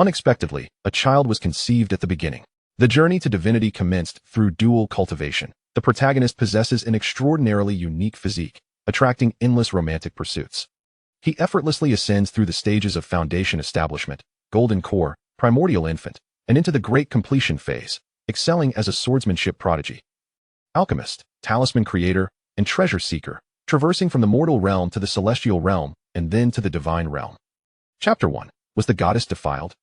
Unexpectedly, a child was conceived at the beginning. The journey to divinity commenced through dual cultivation. The protagonist possesses an extraordinarily unique physique, attracting endless romantic pursuits. He effortlessly ascends through the stages of foundation establishment, golden core, primordial infant, and into the great completion phase, excelling as a swordsmanship prodigy. Alchemist, talisman creator, and treasure seeker, traversing from the mortal realm to the celestial realm, and then to the divine realm. Chapter 1. Was the goddess defiled?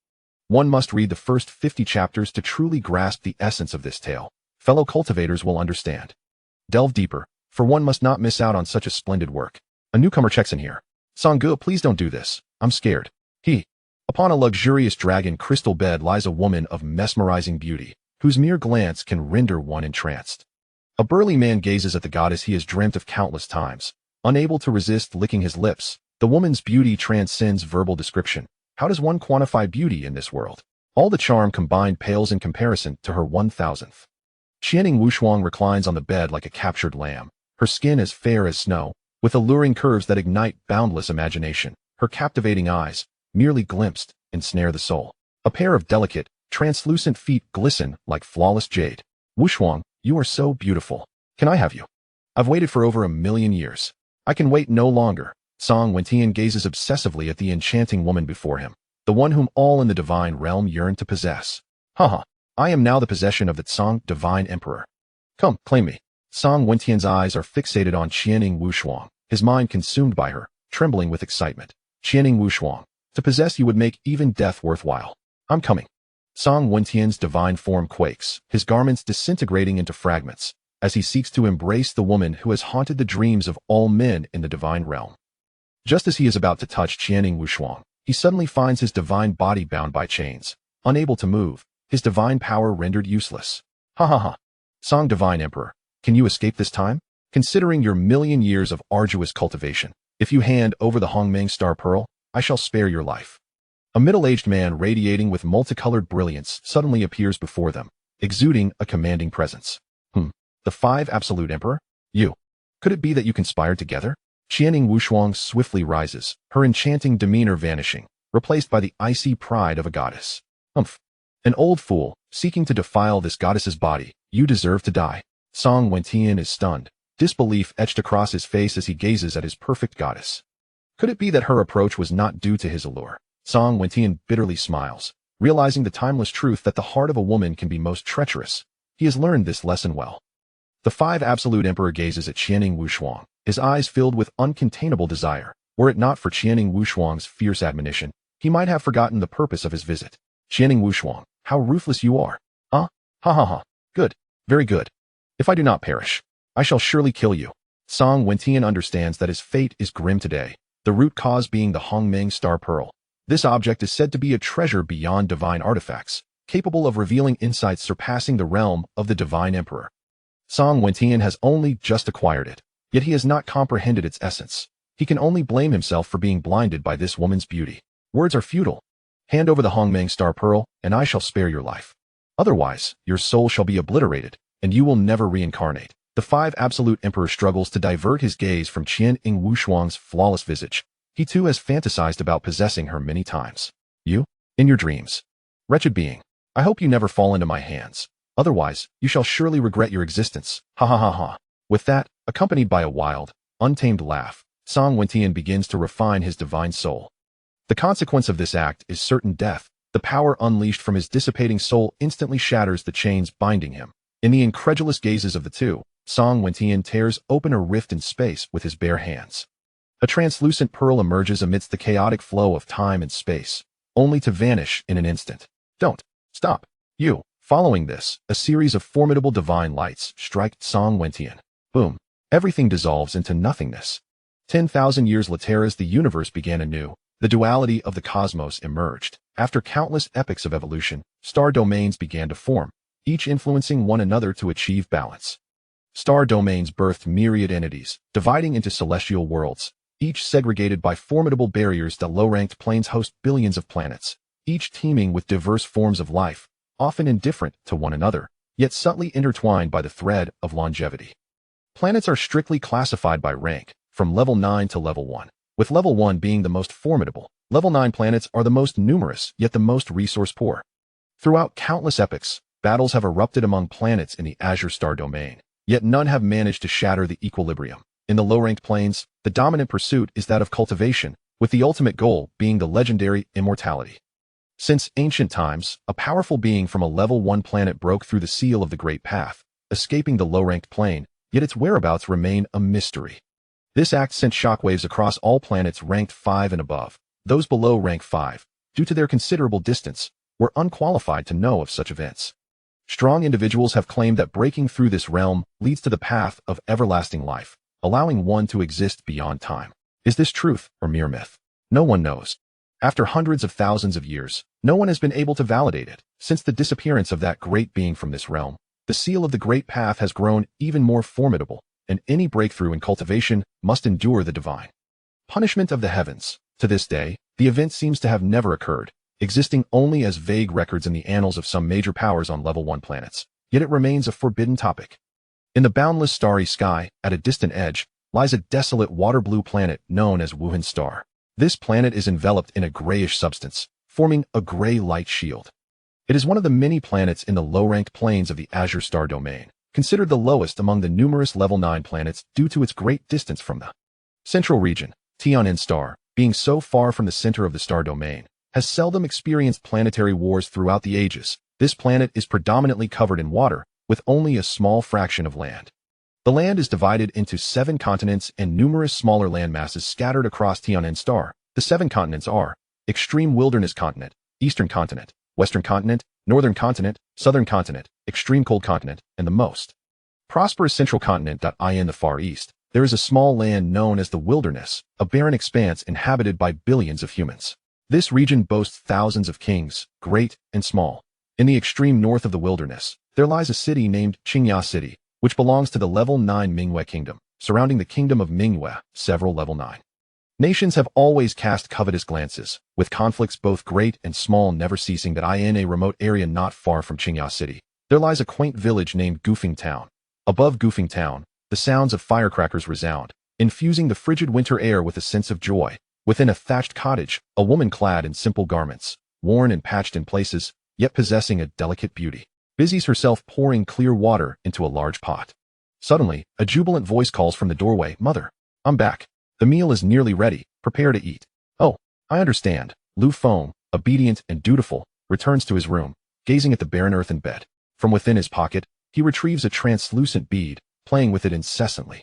One must read the first 50 chapters to truly grasp the essence of this tale. Fellow cultivators will understand. Delve deeper, for one must not miss out on such a splendid work. A newcomer checks in here. Sanggu, please don't do this. I'm scared. Upon a luxurious dragon crystal bed lies a woman of mesmerizing beauty, whose mere glance can render one entranced. A burly man gazes at the goddess he has dreamt of countless times. Unable to resist licking his lips, the woman's beauty transcends verbal description. How does one quantify beauty in this world? All the charm combined pales in comparison to her 1,000th. Qianying Wushuang reclines on the bed like a captured lamb, her skin as fair as snow, with alluring curves that ignite boundless imagination. Her captivating eyes, merely glimpsed, ensnare the soul. A pair of delicate, translucent feet glisten like flawless jade. Wushuang, you are so beautiful. Can I have you? I've waited for over 1,000,000 years. I can wait no longer. Cang Wentian gazes obsessively at the enchanting woman before him, the one whom all in the divine realm yearn to possess. Haha, I am now the possession of the Cang divine emperor. Come, claim me. Cang Wentian's eyes are fixated on Qianying Wushuang, his mind consumed by her, trembling with excitement. Qianying Wushuang, to possess you would make even death worthwhile. I'm coming. Cang Wentian's divine form quakes, his garments disintegrating into fragments, as he seeks to embrace the woman who has haunted the dreams of all men in the divine realm. Just as he is about to touch Qianying Wushuang, he suddenly finds his divine body bound by chains, unable to move, his divine power rendered useless. Ha ha ha. Cang divine emperor, can you escape this time? Considering your 1,000,000 years of arduous cultivation, if you hand over the Hongmeng Star Pearl, I shall spare your life. A middle-aged man radiating with multicolored brilliance suddenly appears before them, exuding a commanding presence. The 5 Absolute Emperor? You. Could it be that you conspired together? Qianying Wushuang swiftly rises, her enchanting demeanor vanishing, replaced by the icy pride of a goddess. An old fool, seeking to defile this goddess's body, you deserve to die. Cang Wentian is stunned, disbelief etched across his face as he gazes at his perfect goddess. Could it be that her approach was not due to his allure? Cang Wentian bitterly smiles, realizing the timeless truth that the heart of a woman can be most treacherous. He has learned this lesson well. The 5 Absolute Emperor gazes at Qianying Wushuang, his eyes filled with uncontainable desire. Were it not for Qianying Wushuang's fierce admonition, he might have forgotten the purpose of his visit. Qianying Wushuang, how ruthless you are. Ha ha ha. Good, very good. If I do not perish, I shall surely kill you. Cang Wentian understands that his fate is grim today, the root cause being the Hongmeng Star Pearl. This object is said to be a treasure beyond divine artifacts, capable of revealing insights surpassing the realm of the divine emperor. Cang Wentian has only just acquired it, yet he has not comprehended its essence. He can only blame himself for being blinded by this woman's beauty. Words are futile. Hand over the Hongmeng Star Pearl, and I shall spare your life. Otherwise, your soul shall be obliterated, and you will never reincarnate. The 5 Absolute Emperor struggles to divert his gaze from Qianying Wushuang's flawless visage. He too has fantasized about possessing her many times. You? In your dreams. Wretched being, I hope you never fall into my hands. Otherwise, you shall surely regret your existence. Ha ha ha ha. With that, accompanied by a wild, untamed laugh, Cang Wentian begins to refine his divine soul. The consequence of this act is certain death. The power unleashed from his dissipating soul instantly shatters the chains binding him. In the incredulous gazes of the two, Cang Wentian tears open a rift in space with his bare hands. A translucent pearl emerges amidst the chaotic flow of time and space, only to vanish in an instant. Don't stop. You. Following this, a series of formidable divine lights strike Cang Wentian. Boom. Everything dissolves into nothingness. 10,000 years later, as the universe began anew, the duality of the cosmos emerged. After countless epochs of evolution, star domains began to form, each influencing one another to achieve balance. Star domains birthed myriad entities, dividing into celestial worlds, each segregated by formidable barriers. The low-ranked planes host billions of planets, each teeming with diverse forms of life, often indifferent to one another, yet subtly intertwined by the thread of longevity. Planets are strictly classified by rank, from level 9 to level 1, with level 1 being the most formidable. Level 9 planets are the most numerous, yet the most resource-poor. Throughout countless epochs, battles have erupted among planets in the Azure Star domain, yet none have managed to shatter the equilibrium. In the low-ranked planes, the dominant pursuit is that of cultivation, with the ultimate goal being the legendary immortality. Since ancient times, a powerful being from a level 1 planet broke through the seal of the Great Path, escaping the low-ranked plane, yet its whereabouts remain a mystery. This act sent shockwaves across all planets ranked 5 and above. Those below rank 5, due to their considerable distance, were unqualified to know of such events. Strong individuals have claimed that breaking through this realm leads to the path of everlasting life, allowing one to exist beyond time. Is this truth or mere myth? No one knows. After hundreds of thousands of years, no one has been able to validate it. Since the disappearance of that great being from this realm, the seal of the Great Path has grown even more formidable, and any breakthrough in cultivation must endure the divine punishment of the heavens. To this day, the event seems to have never occurred, existing only as vague records in the annals of some major powers on level 1 planets, yet it remains a forbidden topic. In the boundless starry sky, at a distant edge, lies a desolate water-blue planet known as Wuhan Star. This planet is enveloped in a grayish substance, forming a gray light shield. It is one of the many planets in the low-ranked planes of the Azure Star domain, considered the lowest among the numerous level 9 planets due to its great distance from the central region. Tianhen Star, being so far from the center of the star domain, has seldom experienced planetary wars throughout the ages. This planet is predominantly covered in water, with only a small fraction of land. The land is divided into 7 continents and numerous smaller landmasses scattered across Tianhen Star. The 7 continents are Extreme Wilderness Continent, Eastern Continent, Western Continent, Northern Continent, Southern Continent, Extreme Cold Continent, and the most prosperous Central Continent. In the Far East, there is a small land known as the Wilderness, a barren expanse inhabited by billions of humans. This region boasts thousands of kings, great and small. In the extreme north of the wilderness, there lies a city named Qingya City, which belongs to the level 9 Mingwei Kingdom. Surrounding the kingdom of Mingwei, several level 9 nations have always cast covetous glances, with conflicts both great and small never ceasing. In a remote area not far from Qingya City, there lies a quaint village named Gufeng Town. Above Gufeng Town, the sounds of firecrackers resound, infusing the frigid winter air with a sense of joy. Within a thatched cottage, a woman clad in simple garments, worn and patched in places, yet possessing a delicate beauty, busies herself pouring clear water into a large pot. Suddenly, a jubilant voice calls from the doorway, "Mother, I'm back. The meal is nearly ready. Prepare to eat." "Oh, I understand." Lu Feng, obedient and dutiful, returns to his room, gazing at the barren earthen bed. From within his pocket, he retrieves a translucent bead, playing with it incessantly.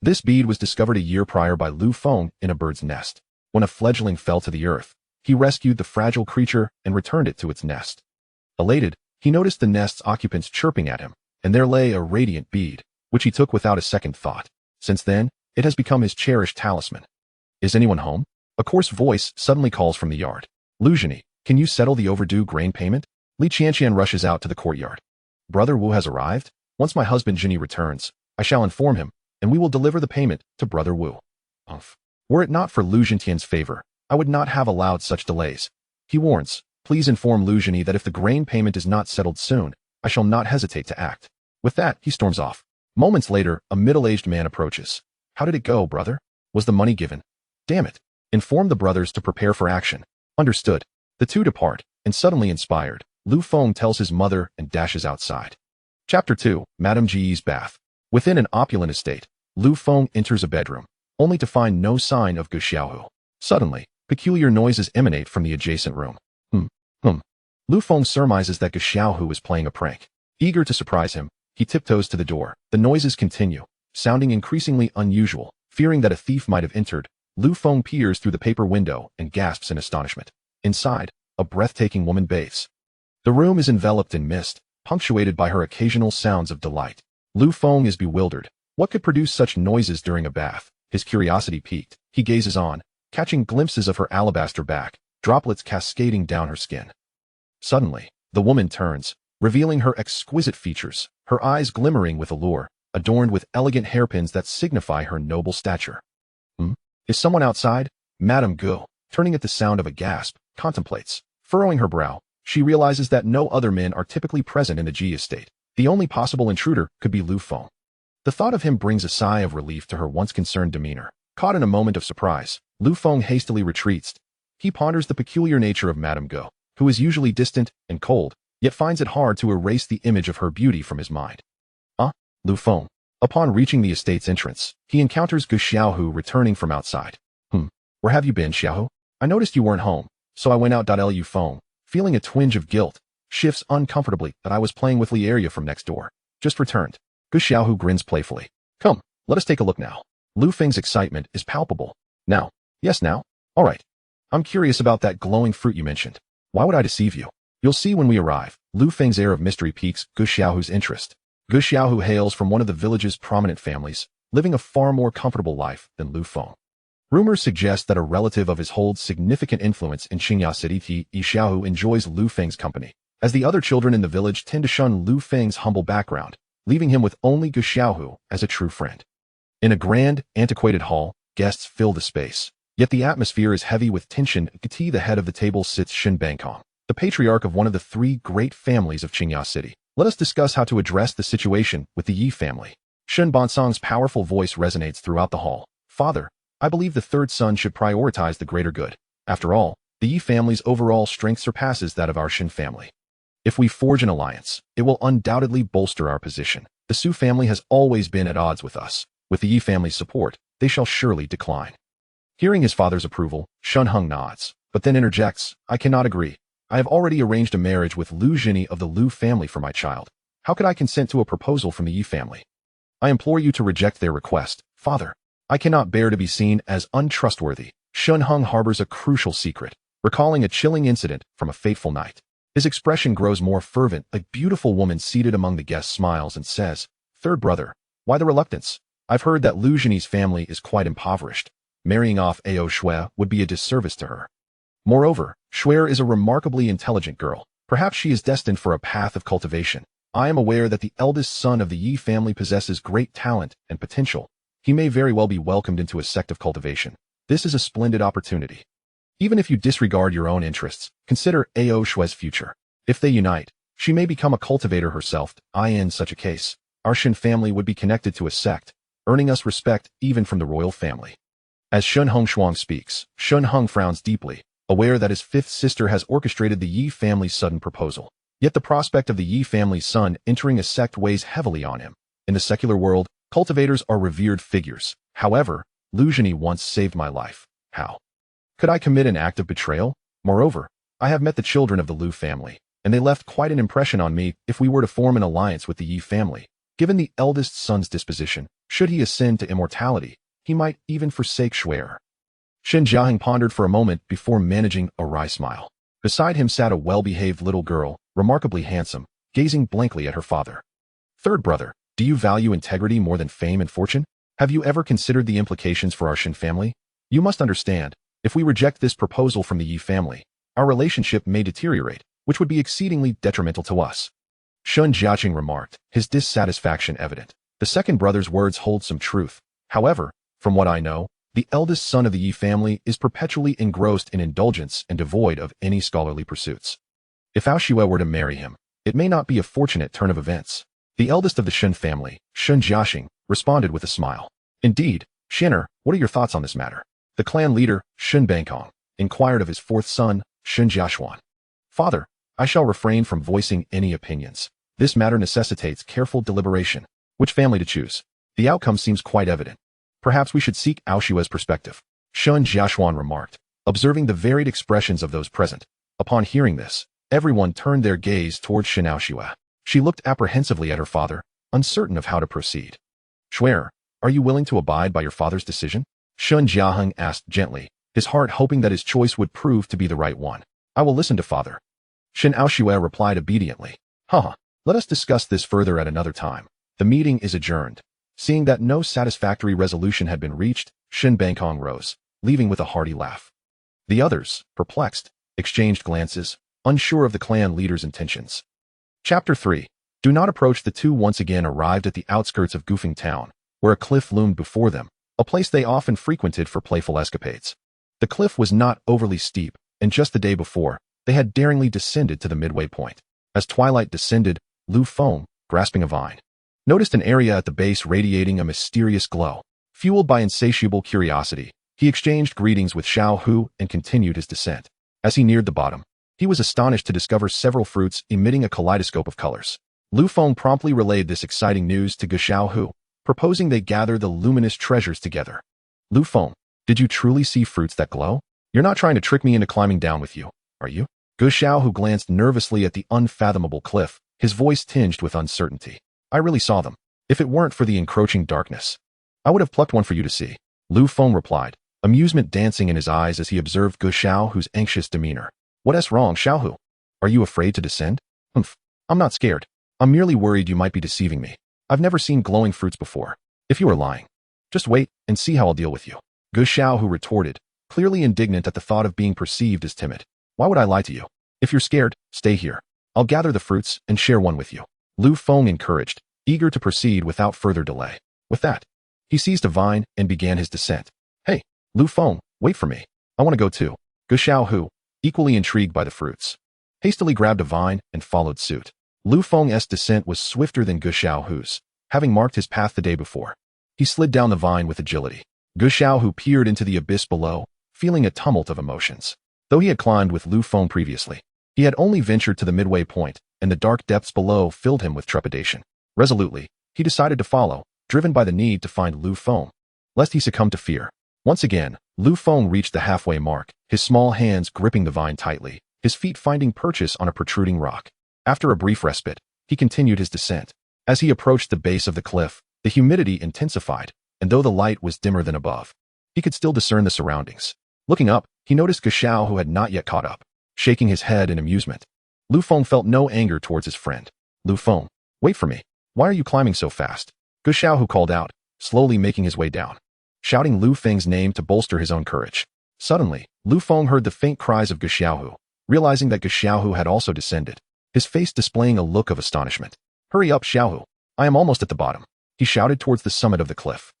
This bead was discovered a year prior by Lu Feng in a bird's nest. When a fledgling fell to the earth, he rescued the fragile creature and returned it to its nest. Elated, he noticed the nest's occupants chirping at him, and there lay a radiant bead, which he took without a second thought. Since then, it has become his cherished talisman. "Is anyone home?" A coarse voice suddenly calls from the yard. "Lu Zhini, can you settle the overdue grain payment?" Li Qianqian rushes out to the courtyard. "Brother Wu has arrived. Once my husband Zhini returns, I shall inform him, and we will deliver the payment to Brother Wu." Were it not for Lu Zhintian's favor, I would not have allowed such delays. He warns, "Please inform Lu Zhini that if the grain payment is not settled soon, I shall not hesitate to act." With that, he storms off. Moments later, a middle-aged man approaches. "How did it go, brother? Was the money given?" "Damn it. Inform the brothers to prepare for action." "Understood." The two depart, and suddenly inspired, Lu Feng tells his mother and dashes outside. Chapter 2, Madame Ji's Bath. Within an opulent estate, Lu Feng enters a bedroom, only to find no sign of Gu Xiaohu. Suddenly, peculiar noises emanate from the adjacent room. Lu Feng surmises that Gu Xiaohu is playing a prank. Eager to surprise him, he tiptoes to the door. The noises continue, sounding increasingly unusual. Fearing that a thief might have entered, Lu Feng peers through the paper window and gasps in astonishment. Inside, a breathtaking woman bathes. The room is enveloped in mist, punctuated by her occasional sounds of delight. Lu Feng is bewildered. What could produce such noises during a bath? His curiosity piqued. He gazes on, catching glimpses of her alabaster back, droplets cascading down her skin. Suddenly, the woman turns, revealing her exquisite features, her eyes glimmering with allure, adorned with elegant hairpins that signify her noble stature. Is someone outside? Madame Gu, turning at the sound of a gasp, contemplates. Furrowing her brow, she realizes that no other men are typically present in the Ji estate. The only possible intruder could be Lu Feng. The thought of him brings a sigh of relief to her once concerned demeanor. Caught in a moment of surprise, Lu Feng hastily retreats. He ponders the peculiar nature of Madame Go, who is usually distant and cold, yet finds it hard to erase the image of her beauty from his mind. Lu Feng. Upon reaching the estate's entrance, he encounters Gu Xiaohu returning from outside. Where have you been, Xiaohu? I noticed you weren't home, so I went out. Lu Feng, feeling a twinge of guilt, shifts uncomfortably that I was playing with Lieria from next door. Just returned. Gu Xiaohu grins playfully. Come, let us take a look now. Lu Feng's excitement is palpable. Now? Yes, now? All right. I'm curious about that glowing fruit you mentioned. Why would I deceive you? You'll see when we arrive. Lu Feng's air of mystery piques Gu Xiaohu's interest. Gu Xiaohu hails from one of the village's prominent families, living a far more comfortable life than Lu Feng. Rumors suggest that a relative of his holds significant influence in Qingya City. Yi Xiaohu enjoys Lu Feng's company, as the other children in the village tend to shun Lu Feng's humble background, leaving him with only Gu Xiaohu as a true friend. In a grand, antiquated hall, guests fill the space, yet the atmosphere is heavy with tension. At the head of the table sits Shen Bangkong, the patriarch of one of the three great families of Qingya City. Let us discuss how to address the situation with the Yi family. Shen Bangkong's powerful voice resonates throughout the hall. Father, I believe the third son should prioritize the greater good. After all, the Yi family's overall strength surpasses that of our Shen family. If we forge an alliance, it will undoubtedly bolster our position. The Su family has always been at odds with us. With the Yi family's support, they shall surely decline. Hearing his father's approval, Shen Heng nods, but then interjects, I cannot agree. I have already arranged a marriage with Lu Jinyi of the Lu family for my child. How could I consent to a proposal from the Yi family? I implore you to reject their request, father. I cannot bear to be seen as untrustworthy. Shen Heng harbors a crucial secret, recalling a chilling incident from a fateful night. His expression grows more fervent. A beautiful woman seated among the guests smiles and says, Third brother, why the reluctance? I've heard that Lu Jinyi's family is quite impoverished. Marrying off Ao Shui would be a disservice to her. Moreover, Shui is a remarkably intelligent girl. Perhaps she is destined for a path of cultivation. I am aware that the eldest son of the Yi family possesses great talent and potential. He may very well be welcomed into a sect of cultivation. This is a splendid opportunity. Even if you disregard your own interests, consider Ao Shui's future. If they unite, she may become a cultivator herself. In such a case, our Shen family would be connected to a sect, earning us respect even from the royal family. As Shen Hongshuang speaks, Shen Heng frowns deeply, aware that his fifth sister has orchestrated the Yi family's sudden proposal. Yet the prospect of the Yi family's son entering a sect weighs heavily on him. In the secular world, cultivators are revered figures. However, Lu Jinyi once saved my life. How? Could I commit an act of betrayal? Moreover, I have met the children of the Lu family, and they left quite an impression on me. If we were to form an alliance with the Yi family, given the eldest son's disposition, should he ascend to immortality, he might even forsake Shui. Shen Jiaheng pondered for a moment before managing a wry smile. Beside him sat a well-behaved little girl, remarkably handsome, gazing blankly at her father. Third brother, do you value integrity more than fame and fortune? Have you ever considered the implications for our Shen family? You must understand, if we reject this proposal from the Yi family, our relationship may deteriorate, which would be exceedingly detrimental to us. Shen Jiaqing remarked, his dissatisfaction evident. The second brother's words hold some truth. However, from what I know, the eldest son of the Yi family is perpetually engrossed in indulgence and devoid of any scholarly pursuits. If Ao Shui were to marry him, it may not be a fortunate turn of events. The eldest of the Shen family, Shen Jiaqing, responded with a smile. Indeed, Shen'er, what are your thoughts on this matter? The clan leader, Shen Bangkong, inquired of his fourth son, Shen Jiaxuan. Father, I shall refrain from voicing any opinions. This matter necessitates careful deliberation. Which family to choose? The outcome seems quite evident. Perhaps we should seek Ao Shui's perspective, Shen Jiaxuan remarked, observing the varied expressions of those present. Upon hearing this, everyone turned their gaze towards Shen Ao Shui. She looked apprehensively at her father, uncertain of how to proceed. Shui, are you willing to abide by your father's decision? Shen Jiaheng asked gently, his heart hoping that his choice would prove to be the right one. I will listen to father. Shen Ao Shui replied obediently. Let us discuss this further at another time. The meeting is adjourned. Seeing that no satisfactory resolution had been reached, Shen Bangkong rose, leaving with a hearty laugh. The others, perplexed, exchanged glances, unsure of the clan leader's intentions. Chapter 3. Do not approach. The two once again arrived at the outskirts of Gufeng town, where a cliff loomed before them, a place they often frequented for playful escapades. The cliff was not overly steep, and just the day before, they had daringly descended to the midway point. As twilight descended, Lu Feng, grasping a vine, noticed an area at the base radiating a mysterious glow. Fueled by insatiable curiosity, He exchanged greetings with Xiao Hu and continued his descent. As he neared the bottom, he was astonished to discover several fruits emitting a kaleidoscope of colors. Lu Feng promptly relayed this exciting news to Xiao Hu, proposing they gather the luminous treasures together. Lu Feng, did you truly see fruits that glow? You're not trying to trick me into climbing down with you, are you? Xiao Hu glanced nervously at the unfathomable cliff, his voice tinged with uncertainty. I really saw them. If it weren't for the encroaching darkness, I would have plucked one for you to see. Lu Feng replied, amusement dancing in his eyes as he observed Xiao Hu's anxious demeanor. What's wrong, Xiao Hu? Are you afraid to descend? Humph. I'm not scared. I'm merely worried you might be deceiving me. I've never seen glowing fruits before. If you are lying, just wait and see how I'll deal with you. Xiao Hu retorted, clearly indignant at the thought of being perceived as timid. Why would I lie to you? If you're scared, stay here. I'll gather the fruits and share one with you. Lu Feng encouraged, eager to proceed without further delay. With that, he seized a vine and began his descent. Hey, Lu Feng, wait for me. I want to go too. Xiao Hu, equally intrigued by the fruits, hastily grabbed a vine and followed suit. Lu Feng's descent was swifter than Xiao Hu's, having marked his path the day before. He slid down the vine with agility. Xiao Hu peered into the abyss below, feeling a tumult of emotions. Though he had climbed with Lu Feng previously, he had only ventured to the midway point, and the dark depths below filled him with trepidation. Resolutely, he decided to follow, driven by the need to find Lu Feng, lest he succumb to fear. Once again, Lu Feng reached the halfway mark, his small hands gripping the vine tightly, his feet finding purchase on a protruding rock. After a brief respite, he continued his descent. As he approached the base of the cliff, the humidity intensified, and though the light was dimmer than above, he could still discern the surroundings. Looking up, he noticed Xiao Hu had not yet caught up, shaking his head in amusement. Lu Feng felt no anger towards his friend. Lu Feng, wait for me. Why are you climbing so fast? Xiao Hu called out, slowly making his way down, shouting Lu Feng's name to bolster his own courage. Suddenly, Lu Feng heard the faint cries of Xiao Hu, realizing that Xiao Hu had also descended, his face displaying a look of astonishment. Hurry up, Xiao Hu. I am almost at the bottom. He shouted towards the summit of the cliff.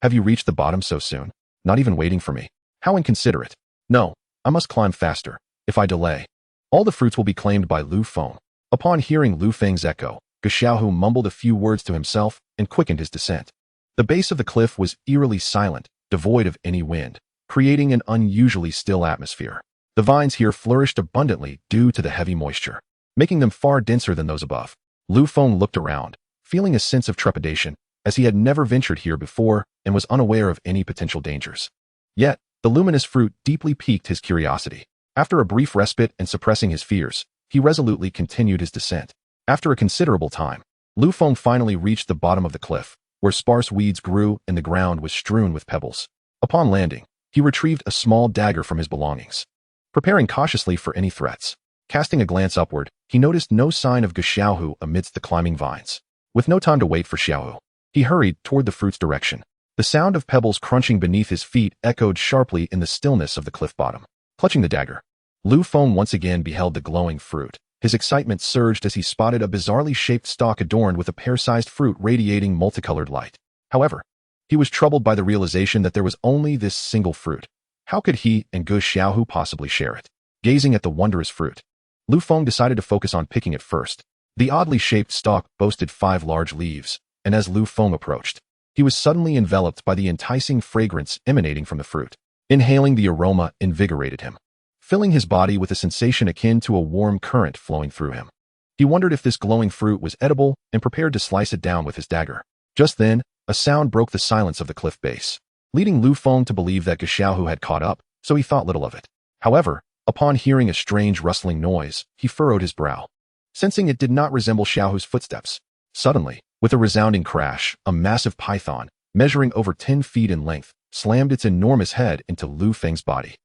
Have you reached the bottom so soon? Not even waiting for me. How inconsiderate. No, I must climb faster. If I delay, all the fruits will be claimed by Lu Feng. Upon hearing Lu Feng's echo, Xiao Hu mumbled a few words to himself and quickened his descent. The base of the cliff was eerily silent, devoid of any wind, creating an unusually still atmosphere. The vines here flourished abundantly due to the heavy moisture, making them far denser than those above. Lu Feng looked around, feeling a sense of trepidation, as he had never ventured here before and was unaware of any potential dangers. Yet, the luminous fruit deeply piqued his curiosity. After a brief respite and suppressing his fears, he resolutely continued his descent. After a considerable time, Lu Feng finally reached the bottom of the cliff, where sparse weeds grew and the ground was strewn with pebbles. Upon landing, he retrieved a small dagger from his belongings, preparing cautiously for any threats. Casting a glance upward, he noticed no sign of Xiao Hu amidst the climbing vines. With no time to wait for Xiao Hu, he hurried toward the fruit's direction. The sound of pebbles crunching beneath his feet echoed sharply in the stillness of the cliff bottom. Clutching the dagger, Lu Feng once again beheld the glowing fruit. His excitement surged as he spotted a bizarrely shaped stalk adorned with a pear-sized fruit radiating multicolored light. However, he was troubled by the realization that there was only this single fruit. How could he and Xiao Hu possibly share it? Gazing at the wondrous fruit, Lu Feng decided to focus on picking it first. The oddly shaped stalk boasted 5 large leaves, and as Lu Feng approached, he was suddenly enveloped by the enticing fragrance emanating from the fruit. Inhaling the aroma invigorated him, filling his body with a sensation akin to a warm current flowing through him. He wondered if this glowing fruit was edible and prepared to slice it down with his dagger. Just then, a sound broke the silence of the cliff base, leading Lu Feng to believe that Xiao Hu had caught up, so he thought little of it. However, upon hearing a strange rustling noise, he furrowed his brow, sensing it did not resemble Xiao Hu's footsteps. Suddenly, with a resounding crash, a massive python, measuring over 10 feet in length, slammed its enormous head into Lu Feng's body.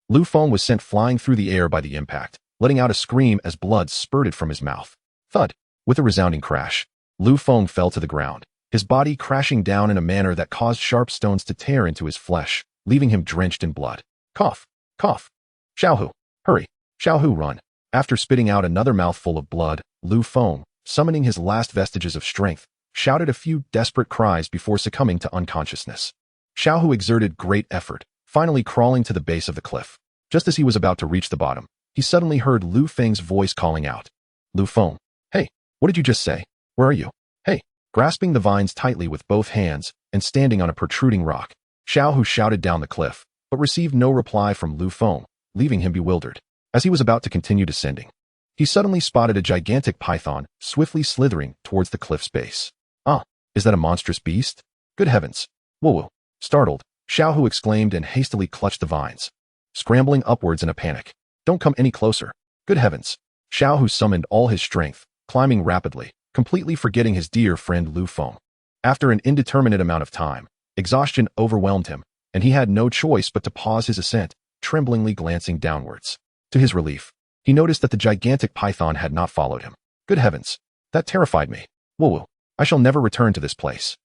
Lu Feng was sent flying through the air by the impact, letting out a scream as blood spurted from his mouth. Thud! With a resounding crash, Lu Feng fell to the ground, his body crashing down in a manner that caused sharp stones to tear into his flesh, leaving him drenched in blood. Cough! Cough! Xiao Hu! Hurry! Xiao Hu, run! After spitting out another mouthful of blood, Lu Feng, summoning his last vestiges of strength, shouted a few desperate cries before succumbing to unconsciousness. Xiao Hu exerted great effort, finally crawling to the base of the cliff. Just as he was about to reach the bottom, he suddenly heard Lu Feng's voice calling out. Lu Feng, hey, what did you just say? Where are you? Hey, grasping the vines tightly with both hands and standing on a protruding rock, Xiao shouted down the cliff, but received no reply from Lu Feng, leaving him bewildered. As he was about to continue descending, he suddenly spotted a gigantic python swiftly slithering towards the cliff's base. Ah, is that a monstrous beast? Good heavens! Woo! Startled, Xiao exclaimed and hastily clutched the vines, scrambling upwards in a panic. Don't come any closer. Good heavens! Xiao summoned all his strength, climbing rapidly, completely forgetting his dear friend Lu Feng. After an indeterminate amount of time, exhaustion overwhelmed him, and he had no choice but to pause his ascent, tremblingly glancing downwards. To his relief, he noticed that the gigantic python had not followed him. Good heavens! That terrified me. Woo! I shall never return to this place.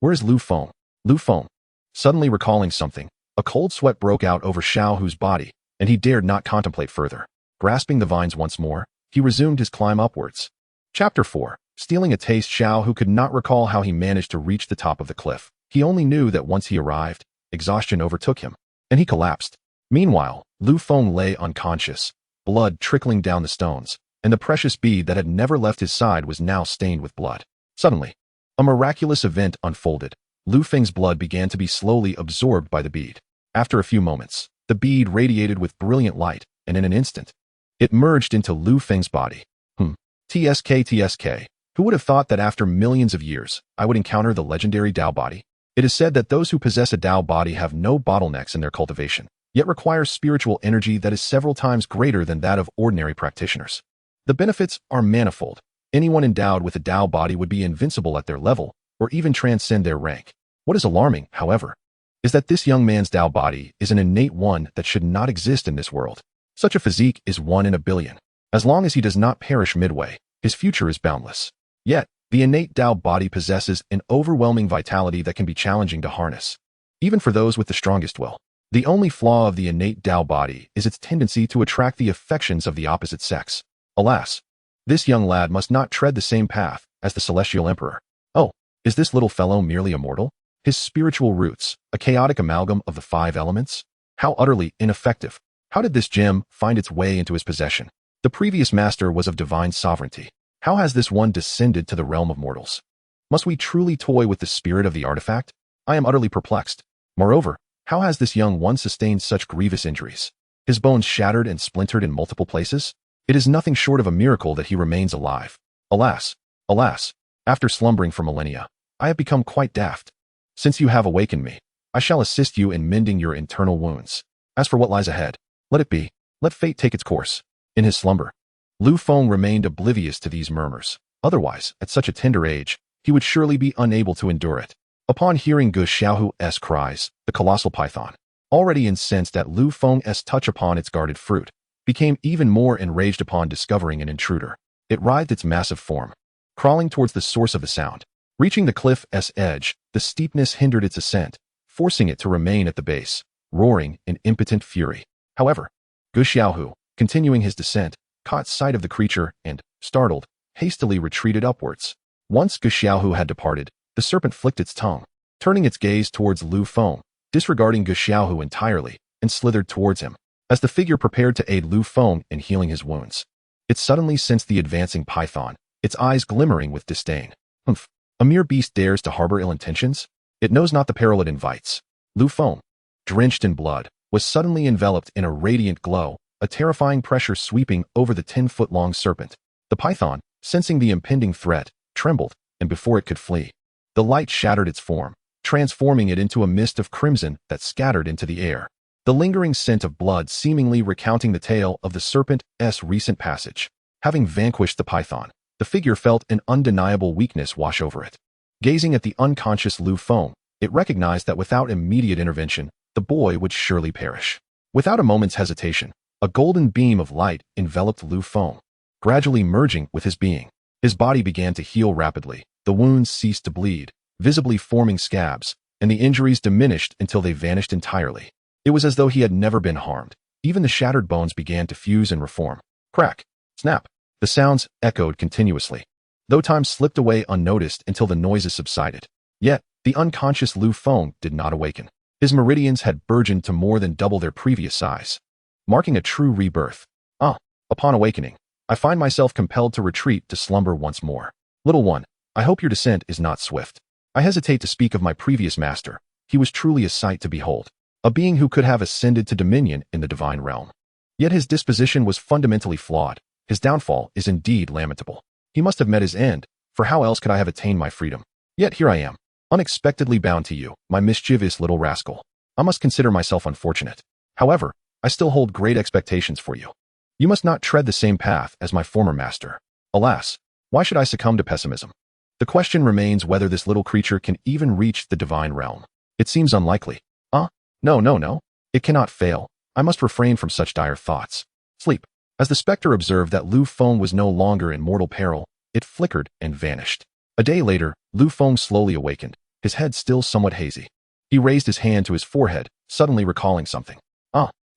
Where is Lu Feng? Lu Feng? Suddenly recalling something, a cold sweat broke out over Xiao's body, and he dared not contemplate further. Grasping the vines once more, he resumed his climb upwards. Chapter 4. Stealing a taste. Xiao could not recall how he managed to reach the top of the cliff. He only knew that once he arrived, exhaustion overtook him, and he collapsed. Meanwhile, Lu Feng lay unconscious, blood trickling down the stones, and the precious bead that had never left his side was now stained with blood. Suddenly, a miraculous event unfolded. Lu Feng's blood began to be slowly absorbed by the bead. After a few moments, the bead radiated with brilliant light, and in an instant, it merged into Lu Feng's body. TSK. Who would have thought that after millions of years, I would encounter the legendary Dao body? It is said that those who possess a Dao body have no bottlenecks in their cultivation, yet require spiritual energy that is several times greater than that of ordinary practitioners. The benefits are manifold. Anyone endowed with a Dao body would be invincible at their level, or even transcend their rank. What is alarming, however, is that this young man's Dao body is an innate one that should not exist in this world. Such a physique is 1 in a billion. As long as he does not perish midway, his future is boundless. Yet, the innate Dao body possesses an overwhelming vitality that can be challenging to harness, even for those with the strongest will. The only flaw of the innate Dao body is its tendency to attract the affections of the opposite sex. Alas, this young lad must not tread the same path as the celestial emperor. Oh, is this little fellow merely immortal? His spiritual roots, a chaotic amalgam of the 5 elements? How utterly ineffective. How did this gem find its way into his possession? The previous master was of divine sovereignty. How has this one descended to the realm of mortals? Must we truly toy with the spirit of the artifact? I am utterly perplexed. Moreover, how has this young one sustained such grievous injuries? His bones shattered and splintered in multiple places? It is nothing short of a miracle that he remains alive. Alas, after slumbering for millennia, I have become quite daft. Since you have awakened me, I shall assist you in mending your internal wounds. As for what lies ahead, let it be. Let fate take its course. In his slumber, Lu Feng remained oblivious to these murmurs. Otherwise, at such a tender age, he would surely be unable to endure it. Upon hearing Gu Xiaohu's cries, the colossal python, already incensed at Lu Feng's touch upon its guarded fruit, became even more enraged upon discovering an intruder. It writhed its massive form, crawling towards the source of the sound. Reaching the cliff's edge, the steepness hindered its ascent, forcing it to remain at the base, roaring in impotent fury. However, Gu Xiaohu, continuing his descent, caught sight of the creature and, startled, hastily retreated upwards. Once Gu Xiaohu had departed, the serpent flicked its tongue, turning its gaze towards Lu Feng, disregarding Gu Xiaohu entirely, and slithered towards him. As the figure prepared to aid Lu Feng in healing his wounds, it suddenly sensed the advancing python, its eyes glimmering with disdain. A mere beast dares to harbor ill intentions? It knows not the peril it invites. Lu Feng, drenched in blood, was suddenly enveloped in a radiant glow, a terrifying pressure sweeping over the 10-foot-long serpent. The python, sensing the impending threat, trembled, and before it could flee, the light shattered its form, transforming it into a mist of crimson that scattered into the air. The lingering scent of blood seemingly recounting the tale of the serpent's recent passage. Having vanquished the python, the figure felt an undeniable weakness wash over it. Gazing at the unconscious Lu Feng, it recognized that without immediate intervention, the boy would surely perish. Without a moment's hesitation, a golden beam of light enveloped Lu Feng, gradually merging with his being. His body began to heal rapidly, the wounds ceased to bleed, visibly forming scabs, and the injuries diminished until they vanished entirely. It was as though he had never been harmed. Even the shattered bones began to fuse and reform. Crack! Snap! The sounds echoed continuously, though time slipped away unnoticed until the noises subsided. Yet, the unconscious Lu Feng did not awaken. His meridians had burgeoned to more than double their previous size, marking a true rebirth. Upon awakening, I find myself compelled to retreat to slumber once more. Little one, I hope your descent is not swift. I hesitate to speak of my previous master, He was truly a sight to behold, a being who could have ascended to dominion in the divine realm. Yet his disposition was fundamentally flawed. His downfall is indeed lamentable. He must have met his end, for how else could I have attained my freedom? Yet here I am, unexpectedly bound to you, my mischievous little rascal. I must consider myself unfortunate. However, I still hold great expectations for you. You must not tread the same path as my former master. Alas, why should I succumb to pessimism? The question remains whether this little creature can even reach the divine realm. It seems unlikely. No. It cannot fail. I must refrain from such dire thoughts. Sleep. As the specter observed that Lu Feng was no longer in mortal peril, it flickered and vanished. A day later, Lu Feng slowly awakened, his head still somewhat hazy. He raised his hand to his forehead, suddenly recalling something.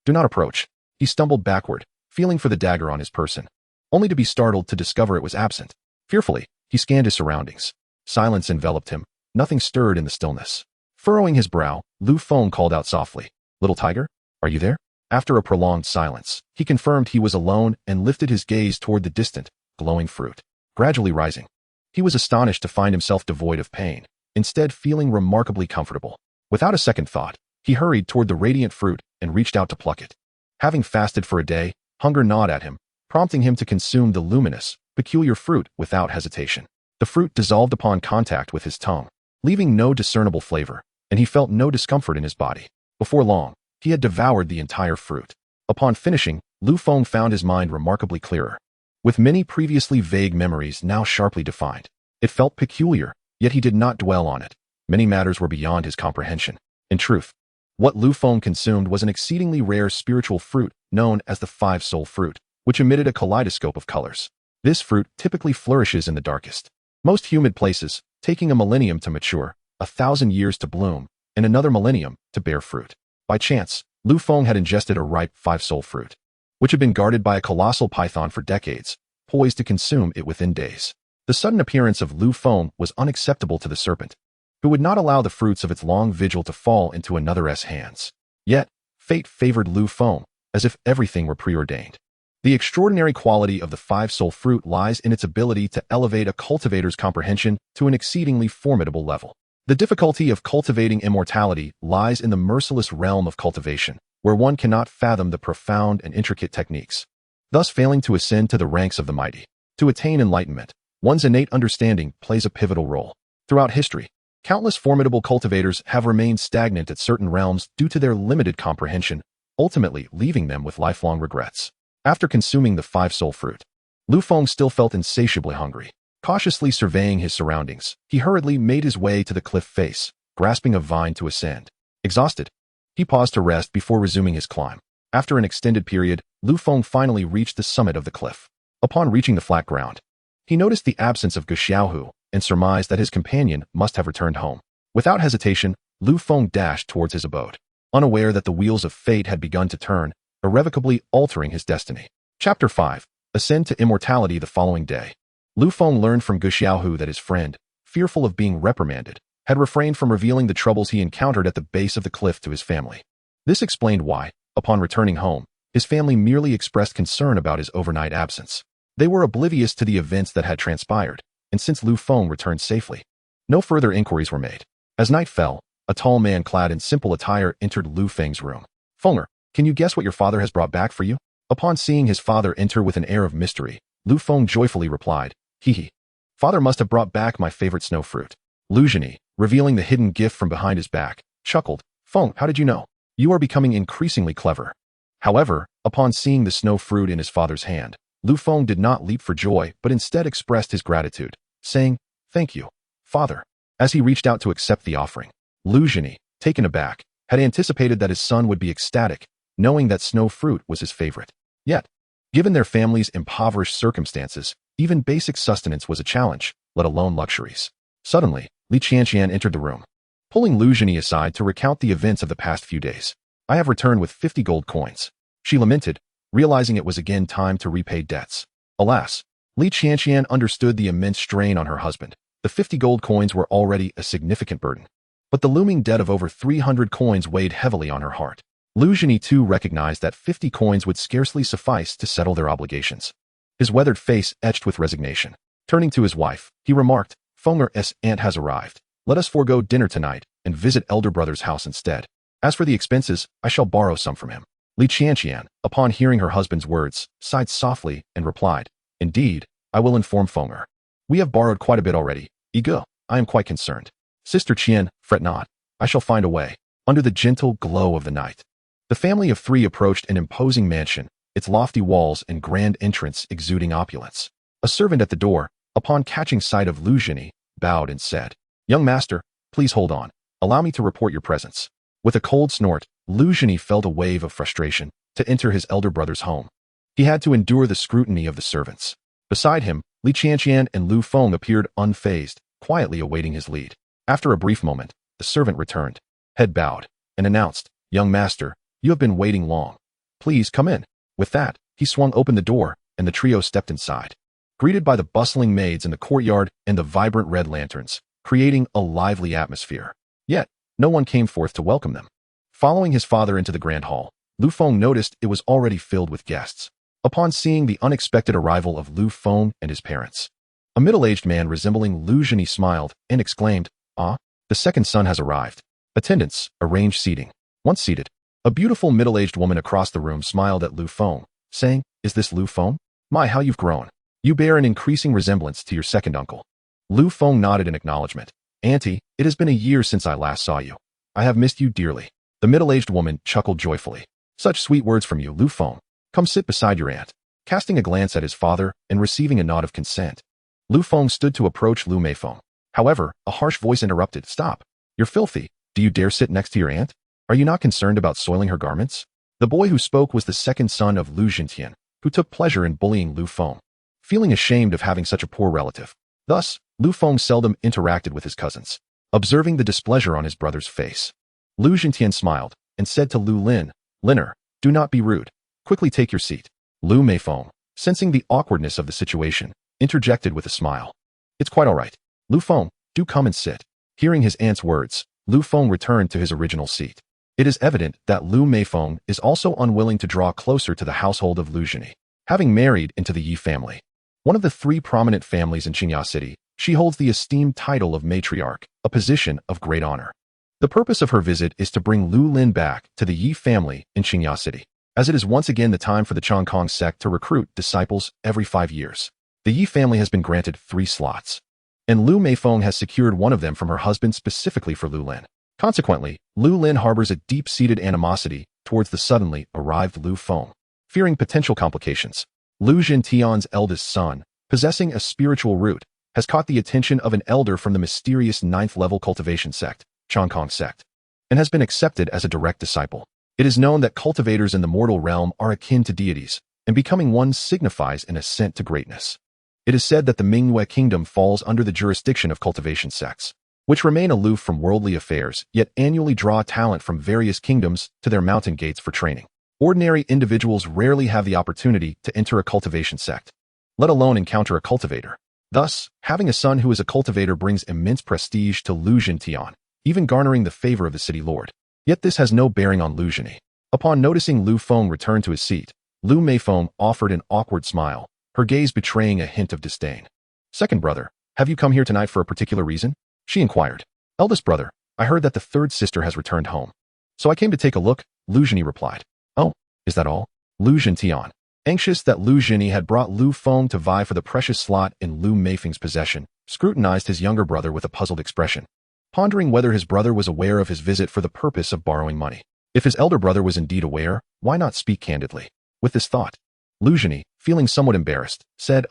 Do not approach. He stumbled backward, feeling for the dagger on his person, only to be startled to discover it was absent. Fearfully, he scanned his surroundings. Silence enveloped him. Nothing stirred in the stillness. Furrowing his brow, Lu Feng called out softly, "Little tiger, are you there?" After a prolonged silence, he confirmed he was alone and lifted his gaze toward the distant, glowing fruit. Gradually rising, he was astonished to find himself devoid of pain, instead feeling remarkably comfortable. Without a second thought, he hurried toward the radiant fruit and reached out to pluck it. Having fasted for a day, hunger gnawed at him, prompting him to consume the luminous, peculiar fruit without hesitation. The fruit dissolved upon contact with his tongue, leaving no discernible flavor, and he felt no discomfort in his body. Before long, he had devoured the entire fruit. Upon finishing, Lu Feng found his mind remarkably clearer, with many previously vague memories now sharply defined. It felt peculiar, yet he did not dwell on it. Many matters were beyond his comprehension. In truth, what Lu Feng consumed was an exceedingly rare spiritual fruit known as the five-soul fruit, which emitted a kaleidoscope of colors. This fruit typically flourishes in the darkest, most humid places, taking a millennium to mature, 1,000 years to bloom, and another millennium to bear fruit. By chance, Lu Feng had ingested a ripe five-soul fruit, which had been guarded by a colossal python for decades, poised to consume it within days. The sudden appearance of Lu Feng was unacceptable to the serpent, who would not allow the fruits of its long vigil to fall into another's hands. Yet, fate favored Lu Feng, as if everything were preordained. The extraordinary quality of the five-soul fruit lies in its ability to elevate a cultivator's comprehension to an exceedingly formidable level. The difficulty of cultivating immortality lies in the merciless realm of cultivation, where one cannot fathom the profound and intricate techniques, thus failing to ascend to the ranks of the mighty. To attain enlightenment, one's innate understanding plays a pivotal role. Throughout history, countless formidable cultivators have remained stagnant at certain realms due to their limited comprehension, ultimately leaving them with lifelong regrets. After consuming the five-soul fruit, Lu Feng still felt insatiably hungry. Cautiously surveying his surroundings, he hurriedly made his way to the cliff face, grasping a vine to ascend. Exhausted, he paused to rest before resuming his climb. After an extended period, Lu Feng finally reached the summit of the cliff. Upon reaching the flat ground, he noticed the absence of Qianying and surmised that his companion must have returned home. Without hesitation, Lu Feng dashed towards his abode, unaware that the wheels of fate had begun to turn, irrevocably altering his destiny. Chapter 5. Ascend to immortality. The following day, Lu Feng learned from Qianying that his friend, fearful of being reprimanded, had refrained from revealing the troubles he encountered at the base of the cliff to his family. This explained why, upon returning home, his family merely expressed concern about his overnight absence. They were oblivious to the events that had transpired, and since Lu Feng returned safely, no further inquiries were made. As night fell, a tall man clad in simple attire entered Lu Feng's room. "Fenger, can you guess what your father has brought back for you?" Upon seeing his father enter with an air of mystery, Lu Feng joyfully replied, "Hee. Father must have brought back my favorite snow fruit." Lu Jiani, revealing the hidden gift from behind his back, chuckled, "Feng, how did you know? You are becoming increasingly clever." However, upon seeing the snow fruit in his father's hand, Lu Feng did not leap for joy but instead expressed his gratitude, saying, "Thank you, father." As he reached out to accept the offering, Lu Jiani, taken aback, had anticipated that his son would be ecstatic, knowing that snow fruit was his favorite. Yet, given their family's impoverished circumstances, even basic sustenance was a challenge, let alone luxuries. Suddenly, Li Qianxian entered the room, pulling Lu Jiani aside to recount the events of the past few days. "I have returned with 50 gold coins," she lamented, realizing it was again time to repay debts. Alas, Li Qianxian understood the immense strain on her husband. The 50 gold coins were already a significant burden, but the looming debt of over 300 coins weighed heavily on her heart. Lu Jiani too recognized that 50 coins would scarcely suffice to settle their obligations. His weathered face etched with resignation. Turning to his wife, he remarked, "Fenger's aunt has arrived." Let us forego dinner tonight and visit elder brother's house instead. As for the expenses, I shall borrow some from him. Li Qianqian, upon hearing her husband's words, sighed softly and replied, Indeed, I will inform Fenger. We have borrowed quite a bit already. Ego, I am quite concerned. Sister Qian, fret not. I shall find a way. Under the gentle glow of the night, the family of three approached an imposing mansion, its lofty walls and grand entrance exuding opulence. A servant at the door, upon catching sight of Lu Jini, bowed and said, Young master, please hold on. Allow me to report your presence. With a cold snort, Lu Jini felt a wave of frustration to enter his elder brother's home. He had to endure the scrutiny of the servants. Beside him, Li Qianqian and Lu Feng appeared unfazed, quietly awaiting his lead. After a brief moment, the servant returned, head bowed, and announced, Young master, you have been waiting long. Please come in. With that, he swung open the door, and the trio stepped inside. Greeted by the bustling maids in the courtyard and the vibrant red lanterns, creating a lively atmosphere. Yet, no one came forth to welcome them. Following his father into the grand hall, Lu Feng noticed it was already filled with guests. Upon seeing the unexpected arrival of Lu Feng and his parents, a middle-aged man resembling Lu Jini smiled and exclaimed, Ah, the second son has arrived. Attendants, arrange seating. Once seated, a beautiful middle-aged woman across the room smiled at Lu Feng, saying, Is this Lu Feng? My, how you've grown. You bear an increasing resemblance to your second uncle. Lu Feng nodded in acknowledgement. Auntie, it has been a year since I last saw you. I have missed you dearly. The middle-aged woman chuckled joyfully. Such sweet words from you, Lu Feng. Come sit beside your aunt. Casting a glance at his father and receiving a nod of consent, Lu Feng stood to approach Lu Meifeng. However, a harsh voice interrupted. Stop. You're filthy. Do you dare sit next to your aunt? Are you not concerned about soiling her garments? The boy who spoke was the second son of Lu Jintian, who took pleasure in bullying Lu Feng, feeling ashamed of having such a poor relative. Thus, Lu Feng seldom interacted with his cousins. Observing the displeasure on his brother's face, Lu Jintian smiled and said to Lu Lin, Linner, do not be rude. Quickly take your seat. Lu Meifeng, sensing the awkwardness of the situation, interjected with a smile. It's quite all right. Lu Feng, do come and sit. Hearing his aunt's words, Lu Feng returned to his original seat. It is evident that Lu Meifeng is also unwilling to draw closer to the household of Lu Jini. Having married into the Yi family, one of the three prominent families in Qingya City, she holds the esteemed title of matriarch, a position of great honor. The purpose of her visit is to bring Lu Lin back to the Yi family in Qingya City, as it is once again the time for the Chongkong sect to recruit disciples every 5 years. The Yi family has been granted 3 slots, and Lu Meifeng has secured one of them from her husband specifically for Lu Lin. Consequently, Lu Lin harbors a deep-seated animosity towards the suddenly arrived Lu Feng. Fearing potential complications, Lu Jintian's eldest son, possessing a spiritual root, has caught the attention of an elder from the mysterious 9th-level cultivation sect, Chongkong sect, and has been accepted as a direct disciple. It is known that cultivators in the mortal realm are akin to deities, and becoming one signifies an ascent to greatness. It is said that the Mingyue kingdom falls under the jurisdiction of cultivation sects, which remain aloof from worldly affairs, yet annually draw talent from various kingdoms to their mountain gates for training. Ordinary individuals rarely have the opportunity to enter a cultivation sect, let alone encounter a cultivator. Thus, having a son who is a cultivator brings immense prestige to Lu Jintian, even garnering the favor of the city lord. Yet this has no bearing on Lu Jini. Upon noticing Lu Feng return to his seat, Lu Meifeng offered an awkward smile, her gaze betraying a hint of disdain. Second brother, have you come here tonight for a particular reason? She inquired. Eldest brother, I heard that the third sister has returned home. So I came to take a look, Lu Jini replied. Oh, is that all? Lu Jintian, anxious that Lu Jini had brought Lu Feng to vie for the precious slot in Lu Meifeng's possession, scrutinized his younger brother with a puzzled expression, pondering whether his brother was aware of his visit for the purpose of borrowing money. If his elder brother was indeed aware, why not speak candidly? With this thought, Lu Jini, feeling somewhat embarrassed, said,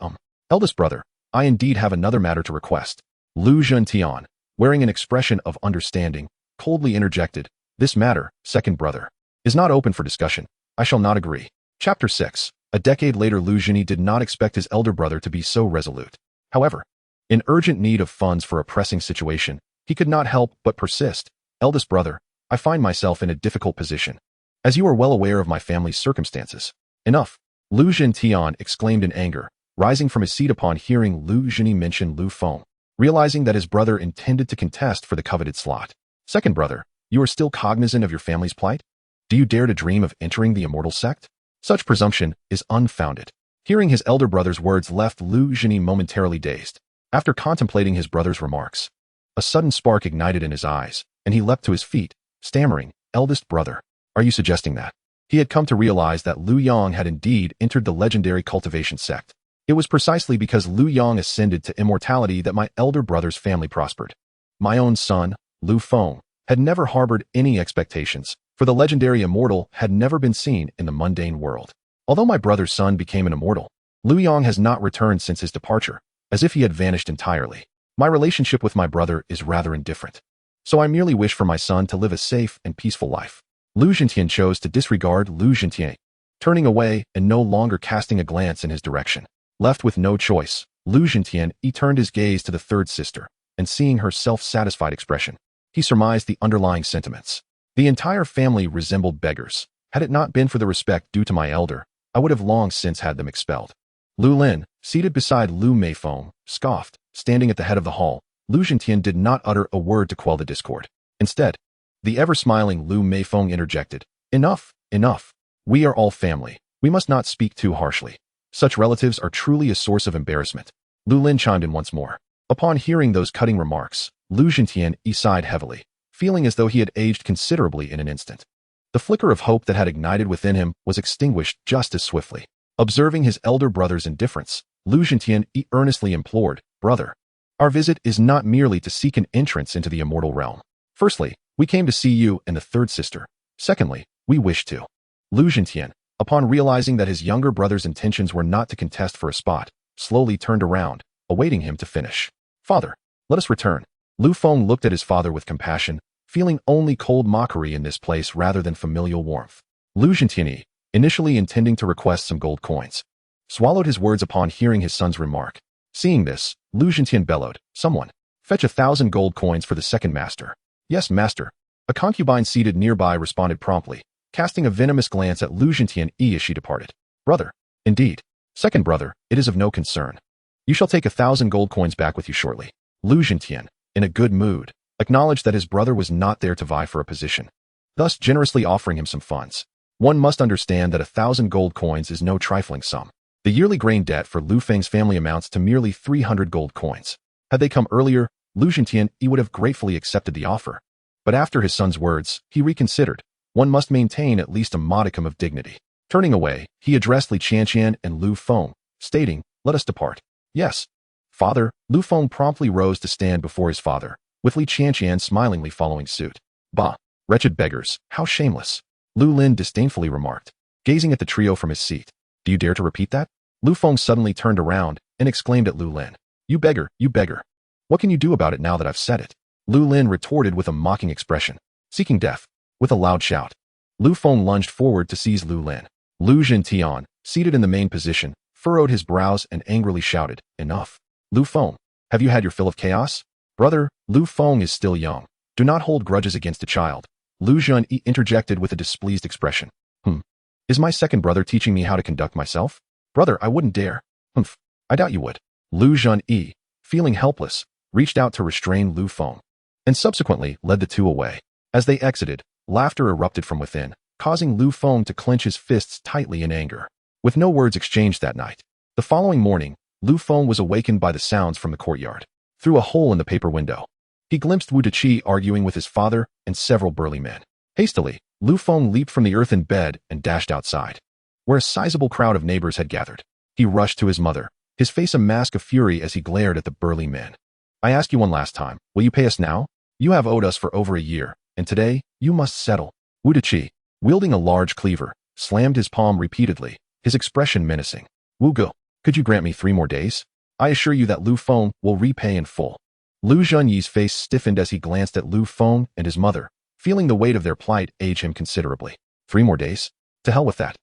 Eldest brother, I indeed have another matter to request. Lu Jintian, wearing an expression of understanding, coldly interjected, This matter, second brother, is not open for discussion. I shall not agree. Chapter 6. A decade later, Lu Jini did not expect his elder brother to be so resolute. However, in urgent need of funds for a pressing situation, he could not help but persist. Eldest brother, I find myself in a difficult position, as you are well aware of my family's circumstances. Enough. Lu Jintian exclaimed in anger, rising from his seat upon hearing Lu Jini mention Lu Feng, realizing that his brother intended to contest for the coveted slot. Second brother, you are still cognizant of your family's plight? Do you dare to dream of entering the immortal sect? Such presumption is unfounded. Hearing his elder brother's words left Lu Jini momentarily dazed. After contemplating his brother's remarks, A sudden spark ignited in his eyes, and he leapt to his feet, stammering, "Eldest brother, are you suggesting that?" He had come to realize that Lu Yang had indeed entered the legendary cultivation sect. It was precisely because Lu Yang ascended to immortality that my elder brother's family prospered. My own son, Lu Feng, had never harbored any expectations, for the legendary immortal had never been seen in the mundane world. Although my brother's son became an immortal, Lu Yang has not returned since his departure, as if he had vanished entirely. My relationship with my brother is rather indifferent. So I merely wish for my son to live a safe and peaceful life. Lu Zhentian chose to disregard Lu Zhentian, turning away and no longer casting a glance in his direction. Left with no choice, Lu Zhentian turned his gaze to the third sister, and seeing her self-satisfied expression, he surmised the underlying sentiments. The entire family resembled beggars. Had it not been for the respect due to my elder, I would have long since had them expelled. Lu Lin, seated beside Lu Meifeng, scoffed. Standing at the head of the hall, Lu Zhentian did not utter a word to quell the discord. Instead, the ever-smiling Lu Meifeng interjected, "Enough, enough. We are all family. We must not speak too harshly. Such relatives are truly a source of embarrassment." Lu Lin chimed in once more. Upon hearing those cutting remarks, Lu Zhentian sighed heavily, feeling as though he had aged considerably in an instant. The flicker of hope that had ignited within him was extinguished just as swiftly. Observing his elder brother's indifference, Lu Zhentian earnestly implored, "Brother, our visit is not merely to seek an entrance into the immortal realm. Firstly, we came to see you and the third sister. Secondly, we wish to." Lu Zhentian, upon realizing that his younger brother's intentions were not to contest for a spot, slowly turned around, awaiting him to finish. "Father, let us return." Lu Feng looked at his father with compassion, feeling only cold mockery in this place rather than familial warmth. Lu Zhentian, initially intending to request some gold coins, swallowed his words upon hearing his son's remark. Seeing this, Lu Zhentian bellowed, "Someone, fetch 1,000 gold coins for the second master." "Yes, master." A concubine seated nearby responded promptly, casting a venomous glance at Lu Zhentian as she departed. "Brother, indeed. Second brother, it is of no concern. You shall take 1,000 gold coins back with you shortly." Lu Zhentian, in a good mood, acknowledged that his brother was not there to vie for a position, thus generously offering him some funds. One must understand that 1,000 gold coins is no trifling sum. The yearly grain debt for Lu Feng's family amounts to merely 300 gold coins. Had they come earlier, Lu Zhentian would have gratefully accepted the offer. But after his son's words, he reconsidered. One must maintain at least a modicum of dignity. Turning away, he addressed Li Qianqian and Lu Feng, stating, "Let us depart." "Yes, father." Lu Feng promptly rose to stand before his father, with Li Qianqian smilingly following suit. "Bah, wretched beggars, how shameless," Lu Lin disdainfully remarked, gazing at the trio from his seat. "Do you dare to repeat that?" Lu Feng suddenly turned around and exclaimed at Lu Lin, "You beggar, you beggar. What can you do about it now that I've said it?" Lu Lin retorted with a mocking expression, seeking death. With a loud shout, Lu Feng lunged forward to seize Lu Lin. Lu Zhentian, seated in the main position, furrowed his brows and angrily shouted, "Enough. Lu Feng, have you had your fill of chaos?" "Brother, Lu Feng is still young. Do not hold grudges against a child." Lu Zhen interjected with a displeased expression. Is my second brother teaching me how to conduct myself?" "Brother, I wouldn't dare." "Humph, I doubt you would." Lu Zhen, feeling helpless, reached out to restrain Lu Feng, and subsequently led the two away. As they exited, laughter erupted from within, causing Lu Feng to clench his fists tightly in anger. With no words exchanged that night, the following morning, Lu Feng was awakened by the sounds from the courtyard. Through a hole in the paper window, he glimpsed Wu Deqi arguing with his father and several burly men. Hastily, Lu Feng leaped from the earthen bed and dashed outside, where a sizable crowd of neighbors had gathered. He rushed to his mother, his face a mask of fury as he glared at the burly men. "I ask you one last time, will you pay us now? You have owed us for over a year, and today, you must settle." Wu Deqi, wielding a large cleaver, slammed his palm repeatedly, his expression menacing. "Wu Ge, could you grant me 3 more days? I assure you that Lu Feng will repay in full." Lu Zhenyi's face stiffened as he glanced at Lu Feng and his mother, feeling the weight of their plight age him considerably. 3 more days? To hell with that.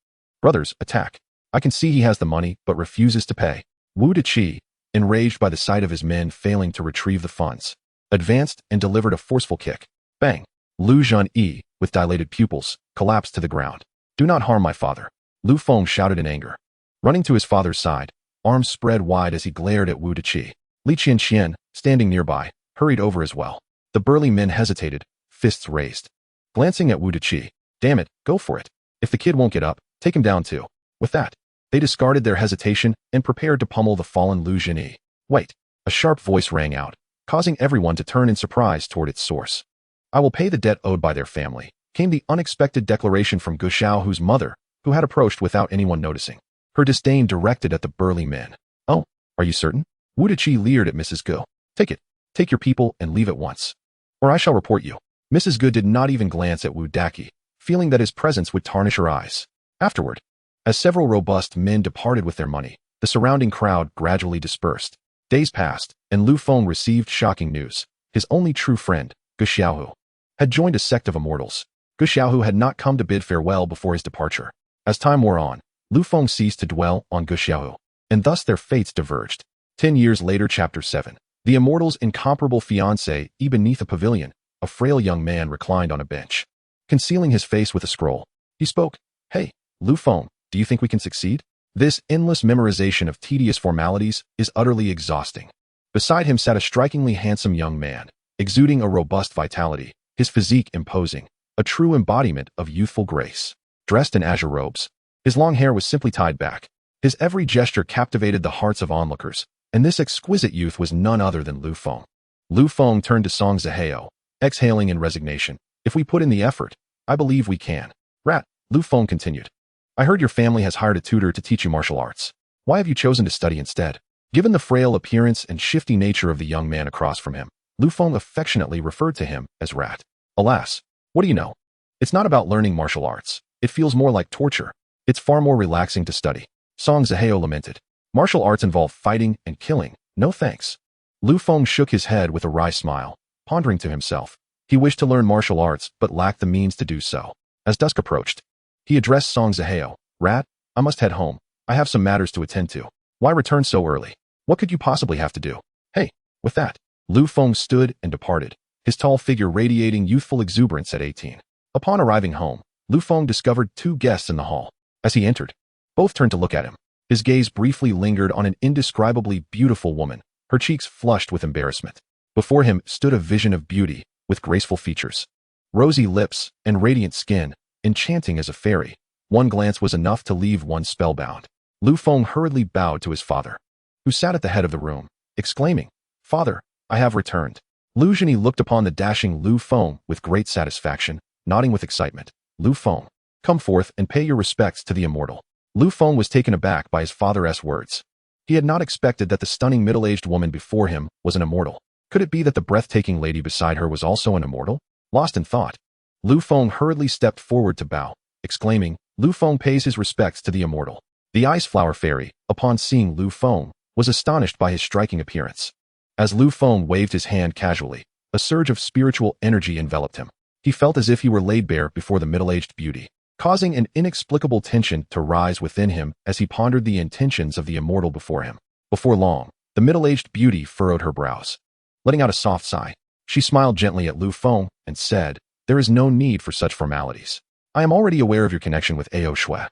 Brothers, attack. I can see he has the money, but refuses to pay. Wu Deqi, enraged by the sight of his men failing to retrieve the funds, advanced and delivered a forceful kick. Bang! Lu Zhen, with dilated pupils, collapsed to the ground. "Do not harm my father," Lu Feng shouted in anger. Running to his father's side, arms spread wide as he glared at Wu Deqi. Li Qianqian, standing nearby, hurried over as well. The burly men hesitated, fists raised. Glancing at Wu Deqi, "Damn it, go for it. If the kid won't get up, take him down too." With that, they discarded their hesitation and prepared to pummel the fallen Lu Zhen. "Wait!" A sharp voice rang out, causing everyone to turn in surprise toward its source. I will pay the debt owed by their family, came the unexpected declaration from Guxiaohu's mother, who had approached without anyone noticing. Her disdain directed at the burly man. Oh, are you certain? Wu Deqi leered at Mrs. Gu. Take it. Take your people and leave at once, or I shall report you. Mrs. Gu did not even glance at Wu Deqi, feeling that his presence would tarnish her eyes. Afterward, as several robust men departed with their money, the surrounding crowd gradually dispersed. Days passed, and Lu Feng received shocking news. His only true friend, Guxiaohu, had joined a sect of immortals. Guxiaohu had not come to bid farewell before his departure. As time wore on, Lu Feng ceased to dwell on Guxiaohu, and thus their fates diverged. 10 years later, Chapter 7. The immortal's incomparable fiancé, beneath a pavilion, a frail young man reclined on a bench. Concealing his face with a scroll, he spoke. Hey, Lu Feng, do you think we can succeed? This endless memorization of tedious formalities is utterly exhausting. Beside him sat a strikingly handsome young man, exuding a robust vitality, his physique imposing, a true embodiment of youthful grace. Dressed in azure robes, his long hair was simply tied back. His every gesture captivated the hearts of onlookers, and this exquisite youth was none other than Lu Feng. Lu Feng turned to Song Zihao, exhaling in resignation. If we put in the effort, I believe we can. Rat, Lu Feng continued. I heard your family has hired a tutor to teach you martial arts. Why have you chosen to study instead? Given the frail appearance and shifty nature of the young man across from him, Lu Feng affectionately referred to him as Rat. Alas, what do you know? It's not about learning martial arts. It feels more like torture. It's far more relaxing to study. Song Zihao lamented. Martial arts involve fighting and killing. No thanks. Lu Feng shook his head with a wry smile, pondering to himself. He wished to learn martial arts, but lacked the means to do so. As dusk approached, he addressed Song Zihao. Rat, I must head home. I have some matters to attend to. Why return so early? What could you possibly have to do? Hey, with that, Lu Feng stood and departed, his tall figure radiating youthful exuberance at 18. Upon arriving home, Lu Feng discovered 2 guests in the hall. As he entered, both turned to look at him. His gaze briefly lingered on an indescribably beautiful woman, her cheeks flushed with embarrassment. Before him stood a vision of beauty, with graceful features, rosy lips, and radiant skin, enchanting as a fairy. One glance was enough to leave one spellbound. Lu Feng hurriedly bowed to his father, who sat at the head of the room, exclaiming, Father, I have returned. Lu Zhini looked upon the dashing Lu Feng with great satisfaction, nodding with excitement. Lu Feng, come forth and pay your respects to the immortal. Lu Feng was taken aback by his father's words. He had not expected that the stunning middle-aged woman before him was an immortal. Could it be that the breathtaking lady beside her was also an immortal? Lost in thought, Lu Feng hurriedly stepped forward to bow, exclaiming, Lu Feng pays his respects to the immortal. The Ice Flower Fairy, upon seeing Lu Feng, was astonished by his striking appearance. As Lu Feng waved his hand casually, a surge of spiritual energy enveloped him. He felt as if he were laid bare before the middle-aged beauty, causing an inexplicable tension to rise within him as he pondered the intentions of the immortal before him. Before long, the middle-aged beauty furrowed her brows. Letting out a soft sigh, she smiled gently at Lu Feng and said, There is no need for such formalities. I am already aware of your connection with Ao Shui.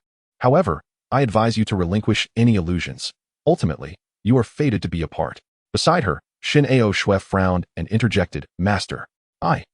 However, I advise you to relinquish any illusions. Ultimately, you are fated to be apart. Beside her, Shin Ao Shui frowned and interjected, Master, I.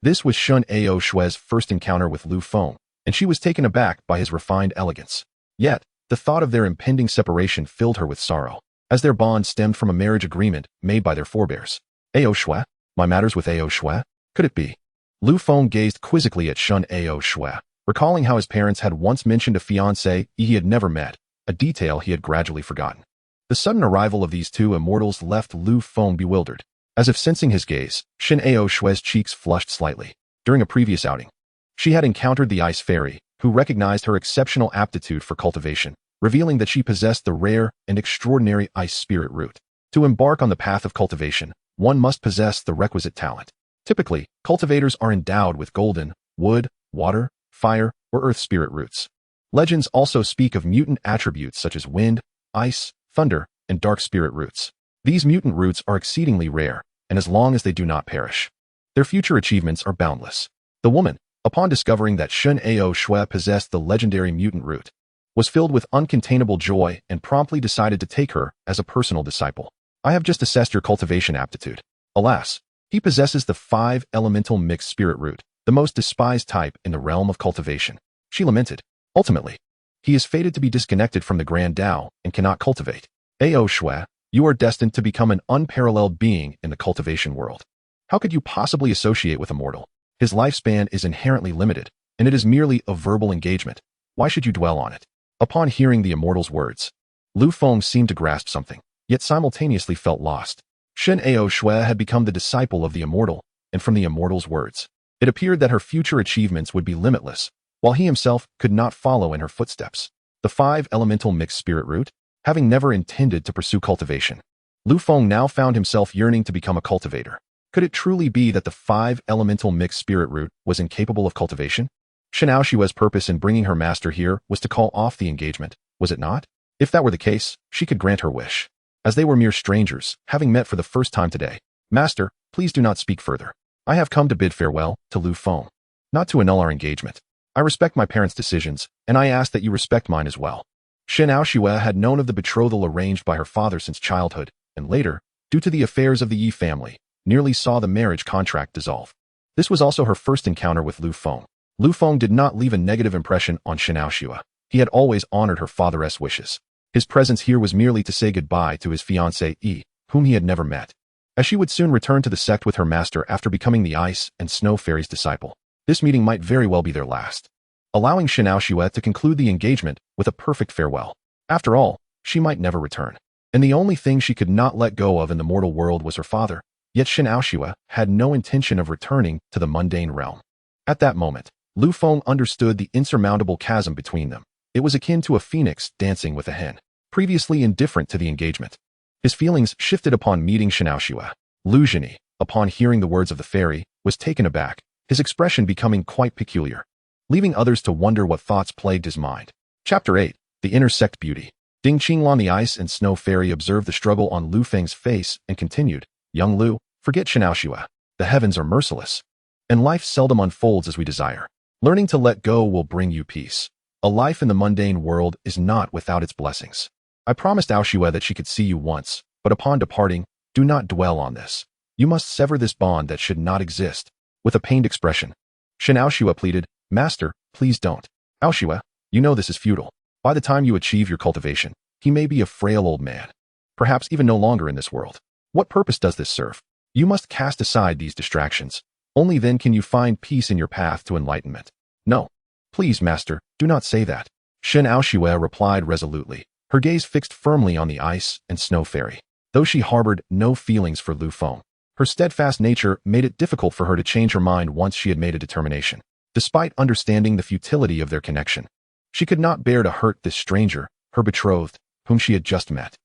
This was Shun Ao Shui's first encounter with Lu Feng, and she was taken aback by his refined elegance. Yet, the thought of their impending separation filled her with sorrow, as their bond stemmed from a marriage agreement made by their forebears. Ao Shui? My matters with Ao Shui? Could it be? Lu Feng gazed quizzically at Shun Ao Shui, recalling how his parents had once mentioned a fiancé he had never met, a detail he had gradually forgotten. The sudden arrival of these 2 immortals left Lu Feng bewildered. As if sensing his gaze, Shin Ao Shui's cheeks flushed slightly. During a previous outing, she had encountered the Ice Fairy, who recognized her exceptional aptitude for cultivation, revealing that she possessed the rare and extraordinary Ice Spirit Root. To embark on the path of cultivation, one must possess the requisite talent. Typically, cultivators are endowed with golden, wood, water, fire, or earth spirit roots. Legends also speak of mutant attributes such as wind, ice, thunder, and dark spirit roots. These mutant roots are exceedingly rare, and as long as they do not perish, their future achievements are boundless. The woman, upon discovering that Shun Ao Shui possessed the legendary mutant root, was filled with uncontainable joy and promptly decided to take her as a personal disciple. I have just assessed your cultivation aptitude. Alas, he possesses the 5 elemental mixed spirit root, the most despised type in the realm of cultivation. She lamented. Ultimately, he is fated to be disconnected from the Grand Tao and cannot cultivate. Ao Shui, You are destined to become an unparalleled being in the cultivation world. How could you possibly associate with a mortal? His lifespan is inherently limited, and it is merely a verbal engagement. Why should you dwell on it? Upon hearing the immortal's words, Lu Feng seemed to grasp something, yet simultaneously felt lost. Shen Ao Shui had become the disciple of the immortal, and from the immortal's words, it appeared that her future achievements would be limitless, while he himself could not follow in her footsteps. The 5-elemental mixed spirit root, having never intended to pursue cultivation, Lu Feng now found himself yearning to become a cultivator. Could it truly be that the 5-elemental mixed spirit root was incapable of cultivation? Shen Ao Shui's purpose in bringing her master here was to call off the engagement, was it not? If that were the case, she could grant her wish. As they were mere strangers, having met for the first time today, Master, please do not speak further. I have come to bid farewell to Lu Feng, not to annul our engagement. I respect my parents' decisions, and I ask that you respect mine as well. Shen Ao Shui had known of the betrothal arranged by her father since childhood, and later, due to the affairs of the Yi family, nearly saw the marriage contract dissolve. This was also her first encounter with Lu Feng. Lu Feng did not leave a negative impression on Shen Ao Shui. He had always honored her father's wishes. His presence here was merely to say goodbye to his fiancée Yi, whom he had never met, as she would soon return to the sect with her master after becoming the Ice and Snow Fairy's disciple. This meeting might very well be their last, allowing Shen Ao Shui to conclude the engagement with a perfect farewell. After all, she might never return, and the only thing she could not let go of in the mortal world was her father, yet Shen Ao Shui had no intention of returning to the mundane realm. At that moment, Lu Feng understood the insurmountable chasm between them. It was akin to a phoenix dancing with a hen, previously indifferent to the engagement. His feelings shifted upon meeting Shen Ao Shui. Lu Zhini, upon hearing the words of the fairy, was taken aback, his expression becoming quite peculiar, leaving others to wonder what thoughts plagued his mind. Chapter 8. The Intersect Beauty. Ding Qinglan, the Ice and Snow Fairy, observed the struggle on Lu Feng's face and continued, Young Lu, forget Shen Ao Shui. The heavens are merciless, and life seldom unfolds as we desire. Learning to let go will bring you peace. A life in the mundane world is not without its blessings. I promised Ao Shui that she could see you once, but upon departing, do not dwell on this. You must sever this bond that should not exist. With a pained expression, Shen Ao Shui pleaded, Master, please don't. Ao Shui, you know this is futile. By the time you achieve your cultivation, he may be a frail old man, perhaps even no longer in this world. What purpose does this serve? You must cast aside these distractions. Only then can you find peace in your path to enlightenment. No. Please, Master, do not say that. Shen Ao Shui replied resolutely, her gaze fixed firmly on the Ice and Snow Fairy. Though she harbored no feelings for Lu Feng, her steadfast nature made it difficult for her to change her mind once she had made a determination. Despite understanding the futility of their connection, she could not bear to hurt this stranger, her betrothed, whom she had just met.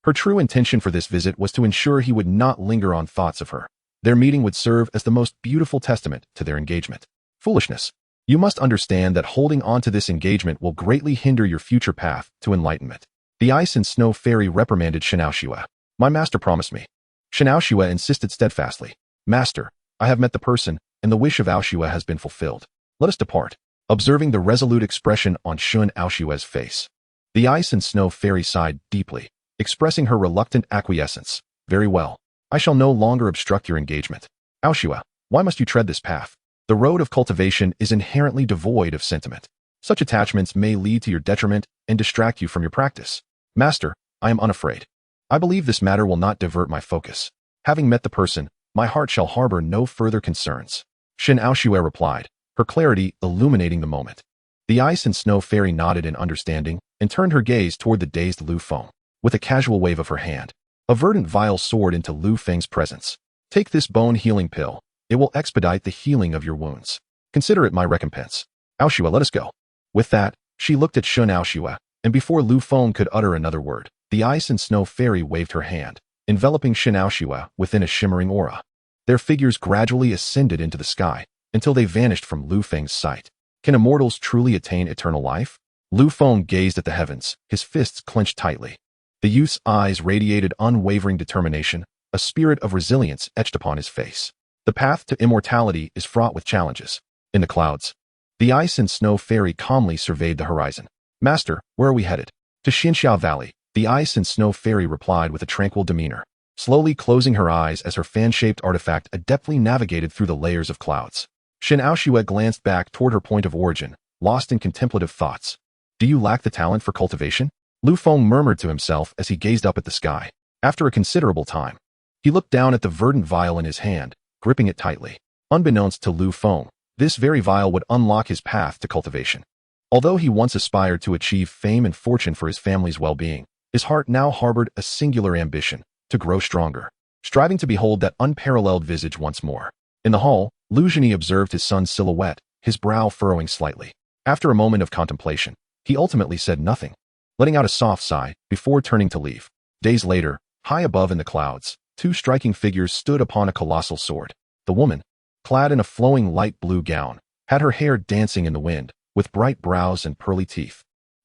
Her true intention for this visit was to ensure he would not linger on thoughts of her. Their meeting would serve as the most beautiful testament to their engagement. Foolishness. You must understand that holding on to this engagement will greatly hinder your future path to enlightenment. The Ice and Snow Fairy reprimanded Shen Ao Shui. My master promised me. Shen Ao Shui insisted steadfastly. Master, I have met the person, and the wish of Ao Shui has been fulfilled. Let us depart. Observing the resolute expression on Shen Ao Shui's face, the Ice and Snow Fairy sighed deeply, expressing her reluctant acquiescence. Very well. I shall no longer obstruct your engagement. Ao Shui, why must you tread this path? The road of cultivation is inherently devoid of sentiment. Such attachments may lead to your detriment and distract you from your practice. Master, I am unafraid. I believe this matter will not divert my focus. Having met the person, my heart shall harbor no further concerns. Shen Ao Shui replied, her clarity illuminating the moment. The Ice and Snow Fairy nodded in understanding and turned her gaze toward the dazed Lu Feng. With a casual wave of her hand, a verdant vial soared into Lu Feng's presence. Take this bone healing pill. It will expedite the healing of your wounds. Consider it my recompense. Ao Shui, let us go. With that, she looked at Shen Ao Shui, and before Lu Feng could utter another word, the Ice and Snow Fairy waved her hand, enveloping Shen Ao Shui within a shimmering aura. Their figures gradually ascended into the sky, until they vanished from Lu Feng's sight. Can immortals truly attain eternal life? Lu Feng gazed at the heavens, his fists clenched tightly. The youth's eyes radiated unwavering determination, a spirit of resilience etched upon his face. The path to immortality is fraught with challenges. In the clouds, the Ice and Snow Fairy calmly surveyed the horizon. Master, where are we headed? To Xinxiao Valley, the Ice and Snow Fairy replied with a tranquil demeanor, slowly closing her eyes as her fan-shaped artifact adeptly navigated through the layers of clouds. Shen Ao Shui glanced back toward her point of origin, lost in contemplative thoughts. Do you lack the talent for cultivation? Lu Feng murmured to himself as he gazed up at the sky. After a considerable time, he looked down at the verdant vial in his hand, gripping it tightly. Unbeknownst to Lu Feng, this very vial would unlock his path to cultivation. Although he once aspired to achieve fame and fortune for his family's well-being, his heart now harbored a singular ambition to grow stronger, striving to behold that unparalleled visage once more. In the hall, Lu Jiani observed his son's silhouette, his brow furrowing slightly. After a moment of contemplation, he ultimately said nothing, letting out a soft sigh before turning to leave. Days later, high above in the clouds, two striking figures stood upon a colossal sword. The woman, clad in a flowing light blue gown, had her hair dancing in the wind, with bright brows and pearly teeth.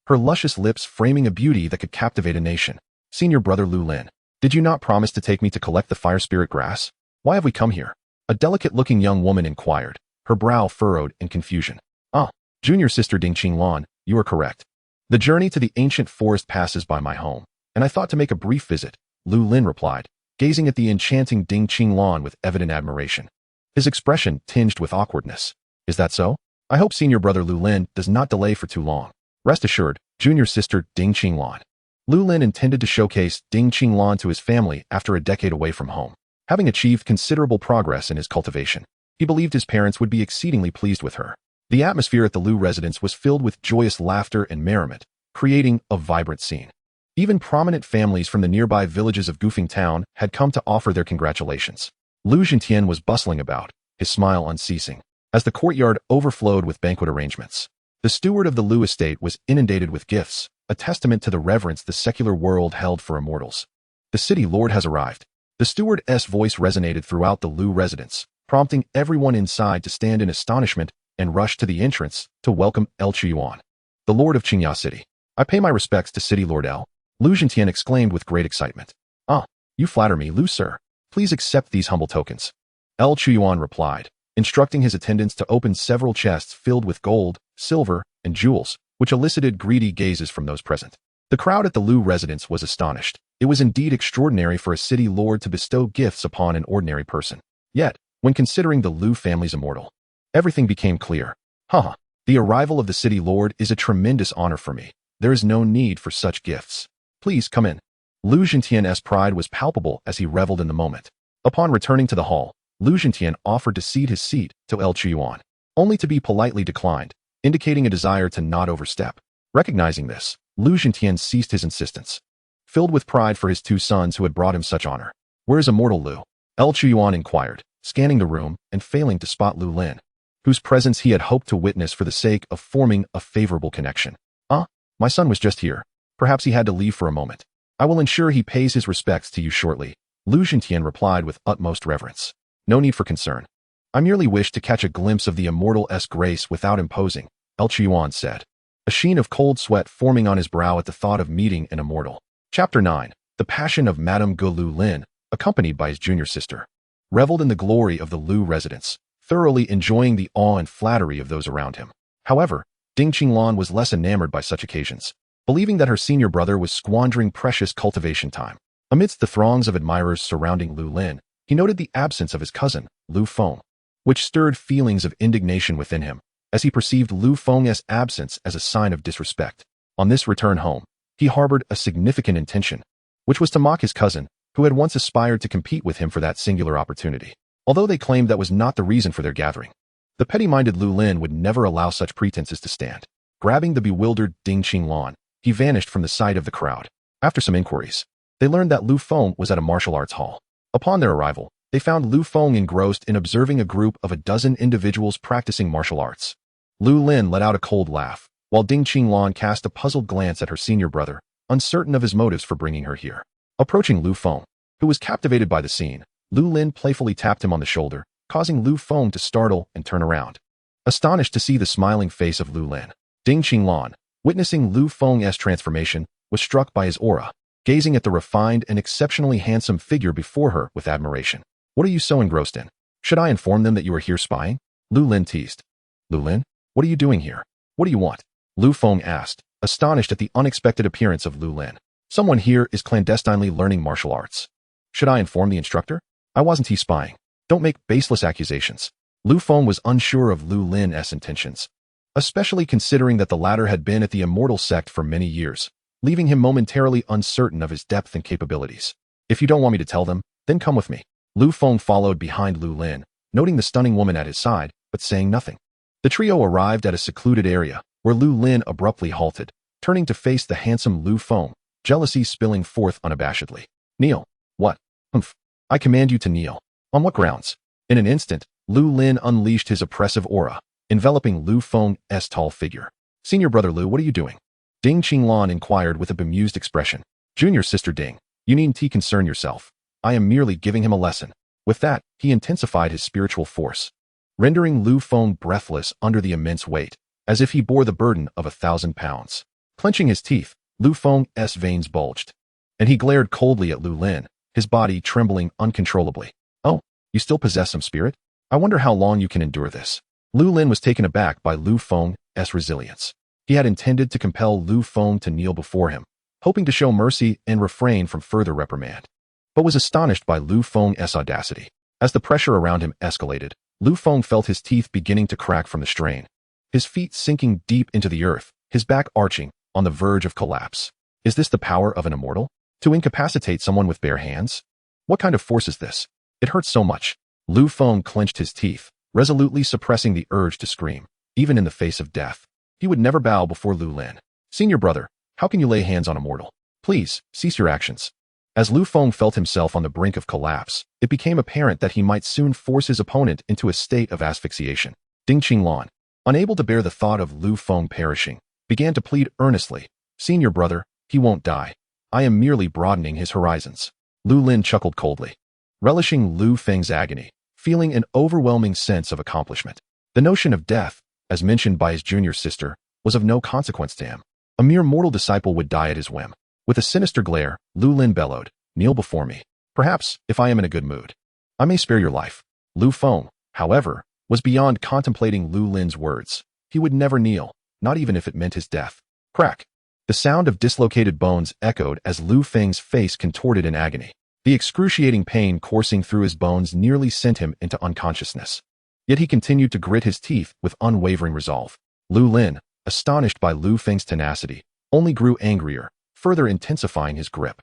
Her luscious lips framing a beauty that could captivate a nation. Senior brother Lu Lin, did you not promise to take me to collect the fire spirit grass? Why have we come here? A delicate-looking young woman inquired, her brow furrowed in confusion. Ah, junior sister Ding Qinglan, you are correct. The journey to the ancient forest passes by my home, and I thought to make a brief visit, Lu Lin replied, gazing at the enchanting Ding Qinglan with evident admiration. His expression tinged with awkwardness. Is that so? I hope senior brother Lu Lin does not delay for too long. Rest assured, junior sister Ding Qinglan. Lu Lin intended to showcase Ding Qinglan to his family after a decade away from home. Having achieved considerable progress in his cultivation, he believed his parents would be exceedingly pleased with her. The atmosphere at the Lu residence was filled with joyous laughter and merriment, creating a vibrant scene. Even prominent families from the nearby villages of Gufeng Town had come to offer their congratulations. Lu Jiantian was bustling about, his smile unceasing, as the courtyard overflowed with banquet arrangements. The steward of the Lu estate was inundated with gifts, a testament to the reverence the secular world held for immortals. The city lord has arrived. The steward's voice resonated throughout the Lu residence, prompting everyone inside to stand in astonishment and rush to the entrance to welcome El Chuyuan, the lord of Qingya City. I pay my respects to City Lord El, Lu Jiantian exclaimed with great excitement. Ah, you flatter me, Lu sir. Please accept these humble tokens. El Chuyuan replied, instructing his attendants to open several chests filled with gold, silver, and jewels, which elicited greedy gazes from those present. The crowd at the Lu residence was astonished. It was indeed extraordinary for a city lord to bestow gifts upon an ordinary person. Yet, when considering the Lu family's immortal, everything became clear. Haha, the arrival of the city lord is a tremendous honor for me. There is no need for such gifts. Please come in. Lu Jiantian's pride was palpable as he reveled in the moment. Upon returning to the hall, Lu Jiantian offered to cede his seat to El Chuyuan, only to be politely declined, indicating a desire to not overstep. Recognizing this, Lu Jiantian ceased his insistence. Filled with pride for his two sons who had brought him such honor. Where is immortal Lu? El Chuyuan inquired, scanning the room and failing to spot Lu Lin, whose presence he had hoped to witness for the sake of forming a favorable connection. Ah, my son was just here. Perhaps he had to leave for a moment. I will ensure he pays his respects to you shortly, Lu Jiantian replied with utmost reverence. No need for concern. I merely wish to catch a glimpse of the immortal's grace without imposing, El Chuyuan said, a sheen of cold sweat forming on his brow at the thought of meeting an immortal. Chapter 9. The Passion of Madame Gu Lu Lin, accompanied by his junior sister, reveled in the glory of the Lu residence, thoroughly enjoying the awe and flattery of those around him. However, Ding Qinglan was less enamored by such occasions, believing that her senior brother was squandering precious cultivation time. Amidst the throngs of admirers surrounding Lu Lin, he noted the absence of his cousin, Lu Feng, which stirred feelings of indignation within him, as he perceived Lu Feng's absence as a sign of disrespect. On this return home, he harbored a significant intention, which was to mock his cousin, who had once aspired to compete with him for that singular opportunity. Although they claimed that was not the reason for their gathering, the petty-minded Lu Lin would never allow such pretenses to stand. Grabbing the bewildered Ding Qinglan, he vanished from the sight of the crowd. After some inquiries, they learned that Lu Feng was at a martial arts hall. Upon their arrival, they found Lu Feng engrossed in observing a group of a dozen individuals practicing martial arts. Lu Lin let out a cold laugh, while Ding Qinglan cast a puzzled glance at her senior brother, uncertain of his motives for bringing her here. Approaching Lu Feng, who was captivated by the scene, Lu Lin playfully tapped him on the shoulder, causing Lu Feng to startle and turn around. Astonished to see the smiling face of Lu Lin, Ding Qinglan, witnessing Lu Feng's transformation, was struck by his aura, gazing at the refined and exceptionally handsome figure before her with admiration. What are you so engrossed in? Should I inform them that you are here spying? Lu Lin teased. Lu Lin, what are you doing here? What do you want? Lu Feng asked, astonished at the unexpected appearance of Lu Lin. Someone here is clandestinely learning martial arts. Should I inform the instructor? I wasn't he spying. Don't make baseless accusations. Lu Feng was unsure of Lu Lin's intentions, especially considering that the latter had been at the immortal sect for many years, leaving him momentarily uncertain of his depth and capabilities. If you don't want me to tell them, then come with me. Lu Feng followed behind Lu Lin, noting the stunning woman at his side, but saying nothing. The trio arrived at a secluded area, where Lu Lin abruptly halted, turning to face the handsome Lu Feng, jealousy spilling forth unabashedly. Kneel. What? Humph. I command you to kneel. On what grounds? In an instant, Lu Lin unleashed his oppressive aura, enveloping Lu Feng's tall figure. Senior brother Lu, what are you doing? Ding Qinglan inquired with a bemused expression. Junior sister Ding, you needn't concern yourself. I am merely giving him a lesson. With that, he intensified his spiritual force, rendering Lu Feng breathless under the immense weight, as if he bore the burden of 1,000 pounds. Clenching his teeth, Lu Feng's veins bulged, and he glared coldly at Lu Lin, his body trembling uncontrollably. Oh, you still possess some spirit? I wonder how long you can endure this. Lu Lin was taken aback by Lu Feng's resilience. He had intended to compel Lu Feng to kneel before him, hoping to show mercy and refrain from further reprimand, but was astonished by Lu Feng's audacity. As the pressure around him escalated, Lu Feng felt his teeth beginning to crack from the strain, his feet sinking deep into the earth, his back arching, on the verge of collapse. Is this the power of an immortal? To incapacitate someone with bare hands? What kind of force is this? It hurts so much. Lu Feng clenched his teeth, resolutely suppressing the urge to scream, even in the face of death. He would never bow before Lu Lin. Senior brother, how can you lay hands on a mortal? Please, cease your actions. As Lu Feng felt himself on the brink of collapse, it became apparent that he might soon force his opponent into a state of asphyxiation. Ding Qinglan, unable to bear the thought of Lu Feng perishing, began to plead earnestly. Senior brother, he won't die. I am merely broadening his horizons. Lu Lin chuckled coldly, relishing Lu Feng's agony, feeling an overwhelming sense of accomplishment. The notion of death, as mentioned by his junior sister, was of no consequence to him. A mere mortal disciple would die at his whim. With a sinister glare, Lu Lin bellowed, kneel before me. Perhaps, if I am in a good mood, I may spare your life. Lu Feng, however, was beyond contemplating Lu Lin's words. He would never kneel, not even if it meant his death. Crack. The sound of dislocated bones echoed as Lu Feng's face contorted in agony. The excruciating pain coursing through his bones nearly sent him into unconsciousness. Yet he continued to grit his teeth with unwavering resolve. Lu Lin, astonished by Lu Feng's tenacity, only grew angrier, further intensifying his grip.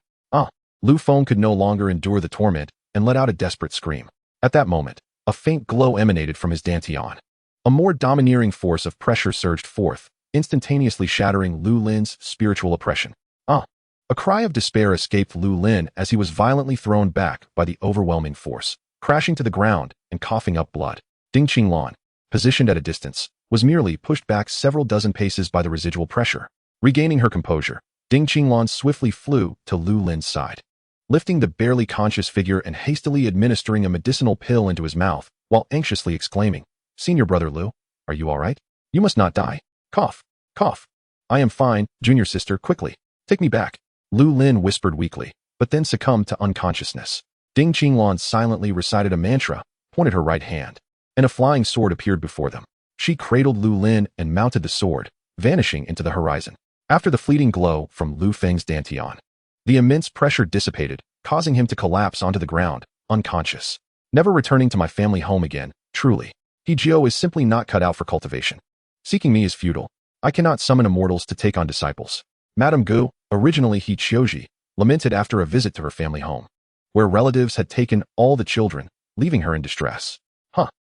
Lu Feng could no longer endure the torment and let out a desperate scream. At that moment, a faint glow emanated from his dantian. A more domineering force of pressure surged forth, instantaneously shattering Lu Lin's spiritual oppression. A cry of despair escaped Lu Lin as he was violently thrown back by the overwhelming force, crashing to the ground and coughing up blood. Ding Qinglan, positioned at a distance, was merely pushed back several dozen paces by the residual pressure. Regaining her composure, Ding Qinglan swiftly flew to Lu Lin's side, lifting the barely conscious figure and hastily administering a medicinal pill into his mouth, while anxiously exclaiming, Senior brother Lu, are you all right? You must not die. Cough, cough. I am fine, junior sister, quickly. Take me back. Lu Lin whispered weakly, but then succumbed to unconsciousness. Ding Qinglan silently recited a mantra, pointed her right hand, and a flying sword appeared before them. She cradled Lu Lin and mounted the sword, vanishing into the horizon. After the fleeting glow from Lu Feng's dantian, the immense pressure dissipated, causing him to collapse onto the ground, unconscious. Never returning to my family home again, truly. He Jiao is simply not cut out for cultivation. Seeking me is futile. I cannot summon immortals to take on disciples. Madame Gu, originally He Chioji, lamented after a visit to her family home, where relatives had taken all the children, leaving her in distress.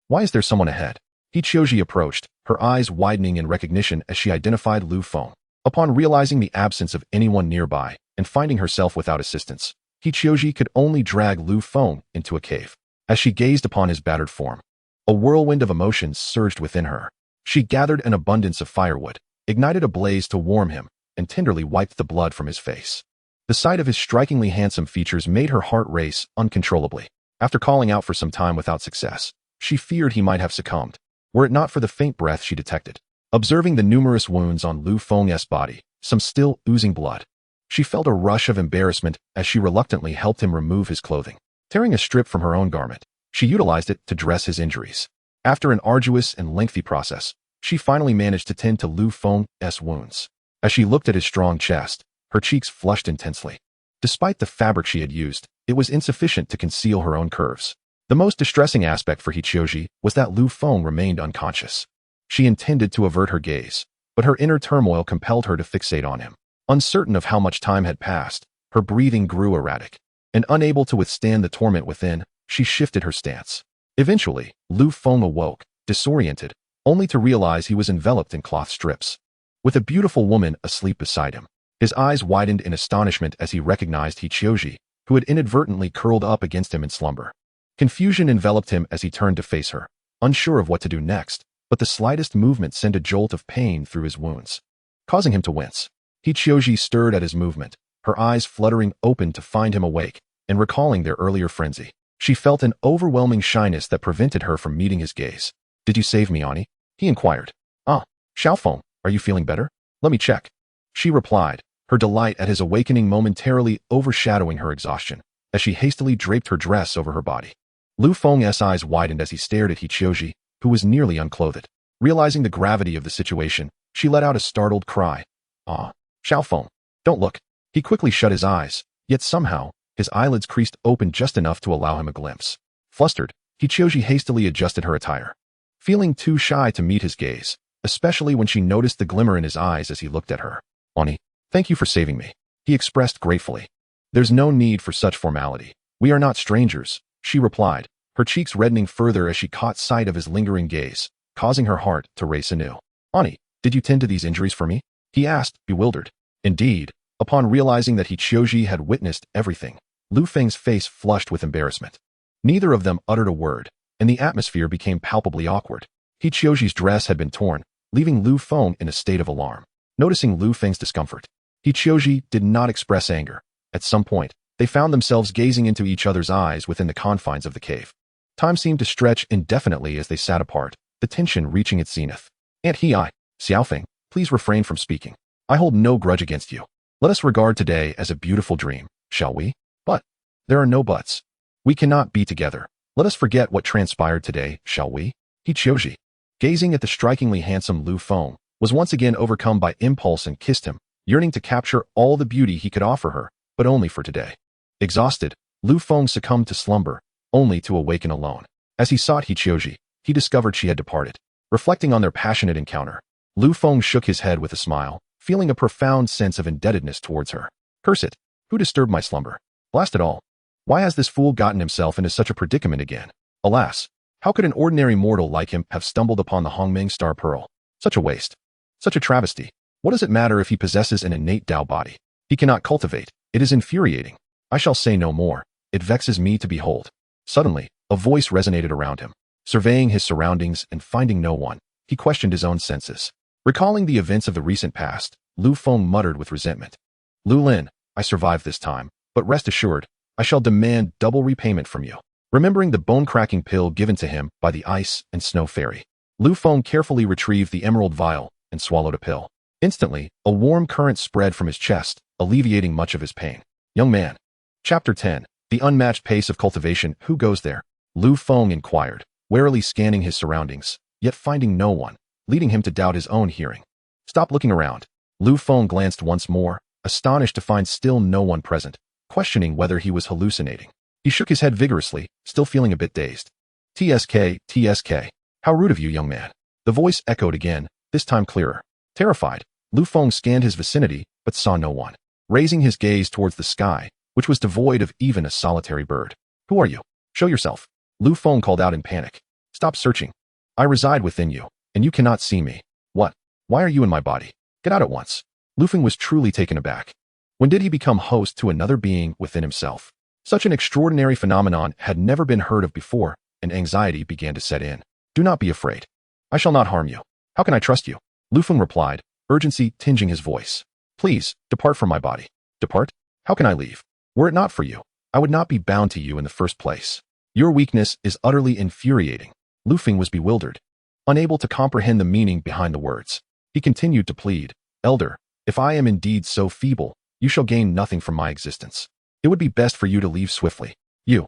Why is there someone ahead? He Chioji approached, her eyes widening in recognition as she identified Lu Feng. Upon realizing the absence of anyone nearby and finding herself without assistance, He Chioji could only drag Lu Feng into a cave. As she gazed upon his battered form, a whirlwind of emotions surged within her. She gathered an abundance of firewood, ignited a blaze to warm him, and tenderly wiped the blood from his face. The sight of his strikingly handsome features made her heart race uncontrollably. After calling out for some time without success, she feared he might have succumbed, were it not for the faint breath she detected. Observing the numerous wounds on Lu Feng's body, some still oozing blood, she felt a rush of embarrassment as she reluctantly helped him remove his clothing. Tearing a strip from her own garment, she utilized it to dress his injuries. After an arduous and lengthy process, she finally managed to tend to Lu Feng's wounds. As she looked at his strong chest, her cheeks flushed intensely. Despite the fabric she had used, it was insufficient to conceal her own curves. The most distressing aspect for Hichioji was that Lu Feng remained unconscious. She intended to avert her gaze, but her inner turmoil compelled her to fixate on him. Uncertain of how much time had passed, her breathing grew erratic. and unable to withstand the torment within, she shifted her stance. Eventually, Lu Feng awoke, disoriented, only to realize he was enveloped in cloth strips, with a beautiful woman asleep beside him. His eyes widened in astonishment as he recognized Qianying, who had inadvertently curled up against him in slumber. Confusion enveloped him as he turned to face her, unsure of what to do next, but the slightest movement sent a jolt of pain through his wounds, causing him to wince. Qianying stirred at his movement, her eyes fluttering open to find him awake, and recalling their earlier frenzy. She felt an overwhelming shyness that prevented her from meeting his gaze. "Did you save me, Ani?" he inquired. "Ah, Xiaofeng, are you feeling better? Let me check." She replied, her delight at his awakening momentarily overshadowing her exhaustion, as she hastily draped her dress over her body. Lu Feng's eyes widened as he stared at Qianying, who was nearly unclothed. Realizing the gravity of the situation, she let out a startled cry. "Ah, Xiaofeng, don't look." He quickly shut his eyes, yet somehow, his eyelids creased open just enough to allow him a glimpse. Flustered, Qianying hastily adjusted her attire, feeling too shy to meet his gaze, especially when she noticed the glimmer in his eyes as he looked at her. "Ani, thank you for saving me," he expressed gratefully. "There's no need for such formality. We are not strangers," she replied, her cheeks reddening further as she caught sight of his lingering gaze, causing her heart to race anew. "Ani, did you tend to these injuries for me?" he asked, bewildered. Indeed, upon realizing that Qianying had witnessed everything, Lu Feng's face flushed with embarrassment. Neither of them uttered a word, and the atmosphere became palpably awkward. Qianying's dress had been torn, leaving Lu Feng in a state of alarm. Noticing Lu Feng's discomfort, Qianying did not express anger. At some point, they found themselves gazing into each other's eyes within the confines of the cave. Time seemed to stretch indefinitely as they sat apart, the tension reaching its zenith. "Aunt Hei, Xiaofeng, please refrain from speaking. I hold no grudge against you. Let us regard today as a beautiful dream, shall we? But there are no buts. We cannot be together. Let us forget what transpired today, shall we?" Qianying, gazing at the strikingly handsome Lu Feng, was once again overcome by impulse and kissed him, yearning to capture all the beauty he could offer her, but only for today. Exhausted, Lu Feng succumbed to slumber, only to awaken alone. As he sought Qianying, he discovered she had departed. Reflecting on their passionate encounter, Lu Feng shook his head with a smile, feeling a profound sense of indebtedness towards her. "Curse it! Who disturbed my slumber? Blast it all! Why has this fool gotten himself into such a predicament again? Alas, how could an ordinary mortal like him have stumbled upon the Qianying Star Pearl? Such a waste. Such a travesty. What does it matter if he possesses an innate Dao body? He cannot cultivate. It is infuriating. I shall say no more. It vexes me to behold." Suddenly, a voice resonated around him. Surveying his surroundings and finding no one, he questioned his own senses. Recalling the events of the recent past, Lu Feng muttered with resentment. "Lu Lin, I survived this time, but rest assured, I shall demand double repayment from you." Remembering the bone-cracking pill given to him by the ice and snow fairy, Lu Feng carefully retrieved the emerald vial and swallowed a pill. Instantly, a warm current spread from his chest, alleviating much of his pain. "Young man." Chapter 10. The unmatched pace of cultivation. "Who goes there?" Lu Feng inquired, warily scanning his surroundings, yet finding no one, leading him to doubt his own hearing. "Stop looking around." Lu Feng glanced once more, astonished to find still no one present, questioning whether he was hallucinating. He shook his head vigorously, still feeling a bit dazed. TSK. "How rude of you, young man." The voice echoed again, this time clearer. Terrified, Lu Feng scanned his vicinity, but saw no one. Raising his gaze towards the sky, which was devoid of even a solitary bird. "Who are you? Show yourself." Lu Feng called out in panic. "Stop searching. I reside within you, and you cannot see me." "What? Why are you in my body? Get out at once." Lu Feng was truly taken aback. When did he become host to another being within himself? Such an extraordinary phenomenon had never been heard of before, and anxiety began to set in. "Do not be afraid. I shall not harm you. How can I trust you?" Lu Feng replied, urgency tinging his voice. "Please, depart from my body." "Depart? How can I leave? Were it not for you, I would not be bound to you in the first place. Your weakness is utterly infuriating." Lu Feng was bewildered, unable to comprehend the meaning behind the words. He continued to plead, "Elder, if I am indeed so feeble, you shall gain nothing from my existence. It would be best for you to leave swiftly. You.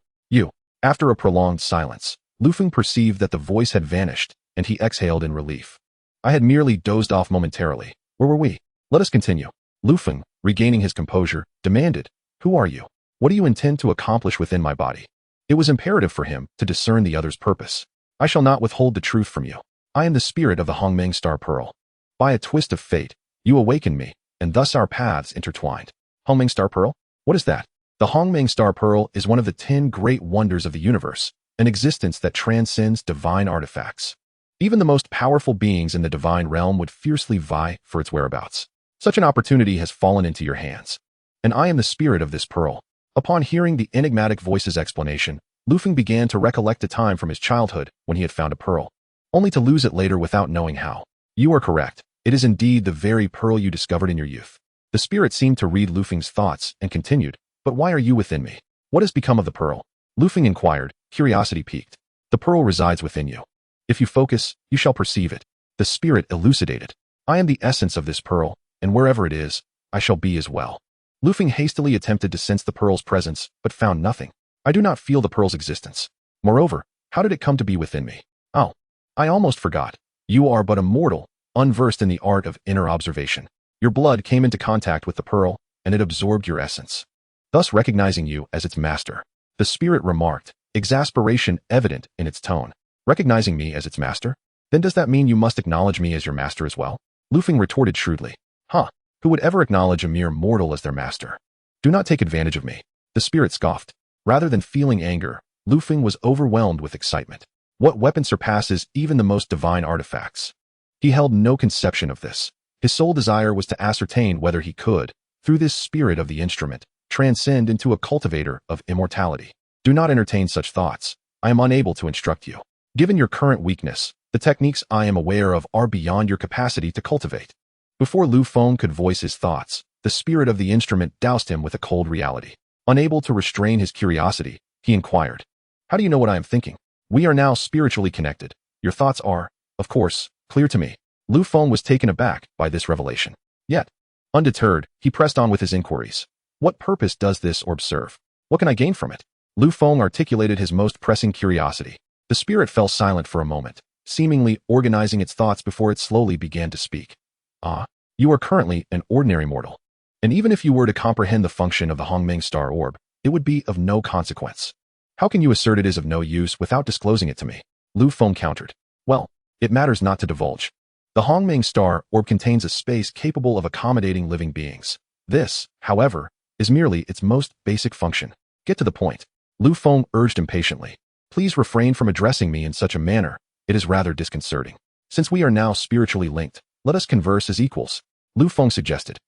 After a prolonged silence, Lu Feng perceived that the voice had vanished, and he exhaled in relief. "I had merely dozed off momentarily. Where were we? Let us continue." Lu Feng, regaining his composure, demanded, "Who are you? What do you intend to accomplish within my body?" It was imperative for him to discern the other's purpose. "I shall not withhold the truth from you. I am the spirit of the Qianying Star Pearl. By a twist of fate, you awakened me, and thus our paths intertwined." "Qianying Star Pearl? What is that?" The Hongmeng Star Pearl is one of the 10 great wonders of the universe, an existence that transcends divine artifacts. Even the most powerful beings in the divine realm would fiercely vie for its whereabouts. Such an opportunity has fallen into your hands. And I am the spirit of this pearl. Upon hearing the enigmatic voice's explanation, Lu Feng began to recollect a time from his childhood when he had found a pearl, only to lose it later without knowing how. You are correct. It is indeed the very pearl you discovered in your youth. The spirit seemed to read Lu Feng's thoughts and continued, but why are you within me? What has become of the pearl? Lu Feng inquired, curiosity piqued. The pearl resides within you. If you focus, you shall perceive it. The spirit elucidated. I am the essence of this pearl, and wherever it is, I shall be as well. Lu Feng hastily attempted to sense the pearl's presence, but found nothing. I do not feel the pearl's existence. Moreover, how did it come to be within me? Oh, I almost forgot. You are but a mortal, unversed in the art of inner observation. Your blood came into contact with the pearl, and it absorbed your essence, thus recognizing you as its master. The spirit remarked, exasperation evident in its tone. Recognizing me as its master? Then does that mean you must acknowledge me as your master as well? Lu Feng retorted shrewdly. Huh, who would ever acknowledge a mere mortal as their master? Do not take advantage of me. The spirit scoffed. Rather than feeling anger, Lu Feng was overwhelmed with excitement. What weapon surpasses even the most divine artifacts? He held no conception of this. His sole desire was to ascertain whether he could, through this spirit of the instrument, transcend into a cultivator of immortality. Do not entertain such thoughts. I am unable to instruct you. Given your current weakness, the techniques I am aware of are beyond your capacity to cultivate. Before Lu Feng could voice his thoughts, the spirit of the instrument doused him with a cold reality. Unable to restrain his curiosity, he inquired, how do you know what I am thinking? We are now spiritually connected. Your thoughts are, of course, clear to me. Lu Feng was taken aback by this revelation. Yet, undeterred, he pressed on with his inquiries. What purpose does this orb serve? What can I gain from it? Lu Feng articulated his most pressing curiosity. The spirit fell silent for a moment, seemingly organizing its thoughts before it slowly began to speak. Ah, you are currently an ordinary mortal. And even if you were to comprehend the function of the Hongmeng Star Orb, it would be of no consequence. How can you assert it is of no use without disclosing it to me? Lu Feng countered. Well, it matters not to divulge. The Hongmeng Star Orb contains a space capable of accommodating living beings. This, however, is merely its most basic function. Get to the point. Lu Feng urged impatiently. Please refrain from addressing me in such a manner. It is rather disconcerting. Since we are now spiritually linked, let us converse as equals. Lu Feng suggested.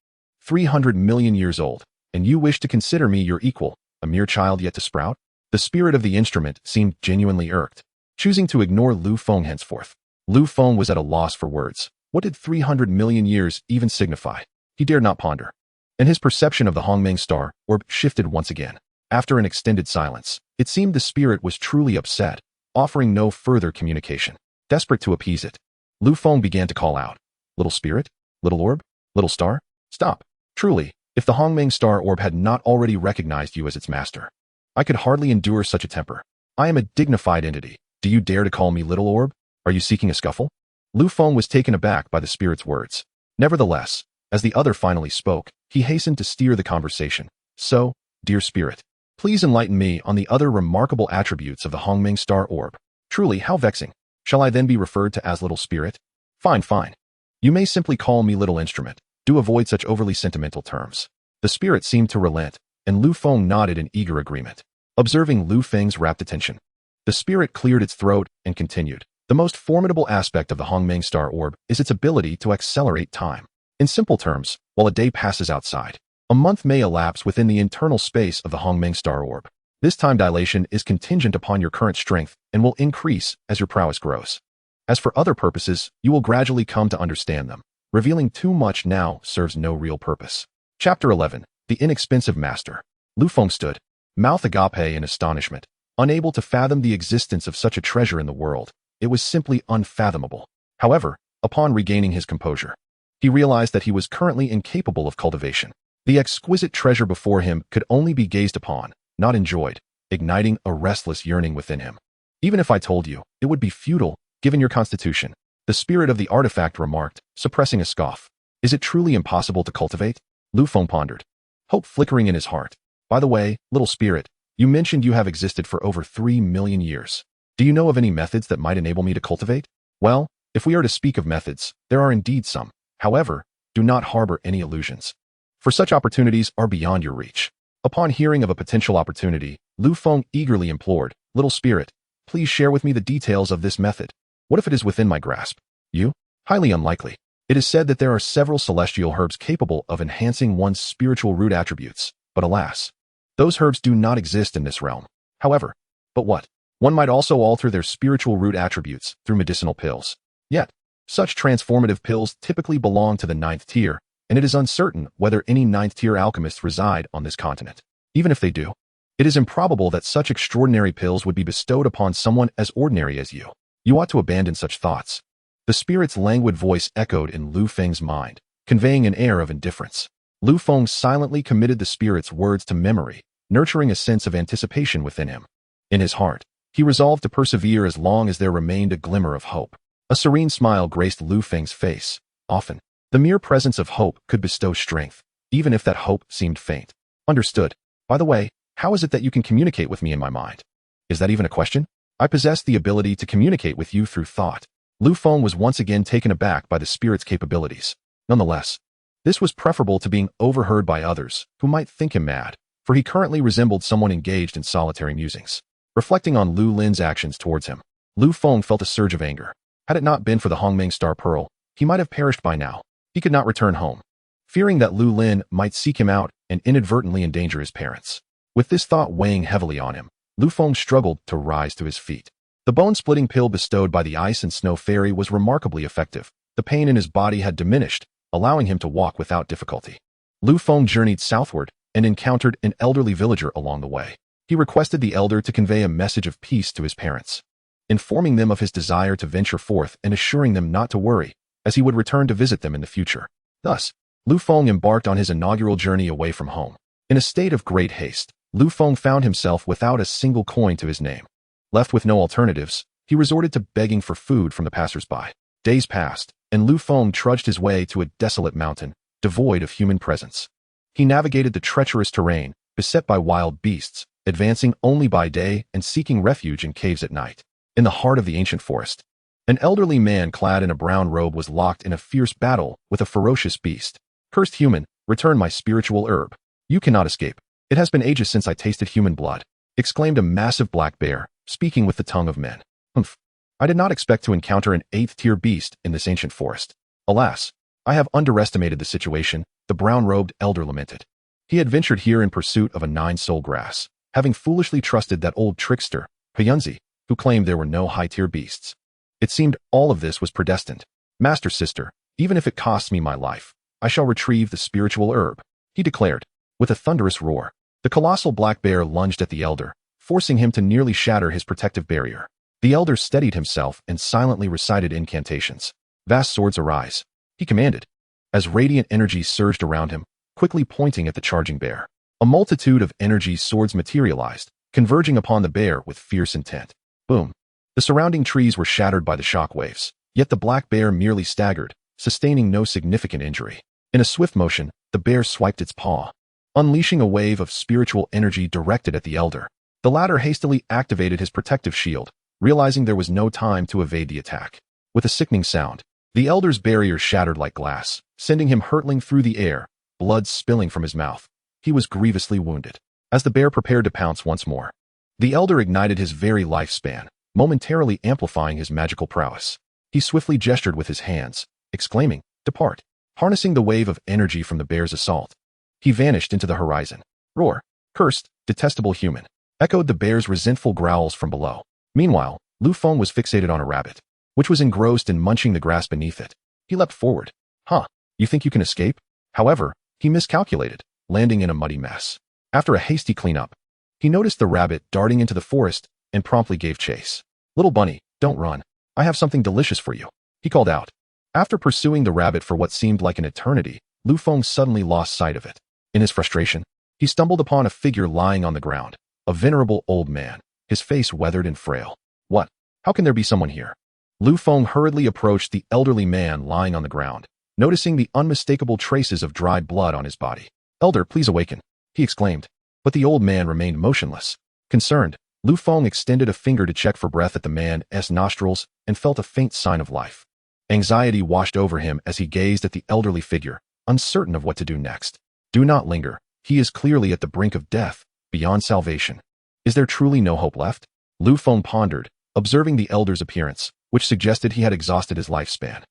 300 million years old, and you wish to consider me your equal, a mere child yet to sprout? The spirit of the instrument seemed genuinely irked. Choosing to ignore Lu Feng henceforth, Lu Feng was at a loss for words. What did 300 million years even signify? He dared not ponder. And his perception of the Hongmeng Star Orb shifted once again. After an extended silence, it seemed the spirit was truly upset, offering no further communication. Desperate to appease it, Lu Feng began to call out. Little spirit? Little orb? Little star? Stop. Truly, if the Hongmeng Star Orb had not already recognized you as its master, I could hardly endure such a temper. I am a dignified entity. Do you dare to call me Little Orb? Are you seeking a scuffle? Lu Feng was taken aback by the spirit's words. Nevertheless, as the other finally spoke, he hastened to steer the conversation. So, dear spirit, please enlighten me on the other remarkable attributes of the Hongmeng Star Orb. Truly, how vexing. Shall I then be referred to as Little Spirit? Fine, fine. You may simply call me Little Instrument. Do avoid such overly sentimental terms. The spirit seemed to relent, and Lu Feng nodded in eager agreement. Observing Lu Feng's rapt attention, the spirit cleared its throat and continued. The most formidable aspect of the Hongmeng Star Orb is its ability to accelerate time. In simple terms, while a day passes outside, a month may elapse within the internal space of the Hongmeng Star Orb. This time dilation is contingent upon your current strength and will increase as your prowess grows. As for other purposes, you will gradually come to understand them. Revealing too much now serves no real purpose. Chapter 11. The Inexpensive Master. Lu Feng stood, mouth agape in astonishment, unable to fathom the existence of such a treasure in the world. It was simply unfathomable. However, upon regaining his composure, he realized that he was currently incapable of cultivation. The exquisite treasure before him could only be gazed upon, not enjoyed, igniting a restless yearning within him. Even if I told you, it would be futile, given your constitution, the spirit of the artifact remarked, suppressing a scoff. Is it truly impossible to cultivate? Lu Feng pondered, hope flickering in his heart. By the way, little spirit, you mentioned you have existed for over 3 million years. Do you know of any methods that might enable me to cultivate? Well, if we are to speak of methods, there are indeed some. However, do not harbor any illusions, for such opportunities are beyond your reach. Upon hearing of a potential opportunity, Lu Feng eagerly implored, "Little spirit, please share with me the details of this method. What if it is within my grasp?" "You? Highly unlikely. It is said that there are several celestial herbs capable of enhancing one's spiritual root attributes, but alas, those herbs do not exist in this realm. However, but what? One might also alter their spiritual root attributes through medicinal pills. Yet, such transformative pills typically belong to the 9th tier, and it is uncertain whether any 9th tier alchemists reside on this continent. Even if they do, it is improbable that such extraordinary pills would be bestowed upon someone as ordinary as you. You ought to abandon such thoughts." The spirit's languid voice echoed in Lu Feng's mind, conveying an air of indifference. Lu Feng silently committed the spirit's words to memory, nurturing a sense of anticipation within him. In his heart, he resolved to persevere as long as there remained a glimmer of hope. A serene smile graced Lu Feng's face. Often, the mere presence of hope could bestow strength, even if that hope seemed faint. "Understood. By the way, how is it that you can communicate with me in my mind?" "Is that even a question? I possess the ability to communicate with you through thought." Lu Feng was once again taken aback by the spirit's capabilities. Nonetheless, this was preferable to being overheard by others, who might think him mad, for he currently resembled someone engaged in solitary musings. Reflecting on Lu Lin's actions towards him, Lu Feng felt a surge of anger. Had it not been for the Hongmeng Star Pearl, he might have perished by now. He could not return home, fearing that Lu Lin might seek him out and inadvertently endanger his parents. With this thought weighing heavily on him, Lu Feng struggled to rise to his feet. The bone-splitting pill bestowed by the Ice and Snow Fairy was remarkably effective. The pain in his body had diminished, allowing him to walk without difficulty. Lu Feng journeyed southward and encountered an elderly villager along the way. He requested the elder to convey a message of peace to his parents, informing them of his desire to venture forth and assuring them not to worry, as he would return to visit them in the future. Thus, Lu Feng embarked on his inaugural journey away from home. In a state of great haste, Lu Feng found himself without a single coin to his name. Left with no alternatives, he resorted to begging for food from the passers-by. Days passed, and Lu Feng trudged his way to a desolate mountain, devoid of human presence. He navigated the treacherous terrain, beset by wild beasts, advancing only by day and seeking refuge in caves at night. In the heart of the ancient forest, an elderly man clad in a brown robe was locked in a fierce battle with a ferocious beast. "Cursed human, return my spiritual herb. You cannot escape. It has been ages since I tasted human blood," exclaimed a massive black bear, speaking with the tongue of men. "Humph. I did not expect to encounter an 8th-tier beast in this ancient forest. Alas, I have underestimated the situation," the brown-robed elder lamented. He had ventured here in pursuit of a 9-soul grass, having foolishly trusted that old trickster, Qianying, who claimed there were no high-tier beasts. It seemed all of this was predestined. "Master sister, even if it costs me my life, I shall retrieve the spiritual herb," he declared. With a thunderous roar, the colossal black bear lunged at the elder, forcing him to nearly shatter his protective barrier. The elder steadied himself and silently recited incantations. "Vast swords arise," he commanded, as radiant energy surged around him, quickly pointing at the charging bear. A multitude of energy swords materialized, converging upon the bear with fierce intent. Boom! The surrounding trees were shattered by the shock waves, yet the black bear merely staggered, sustaining no significant injury. In a swift motion, the bear swiped its paw, unleashing a wave of spiritual energy directed at the elder. The latter hastily activated his protective shield, realizing there was no time to evade the attack. With a sickening sound, the elder's barrier shattered like glass, sending him hurtling through the air, blood spilling from his mouth. He was grievously wounded. As the bear prepared to pounce once more, the elder ignited his very lifespan, momentarily amplifying his magical prowess. He swiftly gestured with his hands, exclaiming, "Depart!" Harnessing the wave of energy from the bear's assault, he vanished into the horizon. "Roar! Cursed, detestable human!" echoed the bear's resentful growls from below. Meanwhile, Lu Feng was fixated on a rabbit, which was engrossed in munching the grass beneath it. He leapt forward. "Huh, you think you can escape?" However, he miscalculated, landing in a muddy mess. After a hasty cleanup, he noticed the rabbit darting into the forest and promptly gave chase. "Little bunny, don't run. I have something delicious for you," he called out. After pursuing the rabbit for what seemed like an eternity, Lu Feng suddenly lost sight of it. In his frustration, he stumbled upon a figure lying on the ground, a venerable old man, his face weathered and frail. "What? How can there be someone here?" Lu Feng hurriedly approached the elderly man lying on the ground, noticing the unmistakable traces of dried blood on his body. "Elder, please awaken," he exclaimed, but the old man remained motionless. Concerned, Lu Feng extended a finger to check for breath at the man's nostrils and felt a faint sign of life. Anxiety washed over him as he gazed at the elderly figure, uncertain of what to do next. "Do not linger," He is clearly at the brink of death, beyond salvation. Is there truly no hope left? Lu Feng pondered, observing the elder's appearance, which suggested he had exhausted his lifespan.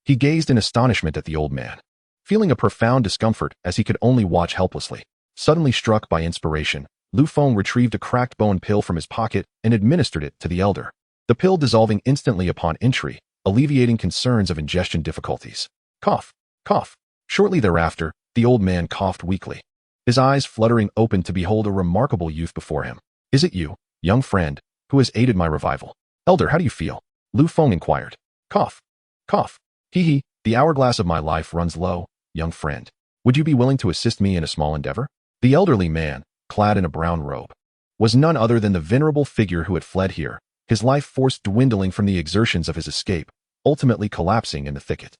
He gazed in astonishment at the old man, feeling a profound discomfort as he could only watch helplessly. Suddenly struck by inspiration, Lu Feng retrieved a cracked bone pill from his pocket and administered it to the elder. The pill dissolving instantly upon entry, alleviating concerns of ingestion difficulties. Cough, cough. Shortly thereafter, the old man coughed weakly, his eyes fluttering open to behold a remarkable youth before him. Is it you, young friend, who has aided my revival? Elder, how do you feel? Lu Feng inquired. Cough, cough. Hee, the hourglass of my life runs low, young friend. Would you be willing to assist me in a small endeavor? The elderly man, clad in a brown robe, was none other than the venerable figure who had fled here, his life force dwindling from the exertions of his escape, ultimately collapsing in the thicket.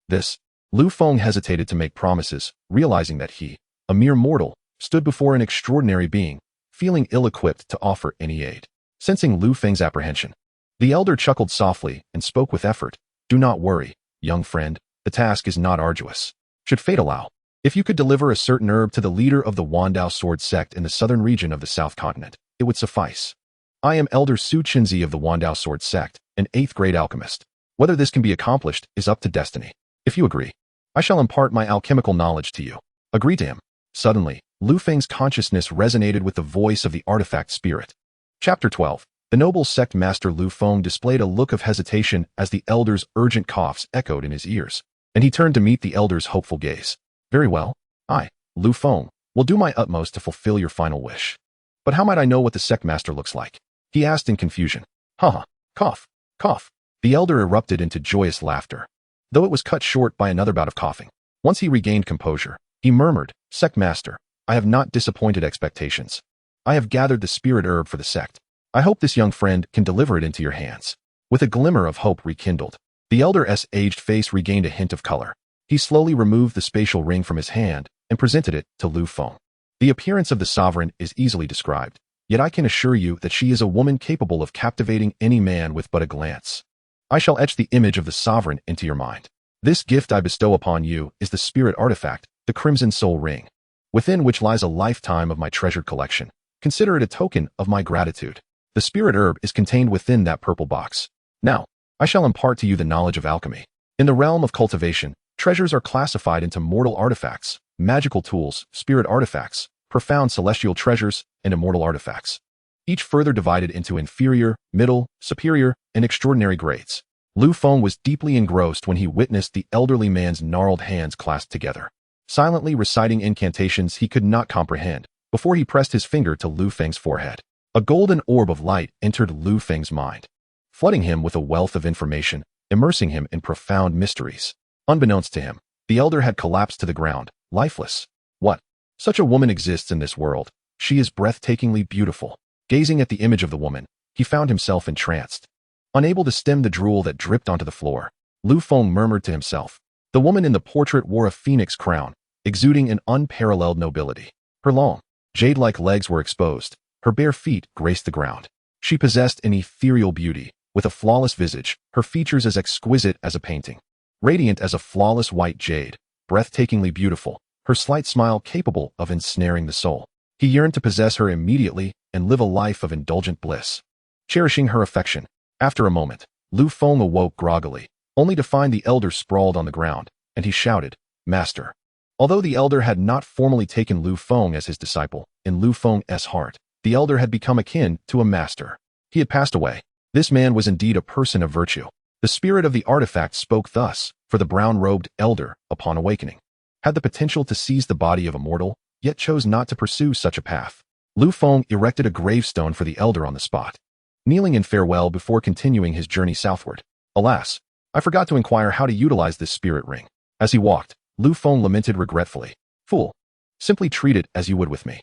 This. Lu Feng hesitated to make promises, realizing that he, a mere mortal, stood before an extraordinary being, feeling ill-equipped to offer any aid. Sensing Lu Feng's apprehension, the elder chuckled softly and spoke with effort. Do not worry, young friend, the task is not arduous. Should fate allow, if you could deliver a certain herb to the leader of the Wandao sword sect in the southern region of the South Continent, it would suffice. I am Elder Su Qinzi of the Wandao sword sect, an 8th grade alchemist. Whether this can be accomplished is up to destiny. If you agree, I shall impart my alchemical knowledge to you. Agree to him. Suddenly, Lu Feng's consciousness resonated with the voice of the artifact spirit. Chapter 12. The noble sect master Lu Feng displayed a look of hesitation as the elder's urgent coughs echoed in his ears, and he turned to meet the elder's hopeful gaze. Very well. I, Lu Feng, will do my utmost to fulfill your final wish. But how might I know what the sect master looks like? He asked in confusion. Cough, cough. The elder erupted into joyous laughter, though it was cut short by another bout of coughing. Once he regained composure, he murmured, Sect master, I have not disappointed expectations. I have gathered the spirit herb for the sect. I hope this young friend can deliver it into your hands. With a glimmer of hope rekindled, the elder's aged face regained a hint of color. He slowly removed the spatial ring from his hand and presented it to Lu Feng. The appearance of the sovereign is easily described, yet I can assure you that she is a woman capable of captivating any man with but a glance. I shall etch the image of the sovereign into your mind. This gift I bestow upon you is the spirit artifact, the Crimson Soul Ring, within which lies a lifetime of my treasured collection. Consider it a token of my gratitude. The spirit herb is contained within that purple box. Now, I shall impart to you the knowledge of alchemy. In the realm of cultivation, treasures are classified into mortal artifacts, magical tools, spirit artifacts, profound celestial treasures, and immortal artifacts, each further divided into inferior, middle, superior, and extraordinary grades. Lu Feng was deeply engrossed when he witnessed the elderly man's gnarled hands clasped together, silently reciting incantations he could not comprehend, before he pressed his finger to Lu Feng's forehead. A golden orb of light entered Lu Feng's mind, flooding him with a wealth of information, immersing him in profound mysteries. Unbeknownst to him, the elder had collapsed to the ground, lifeless. What? Such a woman exists in this world. She is breathtakingly beautiful. Gazing at the image of the woman, he found himself entranced. Unable to stem the drool that dripped onto the floor, Lu Feng murmured to himself. The woman in the portrait wore a phoenix crown, exuding an unparalleled nobility. Her long, jade-like legs were exposed. Her bare feet graced the ground. She possessed an ethereal beauty, with a flawless visage, her features as exquisite as a painting. Radiant as a flawless white jade, breathtakingly beautiful, her slight smile capable of ensnaring the soul. He yearned to possess her immediately and live a life of indulgent bliss. Cherishing her affection, after a moment, Lu Feng awoke groggily, only to find the elder sprawled on the ground, and he shouted, Master. Although the elder had not formally taken Lu Feng as his disciple, in Lu Feng's heart, the elder had become akin to a master. He had passed away. This man was indeed a person of virtue. The spirit of the artifact spoke thus, for the brown-robed elder, upon awakening, had the potential to seize the body of a mortal, yet chose not to pursue such a path. Lu Feng erected a gravestone for the elder on the spot, kneeling in farewell before continuing his journey southward. Alas, I forgot to inquire how to utilize this spirit ring. As he walked, Lu Feng lamented regretfully. Fool. Simply treat it as you would with me.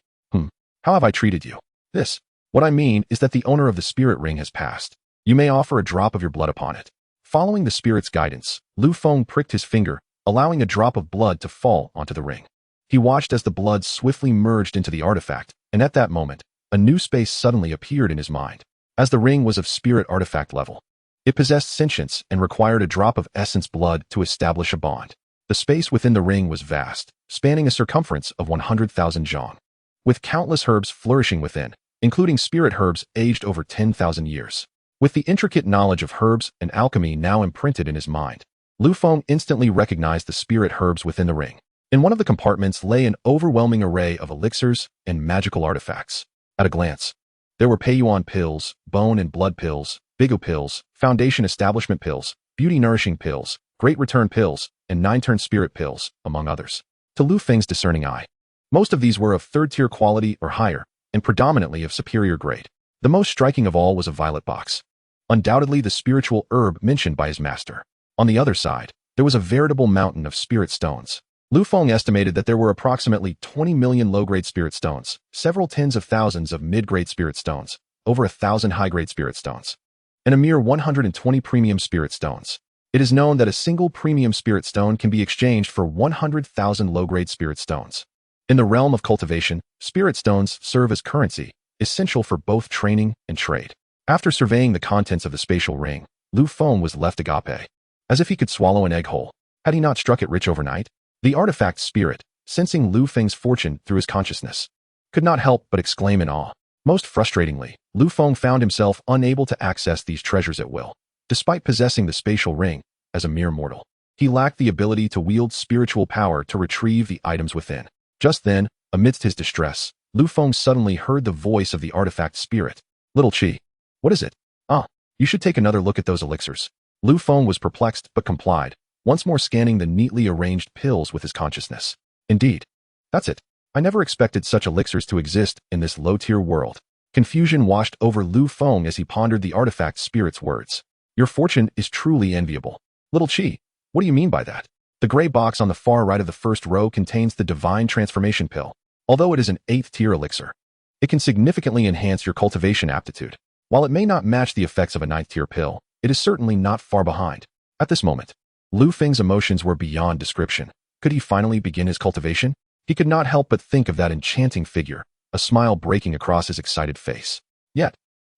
How have I treated you? What I mean is that the owner of the spirit ring has passed. You may offer a drop of your blood upon it. Following the spirit's guidance, Lu Feng pricked his finger, allowing a drop of blood to fall onto the ring. He watched as the blood swiftly merged into the artifact, and at that moment, a new space suddenly appeared in his mind. As the ring was of spirit artifact level, it possessed sentience and required a drop of essence blood to establish a bond. The space within the ring was vast, spanning a circumference of 100,000 zhang, with countless herbs flourishing within, including spirit herbs aged over 10,000 years. With the intricate knowledge of herbs and alchemy now imprinted in his mind, Lu Feng instantly recognized the spirit herbs within the ring. In one of the compartments lay an overwhelming array of elixirs and magical artifacts. At a glance, there were Peiyuan pills, bone and blood pills, Bigu pills, foundation establishment pills, beauty-nourishing pills, great return pills, and 9-turn spirit pills, among others. To Lu Feng's discerning eye, most of these were of third-tier quality or higher, and predominantly of superior grade. The most striking of all was a violet box, undoubtedly the spiritual herb mentioned by his master. On the other side, there was a veritable mountain of spirit stones. Lu Feng estimated that there were approximately 20 million low-grade spirit stones, several tens of thousands of mid-grade spirit stones, over 1,000 high-grade spirit stones, and a mere 120 premium spirit stones. It is known that a single premium spirit stone can be exchanged for 100,000 low-grade spirit stones. In the realm of cultivation, spirit stones serve as currency, essential for both training and trade. After surveying the contents of the spatial ring, Lu Feng was left agape, as if he could swallow an egg whole. Had he not struck it rich overnight? The artifact spirit, sensing Lu Feng's fortune through his consciousness, could not help but exclaim in awe. Most frustratingly, Lu Feng found himself unable to access these treasures at will. Despite possessing the spatial ring, as a mere mortal, he lacked the ability to wield spiritual power to retrieve the items within. Just then, amidst his distress, Lu Feng suddenly heard the voice of the artifact spirit. Little Qi, what is it? You should take another look at those elixirs. Lu Feng was perplexed but complied, once more scanning the neatly arranged pills with his consciousness. Indeed, that's it. I never expected such elixirs to exist in this low-tier world. Confusion washed over Lu Feng as he pondered the artifact spirit's words. Your fortune is truly enviable. Little Qi, what do you mean by that? The gray box on the far right of the first row contains the divine transformation pill. Although it is an 8th-tier elixir, it can significantly enhance your cultivation aptitude. While it may not match the effects of a 9th-tier pill, it is certainly not far behind. At this moment, Lu Feng's emotions were beyond description. Could he finally begin his cultivation? He could not help but think of that enchanting figure, a smile breaking across his excited face. Yet,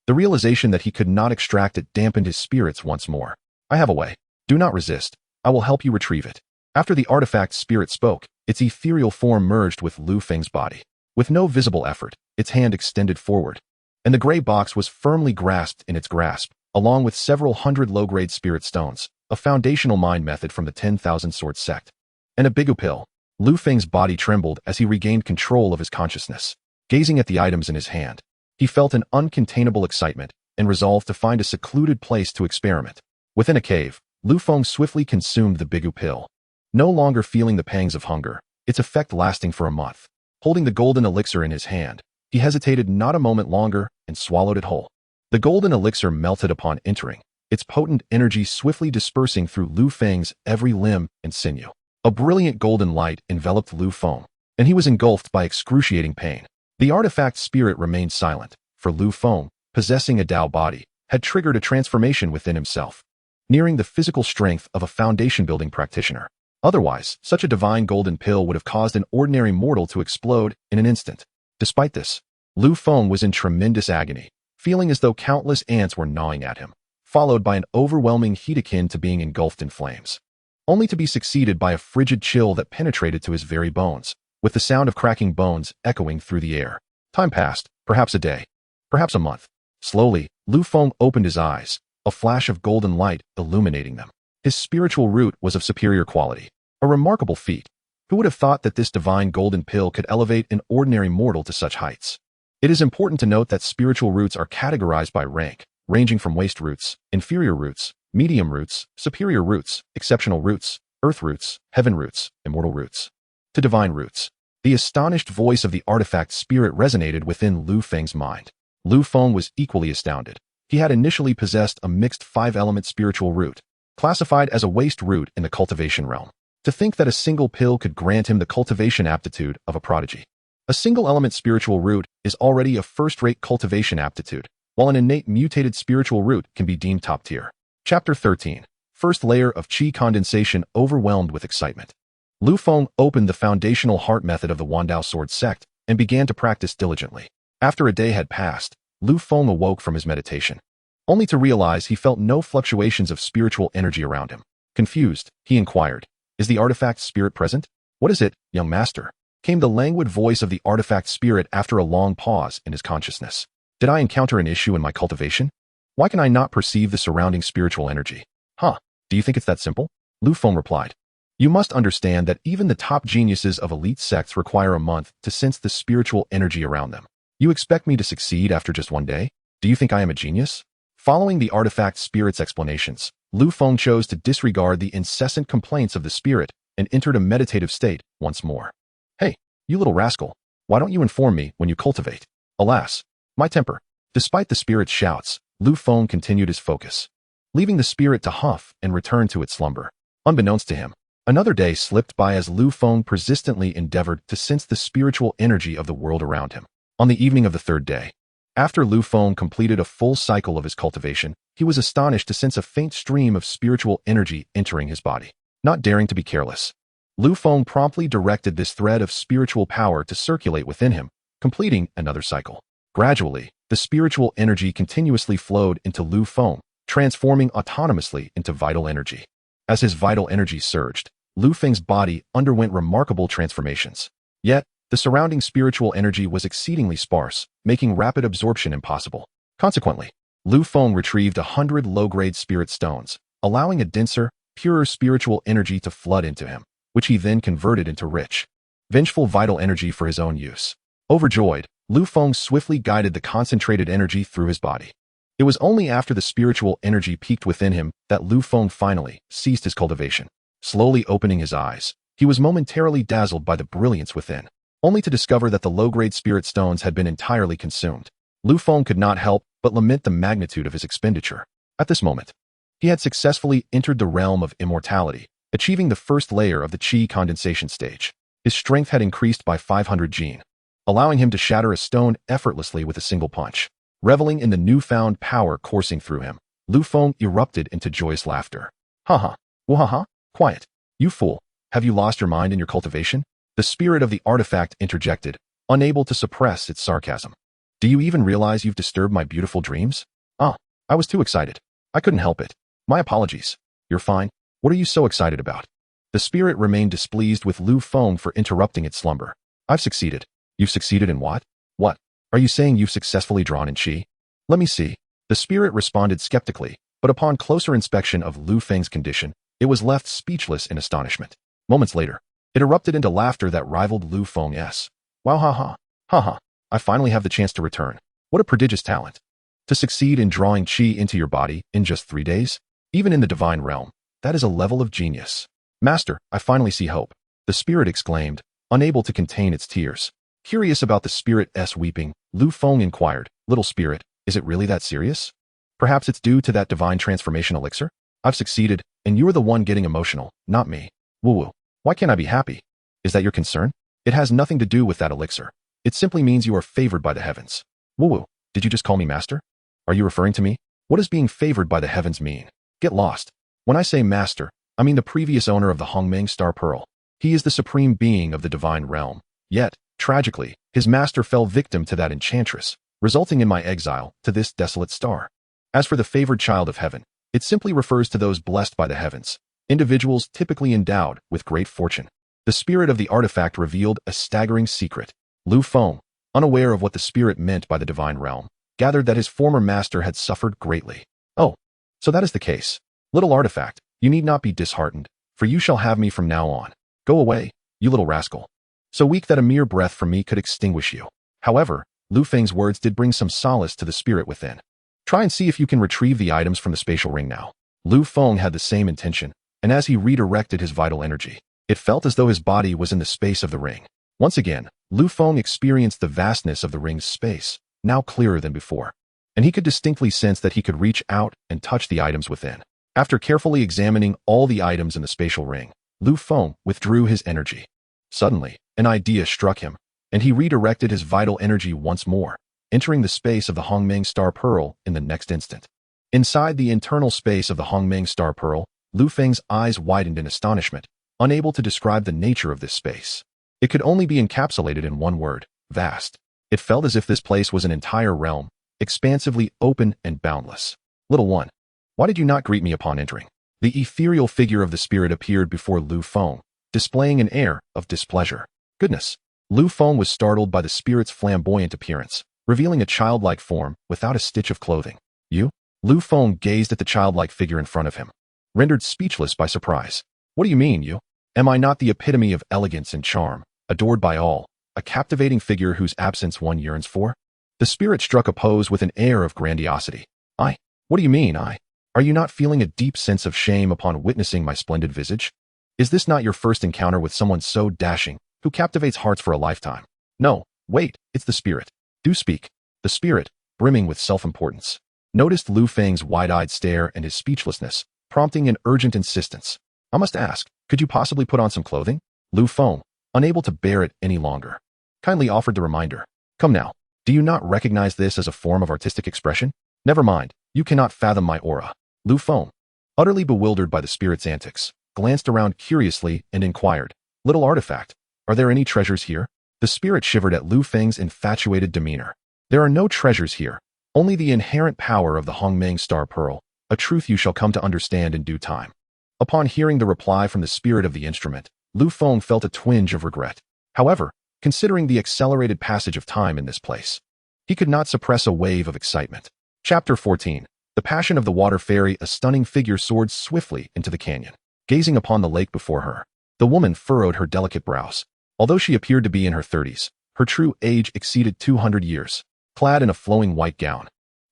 the realization that he could not extract it dampened his spirits once more. I have a way. Do not resist. I will help you retrieve it. After the artifact spirit spoke, its ethereal form merged with Lu Feng's body. With no visible effort, its hand extended forward, and the gray box was firmly grasped in its grasp, along with several hundred low-grade spirit stones, a foundational mind method from the 10,000 Sword sect, and a Bigu pill. Lu Feng's body trembled as he regained control of his consciousness. Gazing at the items in his hand, he felt an uncontainable excitement and resolved to find a secluded place to experiment. Within a cave, Lu Feng swiftly consumed the Bigu pill, no longer feeling the pangs of hunger, its effect lasting for a month. Holding the golden elixir in his hand, he hesitated not a moment longer and swallowed it whole. The golden elixir melted upon entering, its potent energy swiftly dispersing through Lu Feng's every limb and sinew. A brilliant golden light enveloped Lu Feng, and he was engulfed by excruciating pain. The artifact spirit remained silent, for Lu Feng, possessing a Dao body, had triggered a transformation within himself, nearing the physical strength of a foundation-building practitioner. Otherwise, such a divine golden pill would have caused an ordinary mortal to explode in an instant. Despite this, Lu Feng was in tremendous agony, feeling as though countless ants were gnawing at him, followed by an overwhelming heat akin to being engulfed in flames, only to be succeeded by a frigid chill that penetrated to his very bones, with the sound of cracking bones echoing through the air. Time passed, perhaps a day, perhaps a month. Slowly, Lu Feng opened his eyes, a flash of golden light illuminating them. His spiritual root was of superior quality, a remarkable feat. Who would have thought that this divine golden pill could elevate an ordinary mortal to such heights? It is important to note that spiritual roots are categorized by rank, ranging from waste roots, inferior roots, medium roots, superior roots, exceptional roots, earth roots, heaven roots, immortal roots, to divine roots. The astonished voice of the artifact spirit resonated within Lu Feng's mind. Lu Feng was equally astounded. He had initially possessed a mixed 5-element spiritual root, classified as a waste root in the cultivation realm. To think that a single pill could grant him the cultivation aptitude of a prodigy. A single-element spiritual root is already a first-rate cultivation aptitude, while an innate mutated spiritual root can be deemed top-tier. Chapter 13. First layer of Qi condensation overwhelmed with excitement. Lu Feng opened the foundational heart method of the Wandao Sword sect and began to practice diligently. After a day had passed, Lu Feng awoke from his meditation, only to realize he felt no fluctuations of spiritual energy around him. Confused, he inquired, Is the artifact spirit present? What is it, young master? Came the languid voice of the artifact spirit after a long pause in his consciousness. Did I encounter an issue in my cultivation? Why can I not perceive the surrounding spiritual energy? Huh, do you think it's that simple? Lu Feng replied. You must understand that even the top geniuses of elite sects require a month to sense the spiritual energy around them. You expect me to succeed after just one day? Do you think I am a genius? Following the artifact spirit's explanations, Lu Feng chose to disregard the incessant complaints of the spirit and entered a meditative state once more. Hey, you little rascal, why don't you inform me when you cultivate? Alas, my temper. Despite the spirit's shouts, Lu Feng continued his focus, leaving the spirit to huff and return to its slumber. Unbeknownst to him, another day slipped by as Lu Feng persistently endeavored to sense the spiritual energy of the world around him. On the evening of the third day, after Lu Feng completed a full cycle of his cultivation, he was astonished to sense a faint stream of spiritual energy entering his body. Not daring to be careless, Lu Feng promptly directed this thread of spiritual power to circulate within him, completing another cycle. Gradually, the spiritual energy continuously flowed into Lu Feng, transforming autonomously into vital energy. As his vital energy surged, Lu Feng's body underwent remarkable transformations. Yet, the surrounding spiritual energy was exceedingly sparse, making rapid absorption impossible. Consequently, Lu Feng retrieved 100 low-grade spirit stones, allowing a denser, purer spiritual energy to flood into him, which he then converted into rich, vengeful vital energy for his own use. Overjoyed, Lu Feng swiftly guided the concentrated energy through his body. It was only after the spiritual energy peaked within him that Lu Feng finally ceased his cultivation. Slowly opening his eyes, he was momentarily dazzled by the brilliance within, only to discover that the low-grade spirit stones had been entirely consumed. Lu Feng could not help but lament the magnitude of his expenditure. At this moment, he had successfully entered the realm of immortality, achieving the first layer of the Qi condensation stage. His strength had increased by 500 Jin, allowing him to shatter a stone effortlessly with a single punch. Reveling in the newfound power coursing through him, Lu Feng erupted into joyous laughter. Ha ha, wahaha, quiet. You fool, have you lost your mind in your cultivation? The spirit of the artifact interjected, unable to suppress its sarcasm. Do you even realize you've disturbed my beautiful dreams? Ah, I was too excited. I couldn't help it. My apologies. You're fine. What are you so excited about? The spirit remained displeased with Lu Feng for interrupting its slumber. I've succeeded. You've succeeded in what? What? Are you saying you've successfully drawn in Qi? Let me see. The spirit responded skeptically, but upon closer inspection of Lu Feng's condition, it was left speechless in astonishment. Moments later, it erupted into laughter that rivaled Lu Feng's. Wow, ha ha. Ha ha. I finally have the chance to return. What a prodigious talent. To succeed in drawing Qi into your body in just 3 days? Even in the divine realm, that is a level of genius. Master, I finally see hope. The spirit exclaimed, unable to contain its tears. Curious about the spirit's weeping, Lu Feng inquired, Little spirit, is it really that serious? Perhaps it's due to that divine transformation elixir? I've succeeded, and you're the one getting emotional, not me. Woo-woo. Why can't I be happy? Is that your concern? It has nothing to do with that elixir. It simply means you are favored by the heavens. Woo-woo. Did you just call me master? Are you referring to me? What does being favored by the heavens mean? Get lost. When I say master, I mean the previous owner of the Qianying Star Pearl. He is the supreme being of the divine realm. Yet, tragically, his master fell victim to that enchantress, resulting in my exile to this desolate star. As for the favored child of heaven, it simply refers to those blessed by the heavens, individuals typically endowed with great fortune. The spirit of the artifact revealed a staggering secret. Lu Feng, unaware of what the spirit meant by the divine realm, gathered that his former master had suffered greatly. Oh, so that is the case. Little artifact, you need not be disheartened, for you shall have me from now on. Go away, you little rascal. So weak that a mere breath from me could extinguish you. However, Lu Feng's words did bring some solace to the spirit within. Try and see if you can retrieve the items from the spatial ring now. Lu Feng had the same intention, and as he redirected his vital energy, it felt as though his body was in the space of the ring. Once again, Lu Feng experienced the vastness of the ring's space, now clearer than before, and he could distinctly sense that he could reach out and touch the items within. After carefully examining all the items in the spatial ring, Lu Feng withdrew his energy. Suddenly, an idea struck him, and he redirected his vital energy once more, entering the space of the Qianying Star Pearl in the next instant. Inside the internal space of the Qianying Star Pearl, Lu Feng's eyes widened in astonishment, unable to describe the nature of this space. It could only be encapsulated in one word: vast. It felt as if this place was an entire realm, expansively open and boundless. Little one, why did you not greet me upon entering? The ethereal figure of the spirit appeared before Lu Feng, displaying an air of displeasure. Goodness! Lu Feng was startled by the spirit's flamboyant appearance, revealing a childlike form without a stitch of clothing. You? Lu Feng gazed at the childlike figure in front of him, rendered speechless by surprise. What do you mean, you? Am I not the epitome of elegance and charm, adored by all, a captivating figure whose absence one yearns for? The spirit struck a pose with an air of grandiosity. I? What do you mean, I? Are you not feeling a deep sense of shame upon witnessing my splendid visage? Is this not your first encounter with someone so dashing, who captivates hearts for a lifetime? No, wait, it's the spirit. Do speak. The spirit, brimming with self-importance, noticed Lu Feng's wide-eyed stare and his speechlessness, prompting an urgent insistence. I must ask, could you possibly put on some clothing? Lu Feng, unable to bear it any longer, kindly offered the reminder. Come now, do you not recognize this as a form of artistic expression? Never mind, you cannot fathom my aura. Lu Feng, utterly bewildered by the spirit's antics, glanced around curiously and inquired, Little artifact, are there any treasures here? The spirit shivered at Lu Feng's infatuated demeanor. There are no treasures here, only the inherent power of the Hongmeng Star Pearl, a truth you shall come to understand in due time. Upon hearing the reply from the spirit of the instrument, Lu Feng felt a twinge of regret. However, considering the accelerated passage of time in this place, he could not suppress a wave of excitement. Chapter 14. The Passion of the Water Fairy. A stunning figure soared swiftly into the canyon. Gazing upon the lake before her, the woman furrowed her delicate brows. Although she appeared to be in her 30s, her true age exceeded 200 years. Clad in a flowing white gown,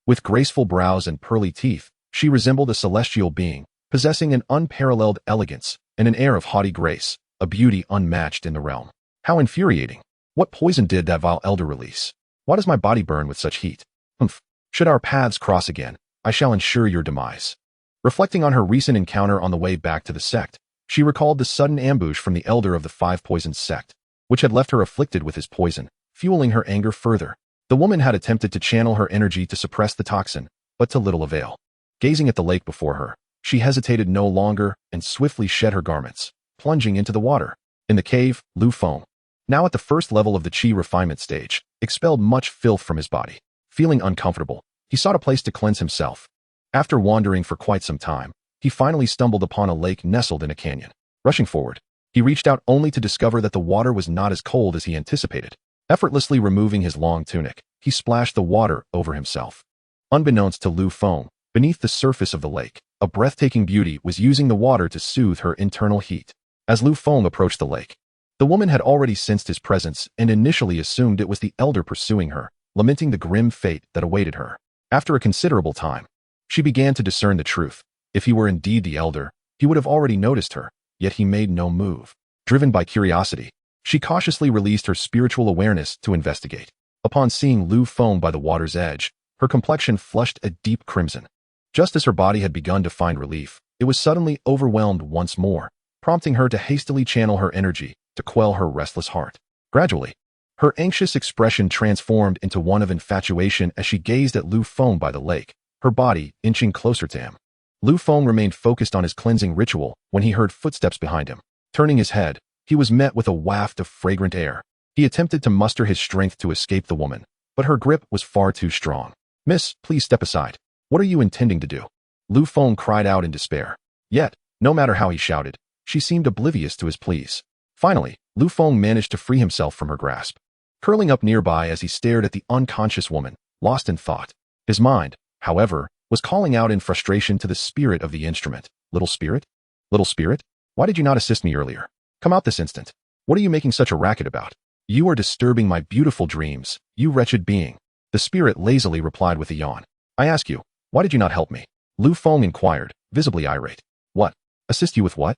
with graceful brows and pearly teeth, she resembled a celestial being, possessing an unparalleled elegance and an air of haughty grace, a beauty unmatched in the realm. How infuriating! What poison did that vile elder release? Why does my body burn with such heat? Humph! Should our paths cross again, I shall ensure your demise. Reflecting on her recent encounter on the way back to the sect, she recalled the sudden ambush from the elder of the Five Poisons sect, which had left her afflicted with his poison, fueling her anger further. The woman had attempted to channel her energy to suppress the toxin, but to little avail. Gazing at the lake before her, she hesitated no longer and swiftly shed her garments, plunging into the water. In the cave, Lu Feng, now at the first level of the qi refinement stage, expelled much filth from his body. Feeling uncomfortable, he sought a place to cleanse himself. After wandering for quite some time, he finally stumbled upon a lake nestled in a canyon. Rushing forward, he reached out only to discover that the water was not as cold as he anticipated. Effortlessly removing his long tunic, he splashed the water over himself. Unbeknownst to Lu Feng, beneath the surface of the lake, a breathtaking beauty was using the water to soothe her internal heat. As Lu Feng approached the lake, the woman had already sensed his presence and initially assumed it was the elder pursuing her, lamenting the grim fate that awaited her. After a considerable time, she began to discern the truth. If he were indeed the elder, he would have already noticed her, yet he made no move. Driven by curiosity, she cautiously released her spiritual awareness to investigate. Upon seeing Lu Feng by the water's edge, her complexion flushed a deep crimson. Just as her body had begun to find relief, it was suddenly overwhelmed once more, prompting her to hastily channel her energy to quell her restless heart. Gradually, her anxious expression transformed into one of infatuation as she gazed at Lu Feng by the lake, her body inching closer to him. Lu Feng remained focused on his cleansing ritual when he heard footsteps behind him. Turning his head, he was met with a waft of fragrant air. He attempted to muster his strength to escape the woman, but her grip was far too strong. Miss, please step aside. What are you intending to do? Lu Feng cried out in despair. Yet, no matter how he shouted, she seemed oblivious to his pleas. Finally, Lu Feng managed to free himself from her grasp. Curling up nearby as he stared at the unconscious woman, lost in thought. His mind, however, was calling out in frustration to the spirit of the instrument. Little spirit? Little spirit? Why did you not assist me earlier? Come out this instant. What are you making such a racket about? You are disturbing my beautiful dreams, you wretched being. The spirit lazily replied with a yawn. I ask you, why did you not help me? Lu Feng inquired, visibly irate. What? Assist you with what?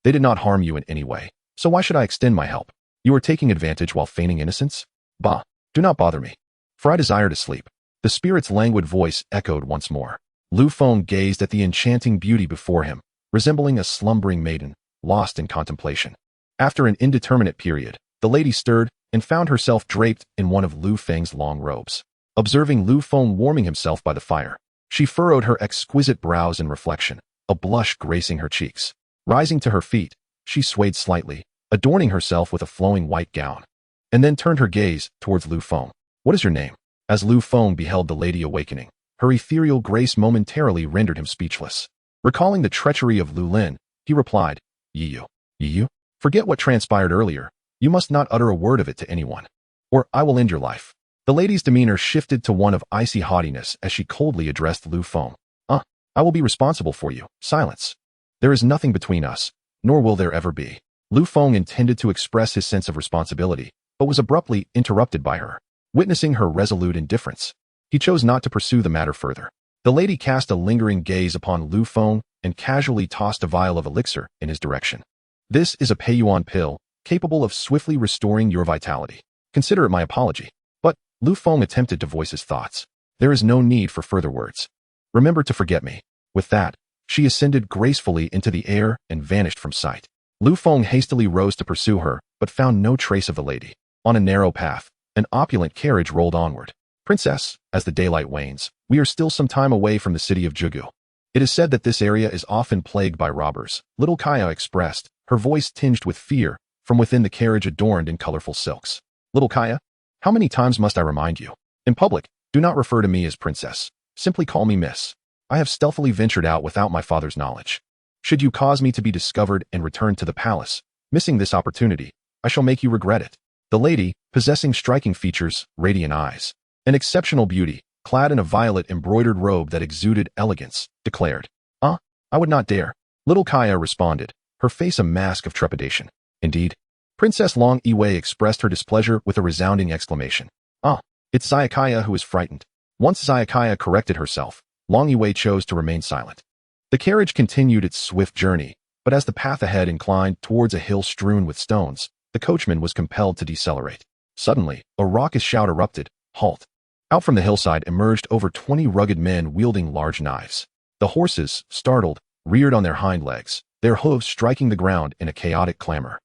They did not harm you in any way, so why should I extend my help? You are taking advantage while feigning innocence? Bah, do not bother me, for I desire to sleep. The spirit's languid voice echoed once more. Lu Feng gazed at the enchanting beauty before him, resembling a slumbering maiden, lost in contemplation. After an indeterminate period, the lady stirred and found herself draped in one of Lu Feng's long robes. Observing Lu Feng warming himself by the fire, she furrowed her exquisite brows in reflection, a blush gracing her cheeks. Rising to her feet, she swayed slightly, adorning herself with a flowing white gown, and then turned her gaze towards Lu Feng. What is your name? As Lu Feng beheld the lady awakening, her ethereal grace momentarily rendered him speechless. Recalling the treachery of Lu Lin, he replied, Yiyu, Yiyu, forget what transpired earlier. You must not utter a word of it to anyone, or I will end your life. The lady's demeanor shifted to one of icy haughtiness as she coldly addressed Lu Feng. I will be responsible for you. Silence. There is nothing between us, nor will there ever be. Lu Feng intended to express his sense of responsibility, but was abruptly interrupted by her. Witnessing her resolute indifference, he chose not to pursue the matter further. The lady cast a lingering gaze upon Lu Feng and casually tossed a vial of elixir in his direction. This is a Peiyuan pill, capable of swiftly restoring your vitality. Consider it my apology. But Lu Feng attempted to voice his thoughts. There is no need for further words. Remember to forget me. With that, she ascended gracefully into the air and vanished from sight. Lu Feng hastily rose to pursue her, but found no trace of the lady. On a narrow path, an opulent carriage rolled onward. Princess, as the daylight wanes, we are still some time away from the city of Jugu. It is said that this area is often plagued by robbers, little Kaya expressed, her voice tinged with fear, from within the carriage adorned in colorful silks. Little Kaya, how many times must I remind you? In public, do not refer to me as princess. Simply call me miss. I have stealthily ventured out without my father's knowledge. Should you cause me to be discovered and return to the palace, missing this opportunity, I shall make you regret it. The lady, possessing striking features, radiant eyes, an exceptional beauty, clad in a violet embroidered robe that exuded elegance, declared, I would not dare. Little Kaya responded, her face a mask of trepidation. Indeed, Princess Long Yiwei expressed her displeasure with a resounding exclamation. It's Zayakaya who is frightened. Once Zayakaya corrected herself, Long Yiwei chose to remain silent. The carriage continued its swift journey, but as the path ahead inclined towards a hill strewn with stones, the coachman was compelled to decelerate. Suddenly, a raucous shout erupted, halt. Out from the hillside emerged over 20 rugged men wielding large knives. The horses, startled, reared on their hind legs, their hooves striking the ground in a chaotic clamor.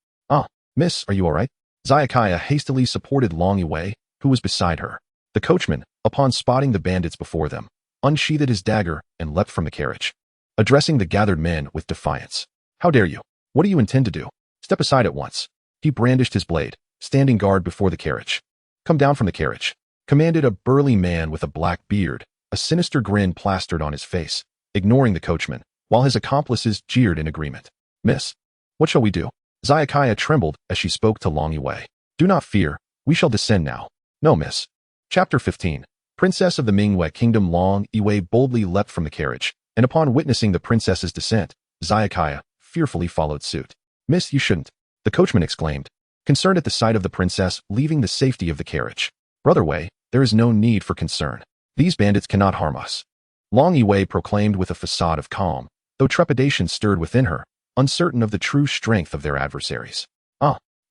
Miss, are you all right? Zayakaya hastily supported Long Yiwei, who was beside her. The coachman, upon spotting the bandits before them, unsheathed his dagger and leapt from the carriage, addressing the gathered men with defiance. How dare you? What do you intend to do? Step aside at once. He brandished his blade, standing guard before the carriage. Come down from the carriage, commanded a burly man with a black beard, a sinister grin plastered on his face, ignoring the coachman, while his accomplices jeered in agreement. Miss, what shall we do? Zayakaya trembled as she spoke to Long Yiwei. Do not fear, we shall descend now. No, miss. Chapter 15. Princess of the Mingwei Kingdom. Long Yiwei boldly leapt from the carriage, and upon witnessing the princess's descent, Zayakaya fearfully followed suit. Miss, you shouldn't, the coachman exclaimed, concerned at the sight of the princess leaving the safety of the carriage. Brother Wei, there is no need for concern. These bandits cannot harm us. Long Yiwei proclaimed with a facade of calm, though trepidation stirred within her, uncertain of the true strength of their adversaries.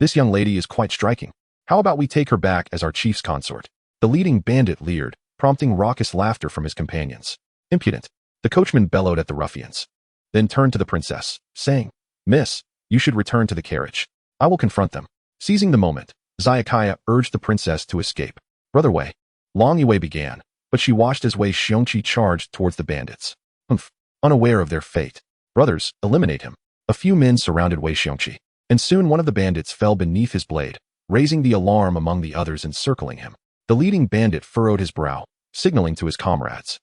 This young lady is quite striking. How about we take her back as our chief's consort? The leading bandit leered, prompting raucous laughter from his companions. Impudent, the coachman bellowed at the ruffians, then turned to the princess, saying, Miss, you should return to the carriage. I will confront them. Seizing the moment, Zayakaya urged the princess to escape. Brother Wei, Long Yiwei began, but she watched as Wei Xiongqi charged towards the bandits. Unaware of their fate. Brothers, eliminate him. A few men surrounded Wei Xiongqi, and soon one of the bandits fell beneath his blade, raising the alarm among the others encircling him. The leading bandit furrowed his brow, signaling to his comrades,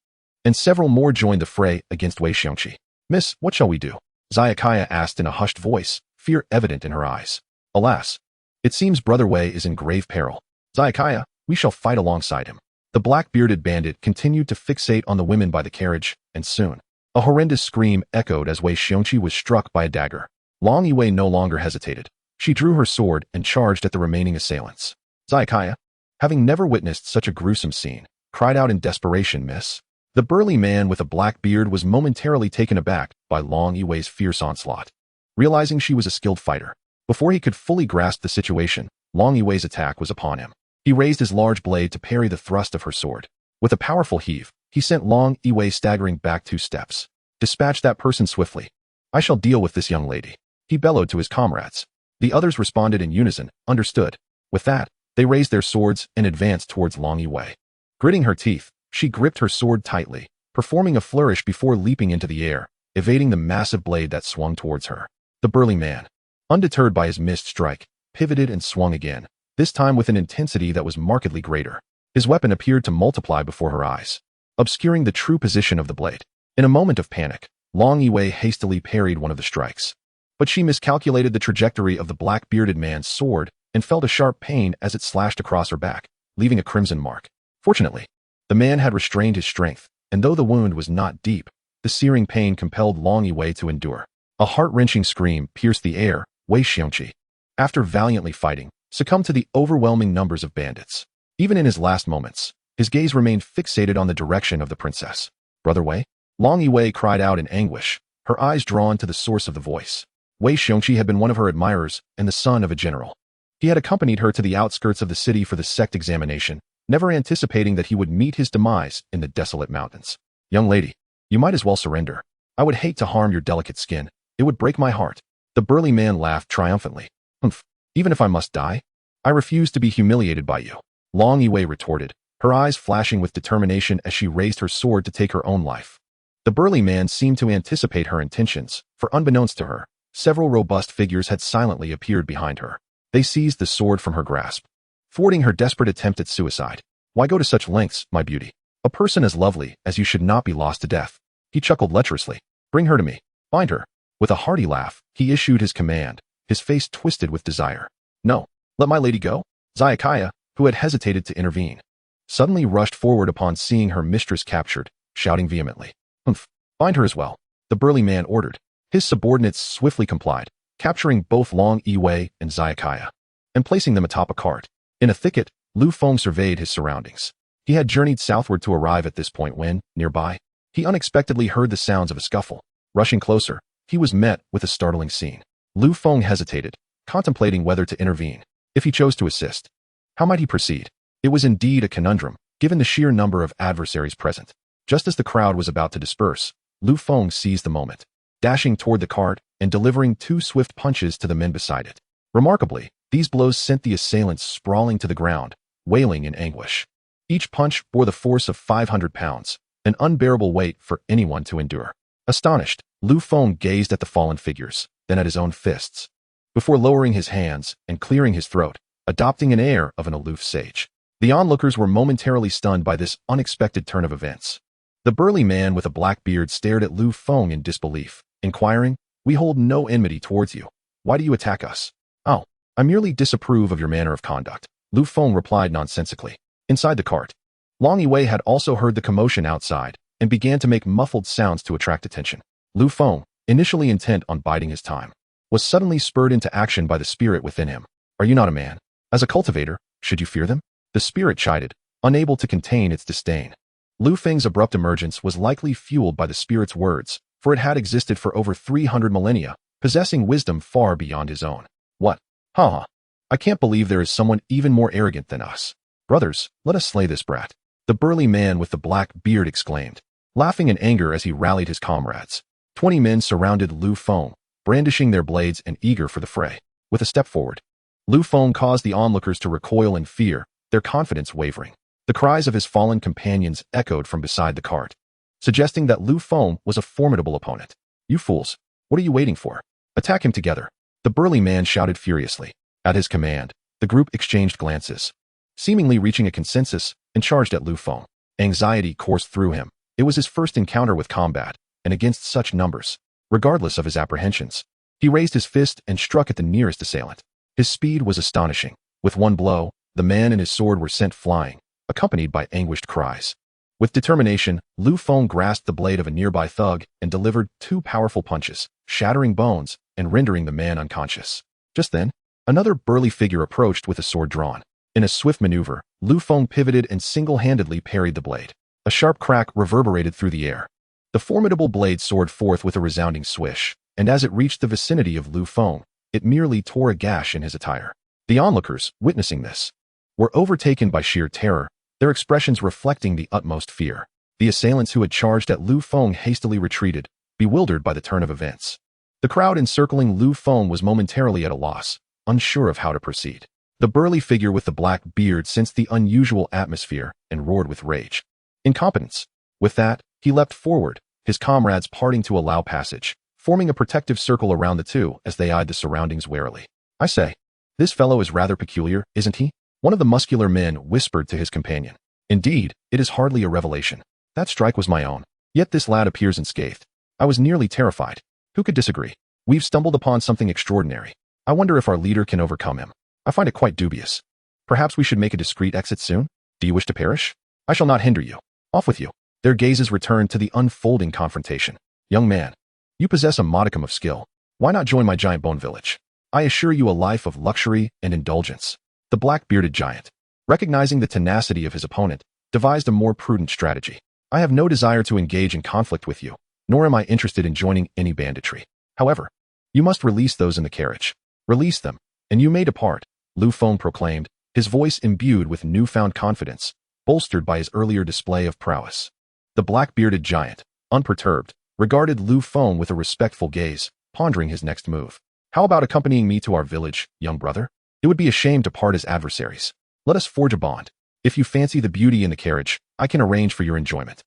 and several more joined the fray against Wei Xiongqi. Miss, what shall we do? Zayakaya asked in a hushed voice, fear evident in her eyes. Alas, it seems Brother Wei is in grave peril. Zayakaya, we shall fight alongside him. The black-bearded bandit continued to fixate on the women by the carriage, and soon, a horrendous scream echoed as Wei Xiongqi was struck by a dagger. Long Yiwei no longer hesitated. She drew her sword and charged at the remaining assailants. Zayakaya, having never witnessed such a gruesome scene, cried out in desperation, Miss. The burly man with a black beard was momentarily taken aback by Long Yiwei's fierce onslaught. Realizing she was a skilled fighter, before he could fully grasp the situation, Long Yiwei's attack was upon him. He raised his large blade to parry the thrust of her sword. With a powerful heave, he sent Long Yiwei staggering back 2 steps. Dispatch that person swiftly. I shall deal with this young lady. He bellowed to his comrades. The others responded in unison, understood. With that, they raised their swords and advanced towards Long Yiwei. Gritting her teeth, she gripped her sword tightly, performing a flourish before leaping into the air, evading the massive blade that swung towards her. The burly man, undeterred by his missed strike, pivoted and swung again, this time with an intensity that was markedly greater. His weapon appeared to multiply before her eyes, obscuring the true position of the blade. In a moment of panic, Long Yiwei hastily parried one of the strikes. But she miscalculated the trajectory of the black-bearded man's sword and felt a sharp pain as it slashed across her back, leaving a crimson mark. Fortunately, the man had restrained his strength, and though the wound was not deep, the searing pain compelled Long Yiwei to endure. A heart-wrenching scream pierced the air. Wei Xiongqi, after valiantly fighting, succumbed to the overwhelming numbers of bandits. Even in his last moments, his gaze remained fixated on the direction of the princess. Brother Wei? Long Yiwei cried out in anguish, her eyes drawn to the source of the voice. Wei Xiongqi had been one of her admirers and the son of a general. He had accompanied her to the outskirts of the city for the sect examination, never anticipating that he would meet his demise in the desolate mountains. Young lady, you might as well surrender. I would hate to harm your delicate skin. It would break my heart. The burly man laughed triumphantly. Humph, even if I must die, I refuse to be humiliated by you. Long Yiwei retorted, her eyes flashing with determination as she raised her sword to take her own life. The burly man seemed to anticipate her intentions, for unbeknownst to her, several robust figures had silently appeared behind her. They seized the sword from her grasp, thwarting her desperate attempt at suicide. Why go to such lengths, my beauty? A person as lovely as you should not be lost to death. He chuckled lecherously. Bring her to me. Bind her. With a hearty laugh, he issued his command, his face twisted with desire. No, let my lady go. Xiaokaya, who had hesitated to intervene, suddenly rushed forward upon seeing her mistress captured, shouting vehemently. Humph, bind her as well, the burly man ordered. His subordinates swiftly complied, capturing both Long Yiwei and Xiaokaya, and placing them atop a cart. In a thicket, Lu Feng surveyed his surroundings. He had journeyed southward to arrive at this point when, nearby, he unexpectedly heard the sounds of a scuffle. Rushing closer, he was met with a startling scene. Lu Feng hesitated, contemplating whether to intervene. If he chose to assist, how might he proceed? It was indeed a conundrum, given the sheer number of adversaries present. Just as the crowd was about to disperse, Lu Feng seized the moment, dashing toward the cart and delivering 2 swift punches to the men beside it. Remarkably, these blows sent the assailants sprawling to the ground, wailing in anguish. Each punch bore the force of 500 pounds, an unbearable weight for anyone to endure. Astonished, Lu Feng gazed at the fallen figures, then at his own fists, before lowering his hands and clearing his throat, adopting an air of an aloof sage. The onlookers were momentarily stunned by this unexpected turn of events. The burly man with a black beard stared at Lu Feng in disbelief, inquiring, "We hold no enmity towards you. Why do you attack us?" "Oh, I merely disapprove of your manner of conduct," Lu Feng replied nonsensically. Inside the cart, Long Yiwei had also heard the commotion outside and began to make muffled sounds to attract attention. Lu Feng, initially intent on biding his time, was suddenly spurred into action by the spirit within him. "Are you not a man? As a cultivator, should you fear them?" The spirit chided, unable to contain its disdain. Lu Feng's abrupt emergence was likely fueled by the spirit's words, for it had existed for over 300 millennia, possessing wisdom far beyond his own. "What? Ha! I can't believe there is someone even more arrogant than us. Brothers, let us slay this brat," the burly man with the black beard exclaimed, laughing in anger as he rallied his comrades. 20 men surrounded Lu Feng, brandishing their blades and eager for the fray. With a step forward, Lu Feng caused the onlookers to recoil in fear, their confidence wavering. The cries of his fallen companions echoed from beside the cart, suggesting that Lu Feng was a formidable opponent. "You fools, what are you waiting for? Attack him together," the burly man shouted furiously. At his command, the group exchanged glances, seemingly reaching a consensus, and charged at Lu Feng. Anxiety coursed through him. It was his first encounter with combat, and against such numbers, regardless of his apprehensions, he raised his fist and struck at the nearest assailant. His speed was astonishing. With one blow, the man and his sword were sent flying, accompanied by anguished cries. With determination, Lu Feng grasped the blade of a nearby thug and delivered 2 powerful punches, shattering bones and rendering the man unconscious. Just then, another burly figure approached with a sword drawn. In a swift maneuver, Lu Feng pivoted and single-handedly parried the blade. A sharp crack reverberated through the air. The formidable blade soared forth with a resounding swish, and as it reached the vicinity of Lu Feng, it merely tore a gash in his attire. The onlookers, witnessing this, were overtaken by sheer terror, their expressions reflecting the utmost fear. The assailants who had charged at Lu Feng hastily retreated, bewildered by the turn of events. The crowd encircling Lu Feng was momentarily at a loss, unsure of how to proceed. The burly figure with the black beard sensed the unusual atmosphere and roared with rage. Incompetence. With that, he leapt forward, his comrades parting to allow passage, forming a protective circle around the two as they eyed the surroundings warily. "I say, this fellow is rather peculiar, isn't he?" one of the muscular men whispered to his companion. "Indeed, it is hardly a revelation. That strike was my own. Yet this lad appears unscathed. I was nearly terrified. Who could disagree? We've stumbled upon something extraordinary. I wonder if our leader can overcome him. I find it quite dubious. Perhaps we should make a discreet exit soon? Do you wish to perish? I shall not hinder you. Off with you. Their gazes returned to the unfolding confrontation. Young man, you possess a modicum of skill. Why not join my giant bone village? I assure you a life of luxury and indulgence. The black-bearded giant, recognizing the tenacity of his opponent, devised a more prudent strategy. I have no desire to engage in conflict with you, nor am I interested in joining any banditry. However, you must release those in the carriage. Release them, and you may depart, Lu Feng proclaimed, his voice imbued with newfound confidence, bolstered by his earlier display of prowess. The black-bearded giant, unperturbed, regarded Lu Feng with a respectful gaze, pondering his next move. How about accompanying me to our village, young brother? It would be a shame to part as adversaries. Let us forge a bond. If you fancy the beauty in the carriage, I can arrange for your enjoyment.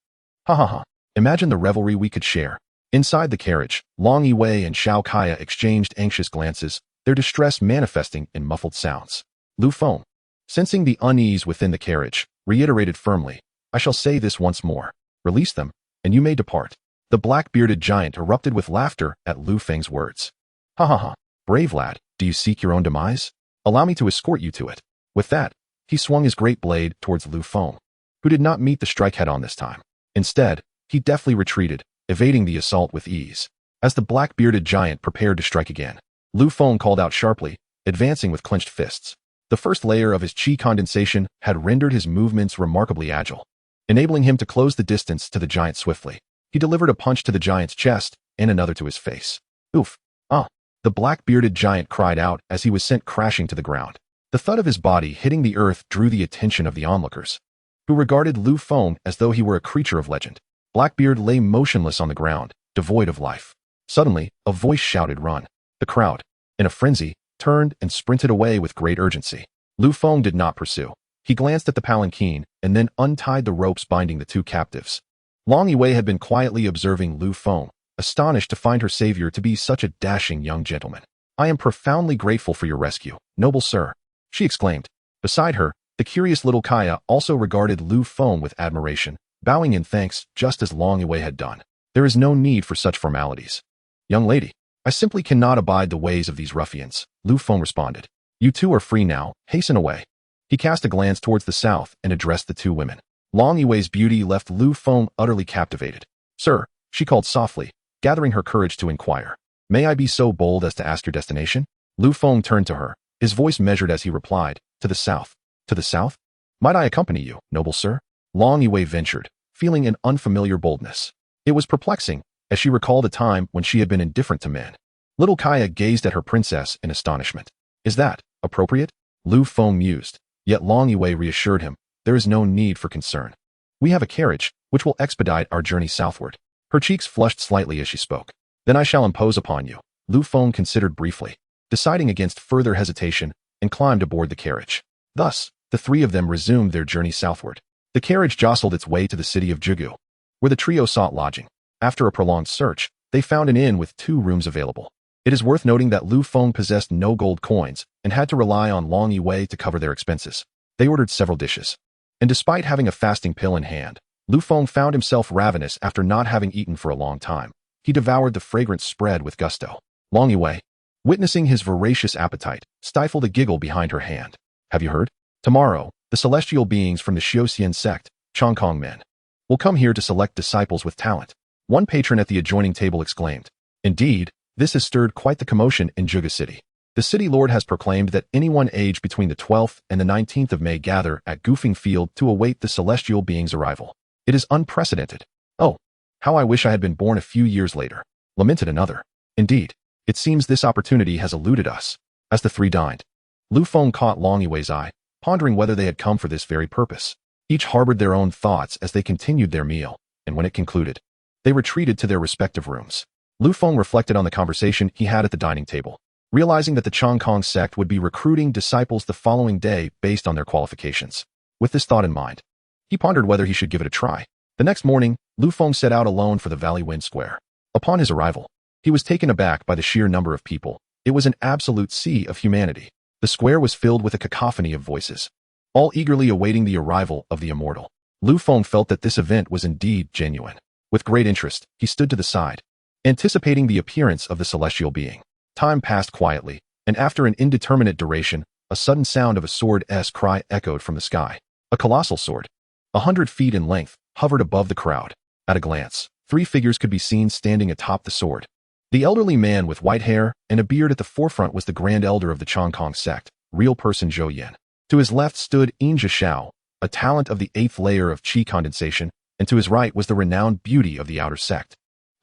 Ha ha ha. Imagine the revelry we could share. Inside the carriage, Long Yiwei and Xiao Kaya exchanged anxious glances, their distress manifesting in muffled sounds. Lu Feng, sensing the unease within the carriage, reiterated firmly, I shall say this once more. Release them, and you may depart. The black-bearded giant erupted with laughter at Lu Feng's words. Ha ha ha. Brave lad, do you seek your own demise? Allow me to escort you to it. With that, he swung his great blade towards Lu Feng, who did not meet the strike head-on this time. Instead, he deftly retreated, evading the assault with ease. As the black-bearded giant prepared to strike again, Lu Feng called out sharply, advancing with clenched fists. The first layer of his qi condensation had rendered his movements remarkably agile, enabling him to close the distance to the giant swiftly. He delivered a punch to the giant's chest and another to his face. Oof! Ah! The black-bearded giant cried out as he was sent crashing to the ground. The thud of his body hitting the earth drew the attention of the onlookers, who regarded Lu Feng as though he were a creature of legend. Blackbeard lay motionless on the ground, devoid of life. Suddenly, a voice shouted, "Run!" The crowd, in a frenzy, turned and sprinted away with great urgency. Lu Feng did not pursue. He glanced at the palanquin and then untied the ropes binding the two captives. Long Yiwei had been quietly observing Lu Feng, astonished to find her savior to be such a dashing young gentleman. I am profoundly grateful for your rescue, noble sir, she exclaimed. Beside her, the curious little Kaya also regarded Lu Feng with admiration, bowing in thanks just as Long Yiwei had done. There is no need for such formalities. Young lady, I simply cannot abide the ways of these ruffians, Lu Feng responded. You two are free now, hasten away. He cast a glance towards the south and addressed the two women. Long Yiwei's beauty left Lu Feng utterly captivated. Sir, she called softly, gathering her courage to inquire. May I be so bold as to ask your destination? Lu Feng turned to her, his voice measured as he replied, to the south. To the south? Might I accompany you, noble sir? Long Yiwei ventured, feeling an unfamiliar boldness. It was perplexing, as she recalled a time when she had been indifferent to men. Little Kaya gazed at her princess in astonishment. Is that appropriate? Lu Feng mused, yet Long Yiwei reassured him, there is no need for concern. We have a carriage, which will expedite our journey southward. Her cheeks flushed slightly as she spoke. Then I shall impose upon you. Lu Feng considered briefly, deciding against further hesitation, and climbed aboard the carriage. Thus, the three of them resumed their journey southward. The carriage jostled its way to the city of Jigu, where the trio sought lodging. After a prolonged search, they found an inn with 2 rooms available. It is worth noting that Lu Feng possessed no gold coins and had to rely on Long Yiwei to cover their expenses. They ordered several dishes, and despite having a fasting pill in hand, Lu Feng found himself ravenous after not having eaten for a long time. He devoured the fragrant spread with gusto. Long Yiwei, witnessing his voracious appetite, stifled a giggle behind her hand. Have you heard? Tomorrow, the celestial beings from the Xiuxian sect, Chongkong men, will come here to select disciples with talent. One patron at the adjoining table exclaimed. Indeed, this has stirred quite the commotion in Juga City. The city lord has proclaimed that anyone aged between the 12th and the 19th of May gather at Goofing Field to await the celestial beings' arrival. It is unprecedented. Oh, how I wish I had been born a few years later, lamented another. Indeed, it seems this opportunity has eluded us. As the three dined, Lu Feng caught Long Yiwei's eye, pondering whether they had come for this very purpose. Each harbored their own thoughts as they continued their meal, and when it concluded, they retreated to their respective rooms. Lu Feng reflected on the conversation he had at the dining table, realizing that the Chongkong sect would be recruiting disciples the following day based on their qualifications. With this thought in mind, he pondered whether he should give it a try. The next morning, Lu Feng set out alone for the Valley Wind Square. Upon his arrival, he was taken aback by the sheer number of people. It was an absolute sea of humanity. The square was filled with a cacophony of voices, all eagerly awaiting the arrival of the immortal. Lu Feng felt that this event was indeed genuine. With great interest, he stood to the side, anticipating the appearance of the celestial being. Time passed quietly, and after an indeterminate duration, a sudden sound of a sword's cry echoed from the sky. A colossal sword, 100 feet in length, hovered above the crowd. At a glance, 3 figures could be seen standing atop the sword. The elderly man with white hair and a beard at the forefront was the Grand Elder of the Changkong sect, real person Zhou Yan. To his left stood Yin Zhishao, a talent of the 8th layer of qi condensation, and to his right was the renowned beauty of the outer sect,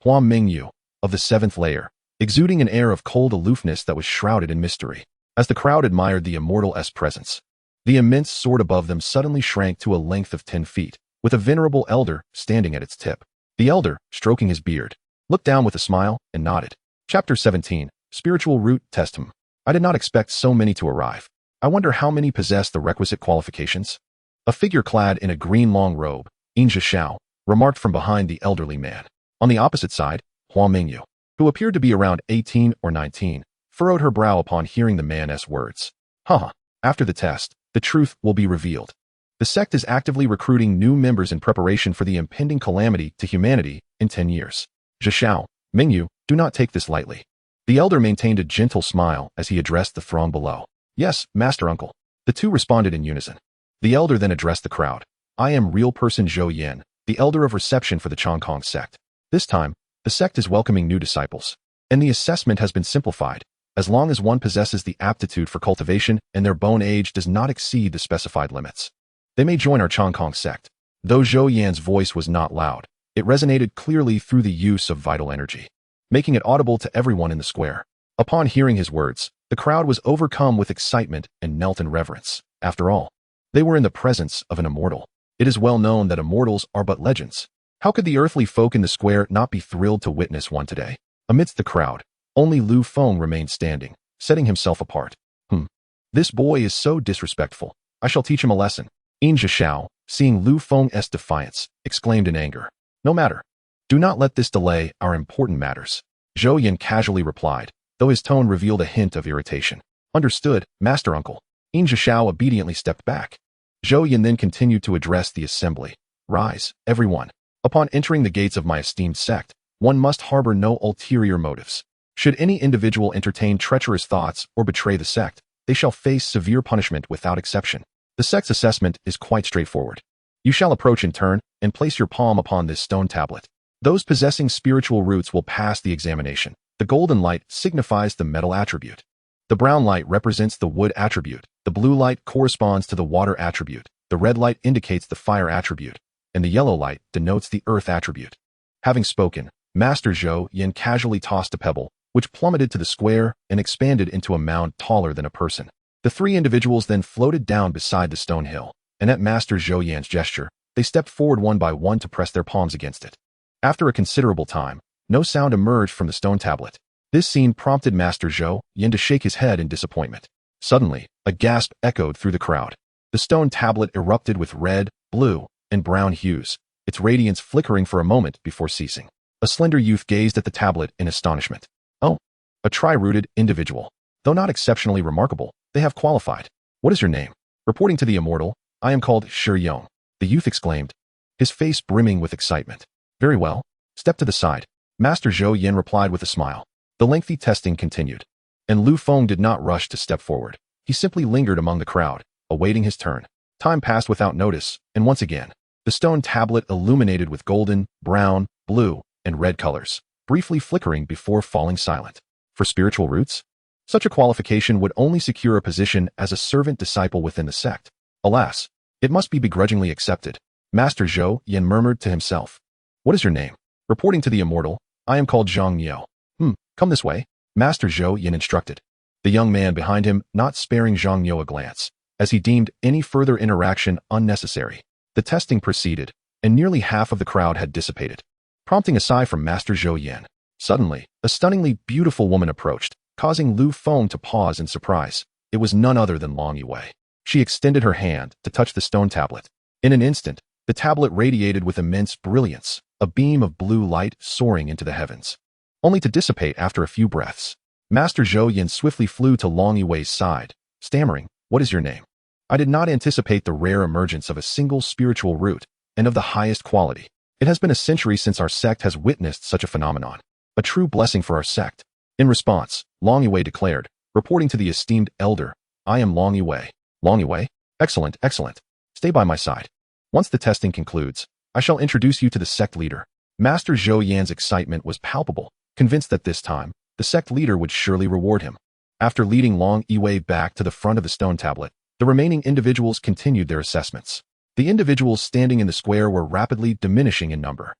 Hua Mingyu, of the 7th layer, exuding an air of cold aloofness that was shrouded in mystery. As the crowd admired the immortal's presence, the immense sword above them suddenly shrank to a length of 10 feet, with a venerable elder standing at its tip. The elder, stroking his beard, looked down with a smile and nodded. Chapter 17, Spiritual Root Test. I did not expect so many to arrive. I wonder how many possess the requisite qualifications? A figure clad in a green long robe, Yin Zhishao, remarked from behind the elderly man. On the opposite side, Hua Mingyu, who appeared to be around 18 or 19, furrowed her brow upon hearing the man's words. After the test, the truth will be revealed. The sect is actively recruiting new members in preparation for the impending calamity to humanity in 10 years. Zhishao, Mingyu, do not take this lightly. The elder maintained a gentle smile as he addressed the throng below. Yes, Master Uncle. The two responded in unison. The elder then addressed the crowd. I am real person Zhou Yan, the elder of reception for the Changkong sect. This time, the sect is welcoming new disciples. And the assessment has been simplified. As long as one possesses the aptitude for cultivation and their bone age does not exceed the specified limits, they may join our Changkong sect. Though Zhou Yan's voice was not loud, it resonated clearly through the use of vital energy, making it audible to everyone in the square. Upon hearing his words, the crowd was overcome with excitement and knelt in reverence. After all, they were in the presence of an immortal. It is well known that immortals are but legends. How could the earthly folk in the square not be thrilled to witness one today? Amidst the crowd, only Lu Feng remained standing, setting himself apart. This boy is so disrespectful. I shall teach him a lesson. Yin Zhishao, seeing Lu Feng's defiance, exclaimed in anger. No matter. Do not let this delay our important matters. Zhou Yan casually replied, though his tone revealed a hint of irritation. Understood, Master Uncle. Yin Zhishao obediently stepped back. Zhou Yan then continued to address the assembly. Rise, everyone. Upon entering the gates of my esteemed sect, one must harbor no ulterior motives. Should any individual entertain treacherous thoughts or betray the sect, they shall face severe punishment without exception. The sect's assessment is quite straightforward. You shall approach in turn and place your palm upon this stone tablet. Those possessing spiritual roots will pass the examination. The golden light signifies the metal attribute. The brown light represents the wood attribute. The blue light corresponds to the water attribute. The red light indicates the fire attribute, and the yellow light denotes the earth attribute. Having spoken, Master Zhou Yan casually tossed a pebble, which plummeted to the square and expanded into a mound taller than a person. The 3 individuals then floated down beside the stone hill, and at Master Zhou Yan's gesture, they stepped forward one by one to press their palms against it. After a considerable time, no sound emerged from the stone tablet. This scene prompted Master Zhou Yan to shake his head in disappointment. Suddenly, a gasp echoed through the crowd. The stone tablet erupted with red, blue, and brown hues, its radiance flickering for a moment before ceasing. A slender youth gazed at the tablet in astonishment. Oh, a tri-rooted individual. Though not exceptionally remarkable, they have qualified. What is your name? Reporting to the immortal, I am called Shi Yong, the youth exclaimed, his face brimming with excitement. Very well. Step to the side. Master Zhou Yan replied with a smile. The lengthy testing continued, and Lu Feng did not rush to step forward. He simply lingered among the crowd, awaiting his turn. Time passed without notice, and once again, the stone tablet illuminated with golden, brown, blue, and red colors, briefly flickering before falling silent. For spiritual roots? Such a qualification would only secure a position as a servant disciple within the sect. Alas, it must be begrudgingly accepted. Master Zhou Yan murmured to himself. What is your name? Reporting to the immortal, I am called Zhang Niu. Come this way, Master Zhou Yan instructed. The young man behind him not sparing Zhang Niu a glance, as he deemed any further interaction unnecessary. The testing proceeded, and nearly half of the crowd had dissipated, prompting a sigh from Master Zhou Yan. Suddenly, a stunningly beautiful woman approached, causing Lu Feng to pause in surprise. It was none other than Long Yue. She extended her hand to touch the stone tablet. In an instant, the tablet radiated with immense brilliance, a beam of blue light soaring into the heavens, only to dissipate after a few breaths. Master Zhou Yan swiftly flew to Long Yue's side, stammering, What is your name? I did not anticipate the rare emergence of a single spiritual root, and of the highest quality. It has been a century since our sect has witnessed such a phenomenon. A true blessing for our sect. In response, Long Yue declared, reporting to the esteemed elder, I am Long Yue. Long Yue? Excellent, excellent. Stay by my side. Once the testing concludes, I shall introduce you to the sect leader. Master Zhou Yan's excitement was palpable, convinced that this time, the sect leader would surely reward him. After leading Long Yue back to the front of the stone tablet, the remaining individuals continued their assessments. The individuals standing in the square were rapidly diminishing in number.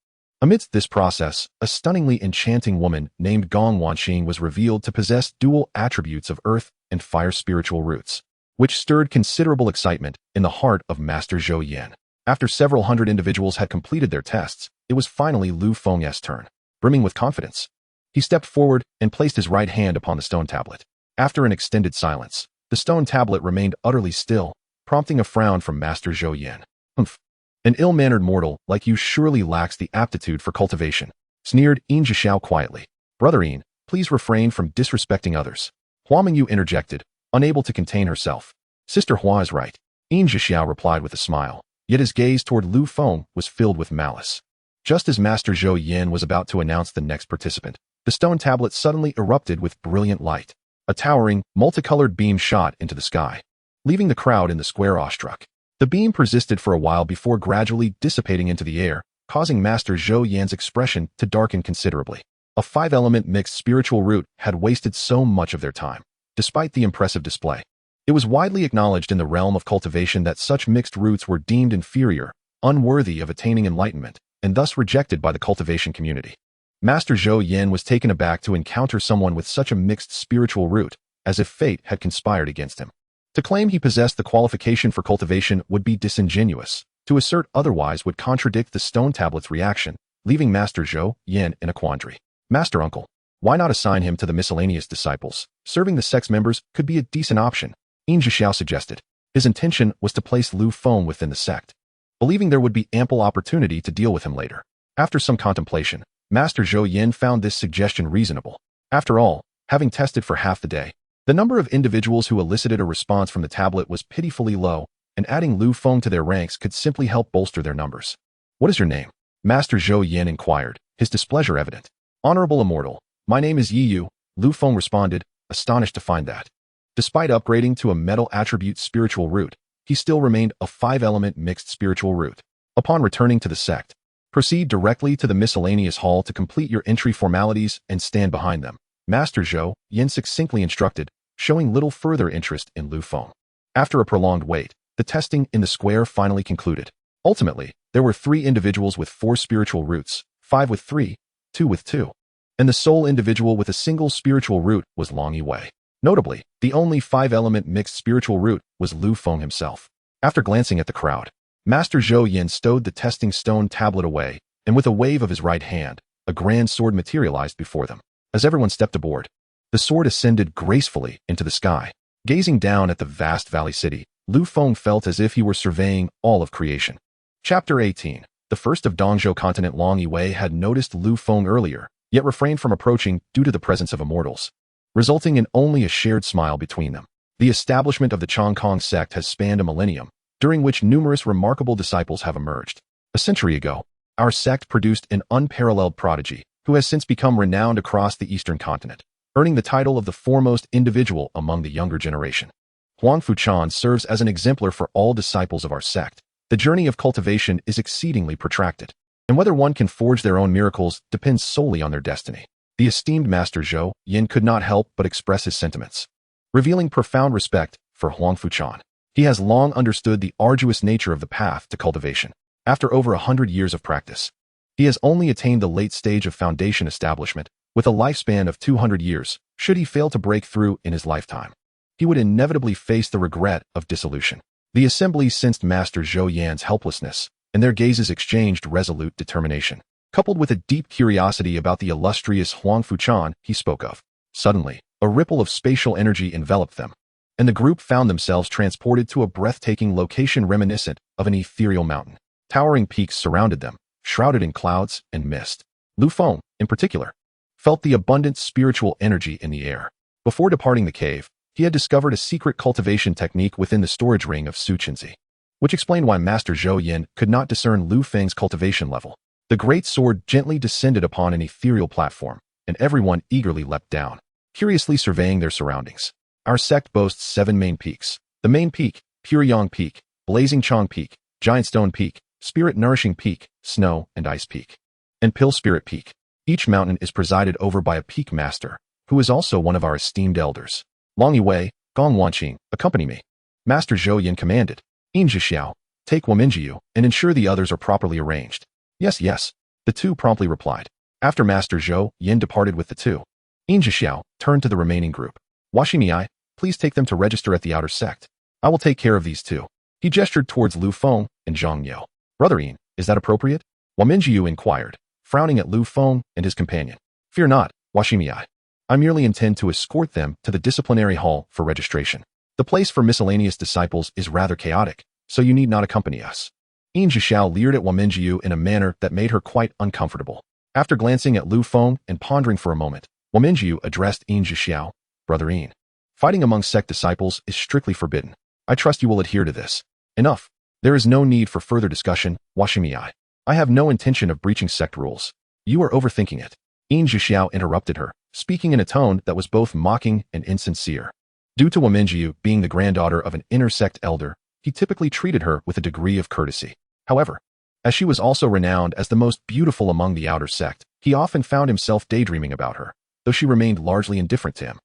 Amidst this process, a stunningly enchanting woman named Gong Wanxing was revealed to possess dual attributes of earth and fire spiritual roots, which stirred considerable excitement in the heart of Master Zhou Yan. After several hundred individuals had completed their tests, it was finally Lu Feng's turn. Brimming with confidence, he stepped forward and placed his right hand upon the stone tablet. After an extended silence, the stone tablet remained utterly still, prompting a frown from Master Zhou Yan. Humph. An ill-mannered mortal like you surely lacks the aptitude for cultivation, sneered Yin Zhixiao quietly. Brother Yin, please refrain from disrespecting others. Hua Mingyu interjected, unable to contain herself. Sister Hua is right, Yin Zhixiao replied with a smile, yet his gaze toward Lu Feng was filled with malice. Just as Master Zhou Yan was about to announce the next participant, the stone tablet suddenly erupted with brilliant light. A towering, multicolored beam shot into the sky, leaving the crowd in the square awestruck. The beam persisted for a while before gradually dissipating into the air, causing Master Zhou Yan's expression to darken considerably. A 5-element mixed spiritual root had wasted so much of their time, despite the impressive display. It was widely acknowledged in the realm of cultivation that such mixed roots were deemed inferior, unworthy of attaining enlightenment, and thus rejected by the cultivation community. Master Zhou Yan was taken aback to encounter someone with such a mixed spiritual root, as if fate had conspired against him. To claim he possessed the qualification for cultivation would be disingenuous. To assert otherwise would contradict the stone tablet's reaction, leaving Master Zhou Yan in a quandary. Master Uncle, why not assign him to the miscellaneous disciples? Serving the sect's members could be a decent option, Yin Zhixiao suggested. His intention was to place Lu Feng within the sect, believing there would be ample opportunity to deal with him later. After some contemplation, Master Zhou Yan found this suggestion reasonable. After all, having tested for half the day, the number of individuals who elicited a response from the tablet was pitifully low, and adding Lu Feng to their ranks could simply help bolster their numbers. What is your name? Master Zhou Yan inquired, his displeasure evident. Honorable Immortal, my name is Yi Yu, Lu Feng responded, astonished to find that, despite upgrading to a metal attribute spiritual root, he still remained a 5-element mixed spiritual root. Upon returning to the sect, proceed directly to the miscellaneous hall to complete your entry formalities and stand behind them, Master Zhou Yan succinctly instructed, showing little further interest in Lu Feng. After a prolonged wait, the testing in the square finally concluded. Ultimately, there were 3 individuals with 4 spiritual roots, 5 with 3, 2 with 2. And the sole individual with a single spiritual root was Long Yue. Notably, the only 5-element mixed spiritual root was Lu Feng himself. After glancing at the crowd, Master Zhou Yan stowed the testing stone tablet away, and with a wave of his right hand, a grand sword materialized before them. As everyone stepped aboard, the sword ascended gracefully into the sky. Gazing down at the vast valley city, Lu Feng felt as if he were surveying all of creation. Chapter 18. The first of Dongzhou continent. Long Yue had noticed Lu Feng earlier, yet refrained from approaching due to the presence of immortals, resulting in only a shared smile between them. The establishment of the Changkong sect has spanned a millennium, during which numerous remarkable disciples have emerged. A century ago, our sect produced an unparalleled prodigy, who has since become renowned across the eastern continent, earning the title of the foremost individual among the younger generation. Huang Fuchan serves as an exemplar for all disciples of our sect. The journey of cultivation is exceedingly protracted, and whether one can forge their own miracles depends solely on their destiny. The esteemed Master Zhou Yan could not help but express his sentiments, revealing profound respect for Huang Fuchan. He has long understood the arduous nature of the path to cultivation. After over 100 years of practice, he has only attained the late stage of foundation establishment, with a lifespan of 200 years. Should he fail to break through in his lifetime, he would inevitably face the regret of dissolution. The assembly sensed Master Zhou Yan's helplessness, and their gazes exchanged resolute determination. Coupled with a deep curiosity about the illustrious Huang Fuchan he spoke of, suddenly, a ripple of spatial energy enveloped them, and the group found themselves transported to a breathtaking location reminiscent of an ethereal mountain. Towering peaks surrounded them, shrouded in clouds and mist. Lu Feng, in particular, felt the abundant spiritual energy in the air. Before departing the cave, he had discovered a secret cultivation technique within the storage ring of Su Qinzi, which explained why Master Zhou Yan could not discern Lu Feng's cultivation level. The great sword gently descended upon an ethereal platform, and everyone eagerly leapt down, curiously surveying their surroundings. Our sect boasts 7 main peaks. The main peak, Pure Yang Peak, Blazing Chong Peak, Giant Stone Peak, Spirit Nourishing Peak, Snow and Ice Peak, and Pill Spirit Peak. Each mountain is presided over by a peak master, who is also one of our esteemed elders. Long Yue, Gong Wanqing, accompany me. Master Zhou Yin commanded. Yin Zhixiao, take Wominjiu and ensure the others are properly arranged. Yes, yes, the two promptly replied. After Master Zhou Yin departed with the two, Yin Zhixiao turned to the remaining group. Washimiai, please take them to register at the outer sect. I will take care of these two. He gestured towards Lu Feng and Zhang Yo. Brother Yin, is that appropriate? Wominjiu inquired, frowning at Lu Feng and his companion. Fear not, Washimiai. I merely intend to escort them to the disciplinary hall for registration. The place for miscellaneous disciples is rather chaotic, so you need not accompany us. Yin Zhixiao leered at Wominjiu in a manner that made her quite uncomfortable. After glancing at Lu Feng and pondering for a moment, Wominjiu addressed Yin Zhixiao. Brother Yin, fighting among sect disciples is strictly forbidden. I trust you will adhere to this. Enough. There is no need for further discussion, Washimiai. I have no intention of breaching sect rules. You are overthinking it. Yin Zhixiao interrupted her, speaking in a tone that was both mocking and insincere. Due to Wominjiu being the granddaughter of an inner sect elder, he typically treated her with a degree of courtesy. However, as she was also renowned as the most beautiful among the outer sect, he often found himself daydreaming about her, though she remained largely indifferent to him.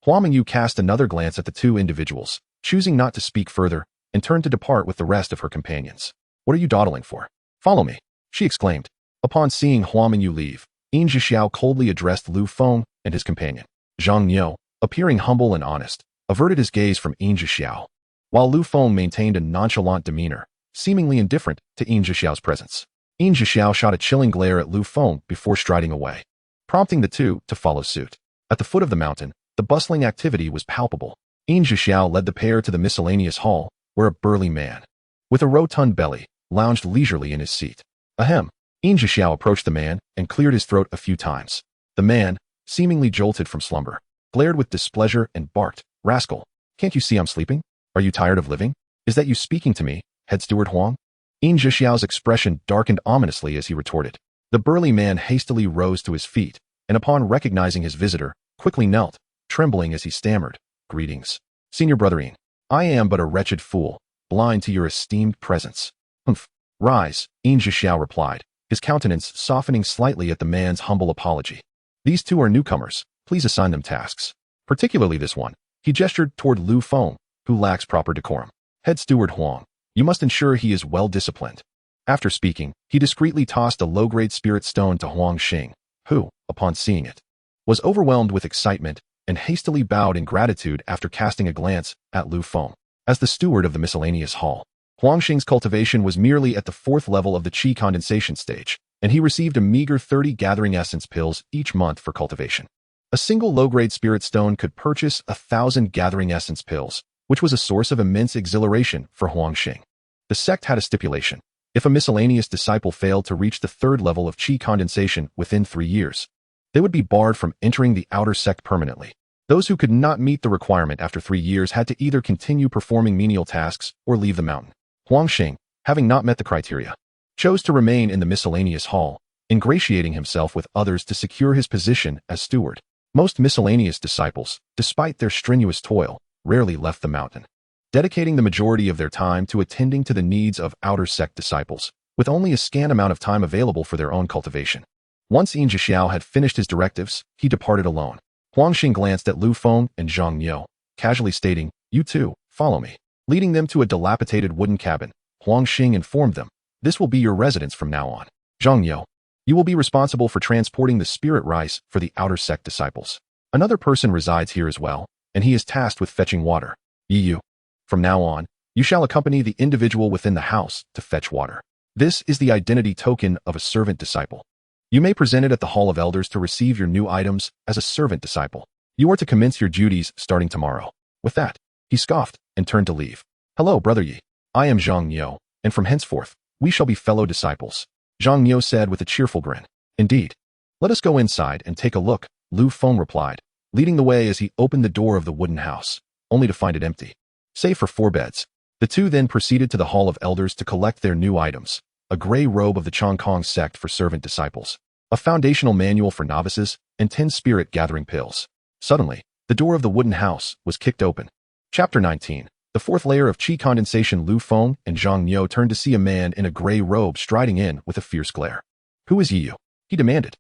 Hua Mingyu cast another glance at the two individuals, choosing not to speak further, and turned to depart with the rest of her companions. What are you dawdling for? Follow me, she exclaimed. Upon seeing Hua Mingyu leave, Yin Zhixiao coldly addressed Lu Feng and his companion. Zhang Niu, appearing humble and honest, averted his gaze from Yin Zhixiao, while Lu Feng maintained a nonchalant demeanor, seemingly indifferent to Yin Zhixiao's presence. Yin Zhixiao shot a chilling glare at Lu Feng before striding away, prompting the two to follow suit. At the foot of the mountain, the bustling activity was palpable. Yin Zhixiao led the pair to the miscellaneous hall, where a burly man, with a rotund belly, lounged leisurely in his seat. Ahem. Yin Zhixiao approached the man and cleared his throat a few times. The man, seemingly jolted from slumber, glared with displeasure and barked, Rascal, can't you see I'm sleeping? Are you tired of living? Is that you speaking to me, head steward Huang? Yin Zhixiao's expression darkened ominously as he retorted. The burly man hastily rose to his feet, and upon recognizing his visitor, quickly knelt, trembling as he stammered, Greetings. Senior Brother Yin, I am but a wretched fool, blind to your esteemed presence. Humph. Rise, Yin Zhixiao replied, his countenance softening slightly at the man's humble apology. These two are newcomers, please assign them tasks. Particularly this one. He gestured toward Lu Feng, who lacks proper decorum. Head steward Huang, you must ensure he is well disciplined. After speaking, he discreetly tossed a low-grade spirit stone to Huang Xing, who, upon seeing it, was overwhelmed with excitement and hastily bowed in gratitude after casting a glance at Lu Feng. As the steward of the miscellaneous hall, Huang Xing's cultivation was merely at the 4th level of the qi condensation stage, and he received a meager 30 gathering essence pills each month for cultivation. A single low-grade spirit stone could purchase 1,000 gathering essence pills, which was a source of immense exhilaration for Huang Xing. The sect had a stipulation. If a miscellaneous disciple failed to reach the 3rd level of qi condensation within 3 years, they would be barred from entering the outer sect permanently. Those who could not meet the requirement after 3 years had to either continue performing menial tasks or leave the mountain. Huang Xing, having not met the criteria, chose to remain in the miscellaneous hall, ingratiating himself with others to secure his position as steward. Most miscellaneous disciples, despite their strenuous toil, rarely left the mountain, dedicating the majority of their time to attending to the needs of outer sect disciples, with only a scant amount of time available for their own cultivation. Once Yin Zhixiao had finished his directives, he departed alone. Huang Xing glanced at Lu Feng and Zhang Niu, casually stating, You too, follow me. Leading them to a dilapidated wooden cabin, Huang Xing informed them, This will be your residence from now on. Zhang Niu, you will be responsible for transporting the spirit rice for the outer sect disciples. Another person resides here as well, and he is tasked with fetching water. Yu, from now on, you shall accompany the individual within the house to fetch water. This is the identity token of a servant disciple. You may present it at the Hall of Elders to receive your new items as a servant disciple. You are to commence your duties starting tomorrow. With that, he scoffed and turned to leave. Hello, Brother Yi. I am Zhang Niu, and from henceforth, we shall be fellow disciples. Zhang Niu said with a cheerful grin. Indeed. Let us go inside and take a look, Lu Feng replied, leading the way as he opened the door of the wooden house, only to find it empty, save for 4 beds. The two then proceeded to the Hall of Elders to collect their new items, a gray robe of the Chongkong sect for servant disciples, a foundational manual for novices, and 10 spirit-gathering pills. Suddenly, the door of the wooden house was kicked open. Chapter 19. The fourth layer of qi condensation. Lu Feng and Zhang Niu turned to see a man in a gray robe striding in with a fierce glare. "Who is you?" he demanded.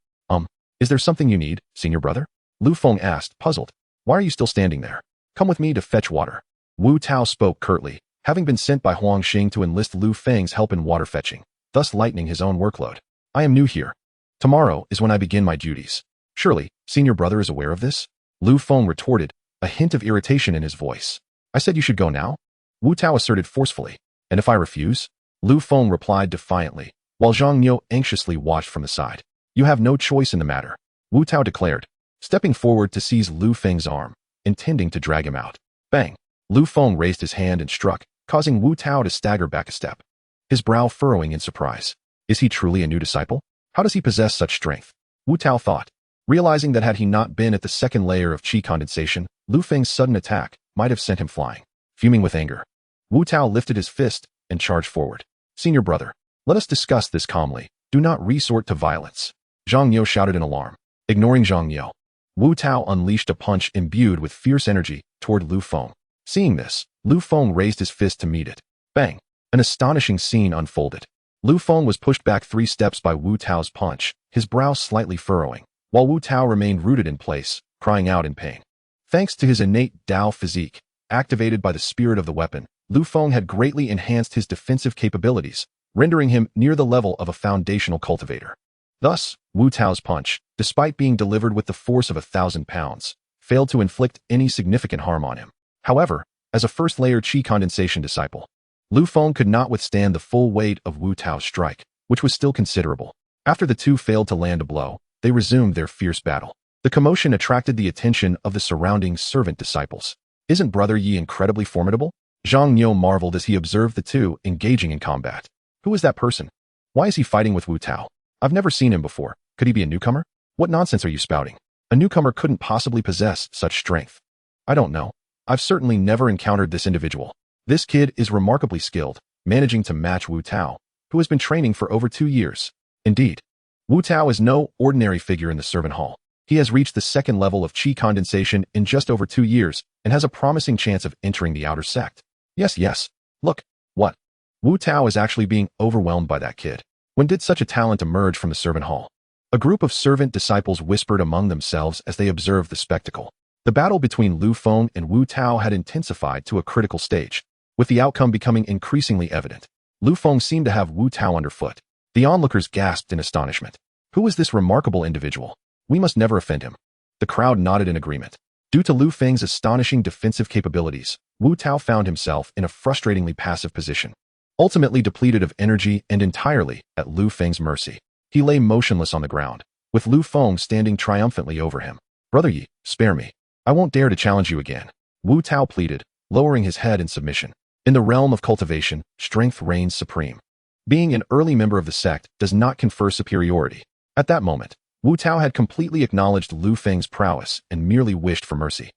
Is there something you need, senior brother?" Lu Feng asked, puzzled. "Why are you still standing there? Come with me to fetch water." Wu Tao spoke curtly, having been sent by Huang Xing to enlist Lu Feng's help in water fetching, thus lightening his own workload. "I am new here. Tomorrow is when I begin my duties. Surely, senior brother is aware of this?" Lu Feng retorted, a hint of irritation in his voice. "I said you should go now?" Wu Tao asserted forcefully. "And if I refuse?" Lu Feng replied defiantly, while Zhang Niu anxiously watched from the side. "You have no choice in the matter," Wu Tao declared, stepping forward to seize Lu Feng's arm, intending to drag him out. Bang! Lu Feng raised his hand and struck, causing Wu Tao to stagger back a step, his brow furrowing in surprise. Is he truly a new disciple? How does he possess such strength? Wu Tao thought, realizing that had he not been at the second layer of qi condensation, Lu Feng's sudden attack might have sent him flying. Fuming with anger, Wu Tao lifted his fist and charged forward. "Senior brother, let us discuss this calmly. Do not resort to violence." Zhang Niu shouted in alarm. Ignoring Zhang Niu, Wu Tao unleashed a punch imbued with fierce energy toward Lu Feng. Seeing this, Lu Feng raised his fist to meet it. Bang! An astonishing scene unfolded. Lu Feng was pushed back 3 steps by Wu Tao's punch, his brow slightly furrowing, while Wu Tao remained rooted in place, crying out in pain. Thanks to his innate Dao physique, activated by the spirit of the weapon, Lu Feng had greatly enhanced his defensive capabilities, rendering him near the level of a foundational cultivator. Thus, Wu Tao's punch, despite being delivered with the force of 1,000 pounds, failed to inflict any significant harm on him. However, as a first-layer qi condensation disciple, Lu Feng could not withstand the full weight of Wu Tao's strike, which was still considerable. After the two failed to land a blow, they resumed their fierce battle. The commotion attracted the attention of the surrounding servant disciples. "Isn't Brother Yi incredibly formidable?" Zhang Niu marveled as he observed the two engaging in combat. "Who is that person? Why is he fighting with Wu Tao? I've never seen him before. Could he be a newcomer? What nonsense are you spouting? A newcomer couldn't possibly possess such strength." "I don't know. I've certainly never encountered this individual. This kid is remarkably skilled, managing to match Wu Tao, who has been training for over 2 years. Indeed, Wu Tao is no ordinary figure in the servant hall. He has reached the second level of qi condensation in just over 2 years and has a promising chance of entering the outer sect. Yes. Look. What? Wu Tao is actually being overwhelmed by that kid. When did such a talent emerge from the servant hall?" A group of servant disciples whispered among themselves as they observed the spectacle. The battle between Lu Feng and Wu Tao had intensified to a critical stage, with the outcome becoming increasingly evident. Lu Feng seemed to have Wu Tao underfoot. The onlookers gasped in astonishment. "Who is this remarkable individual? We must never offend him." The crowd nodded in agreement. Due to Lu Feng's astonishing defensive capabilities, Wu Tao found himself in a frustratingly passive position. Ultimately depleted of energy and entirely at Lu Feng's mercy, he lay motionless on the ground, with Lu Feng standing triumphantly over him. "Brother Yi, spare me. I won't dare to challenge you again," Wu Tao pleaded, lowering his head in submission. In the realm of cultivation, strength reigns supreme. Being an early member of the sect does not confer superiority. At that moment, Wu Tao had completely acknowledged Lu Feng's prowess and merely wished for mercy.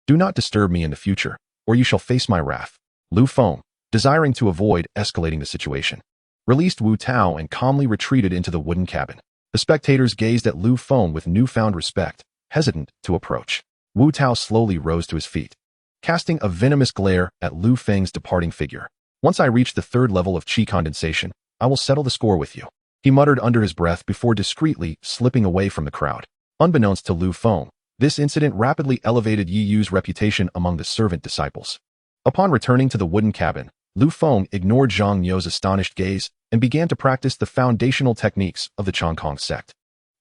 "Do not disturb me in the future, or you shall face my wrath." Lu Feng, desiring to avoid escalating the situation, released Wu Tao and calmly retreated into the wooden cabin. The spectators gazed at Lu Feng with newfound respect, hesitant to approach. Wu Tao slowly rose to his feet, casting a venomous glare at Lu Feng's departing figure. "Once I reach the 3rd level of qi condensation, I will settle the score with you," he muttered under his breath before discreetly slipping away from the crowd. Unbeknownst to Lu Feng, this incident rapidly elevated Yi Yu's reputation among the servant disciples. Upon returning to the wooden cabin, Lu Feng ignored Zhang Niu's astonished gaze and began to practice the foundational techniques of the Changkong sect.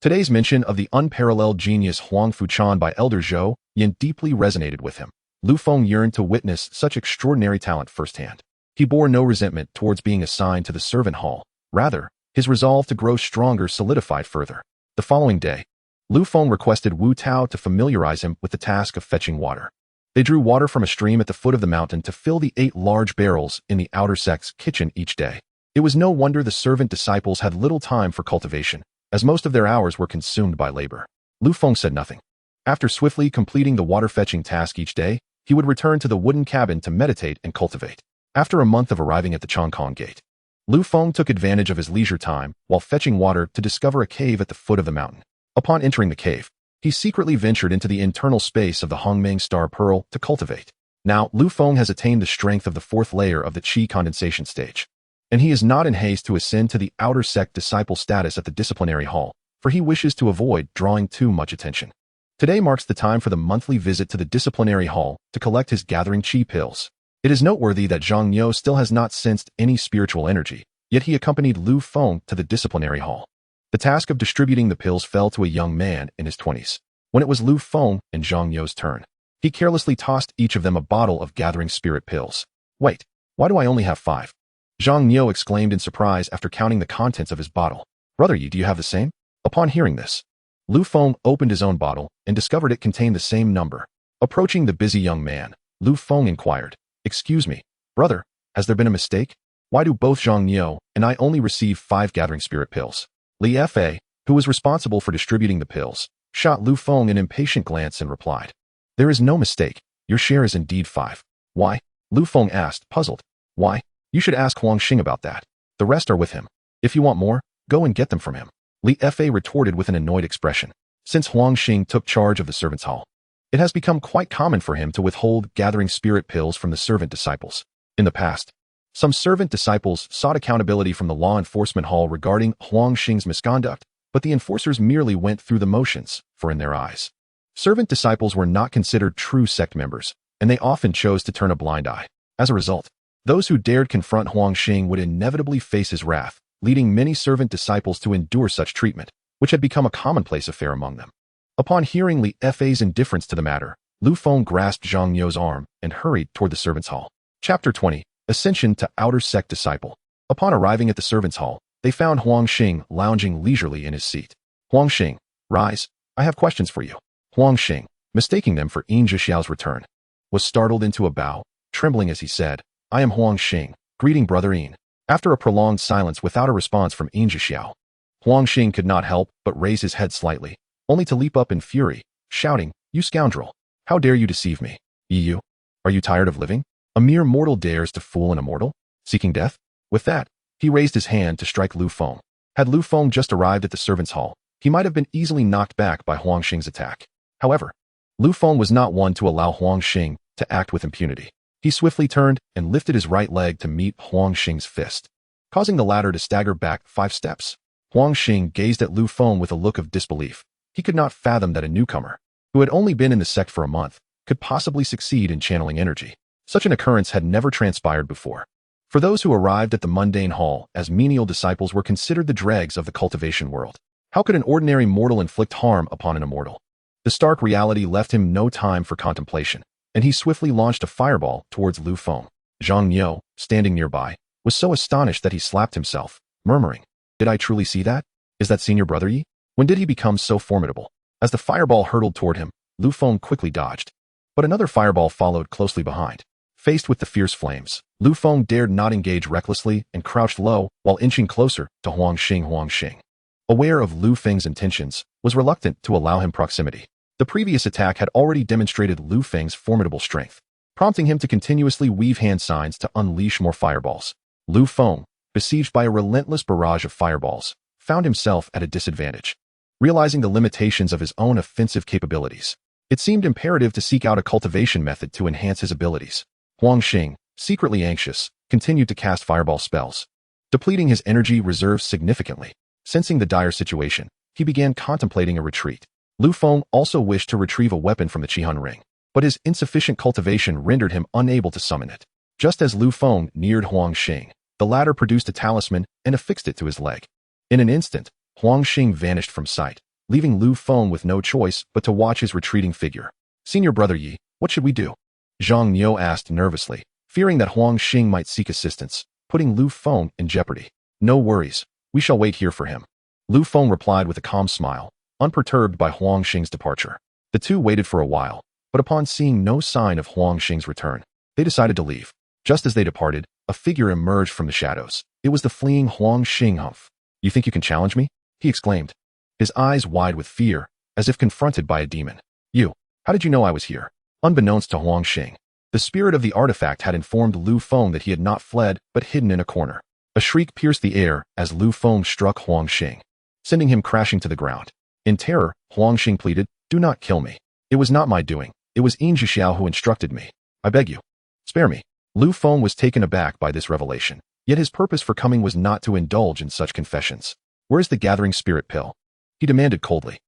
Today's mention of the unparalleled genius Huang Fuchan by Elder Zhou Yin deeply resonated with him. Lu Feng yearned to witness such extraordinary talent firsthand. He bore no resentment towards being assigned to the servant hall. Rather, his resolve to grow stronger solidified further. The following day, Lu Feng requested Wu Tao to familiarize him with the task of fetching water. They drew water from a stream at the foot of the mountain to fill the 8 large barrels in the outer sect's kitchen each day. It was no wonder the servant disciples had little time for cultivation, as most of their hours were consumed by labor. Lu Feng said nothing. After swiftly completing the water-fetching task each day, he would return to the wooden cabin to meditate and cultivate. After a month of arriving at the Changkong Gate, Lu Feng took advantage of his leisure time while fetching water to discover a cave at the foot of the mountain. Upon entering the cave, he secretly ventured into the internal space of the Qianying Star Pearl to cultivate. Now, Lu Feng has attained the strength of the 4th layer of the Qi condensation stage, and he is not in haste to ascend to the outer sect disciple status at the disciplinary hall, for he wishes to avoid drawing too much attention. Today marks the time for the monthly visit to the disciplinary hall to collect his gathering Qi pills. It is noteworthy that Zhang Niu still has not sensed any spiritual energy, yet he accompanied Lu Feng to the disciplinary hall. The task of distributing the pills fell to a young man in his 20s. When it was Lu Feng and Zhang Niu's turn, he carelessly tossed each of them a bottle of gathering spirit pills. Wait, why do I only have 5? Zhang Niu exclaimed in surprise after counting the contents of his bottle. Brother Yi, do you have the same? Upon hearing this, Lu Feng opened his own bottle and discovered it contained the same number. Approaching the busy young man, Lu Feng inquired, "Excuse me, brother, has there been a mistake? Why do both Zhang Niu and I only receive 5 gathering spirit pills?" Li Fa, who was responsible for distributing the pills, shot Lu Feng an impatient glance and replied, "There is no mistake, your share is indeed 5. Why?" Lu Feng asked, puzzled. "Why? You should ask Huangxing about that. The rest are with him. If you want more, go and get them from him." Li Fa retorted with an annoyed expression. Since Huangxing took charge of the servants' hall, it has become quite common for him to withhold gathering spirit pills from the servant disciples. In the past, some servant disciples sought accountability from the law enforcement hall regarding Huangxing's misconduct, but the enforcers merely went through the motions, for in their eyes, servant disciples were not considered true sect members, and they often chose to turn a blind eye. As a result, those who dared confront Huangxing would inevitably face his wrath, leading many servant disciples to endure such treatment, which had become a commonplace affair among them. Upon hearing Li Fa's indifference to the matter, Lu Feng grasped Zhang Niu's arm and hurried toward the servants' hall. Chapter 20. Ascension to Outer Sect Disciple. Upon arriving at the servants' hall, they found Huangxing lounging leisurely in his seat. "Huangxing, rise. I have questions for you." Huangxing, mistaking them for Yin Zhixiao's return, was startled into a bow, trembling as he said, "I am Huangxing. Greeting, brother Yin." After a prolonged silence without a response from Yin Zhixiao, Huangxing could not help but raise his head slightly, only to leap up in fury, shouting, "You scoundrel! How dare you deceive me? You? Are you tired of living? A mere mortal dares to fool an immortal? Seeking death?" With that, he raised his hand to strike Lu Feng. Had Lu Feng just arrived at the servants' hall, he might have been easily knocked back by Huangxing's attack. However, Lu Feng was not one to allow Huangxing to act with impunity. He swiftly turned and lifted his right leg to meet Huangxing's fist, causing the latter to stagger back 5 steps. Huangxing gazed at Lu Feng with a look of disbelief. He could not fathom that a newcomer, who had only been in the sect for a month, could possibly succeed in channeling energy. Such an occurrence had never transpired before. For those who arrived at the mundane hall as menial disciples were considered the dregs of the cultivation world. How could an ordinary mortal inflict harm upon an immortal? The stark reality left him no time for contemplation, and he swiftly launched a fireball towards Lu Feng. Zhang Niu, standing nearby, was so astonished that he slapped himself, murmuring, "Did I truly see that? Is that senior brother Yi? When did he become so formidable?" As the fireball hurtled toward him, Lu Feng quickly dodged. But another fireball followed closely behind. Faced with the fierce flames, Lu Feng dared not engage recklessly and crouched low while inching closer to Huangxing. Huangxing, aware of Lu Feng's intentions, was reluctant to allow him proximity. The previous attack had already demonstrated Lu Feng's formidable strength, prompting him to continuously weave hand signs to unleash more fireballs. Lu Feng, besieged by a relentless barrage of fireballs, found himself at a disadvantage. Realizing the limitations of his own offensive capabilities, it seemed imperative to seek out a cultivation method to enhance his abilities. Huangxing, secretly anxious, continued to cast fireball spells, depleting his energy reserves significantly. Sensing the dire situation, he began contemplating a retreat. Lu Feng also wished to retrieve a weapon from the Qihan ring, but his insufficient cultivation rendered him unable to summon it. Just as Lu Feng neared Huangxing, the latter produced a talisman and affixed it to his leg. In an instant, Huangxing vanished from sight, leaving Lu Feng with no choice but to watch his retreating figure. "Senior brother Yi, what should we do?" Zhang Niu asked nervously, fearing that Huangxing might seek assistance, putting Lu Feng in jeopardy. "No worries, we shall wait here for him." Lu Feng replied with a calm smile, unperturbed by Huangxing's departure. The two waited for a while, but upon seeing no sign of Huangxing's return, they decided to leave. Just as they departed, a figure emerged from the shadows. It was the fleeing Huangxing. "Humph. You think you can challenge me?" he exclaimed, his eyes wide with fear, as if confronted by a demon. "You, how did you know I was here?" Unbeknownst to Huangxing, the spirit of the artifact had informed Lu Feng that he had not fled but hidden in a corner. A shriek pierced the air as Lu Feng struck Huang Xing, sending him crashing to the ground. In terror, Huang Xing pleaded, "Do not kill me. It was not my doing. It was Yin Zhixiao who instructed me. I beg you. Spare me." Lu Feng was taken aback by this revelation, yet his purpose for coming was not to indulge in such confessions. "Where's the gathering spirit pill?" he demanded coldly.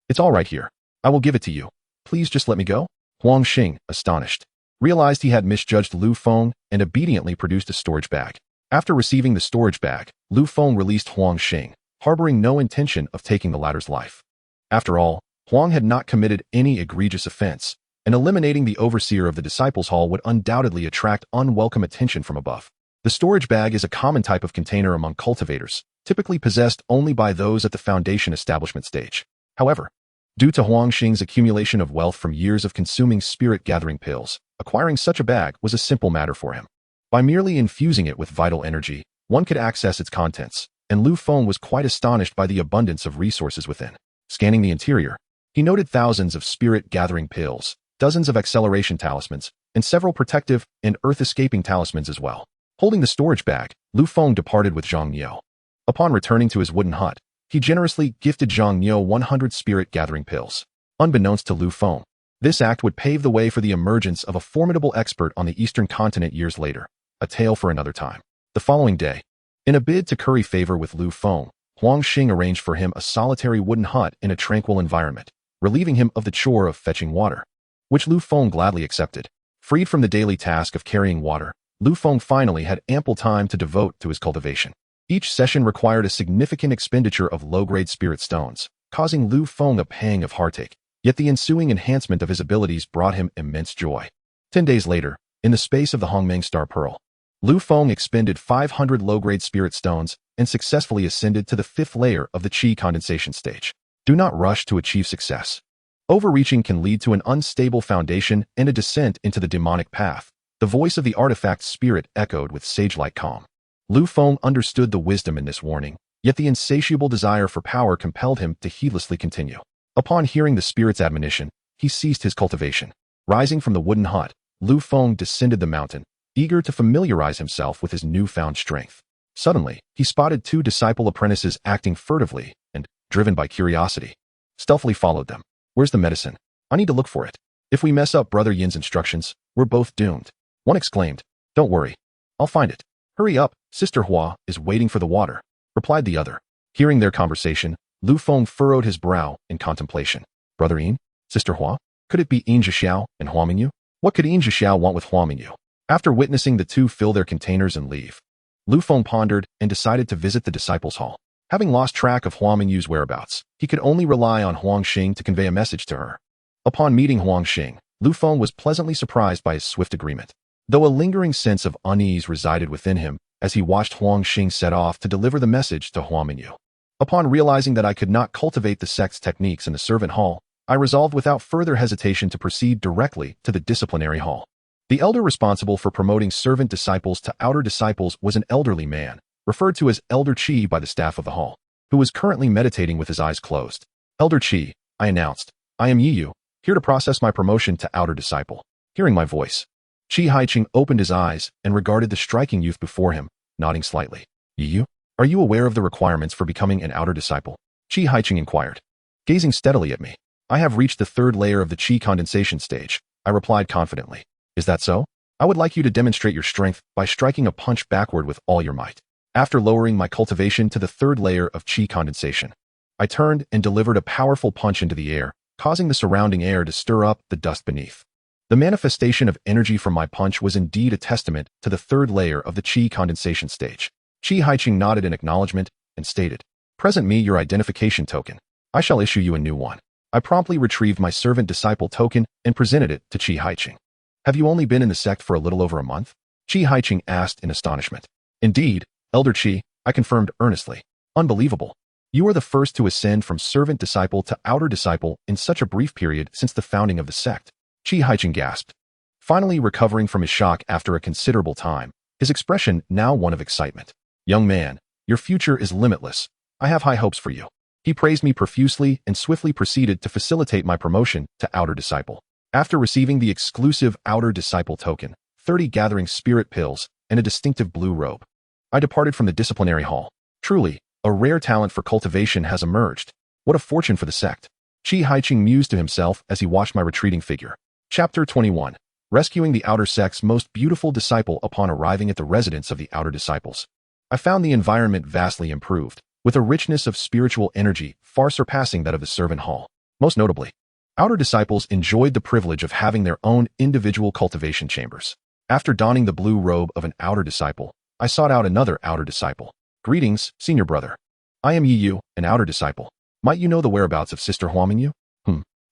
It's all right here. I will give it to you. Please just let me go." Huang Xing, astonished, realized he had misjudged Lu Feng and obediently produced a storage bag. After receiving the storage bag, Lu Feng released Huang Xing, harboring no intention of taking the latter's life. After all, Huang had not committed any egregious offense, and eliminating the overseer of the Disciples' Hall would undoubtedly attract unwelcome attention from above. The storage bag is a common type of container among cultivators, typically possessed only by those at the foundation establishment stage. However, due to Huang Xing's accumulation of wealth from years of consuming spirit-gathering pills, acquiring such a bag was a simple matter for him. By merely infusing it with vital energy, one could access its contents, and Lu Feng was quite astonished by the abundance of resources within. Scanning the interior, he noted thousands of spirit-gathering pills, dozens of acceleration talismans, and several protective and earth-escaping talismans as well. Holding the storage bag, Lu Feng departed with Zhang Niu. Upon returning to his wooden hut, he generously gifted Zhang Niu 100 spirit-gathering pills. Unbeknownst to Lu Feng, this act would pave the way for the emergence of a formidable expert on the eastern continent years later, a tale for another time. The following day, in a bid to curry favor with Lu Feng, Huang Xing arranged for him a solitary wooden hut in a tranquil environment, relieving him of the chore of fetching water, which Lu Feng gladly accepted. Freed from the daily task of carrying water, Lu Feng finally had ample time to devote to his cultivation. Each session required a significant expenditure of low-grade spirit stones, causing Lu Feng a pang of heartache, yet the ensuing enhancement of his abilities brought him immense joy. 10 days later, in the space of the Hongmeng Star Pearl, Lu Feng expended 500 low-grade spirit stones and successfully ascended to the 5th layer of the Qi condensation stage. Do not rush to achieve success. Overreaching can lead to an unstable foundation and a descent into the demonic path. The voice of the artifact spirit echoed with sage-like calm. Lu Feng understood the wisdom in this warning, yet the insatiable desire for power compelled him to heedlessly continue. Upon hearing the spirit's admonition, he ceased his cultivation. Rising from the wooden hut, Lu Feng descended the mountain, eager to familiarize himself with his newfound strength. Suddenly, he spotted 2 disciple apprentices acting furtively and, driven by curiosity, stealthily followed them. "Where's the medicine? I need to look for it. If we mess up Brother Yin's instructions, we're both doomed." One exclaimed. "Don't worry. I'll find it." "Hurry up, Sister Hua is waiting for the water," replied the other. Hearing their conversation, Lu Feng furrowed his brow in contemplation. "Brother Yin? Sister Hua? Could it be Yin Zhixiao and Hua Mingyu? What could Yin Zhixiao want with Hua Mingyu?" After witnessing the two fill their containers and leave, Lu Feng pondered and decided to visit the Disciples' Hall. Having lost track of Hua Mingyu's whereabouts, he could only rely on Huang Xing to convey a message to her. Upon meeting Huang Xing, Lu Feng was pleasantly surprised by his swift agreement, though a lingering sense of unease resided within him as he watched Huang Xing set off to deliver the message to Hua Mingyu. Upon realizing that I could not cultivate the sect's techniques in the servant hall, I resolved without further hesitation to proceed directly to the disciplinary hall. The elder responsible for promoting servant disciples to outer disciples was an elderly man, referred to as Elder Qi by the staff of the hall, who was currently meditating with his eyes closed. "Elder Qi," I announced, "I am Yiyu, here to process my promotion to outer disciple." Hearing my voice, Qi Haiqing opened his eyes and regarded the striking youth before him, nodding slightly. "Yiyu, are you aware of the requirements for becoming an outer disciple?" Qi Haiqing inquired. Gazing steadily at me, "I have reached the 3rd layer of the Qi condensation stage," I replied confidently. "Is that so? I would like you to demonstrate your strength by striking a punch backward with all your might." After lowering my cultivation to the 3rd layer of Qi condensation, I turned and delivered a powerful punch into the air, causing the surrounding air to stir up the dust beneath. The manifestation of energy from my punch was indeed a testament to the 3rd layer of the Qi condensation stage. Qi Haiqing nodded in acknowledgement and stated, "Present me your identification token. I shall issue you a new one." I promptly retrieved my servant disciple token and presented it to Qi Haiqing. "Have you only been in the sect for a little over a month?" Qi Haiqing asked in astonishment. "Indeed, Elder Qi," I confirmed earnestly. "Unbelievable. You are the first to ascend from servant disciple to outer disciple in such a brief period since the founding of the sect." Qi Haiqing gasped, finally recovering from his shock after a considerable time, his expression now one of excitement. "Young man, your future is limitless. I have high hopes for you." He praised me profusely and swiftly proceeded to facilitate my promotion to outer disciple. After receiving the exclusive outer disciple token, 30 gathering spirit pills, and a distinctive blue robe, I departed from the disciplinary hall. Truly, a rare talent for cultivation has emerged. What a fortune for the sect. Qianying mused to himself as he watched my retreating figure. Chapter 21. Rescuing the Outer Sect's most beautiful disciple. Upon arriving at the residence of the Outer Disciples, I found the environment vastly improved, with a richness of spiritual energy far surpassing that of the servant hall. Most notably, Outer Disciples enjoyed the privilege of having their own individual cultivation chambers. After donning the blue robe of an Outer Disciple, I sought out another Outer Disciple. Greetings, senior brother. I am Yu, an Outer Disciple. Might you know the whereabouts of Sister Huamingyu?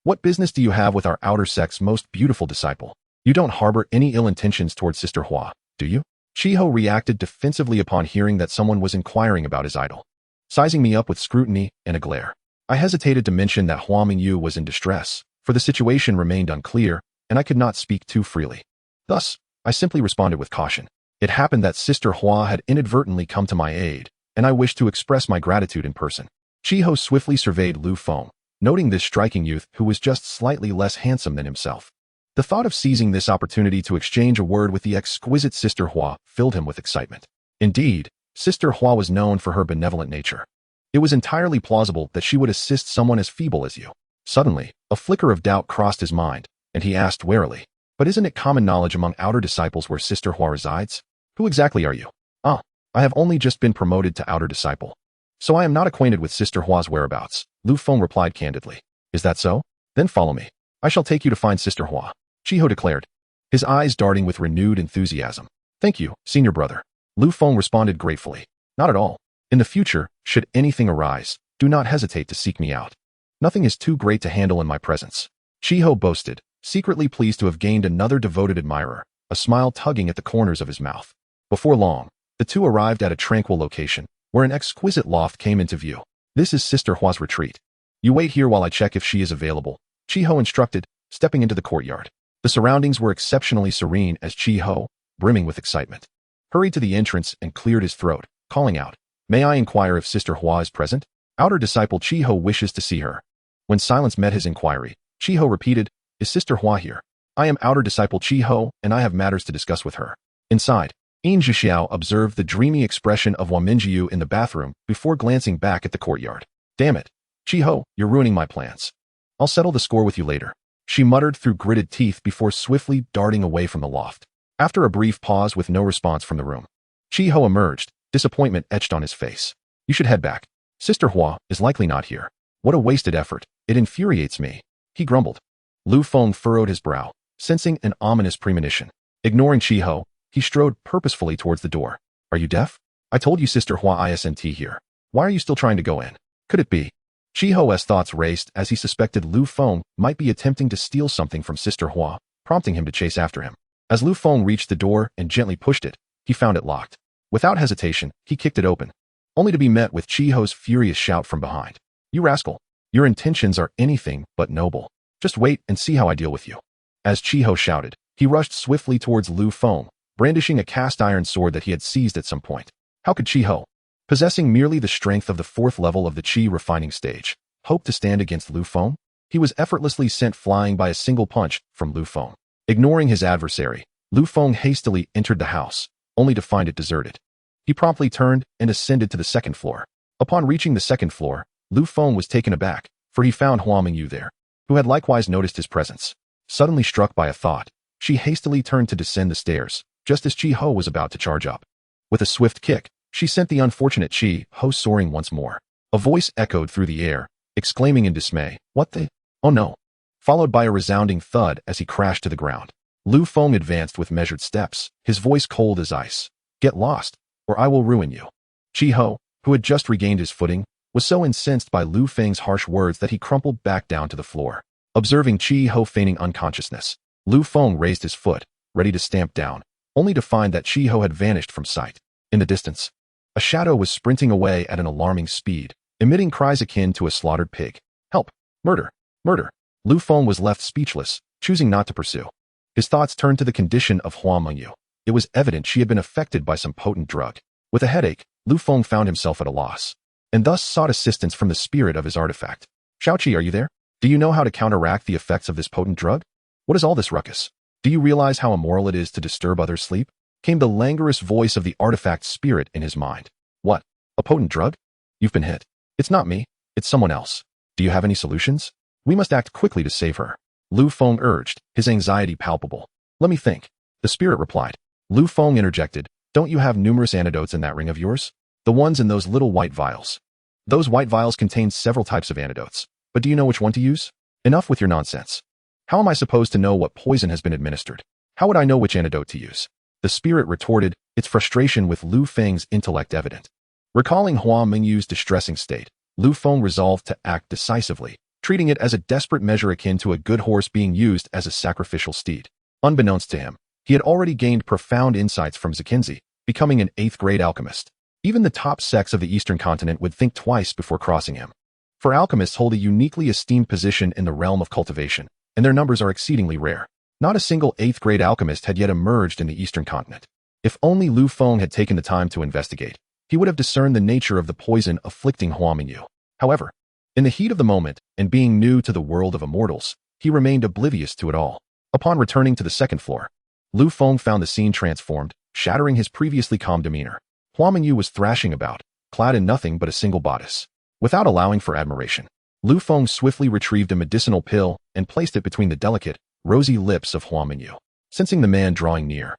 What business do you have with our Outer Sect's most beautiful disciple? You don't harbor any ill intentions towards Sister Hua, do you? Qiho reacted defensively upon hearing that someone was inquiring about his idol, sizing me up with scrutiny and a glare. I hesitated to mention that Huamingyu was in distress, for the situation remained unclear, and I could not speak too freely. Thus, I simply responded with caution. It happened that Sister Hua had inadvertently come to my aid, and I wished to express my gratitude in person. Qiho swiftly surveyed Lu Feng, noting this striking youth who was just slightly less handsome than himself. The thought of seizing this opportunity to exchange a word with the exquisite Sister Hua filled him with excitement. Indeed, Sister Hua was known for her benevolent nature. It was entirely plausible that she would assist someone as feeble as you. Suddenly, a flicker of doubt crossed his mind, and he asked warily, "But isn't it common knowledge among Outer Disciples where Sister Hua resides? Who exactly are you?" "Ah, I have only just been promoted to Outer Disciple, so I am not acquainted with Sister Hua's whereabouts," Lu Feng replied candidly. "Is that so? Then follow me. I shall take you to find Sister Hua," Qiho declared, his eyes darting with renewed enthusiasm. "Thank you, senior brother," Lu Feng responded gratefully. "Not at all. In the future, should anything arise, do not hesitate to seek me out. Nothing is too great to handle in my presence," Qiho boasted, secretly pleased to have gained another devoted admirer, a smile tugging at the corners of his mouth. Before long, the two arrived at a tranquil location, where an exquisite loft came into view. "This is Sister Hua's retreat. You wait here while I check if she is available," Qiho instructed, stepping into the courtyard. The surroundings were exceptionally serene as Qiho, brimming with excitement, hurried to the entrance and cleared his throat, calling out, "May I inquire if Sister Hua is present? Outer Disciple Qiho wishes to see her." When silence met his inquiry, Qiho repeated, "Is Sister Hua here? I am Outer Disciple Qiho, and I have matters to discuss with her." Inside, Yin Zhixiao observed the dreamy expression of Huamingyu in the bathroom before glancing back at the courtyard. "Damn it, Qiho, you're ruining my plans. I'll settle the score with you later," she muttered through gritted teeth before swiftly darting away from the loft. After a brief pause with no response from the room, Qiho emerged, disappointment etched on his face. "You should head back. Sister Hua is likely not here. What a wasted effort. It infuriates me," he grumbled. Lu Feng furrowed his brow, sensing an ominous premonition. Ignoring Qiho, he strode purposefully towards the door. "Are you deaf? I told you Sister Hua isn't here. Why are you still trying to go in? Could it be?" Qiho's thoughts raced as he suspected Lu Feng might be attempting to steal something from Sister Hua, prompting him to chase after him. As Lu Feng reached the door and gently pushed it, he found it locked. Without hesitation, he kicked it open, only to be met with Qiho's furious shout from behind. "You rascal! Your intentions are anything but noble. Just wait and see how I deal with you." As Qiho shouted, he rushed swiftly towards Lu Feng, brandishing a cast-iron sword that he had seized at some point. How could Qiho, possessing merely the strength of the 4th level of the Qi refining stage, hope to stand against Lu Feng? He was effortlessly sent flying by a single punch from Lu Feng. Ignoring his adversary, Lu Feng hastily entered the house, only to find it deserted. He promptly turned and ascended to the 2nd floor. Upon reaching the 2nd floor, Lu Feng was taken aback, for he found Huamingyu there, who had likewise noticed his presence. Suddenly struck by a thought, she hastily turned to descend the stairs, just as Qiho was about to charge up. With a swift kick, she sent the unfortunate Qiho soaring once more. A voice echoed through the air, exclaiming in dismay, "What the? Oh no!" Followed by a resounding thud as he crashed to the ground. Lu Feng advanced with measured steps, his voice cold as ice. "Get lost, or I will ruin you." Qiho, who had just regained his footing, was so incensed by Lu Feng's harsh words that he crumpled back down to the floor. Observing Qiho feigning unconsciousness, Lu Feng raised his foot, ready to stamp down, only to find that Qiho had vanished from sight. In the distance, a shadow was sprinting away at an alarming speed, emitting cries akin to a slaughtered pig. "Help! Murder! Murder!" Lu Feng was left speechless, choosing not to pursue. His thoughts turned to the condition of Huamingyu. It was evident she had been affected by some potent drug. With a headache, Lu Feng found himself at a loss, and thus sought assistance from the spirit of his artifact. "Shaoqi, are you there? Do you know how to counteract the effects of this potent drug? What is all this ruckus? Do you realize how immoral it is to disturb others' sleep?" came the languorous voice of the artifact spirit in his mind. What? A potent drug? You've been hit. It's not me. It's someone else. Do you have any solutions? We must act quickly to save her. Lu Feng urged, his anxiety palpable. Let me think. The spirit replied. Lu Feng interjected. Don't you have numerous antidotes in that ring of yours? The ones in those little white vials. Those white vials contain several types of antidotes. But do you know which one to use? Enough with your nonsense. How am I supposed to know what poison has been administered? How would I know which antidote to use? The spirit retorted, its frustration with Lu Feng's intellect evident. Recalling Hua Mingyu's distressing state, Lu Feng resolved to act decisively, treating it as a desperate measure akin to a good horse being used as a sacrificial steed. Unbeknownst to him, he had already gained profound insights from Zikinzi, becoming an 8th-grade alchemist. Even the top sects of the Eastern continent would think twice before crossing him. For alchemists hold a uniquely esteemed position in the realm of cultivation, and their numbers are exceedingly rare. Not a single 8th-grade alchemist had yet emerged in the Eastern continent. If only Lu Feng had taken the time to investigate, he would have discerned the nature of the poison afflicting Hua Mingyu. However, in the heat of the moment, and being new to the world of immortals, he remained oblivious to it all. Upon returning to the second floor, Lu Feng found the scene transformed, shattering his previously calm demeanor. Hua Mingyu was thrashing about, clad in nothing but a single bodice. Without allowing for admiration, Lu Feng swiftly retrieved a medicinal pill and placed it between the delicate, rosy lips of Hua Mingyu. Sensing the man drawing near,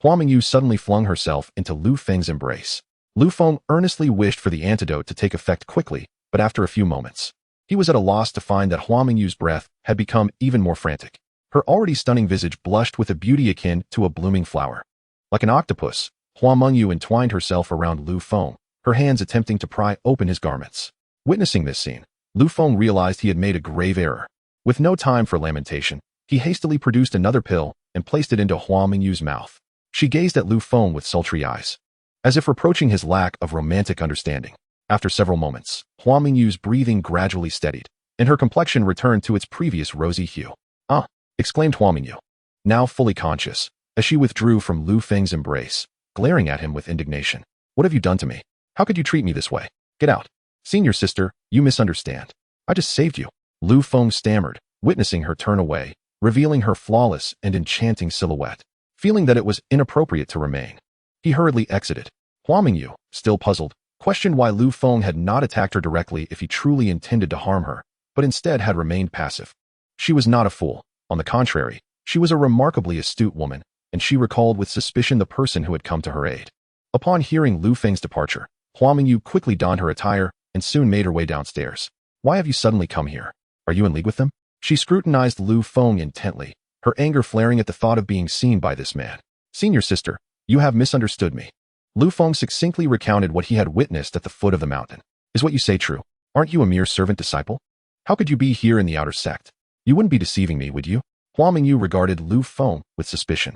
Hua Mingyu suddenly flung herself into Lu Feng's embrace. Lu Feng earnestly wished for the antidote to take effect quickly, but after a few moments, he was at a loss to find that Hua Mingyu's breath had become even more frantic. Her already stunning visage blushed with a beauty akin to a blooming flower. Like an octopus, Hua Mingyu entwined herself around Lu Feng, her hands attempting to pry open his garments. Witnessing this scene, Lu Feng realized he had made a grave error. With no time for lamentation, he hastily produced another pill and placed it into Hua Mingyu's mouth. She gazed at Lu Feng with sultry eyes, as if reproaching his lack of romantic understanding. After several moments, Hua Mingyu's breathing gradually steadied, and her complexion returned to its previous rosy hue. "Ah!" exclaimed Hua Mingyu, now fully conscious, as she withdrew from Lu Feng's embrace, glaring at him with indignation. "What have you done to me? How could you treat me this way? Get out. Senior sister, you misunderstand. I just saved you." Lu Feng stammered, witnessing her turn away, revealing her flawless and enchanting silhouette. Feeling that it was inappropriate to remain, he hurriedly exited. Hua Mingyu, still puzzled, questioned why Lu Feng had not attacked her directly if he truly intended to harm her, but instead had remained passive. She was not a fool. On the contrary, she was a remarkably astute woman, and she recalled with suspicion the person who had come to her aid. Upon hearing Lu Feng's departure, Hua Mingyu quickly donned her attire and soon made her way downstairs. "Why have you suddenly come here? Are you in league with them?" She scrutinized Lu Feng intently, her anger flaring at the thought of being seen by this man. "Senior sister, you have misunderstood me." Lu Feng succinctly recounted what he had witnessed at the foot of the mountain. "Is what you say true? Aren't you a mere servant disciple? How could you be here in the outer sect? You wouldn't be deceiving me, would you?" Hua Mingyu regarded Lu Feng with suspicion.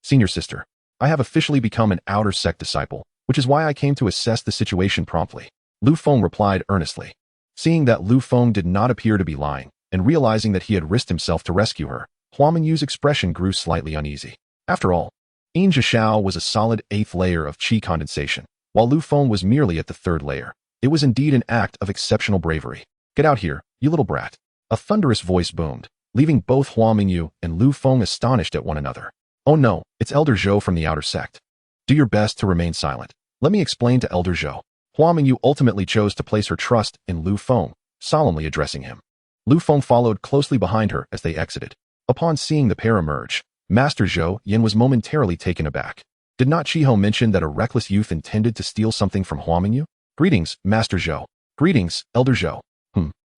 Senior sister, I have officially become an outer sect disciple, which is why I came to assess the situation promptly." Lu Feng replied earnestly. Seeing that Lu Feng did not appear to be lying, and realizing that he had risked himself to rescue her, Hua Mingyu's expression grew slightly uneasy. After all, Yin Zhishao was a solid 8th layer of qi condensation, while Lu Feng was merely at the 3rd layer. It was indeed an act of exceptional bravery. "Get out here, you little brat." A thunderous voice boomed, leaving both Hua Mingyu and Lu Feng astonished at one another. "Oh no, it's Elder Zhou from the outer sect. Do your best to remain silent. Let me explain to Elder Zhou." Hua Mingyu ultimately chose to place her trust in Lu Feng, solemnly addressing him. Lu Feng followed closely behind her as they exited. Upon seeing the pair emerge, Master Zhou Yin was momentarily taken aback. Did not Chiho mention that a reckless youth intended to steal something from Hua Mingyu? "Greetings, Master Zhou." "Greetings, Elder Zhou."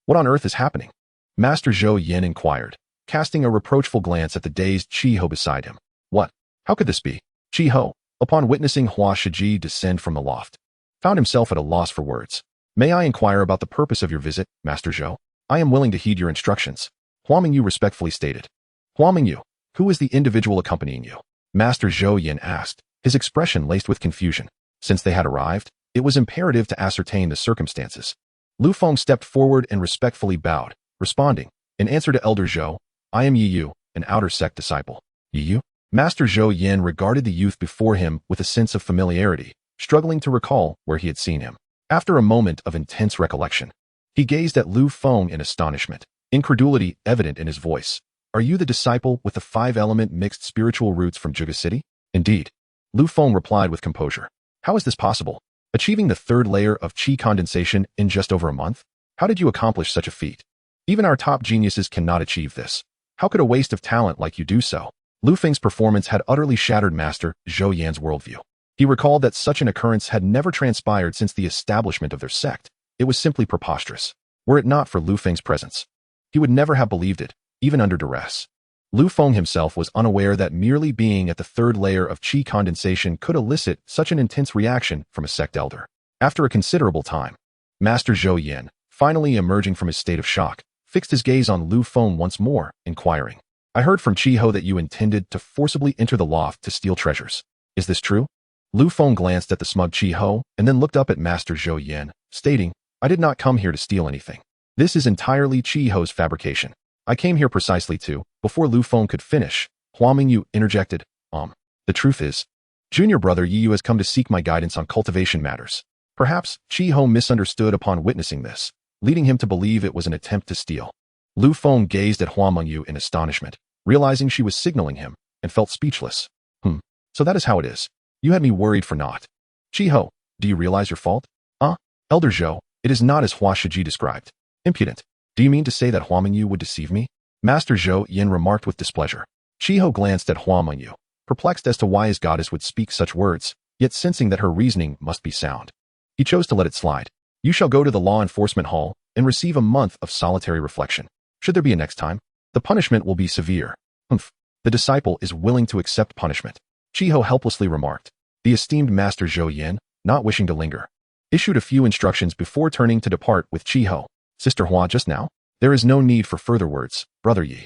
What on earth is happening?" Master Zhou Yin inquired, casting a reproachful glance at the dazed Chiho beside him. "What? How could this be?" Chiho, upon witnessing Hua Shiji descend from the loft, found himself at a loss for words. "May I inquire about the purpose of your visit, Master Zhou?" "I am willing to heed your instructions," Hua Mingyu respectfully stated. "Hua Mingyu, who is the individual accompanying you?" Master Zhou Yin asked, his expression laced with confusion. Since they had arrived, it was imperative to ascertain the circumstances. Lu Feng stepped forward and respectfully bowed, responding, in answer to Elder Zhou, "I am Yi Yu, an outer sect disciple." "Yi Yu?" Master Zhou Yin regarded the youth before him with a sense of familiarity, struggling to recall where he had seen him. After a moment of intense recollection, he gazed at Lu Feng in astonishment, incredulity evident in his voice. "Are you the disciple with the 5-element mixed spiritual roots from Juga City?" "Indeed." Lu Feng replied with composure. How is this possible? Achieving the third layer of qi condensation in just over a month? How did you accomplish such a feat? Even our top geniuses cannot achieve this. How could a waste of talent like you do so? Lu Feng's performance had utterly shattered Master Zhou Yan's worldview. He recalled that such an occurrence had never transpired since the establishment of their sect. It was simply preposterous. Were it not for Lu Feng's presence, he would never have believed it, even under duress. Lu Feng himself was unaware that merely being at the third layer of qi condensation could elicit such an intense reaction from a sect elder. After a considerable time, Master Zhou Yan, finally emerging from his state of shock, fixed his gaze on Lu Feng once more, inquiring, I heard from Qiho that you intended to forcibly enter the loft to steal treasures. Is this true? Lu Feng glanced at the smug Qiho and then looked up at Master Zhou Yan, stating, I did not come here to steal anything. This is entirely Qiho's fabrication. I came here precisely to, before Lu Feng could finish, Hua Mingyu interjected, The truth is, junior brother Yiyu has come to seek my guidance on cultivation matters. Perhaps Qiho misunderstood upon witnessing this, leading him to believe it was an attempt to steal. Lu Feng gazed at Hua Mingyu in astonishment, realizing she was signaling him, and felt speechless. So that is how it is. You had me worried for naught. Qiho, do you realize your fault? Elder Zhou, it is not as Hua Shiji described. Impudent. Do you mean to say that Hua Mingyu would deceive me? Master Zhou Yan remarked with displeasure. Qiho glanced at Hua Mingyu, perplexed as to why his goddess would speak such words, yet sensing that her reasoning must be sound. He chose to let it slide. You shall go to the law enforcement hall and receive a month of solitary reflection. Should there be a next time, the punishment will be severe. The disciple is willing to accept punishment. Qiho helplessly remarked. The esteemed Master Zhou Yan, not wishing to linger, issued a few instructions before turning to depart with Qiho. Sister Hua, just now? There is no need for further words, Brother Yi.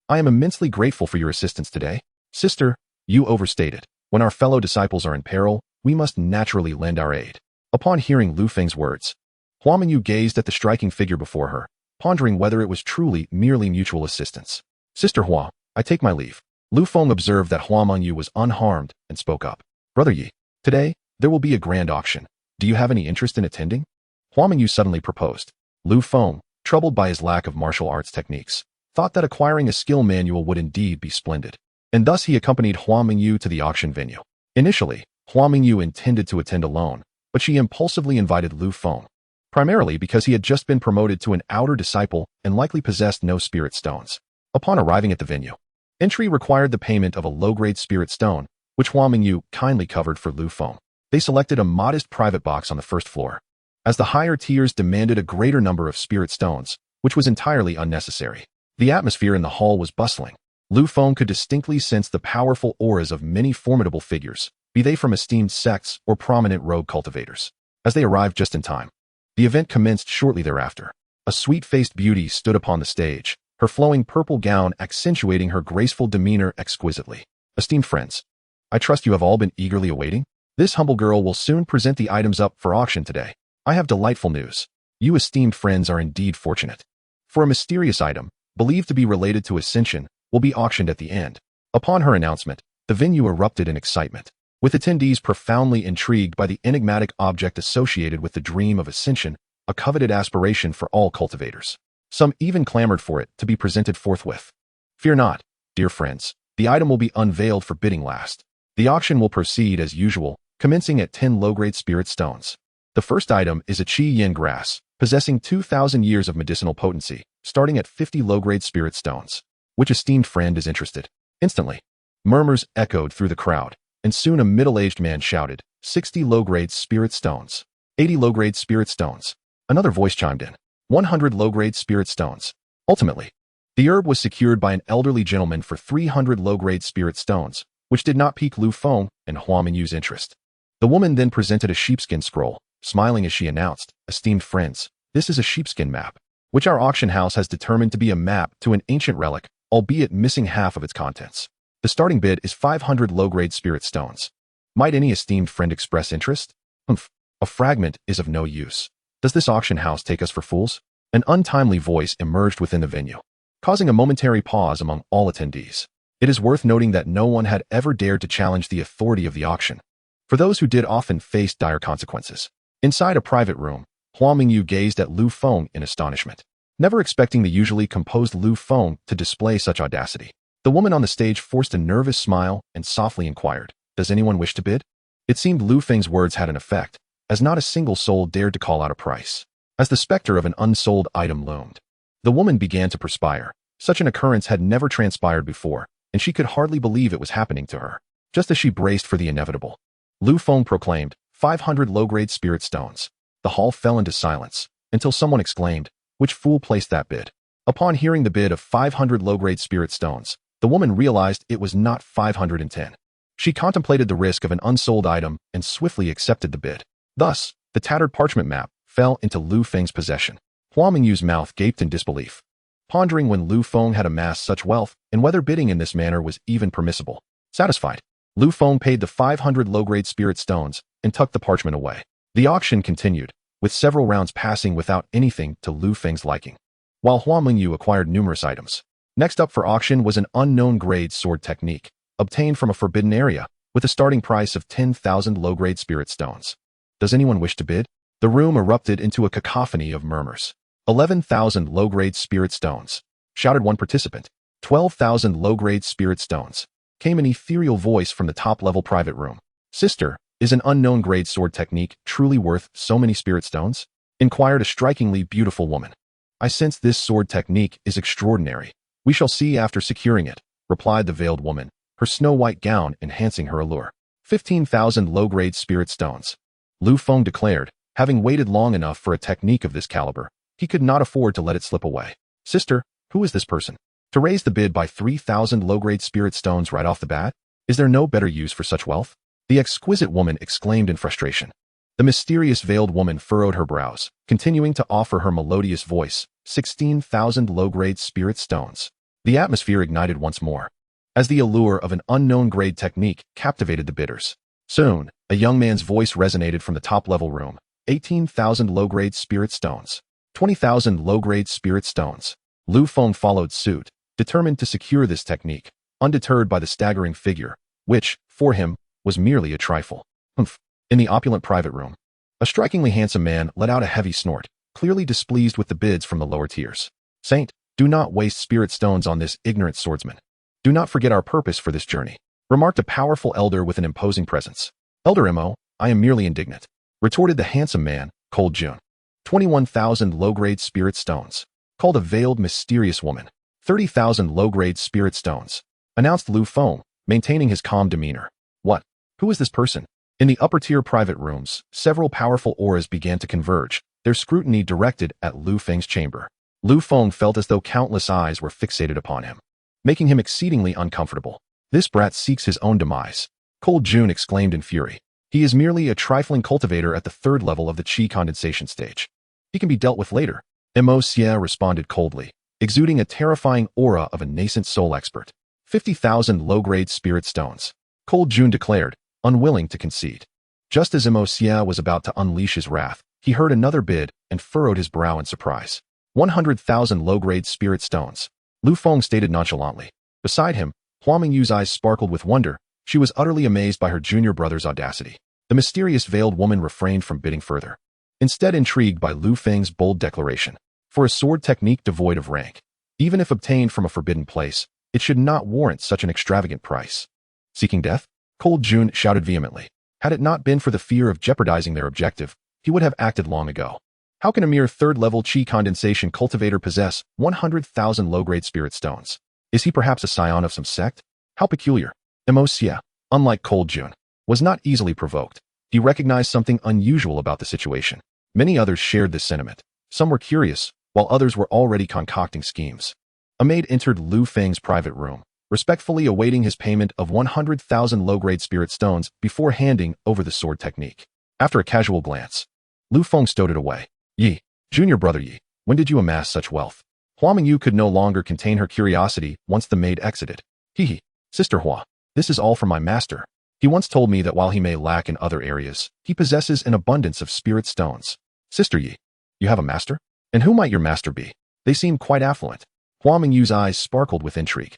I am immensely grateful for your assistance today. Sister, you overstated. When our fellow disciples are in peril, we must naturally lend our aid. Upon hearing Lu Feng's words, Hua Mingyu gazed at the striking figure before her, pondering whether it was truly merely mutual assistance. Sister Hua, I take my leave. Lu Feng observed that Hua Mingyu was unharmed and spoke up. Brother Yi, today, there will be a grand auction. Do you have any interest in attending? Hua Mingyu suddenly proposed. Lu Feng, troubled by his lack of martial arts techniques, thought that acquiring a skill manual would indeed be splendid, and thus he accompanied Hua Mingyu to the auction venue. Initially, Hua Mingyu intended to attend alone, but she impulsively invited Lu Feng, primarily because he had just been promoted to an outer disciple and likely possessed no spirit stones. Upon arriving at the venue, entry required the payment of a low-grade spirit stone, which Hua Mingyu kindly covered for Lu Feng. They selected a modest private box on the first floor, as the higher tiers demanded a greater number of spirit stones, which was entirely unnecessary. The atmosphere in the hall was bustling. Lu Feng could distinctly sense the powerful auras of many formidable figures, be they from esteemed sects or prominent rogue cultivators. As they arrived just in time, the event commenced shortly thereafter. A sweet-faced beauty stood upon the stage, her flowing purple gown accentuating her graceful demeanor exquisitely. Esteemed friends, I trust you have all been eagerly awaiting. This humble girl will soon present the items up for auction today. I have delightful news. You esteemed friends are indeed fortunate. For a mysterious item, believed to be related to Ascension, will be auctioned at the end. Upon her announcement, the venue erupted in excitement, with attendees profoundly intrigued by the enigmatic object associated with the dream of Ascension, a coveted aspiration for all cultivators. Some even clamored for it to be presented forthwith. Fear not, dear friends, the item will be unveiled for bidding last. The auction will proceed as usual, commencing at 10 low-grade spirit stones. The first item is a Qianying grass, possessing 2,000 years of medicinal potency, starting at 50 low-grade spirit stones. Which esteemed friend is interested? Instantly, murmurs echoed through the crowd, and soon a middle-aged man shouted, 60 low-grade spirit stones, 80 low-grade spirit stones. Another voice chimed in, 100 low-grade spirit stones. Ultimately, the herb was secured by an elderly gentleman for 300 low-grade spirit stones, which did not pique Lu Feng and Hua Mingyu's interest. The woman then presented a sheepskin scroll, smiling as she announced, esteemed friends, this is a sheepskin map, which our auction house has determined to be a map to an ancient relic, albeit missing half of its contents. The starting bid is 500 low-grade spirit stones. Might any esteemed friend express interest? A fragment is of no use. Does this auction house take us for fools? An untimely voice emerged within the venue, causing a momentary pause among all attendees. It is worth noting that no one had ever dared to challenge the authority of the auction, for those who did often faced dire consequences. Inside a private room, Hua Mingyu gazed at Lu Feng in astonishment, never expecting the usually composed Lu Feng to display such audacity. The woman on the stage forced a nervous smile and softly inquired, Does anyone wish to bid? It seemed Lu Feng's words had an effect, as not a single soul dared to call out a price. As the specter of an unsold item loomed, the woman began to perspire. Such an occurrence had never transpired before, and she could hardly believe it was happening to her. Just as she braced for the inevitable, Lu Feng proclaimed, 500 low-grade spirit stones. The hall fell into silence, until someone exclaimed, which fool placed that bid? Upon hearing the bid of 500 low-grade spirit stones, the woman realized it was not 510. She contemplated the risk of an unsold item and swiftly accepted the bid. Thus, the tattered parchment map fell into Lu Feng's possession. Hua Mingyu's mouth gaped in disbelief, pondering when Lu Feng had amassed such wealth and whether bidding in this manner was even permissible. Satisfied, Lu Feng paid the 500 low-grade spirit stones and tucked the parchment away. The auction continued, with several rounds passing without anything to Lu Feng's liking, while Hua Mingyu acquired numerous items. Next up for auction was an unknown grade sword technique, obtained from a forbidden area, with a starting price of 10,000 low-grade spirit stones. Does anyone wish to bid? The room erupted into a cacophony of murmurs. 11,000 low-grade spirit stones, shouted one participant. 12,000 low-grade spirit stones, came an ethereal voice from the top-level private room. Sister, is an unknown grade sword technique truly worth so many spirit stones? Inquired a strikingly beautiful woman. I sense this sword technique is extraordinary. We shall see after securing it, replied the veiled woman, her snow-white gown enhancing her allure. 15,000 low-grade spirit stones. Lu Feng declared, having waited long enough for a technique of this caliber, he could not afford to let it slip away. Sister, who is this person? To raise the bid by 3,000 low-grade spirit stones right off the bat? Is there no better use for such wealth? The exquisite woman exclaimed in frustration. The mysterious veiled woman furrowed her brows, continuing to offer her melodious voice. 16,000 low-grade spirit stones. The atmosphere ignited once more, as the allure of an unknown grade technique captivated the bidders. Soon, a young man's voice resonated from the top-level room. 18,000 low-grade spirit stones. 20,000 low-grade spirit stones. Lu Feng followed suit, determined to secure this technique, undeterred by the staggering figure, which, for him, was merely a trifle. Humph. In the opulent private room, a strikingly handsome man let out a heavy snort, clearly displeased with the bids from the lower tiers. Saint, do not waste spirit stones on this ignorant swordsman. Do not forget our purpose for this journey, remarked a powerful elder with an imposing presence. Elder Mo, I am merely indignant, retorted the handsome man, cold June. 21,000 low-grade spirit stones, called a veiled mysterious woman. 30,000 low-grade spirit stones, announced Lu Feng, maintaining his calm demeanor. What? Who is this person? In the upper-tier private rooms, several powerful auras began to converge, their scrutiny directed at Lu Feng's chamber. Lu Feng felt as though countless eyes were fixated upon him, making him exceedingly uncomfortable. This brat seeks his own demise, Cold June exclaimed in fury. He is merely a trifling cultivator at the third level of the Qi condensation stage. He can be dealt with later. Mo Xie responded coldly, exuding a terrifying aura of a nascent soul expert. 50,000 low-grade spirit stones, Cold June declared, unwilling to concede. Just as Mo Xie was about to unleash his wrath, he heard another bid and furrowed his brow in surprise. 100,000 low-grade spirit stones, Lu Feng stated nonchalantly. Beside him, Hua Mingyu's eyes sparkled with wonder. She was utterly amazed by her junior brother's audacity. The mysterious veiled woman refrained from bidding further, instead intrigued by Lu Feng's bold declaration. For a sword technique devoid of rank, even if obtained from a forbidden place, it should not warrant such an extravagant price. Seeking death? Cold June shouted vehemently. Had it not been for the fear of jeopardizing their objective, he would have acted long ago. How can a mere third-level Qi condensation cultivator possess 100,000 low-grade spirit stones? Is he perhaps a scion of some sect? How peculiar. Mo Xie, unlike Cold June, was not easily provoked. He recognized something unusual about the situation. Many others shared this sentiment. Some were curious, while others were already concocting schemes. A maid entered Lu Feng's private room, respectfully awaiting his payment of 100,000 low-grade spirit stones before handing over the sword technique. After a casual glance, Lu Feng stowed it away. Yi, junior brother Yi, when did you amass such wealth? Hua Mingyu could no longer contain her curiosity once the maid exited. Hee, Sister Hua, this is all from my master. He once told me that while he may lack in other areas, he possesses an abundance of spirit stones. Sister Yi, you have a master? And who might your master be? They seem quite affluent. Hua Mingyu's eyes sparkled with intrigue.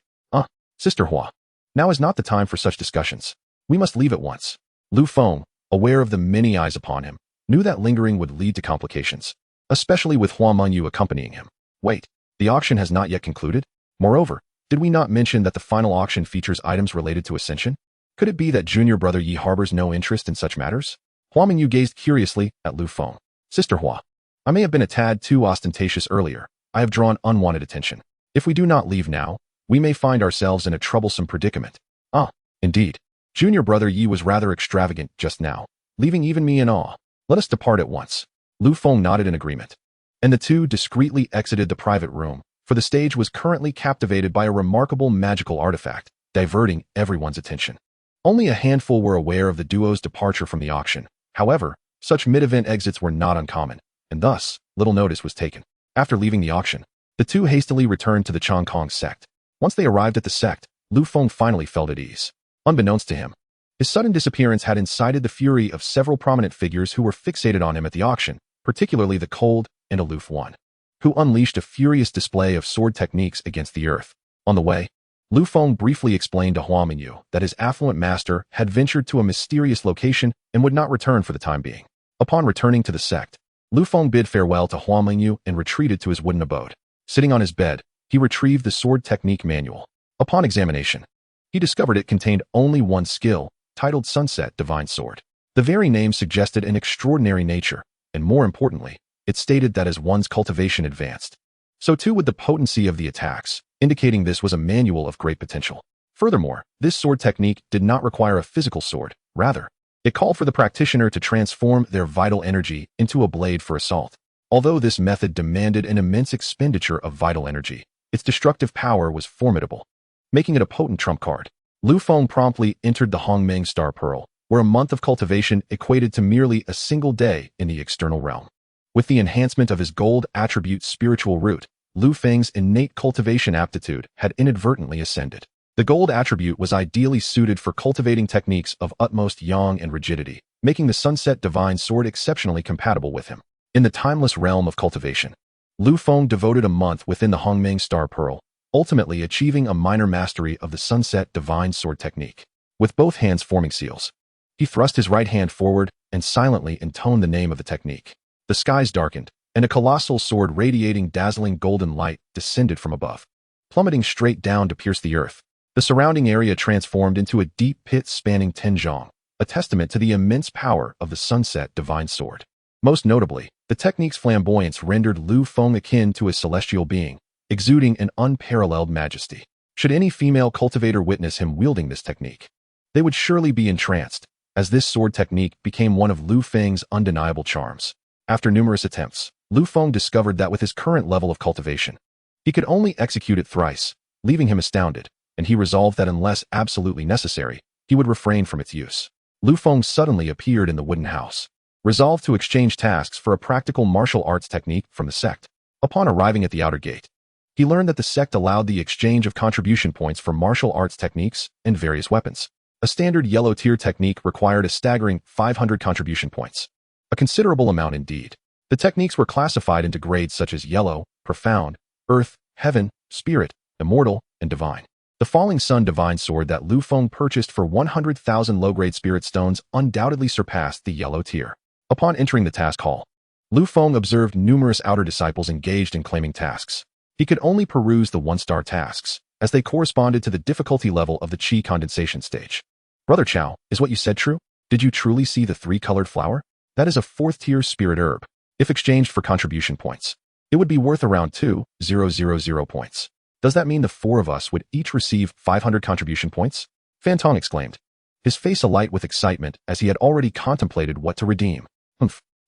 Sister Hua, now is not the time for such discussions. We must leave at once. Lu Feng, aware of the many eyes upon him, knew that lingering would lead to complications, especially with Hua Mingyu accompanying him. Wait, the auction has not yet concluded? Moreover, did we not mention that the final auction features items related to Ascension? Could it be that junior brother Yi harbors no interest in such matters? Hua Mingyu gazed curiously at Lu Feng. Sister Hua, I may have been a tad too ostentatious earlier. I have drawn unwanted attention. If we do not leave now, we may find ourselves in a troublesome predicament. Ah, indeed. Junior brother Yi was rather extravagant just now, leaving even me in awe. Let us depart at once. Lu Feng nodded in agreement, and the two discreetly exited the private room, for the stage was currently captivated by a remarkable magical artifact, diverting everyone's attention. Only a handful were aware of the duo's departure from the auction. However, such mid-event exits were not uncommon, and thus, little notice was taken. After leaving the auction, the two hastily returned to the Chongkong sect. Once they arrived at the sect, Lu Feng finally felt at ease. Unbeknownst to him, his sudden disappearance had incited the fury of several prominent figures who were fixated on him at the auction, particularly the cold and aloof one, who unleashed a furious display of sword techniques against the earth. On the way, Lu Feng briefly explained to Hua Mingyu that his affluent master had ventured to a mysterious location and would not return for the time being. Upon returning to the sect, Lu Feng bid farewell to Hua Mingyu and retreated to his wooden abode. Sitting on his bed, he retrieved the sword technique manual. Upon examination, he discovered it contained only one skill, titled Sunset Divine Sword. The very name suggested an extraordinary nature, and more importantly, it stated that as one's cultivation advanced, so too would the potency of the attacks, indicating this was a manual of great potential. Furthermore, this sword technique did not require a physical sword. Rather, it called for the practitioner to transform their vital energy into a blade for assault. Although this method demanded an immense expenditure of vital energy, its destructive power was formidable, making it a potent trump card. Lu Feng promptly entered the Hongmeng Star Pearl, where a month of cultivation equated to merely a single day in the external realm. With the enhancement of his gold attribute spiritual root, Lu Feng's innate cultivation aptitude had inadvertently ascended. The gold attribute was ideally suited for cultivating techniques of utmost yang and rigidity, making the Sunset Divine Sword exceptionally compatible with him. In the timeless realm of cultivation, Lu Feng devoted a month within the Hongmeng Star Pearl, ultimately achieving a minor mastery of the Sunset Divine Sword technique. With both hands forming seals, he thrust his right hand forward and silently intoned the name of the technique. The skies darkened, and a colossal sword radiating dazzling golden light descended from above, plummeting straight down to pierce the earth. The surrounding area transformed into a deep pit spanning 10 zhang, a testament to the immense power of the Sunset Divine Sword. Most notably, the technique's flamboyance rendered Lu Feng akin to a celestial being, exuding an unparalleled majesty. Should any female cultivator witness him wielding this technique, they would surely be entranced, as this sword technique became one of Lu Feng's undeniable charms. After numerous attempts, Lu Feng discovered that with his current level of cultivation, he could only execute it thrice, leaving him astounded, and he resolved that unless absolutely necessary, he would refrain from its use. Lu Feng suddenly appeared in the wooden house, resolved to exchange tasks for a practical martial arts technique from the sect. Upon arriving at the outer gate, he learned that the sect allowed the exchange of contribution points for martial arts techniques and various weapons. A standard yellow tier technique required a staggering 500 contribution points. A considerable amount indeed. The techniques were classified into grades such as yellow, profound, earth, heaven, spirit, immortal, and divine. The Falling Sun Divine Sword that Lu Feng purchased for 100,000 low-grade spirit stones undoubtedly surpassed the yellow tier. Upon entering the task hall, Lu Feng observed numerous outer disciples engaged in claiming tasks. He could only peruse the one-star tasks, as they corresponded to the difficulty level of the Qi condensation stage. Brother Chao, is what you said true? Did you truly see the three-colored flower? That is a 4th-tier spirit herb. If exchanged for contribution points, it would be worth around 2,000 points. Does that mean the 4 of us would each receive 500 contribution points? Fan Tong exclaimed, his face alight with excitement as he had already contemplated what to redeem.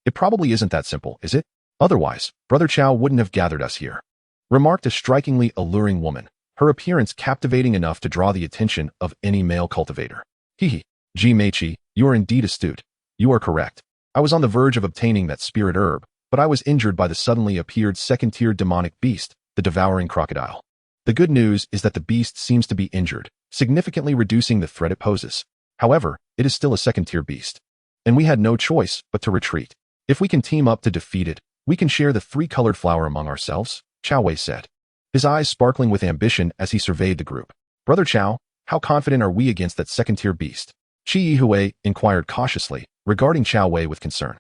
It probably isn't that simple, is it? Otherwise, Brother Chao wouldn't have gathered us here. Remarked a strikingly alluring woman, her appearance captivating enough to draw the attention of any male cultivator. Hehe, Ji Meiqi, you are indeed astute. You are correct. I was on the verge of obtaining that spirit herb, but I was injured by the suddenly appeared 2nd-tier demonic beast, the devouring crocodile. The good news is that the beast seems to be injured, significantly reducing the threat it poses. However, it is still a 2nd-tier beast, and we had no choice but to retreat. If we can team up to defeat it, we can share the 3-colored flower among ourselves, Chao Wei said, his eyes sparkling with ambition as he surveyed the group. Brother Chao, how confident are we against that 2nd-tier beast? Qi Yihui inquired cautiously, regarding Chao Wei with concern.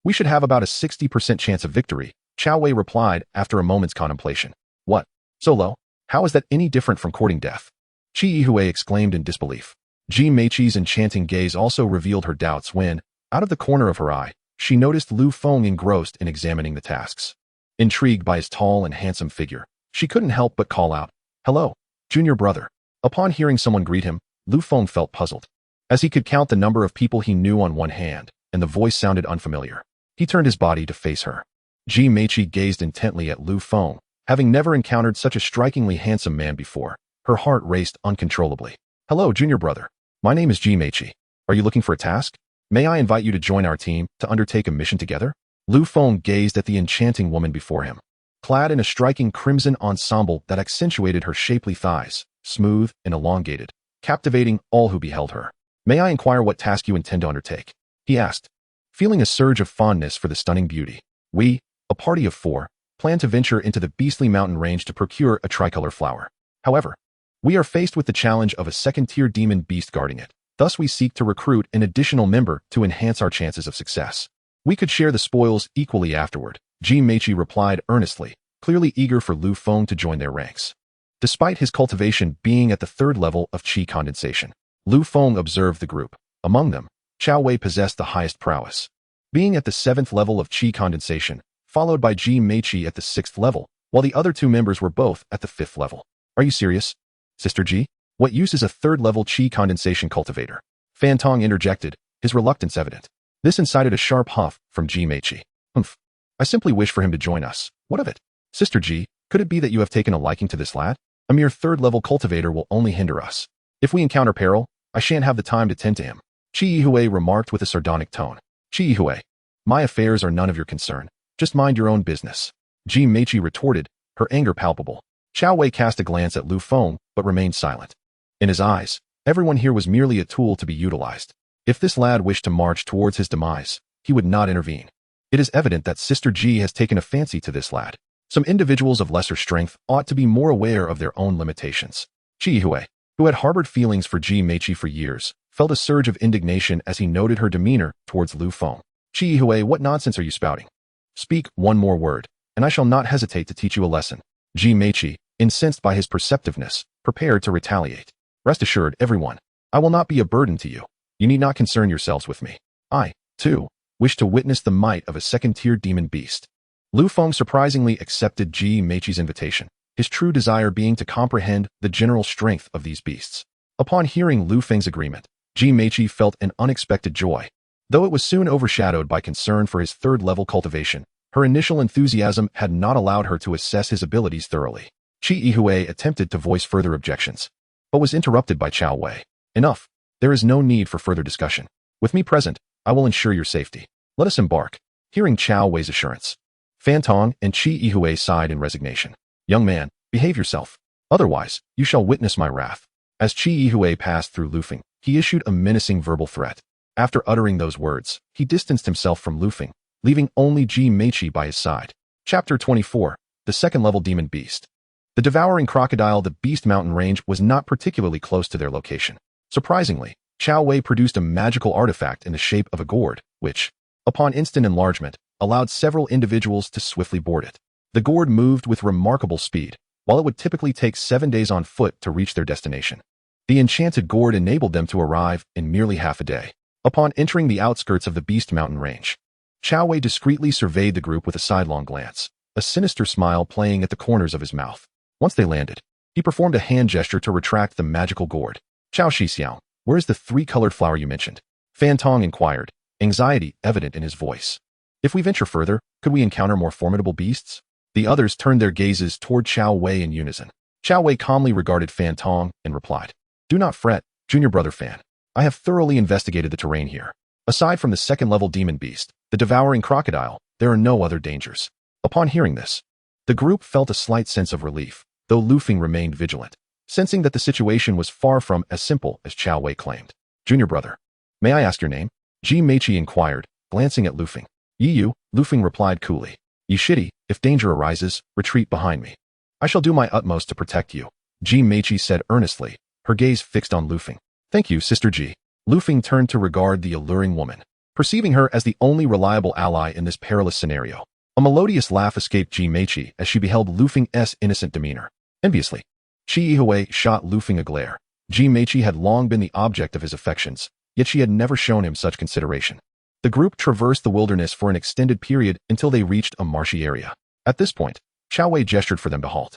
We should have about a 60% chance of victory, Chao Wei replied after a moment's contemplation. What? So low? How is that any different from courting death? Qi Yihui exclaimed in disbelief. Ji Meiqi's enchanting gaze also revealed her doubts when, out of the corner of her eye, she noticed Lu Feng engrossed in examining the tasks. Intrigued by his tall and handsome figure, she couldn't help but call out, "Hello, junior brother." Upon hearing someone greet him, Lu Feng felt puzzled, as he could count the number of people he knew on one hand, and the voice sounded unfamiliar. He turned his body to face her. Ji Meiqi gazed intently at Lu Feng, having never encountered such a strikingly handsome man before. Her heart raced uncontrollably. "Hello, junior brother. My name is Ji Meiqi. Are you looking for a task? May I invite you to join our team to undertake a mission together?" Lu Feng gazed at the enchanting woman before him, clad in a striking crimson ensemble that accentuated her shapely thighs, smooth and elongated, captivating all who beheld her. "May I inquire what task you intend to undertake?" he asked, feeling a surge of fondness for the stunning beauty. "We, a party of 4, plan to venture into the beastly mountain range to procure a tricolor flower. However, we are faced with the challenge of a second-tier demon beast guarding it. Thus we seek to recruit an additional member to enhance our chances of success. We could share the spoils equally afterward," Ji Meiqi replied earnestly, clearly eager for Lu Feng to join their ranks. Despite his cultivation being at the 3rd level of qi condensation, Lu Feng observed the group. Among them, Qiao Wei possessed the highest prowess, being at the 7th level of qi condensation, followed by Ji Meiqi at the 6th level, while the other 2 members were both at the 5th level. "Are you serious, Sister Ji? What use is a 3rd-level qi condensation cultivator?" Fan Tong interjected, his reluctance evident. This incited a sharp huff from Ji Meiqi. "Humph. I simply wish for him to join us. What of it? Sister Ji, could it be that you have taken a liking to this lad? A mere 3rd-level cultivator will only hinder us. If we encounter peril, I shan't have the time to tend to him," Qianying remarked with a sardonic tone. "Qianying, my affairs are none of your concern. Just mind your own business," Ji Meiqi retorted, her anger palpable. Qiao Wei cast a glance at Lu Feng, but remained silent. In his eyes, everyone here was merely a tool to be utilized. If this lad wished to march towards his demise, he would not intervene. It is evident that Sister Ji has taken a fancy to this lad. Some individuals of lesser strength ought to be more aware of their own limitations. Qianying, who had harbored feelings for Ji Meiqi for years, felt a surge of indignation as he noted her demeanor towards Lu Feng. "Qianying, what nonsense are you spouting? Speak one more word, and I shall not hesitate to teach you a lesson." Ji Meiqi, incensed by his perceptiveness, prepared to retaliate. "Rest assured, everyone, I will not be a burden to you. You need not concern yourselves with me. I, too, wish to witness the might of a 2nd-tier demon beast." Lu Feng surprisingly accepted Ji Meiqi's invitation, his true desire being to comprehend the general strength of these beasts. Upon hearing Lu Feng's agreement, Ji Meiqi felt an unexpected joy. Though it was soon overshadowed by concern for his 3rd-level cultivation, her initial enthusiasm had not allowed her to assess his abilities thoroughly. Qianying attempted to voice further objections, but was interrupted by Qiao Wei. "Enough. There is no need for further discussion. With me present, I will ensure your safety. Let us embark." Hearing Qiao Wei's assurance, Fan Tong and Qianying sighed in resignation. "Young man, behave yourself. Otherwise, you shall witness my wrath." As Qianying passed through Lu Feng, he issued a menacing verbal threat. After uttering those words, he distanced himself from Lu Feng, leaving only Ji Meiqi by his side. Chapter 24. The 2nd-level demon beast. The devouring crocodile. The beast mountain range was not particularly close to their location. Surprisingly, Qiao Wei produced a magical artifact in the shape of a gourd, which, upon instant enlargement, allowed several individuals to swiftly board it. The gourd moved with remarkable speed, while it would typically take 7 days on foot to reach their destination. The enchanted gourd enabled them to arrive in merely half a day. Upon entering the outskirts of the beast mountain range, Qiao Wei discreetly surveyed the group with a sidelong glance, a sinister smile playing at the corners of his mouth. Once they landed, he performed a hand gesture to retract the magical gourd. "Qiao Shixiao, where is the 3-colored flower you mentioned?" Fan Tong inquired, anxiety evident in his voice. "If we venture further, could we encounter more formidable beasts?" The others turned their gazes toward Qiao Wei in unison. Qiao Wei calmly regarded Fan Tong and replied, "Do not fret, junior brother Fan. I have thoroughly investigated the terrain here. Aside from the 2nd-level demon beast, the devouring crocodile, there are no other dangers." Upon hearing this, the group felt a slight sense of relief, though Lu Feng remained vigilant, sensing that the situation was far from as simple as Qiao Wei claimed. "Junior brother, may I ask your name?" Ji Meiqi inquired, glancing at Lu Feng. "Yu," Lu Feng replied coolly. "Yishidi, if danger arises, retreat behind me. I shall do my utmost to protect you," Ji Meiqi said earnestly, her gaze fixed on Lu Feng. "Thank you, Sister Ji." Lu Feng turned to regard the alluring woman, perceiving her as the only reliable ally in this perilous scenario. A melodious laugh escaped Ji Meiqi as she beheld Lu Feng's innocent demeanor. Enviously, Qianying shot Lu Feng a glare, Ji Meiqi had long been the object of his affections, yet she had never shown him such consideration. The group traversed the wilderness for an extended period until they reached a marshy area. At this point, Qiao Wei gestured for them to halt,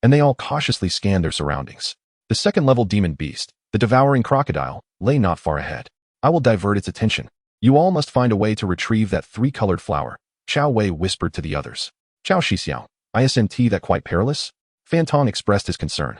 and they all cautiously scanned their surroundings. The second-level demon beast, the devouring crocodile, lay not far ahead. I will divert its attention. You all must find a way to retrieve that three-colored flower, Qiao Wei whispered to the others. Qiao Shixiao, isn't that quite perilous? Fan Tong expressed his concern.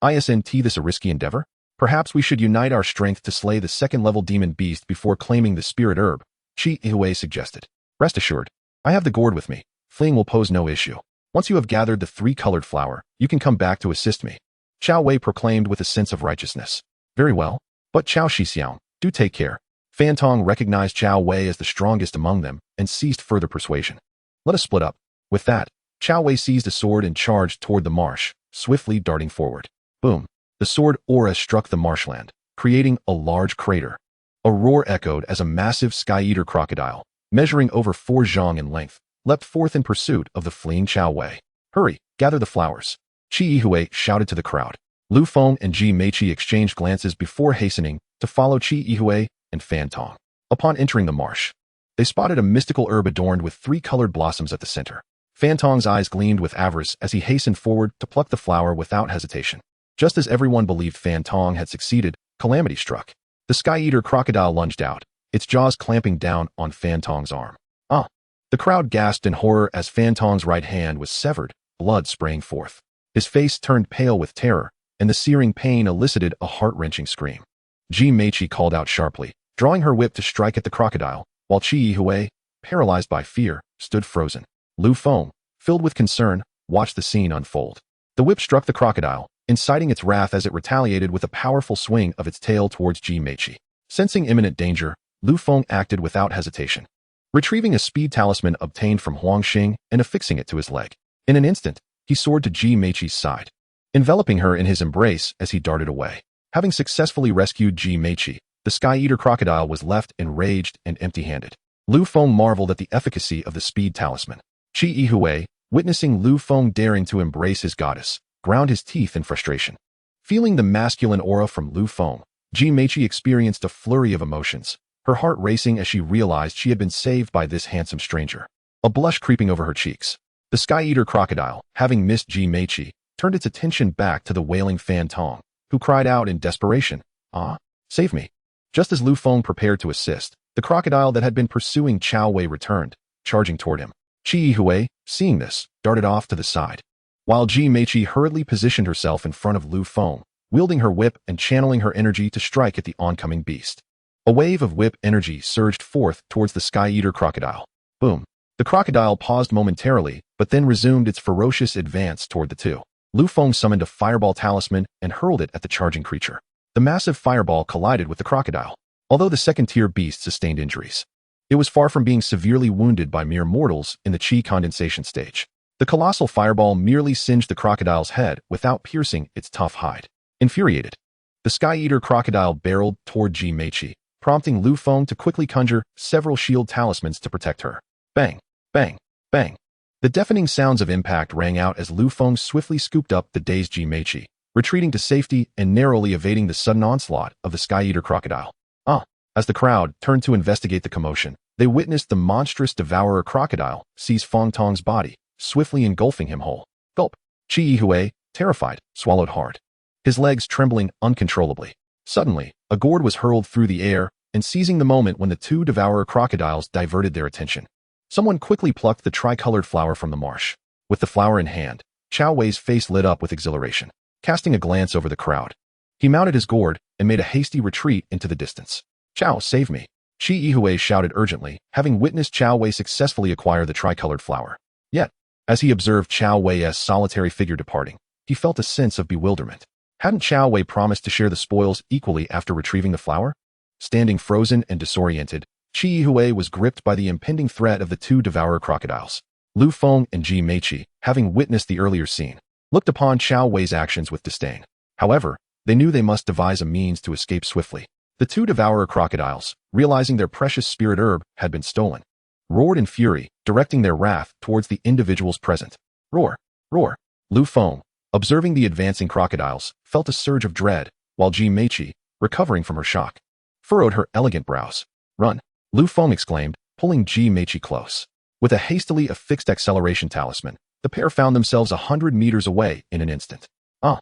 Isn't this a risky endeavor? Perhaps we should unite our strength to slay the second-level demon beast before claiming the spirit herb, Qianying Wushuang suggested. Rest assured, I have the gourd with me. Flung will pose no issue. Once you have gathered the three-colored flower, you can come back to assist me, Qiao Wei proclaimed with a sense of righteousness. Very well, but Qiao Shixiao, do take care. Fan Tong recognized Qiao Wei as the strongest among them and ceased further persuasion. Let us split up. With that, Qiao Wei seized a sword and charged toward the marsh, swiftly darting forward. Boom! The sword aura struck the marshland, creating a large crater. A roar echoed as a massive sky-eater crocodile, measuring over 4 zhang in length, leapt forth in pursuit of the fleeing Qiao Wei. Hurry, gather the flowers, Qianying Wushuang shouted to the crowd. Lu Feng and Ji Meiqi exchanged glances before hastening to follow Qianying Wushuang and Fan Tong. Upon entering the marsh, they spotted a mystical herb adorned with 3 colored blossoms at the center. Fan Tong's eyes gleamed with avarice as he hastened forward to pluck the flower without hesitation. Just as everyone believed Fan Tong had succeeded, calamity struck. The sky-eater crocodile lunged out, its jaws clamping down on Fan Tong's arm. Ah! The crowd gasped in horror as Fan Tong's right hand was severed, blood spraying forth. His face turned pale with terror, and the searing pain elicited a heart-wrenching scream. Ji Meiqi called out sharply, drawing her whip to strike at the crocodile, while Qianying Wushuang, paralyzed by fear, stood frozen. Lu Feng, filled with concern, watched the scene unfold. The whip struck the crocodile, inciting its wrath as it retaliated with a powerful swing of its tail towards Ji Meiqi. Sensing imminent danger, Lu Feng acted without hesitation, retrieving a speed talisman obtained from Huangxing and affixing it to his leg. In an instant, he soared to Ji Meiqi's side, enveloping her in his embrace as he darted away. Having successfully rescued Ji Meiqi, the sky-eater crocodile was left enraged and empty-handed. Lu Feng marveled at the efficacy of the speed talisman. Qianying Wushuang, witnessing Lu Feng daring to embrace his goddess, ground his teeth in frustration. Feeling the masculine aura from Lu Feng, Ji Meiqi experienced a flurry of emotions, her heart racing as she realized she had been saved by this handsome stranger. A blush creeping over her cheeks. The sky-eater crocodile, having missed Ji Meiqi, turned its attention back to the wailing Fan Tong, who cried out in desperation, "Ah, save me." Just as Lu Feng prepared to assist, the crocodile that had been pursuing Qiao Wei returned, charging toward him. Qianying Wushuang, seeing this, darted off to the side, while Ji Meiqi hurriedly positioned herself in front of Lu Feng, wielding her whip and channeling her energy to strike at the oncoming beast. A wave of whip energy surged forth towards the sky-eater crocodile. Boom! The crocodile paused momentarily, but then resumed its ferocious advance toward the two. Lu Feng summoned a fireball talisman and hurled it at the charging creature. The massive fireball collided with the crocodile. Although the second-tier beast sustained injuries, it was far from being severely wounded by mere mortals in the qi condensation stage. The colossal fireball merely singed the crocodile's head without piercing its tough hide. Infuriated, the sky-eater crocodile barreled toward Ji Meiqi, prompting Lu Feng to quickly conjure several shield talismans to protect her. Bang! Bang! Bang! The deafening sounds of impact rang out as Lu Feng swiftly scooped up the dazed Ji Meiqi, retreating to safety and narrowly evading the sudden onslaught of the sky-eater crocodile. As the crowd turned to investigate the commotion, they witnessed the monstrous devourer crocodile seize Fan Tong's body, swiftly engulfing him whole. Gulp! Qianying Wushuang, terrified, swallowed hard, his legs trembling uncontrollably. Suddenly, a gourd was hurled through the air, and seizing the moment when the two devourer crocodiles diverted their attention, someone quickly plucked the tricolored flower from the marsh. With the flower in hand, Qiao Wei's face lit up with exhilaration. Casting a glance over the crowd, he mounted his gourd and made a hasty retreat into the distance. "Qiao, save me!" Qianying Wushuang shouted urgently, having witnessed Qiao Wei successfully acquire the tricolored flower. Yet, as he observed Qiao Wei's solitary figure departing, he felt a sense of bewilderment. Hadn't Qiao Wei promised to share the spoils equally after retrieving the flower? Standing frozen and disoriented, Qianying Wushuang was gripped by the impending threat of the two devourer crocodiles. Lu Feng and Ji Meiqi, having witnessed the earlier scene, looked upon Qiao Wei's actions with disdain. However, they knew they must devise a means to escape swiftly. The two devourer crocodiles, realizing their precious spirit herb had been stolen, roared in fury, directing their wrath towards the individuals present. Roar! Roar! Lu Feng, observing the advancing crocodiles, felt a surge of dread, while Ji Meiqi, recovering from her shock, furrowed her elegant brows. "Run!" Lu Feng exclaimed, pulling Ji Meiqi close. With a hastily affixed acceleration talisman, the pair found themselves 100 meters away in an instant. Ah!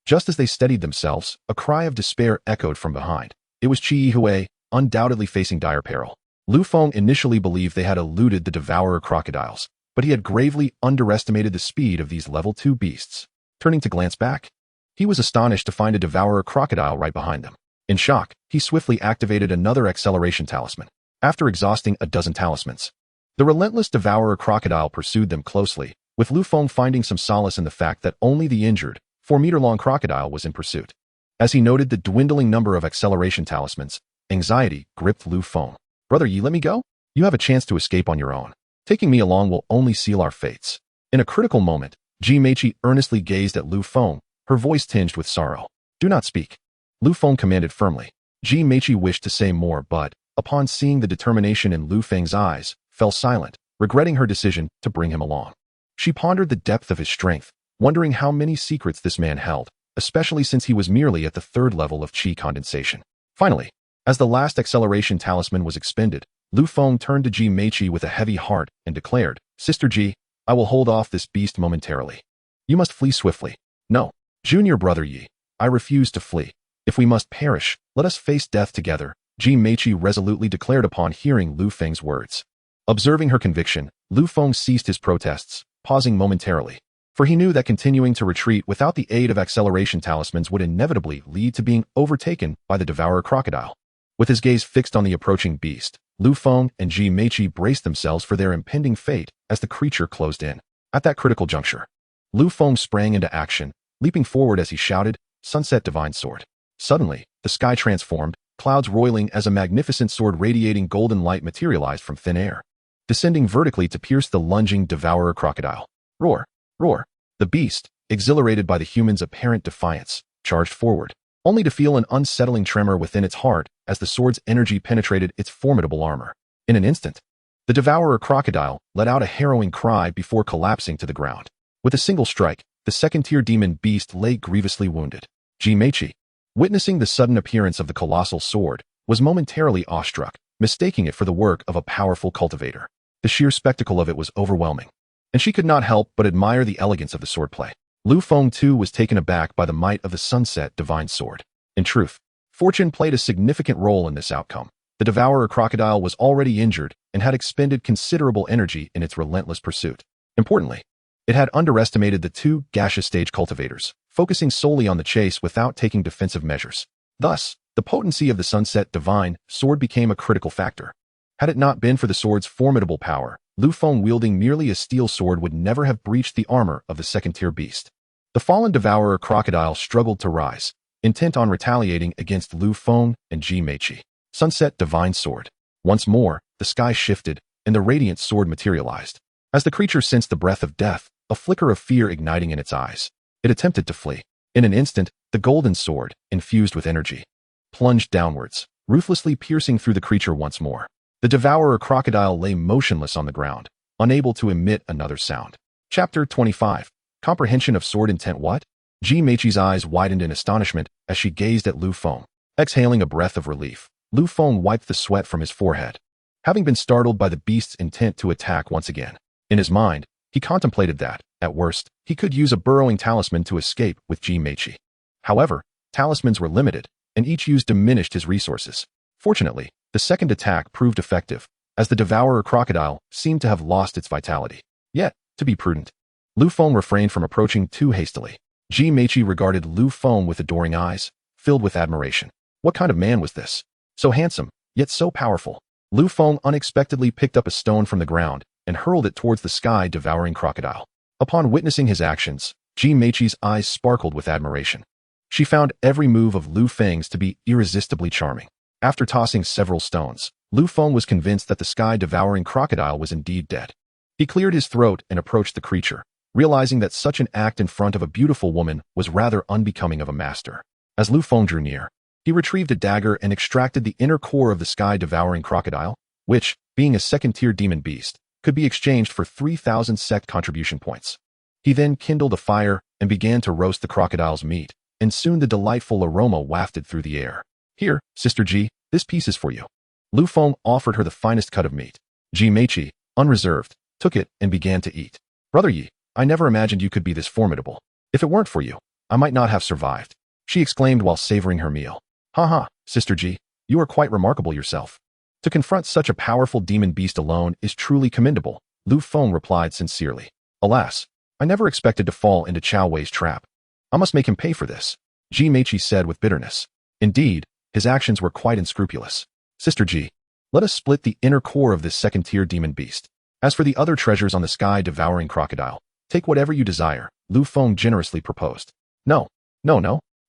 Just as they steadied themselves, a cry of despair echoed from behind. It was Qi Hui, undoubtedly facing dire peril. Lu Feng initially believed they had eluded the devourer crocodiles, but he had gravely underestimated the speed of these level 2 beasts. Turning to glance back, he was astonished to find a devourer crocodile right behind them. In shock, he swiftly activated another acceleration talisman. After exhausting a dozen talismans, the relentless devourer crocodile pursued them closely, with Lu Feng finding some solace in the fact that only the injured, 4-meter-long crocodile was in pursuit. As he noted the dwindling number of acceleration talismans, anxiety gripped Lu Feng. "Brother Yi, let me go? You have a chance to escape on your own. Taking me along will only seal our fates." In a critical moment, Ji Meiqi earnestly gazed at Lu Feng, her voice tinged with sorrow. "Do not speak," Lu Feng commanded firmly. Ji Meiqi wished to say more, but, upon seeing the determination in Lu Feng's eyes, fell silent, regretting her decision to bring him along. She pondered the depth of his strength, wondering how many secrets this man held, especially since he was merely at the 3rd level of qi condensation. Finally, as the last acceleration talisman was expended, Lu Feng turned to Ji Meiqi with a heavy heart and declared, "Sister Ji, I will hold off this beast momentarily. You must flee swiftly." "No, junior brother Yi, I refuse to flee. If we must perish, let us face death together," Ji Meiqi resolutely declared upon hearing Lu Feng's words. Observing her conviction, Lu Feng ceased his protests, pausing momentarily, for he knew that continuing to retreat without the aid of acceleration talismans would inevitably lead to being overtaken by the devourer crocodile. With his gaze fixed on the approaching beast, Lu Feng and Ji Meiqi braced themselves for their impending fate as the creature closed in. At that critical juncture, Lu Feng sprang into action, leaping forward as he shouted, "Sunset Divine Sword." Suddenly, the sky transformed, clouds roiling as a magnificent sword radiating golden light materialized from thin air, descending vertically to pierce the lunging devourer crocodile. Roar! Roar! The beast, exhilarated by the human's apparent defiance, charged forward, only to feel an unsettling tremor within its heart as the sword's energy penetrated its formidable armor. In an instant, the devourer crocodile let out a harrowing cry before collapsing to the ground. With a single strike, the second-tier demon beast lay grievously wounded. Ji Meiqi, witnessing the sudden appearance of the colossal sword, was momentarily awestruck, mistaking it for the work of a powerful cultivator. The sheer spectacle of it was overwhelming, and she could not help but admire the elegance of the swordplay. Lu Feng too was taken aback by the might of the Sunset Divine Sword. In truth, fortune played a significant role in this outcome. The devourer crocodile was already injured and had expended considerable energy in its relentless pursuit. Importantly, it had underestimated the 2 gaseous stage cultivators, focusing solely on the chase without taking defensive measures. Thus, the potency of the Sunset Divine Sword became a critical factor. Had it not been for the sword's formidable power, Lu Feng wielding merely a steel sword would never have breached the armor of the second-tier beast. The fallen devourer crocodile struggled to rise, intent on retaliating against Lu Feng and Ji Meiqi. Sunset Divine Sword. Once more, the sky shifted, and the radiant sword materialized. As the creature sensed the breath of death, a flicker of fear igniting in its eyes, it attempted to flee. In an instant, the golden sword, infused with energy, plunged downwards, ruthlessly piercing through the creature once more. The devourer crocodile lay motionless on the ground, unable to emit another sound. Chapter 25. Comprehension of sword intent. What? Ji Meiqi's eyes widened in astonishment as she gazed at Lu Feng. Exhaling a breath of relief, Lu Feng wiped the sweat from his forehead, having been startled by the beast's intent to attack once again. In his mind, he contemplated that, at worst, he could use a burrowing talisman to escape with Ji Meiqi. However, talismans were limited, and each use diminished his resources. Fortunately, the second attack proved effective, as the devourer crocodile seemed to have lost its vitality. Yet, to be prudent, Lu Feng refrained from approaching too hastily. Ji Meiqi regarded Lu Feng with adoring eyes, filled with admiration. What kind of man was this? So handsome, yet so powerful. Lu Feng unexpectedly picked up a stone from the ground and hurled it towards the sky-devouring crocodile. Upon witnessing his actions, Ji Meiqi's eyes sparkled with admiration. She found every move of Lu Feng's to be irresistibly charming. After tossing several stones, Lu Feng was convinced that the sky-devouring crocodile was indeed dead. He cleared his throat and approached the creature, realizing that such an act in front of a beautiful woman was rather unbecoming of a master. As Lu Feng drew near, he retrieved a dagger and extracted the inner core of the sky-devouring crocodile, which, being a second-tier demon beast, could be exchanged for 3,000 sect contribution points. He then kindled a fire and began to roast the crocodile's meat, and soon the delightful aroma wafted through the air. Here, Sister Ji, this piece is for you. Lu Feng offered her the finest cut of meat. Ji Meiqi, unreserved, took it and began to eat. Brother Yi, I never imagined you could be this formidable. If it weren't for you, I might not have survived, she exclaimed while savoring her meal. Ha ha, Sister Ji, you are quite remarkable yourself. To confront such a powerful demon beast alone is truly commendable, Lu Feng replied sincerely. Alas, I never expected to fall into Chao Wei's trap. I must make him pay for this, Ji Meiqi said with bitterness. Indeed, his actions were quite unscrupulous. Sister Ji, let us split the inner core of this second-tier demon beast. As for the other treasures on the sky-devouring crocodile, take whatever you desire, Lu Feng generously proposed. No,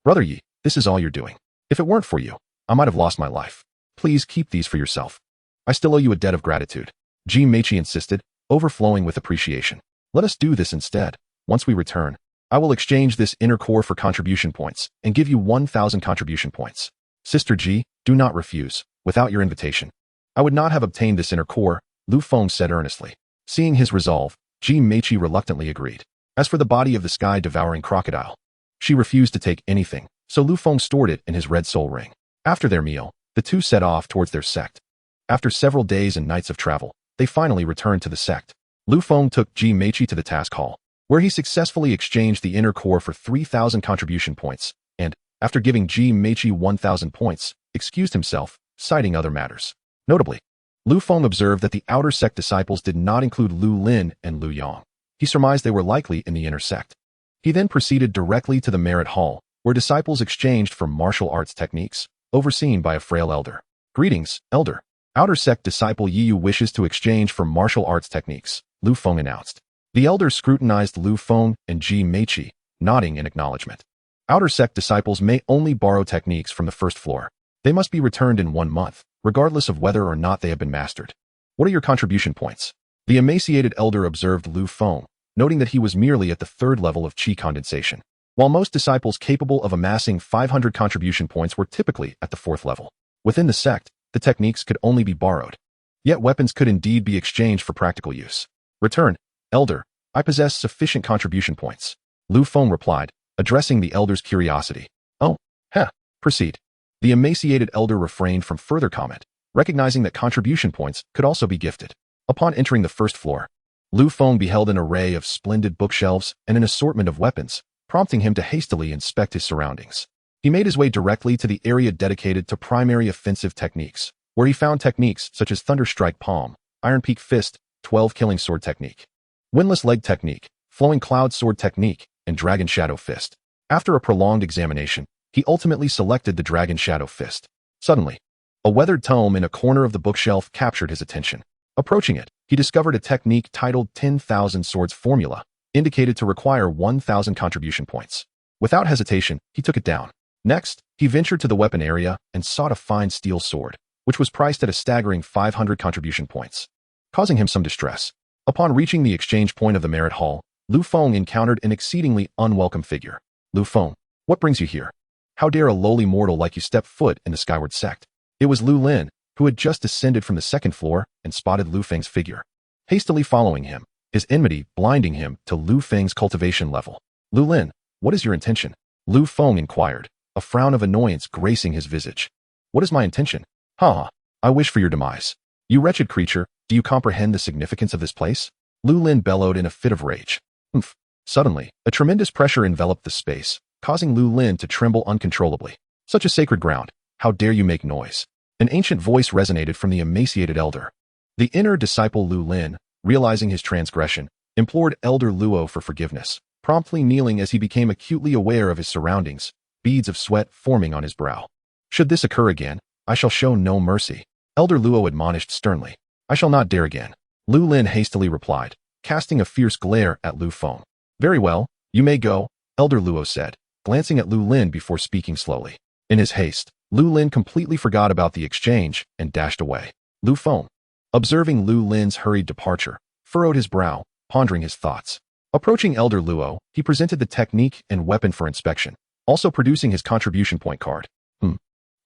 Brother Yi, this is all you're doing. If it weren't for you, I might have lost my life. Please keep these for yourself. I still owe you a debt of gratitude, Ji Meiqi insisted, overflowing with appreciation. Let us do this instead. Once we return, I will exchange this inner core for contribution points and give you 1,000 contribution points. Sister Ji, do not refuse. Without your invitation, I would not have obtained this inner core, Lu Feng said earnestly. Seeing his resolve, Ji Meiqi reluctantly agreed. As for the body of the sky-devouring crocodile, she refused to take anything, so Lu Feng stored it in his red soul ring. After their meal, the two set off towards their sect. After several days and nights of travel, they finally returned to the sect. Lu Feng took Ji Meiqi to the task hall, where he successfully exchanged the inner core for 3,000 contribution points, and, after giving Ji Meiqi 1,000 points, excused himself, citing other matters. Notably, Lu Feng observed that the outer sect disciples did not include Lu Lin and Lu Yang. He surmised they were likely in the inner sect. He then proceeded directly to the merit hall, where disciples exchanged for martial arts techniques, overseen by a frail elder. Greetings, elder. Outer sect disciple Yiyu wishes to exchange for martial arts techniques, Lu Feng announced. The elder scrutinized Lu Feng and Ji Meiqi, nodding in acknowledgement. Outer sect disciples may only borrow techniques from the first floor. They must be returned in 1 month, regardless of whether or not they have been mastered. What are your contribution points? The emaciated elder observed Lu Feng, noting that he was merely at the 3rd level of qi condensation, while most disciples capable of amassing 500 contribution points were typically at the 4th level. Within the sect, the techniques could only be borrowed. Yet weapons could indeed be exchanged for practical use. Return, elder, I possess sufficient contribution points, Lu Feng replied, addressing the elder's curiosity. Oh, proceed. The emaciated elder refrained from further comment, recognizing that contribution points could also be gifted. Upon entering the 1st floor, Lu Feng beheld an array of splendid bookshelves and an assortment of weapons, prompting him to hastily inspect his surroundings. He made his way directly to the area dedicated to primary offensive techniques, where he found techniques such as Thunderstrike Palm, Iron Peak Fist, 12 Killing Sword Technique, Windless Leg Technique, Flowing Cloud Sword Technique, and Dragon Shadow Fist. After a prolonged examination, he ultimately selected the Dragon Shadow Fist. Suddenly, a weathered tome in a corner of the bookshelf captured his attention. Approaching it, he discovered a technique titled 10,000 Swords Formula, indicated to require 1,000 contribution points. Without hesitation, he took it down. Next, he ventured to the weapon area and sought a fine steel sword, which was priced at a staggering 500 contribution points, causing him some distress. Upon reaching the exchange point of the merit hall, Lu Feng encountered an exceedingly unwelcome figure. Lu Feng, what brings you here? How dare a lowly mortal like you step foot in the skyward sect? It was Lu Lin, who had just descended from the 2nd floor and spotted Lu Feng's figure, hastily following him, his enmity blinding him to Lu Feng's cultivation level. Lu Lin, what is your intention? Lu Feng inquired, a frown of annoyance gracing his visage. What is my intention? I wish for your demise. You wretched creature, do you comprehend the significance of this place? Lu Lin bellowed in a fit of rage. Suddenly, a tremendous pressure enveloped the space, causing Lu Lin to tremble uncontrollably. Such a sacred ground, how dare you make noise? An ancient voice resonated from the emaciated elder. The inner disciple Lu Lin, realizing his transgression, implored Elder Luo for forgiveness, promptly kneeling as he became acutely aware of his surroundings, beads of sweat forming on his brow. Should this occur again, I shall show no mercy, Elder Luo admonished sternly. I shall not dare again, Lu Lin hastily replied, casting a fierce glare at Lu Feng. Very well, you may go, Elder Luo said, glancing at Lu Lin before speaking slowly. In his haste, Lu Lin completely forgot about the exchange and dashed away. Lu Feng, observing Lu Lin's hurried departure, furrowed his brow, pondering his thoughts. Approaching Elder Luo, he presented the technique and weapon for inspection, also producing his contribution point card.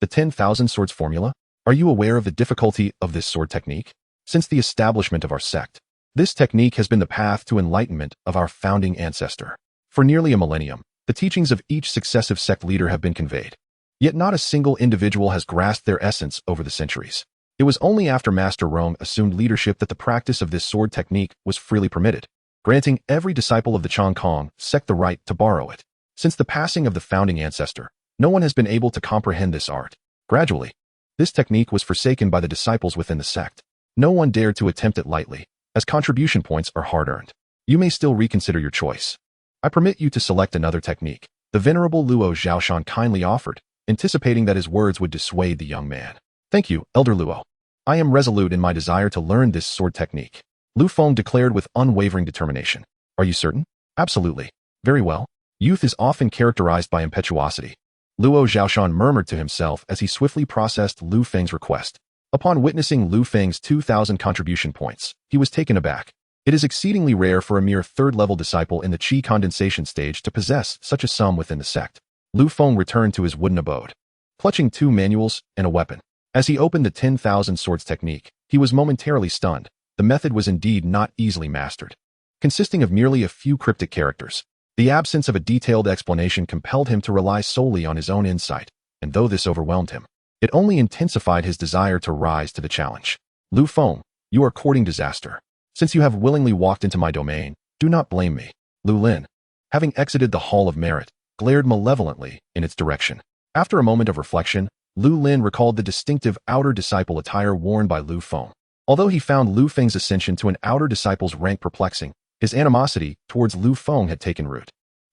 The 10,000 Swords Formula? Are you aware of the difficulty of this sword technique? Since the establishment of our sect, this technique has been the path to enlightenment of our founding ancestor. For nearly a millennium, The teachings of each successive sect leader have been conveyed. Yet not a single individual has grasped their essence over the centuries. It was only after Master Rong assumed leadership that the practice of this sword technique was freely permitted, granting every disciple of the Chang Kong sect the right to borrow it. Since the passing of the founding ancestor, no one has been able to comprehend this art. Gradually, this technique was forsaken by the disciples within the sect. No one dared to attempt it lightly, as contribution points are hard-earned. You may still reconsider your choice. I permit you to select another technique, the venerable Luo Zhaoshan kindly offered, anticipating that his words would dissuade the young man. Thank you, Elder Luo. I am resolute in my desire to learn this sword technique. Lu Feng declared with unwavering determination. Are you certain? Absolutely. Very well. Youth is often characterized by impetuosity. Luo Zhaoshan murmured to himself as he swiftly processed Lu Feng's request. Upon witnessing Lu Feng's 2,000 contribution points, he was taken aback. It is exceedingly rare for a mere third-level disciple in the Qi condensation stage to possess such a sum within the sect. Lu Feng returned to his wooden abode, clutching 2 manuals and a weapon. As he opened the 10,000 swords technique, he was momentarily stunned. The method was indeed not easily mastered. Consisting of merely a few cryptic characters, the absence of a detailed explanation compelled him to rely solely on his own insight, and though this overwhelmed him, it only intensified his desire to rise to the challenge. Lu Feng, you are courting disaster. Since you have willingly walked into my domain, do not blame me. Lu Lin, having exited the Hall of Merit, glared malevolently in its direction. After a moment of reflection, Lu Lin recalled the distinctive outer disciple attire worn by Lu Feng. Although he found Lu Feng's ascension to an outer disciple's rank perplexing, his animosity towards Lu Feng had taken root.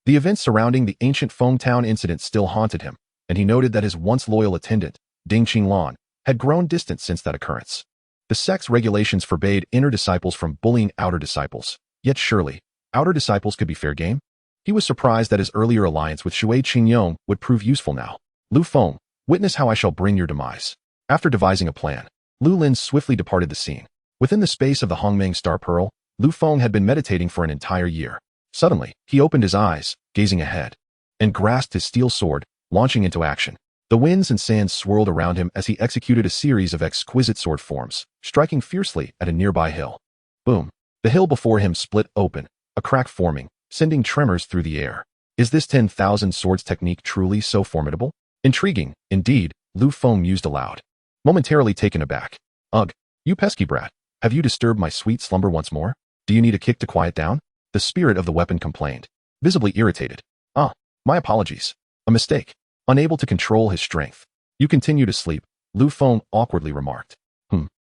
The events surrounding the ancient Feng Town incident still haunted him, and he noted that his once loyal attendant, Ding Qinglan, had grown distant since that occurrence. The sect's regulations forbade inner disciples from bullying outer disciples, yet surely, outer disciples could be fair game? He was surprised that his earlier alliance with Shui Qingyong would prove useful now. Lu Feng, witness how I shall bring your demise. After devising a plan, Lu Lin swiftly departed the scene. Within the space of the Hongmeng Star Pearl, Lu Feng had been meditating for an entire year. Suddenly, he opened his eyes, gazing ahead, and grasped his steel sword, launching into action. The winds and sands swirled around him as he executed a series of exquisite sword forms, striking fiercely at a nearby hill. Boom! The hill before him split open, a crack forming, sending tremors through the air. Is this 10,000 swords technique truly so formidable? Intriguing, indeed, Lu Feng mused aloud. Momentarily taken aback. Ugh, you pesky brat, have you disturbed my sweet slumber once more? Do you need a kick to quiet down? The spirit of the weapon complained, visibly irritated. Ah, my apologies. A mistake. Unable to control his strength. You continue to sleep, Lu Feng awkwardly remarked.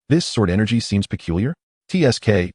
This sword energy seems peculiar? TSK.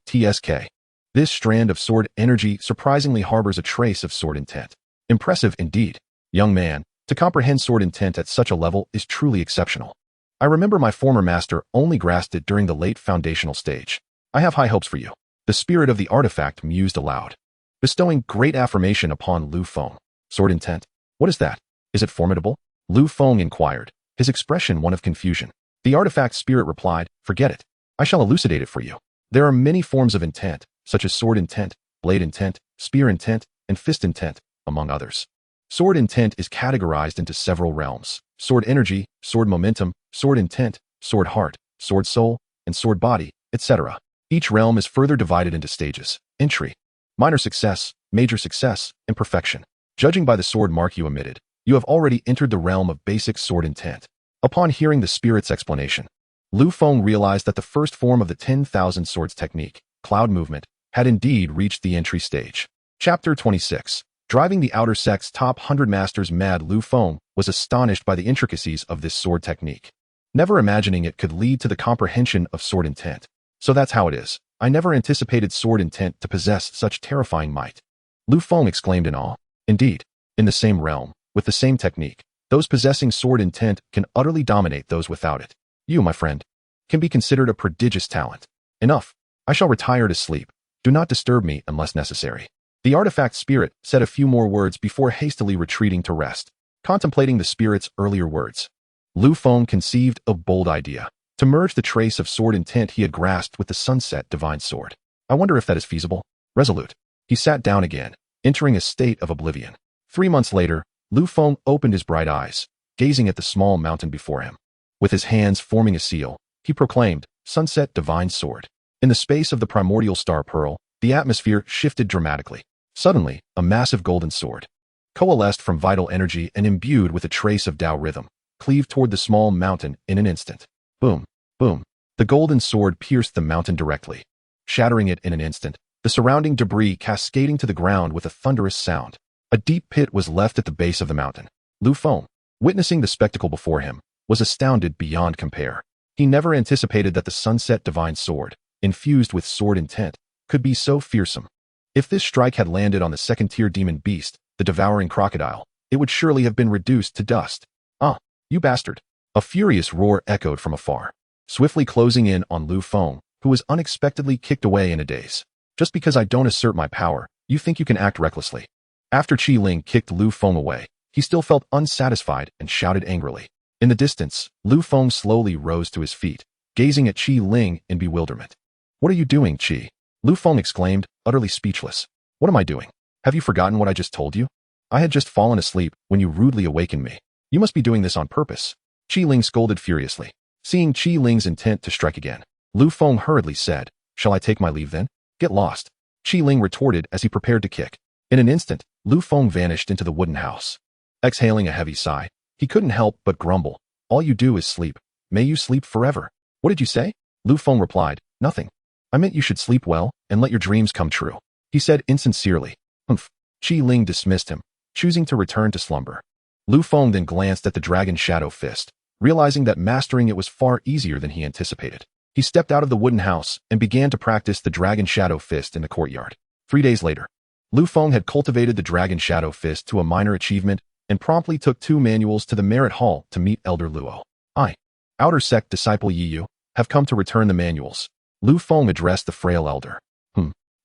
This strand of sword energy surprisingly harbors a trace of sword intent. Impressive indeed. Young man, to comprehend sword intent at such a level is truly exceptional. I remember my former master only grasped it during the late foundational stage. I have high hopes for you. The spirit of the artifact mused aloud, bestowing great affirmation upon Lu Feng. Sword intent? What is that? Is it formidable? Lu Feng inquired, his expression one of confusion. The artifact spirit replied, forget it. I shall elucidate it for you. There are many forms of intent, such as sword intent, blade intent, spear intent, and fist intent, among others. Sword intent is categorized into several realms: sword energy, sword momentum, sword intent, sword heart, sword soul, and sword body, etc. Each realm is further divided into stages: entry, minor success, major success, and perfection. Judging by the sword mark you emitted, you have already entered the realm of basic sword intent. Upon hearing the spirit's explanation, Lu Feng realized that the first form of the 10,000 swords technique, cloud movement, had indeed reached the entry stage. Chapter 26. Driving the outer sect's top 100 masters mad, Lu Feng was astonished by the intricacies of this sword technique, never imagining it could lead to the comprehension of sword intent. So that's how it is. I never anticipated sword intent to possess such terrifying might. Lu Feng exclaimed in awe. Indeed, in the same realm, with the same technique, those possessing sword intent can utterly dominate those without it. You, my friend, can be considered a prodigious talent. Enough. I shall retire to sleep. Do not disturb me unless necessary. The artifact spirit said a few more words before hastily retreating to rest. Contemplating the spirit's earlier words, Lu Feng conceived a bold idea: to merge the trace of sword intent he had grasped with the sunset divine sword. I wonder if that is feasible. Resolute, he sat down again, entering a state of oblivion. 3 months later, Lu Feng opened his bright eyes, gazing at the small mountain before him. With his hands forming a seal, he proclaimed, Sunset Divine Sword. In the space of the Primordial Star Pearl, the atmosphere shifted dramatically. Suddenly, a massive golden sword, coalesced from vital energy and imbued with a trace of Tao rhythm, cleaved toward the small mountain in an instant. Boom, boom. The golden sword pierced the mountain directly, shattering it in an instant, the surrounding debris cascading to the ground with a thunderous sound. A deep pit was left at the base of the mountain. Lu Feng, witnessing the spectacle before him, was astounded beyond compare. He never anticipated that the sunset divine sword, infused with sword intent, could be so fearsome. If this strike had landed on the second-tier demon beast, the devouring crocodile, it would surely have been reduced to dust. Ah, you bastard! A furious roar echoed from afar, swiftly closing in on Lu Feng, who was unexpectedly kicked away in a daze. Just because I don't assert my power, you think you can act recklessly. After Qianying kicked Lu Feng away, he still felt unsatisfied and shouted angrily. In the distance, Lu Feng slowly rose to his feet, gazing at Qianying in bewilderment. What are you doing, Qi? Lu Feng exclaimed, utterly speechless. What am I doing? Have you forgotten what I just told you? I had just fallen asleep when you rudely awakened me. You must be doing this on purpose. Qianying scolded furiously. Seeing Qianying's intent to strike again, Lu Feng hurriedly said, Shall I take my leave then? Get lost. Qianying retorted as he prepared to kick. In an instant, Lu Feng vanished into the wooden house. Exhaling a heavy sigh, he couldn't help but grumble. All you do is sleep. May you sleep forever. What did you say? Lu Feng replied, Nothing. I meant you should sleep well and let your dreams come true. He said insincerely. Humph. Qianying dismissed him, choosing to return to slumber. Lu Feng then glanced at the dragon shadow fist, realizing that mastering it was far easier than he anticipated. He stepped out of the wooden house and began to practice the dragon shadow fist in the courtyard. 3 days later, Lu Feng had cultivated the dragon shadow fist to a minor achievement and promptly took 2 manuals to the merit hall to meet Elder Luo. I, outer sect disciple Yiyu, have come to return the manuals. Lu Feng addressed the frail elder.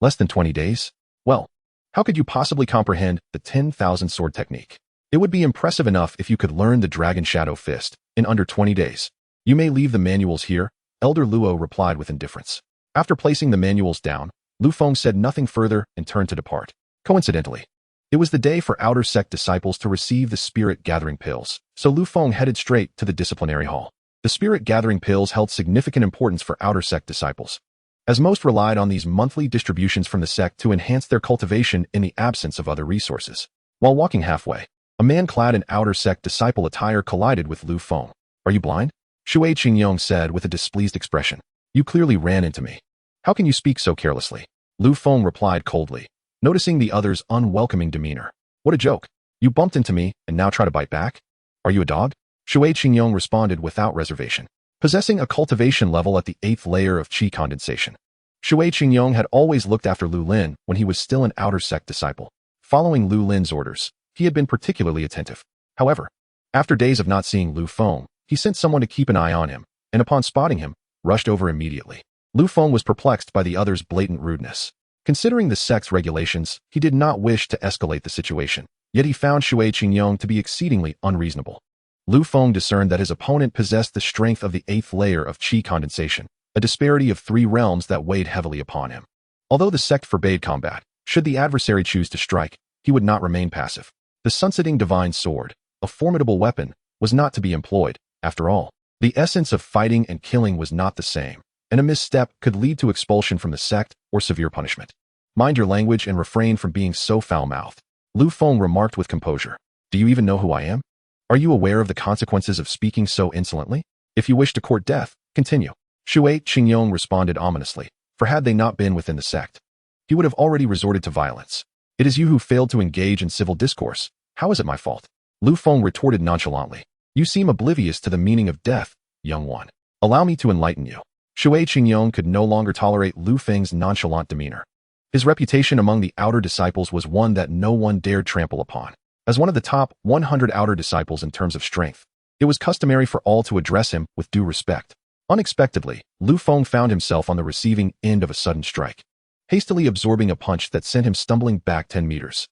Less than 20 days? Well, how could you possibly comprehend the 10,000 sword technique? It would be impressive enough if you could learn the dragon shadow fist in under 20 days. You may leave the manuals here, Elder Luo replied with indifference. After placing the manuals down, Lu Feng said nothing further and turned to depart. Coincidentally, it was the day for outer sect disciples to receive the spirit gathering pills, so Lu Feng headed straight to the disciplinary hall. The spirit gathering pills held significant importance for outer sect disciples, as most relied on these monthly distributions from the sect to enhance their cultivation in the absence of other resources. While walking halfway, a man clad in outer sect disciple attire collided with Lu Feng. Are you blind? Shui Qingyong said with a displeased expression. You clearly ran into me. How can you speak so carelessly? Lu Feng replied coldly, noticing the other's unwelcoming demeanor. What a joke. You bumped into me and now try to bite back? Are you a dog? Shui Qingyong responded without reservation, possessing a cultivation level at the 8th layer of qi condensation. Shui Qingyong had always looked after Lu Lin when he was still an outer sect disciple. Following Lu Lin's orders, he had been particularly attentive. However, after days of not seeing Lu Feng, he sent someone to keep an eye on him, and upon spotting him, rushed over immediately. Lu Feng was perplexed by the other's blatant rudeness. Considering the sect's regulations, he did not wish to escalate the situation, yet he found Shui Qingyong to be exceedingly unreasonable. Lu Feng discerned that his opponent possessed the strength of the 8th layer of qi condensation, a disparity of 3 realms that weighed heavily upon him. Although the sect forbade combat, should the adversary choose to strike, he would not remain passive. The sunsetting divine sword, a formidable weapon, was not to be employed. After all, the essence of fighting and killing was not the same, and a misstep could lead to expulsion from the sect or severe punishment. Mind your language and refrain from being so foul-mouthed, Lu Feng remarked with composure. Do you even know who I am? Are you aware of the consequences of speaking so insolently? If you wish to court death, continue. Shui Qingyong responded ominously, for had they not been within the sect, he would have already resorted to violence. It is you who failed to engage in civil discourse. How is it my fault? Lu Feng retorted nonchalantly. You seem oblivious to the meaning of death, young one. Allow me to enlighten you. Shui Qingyong could no longer tolerate Lu Feng's nonchalant demeanor. His reputation among the outer disciples was one that no one dared trample upon. As one of the top 100 outer disciples in terms of strength, it was customary for all to address him with due respect. Unexpectedly, Lu Feng found himself on the receiving end of a sudden strike, hastily absorbing a punch that sent him stumbling back 10 meters.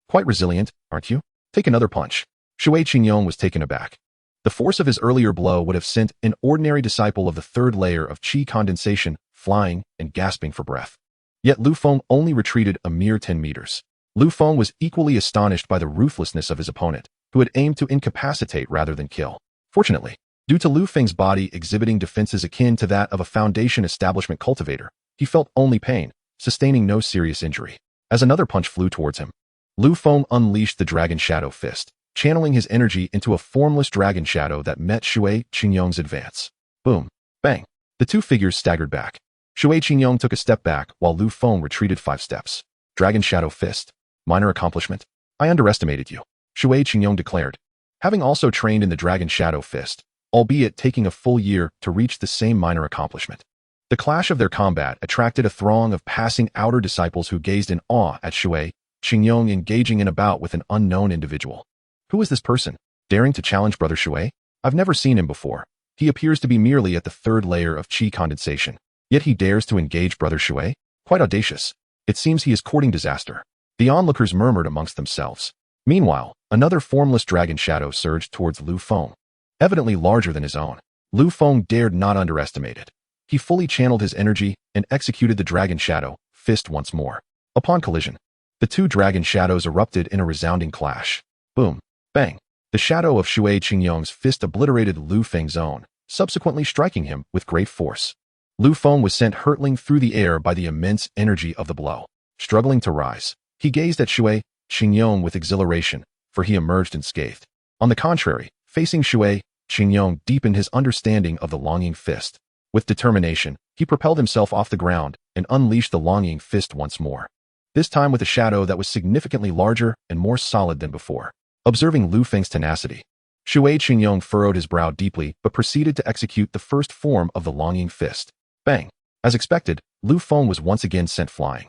Quite resilient, aren't you? Take another punch. Shui Qingyong was taken aback. The force of his earlier blow would have sent an ordinary disciple of the 3rd layer of qi condensation flying and gasping for breath. Yet Lu Feng only retreated a mere 10 meters. Lu Feng was equally astonished by the ruthlessness of his opponent, who had aimed to incapacitate rather than kill. Fortunately, due to Lu Feng's body exhibiting defenses akin to that of a foundation establishment cultivator, he felt only pain, sustaining no serious injury. As another punch flew towards him, Lu Feng unleashed the Dragon Shadow Fist, channeling his energy into a formless dragon shadow that met Qianying's advance. Boom. Bang. The two figures staggered back. Qianying took a step back while Lu Feng retreated 5 steps. Dragon Shadow Fist. Minor accomplishment. I underestimated you, Qianying declared. Having also trained in the Dragon Shadow Fist, albeit taking a full year to reach the same minor accomplishment. The clash of their combat attracted a throng of passing outer disciples who gazed in awe at Qianying engaging in a bout with an unknown individual. Who is this person, daring to challenge Brother Shui? I've never seen him before. He appears to be merely at the 3rd layer of qi condensation. Yet he dares to engage Brother Shui? Quite audacious. It seems he is courting disaster. The onlookers murmured amongst themselves. Meanwhile, another formless dragon shadow surged towards Lu Feng. Evidently larger than his own, Lu Feng dared not underestimate it. He fully channeled his energy and executed the Dragon Shadow Fist once more. Upon collision, the two dragon shadows erupted in a resounding clash. Boom. Bang. The shadow of Qianying's fist obliterated Lu Feng's own, subsequently striking him with great force. Lu Feng was sent hurtling through the air by the immense energy of the blow. Struggling to rise, he gazed at Qianying with exhilaration, for he emerged unscathed. On the contrary, facing Qianying deepened his understanding of the longing fist. With determination, he propelled himself off the ground and unleashed the longing fist once more. This time with a shadow that was significantly larger and more solid than before. Observing Lu Feng's tenacity, Qianying furrowed his brow deeply but proceeded to execute the first form of the longing fist. Bang! As expected, Lu Feng was once again sent flying.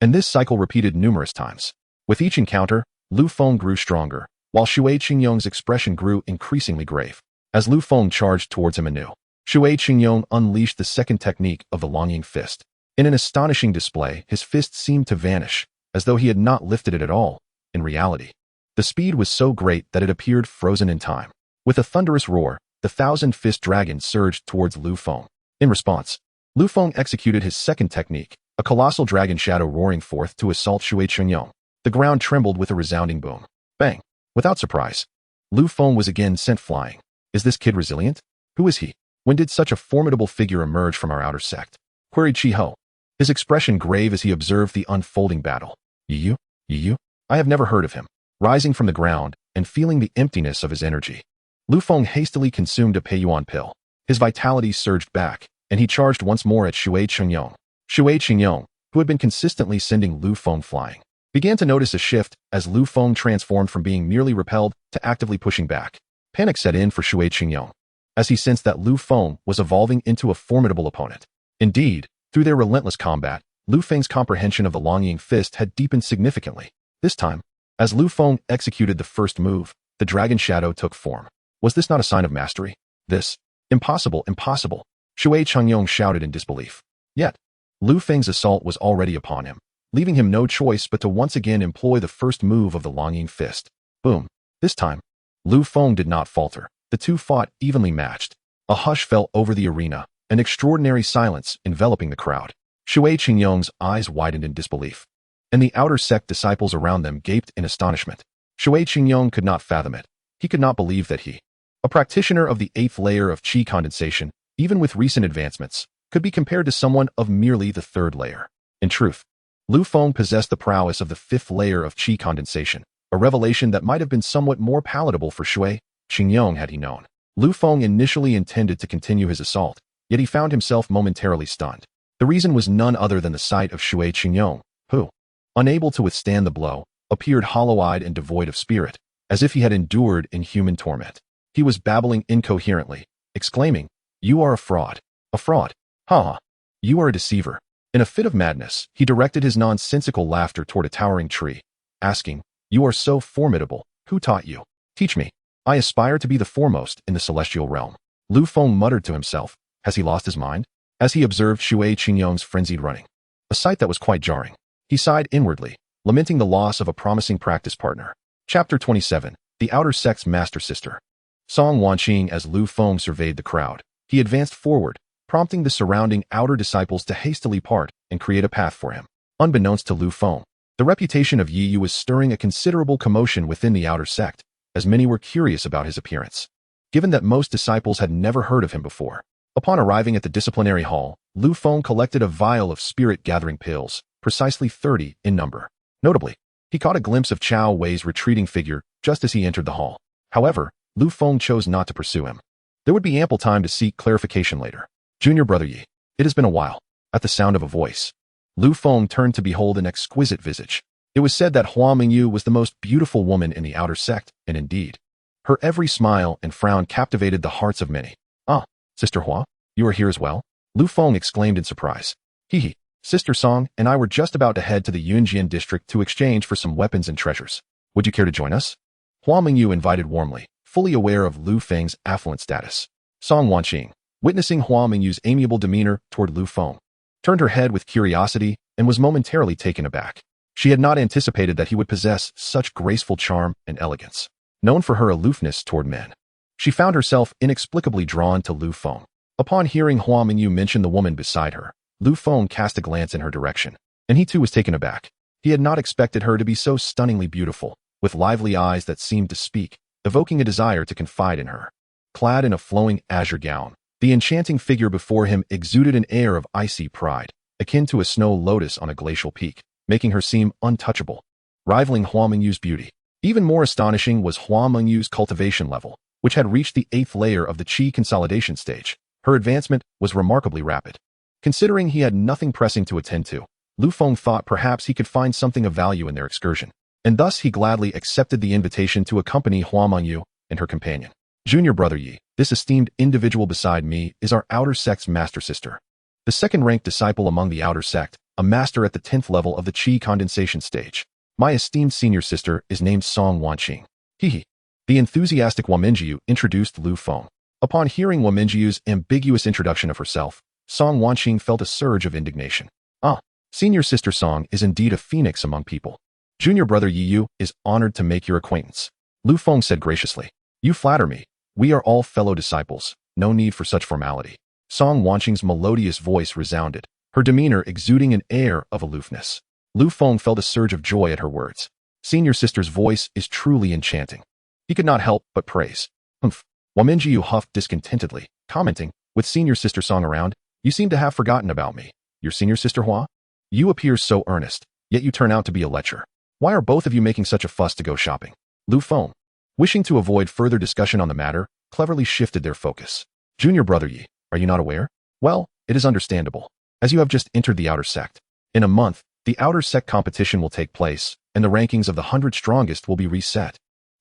And this cycle repeated numerous times. With each encounter, Lu Feng grew stronger, while Qianying's expression grew increasingly grave. As Lu Feng charged towards him anew, Qianying unleashed the second technique of the longing fist. In an astonishing display, his fist seemed to vanish, as though he had not lifted it at all. In reality, the speed was so great that it appeared frozen in time. With a thunderous roar, the 1,000-fist dragon surged towards Lu Feng. In response, Lu Feng executed his second technique, a colossal dragon shadow roaring forth to assault Qianying. The ground trembled with a resounding boom. Bang! Without surprise, Lu Feng was again sent flying. Is this kid resilient? Who is he? When did such a formidable figure emerge from our outer sect? Queried Chi-Ho, his expression grave as he observed the unfolding battle. Yi Yu? I have never heard of him. Rising from the ground and feeling the emptiness of his energy, Lu Feng hastily consumed a Peiyuan pill. His vitality surged back, and he charged once more at Qianying. Qianying, who had been consistently sending Lu Feng flying, began to notice a shift as Lu Feng transformed from being merely repelled to actively pushing back. Panic set in for Qianying, as he sensed that Lu Feng was evolving into a formidable opponent. Indeed, through their relentless combat, Lu Feng's comprehension of the longing fist had deepened significantly. This time, as Lu Feng executed the first move, the dragon shadow took form. Was this not a sign of mastery? This? Impossible, impossible! Qianying shouted in disbelief. Yet, Lu Feng's assault was already upon him, leaving him no choice but to once again employ the first move of the longing fist. Boom. This time, Lu Feng did not falter. The two fought evenly matched. A hush fell over the arena, an extraordinary silence enveloping the crowd. Qianying's eyes widened in disbelief, and the outer sect disciples around them gaped in astonishment. Qianying could not fathom it. He could not believe that he, a practitioner of the 8th layer of qi condensation, even with recent advancements, could be compared to someone of merely the 3rd layer. In truth, Lu Feng possessed the prowess of the 5th layer of qi condensation, a revelation that might have been somewhat more palatable for Qianying had he known. Lu Feng initially intended to continue his assault, yet he found himself momentarily stunned. The reason was none other than the sight of Qianying, who, unable to withstand the blow, appeared hollow-eyed and devoid of spirit, as if he had endured inhuman torment. He was babbling incoherently, exclaiming, "You are a fraud. A fraud. Ha! You are a deceiver." In a fit of madness, he directed his nonsensical laughter toward a towering tree, asking, "You are so formidable. Who taught you? Teach me. I aspire to be the foremost in the celestial realm." Lu Feng muttered to himself. Has he lost his mind? As he observed Qianying's frenzied running, a sight that was quite jarring. He sighed inwardly, lamenting the loss of a promising practice partner. Chapter 27, The Outer Sect's Master Sister. Song Wanqing. As Lu Feng surveyed the crowd, he advanced forward, prompting the surrounding outer disciples to hastily part and create a path for him. Unbeknownst to Lu Feng, the reputation of Yi Yu was stirring a considerable commotion within the outer sect, as many were curious about his appearance. Given that most disciples had never heard of him before, upon arriving at the disciplinary hall, Lu Feng collected a vial of spirit-gathering pills, precisely 30 in number. Notably, He caught a glimpse of Chao Wei's retreating figure just as he entered the hall. However, Lu Feng chose not to pursue him. There would be ample time to seek clarification later. Junior brother Yi, it has been a while. At the sound of a voice, Lu Feng turned to behold an exquisite visage. It was said that Hua Mingyu was the most beautiful woman in the outer sect, and indeed, her every smile and frown captivated the hearts of many. Ah, Sister Hua, you are here as well? Lu Feng exclaimed in surprise. Hee. Sister Song and I were just about to head to the Yunjian district to exchange for some weapons and treasures. Would you care to join us? Hua Mingyu invited warmly, fully aware of Lu Feng's affluent status. Song Wanqing, witnessing Hua Mingyu's amiable demeanor toward Lu Feng, turned her head with curiosity and was momentarily taken aback. She had not anticipated that he would possess such graceful charm and elegance. Known for her aloofness toward men, she found herself inexplicably drawn to Lu Feng. Upon hearing Hua Mingyu mention the woman beside her, Lu Feng cast a glance in her direction, and he too was taken aback. He had not expected her to be so stunningly beautiful, with lively eyes that seemed to speak, evoking a desire to confide in her. Clad in a flowing azure gown, the enchanting figure before him exuded an air of icy pride, akin to a snow lotus on a glacial peak, making her seem untouchable, rivaling Hua Mingyu's beauty. Even more astonishing was Hua Mingyu's cultivation level, which had reached the 8th layer of the Qi consolidation stage. Her advancement was remarkably rapid. Considering he had nothing pressing to attend to, Lu Feng thought perhaps he could find something of value in their excursion, and thus he gladly accepted the invitation to accompany Hua Mingyu and her companion. Junior brother Yi, this esteemed individual beside me is our outer sect's master sister. The second-ranked disciple among the outer sect, a master at the 10th level of the Qi condensation stage. My esteemed senior sister is named Song Wanqing. Hee. The enthusiastic Wamenjiu introduced Lu Feng. Upon hearing Wamenjiu's ambiguous introduction of herself, Song Wanqing felt a surge of indignation. Ah, senior sister Song is indeed a phoenix among people. Junior brother Yi is honored to make your acquaintance. Lu Feng said graciously. You flatter me. We are all fellow disciples. No need for such formality. Song Wanqing's melodious voice resounded, her demeanor exuding an air of aloofness. Lu Feng felt a surge of joy at her words. Senior sister's voice is truly enchanting. He could not help but praise. Humph. Wamenjiu huffed discontentedly, commenting, with senior sister Song around, you seem to have forgotten about me. Your senior sister Hua? You appear so earnest, yet you turn out to be a lecher. Why are both of you making such a fuss to go shopping? Lu Feng, wishing to avoid further discussion on the matter, cleverly shifted their focus. Junior brother Yi, are you not aware? Well, it is understandable, as you have just entered the outer sect. In a month, the outer sect competition will take place, and the rankings of the 100 strongest will be reset.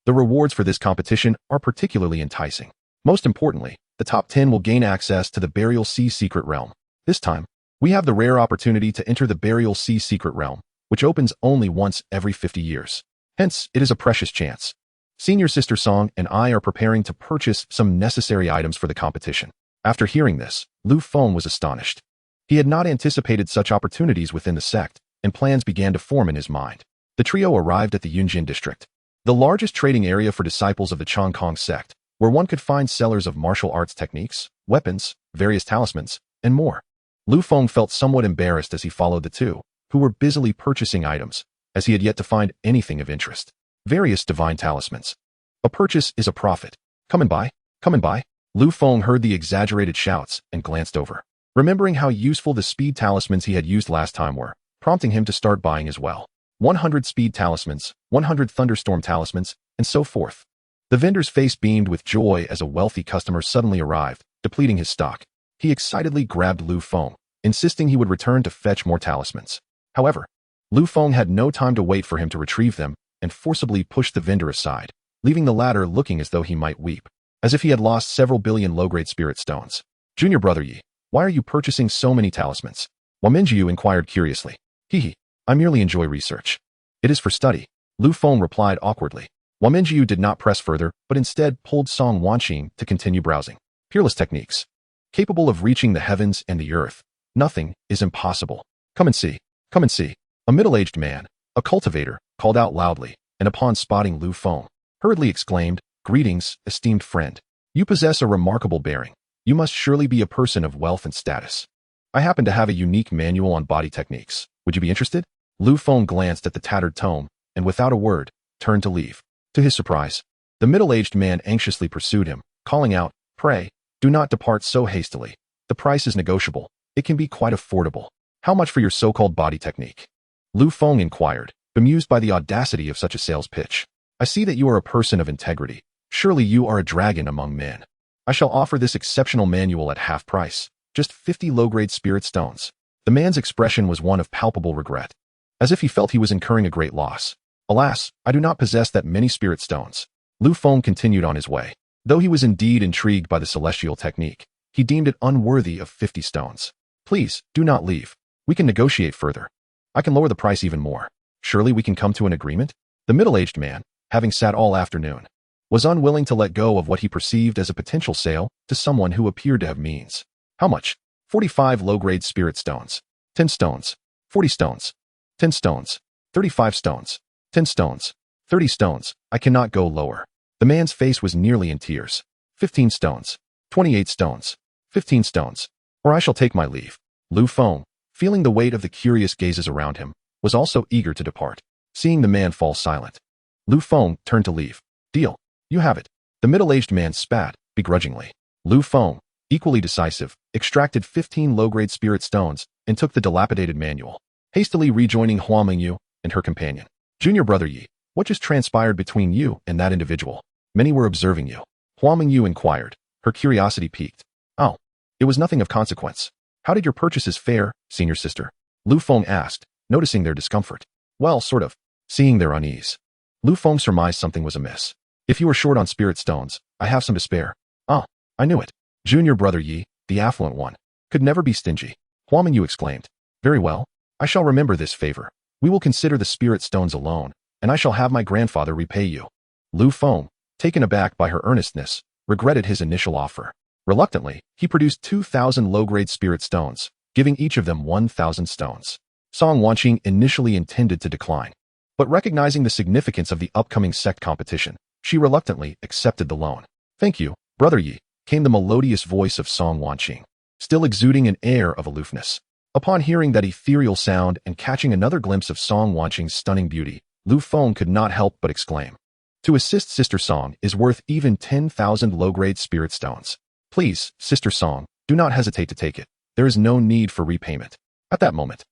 The rewards for this competition are particularly enticing. Most importantly, the top 10 will gain access to the Burial Sea Secret Realm. This time, we have the rare opportunity to enter the Burial Sea Secret Realm, which opens only once every 50 years. Hence, it is a precious chance. Senior sister Song and I are preparing to purchase some necessary items for the competition. After hearing this, Lu Feng was astonished. He had not anticipated such opportunities within the sect, and plans began to form in his mind. The trio arrived at the Yunjian district, the largest trading area for disciples of the Chongkong sect, where one could find sellers of martial arts techniques, weapons, various talismans, and more. Lu Feng felt somewhat embarrassed as he followed the two, who were busily purchasing items, as he had yet to find anything of interest. Various divine talismans. A purchase is a profit. Come and buy, come and buy. Lu Feng heard the exaggerated shouts and glanced over, remembering how useful the speed talismans he had used last time were, prompting him to start buying as well. 100 speed talismans, 100 thunderstorm talismans, and so forth. The vendor's face beamed with joy as a wealthy customer suddenly arrived, depleting his stock. He excitedly grabbed Lu Feng, insisting he would return to fetch more talismans. However, Lu Feng had no time to wait for him to retrieve them and forcibly pushed the vendor aside, leaving the latter looking as though he might weep, as if he had lost several billion low-grade spirit stones. Junior brother Yi, why are you purchasing so many talismans? Wamenjiu inquired curiously. Hee. I merely enjoy research. It is for study, Lu Feng replied awkwardly. Wamenjiu did not press further, but instead pulled Song Wanqing to continue browsing. Peerless techniques. Capable of reaching the heavens and the earth. Nothing is impossible. Come and see. Come and see. A middle-aged man, a cultivator, called out loudly, and upon spotting Lu Feng, hurriedly exclaimed, Greetings, esteemed friend. You possess a remarkable bearing. You must surely be a person of wealth and status. I happen to have a unique manual on body techniques. Would you be interested? Lu Feng glanced at the tattered tome, and without a word, turned to leave. To his surprise, the middle-aged man anxiously pursued him, calling out, Pray, do not depart so hastily. The price is negotiable. It can be quite affordable. How much for your so-called body technique? Lu Feng inquired, bemused by the audacity of such a sales pitch. I see that you are a person of integrity. Surely you are a dragon among men. I shall offer this exceptional manual at half price, just 50 low-grade spirit stones. The man's expression was one of palpable regret, as if he felt he was incurring a great loss. Alas, I do not possess that many spirit stones. Lu Feng continued on his way. Though he was indeed intrigued by the celestial technique, he deemed it unworthy of 50 stones. Please, do not leave. We can negotiate further. I can lower the price even more. Surely we can come to an agreement? The middle-aged man, having sat all afternoon, was unwilling to let go of what he perceived as a potential sale to someone who appeared to have means. How much? 45 low-grade spirit stones. 10 stones. 40 stones. 10 stones. 35 stones. 10 stones. 30 stones. I cannot go lower. The man's face was nearly in tears. 15 stones. 28 stones. 15 stones. Or I shall take my leave. Lu Feng, feeling the weight of the curious gazes around him, was also eager to depart. Seeing the man fall silent, Lu Feng turned to leave. Deal. You have it. The middle-aged man spat, begrudgingly. Lu Feng, equally decisive, extracted 15 low-grade spirit stones and took the dilapidated manual, hastily rejoining Hua Mingyu and her companion. Junior brother Yi, what just transpired between you and that individual? Many were observing you. Hua Mingyu inquired, her curiosity piqued. Oh, it was nothing of consequence. How did your purchases fare, senior sister? Lu Feng asked, noticing their discomfort. Well, sort of. Seeing their unease, Lu Feng surmised something was amiss. If you are short on spirit stones, I have some to spare. Ah, I knew it. Junior brother Yi, the affluent one, could never be stingy. Hua Mingyu exclaimed. Very well. I shall remember this favor. We will consider the spirit stones alone, and I shall have my grandfather repay you. Lu Feng, taken aback by her earnestness, regretted his initial offer. Reluctantly, he produced 2,000 low-grade spirit stones, giving each of them 1,000 stones. Song Wanqing initially intended to decline, but recognizing the significance of the upcoming sect competition, she reluctantly accepted the loan. Thank you, brother Yi, came the melodious voice of Song Wanqing, still exuding an air of aloofness. Upon hearing that ethereal sound and catching another glimpse of Song Wanqing's stunning beauty, Lu Feng could not help but exclaim. To assist Sister Song is worth even 10,000 low-grade spirit stones. Please, Sister Song, do not hesitate to take it. There is no need for repayment. At that moment,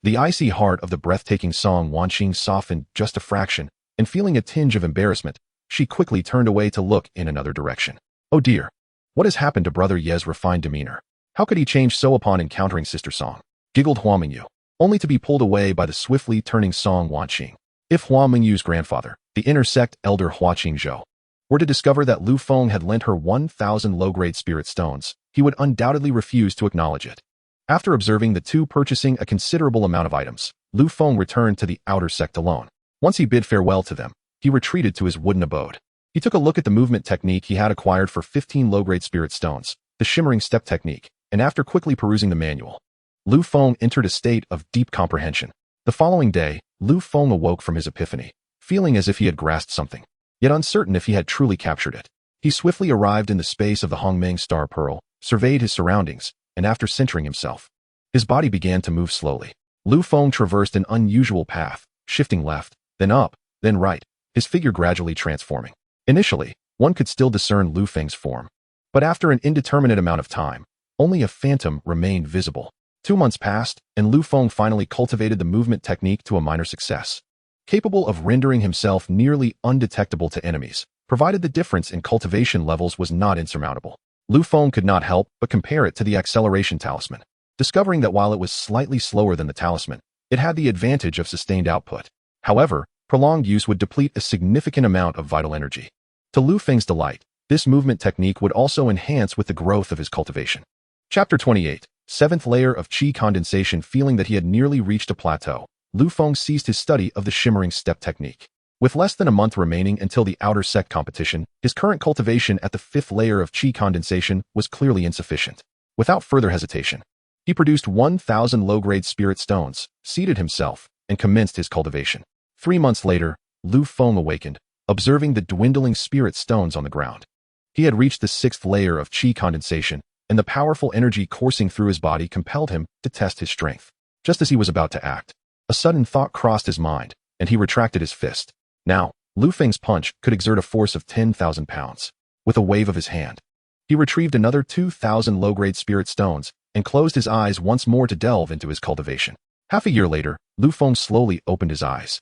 the icy heart of the breathtaking Song Wanqing softened just a fraction, and feeling a tinge of embarrassment, she quickly turned away to look in another direction. Oh dear. What has happened to Brother Ye's refined demeanor? How could he change so upon encountering Sister Song? Giggled Hua Mingyu, only to be pulled away by the swiftly turning Song Wanqing. If Hua Mingyu's grandfather, the inner sect elder Hua Qingzhou, were to discover that Lu Feng had lent her 1,000 low-grade spirit stones, he would undoubtedly refuse to acknowledge it. After observing the two purchasing a considerable amount of items, Lu Feng returned to the outer sect alone. Once he bid farewell to them, he retreated to his wooden abode. He took a look at the movement technique he had acquired for 15 low-grade spirit stones, the shimmering step technique, and after quickly perusing the manual, Lu Feng entered a state of deep comprehension. The following day, Lu Feng awoke from his epiphany, feeling as if he had grasped something, yet uncertain if he had truly captured it. He swiftly arrived in the space of the Hongmeng Star Pearl, surveyed his surroundings, and after centering himself, his body began to move slowly. Lu Feng traversed an unusual path, shifting left, then up, then right, his figure gradually transforming. Initially, one could still discern Lu Feng's form, but after an indeterminate amount of time, only a phantom remained visible. 2 months passed, and Lu Feng finally cultivated the movement technique to a minor success, capable of rendering himself nearly undetectable to enemies, provided the difference in cultivation levels was not insurmountable. Lu Feng could not help but compare it to the acceleration talisman, discovering that while it was slightly slower than the talisman, it had the advantage of sustained output. However, prolonged use would deplete a significant amount of vital energy. To Lu Feng's delight, this movement technique would also enhance with the growth of his cultivation. Chapter 28. 7th layer of Qi condensation. Feeling that he had nearly reached a plateau, Lu Feng ceased his study of the shimmering step technique. With less than a month remaining until the outer sect competition, his current cultivation at the 5th layer of Qi condensation was clearly insufficient. Without further hesitation, he produced 1,000 low-grade spirit stones, seated himself, and commenced his cultivation. 3 months later, Lu Feng awakened, observing the dwindling spirit stones on the ground. He had reached the 6th layer of Qi condensation, and the powerful energy coursing through his body compelled him to test his strength. Just as he was about to act, a sudden thought crossed his mind, and he retracted his fist. Now, Lu Feng's punch could exert a force of 10,000 pounds. With a wave of his hand, he retrieved another 2,000 low-grade spirit stones and closed his eyes once more to delve into his cultivation. Half a year later, Lu Feng slowly opened his eyes.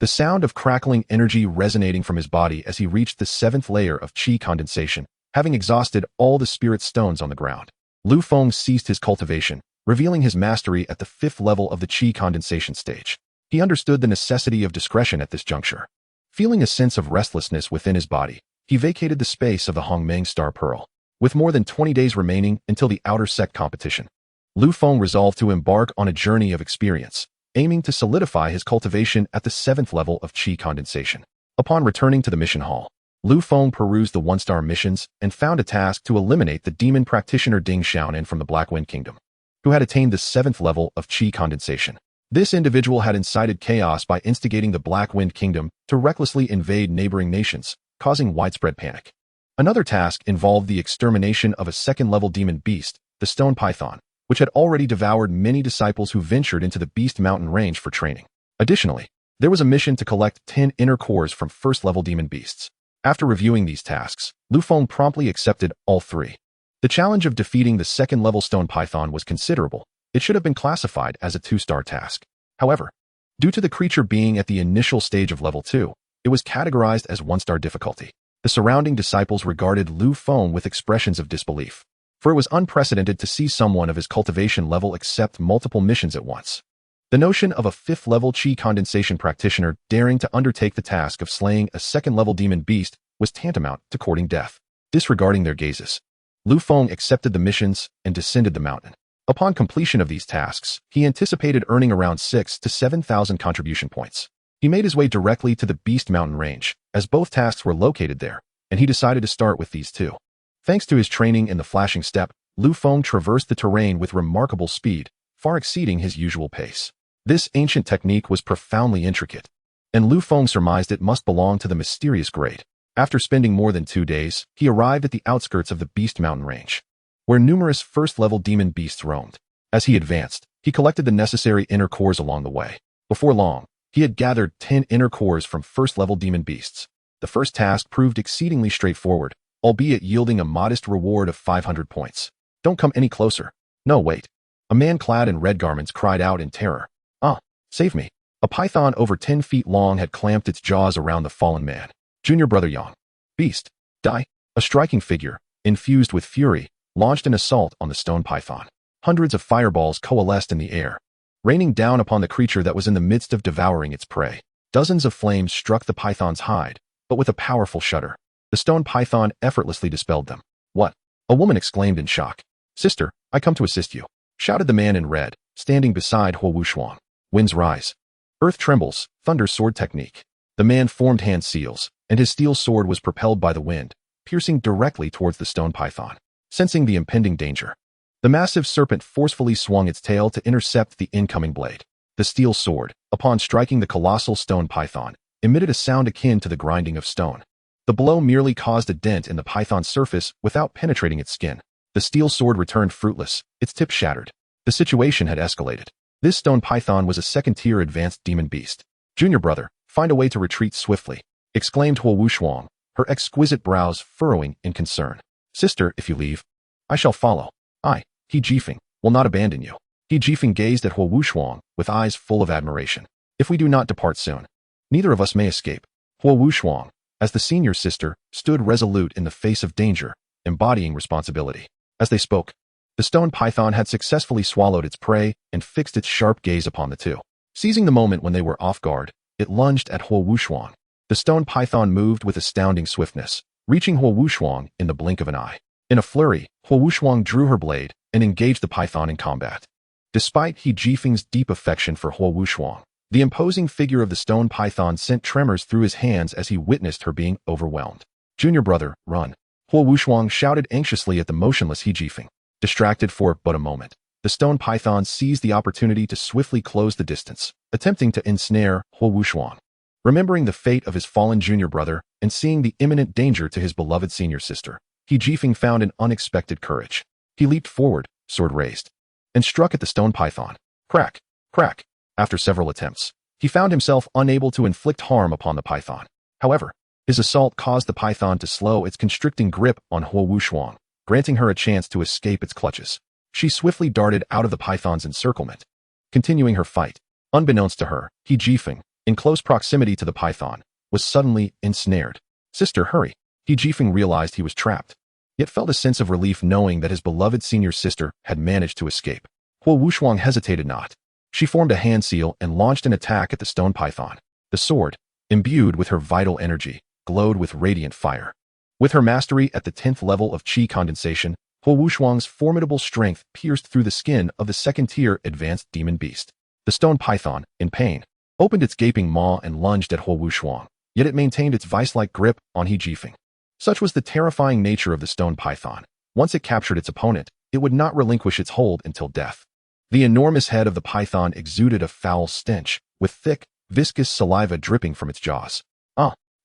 the sound of crackling energy resonating from his body as he reached the 7th layer of qi condensation, having exhausted all the spirit stones on the ground. Lu Feng ceased his cultivation, revealing his mastery at the 5th level of the qi condensation stage. He understood the necessity of discretion at this juncture. Feeling a sense of restlessness within his body, he vacated the space of the Hongmeng Star Pearl. With more than 20 days remaining until the outer sect competition, Lu Feng resolved to embark on a journey of experience, aiming to solidify his cultivation at the 7th level of qi condensation. Upon returning to the mission hall, Lu Feng perused the 1-star missions and found a task to eliminate the demon practitioner Ding Xiaonan from the Black Wind Kingdom, who had attained the 7th level of qi condensation. This individual had incited chaos by instigating the Black Wind Kingdom to recklessly invade neighboring nations, causing widespread panic. Another task involved the extermination of a 2nd-level demon beast, the Stone Python, which had already devoured many disciples who ventured into the Beast Mountain range for training. Additionally, there was a mission to collect 10 inner cores from 1st-level demon beasts. After reviewing these tasks, Lu Feng promptly accepted all 3. The challenge of defeating the 2nd-level Stone Python was considerable. It should have been classified as a 2-star task. However, due to the creature being at the initial stage of level 2, it was categorized as 1-star difficulty. The surrounding disciples regarded Lu Feng with expressions of disbelief, for it was unprecedented to see someone of his cultivation level accept multiple missions at once. The notion of a 5th-level qi condensation practitioner daring to undertake the task of slaying a 2nd-level demon beast was tantamount to courting death. Disregarding their gazes, Lu Feng accepted the missions and descended the mountain. Upon completion of these tasks, he anticipated earning around 6,000 to 7,000 contribution points. He made his way directly to the Beast Mountain range, as both tasks were located there, and he decided to start with these 2. Thanks to his training in the flashing step, Lu Feng traversed the terrain with remarkable speed, far exceeding his usual pace. This ancient technique was profoundly intricate, and Lu Feng surmised it must belong to the mysterious Great. After spending more than 2 days, he arrived at the outskirts of the Beast Mountain range, where numerous 1st-level demon beasts roamed. As he advanced, he collected the necessary inner cores along the way. Before long, he had gathered 10 inner cores from 1st-level demon beasts. The first task proved exceedingly straightforward, albeit yielding a modest reward of 500 points. Don't come any closer. No, wait. A man clad in red garments cried out in terror. Ah, save me. A python over 10 feet long had clamped its jaws around the fallen man. Junior brother Yang. Beast. Die. A striking figure, infused with fury, launched an assault on the stone python. Hundreds of fireballs coalesced in the air, raining down upon the creature that was in the midst of devouring its prey. Dozens of flames struck the python's hide, but with a powerful shudder, the stone python effortlessly dispelled them. What? A woman exclaimed in shock. Sister, I come to assist you, shouted the man in red, standing beside Hu Wushuang. Winds rise. Earth trembles, thunder sword technique. The man formed hand seals, and his steel sword was propelled by the wind, piercing directly towards the stone python. Sensing the impending danger, the massive serpent forcefully swung its tail to intercept the incoming blade. The steel sword, upon striking the colossal stone python, emitted a sound akin to the grinding of stone. The blow merely caused a dent in the python's surface without penetrating its skin. The steel sword returned fruitless, its tip shattered. The situation had escalated. This stone python was a 2nd-tier advanced demon beast. Junior brother, find a way to retreat swiftly, exclaimed Hu Wushuang, her exquisite brows furrowing in concern. Sister, if you leave, I shall follow. I, He Jifeng, will not abandon you. He Jifeng gazed at Hu Wushuang with eyes full of admiration. If we do not depart soon, neither of us may escape. Hu Wushuang, as the senior sister, stood resolute in the face of danger, embodying responsibility. As they spoke, the stone python had successfully swallowed its prey and fixed its sharp gaze upon the 2. Seizing the moment when they were off guard, it lunged at Hu Wushuang. The stone python moved with astounding swiftness, reaching Hu Wushuang in the blink of an eye. In a flurry, Hu Wushuang drew her blade and engaged the python in combat. Despite He Jifeng's deep affection for Hu Wushuang, the imposing figure of the stone python sent tremors through his hands as he witnessed her being overwhelmed. Junior brother, run. Hu Wushuang shouted anxiously at the motionless He Jifeng. Distracted for but a moment, the stone python seized the opportunity to swiftly close the distance, attempting to ensnare Hu Wushuang. Remembering the fate of his fallen junior brother and seeing the imminent danger to his beloved senior sister, He Jifeng found an unexpected courage. He leaped forward, sword raised, and struck at the stone python. Crack, crack. After several attempts, he found himself unable to inflict harm upon the python. However, his assault caused the python to slow its constricting grip on Hu Wushuang, granting her a chance to escape its clutches. She swiftly darted out of the python's encirclement, continuing her fight. Unbeknownst to her, He Jifeng, in close proximity to the python, was suddenly ensnared. "Sister, hurry." He Jifeng realized he was trapped, yet felt a sense of relief knowing that his beloved senior sister had managed to escape. Hu Wushuang hesitated not. She formed a hand seal and launched an attack at the stone python. The sword, imbued with her vital energy, glowed with radiant fire. With her mastery at the 10th level of qi condensation, Hu Wushuang's formidable strength pierced through the skin of the second-tier advanced demon beast. The stone python, in pain, opened its gaping maw and lunged at Hu Wushuang, yet it maintained its vice-like grip on He Jifeng. Such was the terrifying nature of the stone python. Once it captured its opponent, it would not relinquish its hold until death. The enormous head of the python exuded a foul stench, with thick, viscous saliva dripping from its jaws.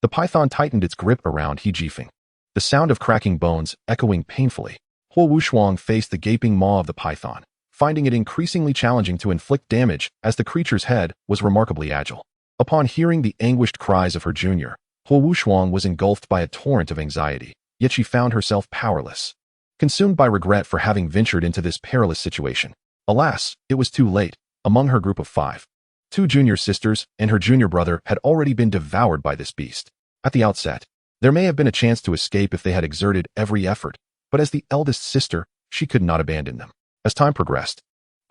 The python tightened its grip around He Jifeng, the sound of cracking bones echoing painfully. Hu Wushuang faced the gaping maw of the python, finding it increasingly challenging to inflict damage as the creature's head was remarkably agile. Upon hearing the anguished cries of her junior, Hu Wushuang was engulfed by a torrent of anxiety, yet she found herself powerless. Consumed by regret for having ventured into this perilous situation. Alas, it was too late. Among her group of 5, 2 junior sisters and her junior brother had already been devoured by this beast. At the outset, there may have been a chance to escape if they had exerted every effort, but as the eldest sister, she could not abandon them. As time progressed,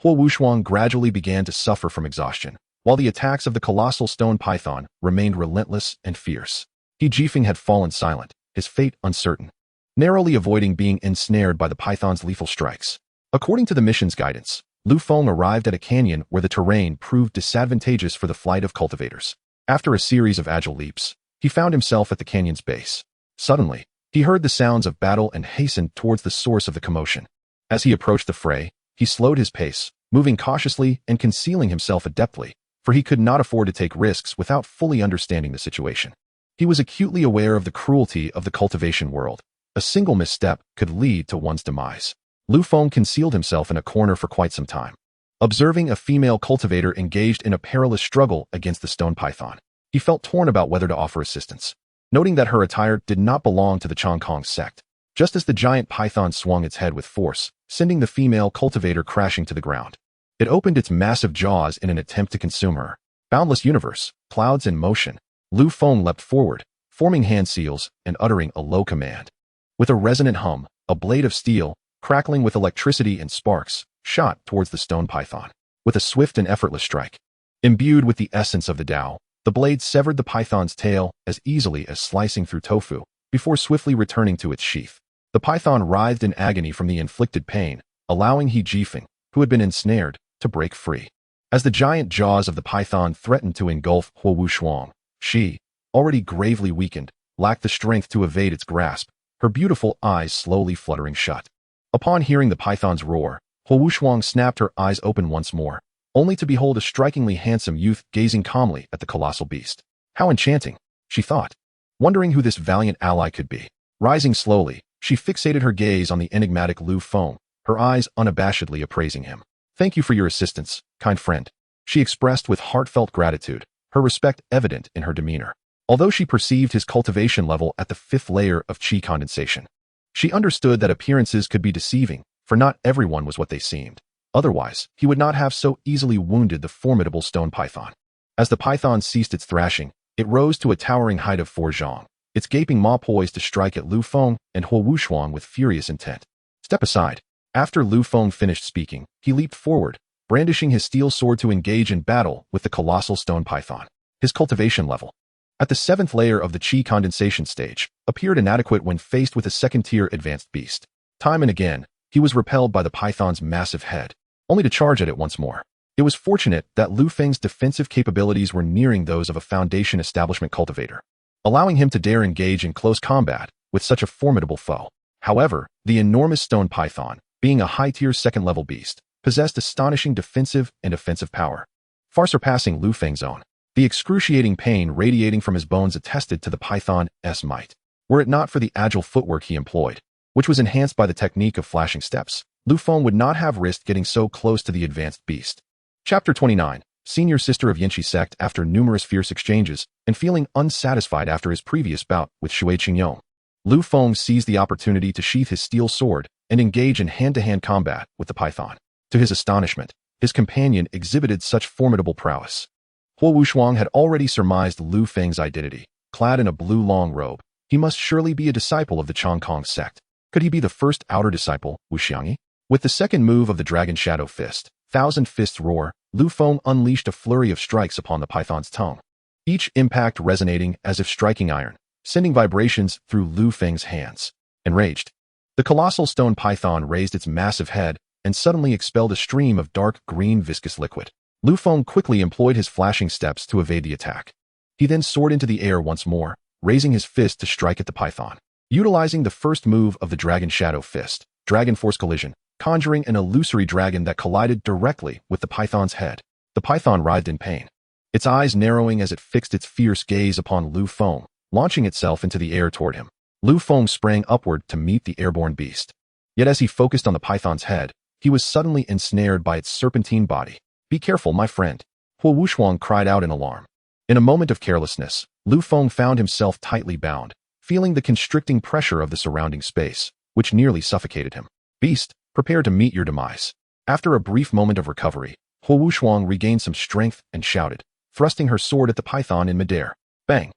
Hu Wushuang gradually began to suffer from exhaustion, while the attacks of the colossal stone python remained relentless and fierce. He Jifeng had fallen silent, his fate uncertain, narrowly avoiding being ensnared by the python's lethal strikes. According to the mission's guidance, Lu Feng arrived at a canyon where the terrain proved disadvantageous for the flight of cultivators. After a series of agile leaps, he found himself at the canyon's base. Suddenly, he heard the sounds of battle and hastened towards the source of the commotion. As he approached the fray, he slowed his pace, moving cautiously and concealing himself adeptly, for he could not afford to take risks without fully understanding the situation. He was acutely aware of the cruelty of the cultivation world. A single misstep could lead to one's demise. Lu Feng concealed himself in a corner for quite some time, observing a female cultivator engaged in a perilous struggle against the stone python. He felt torn about whether to offer assistance, noting that her attire did not belong to the Changkong sect. Just as the giant python swung its head with force, sending the female cultivator crashing to the ground. It opened its massive jaws in an attempt to consume her. Boundless universe, clouds in motion. Lu Feng leapt forward, forming hand seals and uttering a low command. With a resonant hum, a blade of steel, crackling with electricity and sparks, shot towards the stone python. With a swift and effortless strike, imbued with the essence of the Tao, the blade severed the python's tail as easily as slicing through tofu, before swiftly returning to its sheath. The python writhed in agony from the inflicted pain, allowing He Jifeng, who had been ensnared, to break free. As the giant jaws of the python threatened to engulf Hu Wushuang, she, already gravely weakened, lacked the strength to evade its grasp, her beautiful eyes slowly fluttering shut. Upon hearing the python's roar, Hu Wushuang snapped her eyes open once more, only to behold a strikingly handsome youth gazing calmly at the colossal beast. How enchanting, she thought, wondering who this valiant ally could be. Rising slowly, she fixated her gaze on the enigmatic Lu Feng, her eyes unabashedly appraising him. "Thank you for your assistance, kind friend," she expressed with heartfelt gratitude, her respect evident in her demeanor. Although she perceived his cultivation level at the 5th layer of qi condensation, she understood that appearances could be deceiving, for not everyone was what they seemed. Otherwise, he would not have so easily wounded the formidable stone python. As the python ceased its thrashing, it rose to a towering height of 4 zhang, its gaping maw poised to strike at Lu Feng and Hu Wushuang with furious intent. "Step aside." After Lu Feng finished speaking, he leaped forward, brandishing his steel sword to engage in battle with the colossal stone python. His cultivation level, at the 7th layer of the qi condensation stage, appeared inadequate when faced with a second-tier advanced beast. Time and again, he was repelled by the python's massive head, only to charge at it once more. It was fortunate that Lu Feng's defensive capabilities were nearing those of a foundation establishment cultivator, allowing him to dare engage in close combat with such a formidable foe. However, the enormous stone python, being a high-tier second-level beast, possessed astonishing defensive and offensive power, far surpassing Lu Feng's own. The excruciating pain radiating from his bones attested to the python's might. Were it not for the agile footwork he employed, which was enhanced by the technique of flashing steps, Lu Feng would not have risked getting so close to the advanced beast. Chapter 29. Senior sister of Yanqi sect. After numerous fierce exchanges, and feeling unsatisfied after his previous bout with Shui Qingyong, Lu Feng seized the opportunity to sheath his steel sword and engage in hand-to-hand combat with the python. To his astonishment, his companion exhibited such formidable prowess. Hu Wushuang had already surmised Lu Feng's identity. Clad in a blue long robe, he must surely be a disciple of the Changkong sect. Could he be the first outer disciple, Wuxiangyi? With the second move of the Dragon Shadow Fist, Thousand Fists Roar, Lu Feng unleashed a flurry of strikes upon the python's tongue. Each impact resonating as if striking iron, sending vibrations through Lu Feng's hands. Enraged, the colossal stone python raised its massive head and suddenly expelled a stream of dark green viscous liquid. Lu Feng quickly employed his flashing steps to evade the attack. He then soared into the air once more, raising his fist to strike at the python. Utilizing the first move of the Dragon Shadow Fist, Dragon Force Collision, conjuring an illusory dragon that collided directly with the python's head. The python writhed in pain, its eyes narrowing as it fixed its fierce gaze upon Lu Feng, launching itself into the air toward him. Lu Feng sprang upward to meet the airborne beast. Yet as he focused on the python's head, he was suddenly ensnared by its serpentine body. "Be careful, my friend," Hu Wushuang cried out in alarm. In a moment of carelessness, Lu Feng found himself tightly bound, feeling the constricting pressure of the surrounding space, which nearly suffocated him. "Beast, prepare to meet your demise." After a brief moment of recovery, Hu Wushuang regained some strength and shouted, thrusting her sword at the python in midair. Bang!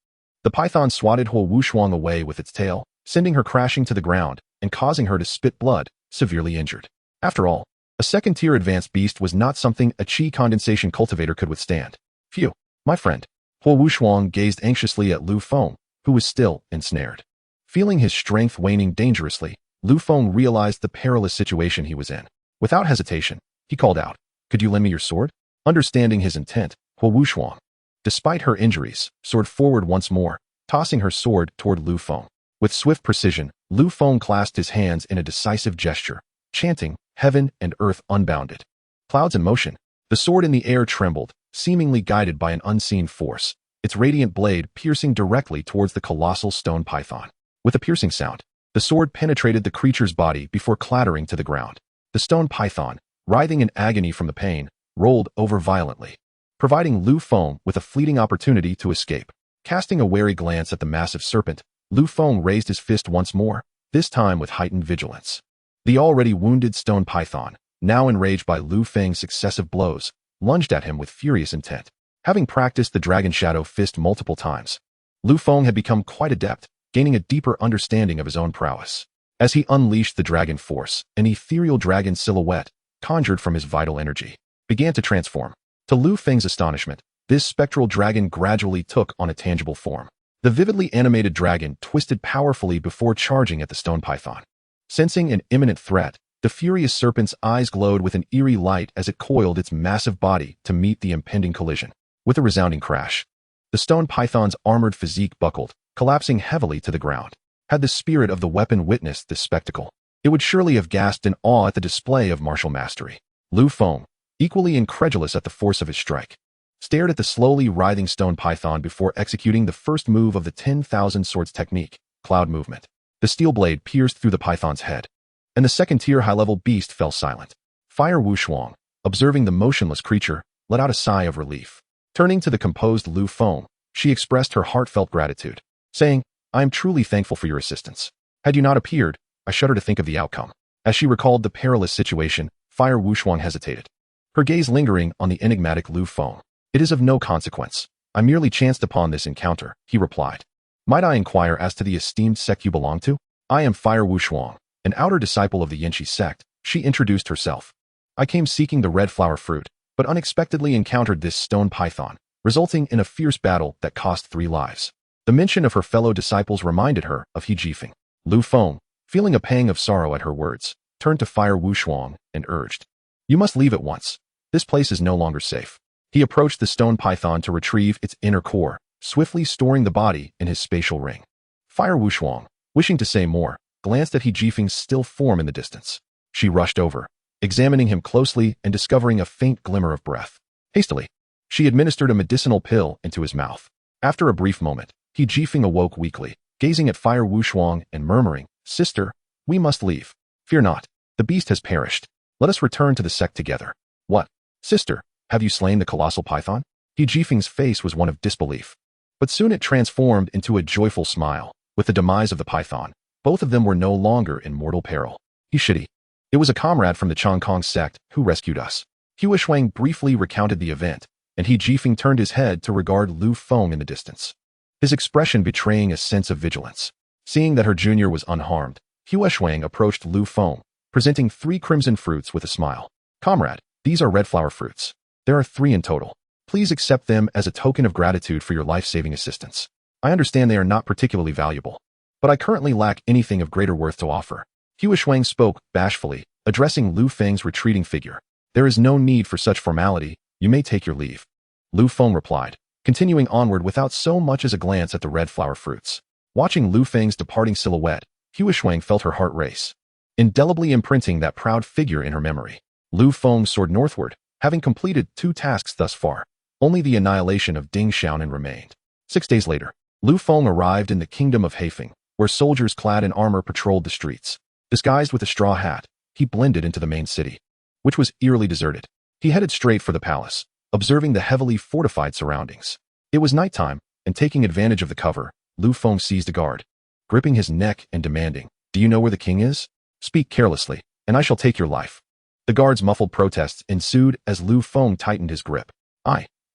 The python swatted Hu Wushuang away with its tail, sending her crashing to the ground and causing her to spit blood, severely injured. After all, a second-tier advanced beast was not something a qi condensation cultivator could withstand. Phew, my friend. Hu Wushuang gazed anxiously at Lu Feng, who was still ensnared. Feeling his strength waning dangerously, Lu Feng realized the perilous situation he was in. Without hesitation, he called out, "Could you lend me your sword?" Understanding his intent, Hu Wushuang, despite her injuries, soared forward once more, tossing her sword toward Lu Feng. With swift precision, Lu Feng clasped his hands in a decisive gesture, chanting, "Heaven and earth unbounded. Clouds in motion." The sword in the air trembled, seemingly guided by an unseen force, its radiant blade piercing directly towards the colossal stone python. With a piercing sound, the sword penetrated the creature's body before clattering to the ground. The stone python, writhing in agony from the pain, rolled over violently, providing Lu Feng with a fleeting opportunity to escape. Casting a wary glance at the massive serpent, Lu Feng raised his fist once more, this time with heightened vigilance. The already wounded stone python, now enraged by Lu Feng's successive blows, lunged at him with furious intent. Having practiced the Dragon Shadow Fist multiple times, Lu Feng had become quite adept, gaining a deeper understanding of his own prowess. As he unleashed the dragon force, an ethereal dragon silhouette, conjured from his vital energy, began to transform. To Lu Feng's astonishment, this spectral dragon gradually took on a tangible form. The vividly animated dragon twisted powerfully before charging at the stone python. Sensing an imminent threat, the furious serpent's eyes glowed with an eerie light as it coiled its massive body to meet the impending collision. With a resounding crash, the stone python's armored physique buckled, collapsing heavily to the ground. Had the spirit of the weapon witnessed this spectacle, it would surely have gasped in awe at the display of martial mastery. Lu Feng, equally incredulous at the force of his strike, stared at the slowly writhing stone python before executing the first move of the 10,000 swords technique, cloud movement. The steel blade pierced through the python's head, and the second-tier high-level beast fell silent. Fire Wushuang, observing the motionless creature, let out a sigh of relief. Turning to the composed Lu Feng, she expressed her heartfelt gratitude, saying, "I am truly thankful for your assistance. Had you not appeared, I shudder to think of the outcome." As she recalled the perilous situation, Fire Wushuang hesitated, her gaze lingering on the enigmatic Lu Feng. "It is of no consequence. I merely chanced upon this encounter," he replied. "Might I inquire as to the esteemed sect you belong to?" "I am Fire Wushuang, an outer disciple of the Yanqi sect," she introduced herself. "I came seeking the red flower fruit, but unexpectedly encountered this stone python, resulting in a fierce battle that cost 3 lives." The mention of her fellow disciples reminded her of He Jifeng. Lu Feng, feeling a pang of sorrow at her words, turned to Fire Wushuang and urged, "You must leave at once. This place is no longer safe." He approached the stone python to retrieve its inner core, swiftly storing the body in his spatial ring. Fire Wushuang, wishing to say more, glanced at He Jifeng's still form in the distance. She rushed over, examining him closely and discovering a faint glimmer of breath. Hastily, she administered a medicinal pill into his mouth. After a brief moment, He Jifeng awoke weakly, gazing at Fire Wushuang and murmuring, "Sister, we must leave. Fear not, the beast has perished. Let us return to the sect together." "What? Sister, have you slain the colossal python?" He Jifeng's face was one of disbelief, but soon it transformed into a joyful smile. With the demise of the python, both of them were no longer in mortal peril. "Ishidi, it was a comrade from the Changkong sect who rescued us." Hu Wushuang briefly recounted the event, and He Jifeng turned his head to regard Lu Feng in the distance, his expression betraying a sense of vigilance. Seeing that her junior was unharmed, Qianying Wushuang approached Lu Feng, presenting 3 crimson fruits with a smile. "Comrade, these are red flower fruits. There are 3 in total. Please accept them as a token of gratitude for your life-saving assistance. I understand they are not particularly valuable, but I currently lack anything of greater worth to offer." Qianying Wushuang spoke bashfully, addressing Lu Feng's retreating figure. "There is no need for such formality. You may take your leave." Lu Feng replied, continuing onward without so much as a glance at the red flower fruits. Watching Lu Feng's departing silhouette, Qianying Wushuang felt her heart race, indelibly imprinting that proud figure in her memory. Lu Feng soared northward, having completed 2 tasks thus far. Only the annihilation of Ding Xiaonan remained. 6 days later, Lu Feng arrived in the kingdom of Hefeng, where soldiers clad in armor patrolled the streets. Disguised with a straw hat, he blended into the main city, which was eerily deserted. He headed straight for the palace, observing the heavily fortified surroundings. It was nighttime, and taking advantage of the cover, Lu Feng seized a guard, gripping his neck and demanding, "Do you know where the king is? Speak carelessly, and I shall take your life." The guard's muffled protests ensued as Lu Feng tightened his grip.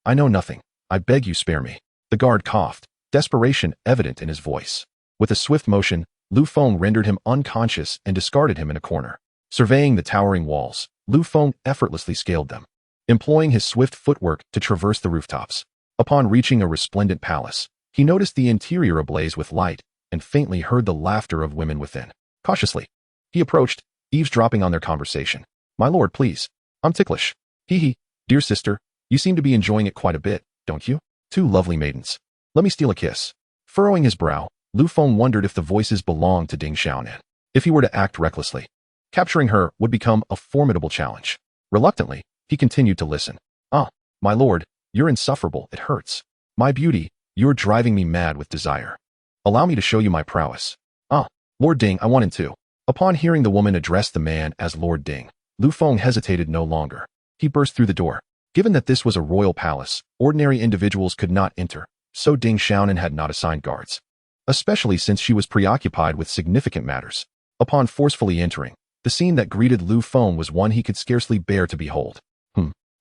I know nothing. I beg you spare me." The guard coughed, desperation evident in his voice. With a swift motion, Lu Feng rendered him unconscious and discarded him in a corner. Surveying the towering walls, Lu Feng effortlessly scaled them, employing his swift footwork to traverse the rooftops. Upon reaching a resplendent palace, he noticed the interior ablaze with light and faintly heard the laughter of women within. Cautiously, he approached, eavesdropping on their conversation. "My lord, please. I'm ticklish. Hee. Dear sister, you seem to be enjoying it quite a bit, don't you? 2 lovely maidens. Let me steal a kiss." Furrowing his brow, Lu Feng wondered if the voices belonged to Ding Xiaonan. If he were to act recklessly, capturing her would become a formidable challenge. Reluctantly, he continued to listen. "Ah, my lord, you're insufferable, it hurts. My beauty, you're driving me mad with desire. Allow me to show you my prowess." "Ah, Lord Ding, I wanted to." Upon hearing the woman address the man as Lord Ding, Lu Feng hesitated no longer. He burst through the door. Given that this was a royal palace, ordinary individuals could not enter, so Ding Xiaonan had not assigned guards, especially since she was preoccupied with significant matters. Upon forcefully entering, the scene that greeted Lu Feng was one he could scarcely bear to behold.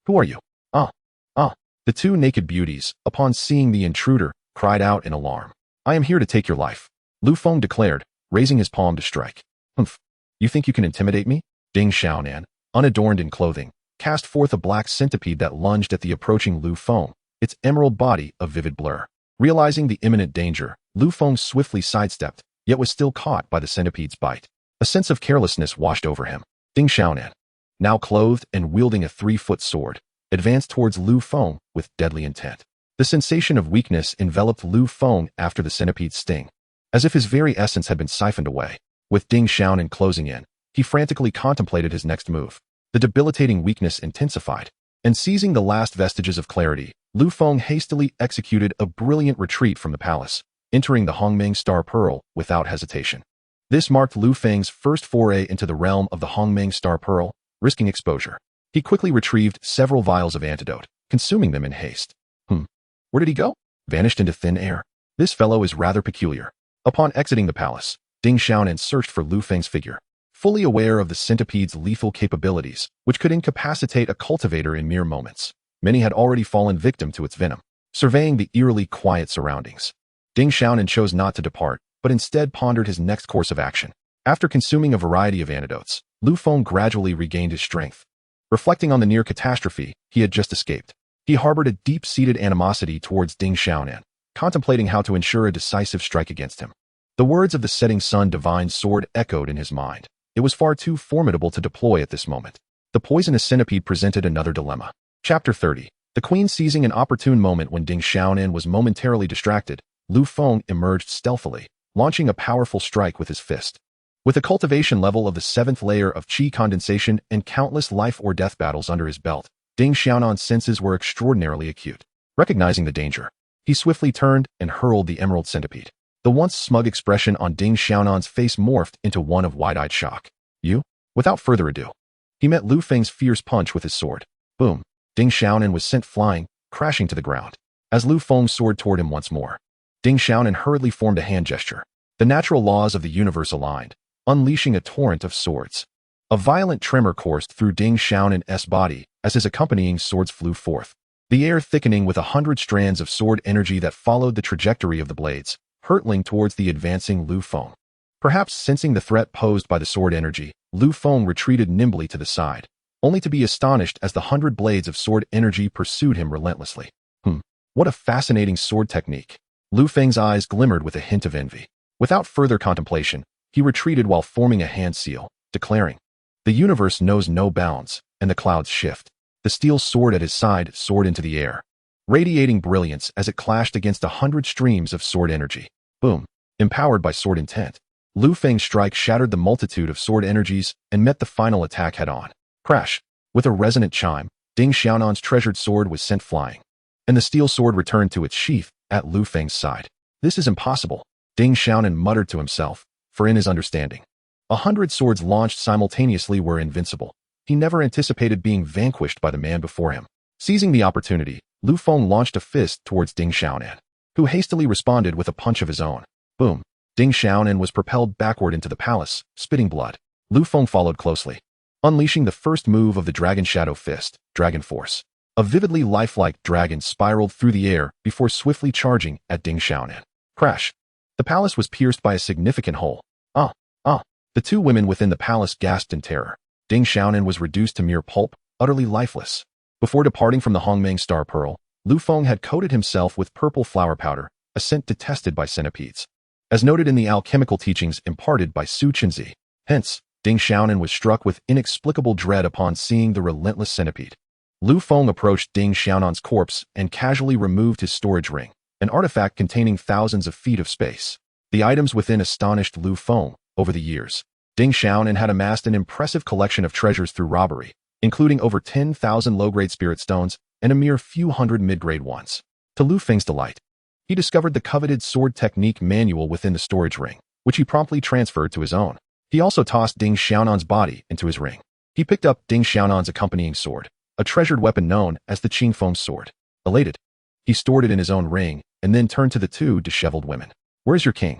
Who are you?" Ah. The 2 naked beauties, upon seeing the intruder, cried out in alarm. "I am here to take your life," Lu Feng declared, raising his palm to strike. You think you can intimidate me?" Ding Xiaonan, unadorned in clothing, cast forth a black centipede that lunged at the approaching Lu Feng, its emerald body a vivid blur. Realizing the imminent danger, Lu Feng swiftly sidestepped, yet was still caught by the centipede's bite. A sense of carelessness washed over him. Ding Xiaonan, now clothed and wielding a 3-foot sword, advanced towards Lu Feng with deadly intent. The sensation of weakness enveloped Lu Feng after the centipede's sting, as if his very essence had been siphoned away. With Ding Xiaonan closing in, he frantically contemplated his next move. The debilitating weakness intensified, and seizing the last vestiges of clarity, Lu Feng hastily executed a brilliant retreat from the palace, entering the Hongmeng Star Pearl without hesitation. This marked Lu Feng's first foray into the realm of the Hongmeng Star Pearl, risking exposure. He quickly retrieved several vials of antidote, consuming them in haste. Where did he go? Vanished into thin air. This fellow is rather peculiar. Upon exiting the palace, Ding Xiaonan searched for Lu Feng's figure, fully aware of the centipede's lethal capabilities, which could incapacitate a cultivator in mere moments. Many had already fallen victim to its venom. Surveying the eerily quiet surroundings, Ding Xiaonan chose not to depart, but instead pondered his next course of action. After consuming a variety of antidotes, Lu Feng gradually regained his strength. Reflecting on the near catastrophe he had just escaped, he harbored a deep-seated animosity towards Ding Xiaonan, contemplating how to ensure a decisive strike against him. The words of the setting sun divine sword echoed in his mind. It was far too formidable to deploy at this moment. The poisonous centipede presented another dilemma. Chapter 30. The queen seizing an opportune moment when Ding Xiaonan was momentarily distracted, Lu Feng emerged stealthily, launching a powerful strike with his fist. With a cultivation level of the 7th layer of qi condensation and countless life or death battles under his belt, Ding Xiaonan's senses were extraordinarily acute. Recognizing the danger, he swiftly turned and hurled the emerald centipede. The once smug expression on Ding Xiaonan's face morphed into one of wide-eyed shock. "You?" Without further ado, he met Lu Feng's fierce punch with his sword. Boom! Ding Xiaonan was sent flying, crashing to the ground. As Lu Feng soared toward him once more, Ding Xiaonan hurriedly formed a hand gesture. The natural laws of the universe aligned, unleashing a torrent of swords. A violent tremor coursed through Ding Xiaonan's body as his accompanying swords flew forth. the air thickening with 100 strands of sword energy that followed the trajectory of the blades, hurtling towards the advancing Lu Feng. Perhaps sensing the threat posed by the sword energy, Lu Feng retreated nimbly to the side, only to be astonished as the 100 blades of sword energy pursued him relentlessly. What a fascinating sword technique. Lu Feng's eyes glimmered with a hint of envy. Without further contemplation, he retreated while forming a hand seal, declaring, "The universe knows no bounds, and the clouds shift." The steel sword at his side soared into the air, radiating brilliance as it clashed against 100 streams of sword energy. Boom! Empowered by sword intent, Lu Feng's strike shattered the multitude of sword energies and met the final attack head-on. Crash! With a resonant chime, Ding Xiaonan's treasured sword was sent flying, and the steel sword returned to its sheath at Lu Feng's side. "This is impossible," Ding Xiaonan muttered to himself, for in his understanding, 100 swords launched simultaneously were invincible. He never anticipated being vanquished by the man before him. Seizing the opportunity, Lu Feng launched a fist towards Ding Xiaonan, who hastily responded with a punch of his own. Boom! Ding Xiaonan was propelled backward into the palace, spitting blood. Lu Feng followed closely, unleashing the first move of the Dragon Shadow Fist, Dragon Force. A vividly lifelike dragon spiraled through the air before swiftly charging at Ding Xiaonan. Crash! The palace was pierced by a significant hole. The two women within the palace gasped in terror. Ding Xiaonan was reduced to mere pulp, utterly lifeless. Before departing from the Hongmeng Star Pearl, Lu Feng had coated himself with purple flower powder, a scent detested by centipedes, as noted in the alchemical teachings imparted by Su Chenzi. Hence, Ding Xiaonan was struck with inexplicable dread upon seeing the relentless centipede. Lu Feng approached Ding Xiaonan's corpse and casually removed his storage ring, an artifact containing thousands of feet of space. The items within astonished Lu Feng. Over the years, Ding Xiaonan had amassed an impressive collection of treasures through robbery, including over 10,000 low-grade spirit stones and a mere few hundred mid-grade ones. To Lu Feng's delight, he discovered the coveted sword technique manual within the storage ring, which he promptly transferred to his own. He also tossed Ding Xiaonan's body into his ring. He picked up Ding Xiaonan's accompanying sword, a treasured weapon known as the Qing Feng's sword. Elated, he stored it in his own ring and then turned to the two disheveled women. "Where's your king?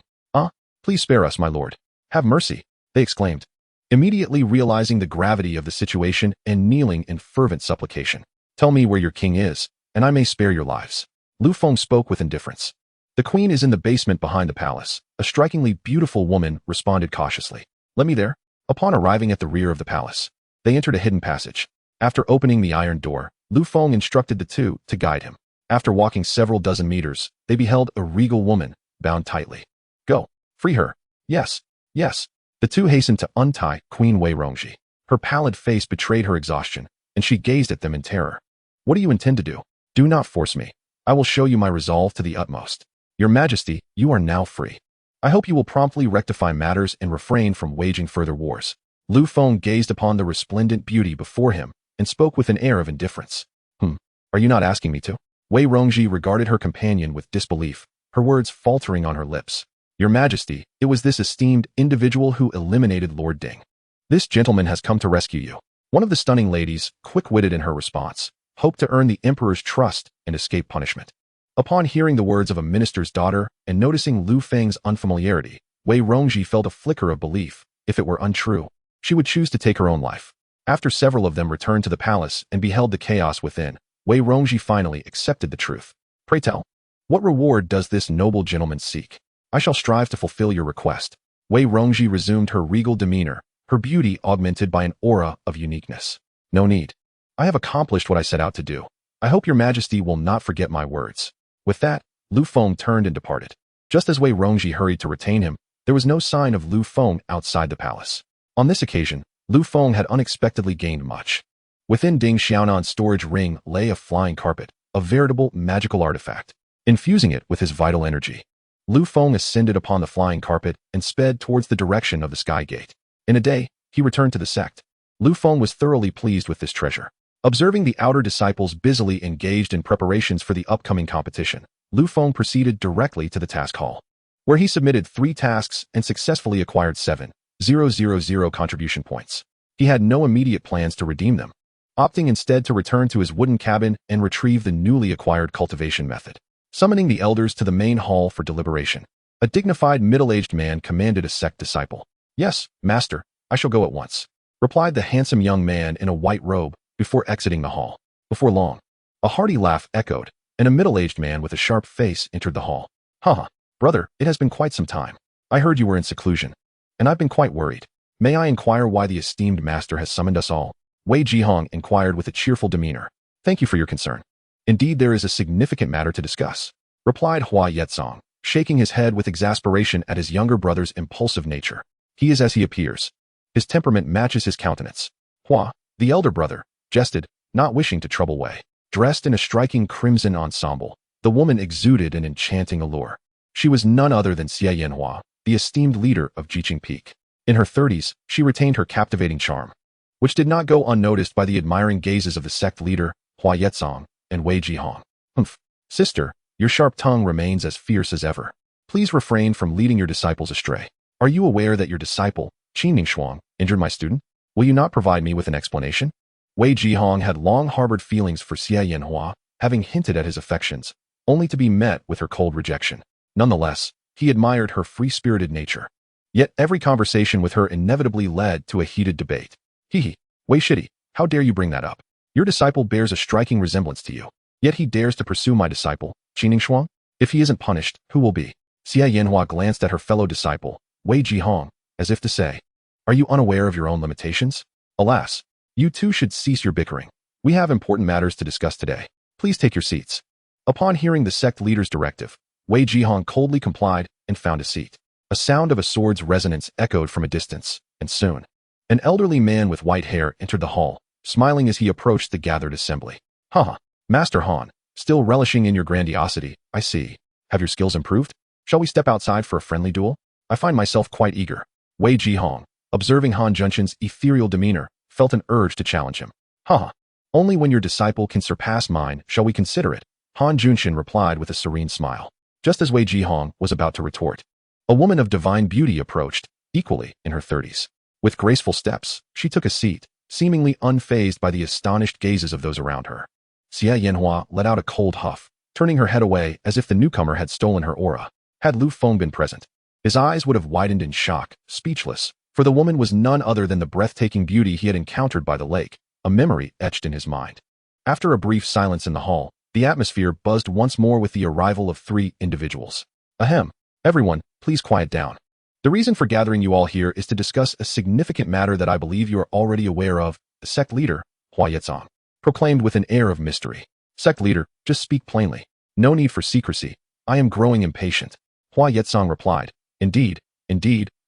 Please spare us, my lord. Have mercy," they exclaimed, immediately realizing the gravity of the situation and kneeling in fervent supplication. "Tell me where your king is, and I may spare your lives." Lu Feng spoke with indifference. "The queen is in the basement behind the palace," a strikingly beautiful woman responded cautiously. "Let me there." Upon arriving at the rear of the palace, they entered a hidden passage. After opening the iron door, Lu Feng instructed the two to guide him. After walking several dozen meters, they beheld a regal woman, bound tightly. "Go, free her." "Yes. Yes." The two hastened to untie Queen Wei Rongji. Her pallid face betrayed her exhaustion, and she gazed at them in terror. "What do you intend to do?" "Do not force me. I will show you my resolve to the utmost." "Your Majesty, you are now free. I hope you will promptly rectify matters and refrain from waging further wars." Lu Feng gazed upon the resplendent beauty before him and spoke with an air of indifference. Are you not asking me to?" Wei Rongji regarded her companion with disbelief, her words faltering on her lips. "Your Majesty, it was this esteemed individual who eliminated Lord Ding. This gentleman has come to rescue you." One of the stunning ladies, quick-witted in her response, hoped to earn the emperor's trust and escape punishment. Upon hearing the words of a minister's daughter and noticing Lu Feng's unfamiliarity, Wei Rongji felt a flicker of belief. If it were untrue, she would choose to take her own life. After several of them returned to the palace and beheld the chaos within, Wei Rongji finally accepted the truth. "Pray tell, what reward does this noble gentleman seek?" "I shall strive to fulfill your request." Wei Rongji resumed her regal demeanor, her beauty augmented by an aura of uniqueness. "No need. I have accomplished what I set out to do. I hope your Majesty will not forget my words." With that, Lu Feng turned and departed. Just as Wei Rongji hurried to retain him, there was no sign of Lu Feng outside the palace. On this occasion, Lu Feng had unexpectedly gained much. Within Ding Xiaonan's storage ring lay a flying carpet, a veritable magical artifact. Infusing it with his vital energy, Lu Feng ascended upon the flying carpet and sped towards the direction of the Sky Gate. In a day, he returned to the sect. Lu Feng was thoroughly pleased with this treasure. Observing the outer disciples busily engaged in preparations for the upcoming competition, Lu Feng proceeded directly to the task hall, where he submitted 3 tasks and successfully acquired 7,000 contribution points. He had no immediate plans to redeem them, opting instead to return to his wooden cabin and retrieve the newly acquired cultivation method. Summoning the elders to the main hall for deliberation, a dignified middle-aged man commanded a sect disciple. "Yes, master, I shall go at once," replied the handsome young man in a white robe before exiting the hall. Before long, A hearty laugh echoed, and a middle-aged man with a sharp face entered the hall. Haha, brother, it has been quite some time. I heard you were in seclusion, and I've been quite worried. May I inquire why the esteemed master has summoned us all? Wei Jihong inquired with a cheerful demeanor. Thank you for your concern. Indeed, there is a significant matter to discuss, replied Hua Yetzong, shaking his head with exasperation at his younger brother's impulsive nature. He is as he appears. His temperament matches his countenance. Hua, the elder brother, jested, not wishing to trouble Wei. Dressed in a striking crimson ensemble, the woman exuded an enchanting allure. She was none other than Xie Yanhua, the esteemed leader of Jiqing Peak. In her 30s, she retained her captivating charm, which did not go unnoticed by the admiring gazes of the sect leader, Hua Yetzong, and Wei Jihong. Humph, sister, your sharp tongue remains as fierce as ever. Please refrain from leading your disciples astray. Are you aware that your disciple, Qianying Wushuang, injured my student? Will you not provide me with an explanation? Wei Jihong had long harbored feelings for Xie Yanhua, having hinted at his affections, only to be met with her cold rejection. Nonetheless, he admired her free-spirited nature. Yet every conversation with her inevitably led to a heated debate. Hee, Wei Shidi, how dare you bring that up? Your disciple bears a striking resemblance to you. Yet he dares to pursue my disciple, Qianying Wushuang? If he isn't punished, who will be? Xie Yanhua glanced at her fellow disciple, Wei Jihong, as if to say, are you unaware of your own limitations? Alas, you two should cease your bickering. We have important matters to discuss today. Please take your seats. Upon hearing the sect leader's directive, Wei Jihong coldly complied and found a seat. A sound of a sword's resonance echoed from a distance, and soon, an elderly man with white hair entered the hall, smiling as he approached the gathered assembly. Haha, Master Han, still relishing in your grandiosity, I see. Have your skills improved? Shall we step outside for a friendly duel? I find myself quite eager. Wei Jihong, observing Han Junshin's ethereal demeanor, felt an urge to challenge him. Haha, only when your disciple can surpass mine shall we consider it, Han Junshin replied with a serene smile. Just as Wei Jihong was about to retort, a woman of divine beauty approached, equally in her 30s. With graceful steps, she took a seat, seemingly unfazed by the astonished gazes of those around her. Xie Yanhua let out a cold huff, turning her head away as if the newcomer had stolen her aura. Had Lu Feng been present, his eyes would have widened in shock, speechless, for the woman was none other than the breathtaking beauty he had encountered by the lake, a memory etched in his mind. After a brief silence in the hall, the atmosphere buzzed once more with the arrival of 3 individuals. Ahem, everyone, please quiet down. The reason for gathering you all here is to discuss a significant matter that I believe you are already aware of, the sect leader, Hua Yetzong, proclaimed with an air of mystery. Sect leader, just speak plainly. No need for secrecy. I am growing impatient. Hua Yetzong replied. Indeed,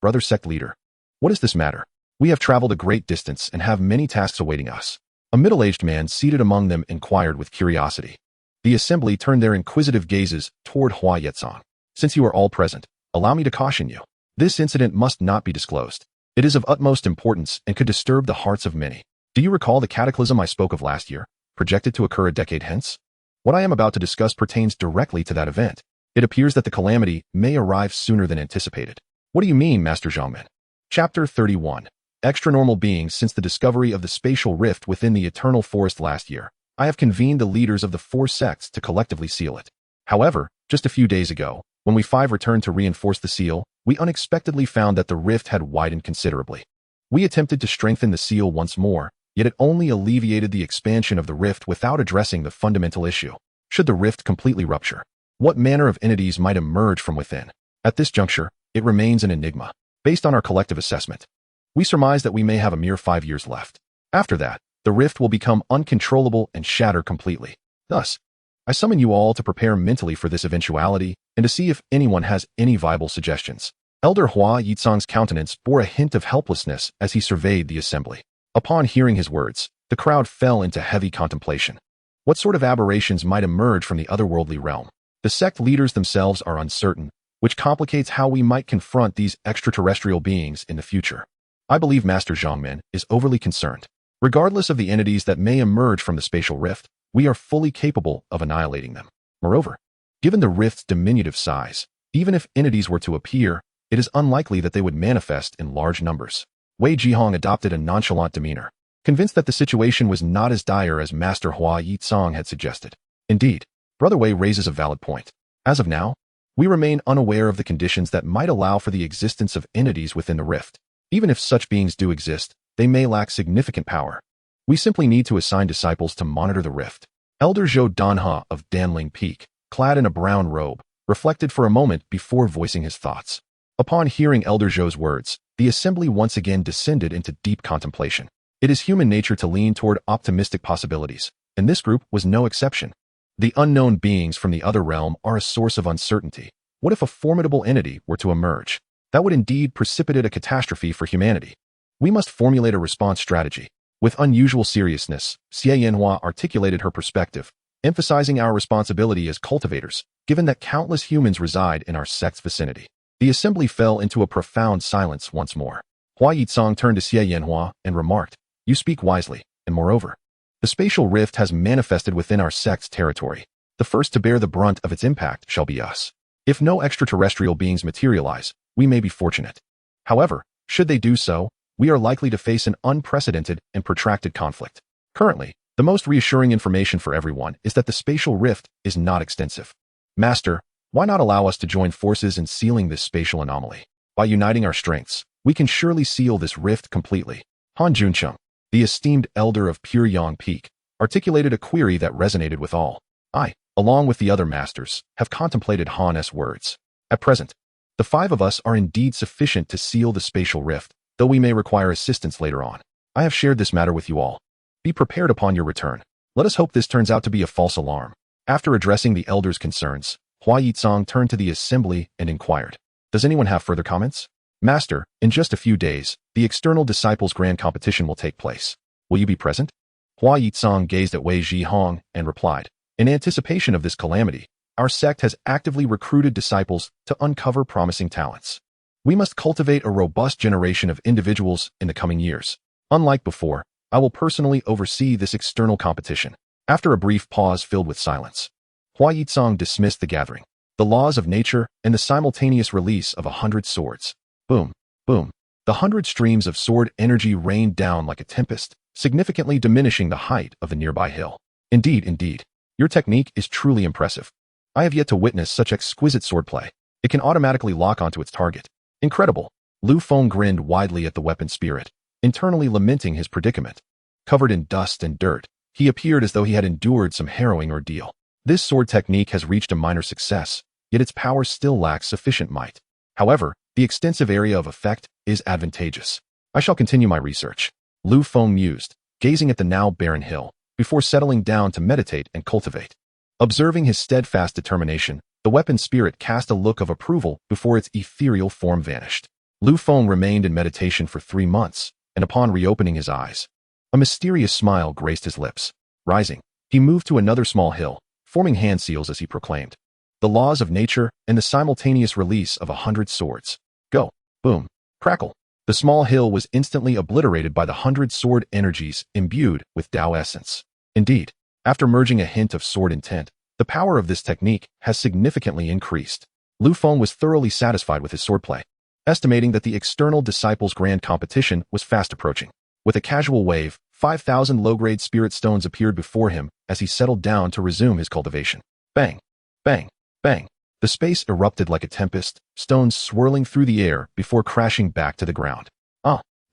brother sect leader. What is this matter? We have traveled a great distance and have many tasks awaiting us. A middle-aged man seated among them inquired with curiosity. The assembly turned their inquisitive gazes toward Hua Yetzong. Since you are all present, allow me to caution you. This incident must not be disclosed. It is of utmost importance and could disturb the hearts of many. Do you recall the cataclysm I spoke of last year, projected to occur a decade hence? What I am about to discuss pertains directly to that event. It appears that the calamity may arrive sooner than anticipated. What do you mean, Master Zhongmen? Chapter 31. Extranormal beings. Since the discovery of the spatial rift within the Eternal Forest last year, I have convened the leaders of the 4 sects to collectively seal it. However, just a few days ago, when we 5 returned to reinforce the seal, we unexpectedly found that the rift had widened considerably. We attempted to strengthen the seal once more, yet it only alleviated the expansion of the rift without addressing the fundamental issue. Should the rift completely rupture, what manner of entities might emerge from within? At this juncture, it remains an enigma. Based on our collective assessment, we surmise that we may have a mere 5 years left. After that, the rift will become uncontrollable and shatter completely. Thus, I summon you all to prepare mentally for this eventuality and to see if anyone has any viable suggestions. Elder Hua Yetzong's countenance bore a hint of helplessness as he surveyed the assembly. Upon hearing his words, the crowd fell into heavy contemplation. What sort of aberrations might emerge from the otherworldly realm? The sect leaders themselves are uncertain, which complicates how we might confront these extraterrestrial beings in the future. I believe Master Zhongmen is overly concerned. Regardless of the entities that may emerge from the spatial rift, we are fully capable of annihilating them. Moreover, given the rift's diminutive size, even if entities were to appear, it is unlikely that they would manifest in large numbers. Wei Jihong adopted a nonchalant demeanor, convinced that the situation was not as dire as Master Hua Yetzong had suggested. Indeed, Brother Wei raises a valid point. As of now, we remain unaware of the conditions that might allow for the existence of entities within the rift. Even if such beings do exist, they may lack significant power. We simply need to assign disciples to monitor the rift. Elder Zhou Danhe of Danling Peak, clad in a brown robe, reflected for a moment before voicing his thoughts. Upon hearing Elder Zhou's words, the assembly once again descended into deep contemplation. It is human nature to lean toward optimistic possibilities, and this group was no exception. The unknown beings from the other realm are a source of uncertainty. What if a formidable entity were to emerge? That would indeed precipitate a catastrophe for humanity. We must formulate a response strategy. With unusual seriousness, Xie Yanhua articulated her perspective, emphasizing our responsibility as cultivators, given that countless humans reside in our sect's vicinity. The assembly fell into a profound silence once more. Hua Yitsong turned to Xie Yanhua and remarked, "You speak wisely, and moreover, the spatial rift has manifested within our sect's territory. The first to bear the brunt of its impact shall be us. If no extraterrestrial beings materialize, we may be fortunate. However, should they do so, we are likely to face an unprecedented and protracted conflict. Currently, the most reassuring information for everyone is that the spatial rift is not extensive. Master, why not allow us to join forces in sealing this spatial anomaly? By uniting our strengths, we can surely seal this rift completely." Han Juncheng, the esteemed elder of Qianying Peak, articulated a query that resonated with all. I, along with the other masters, have contemplated Han's words. At present, the 5 of us are indeed sufficient to seal the spatial rift, though we may require assistance later on. I have shared this matter with you all. Be prepared upon your return. Let us hope this turns out to be a false alarm. After addressing the elders' concerns, Hua Yitsong turned to the assembly and inquired, "Does anyone have further comments?" "Master, in just a few days, the external disciples' grand competition will take place. Will you be present?" Hua Yitsong gazed at Wei Zhihong and replied, "In anticipation of this calamity, our sect has actively recruited disciples to uncover promising talents. We must cultivate a robust generation of individuals in the coming years. Unlike before, I will personally oversee this external competition." After a brief pause filled with silence, Hua Yitsong dismissed the gathering. The laws of nature and the simultaneous release of 100 swords. Boom, boom. The 100 streams of sword energy rained down like a tempest, significantly diminishing the height of the nearby hill. Indeed, your technique is truly impressive. I have yet to witness such exquisite swordplay. It can automatically lock onto its target. Incredible. Lu Feng grinned widely at the weapon spirit, internally lamenting his predicament. Covered in dust and dirt, he appeared as though he had endured some harrowing ordeal. This sword technique has reached a minor success, yet its power still lacks sufficient might. However, the extensive area of effect is advantageous. I shall continue my research. Lu Feng mused, gazing at the now barren hill, before settling down to meditate and cultivate. Observing his steadfast determination, the weapon spirit cast a look of approval before its ethereal form vanished. Lu Feng remained in meditation for 3 months, and upon reopening his eyes, a mysterious smile graced his lips. Rising, he moved to another small hill, forming hand seals as he proclaimed, "The laws of nature and the simultaneous release of 100 swords. Go." Boom. Crackle. The small hill was instantly obliterated by the 100 sword energies imbued with Dao essence. Indeed, after merging a hint of sword intent, the power of this technique has significantly increased. Lu Feng was thoroughly satisfied with his swordplay, estimating that the external disciples' grand competition was fast approaching. With a casual wave, 5,000 low-grade spirit stones appeared before him as he settled down to resume his cultivation. Bang! Bang! Bang! The space erupted like a tempest, stones swirling through the air before crashing back to the ground.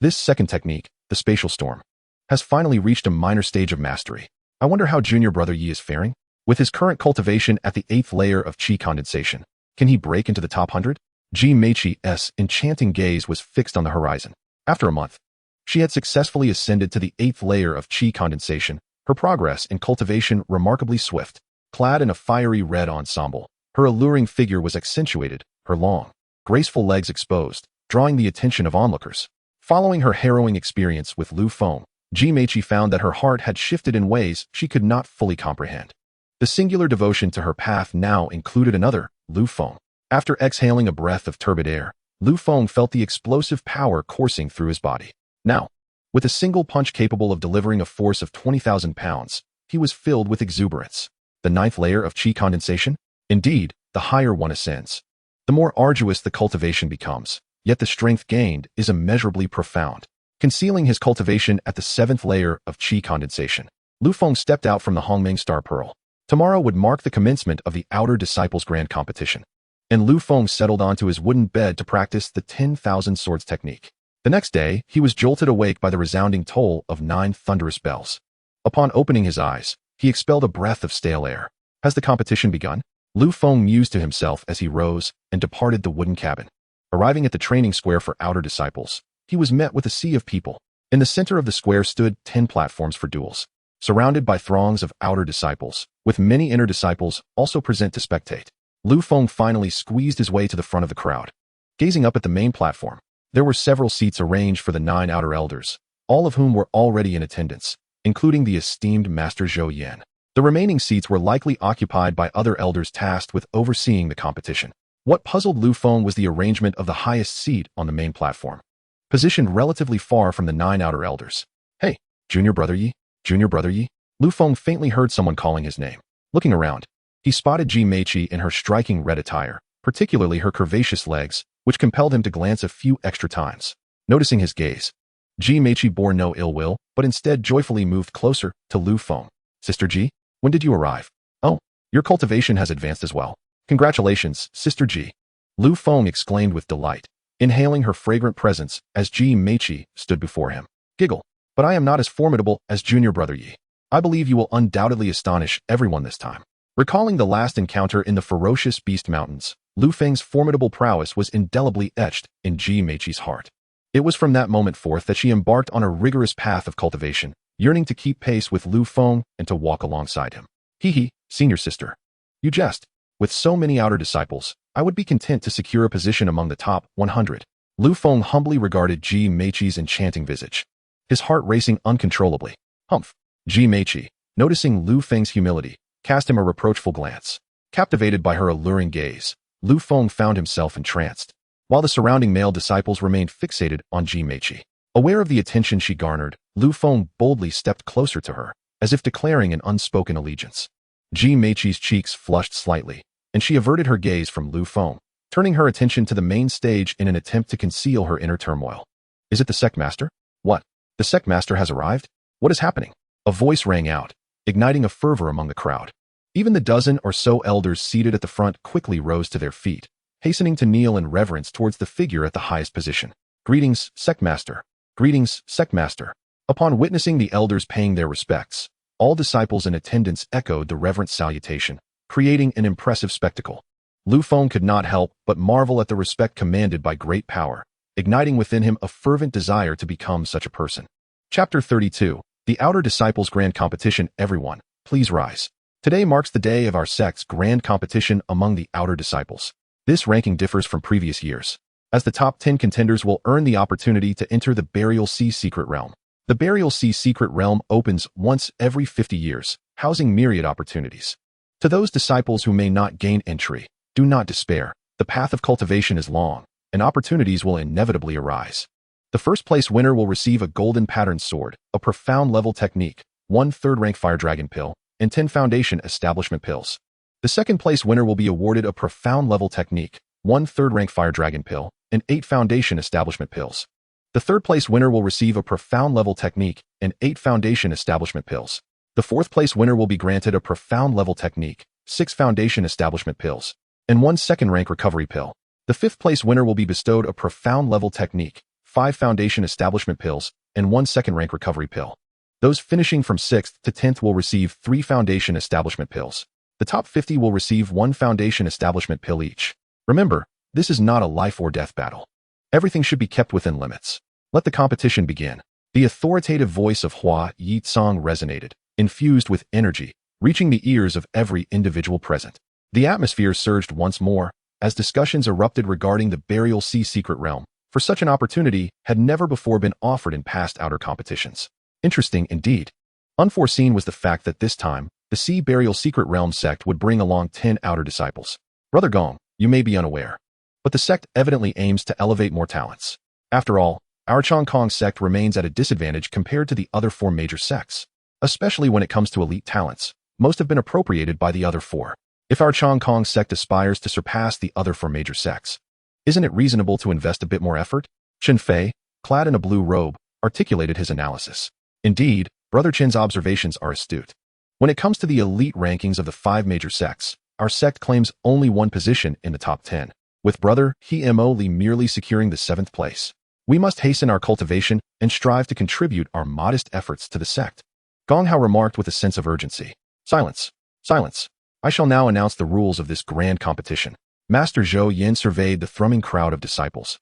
This second technique, the spatial storm, has finally reached a minor stage of mastery. I wonder how junior brother Yi is faring? With his current cultivation at the 8th layer of qi condensation, can he break into the top 100? Ji Meiqi's enchanting gaze was fixed on the horizon. After a month, she had successfully ascended to the 8th layer of qi condensation, her progress in cultivation remarkably swift. Clad in a fiery red ensemble, her alluring figure was accentuated, her long, graceful legs exposed, drawing the attention of onlookers. Following her harrowing experience with Lu Feng, Ji Meiqi found that her heart had shifted in ways she could not fully comprehend. The singular devotion to her path now included another, Lu Feng. After exhaling a breath of turbid air, Lu Feng felt the explosive power coursing through his body. Now, with a single punch capable of delivering a force of 20,000 pounds, he was filled with exuberance. The 9th layer of qi condensation? Indeed, the higher one ascends, the more arduous the cultivation becomes, yet the strength gained is immeasurably profound. Concealing his cultivation at the 7th layer of qi condensation, Lu Feng stepped out from the Hongmeng Star Pearl. Tomorrow would mark the commencement of the Outer Disciples Grand Competition, and Lu Feng settled onto his wooden bed to practice the 10,000 swords technique. The next day, he was jolted awake by the resounding toll of 9 thunderous bells. Upon opening his eyes, He expelled a breath of stale air. Has the competition begun? Lu Feng mused to himself as he rose and departed the wooden cabin. Arriving at the training square for outer disciples, he was met with a sea of people. In the center of the square stood 10 platforms for duels, surrounded by throngs of outer disciples, with many inner disciples also present to spectate. Lu Feng finally squeezed his way to the front of the crowd. Gazing up at the main platform, there were several seats arranged for the 9 outer elders, all of whom were already in attendance, including the esteemed Master Zhou Yan. The remaining seats were likely occupied by other elders tasked with overseeing the competition. What puzzled Lu Feng was the arrangement of the highest seat on the main platform, positioned relatively far from the 9 outer elders. Hey, Junior Brother Yi? Junior Brother Yi? Lu Feng faintly heard someone calling his name. Looking around, he spotted Ji Meiqi in her striking red attire, particularly her curvaceous legs, which compelled him to glance a few extra times. Noticing his gaze, Ji Meiqi bore no ill will, but instead joyfully moved closer to Lu Feng. Sister Ji, when did you arrive? Oh, your cultivation has advanced as well. Congratulations, Sister Ji. Lu Feng exclaimed with delight, inhaling her fragrant presence as Ji Meiqi stood before him. Giggle. But I am not as formidable as Junior Brother Yi. I believe you will undoubtedly astonish everyone this time. Recalling the last encounter in the ferocious Beast Mountains, Lu Feng's formidable prowess was indelibly etched in Ji Meiqi's heart. It was from that moment forth that she embarked on a rigorous path of cultivation, yearning to keep pace with Lu Feng and to walk alongside him. Hee, senior sister. You jest. With so many outer disciples, I would be content to secure a position among the top 100. Lu Feng humbly regarded Ji Meiqi's enchanting visage, his heart racing uncontrollably. Humph. Ji Meiqi, noticing Lu Feng's humility, cast him a reproachful glance. Captivated by her alluring gaze, Lu Feng found himself entranced, while the surrounding male disciples remained fixated on Ji Meiqi. Aware of the attention she garnered, Lu Feng boldly stepped closer to her, as if declaring an unspoken allegiance. Ji Meiqi's cheeks flushed slightly, and she averted her gaze from Lu Feng, turning her attention to the main stage in an attempt to conceal her inner turmoil. Is it the sect master? What? The sect master has arrived? What is happening? A voice rang out, igniting a fervor among the crowd. Even the dozen or so elders seated at the front quickly rose to their feet, hastening to kneel in reverence towards the figure at the highest position. Greetings, sect master. Greetings, sect master. Upon witnessing the elders paying their respects, all disciples in attendance echoed the reverent salutation, creating an impressive spectacle. Lu Feng could not help but marvel at the respect commanded by great power, igniting within him a fervent desire to become such a person. Chapter 32. The Outer Disciples Grand Competition. Everyone, please rise. Today marks the day of our sect's grand competition among the outer disciples. This ranking differs from previous years, as the top 10 contenders will earn the opportunity to enter the Burial Sea Secret Realm. The Burial Sea Secret Realm opens once every 50 years, housing myriad opportunities. To those disciples who may not gain entry, do not despair. The path of cultivation is long, and opportunities will inevitably arise. The first place winner will receive a golden patterned sword, a profound level technique, 1 third-rank Fire Dragon pill, and 10 foundation establishment pills. The second place winner will be awarded a profound level technique, 1 third-rank Fire Dragon pill, and 8 foundation establishment pills. The third place winner will receive a profound level technique and 8 foundation establishment pills. The fourth place winner will be granted a profound level technique, 6 foundation establishment pills, and 1 second-rank recovery pill. The fifth place winner will be bestowed a profound level technique, 5 foundation establishment pills, and 1 second-rank recovery pill. Those finishing from 6th to 10th will receive 3 foundation establishment pills. The top 50 will receive 1 foundation establishment pill each. Remember, this is not a life or death battle. Everything should be kept within limits. Let the competition begin. The authoritative voice of Hua Yitsong resonated, infused with energy, reaching the ears of every individual present. The atmosphere surged once more, as discussions erupted regarding the Burial Sea Secret Realm, for such an opportunity had never before been offered in past outer competitions. Interesting indeed. Unforeseen was the fact that this time, the Sea Burial Secret Realm sect would bring along 10 outer disciples. Brother Gong, you may be unaware, but the sect evidently aims to elevate more talents. After all, our Chong Kong sect remains at a disadvantage compared to the other 4 major sects, especially when it comes to elite talents. Most have been appropriated by the other 4. If our Chong Kong sect aspires to surpass the other 4 major sects, isn't it reasonable to invest a bit more effort? Chen Fei, clad in a blue robe, articulated his analysis. Indeed, Brother Chen's observations are astute. When it comes to the elite rankings of the 5 major sects, our sect claims only 1 position in the top 10, with Brother He Mo Li merely securing the 7th place. We must hasten our cultivation and strive to contribute our modest efforts to the sect. Gong Hao remarked with a sense of urgency. Silence. Silence. I shall now announce the rules of this grand competition. Master Zhou Yin surveyed the thrumming crowd of disciples,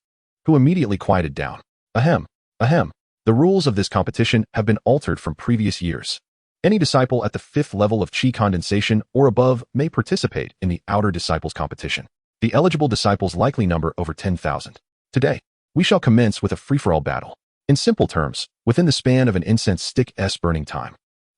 who immediately quieted down. Ahem. Ahem. The rules of this competition have been altered from previous years. Any disciple at the 5th level of Qi condensation or above may participate in the Outer Disciples competition. The eligible disciples likely number over 10,000. Today, we shall commence with a free-for-all battle. In simple terms, within the span of an incense stick's burning time,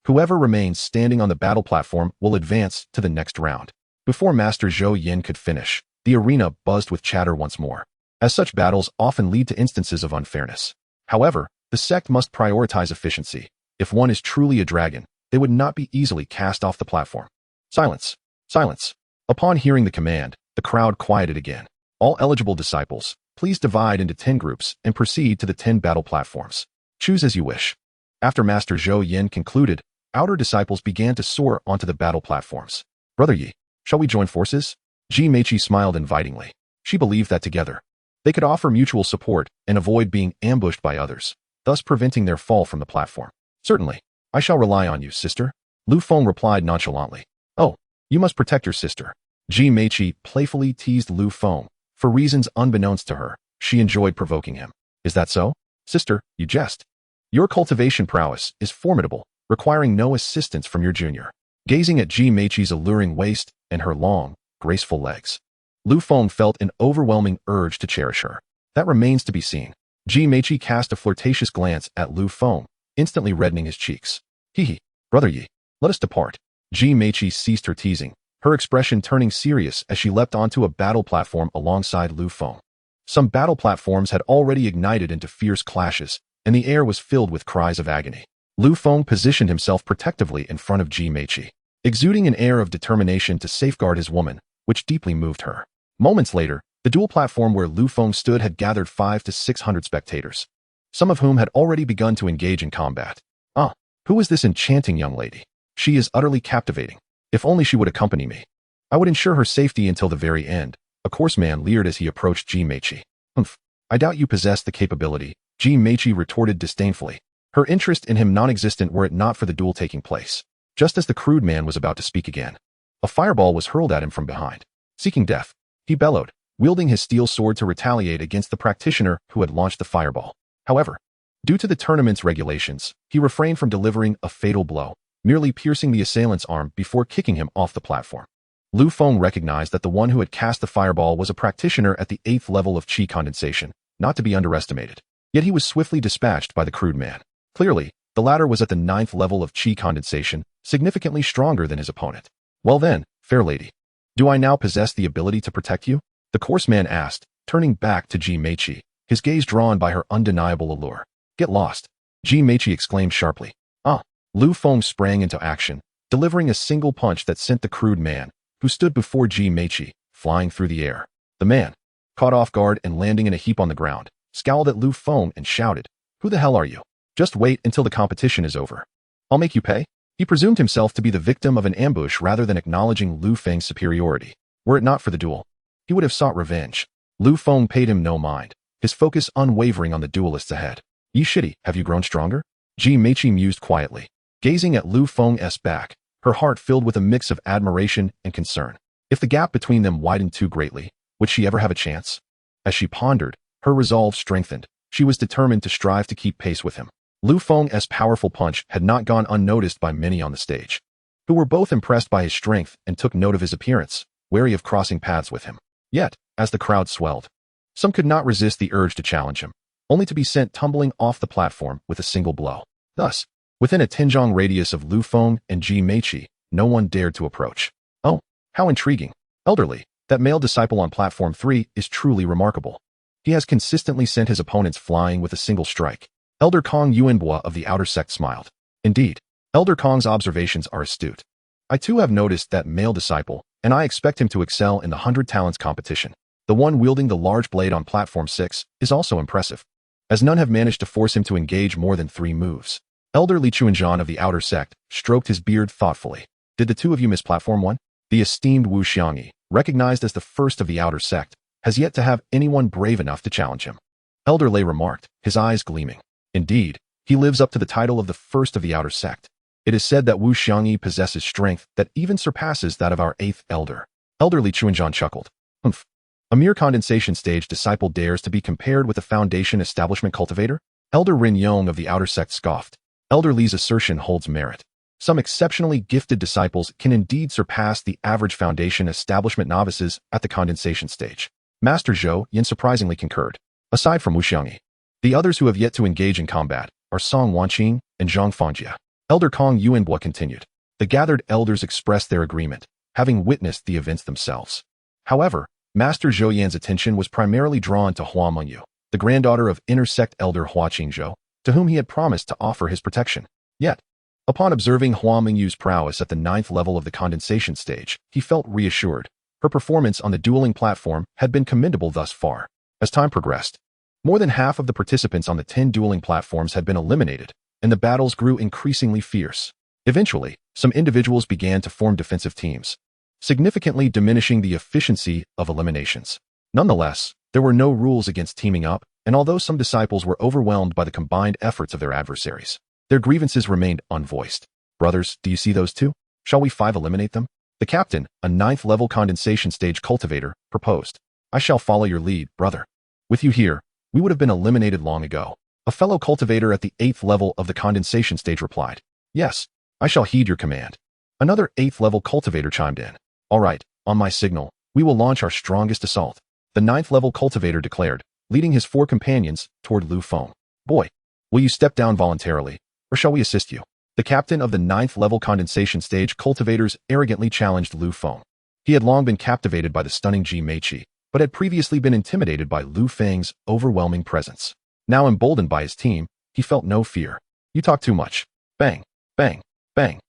whoever remains standing on the battle platform will advance to the next round. Before Master Zhou Yin could finish, the arena buzzed with chatter once more, as such battles often lead to instances of unfairness. However, the sect must prioritize efficiency. If one is truly a dragon, they would not be easily cast off the platform. Silence. Silence. Upon hearing the command, the crowd quieted again. All eligible disciples, please divide into 10 groups and proceed to the 10 battle platforms. Choose as you wish. After Master Zhou Yin concluded, outer disciples began to soar onto the battle platforms. Brother Yi, shall we join forces? Ji Meiqi smiled invitingly. She believed that together, they could offer mutual support and avoid being ambushed by others, thus preventing their fall from the platform. Certainly. I shall rely on you, sister. Lu Feng replied nonchalantly. Oh, you must protect your sister. Ji Meiqi playfully teased Lu Feng. For reasons unbeknownst to her, she enjoyed provoking him. Is that so? Sister, you jest. Your cultivation prowess is formidable, requiring no assistance from your junior. Gazing at Ji Meiqi's alluring waist and her long, graceful legs, Lu Feng felt an overwhelming urge to cherish her. That remains to be seen. Ji Meiqi cast a flirtatious glance at Lu Feng, instantly reddening his cheeks. Hee, brother Yi, let us depart. Ji Meiqi ceased her teasing, her expression turning serious as she leapt onto a battle platform alongside Lu Feng. Some battle platforms had already ignited into fierce clashes, and the air was filled with cries of agony. Lu Feng positioned himself protectively in front of Ji Meiqi, exuding an air of determination to safeguard his woman, which deeply moved her. Moments later, the dual platform where Lu Feng stood had gathered 500 to 600 spectators, some of whom had already begun to engage in combat. Ah, who is this enchanting young lady? She is utterly captivating. If only she would accompany me. I would ensure her safety until the very end. A coarse man leered as he approached Ji Meiqi. Humph, I doubt you possess the capability, Ji Meiqi retorted disdainfully, her interest in him non-existent were it not for the duel taking place. Just as the crude man was about to speak again, a fireball was hurled at him from behind. Seeking death, he bellowed, wielding his steel sword to retaliate against the practitioner who had launched the fireball. However, due to the tournament's regulations, he refrained from delivering a fatal blow, merely piercing the assailant's arm before kicking him off the platform. Lu Feng recognized that the one who had cast the fireball was a practitioner at the 8th level of Qi condensation, not to be underestimated. Yet he was swiftly dispatched by the crude man. Clearly, the latter was at the 9th level of Qi condensation, significantly stronger than his opponent. Well then, fair lady, do I now possess the ability to protect you? The coarse man asked, turning back to Ji Meiqi, his gaze drawn by her undeniable allure. Get lost. Ji Meiqi exclaimed sharply. Ah. Lu Feng sprang into action, delivering a single punch that sent the crude man, who stood before Ji Meiqi, flying through the air. The man, caught off guard and landing in a heap on the ground, scowled at Lu Feng and shouted, Who the hell are you? Just wait until the competition is over. I'll make you pay. He presumed himself to be the victim of an ambush rather than acknowledging Lu Feng's superiority. Were it not for the duel, he would have sought revenge. Lu Feng paid him no mind, his focus unwavering on the duelists ahead. Ye shitty, have you grown stronger? Ji Meiqi mused quietly, gazing at Lu Feng's back, her heart filled with a mix of admiration and concern. If the gap between them widened too greatly, would she ever have a chance? As she pondered, her resolve strengthened. She was determined to strive to keep pace with him. Lu Feng's powerful punch had not gone unnoticed by many on the stage, who were both impressed by his strength and took note of his appearance, wary of crossing paths with him. Yet, as the crowd swelled, some could not resist the urge to challenge him, only to be sent tumbling off the platform with a single blow. Thus, within a 10-zhang radius of Lu Feng and Ji Meiqi, no one dared to approach. Oh, how intriguing. Elderly, that male disciple on platform 3 is truly remarkable. He has consistently sent his opponents flying with a single strike. Elder Cang Wentian of the outer sect smiled. Indeed, Elder Kang's observations are astute. I too have noticed that male disciple, and I expect him to excel in the 100 talents competition. The one wielding the large blade on platform 6 is also impressive, as none have managed to force him to engage more than 3 moves. Elder Li Qianying of the outer sect stroked his beard thoughtfully. Did the two of you miss platform 1? The esteemed Wu Xiangyi, recognized as the first of the outer sect, has yet to have anyone brave enough to challenge him. Elder Lei remarked, his eyes gleaming. Indeed, he lives up to the title of the first of the outer sect. It is said that Wu Xiangyi possesses strength that even surpasses that of our 8th elder. Elderly Qianying chuckled. Humph. A mere condensation stage disciple dares to be compared with a foundation establishment cultivator? Elder Rin Yong of the outer sect scoffed. Elder Li's assertion holds merit. Some exceptionally gifted disciples can indeed surpass the average foundation establishment novices at the condensation stage. Master Zhou Yin surprisingly concurred. Aside from Wu Xiangyi, the others who have yet to engage in combat are Song Wanqing and Zhang Fangjia. Elder Kong Yuanbua continued. The gathered elders expressed their agreement, having witnessed the events themselves. However, Master Zhou Yan's attention was primarily drawn to Hua Mengyu, the granddaughter of intersect elder Hua Qingzhou, to whom he had promised to offer his protection. Yet, upon observing Hua Mengyu's prowess at the 9th level of the condensation stage, he felt reassured. Her performance on the dueling platform had been commendable thus far. As time progressed, more than half of the participants on the 10 dueling platforms had been eliminated, and the battles grew increasingly fierce. Eventually, some individuals began to form defensive teams, significantly diminishing the efficiency of eliminations. Nonetheless, there were no rules against teaming up, and although some disciples were overwhelmed by the combined efforts of their adversaries, their grievances remained unvoiced. Brothers, do you see those two? Shall we 5 eliminate them? The captain, a 9th level condensation stage cultivator, proposed. I shall follow your lead, brother. With you here, we would have been eliminated long ago. A fellow cultivator at the 8th level of the condensation stage replied. Yes, I shall heed your command. Another 8th level cultivator chimed in. All right, on my signal, we will launch our strongest assault. The 9th level cultivator declared, leading his 4 companions toward Lu Feng. Boy, will you step down voluntarily, or shall we assist you? The captain of the 9th level condensation stage cultivators arrogantly challenged Lu Feng. He had long been captivated by the stunning Ji Meiqi, but had previously been intimidated by Lu Feng's overwhelming presence. Now emboldened by his team, he felt no fear. You talk too much. Bang, bang, bang.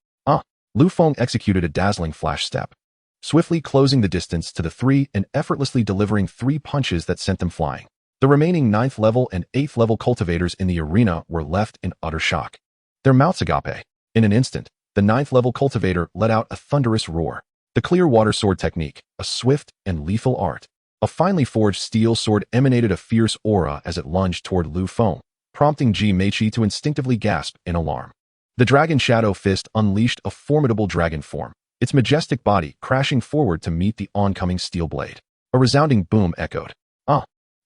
Lu Feng executed a dazzling flash step, swiftly closing the distance to the 3 and effortlessly delivering 3 punches that sent them flying. The remaining 9th level and 8th level cultivators in the arena were left in utter shock. Their mouths agape. In an instant, the 9th level cultivator let out a thunderous roar. The clear water sword technique, a swift and lethal art. A finely forged steel sword emanated a fierce aura as it lunged toward Lu Feng, prompting Ji Meiqi to instinctively gasp in alarm. The dragon shadow fist unleashed a formidable dragon form, its majestic body crashing forward to meet the oncoming steel blade. A resounding boom echoed.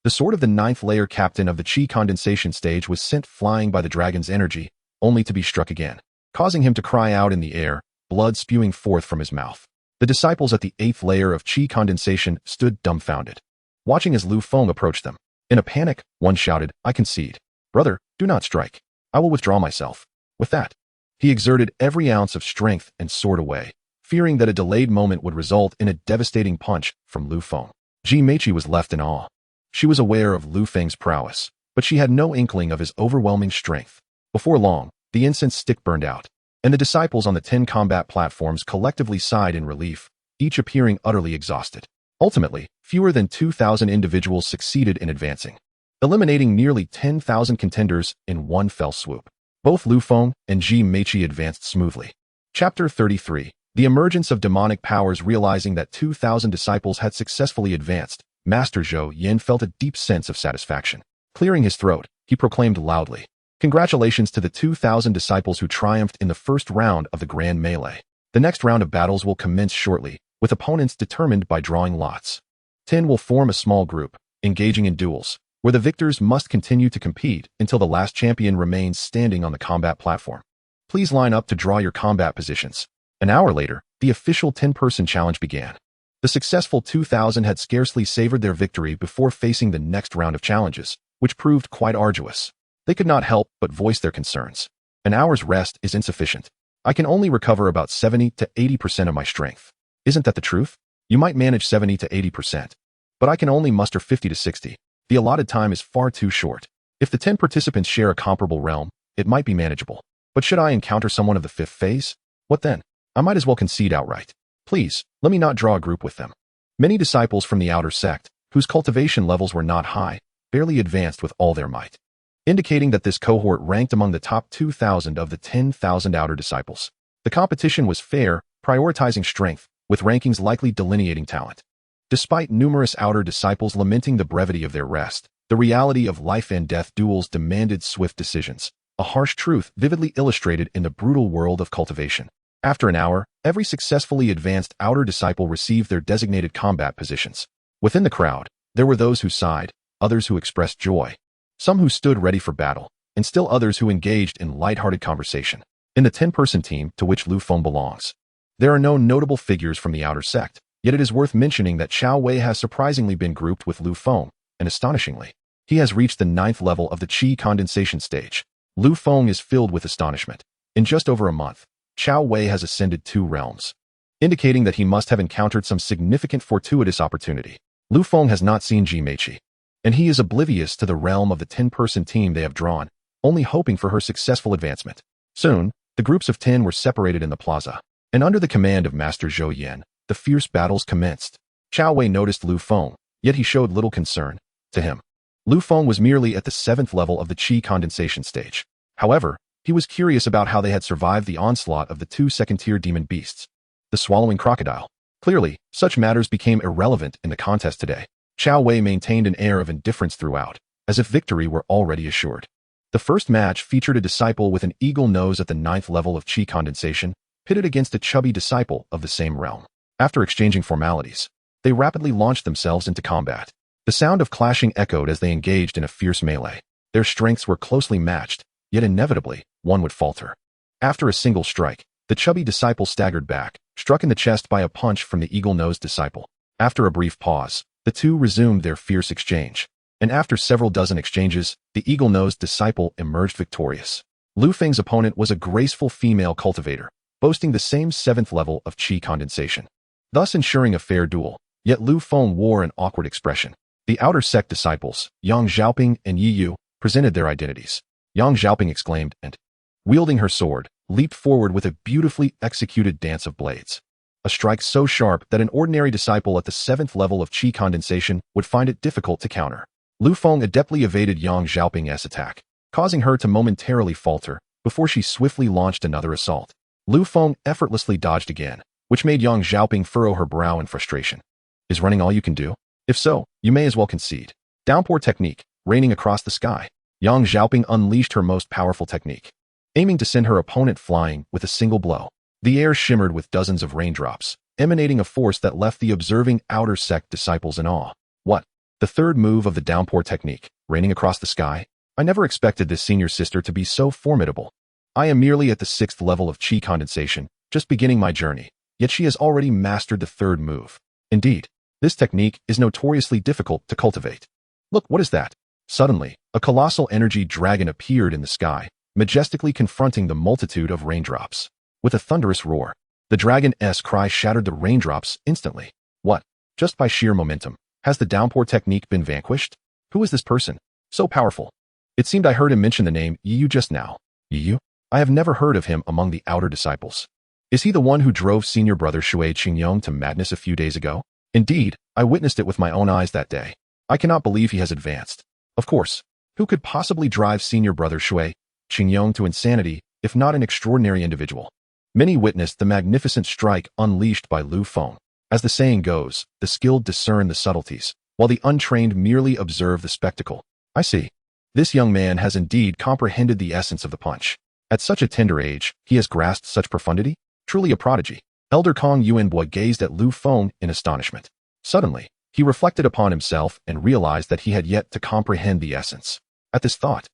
The sword of the 9th layer captain of the Qi condensation stage was sent flying by the dragon's energy, only to be struck again, causing him to cry out in the air, blood spewing forth from his mouth. The disciples at the 8th layer of Qi condensation stood dumbfounded, watching as Lu Feng approached them. In a panic, one shouted, I concede. Brother, do not strike. I will withdraw myself. With that, he exerted every ounce of strength and soared away, fearing that a delayed moment would result in a devastating punch from Lu Feng. Ji Meiqi was left in awe. She was aware of Lu Feng's prowess, but she had no inkling of his overwhelming strength. Before long, the incense stick burned out, and the disciples on the 10 combat platforms collectively sighed in relief, each appearing utterly exhausted. Ultimately, fewer than 2,000 individuals succeeded in advancing, eliminating nearly 10,000 contenders in one fell swoop. Both Lu Feng and Ji Meiqi advanced smoothly. Chapter 33. The emergence of demonic powers. Realizing that 2,000 disciples had successfully advanced, Master Zhou Yin felt a deep sense of satisfaction. Clearing his throat, he proclaimed loudly, Congratulations to the 2,000 disciples who triumphed in the first round of the Grand Melee. The next round of battles will commence shortly, with opponents determined by drawing lots. 10 will form a small group, engaging in duels, where the victors must continue to compete until the last champion remains standing on the combat platform. Please line up to draw your combat positions. An hour later, the official 10-person challenge began. The successful 2,000 had scarcely savored their victory before facing the next round of challenges, which proved quite arduous. They could not help but voice their concerns. An hour's rest is insufficient. I can only recover about 70 to 80% of my strength. Isn't that the truth? You might manage 70 to 80%, but I can only muster 50 to 60. The allotted time is far too short. If the 10 participants share a comparable realm, it might be manageable. But should I encounter someone of the 5th phase? What then? I might as well concede outright. Please, let me not draw a group with them. Many disciples from the outer sect, whose cultivation levels were not high, barely advanced with all their might, indicating that this cohort ranked among the top 2,000 of the 10,000 outer disciples. The competition was fair, prioritizing strength, with rankings likely delineating talent. Despite numerous outer disciples lamenting the brevity of their rest, the reality of life and death duels demanded swift decisions. a harsh truth vividly illustrated in the brutal world of cultivation. After an hour, every successfully advanced outer disciple received their designated combat positions. Within the crowd, there were those who sighed, others who expressed joy, some who stood ready for battle, and still others who engaged in light-hearted conversation. In the 10-person team to which Lu Feng belongs, there are no notable figures from the outer sect, yet it is worth mentioning that Qiao Wei has surprisingly been grouped with Lu Feng, and astonishingly, he has reached the 9th level of the Qi condensation stage. Lu Feng is filled with astonishment. In just over a month, Qiao Wei has ascended 2 realms, indicating that he must have encountered some significant fortuitous opportunity. Lu Feng has not seen Ji Meiqi, and he is oblivious to the realm of the 10-person team they have drawn, only hoping for her successful advancement. Soon, the groups of 10 were separated in the plaza, and under the command of Master Zhou Yan, the fierce battles commenced. Qiao Wei noticed Lu Feng, yet he showed little concern. To him, Lu Feng was merely at the 7th level of the Qi condensation stage. However, he was curious about how they had survived the onslaught of the 2 second-tier demon beasts. The swallowing crocodile. Clearly, such matters became irrelevant in the contest today. Qiao Wei maintained an air of indifference throughout, as if victory were already assured. The first match featured a disciple with an eagle nose at the 9th level of Qi condensation, pitted against a chubby disciple of the same realm. After exchanging formalities, they rapidly launched themselves into combat. The sound of clashing echoed as they engaged in a fierce melee. Their strengths were closely matched, yet inevitably, one would falter. After a single strike, the chubby disciple staggered back, struck in the chest by a punch from the eagle-nosed disciple. After a brief pause, the two resumed their fierce exchange, and after several dozen exchanges, the eagle-nosed disciple emerged victorious. Lu Feng's opponent was a graceful female cultivator, boasting the same 7th level of Qi condensation, thus ensuring a fair duel. Yet Lu Feng wore an awkward expression. The outer sect disciples, Yang Xiaoping and Yi Yu, presented their identities. Yang Xiaoping exclaimed and, wielding her sword, leaped forward with a beautifully executed dance of blades. A strike so sharp that an ordinary disciple at the 7th level of Qi condensation would find it difficult to counter. Lu Feng adeptly evaded Yang Xiaoping's attack, causing her to momentarily falter before she swiftly launched another assault. Lu Feng effortlessly dodged again, which made Yang Xiaoping furrow her brow in frustration. Is running all you can do? If so, you may as well concede. Downpour technique, raining across the sky. Yang Xiaoping unleashed her most powerful technique, aiming to send her opponent flying with a single blow. The air shimmered with dozens of raindrops, emanating a force that left the observing outer sect disciples in awe. What? The third move of the downpour technique, raining across the sky? I never expected this senior sister to be so formidable. I am merely at the 6th level of Qi condensation, just beginning my journey, yet she has already mastered the third move. Indeed, this technique is notoriously difficult to cultivate. Look, what is that? Suddenly, a colossal energy dragon appeared in the sky, majestically confronting the multitude of raindrops. With a thunderous roar, the dragon's cry shattered the raindrops instantly. What? Just by sheer momentum, has the downpour technique been vanquished? Who is this person? So powerful. It seemed I heard him mention the name Yi Yu just now. Yi Yu? I have never heard of him among the outer disciples. Is he the one who drove senior brother Shui Qingyong to madness a few days ago? Indeed, I witnessed it with my own eyes that day. I cannot believe he has advanced. Of course, who could possibly drive senior brother Shui Qingyong to insanity, if not an extraordinary individual? Many witnessed the magnificent strike unleashed by Lu Feng. As the saying goes, the skilled discern the subtleties, while the untrained merely observe the spectacle. I see. This young man has indeed comprehended the essence of the punch. At such a tender age, he has grasped such profundity? Truly a prodigy. Elder Cang Wentian gazed at Lu Feng in astonishment. Suddenly, he reflected upon himself and realized that he had yet to comprehend the essence. At this thought,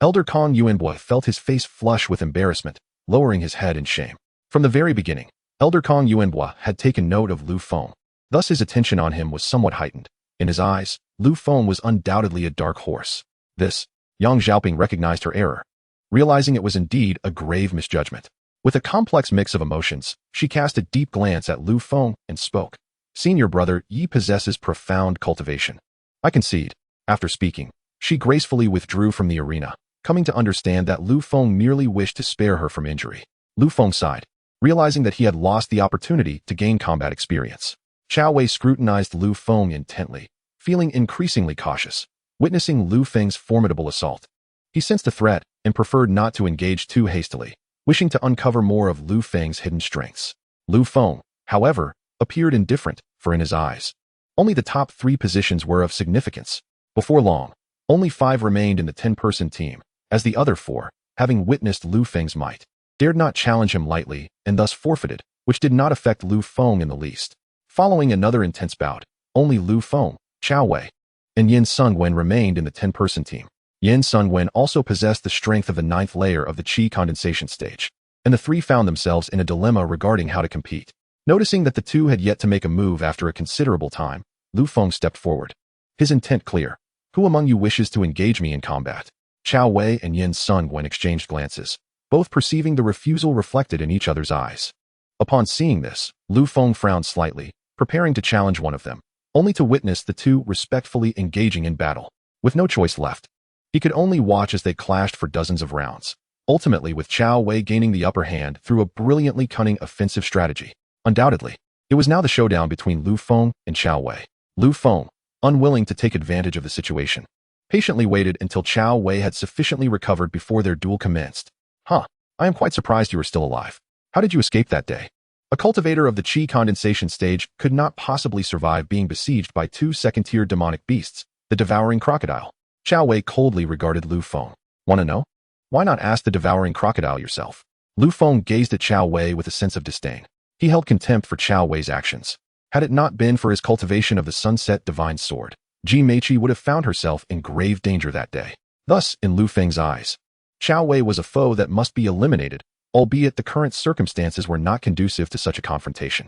Elder Cang Wentian felt his face flush with embarrassment, lowering his head in shame. From the very beginning, Elder Cang Wentian had taken note of Lu Feng. Thus his attention on him was somewhat heightened. In his eyes, Lu Feng was undoubtedly a dark horse. This, Yang Xiaoping recognized her error, realizing it was indeed a grave misjudgment. With a complex mix of emotions, she cast a deep glance at Lu Feng and spoke. Senior brother Yi possesses profound cultivation. I concede. After speaking, she gracefully withdrew from the arena, coming to understand that Lu Feng merely wished to spare her from injury. Lu Feng sighed, realizing that he had lost the opportunity to gain combat experience. Qiao Wei scrutinized Lu Feng intently, feeling increasingly cautious, witnessing Lu Feng's formidable assault. He sensed a threat and preferred not to engage too hastily, wishing to uncover more of Lu Feng's hidden strengths. Lu Feng, however, appeared indifferent, for in his eyes, only the top 3 positions were of significance. Before long, only 5 remained in the 10-person team, as the other 4, having witnessed Lu Feng's might, dared not challenge him lightly and thus forfeited, which did not affect Lu Feng in the least. Following another intense bout, only Lu Feng, Qiao Wei, and Yin Sungwen remained in the 10-person team. Yin Sungwen also possessed the strength of the 9th layer of the Qi condensation stage, and the three found themselves in a dilemma regarding how to compete. Noticing that the two had yet to make a move after a considerable time, Lu Feng stepped forward. His intent clear. Who among you wishes to engage me in combat? Qiao Wei and Yin Sungwen exchanged glances, both perceiving the refusal reflected in each other's eyes. Upon seeing this, Lu Feng frowned slightly, preparing to challenge one of them, only to witness the two respectfully engaging in battle. With no choice left, he could only watch as they clashed for dozens of rounds, ultimately with Qiao Wei gaining the upper hand through a brilliantly cunning offensive strategy. Undoubtedly, it was now the showdown between Lu Feng and Qiao Wei. Lu Feng, unwilling to take advantage of the situation, patiently waited until Qiao Wei had sufficiently recovered before their duel commenced. I am quite surprised you are still alive. How did you escape that day? A cultivator of the Qi condensation stage could not possibly survive being besieged by two second-tier demonic beasts, the devouring crocodile. Qiao Wei coldly regarded Lu Feng. Wanna know? Why not ask the devouring crocodile yourself? Lu Feng gazed at Qiao Wei with a sense of disdain. He held contempt for Qiao Wei's actions. Had it not been for his cultivation of the Sunset Divine Sword, Ji Meiqi would have found herself in grave danger that day. Thus, in Lu Feng's eyes, Qiao Wei was a foe that must be eliminated, albeit the current circumstances were not conducive to such a confrontation.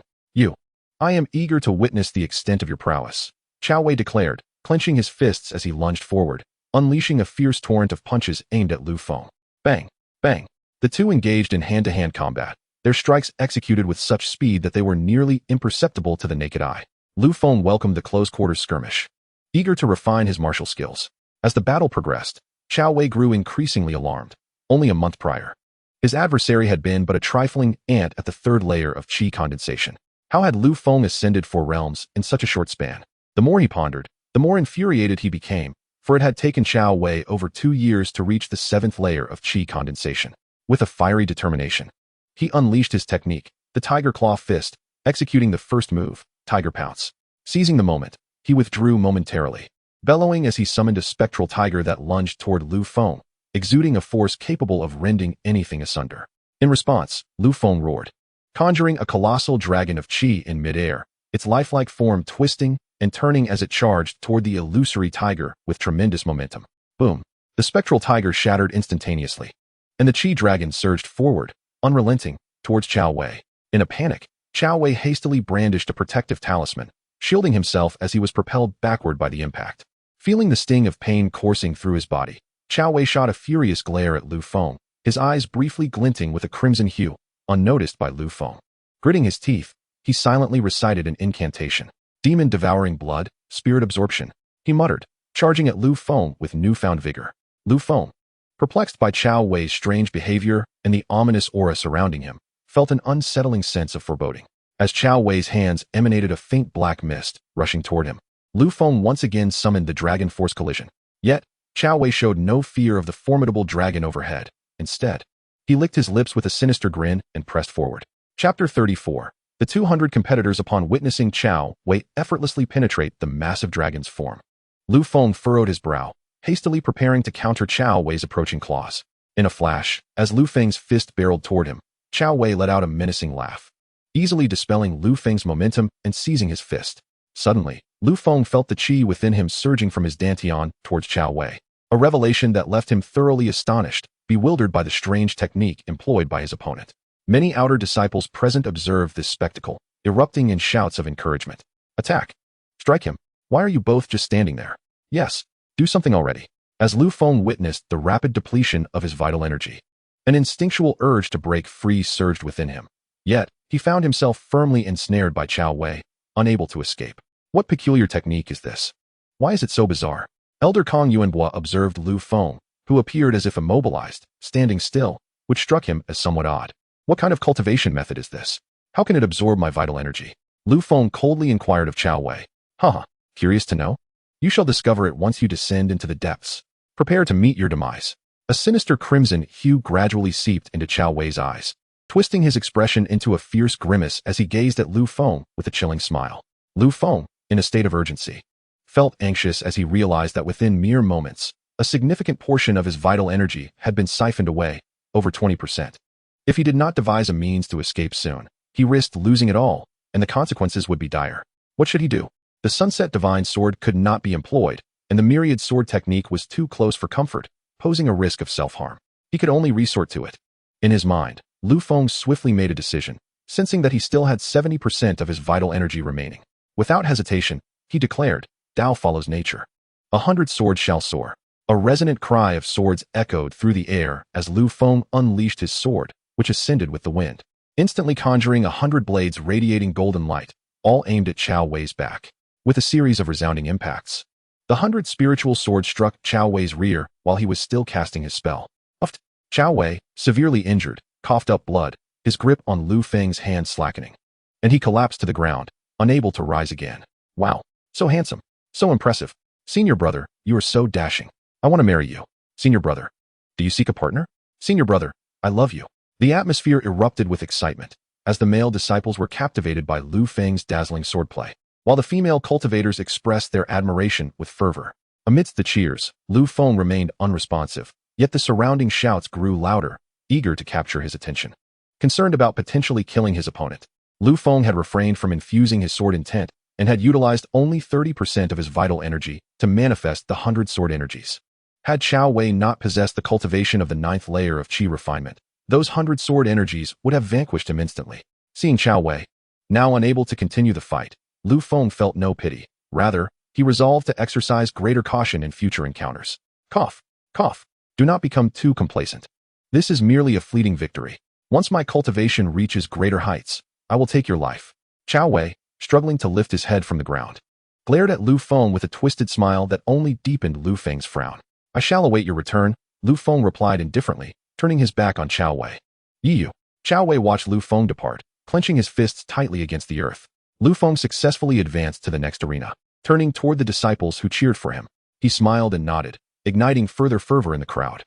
I am eager to witness the extent of your prowess, Qiao Wei declared, clenching his fists as he lunged forward, unleashing a fierce torrent of punches aimed at Lu Feng. Bang! Bang! The two engaged in hand-to-hand combat, their strikes executed with such speed that they were nearly imperceptible to the naked eye. Lu Feng welcomed the close-quarters skirmish, eager to refine his martial skills. As the battle progressed, Qiao Wei grew increasingly alarmed. Only a month prior, his adversary had been but a trifling ant at the 3rd layer of Qi condensation. How had Lu Feng ascended 4 realms in such a short span? The more he pondered, the more infuriated he became, for it had taken Qiao Wei over 2 years to reach the 7th layer of Qi condensation. With a fiery determination, he unleashed his technique, the Tiger Claw Fist, executing the first move, Tiger Pounce. Seizing the moment, he withdrew momentarily, bellowing as he summoned a spectral tiger that lunged toward Lu Feng, exuding a force capable of rending anything asunder. In response, Lu Feng roared, conjuring a colossal dragon of Qi in midair, its lifelike form twisting and turning as it charged toward the illusory tiger with tremendous momentum. Boom! The spectral tiger shattered instantaneously, and the Qi dragon surged forward, unrelenting, towards Qiao Wei. In a panic, Qiao Wei hastily brandished a protective talisman, shielding himself as he was propelled backward by the impact. Feeling the sting of pain coursing through his body, Qiao Wei shot a furious glare at Lu Feng, his eyes briefly glinting with a crimson hue, unnoticed by Lu Feng. Gritting his teeth, he silently recited an incantation. Demon devouring blood, spirit absorption, he muttered, charging at Lu Feng with newfound vigor. Lu Feng, perplexed by Qiao Wei's strange behavior and the ominous aura surrounding him, felt an unsettling sense of foreboding. As Qiao Wei's hands emanated a faint black mist, rushing toward him, Lu Feng once again summoned the Dragon Force Collision. Yet, Qiao Wei showed no fear of the formidable dragon overhead. Instead, he licked his lips with a sinister grin and pressed forward. Chapter 34. The 200 competitors upon witnessing Qiao Wei effortlessly penetrate the massive dragon's form. Lu Feng furrowed his brow, hastily preparing to counter Qiao Wei's approaching claws. In a flash, as Lu Feng's fist barreled toward him, Qiao Wei let out a menacing laugh, easily dispelling Lu Feng's momentum and seizing his fist. Suddenly, Lu Feng felt the qi within him surging from his dantian towards Qiao Wei, a revelation that left him thoroughly astonished, bewildered by the strange technique employed by his opponent. Many outer disciples present observed this spectacle, erupting in shouts of encouragement. Attack! Strike him! Why are you both just standing there? Yes, do something already. As Lu Feng witnessed the rapid depletion of his vital energy, an instinctual urge to break free surged within him. Yet, he found himself firmly ensnared by Qiao Wei, unable to escape. What peculiar technique is this? Why is it so bizarre? Elder Kang Yuanbua observed Lu Feng, who appeared as if immobilized, standing still, which struck him as somewhat odd. What kind of cultivation method is this? How can it absorb my vital energy? Lu Feng coldly inquired of Qiao Wei. Curious to know? You shall discover it once you descend into the depths. Prepare to meet your demise. A sinister crimson hue gradually seeped into Qiao Wei's eyes, twisting his expression into a fierce grimace as he gazed at Lu Feng with a chilling smile. Lu Feng, in a state of urgency, felt anxious as he realized that within mere moments, A significant portion of his vital energy had been siphoned away, over 20%. If he did not devise a means to escape soon, he risked losing it all, and the consequences would be dire. What should he do? The Sunset Divine Sword could not be employed, and the Myriad Sword technique was too close for comfort, posing a risk of self-harm. He could only resort to it. In his mind, Lu Feng swiftly made a decision, sensing that he still had 70% of his vital energy remaining. Without hesitation, he declared, Tao follows nature. 100 swords shall soar. A resonant cry of swords echoed through the air as Lu Feng unleashed his sword, which ascended with the wind, instantly conjuring 100 blades radiating golden light, all aimed at Qiao Wei's back. With a series of resounding impacts, the 100 spiritual swords struck Qiao Wei's rear while he was still casting his spell. Uffed. Qiao Wei, severely injured, coughed up blood, his grip on Lu Feng's hand slackening, and he collapsed to the ground, unable to rise again. Wow, so handsome, so impressive. Senior brother, you are so dashing. I want to marry you. Senior brother, do you seek a partner? Senior brother, I love you. The atmosphere erupted with excitement, as the male disciples were captivated by Lu Feng's dazzling swordplay, while the female cultivators expressed their admiration with fervor. Amidst the cheers, Lu Feng remained unresponsive, yet the surrounding shouts grew louder, eager to capture his attention. Concerned about potentially killing his opponent, Lu Feng had refrained from infusing his sword intent and had utilized only 30% of his vital energy to manifest the 100 sword energies. Had Qiao Wei not possessed the cultivation of the 9th layer of qi refinement, those 100 sword energies would have vanquished him instantly. Seeing Qiao Wei, now unable to continue the fight, Lu Feng felt no pity. Rather, he resolved to exercise greater caution in future encounters. Cough, cough. Do not become too complacent. This is merely a fleeting victory. Once my cultivation reaches greater heights, I will take your life. Qiao Wei, struggling to lift his head from the ground, glared at Lu Feng with a twisted smile that only deepened Lu Feng's frown. I shall await your return, Lu Feng replied indifferently, turning his back on Qiao Wei. Yiyu. Qiao Wei watched Lu Feng depart, clenching his fists tightly against the earth. Lu Feng successfully advanced to the next arena. Turning toward the disciples who cheered for him, he smiled and nodded, igniting further fervor in the crowd.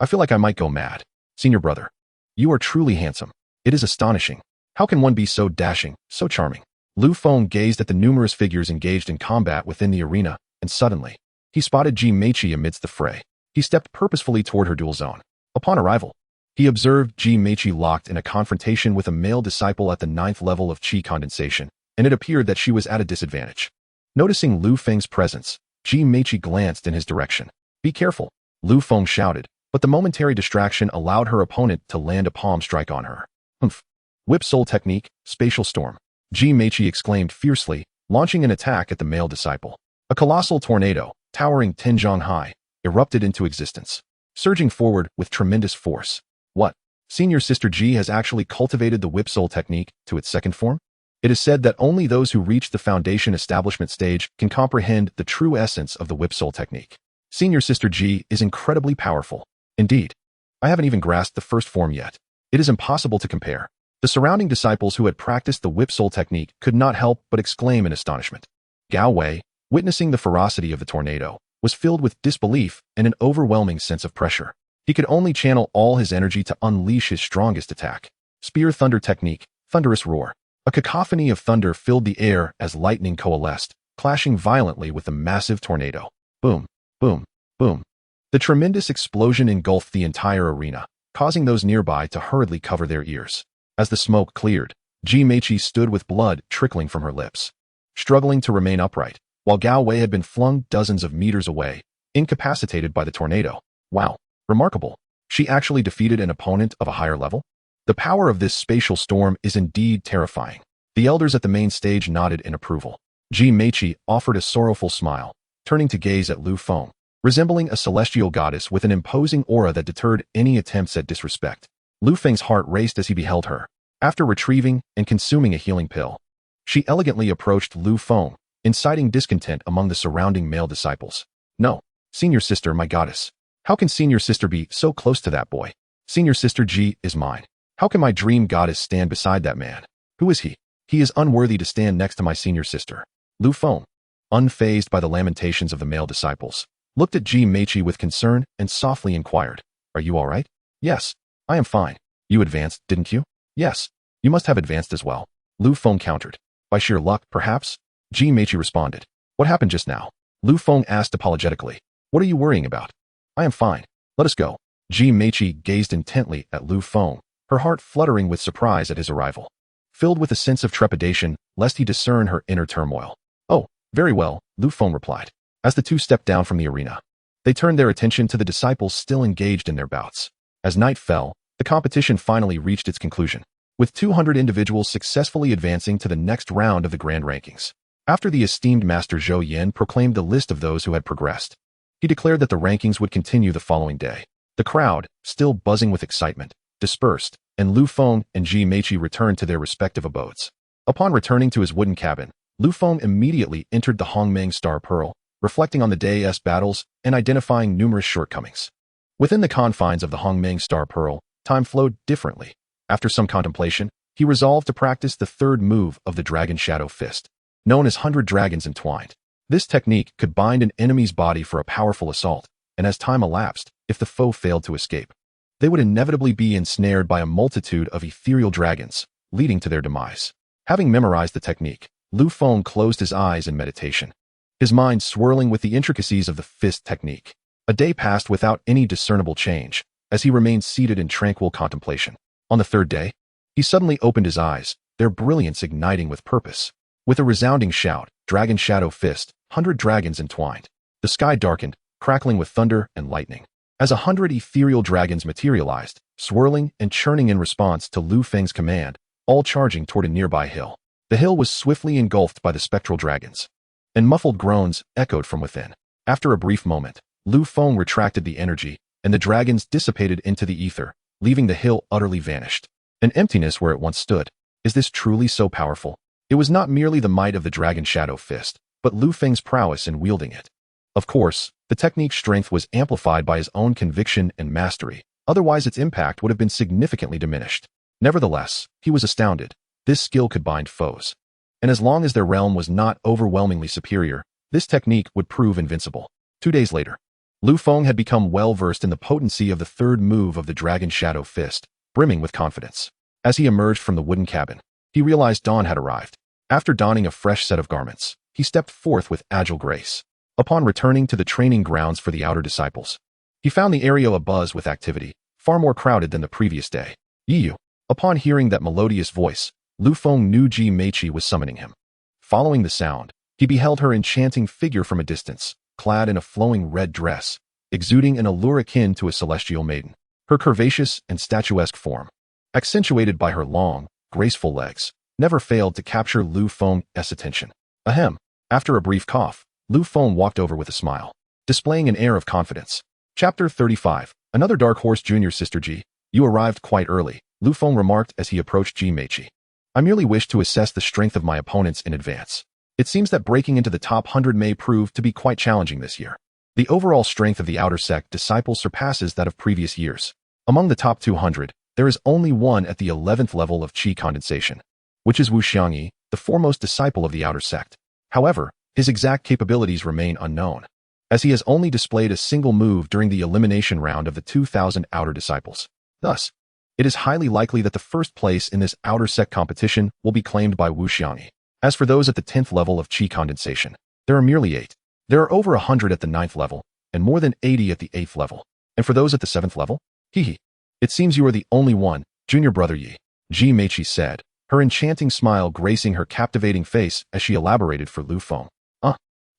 I feel like I might go mad. Senior brother, you are truly handsome. It is astonishing. How can one be so dashing, so charming? Lu Feng gazed at the numerous figures engaged in combat within the arena, and suddenly, he spotted Ji Meiqi amidst the fray. He stepped purposefully toward her duel zone. Upon arrival, he observed Ji Meiqi locked in a confrontation with a male disciple at the 9th level of qi condensation, and it appeared that she was at a disadvantage. Noticing Lu Feng's presence, Ji Meiqi glanced in his direction. Be careful, Lu Feng shouted, but the momentary distraction allowed her opponent to land a palm strike on her. Humph. Whip Soul Technique, Spatial Storm. Ji Meiqi exclaimed fiercely, launching an attack at the male disciple. A colossal tornado, towering 10 zhang high, erupted into existence, surging forward with tremendous force. What? Senior Sister Ji has actually cultivated the Whip Soul Technique to its second form? It is said that only those who reach the foundation establishment stage can comprehend the true essence of the Whip Soul Technique. Senior Sister Ji is incredibly powerful. Indeed, I haven't even grasped the first form yet. It is impossible to compare. The surrounding disciples who had practiced the Whip Soul Technique could not help but exclaim in astonishment. Gao Wei, witnessing the ferocity of the tornado, was filled with disbelief and an overwhelming sense of pressure. He could only channel all his energy to unleash his strongest attack. Spear Thunder Technique, Thunderous Roar. A cacophony of thunder filled the air as lightning coalesced, clashing violently with the massive tornado. Boom, boom, boom. The tremendous explosion engulfed the entire arena, causing those nearby to hurriedly cover their ears. As the smoke cleared, Ji Meiqi stood with blood trickling from her lips, struggling to remain upright, while Gao Wei had been flung dozens of meters away, incapacitated by the tornado. Wow, remarkable. She actually defeated an opponent of a higher level? The power of this spatial storm is indeed terrifying. The elders at the main stage nodded in approval. Ji Meiqi offered a sorrowful smile, turning to gaze at Lu Feng, resembling a celestial goddess with an imposing aura that deterred any attempts at disrespect. Lu Feng's heart raced as he beheld her. After retrieving and consuming a healing pill, she elegantly approached Lu Feng, inciting discontent among the surrounding male disciples. No, Senior Sister, my goddess. How can Senior Sister be so close to that boy? Senior Sister Ji is mine. How can my dream goddess stand beside that man? Who is he? He is unworthy to stand next to my senior sister. Lu Feng, unfazed by the lamentations of the male disciples, looked at Ji Meiqi with concern and softly inquired, Are you all right? Yes, I am fine. You advanced, didn't you? Yes, you must have advanced as well. Lu Feng countered. By sheer luck, perhaps? Ji Meiqi responded. What happened just now? Lu Feng asked apologetically. What are you worrying about? I am fine. Let us go. Ji Meiqi gazed intently at Lu Feng, her heart fluttering with surprise at his arrival. Filled with a sense of trepidation, lest he discern her inner turmoil. Oh, very well, Lu Feng replied. As the two stepped down from the arena, they turned their attention to the disciples still engaged in their bouts. As night fell, the competition finally reached its conclusion, with 200 individuals successfully advancing to the next round of the grand rankings. After the esteemed Master Zhou Yan proclaimed the list of those who had progressed, he declared that the rankings would continue the following day. The crowd, still buzzing with excitement, dispersed, and Lu Feng and Ji Meiqi returned to their respective abodes. Upon returning to his wooden cabin, Lu Feng immediately entered the Hongmeng Star Pearl, reflecting on the day's battles and identifying numerous shortcomings. Within the confines of the Hongmeng Star Pearl, time flowed differently. After some contemplation, he resolved to practice the third move of the Dragon Shadow Fist, known as 100 Dragons Entwined. This technique could bind an enemy's body for a powerful assault, and as time elapsed, if the foe failed to escape, they would inevitably be ensnared by a multitude of ethereal dragons, leading to their demise. Having memorized the technique, Lu Feng closed his eyes in meditation, his mind swirling with the intricacies of the fist technique. A day passed without any discernible change, as he remained seated in tranquil contemplation. On the third day, he suddenly opened his eyes, their brilliance igniting with purpose. With a resounding shout, Dragon Shadow Fist, 100 dragons entwined. The sky darkened, crackling with thunder and lightning, as 100 ethereal dragons materialized, swirling and churning in response to Lu Feng's command, all charging toward a nearby hill. The hill was swiftly engulfed by the spectral dragons, and muffled groans echoed from within. After a brief moment, Lu Feng retracted the energy, and the dragons dissipated into the ether, leaving the hill utterly vanished. An emptiness where it once stood. Is this truly so powerful? It was not merely the might of the Dragon Shadow Fist, but Lu Feng's prowess in wielding it. Of course, the technique's strength was amplified by his own conviction and mastery, otherwise its impact would have been significantly diminished. Nevertheless, he was astounded. This skill could bind foes, and as long as their realm was not overwhelmingly superior, this technique would prove invincible. 2 days later, Lu Feng had become well-versed in the potency of the third move of the Dragon Shadow Fist, brimming with confidence. As he emerged from the wooden cabin, he realized dawn had arrived. After donning a fresh set of garments, he stepped forth with agile grace. Upon returning to the training grounds for the outer disciples, he found the area abuzz with activity, far more crowded than the previous day. Yiyu. Upon hearing that melodious voice, Lu Feng knew Ji Meiqi was summoning him. Following the sound, he beheld her enchanting figure from a distance, clad in a flowing red dress, exuding an allure akin to a celestial maiden. Her curvaceous and statuesque form, accentuated by her long, graceful legs, never failed to capture Lu Feng's attention. Ahem. After a brief cough, Lu Feng walked over with a smile, displaying an air of confidence. Chapter 35. Another Dark Horse Junior Sister Ji. You arrived quite early, Lu Feng remarked as he approached Ji Meiqi. I merely wish to assess the strength of my opponents in advance. It seems that breaking into the top 100 may prove to be quite challenging this year. The overall strength of the outer sect disciples surpasses that of previous years. Among the top 200, there is only one at the 11th level of Qi condensation, which is Wu Xiangyi, the foremost disciple of the outer sect. However, his exact capabilities remain unknown, as he has only displayed a single move during the elimination round of the 2,000 outer disciples. Thus, it is highly likely that the first place in this outer sect competition will be claimed by Wu Xiangyi. As for those at the 10th level of Qi condensation, there are merely 8. There are over 100 at the 9th level, and more than 80 at the 8th level. And for those at the 7th level? It seems you are the only one, junior brother Yi, Ji Meiqi said, her enchanting smile gracing her captivating face as she elaborated for Lu Feng.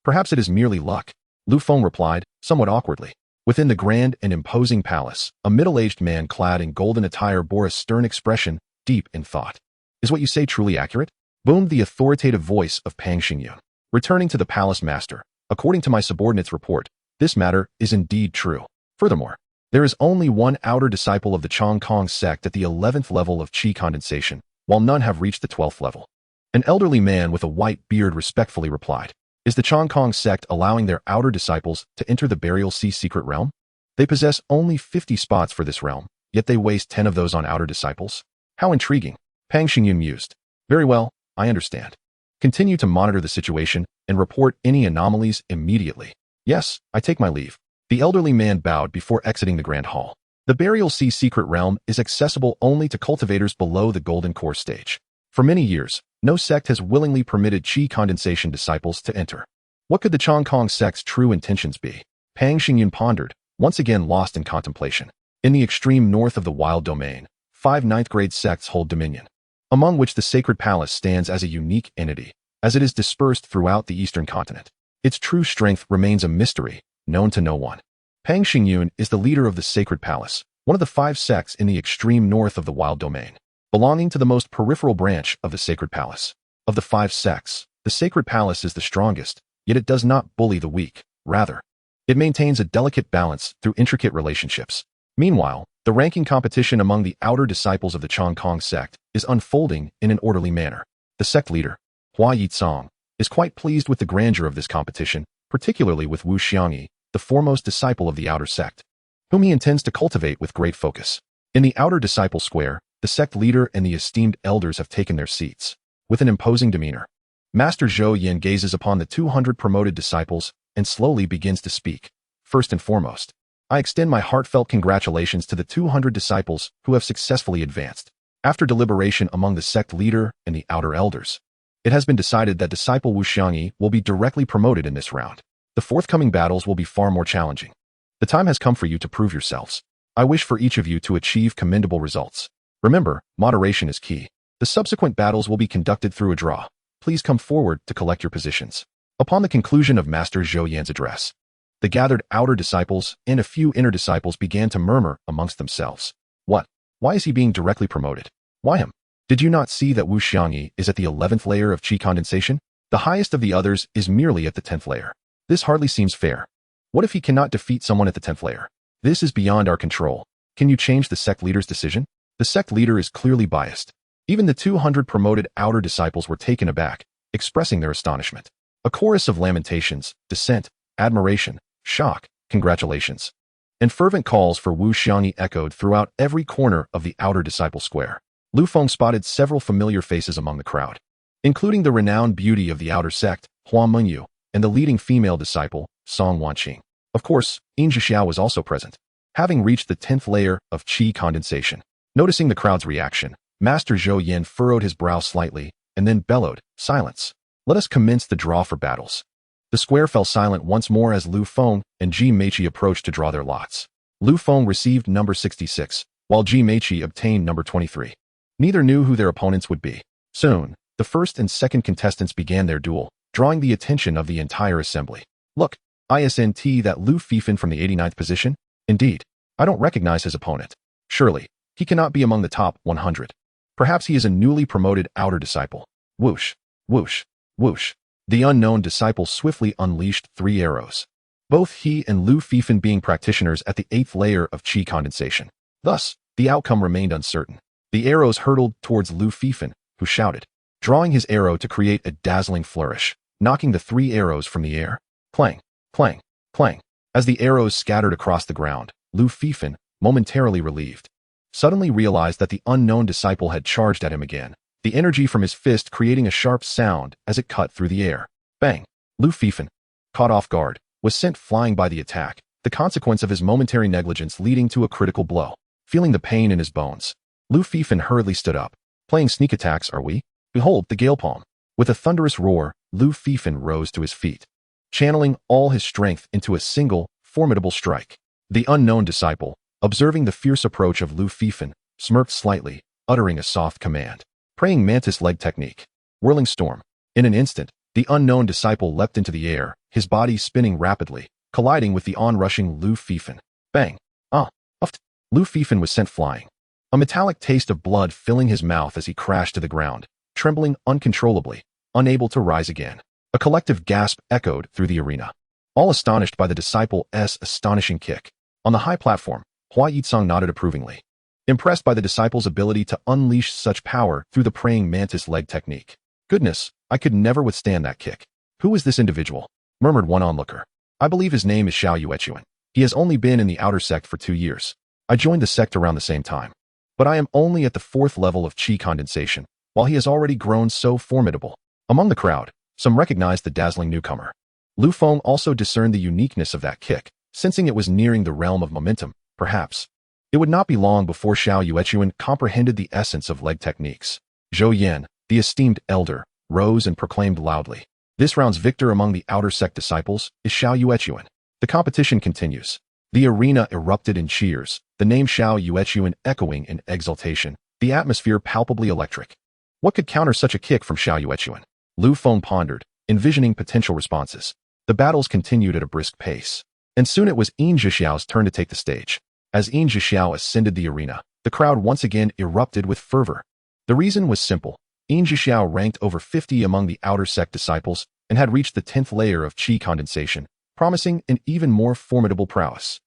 Perhaps it is merely luck, Lu Feng replied, somewhat awkwardly. Within the grand and imposing palace, a middle-aged man clad in golden attire bore a stern expression, deep in thought. Is what you say truly accurate? Boomed the authoritative voice of Pang Xingyun. Returning to the palace master, according to my subordinate's report, this matter is indeed true. Furthermore, there is only one outer disciple of the Chongkong sect at the 11th level of Qi condensation, while none have reached the 12th level. An elderly man with a white beard respectfully replied. Is the Chongkong sect allowing their outer disciples to enter the Burial Sea secret realm? They possess only 50 spots for this realm, yet they waste 10 of those on outer disciples? How intriguing, Pang Xingyun mused. Very well, I understand. Continue to monitor the situation and report any anomalies immediately. Yes, I take my leave. The elderly man bowed before exiting the Grand Hall. The Burial Sea secret realm is accessible only to cultivators below the Golden Core stage. For many years, no sect has willingly permitted Qi condensation disciples to enter. What could the Chongkong sect's true intentions be? Pang Xingyun pondered, once again lost in contemplation. In the extreme north of the wild domain, 5 ninth-grade sects hold dominion, among which the Sacred Palace stands as a unique entity, as it is dispersed throughout the eastern continent. Its true strength remains a mystery, known to no one. Pang Xingyun is the leader of the Sacred Palace, one of the 5 sects in the extreme north of the wild domain, belonging to the most peripheral branch of the Sacred Palace. Of the 5 sects, the Sacred Palace is the strongest, yet it does not bully the weak. Rather, it maintains a delicate balance through intricate relationships. Meanwhile, the ranking competition among the outer disciples of the Chongkong sect is unfolding in an orderly manner. The sect leader, Hua Yizong, is quite pleased with the grandeur of this competition, particularly with Wu Xiangyi, the foremost disciple of the outer sect, whom he intends to cultivate with great focus. In the outer disciple square, the sect leader and the esteemed elders have taken their seats. With an imposing demeanor, Master Zhou Yan gazes upon the 200 promoted disciples and slowly begins to speak. First and foremost, I extend my heartfelt congratulations to the 200 disciples who have successfully advanced. After deliberation among the sect leader and the outer elders, it has been decided that disciple Wu Xiangyi will be directly promoted in this round. The forthcoming battles will be far more challenging. The time has come for you to prove yourselves. I wish for each of you to achieve commendable results. Remember, moderation is key. The subsequent battles will be conducted through a draw. Please come forward to collect your positions. Upon the conclusion of Master Zhou Yan's address, the gathered outer disciples and a few inner disciples began to murmur amongst themselves. What? Why is he being directly promoted? Why him? Did you not see that Wu Xiangyi is at the 11th layer of qi condensation? The highest of the others is merely at the 10th layer. This hardly seems fair. What if he cannot defeat someone at the 10th layer? This is beyond our control. Can you change the sect leader's decision? The sect leader is clearly biased. Even the 200 promoted outer disciples were taken aback, expressing their astonishment. A chorus of lamentations, dissent, admiration, shock, congratulations, and fervent calls for Wu Xiangyi echoed throughout every corner of the outer disciple square. Lu Feng spotted several familiar faces among the crowd, including the renowned beauty of the outer sect, Hua Mengyu, and the leading female disciple, Song Wanqing. Of course, Yin Zhixiao was also present, having reached the 10th layer of qi condensation. Noticing the crowd's reaction, Master Zhou Yan furrowed his brow slightly and then bellowed, "Silence! Let us commence the draw for battles." The square fell silent once more as Lu Feng and Ji Meiqi approached to draw their lots. Lu Feng received number 66, while Ji Meiqi obtained number 23. Neither knew who their opponents would be. Soon, the first and second contestants began their duel, drawing the attention of the entire assembly. Look, isn't that Lu Feng from the 89th position? Indeed, I don't recognize his opponent. Surely, he cannot be among the top 100. Perhaps he is a newly promoted outer disciple. Whoosh, whoosh, whoosh. The unknown disciple swiftly unleashed 3 arrows, both he and Lu Feng being practitioners at the 8th layer of qi condensation. Thus, the outcome remained uncertain. The arrows hurtled towards Lu Feng, who shouted, drawing his arrow to create a dazzling flourish, knocking the 3 arrows from the air. Clang, clang, clang. As the arrows scattered across the ground, Lu Feng, momentarily relieved, suddenly realized that the unknown disciple had charged at him again, the energy from his fist creating a sharp sound as it cut through the air. Bang! Lu Feng, caught off guard, was sent flying by the attack, the consequence of his momentary negligence leading to a critical blow. Feeling the pain in his bones, Lu Feng hurriedly stood up. Playing sneak attacks, are we? Behold the gale palm. With a thunderous roar, Lu Feng rose to his feet, channeling all his strength into a single, formidable strike. The unknown disciple, observing the fierce approach of Lu Feng, smirked slightly, uttering a soft command. Praying mantis leg technique. Whirling storm. In an instant, the unknown disciple leapt into the air, his body spinning rapidly, colliding with the onrushing Lu Feng. Bang! Ah! Uft! Lu Feng was sent flying, a metallic taste of blood filling his mouth as he crashed to the ground, trembling uncontrollably, unable to rise again. A collective gasp echoed through the arena, all astonished by the disciple's astonishing kick. On the high platform, Hua Yizong nodded approvingly, impressed by the disciple's ability to unleash such power through the praying mantis leg technique. Goodness, I could never withstand that kick. Who is this individual? Murmured one onlooker. I believe his name is Xiao Yuechuan. He has only been in the outer sect for 2 years. I joined the sect around the same time. But I am only at the 4th level of qi condensation, while he has already grown so formidable. Among the crowd, some recognized the dazzling newcomer. Lu Feng also discerned the uniqueness of that kick, sensing it was nearing the realm of momentum, perhaps. It would not be long before Xiao Yuechuan comprehended the essence of leg techniques. Zhou Yan, the esteemed elder, rose and proclaimed loudly, "This round's victor among the outer sect disciples is Xiao Yuechuan." The competition continues. The arena erupted in cheers, the name Xiao Yuechuan echoing in exultation, the atmosphere palpably electric. What could counter such a kick from Xiao Yuechuan? Lu Feng pondered, envisioning potential responses. The battles continued at a brisk pace. And soon it was Yin Zhixiao's turn to take the stage. As Yin Zhixiao ascended the arena, the crowd once again erupted with fervor. The reason was simple. Yin Zhixiao ranked over 50 among the outer sect disciples and had reached the 10th layer of qi condensation, promising an even more formidable prowess.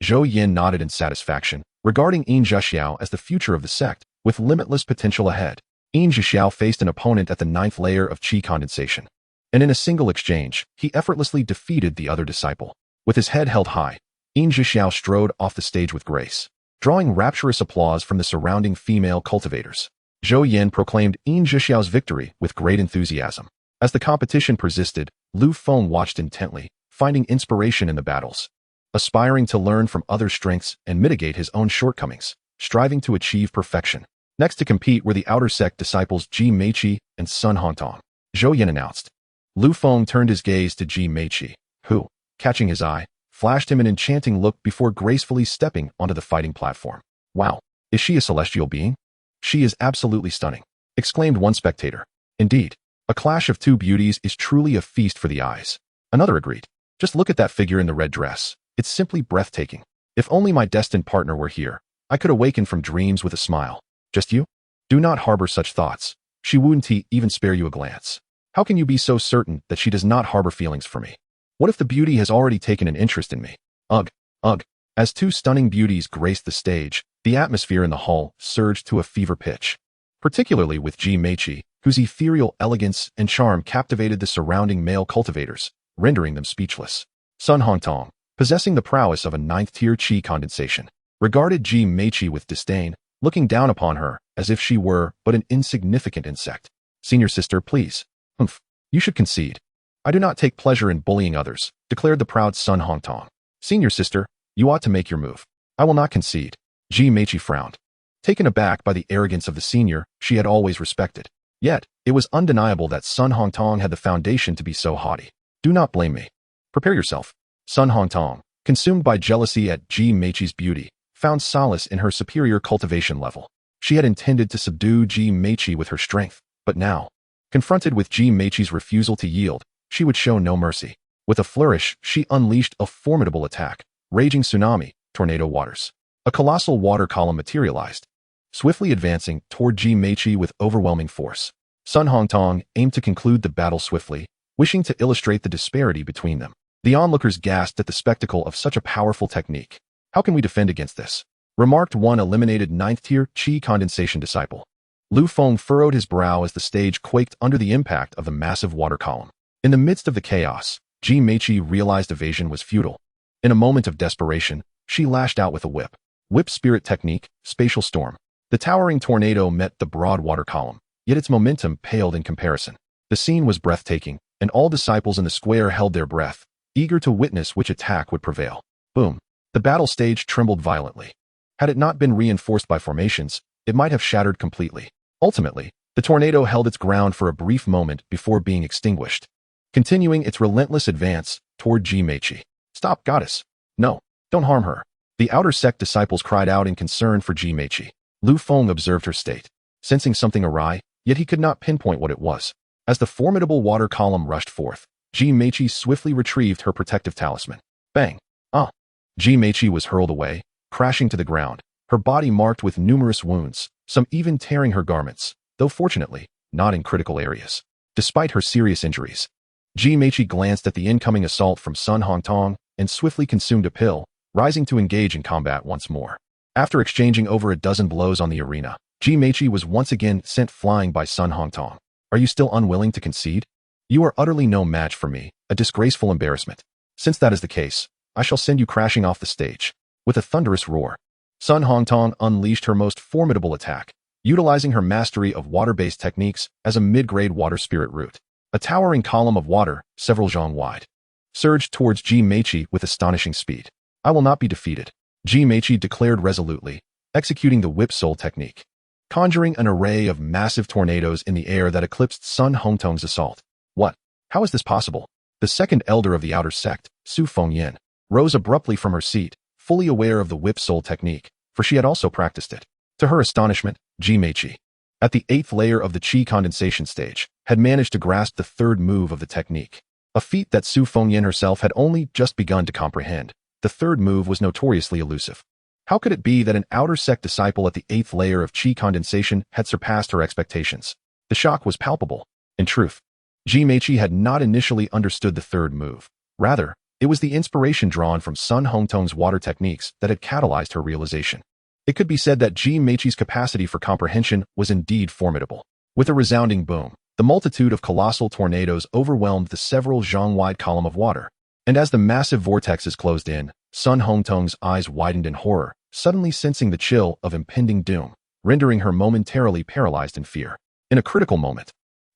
Zhou Yin nodded in satisfaction, regarding Yin Zhixiao as the future of the sect, with limitless potential ahead. Yin Zhixiao faced an opponent at the 9th layer of qi condensation. And in a single exchange, he effortlessly defeated the other disciple. With his head held high, Yin Zhixiao strode off the stage with grace, drawing rapturous applause from the surrounding female cultivators. Zhou Yin proclaimed Yin Zhixiao's victory with great enthusiasm. As the competition persisted, Lu Feng watched intently, finding inspiration in the battles. Aspiring to learn from others' strengths and mitigate his own shortcomings, striving to achieve perfection. Next to compete were the outer sect disciples Ji Meiqi and Sun Hongtong. Zhou Yin announced. Lu Feng turned his gaze to Ji Meiqi, who, catching his eye, flashed him an enchanting look before gracefully stepping onto the fighting platform. Wow, is she a celestial being? She is absolutely stunning, exclaimed one spectator. Indeed, a clash of two beauties is truly a feast for the eyes. Another agreed. Just look at that figure in the red dress. It's simply breathtaking. If only my destined partner were here, I could awaken from dreams with a smile. Just you? Do not harbor such thoughts. She wouldn't even spare you a glance. How can you be so certain that she does not harbor feelings for me? What if the beauty has already taken an interest in me? Ugh, ugh. As two stunning beauties graced the stage, the atmosphere in the hall surged to a fever pitch. Particularly with Ji Meiqi, whose ethereal elegance and charm captivated the surrounding male cultivators, rendering them speechless. Sun Hongtong, possessing the prowess of a 9th-tier qi condensation, regarded Ji Meiqi with disdain, looking down upon her as if she were but an insignificant insect. Senior sister, please. Humph. You should concede. I do not take pleasure in bullying others, declared the proud Sun Hongtong. Senior sister, you ought to make your move. I will not concede. Ji Meiqi frowned, taken aback by the arrogance of the senior she had always respected. Yet, it was undeniable that Sun Hongtong had the foundation to be so haughty. Do not blame me. Prepare yourself. Sun Hongtong, consumed by jealousy at Ji Meiqi's beauty, found solace in her superior cultivation level. She had intended to subdue Ji Meiqi with her strength, but now, confronted with Ji Meiqi's refusal to yield, she would show no mercy. With a flourish, she unleashed a formidable attack, raging tsunami, tornado waters. A colossal water column materialized, swiftly advancing toward Ji Meiqi with overwhelming force. Sun Hongtong aimed to conclude the battle swiftly, wishing to illustrate the disparity between them. The onlookers gasped at the spectacle of such a powerful technique. How can we defend against this? Remarked one eliminated 9th-tier qi condensation disciple. Lu Feng furrowed his brow as the stage quaked under the impact of the massive water column. In the midst of the chaos, Ji Meiqi realized evasion was futile. In a moment of desperation, she lashed out with a whip. Whip spirit technique, spatial storm. The towering tornado met the broad water column, yet its momentum paled in comparison. The scene was breathtaking, and all disciples in the square held their breath, eager to witness which attack would prevail. Boom. The battle stage trembled violently. Had it not been reinforced by formations, it might have shattered completely. Ultimately, the tornado held its ground for a brief moment before being extinguished, continuing its relentless advance toward Ji Meiqi. Stop, goddess. No, don't harm her. The outer sect disciples cried out in concern for Ji Meiqi. Lu Feng observed her state, sensing something awry, yet he could not pinpoint what it was. As the formidable water column rushed forth, Ji Meiqi swiftly retrieved her protective talisman. Bang! Ah! Ji Meiqi was hurled away, crashing to the ground, her body marked with numerous wounds, some even tearing her garments, though fortunately, not in critical areas. Despite her serious injuries, Ji Meiqi glanced at the incoming assault from Sun Hongtong and swiftly consumed a pill, rising to engage in combat once more. After exchanging over a dozen blows on the arena, Ji Meiqi was once again sent flying by Sun Hongtong. Are you still unwilling to concede? You are utterly no match for me, a disgraceful embarrassment. Since that is the case, I shall send you crashing off the stage. With a thunderous roar, Sun Hongtong unleashed her most formidable attack, utilizing her mastery of water-based techniques as a mid-grade water spirit root. A towering column of water, several zhang wide, surged towards Ji Meiqi with astonishing speed. I will not be defeated, Ji Meiqi declared resolutely, executing the whip soul technique, conjuring an array of massive tornadoes in the air that eclipsed Sun Hongtong's assault. What? How is this possible? The second elder of the outer sect, Su Fengyan, rose abruptly from her seat, fully aware of the whip soul technique, for she had also practiced it. To her astonishment, Qianying, at the 8th layer of the qi condensation stage, had managed to grasp the 3rd move of the technique, a feat that Lu Feng herself had only just begun to comprehend. The 3rd move was notoriously elusive. How could it be that an outer sect disciple at the 8th layer of qi condensation had surpassed her expectations? The shock was palpable. In truth, Qianying had not initially understood the 3rd move. Rather, it was the inspiration drawn from Sun Hongtong's water techniques that had catalyzed her realization. It could be said that Qianying's capacity for comprehension was indeed formidable. With a resounding boom, the multitude of colossal tornadoes overwhelmed the several zhang-wide column of water, and as the massive vortexes closed in, Sun Hongtong's eyes widened in horror, suddenly sensing the chill of impending doom, rendering her momentarily paralyzed in fear. In a critical moment,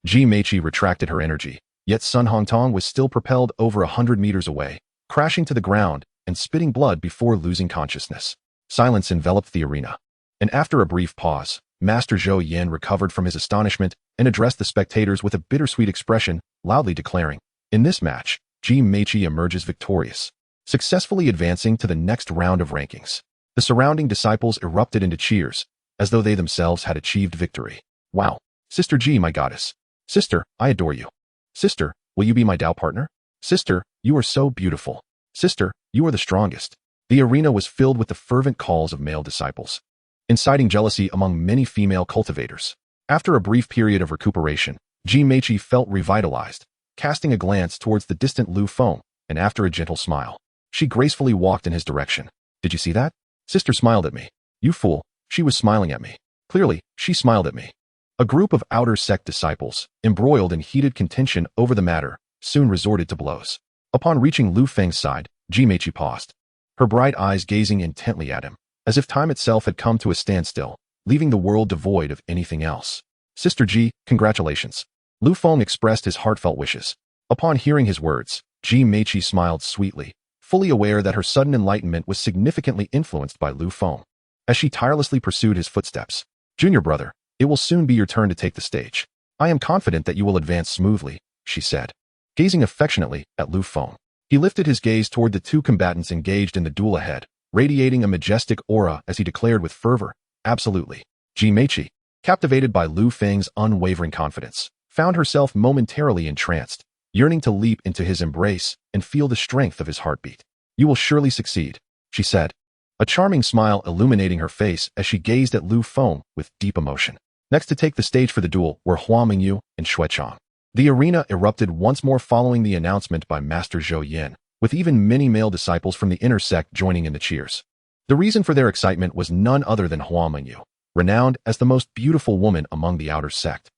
Qianying retracted her energy, yet Sun Hongtong was still propelled over 100 meters away, crashing to the ground and spitting blood before losing consciousness. Silence enveloped the arena, and after a brief pause, Master Zhou Yan recovered from his astonishment and addressed the spectators with a bittersweet expression, loudly declaring, "In this match, Qianying emerges victorious, successfully advancing to the next round of rankings." The surrounding disciples erupted into cheers, as though they themselves had achieved victory. "Wow! Sister Ji, my goddess! Sister, I adore you! Sister, will you be my Dao partner? Sister, you are so beautiful! Sister, you are the strongest!" The arena was filled with the fervent calls of male disciples, inciting jealousy among many female cultivators. After a brief period of recuperation, Qianying felt revitalized, casting a glance towards the distant Lu Feng, and after a gentle smile, she gracefully walked in his direction. "Did you see that? Sister smiled at me. You fool, she was smiling at me. Clearly, she smiled at me." A group of outer sect disciples, embroiled in heated contention over the matter, soon resorted to blows. Upon reaching Lu Feng's side, Qianying paused, her bright eyes gazing intently at him, as if time itself had come to a standstill, leaving the world devoid of anything else. "Sister Ji, congratulations." Lu Feng expressed his heartfelt wishes. Upon hearing his words, Qianying smiled sweetly, fully aware that her sudden enlightenment was significantly influenced by Lu Feng. As she tirelessly pursued his footsteps, "Junior brother, it will soon be your turn to take the stage. I am confident that you will advance smoothly," she said, gazing affectionately at Lu Feng. He lifted his gaze toward the 2 combatants engaged in the duel ahead, radiating a majestic aura as he declared with fervor, "Absolutely." Qianying, captivated by Lu Feng's unwavering confidence, found herself momentarily entranced, yearning to leap into his embrace and feel the strength of his heartbeat. "You will surely succeed," she said, a charming smile illuminating her face as she gazed at Lu Feng with deep emotion. Next to take the stage for the duel were Qianying and Qianying. The arena erupted once more following the announcement by Master Zhou Yan, with even many male disciples from the inner sect joining in the cheers. The reason for their excitement was none other than Qianying, renowned as the most beautiful woman among the outer sect.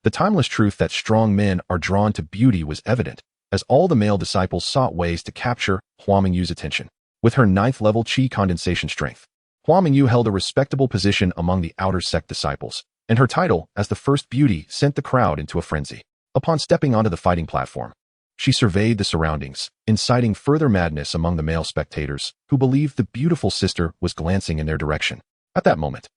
The timeless truth that strong men are drawn to beauty was evident, as all the male disciples sought ways to capture Qianying's attention. With her 9th level qi condensation strength, Qianying held a respectable position among the outer sect disciples, and her title as the first beauty sent the crowd into a frenzy. Upon stepping onto the fighting platform, she surveyed the surroundings, inciting further madness among the male spectators, who believed the beautiful sister was glancing in their direction. At that moment,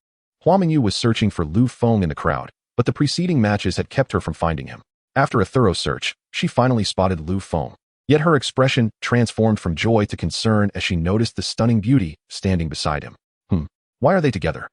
Qianying was searching for Lu Feng in the crowd, but the preceding matches had kept her from finding him. After a thorough search, she finally spotted Lu Feng. Yet her expression transformed from joy to concern as she noticed the stunning beauty standing beside him. Why are they together?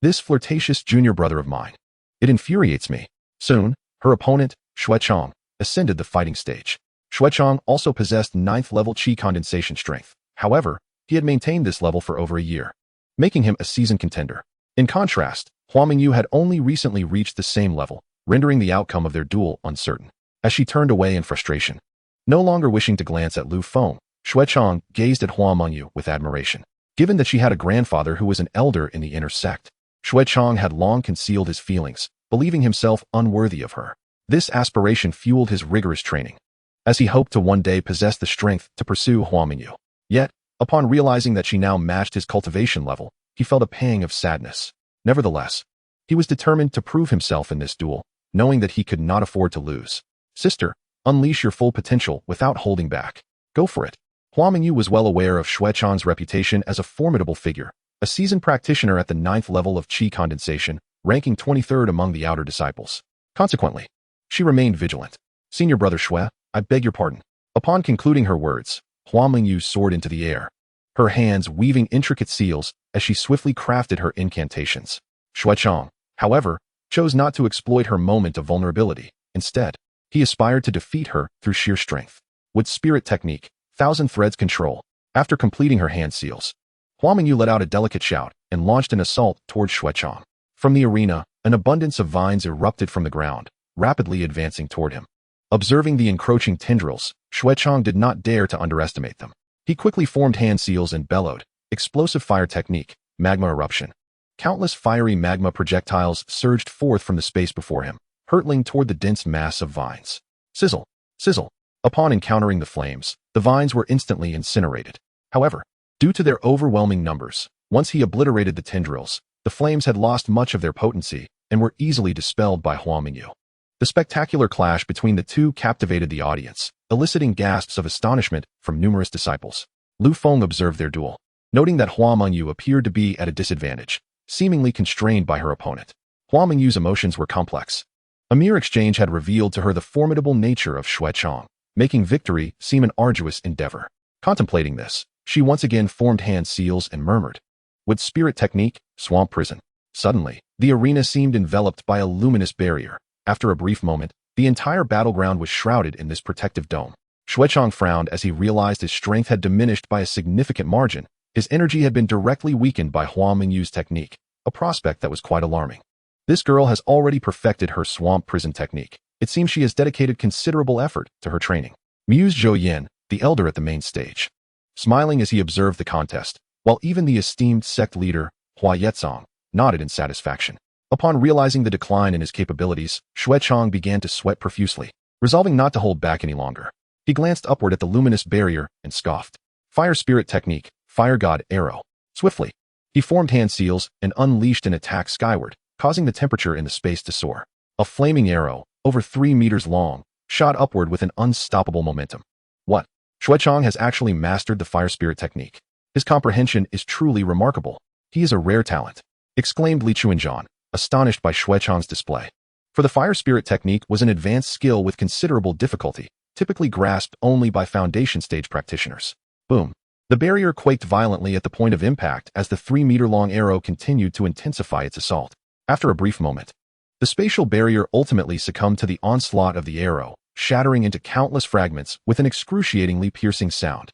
This flirtatious junior brother of mine. It infuriates me. Soon, her opponent, Qianying, ascended the fighting stage. Qianying also possessed 9th level qi condensation strength. However, he had maintained this level for over a year, making him a seasoned contender. In contrast, Qianying had only recently reached the same level, rendering the outcome of their duel uncertain. As she turned away in frustration, no longer wishing to glance at Lu Feng, Qianying gazed at Qianying with admiration. Given that she had a grandfather who was an elder in the inner sect, Qianying had long concealed his feelings, believing himself unworthy of her. This aspiration fueled his rigorous training, as he hoped to one day possess the strength to pursue Qianying. Yet, upon realizing that she now matched his cultivation level, he felt a pang of sadness. Nevertheless, he was determined to prove himself in this duel, knowing that he could not afford to lose. "Sister, unleash your full potential without holding back. Go for it." Qianying was well aware of Qianying's reputation as a formidable figure, a seasoned practitioner at the 9th level of qi condensation, ranking 23rd among the outer disciples. Consequently, she remained vigilant. "Senior brother Xue, I beg your pardon." Upon concluding her words, Hua Mengyu soared into the air, her hands weaving intricate seals as she swiftly crafted her incantations. Xuechang, however, chose not to exploit her moment of vulnerability. Instead, he aspired to defeat her through sheer strength. With spirit technique, thousand threads control, after completing her hand seals, Hua Mengyu let out a delicate shout and launched an assault towards Xuechang. From the arena, an abundance of vines erupted from the ground, rapidly advancing toward him. Observing the encroaching tendrils, Xuechang did not dare to underestimate them. He quickly formed hand seals and bellowed, explosive fire technique, magma eruption. Countless fiery magma projectiles surged forth from the space before him, hurtling toward the dense mass of vines. Sizzle, sizzle. Upon encountering the flames, the vines were instantly incinerated. However, due to their overwhelming numbers, once he obliterated the tendrils, the flames had lost much of their potency and were easily dispelled by Hua Mengyu. The spectacular clash between the two captivated the audience, eliciting gasps of astonishment from numerous disciples. Lu Feng observed their duel, noting that Hua Mengyu appeared to be at a disadvantage, seemingly constrained by her opponent. Hua Mengyu's emotions were complex. A mere exchange had revealed to her the formidable nature of Xuechang, making victory seem an arduous endeavor. Contemplating this, she once again formed hand seals and murmured, with spirit technique, swamp prison. Suddenly, the arena seemed enveloped by a luminous barrier. After a brief moment, the entire battleground was shrouded in this protective dome. Xuechang frowned as he realized his strength had diminished by a significant margin. His energy had been directly weakened by Hua Mengyu's technique, a prospect that was quite alarming. This girl has already perfected her swamp prison technique. It seems she has dedicated considerable effort to her training, mused Zhou Yin, the elder at the main stage, smiling as he observed the contest, while even the esteemed sect leader, Hua Yetzong, nodded in satisfaction. Upon realizing the decline in his capabilities, Xuechang began to sweat profusely, resolving not to hold back any longer. He glanced upward at the luminous barrier and scoffed. Fire spirit technique, fire god arrow. Swiftly, he formed hand seals and unleashed an attack skyward, causing the temperature in the space to soar. A flaming arrow, over 3 meters long, shot upward with an unstoppable momentum. What? Xuechang has actually mastered the fire spirit technique. His comprehension is truly remarkable. He is a rare talent, exclaimed Li Chuanzhan, astonished by Xuechang's display. For the fire spirit technique was an advanced skill with considerable difficulty, typically grasped only by foundation stage practitioners. Boom. The barrier quaked violently at the point of impact as the 3-meter-long arrow continued to intensify its assault. After a brief moment, the spatial barrier ultimately succumbed to the onslaught of the arrow, shattering into countless fragments with an excruciatingly piercing sound.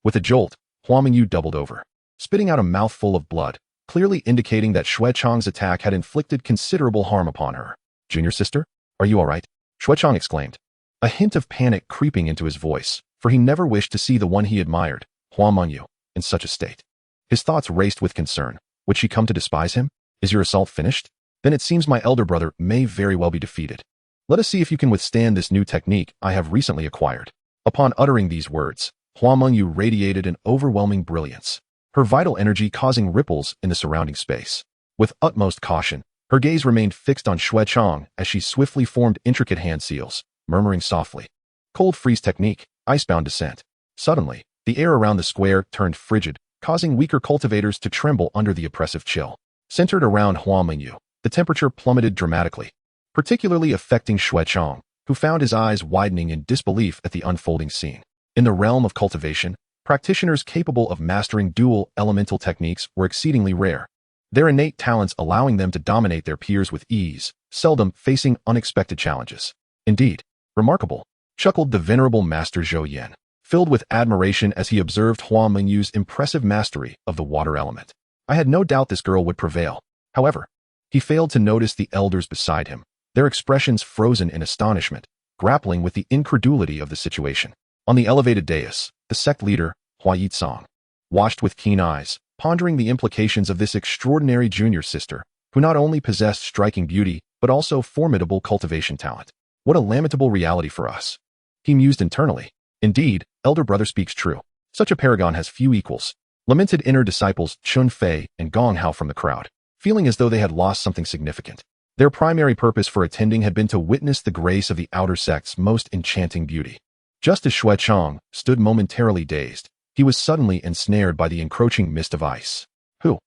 With a jolt, Hua Mengyu doubled over, spitting out a mouthful of blood, clearly indicating that Xuechang's attack had inflicted considerable harm upon her. Junior sister, are you all right? Xuechang exclaimed, a hint of panic creeping into his voice, for he never wished to see the one he admired, Hua Mengyu, in such a state. His thoughts raced with concern. Would she come to despise him? Is your assault finished? Then it seems my elder brother may very well be defeated. Let us see if you can withstand this new technique I have recently acquired. Upon uttering these words, Hua Mengyu radiated an overwhelming brilliance, her vital energy causing ripples in the surrounding space. With utmost caution, her gaze remained fixed on Xuechang as she swiftly formed intricate hand seals, murmuring softly. Cold freeze technique, icebound descent. Suddenly, the air around the square turned frigid, causing weaker cultivators to tremble under the oppressive chill. Centered around Hua Mengyu, the temperature plummeted dramatically, particularly affecting Xuechang, who found his eyes widening in disbelief at the unfolding scene. In the realm of cultivation, practitioners capable of mastering dual elemental techniques were exceedingly rare, their innate talents allowing them to dominate their peers with ease, seldom facing unexpected challenges. Indeed, remarkable, chuckled the venerable Master Zhou Yin, filled with admiration as he observed Hua Mengyu's impressive mastery of the water element. I had no doubt this girl would prevail. However, he failed to notice the elders beside him, their expressions frozen in astonishment, grappling with the incredulity of the situation. On the elevated dais, the sect leader, Hua Yetzong, watched with keen eyes, pondering the implications of this extraordinary junior sister, who not only possessed striking beauty, but also formidable cultivation talent. What a lamentable reality for us. He mused internally. Indeed, elder brother speaks true. Such a paragon has few equals. Lamented inner disciples Chun Fei and Gong Hao from the crowd, feeling as though they had lost something significant. Their primary purpose for attending had been to witness the grace of the outer sect's most enchanting beauty. Just as Xuechang stood momentarily dazed, he was suddenly ensnared by the encroaching mist of ice. Who?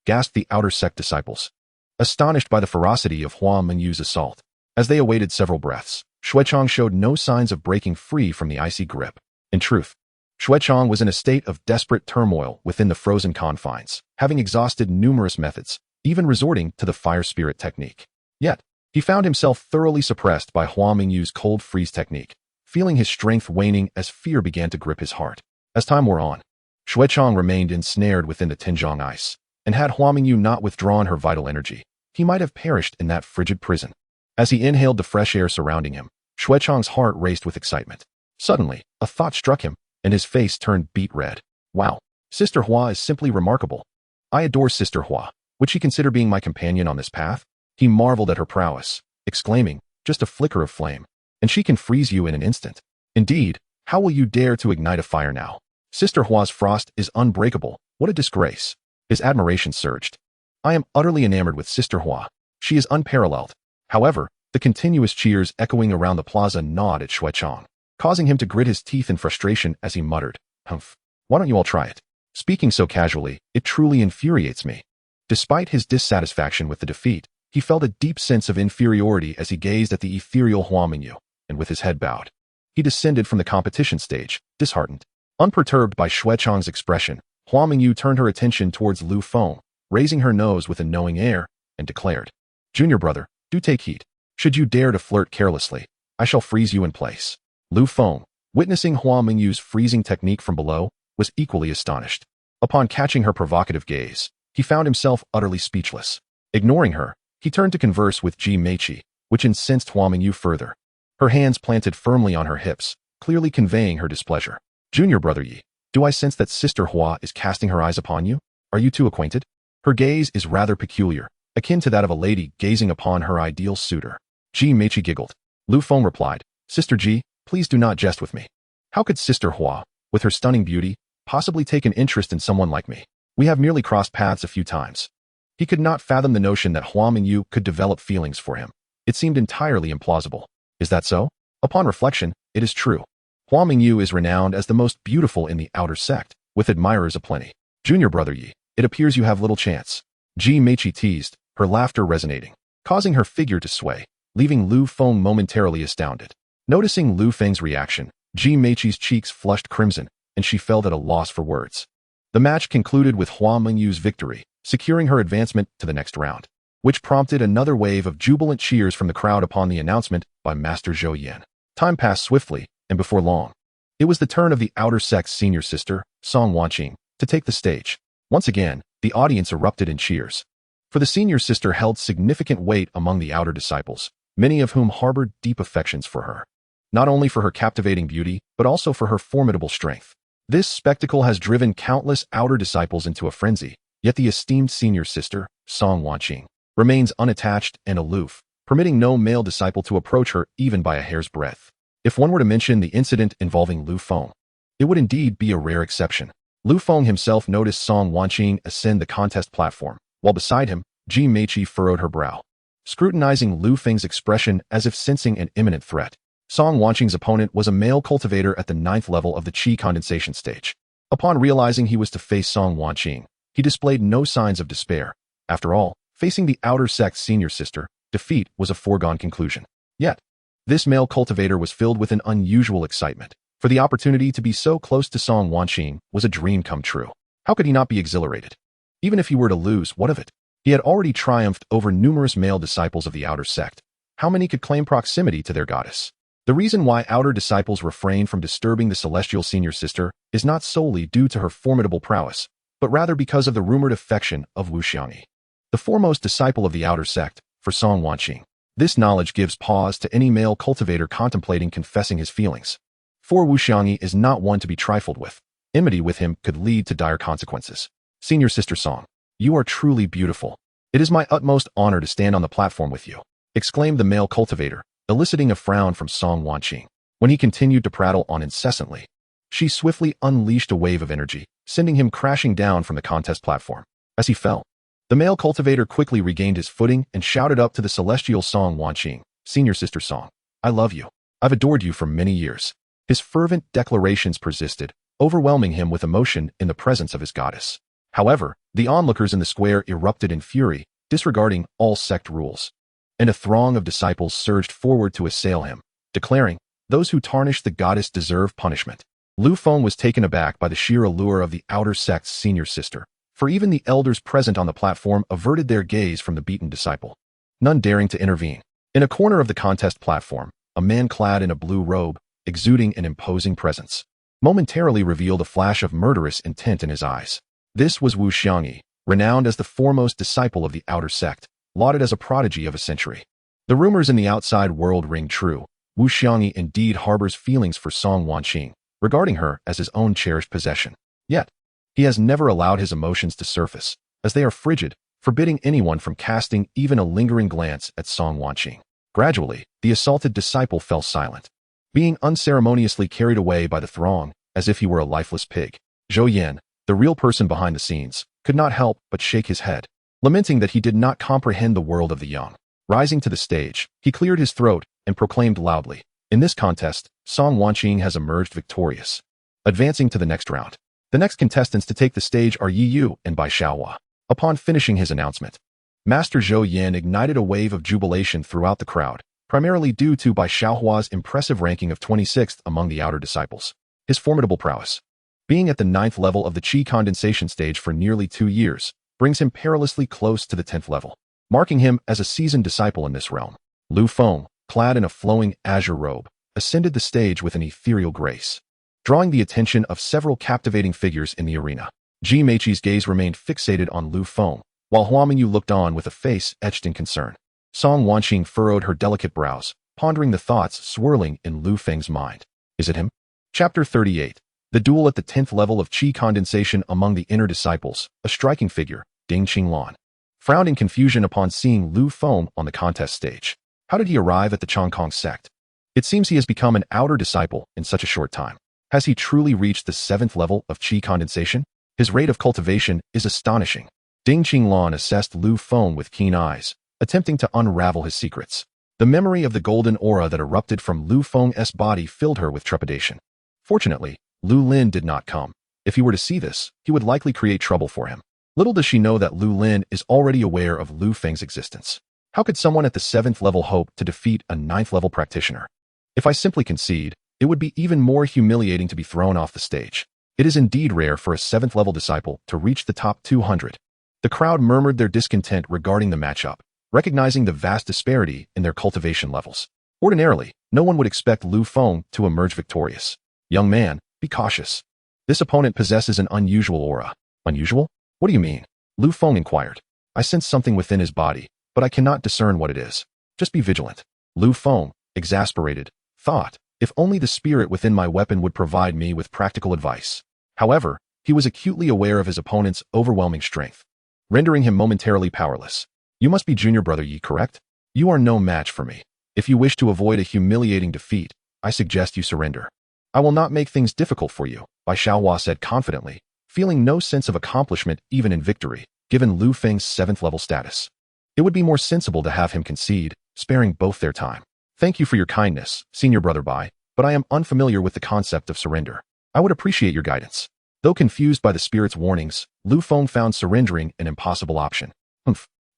Gasped the outer sect disciples, astonished by the ferocity of Hua Mengyu's assault. As they awaited several breaths, Xuechang showed no signs of breaking free from the icy grip. In truth, Chang was in a state of desperate turmoil within the frozen confines, having exhausted numerous methods, even resorting to the fire spirit technique. Yet, he found himself thoroughly suppressed by Hua Mingyu's cold freeze technique, feeling his strength waning as fear began to grip his heart. As time wore on, Chang remained ensnared within the Tinjiang ice, and had Hua Mingyu not withdrawn her vital energy, he might have perished in that frigid prison. As he inhaled the fresh air surrounding him, Chang's heart raced with excitement. Suddenly, a thought struck him, and his face turned beet red. Wow, Sister Hua is simply remarkable. I adore Sister Hua. Would she consider being my companion on this path? He marveled at her prowess, exclaiming, just a flicker of flame, and she can freeze you in an instant. Indeed, how will you dare to ignite a fire now? Sister Hua's frost is unbreakable. What a disgrace. His admiration surged. I am utterly enamored with Sister Hua. She is unparalleled. However, the continuous cheers echoing around the plaza gnawed at Chang, causing him to grit his teeth in frustration as he muttered, "Humph, why don't you all try it?" Speaking so casually, it truly infuriates me. Despite his dissatisfaction with the defeat, he felt a deep sense of inferiority as he gazed at the ethereal Hua Mingyu, and with his head bowed, he descended from the competition stage, disheartened. Unperturbed by Chang's expression, Hua Mingyu turned her attention towards Lu Feng, raising her nose with a knowing air, and declared, "Junior brother, do take heed. Should you dare to flirt carelessly, I shall freeze you in place." Lu Feng, witnessing Hua Mingyu's freezing technique from below, was equally astonished. Upon catching her provocative gaze, he found himself utterly speechless. Ignoring her, he turned to converse with Ji Meiqi, which incensed Hua Mingyu further. Her hands planted firmly on her hips, clearly conveying her displeasure. "Junior brother Yi, do I sense that Sister Hua is casting her eyes upon you? Are you two acquainted? Her gaze is rather peculiar, akin to that of a lady gazing upon her ideal suitor." Ji Meiqi giggled. Lu Feng replied, "Sister Ji, please do not jest with me. How could Sister Hua, with her stunning beauty, possibly take an interest in someone like me? We have merely crossed paths a few times." He could not fathom the notion that Hua Mingyu could develop feelings for him. It seemed entirely implausible. Is that so? Upon reflection, it is true. Hua Mingyu is renowned as the most beautiful in the outer sect, with admirers aplenty. "Junior brother Yi, it appears you have little chance." Ji Meiqi teased, her laughter resonating, causing her figure to sway, leaving Lu Feng momentarily astounded. Noticing Lu Feng's reaction, Ji Meiqi's cheeks flushed crimson, and she felt at a loss for words. The match concluded with Hua Mingyu's victory, securing her advancement to the next round, which prompted another wave of jubilant cheers from the crowd upon the announcement by Master Zhou Yan. Time passed swiftly, and before long, it was the turn of the outer sect's senior sister, Song Wanqing, to take the stage. Once again, the audience erupted in cheers. For the senior sister held significant weight among the outer disciples, many of whom harbored deep affections for her. Not only for her captivating beauty, but also for her formidable strength. This spectacle has driven countless outer disciples into a frenzy, yet the esteemed senior sister, Song Wanqing, remains unattached and aloof, permitting no male disciple to approach her even by a hair's breadth. If one were to mention the incident involving Lu Feng, it would indeed be a rare exception. Lu Feng himself noticed Song Wanqing ascend the contest platform, while beside him, Ji Meiqi furrowed her brow. Scrutinizing Lu Feng's expression as if sensing an imminent threat, Song Wanqing's opponent was a male cultivator at the 9th level of the Qi condensation stage. Upon realizing he was to face Song Wanqing, he displayed no signs of despair. After all, facing the outer sect's senior sister, defeat was a foregone conclusion. Yet, this male cultivator was filled with an unusual excitement, for the opportunity to be so close to Song Wanqing was a dream come true. How could he not be exhilarated? Even if he were to lose, what of it? He had already triumphed over numerous male disciples of the outer sect. How many could claim proximity to their goddess? The reason why outer disciples refrain from disturbing the celestial senior sister is not solely due to her formidable prowess, but rather because of the rumored affection of Wushuang, the foremost disciple of the outer sect, for Song Wanqing. This knowledge gives pause to any male cultivator contemplating confessing his feelings. For Wushuang is not one to be trifled with. Enmity with him could lead to dire consequences. "Senior sister Song, you are truly beautiful. It is my utmost honor to stand on the platform with you," exclaimed the male cultivator, eliciting a frown from Song Wanqing. When he continued to prattle on incessantly, she swiftly unleashed a wave of energy, sending him crashing down from the contest platform. As he fell, the male cultivator quickly regained his footing and shouted up to the celestial Song Wanqing, "Senior sister Song, I love you. I've adored you for many years." His fervent declarations persisted, overwhelming him with emotion in the presence of his goddess. However, the onlookers in the square erupted in fury, disregarding all sect rules, and a throng of disciples surged forward to assail him, declaring, "Those who tarnish the goddess deserve punishment." Lu Feng was taken aback by the sheer allure of the outer sect's senior sister, for even the elders present on the platform averted their gaze from the beaten disciple, none daring to intervene. In a corner of the contest platform, a man clad in a blue robe, exuding an imposing presence, momentarily revealed a flash of murderous intent in his eyes. This was Wu Xiangyi, renowned as the foremost disciple of the outer sect, lauded as a prodigy of a century. The rumors in the outside world ring true. Wu Xiangyi indeed harbors feelings for Song Wanqing, regarding her as his own cherished possession. Yet, he has never allowed his emotions to surface, as they are frigid, forbidding anyone from casting even a lingering glance at Song Wanqing. Gradually, the assaulted disciple fell silent, being unceremoniously carried away by the throng, as if he were a lifeless pig. Zhou Yan, the real person behind the scenes, could not help but shake his head, lamenting that he did not comprehend the world of the young. Rising to the stage, he cleared his throat and proclaimed loudly, "In this contest, Song Wanqing has emerged victorious." Advancing to the next round. The next contestants to take the stage are Yi Yu and Bai Xiaohua. Upon finishing his announcement, Master Zhou Yan ignited a wave of jubilation throughout the crowd, primarily due to Bai Xiaohua's impressive ranking of 26th among the outer disciples. His formidable prowess, being at the 9th level of the Qi condensation stage for nearly 2 years, brings him perilously close to the 10th level, marking him as a seasoned disciple in this realm. Lu Feng, clad in a flowing azure robe, ascended the stage with an ethereal grace, drawing the attention of several captivating figures in the arena. Ji Meiqi's gaze remained fixated on Lu Feng, while Hua Mingyu looked on with a face etched in concern. Song Wanqing furrowed her delicate brows, pondering the thoughts swirling in Lu Feng's mind. Is it him? Chapter 38. The duel at the 10th level of Qi condensation among the inner disciples. A striking figure, Ding Qinglan, frowned in confusion upon seeing Lu Feng on the contest stage. How did he arrive at the Chongkong sect? It seems he has become an outer disciple in such a short time. Has he truly reached the 7th level of Qi condensation? His rate of cultivation is astonishing. Ding Qinglan assessed Lu Feng with keen eyes, attempting to unravel his secrets. The memory of the golden aura that erupted from Lu Feng's body filled her with trepidation. Fortunately, Lu Lin did not come. If he were to see this, he would likely create trouble for him. Little does she know that Lu Lin is already aware of Lu Feng's existence. How could someone at the 7th level hope to defeat a 9th level practitioner? If I simply concede, it would be even more humiliating to be thrown off the stage. It is indeed rare for a 7th level disciple to reach the top 200. The crowd murmured their discontent regarding the matchup, recognizing the vast disparity in their cultivation levels. Ordinarily, no one would expect Lu Feng to emerge victorious. Young man, be cautious. This opponent possesses an unusual aura. Unusual? What do you mean? Lu Feng inquired. I sense something within his body, but I cannot discern what it is. Just be vigilant. Lu Feng, exasperated, thought, if only the spirit within my weapon would provide me with practical advice. However, he was acutely aware of his opponent's overwhelming strength, rendering him momentarily powerless. You must be junior brother Yi, correct? You are no match for me. If you wish to avoid a humiliating defeat, I suggest you surrender. I will not make things difficult for you, Bai Xiaohua said confidently, feeling no sense of accomplishment even in victory, given Lu Feng's 7th level status. It would be more sensible to have him concede, sparing both their time. Thank you for your kindness, senior brother Bai, but I am unfamiliar with the concept of surrender. I would appreciate your guidance. Though confused by the spirit's warnings, Lu Feng found surrendering an impossible option.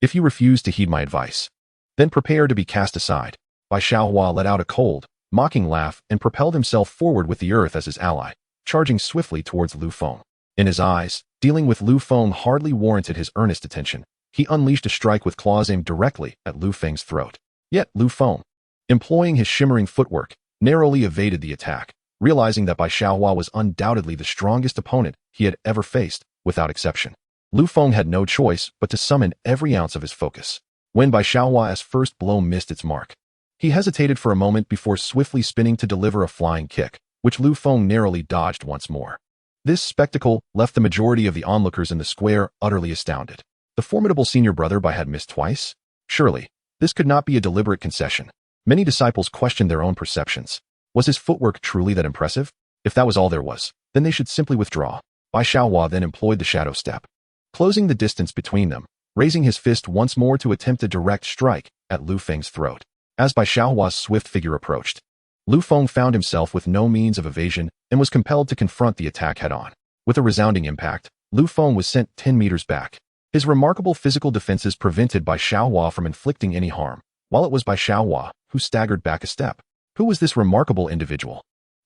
If you refuse to heed my advice, then prepare to be cast aside. Bai Xiaohua let out a cold, mocking laugh and propelled himself forward with the earth as his ally, charging swiftly towards Lu Feng. In his eyes, dealing with Lu Feng hardly warranted his earnest attention. He unleashed a strike with claws aimed directly at Lu Feng's throat. Yet Lu Feng, employing his shimmering footwork, narrowly evaded the attack, realizing that Bai Xiaohua was undoubtedly the strongest opponent he had ever faced, without exception. Lu Feng had no choice but to summon every ounce of his focus. When Bai Xiaohua's first blow missed its mark, he hesitated for a moment before swiftly spinning to deliver a flying kick, which Lu Feng narrowly dodged once more. This spectacle left the majority of the onlookers in the square utterly astounded. The formidable senior brother Bai had missed twice? Surely, this could not be a deliberate concession. Many disciples questioned their own perceptions. Was his footwork truly that impressive? If that was all there was, then they should simply withdraw. Bai Xiaohua then employed the shadow step, closing the distance between them, raising his fist once more to attempt a direct strike at Lu Feng's throat. As Bai Xiaohua's swift figure approached, Lu Feng found himself with no means of evasion and was compelled to confront the attack head-on. With a resounding impact, Lu Feng was sent 10 meters back. His remarkable physical defenses prevented Bai Xiaohua from inflicting any harm, while it was Bai Xiaohua who staggered back a step. Who was this remarkable individual?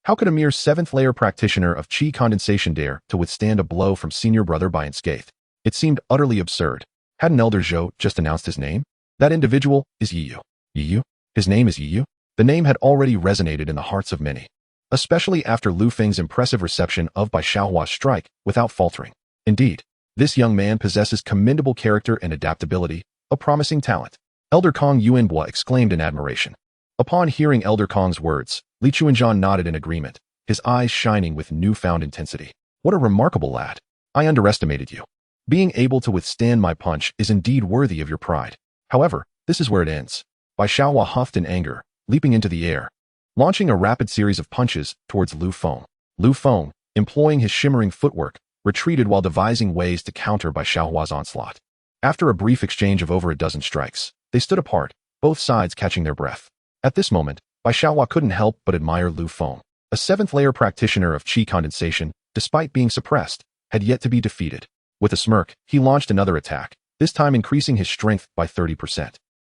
How could a mere 7th-layer practitioner of Qi condensation dare to withstand a blow from senior brother by unscathed? It seemed utterly absurd. Hadn't Elder Zhou just announced his name? That individual is Yiyu. Yiyu? His name is Yiyu? The name had already resonated in the hearts of many, especially after Lu Feng's impressive reception of Bai Xiaohua's strike without faltering. Indeed, this young man possesses commendable character and adaptability, a promising talent. Elder Cang Wentian exclaimed in admiration. Upon hearing Elder Kang's words, Li Qianying nodded in agreement, his eyes shining with newfound intensity. What a remarkable lad. I underestimated you. Being able to withstand my punch is indeed worthy of your pride. However, this is where it ends. Bai Xiaohua huffed in anger, leaping into the air, launching a rapid series of punches towards Lu Feng. Lu Feng, employing his shimmering footwork, retreated while devising ways to counter Bai Xiaohua's onslaught. After a brief exchange of over a dozen strikes, they stood apart, both sides catching their breath. At this moment, Bai Xiaohua couldn't help but admire Lu Feng. A 7th-layer practitioner of Qi condensation, despite being suppressed, had yet to be defeated. With a smirk, he launched another attack, this time increasing his strength by 30%.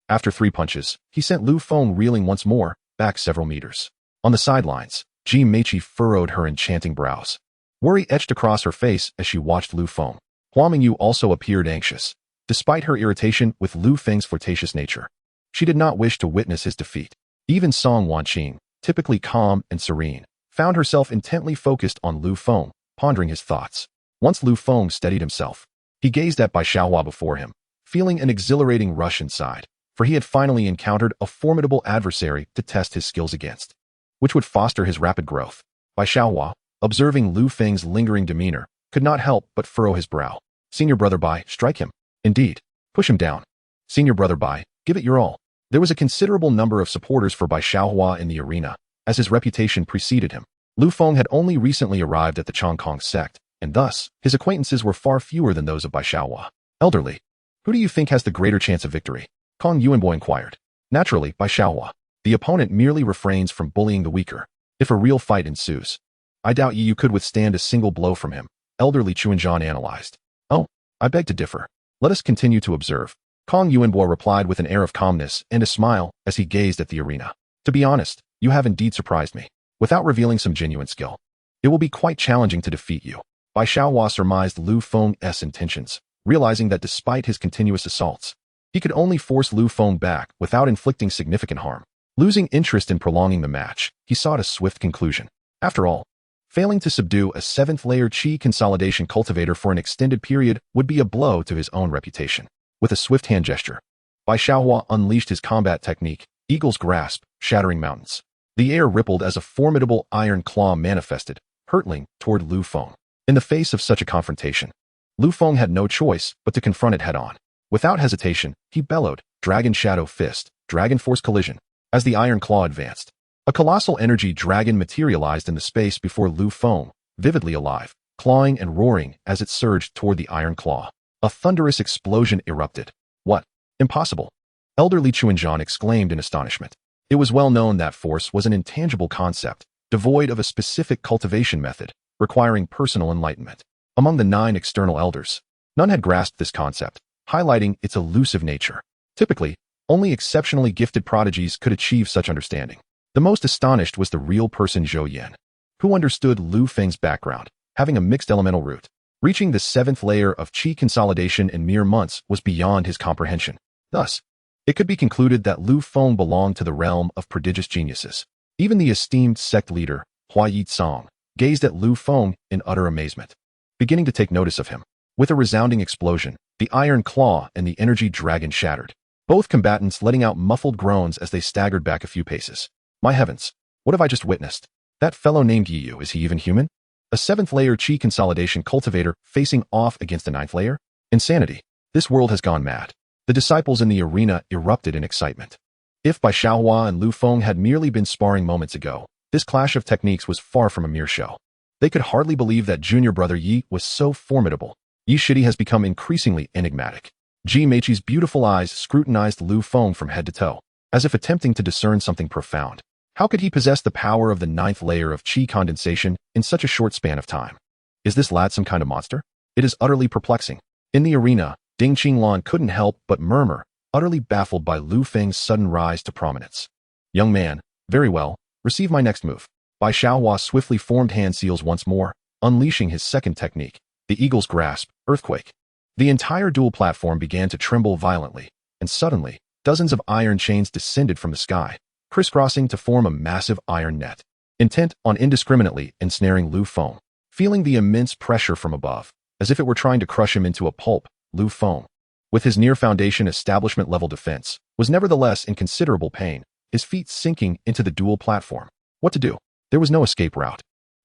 After 3 punches, he sent Lu Feng reeling once more, back several meters. On the sidelines, Ji Meiqi furrowed her enchanting brows. Worry etched across her face as she watched Lu Feng. Hua Mingyu also appeared anxious, despite her irritation with Lu Feng's flirtatious nature. She did not wish to witness his defeat. Even Song Wanqing, typically calm and serene, found herself intently focused on Lu Feng, pondering his thoughts. Once Lu Feng steadied himself, he gazed at Bai Xiaohua before him, feeling an exhilarating rush inside, for he had finally encountered a formidable adversary to test his skills against, which would foster his rapid growth. Bai Xiaohua, observing Lu Feng's lingering demeanor, could not help but furrow his brow. Senior brother Bai, strike him. Indeed, push him down. Senior brother Bai, give it your all. There was a considerable number of supporters for Bai Xiaohua in the arena, as his reputation preceded him. Lu Feng had only recently arrived at the Chongkong sect, and thus, his acquaintances were far fewer than those of Bai Xiaohua. Elderly, who do you think has the greater chance of victory? Cang Wentian inquired. Naturally, Bai Xiaohua. The opponent merely refrains from bullying the weaker. If a real fight ensues, I doubt you could withstand a single blow from him, Elderly Qianying analyzed. Oh, I beg to differ. Let us continue to observe. Cang Wentian replied with an air of calmness and a smile as he gazed at the arena. To be honest, you have indeed surprised me. Without revealing some genuine skill, it will be quite challenging to defeat you. Bai Xiaohua surmised Lu Feng's intentions, realizing that despite his continuous assaults, he could only force Lu Feng back without inflicting significant harm. Losing interest in prolonging the match, he sought a swift conclusion. After all, failing to subdue a 7th-layer Qi consolidation cultivator for an extended period would be a blow to his own reputation. With a swift hand gesture, Bai Xiaohua unleashed his combat technique, Eagle's Grasp, shattering mountains. The air rippled as a formidable iron claw manifested, hurtling toward Lu Feng. In the face of such a confrontation, Lu Feng had no choice but to confront it head-on. Without hesitation, he bellowed, Dragon Shadow Fist, Dragon Force Collision. As the iron claw advanced, a colossal energy dragon materialized in the space before Lu Feng, vividly alive, clawing and roaring as it surged toward the iron claw. A thunderous explosion erupted. What? Impossible! Elderly Qianying exclaimed in astonishment. It was well known that force was an intangible concept, devoid of a specific cultivation method, requiring personal enlightenment. Among the 9 external elders, none had grasped this concept, highlighting its elusive nature. Typically, only exceptionally gifted prodigies could achieve such understanding. The most astonished was the real person Zhou Yan, who understood Lu Feng's background, having a mixed elemental root. Reaching the 7th layer of Qi consolidation in mere months was beyond his comprehension. Thus, it could be concluded that Lu Feng belonged to the realm of prodigious geniuses. Even the esteemed sect leader, Hua Yitsong, gazed at Lu Feng in utter amazement, beginning to take notice of him. With a resounding explosion, the iron claw and the energy dragon shattered, both combatants letting out muffled groans as they staggered back a few paces. My heavens, what have I just witnessed? That fellow named Yiyu, is he even human? A 7th-layer Qi consolidation cultivator facing off against a 9th layer? Insanity. This world has gone mad. The disciples in the arena erupted in excitement. If Bai Xiaohua and Lu Feng had merely been sparring moments ago, this clash of techniques was far from a mere show. They could hardly believe that junior brother Yi was so formidable. Yi Shidi has become increasingly enigmatic. Ji Meiqi's beautiful eyes scrutinized Lu Feng from head to toe, as if attempting to discern something profound. How could he possess the power of the 9th layer of Qi condensation in such a short span of time? Is this lad some kind of monster? It is utterly perplexing. In the arena, Ding Qinglan couldn't help but murmur, utterly baffled by Lu Feng's sudden rise to prominence. Young man, very well, receive my next move. Bai Xiaohua swiftly formed hand seals once more, unleashing his second technique, the Eagle's Grasp, Earthquake. The entire duel platform began to tremble violently, and suddenly, dozens of iron chains descended from the sky, crisscrossing to form a massive iron net, intent on indiscriminately ensnaring Lu Feng. Feeling the immense pressure from above, as if it were trying to crush him into a pulp, Lu Feng, with his near-foundation establishment-level defense, was nevertheless in considerable pain, his feet sinking into the duel platform. What to do? There was no escape route.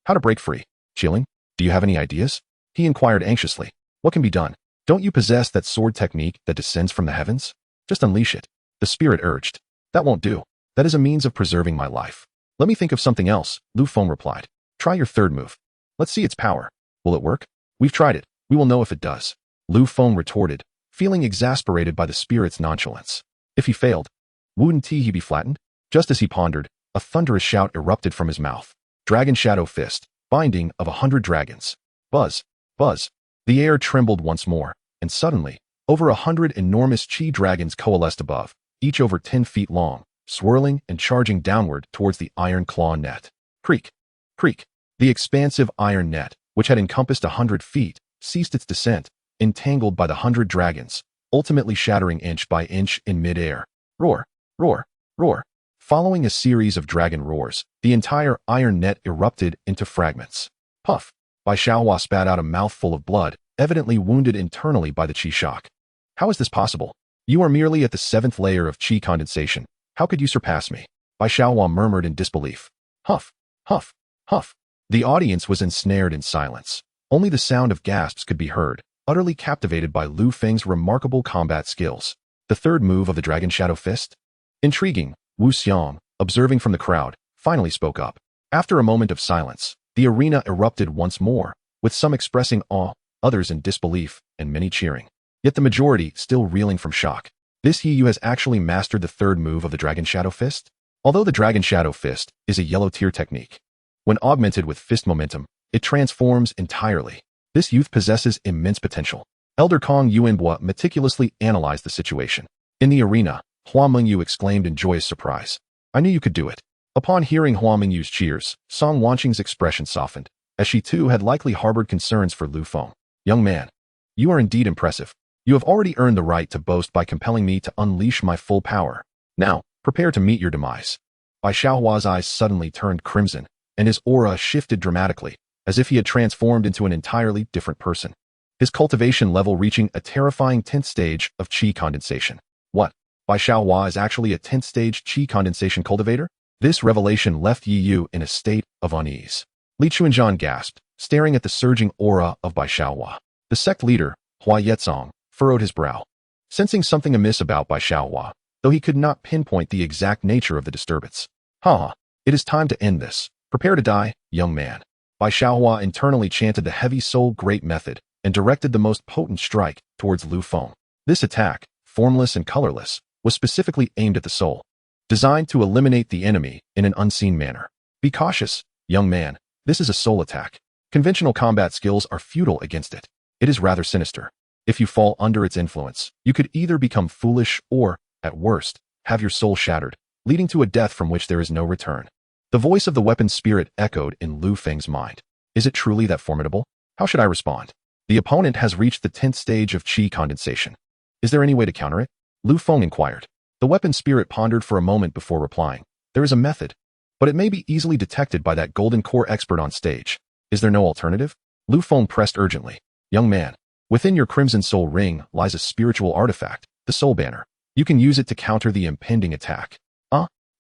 How to break free? Qianying, do you have any ideas? He inquired anxiously. What can be done? Don't you possess that sword technique that descends from the heavens? Just unleash it. The spirit urged. That won't do. That is a means of preserving my life. Let me think of something else, Lu Feng replied. Try your third move. Let's see its power. Will it work? We've tried it. We will know if it does. Lu Feng retorted, feeling exasperated by the spirit's nonchalance. If he failed, wouldn't he be flattened? Just as he pondered, a thunderous shout erupted from his mouth. Dragon Shadow Fist, binding of 100 dragons. Buzz, buzz. The air trembled once more, and suddenly, over 100 enormous chi dragons coalesced above, each over 10 feet long, swirling and charging downward towards the iron claw net. Creak, creak. The expansive iron net, which had encompassed 100 feet, ceased its descent, entangled by the 100 dragons, ultimately shattering inch by inch in mid-air. Roar, roar, roar. Following a series of dragon roars, the entire iron net erupted into fragments. Puff. Bai Xiaohua spat out a mouthful of blood, evidently wounded internally by the qi shock. How is this possible? You are merely at the 7th layer of qi condensation. How could you surpass me? Bai Xiaohua murmured in disbelief. Huff, huff, huff. The audience was ensnared in silence. Only the sound of gasps could be heard, utterly captivated by Lu Feng's remarkable combat skills. The third move of the Dragon Shadow Fist? Intriguing, Wushuang, observing from the crowd, finally spoke up. After a moment of silence, the arena erupted once more, with some expressing awe, others in disbelief, and many cheering. Yet the majority still reeling from shock. This he who has actually mastered the third move of the Dragon Shadow Fist? Although the Dragon Shadow Fist is a yellow tier technique, when augmented with fist momentum, it transforms entirely. This youth possesses immense potential. Elder Kang Yuanbua meticulously analyzed the situation. In the arena, Hua Mengyu exclaimed in joyous surprise. I knew you could do it. Upon hearing Hua Mengyu's cheers, Song Wanqing's expression softened, as she too had likely harbored concerns for Lu Feng. Young man, you are indeed impressive. You have already earned the right to boast by compelling me to unleash my full power. Now, prepare to meet your demise. Bai Xiaohua's eyes suddenly turned crimson, and his aura shifted dramatically, as if he had transformed into an entirely different person. His cultivation level reaching a terrifying 10th stage of qi condensation. What? Bai Xiaohua is actually a 10th stage qi condensation cultivator? This revelation left Yi Yu in a state of unease. Li Chuanzhan gasped, staring at the surging aura of Bai Xiaohua. The sect leader, Hua Yetzong, furrowed his brow, sensing something amiss about Bai Xiaohua, though he could not pinpoint the exact nature of the disturbance. It is time to end this. Prepare to die, young man. Bai Xiaohua internally chanted the heavy soul great method and directed the most potent strike towards Lu Feng. This attack, formless and colorless, was specifically aimed at the soul, designed to eliminate the enemy in an unseen manner. Be cautious, young man. This is a soul attack. Conventional combat skills are futile against it. It is rather sinister. If you fall under its influence, you could either become foolish or, at worst, have your soul shattered, leading to a death from which there is no return. The voice of the weapon spirit echoed in Lu Feng's mind. Is it truly that formidable? How should I respond? The opponent has reached the 10th stage of qi condensation. Is there any way to counter it? Lu Feng inquired. The weapon spirit pondered for a moment before replying. There is a method, but it may be easily detected by that golden core expert on stage. Is there no alternative? Lu Feng pressed urgently. Young man, within your Crimson Soul ring lies a spiritual artifact, the Soul Banner. You can use it to counter the impending attack.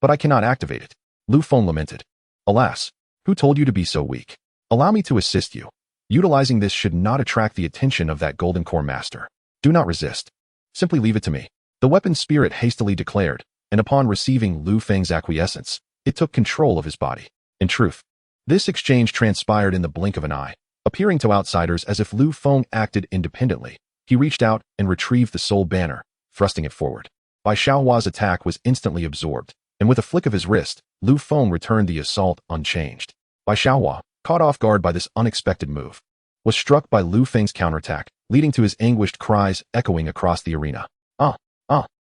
But I cannot activate it. Lu Feng lamented. Alas, who told you to be so weak? Allow me to assist you. Utilizing this should not attract the attention of that golden core master. Do not resist. Simply leave it to me. The weapon spirit hastily declared, and upon receiving Lu Feng's acquiescence, it took control of his body. In truth, this exchange transpired in the blink of an eye, appearing to outsiders as if Lu Feng acted independently. He reached out and retrieved the soul banner, thrusting it forward. Bai Xiaohua's attack was instantly absorbed, and with a flick of his wrist, Lu Feng returned the assault unchanged. Bai Xiaohua, caught off guard by this unexpected move, was struck by Lu Feng's counterattack, leading to his anguished cries echoing across the arena.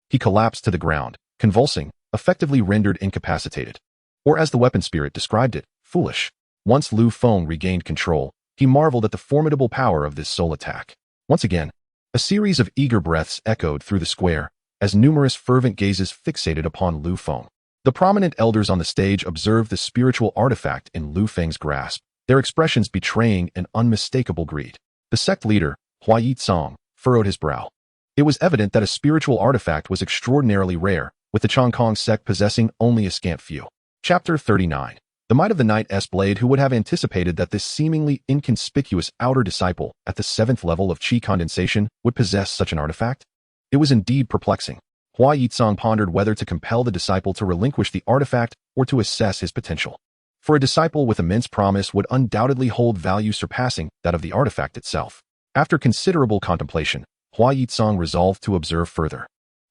He collapsed to the ground, convulsing, effectively rendered incapacitated. Or as the weapon spirit described it, Foolish. Once Lu Feng regained control, he marveled at the formidable power of this soul attack. Once again, a series of eager breaths echoed through the square, as numerous fervent gazes fixated upon Lu Feng. The prominent elders on the stage observed the spiritual artifact in Lu Feng's grasp, their expressions betraying an unmistakable greed. The sect leader, Qianying, furrowed his brow. It was evident that a spiritual artifact was extraordinarily rare, with the Changkong sect possessing only a scant few. Chapter 39. The might of the Knight's blade. Who would have anticipated that this seemingly inconspicuous outer disciple at the 7th level of Qi condensation would possess such an artifact? It was indeed perplexing. Qianying pondered whether to compel the disciple to relinquish the artifact or to assess his potential. For a disciple with immense promise would undoubtedly hold value surpassing that of the artifact itself. After considerable contemplation, Qianying resolved to observe further.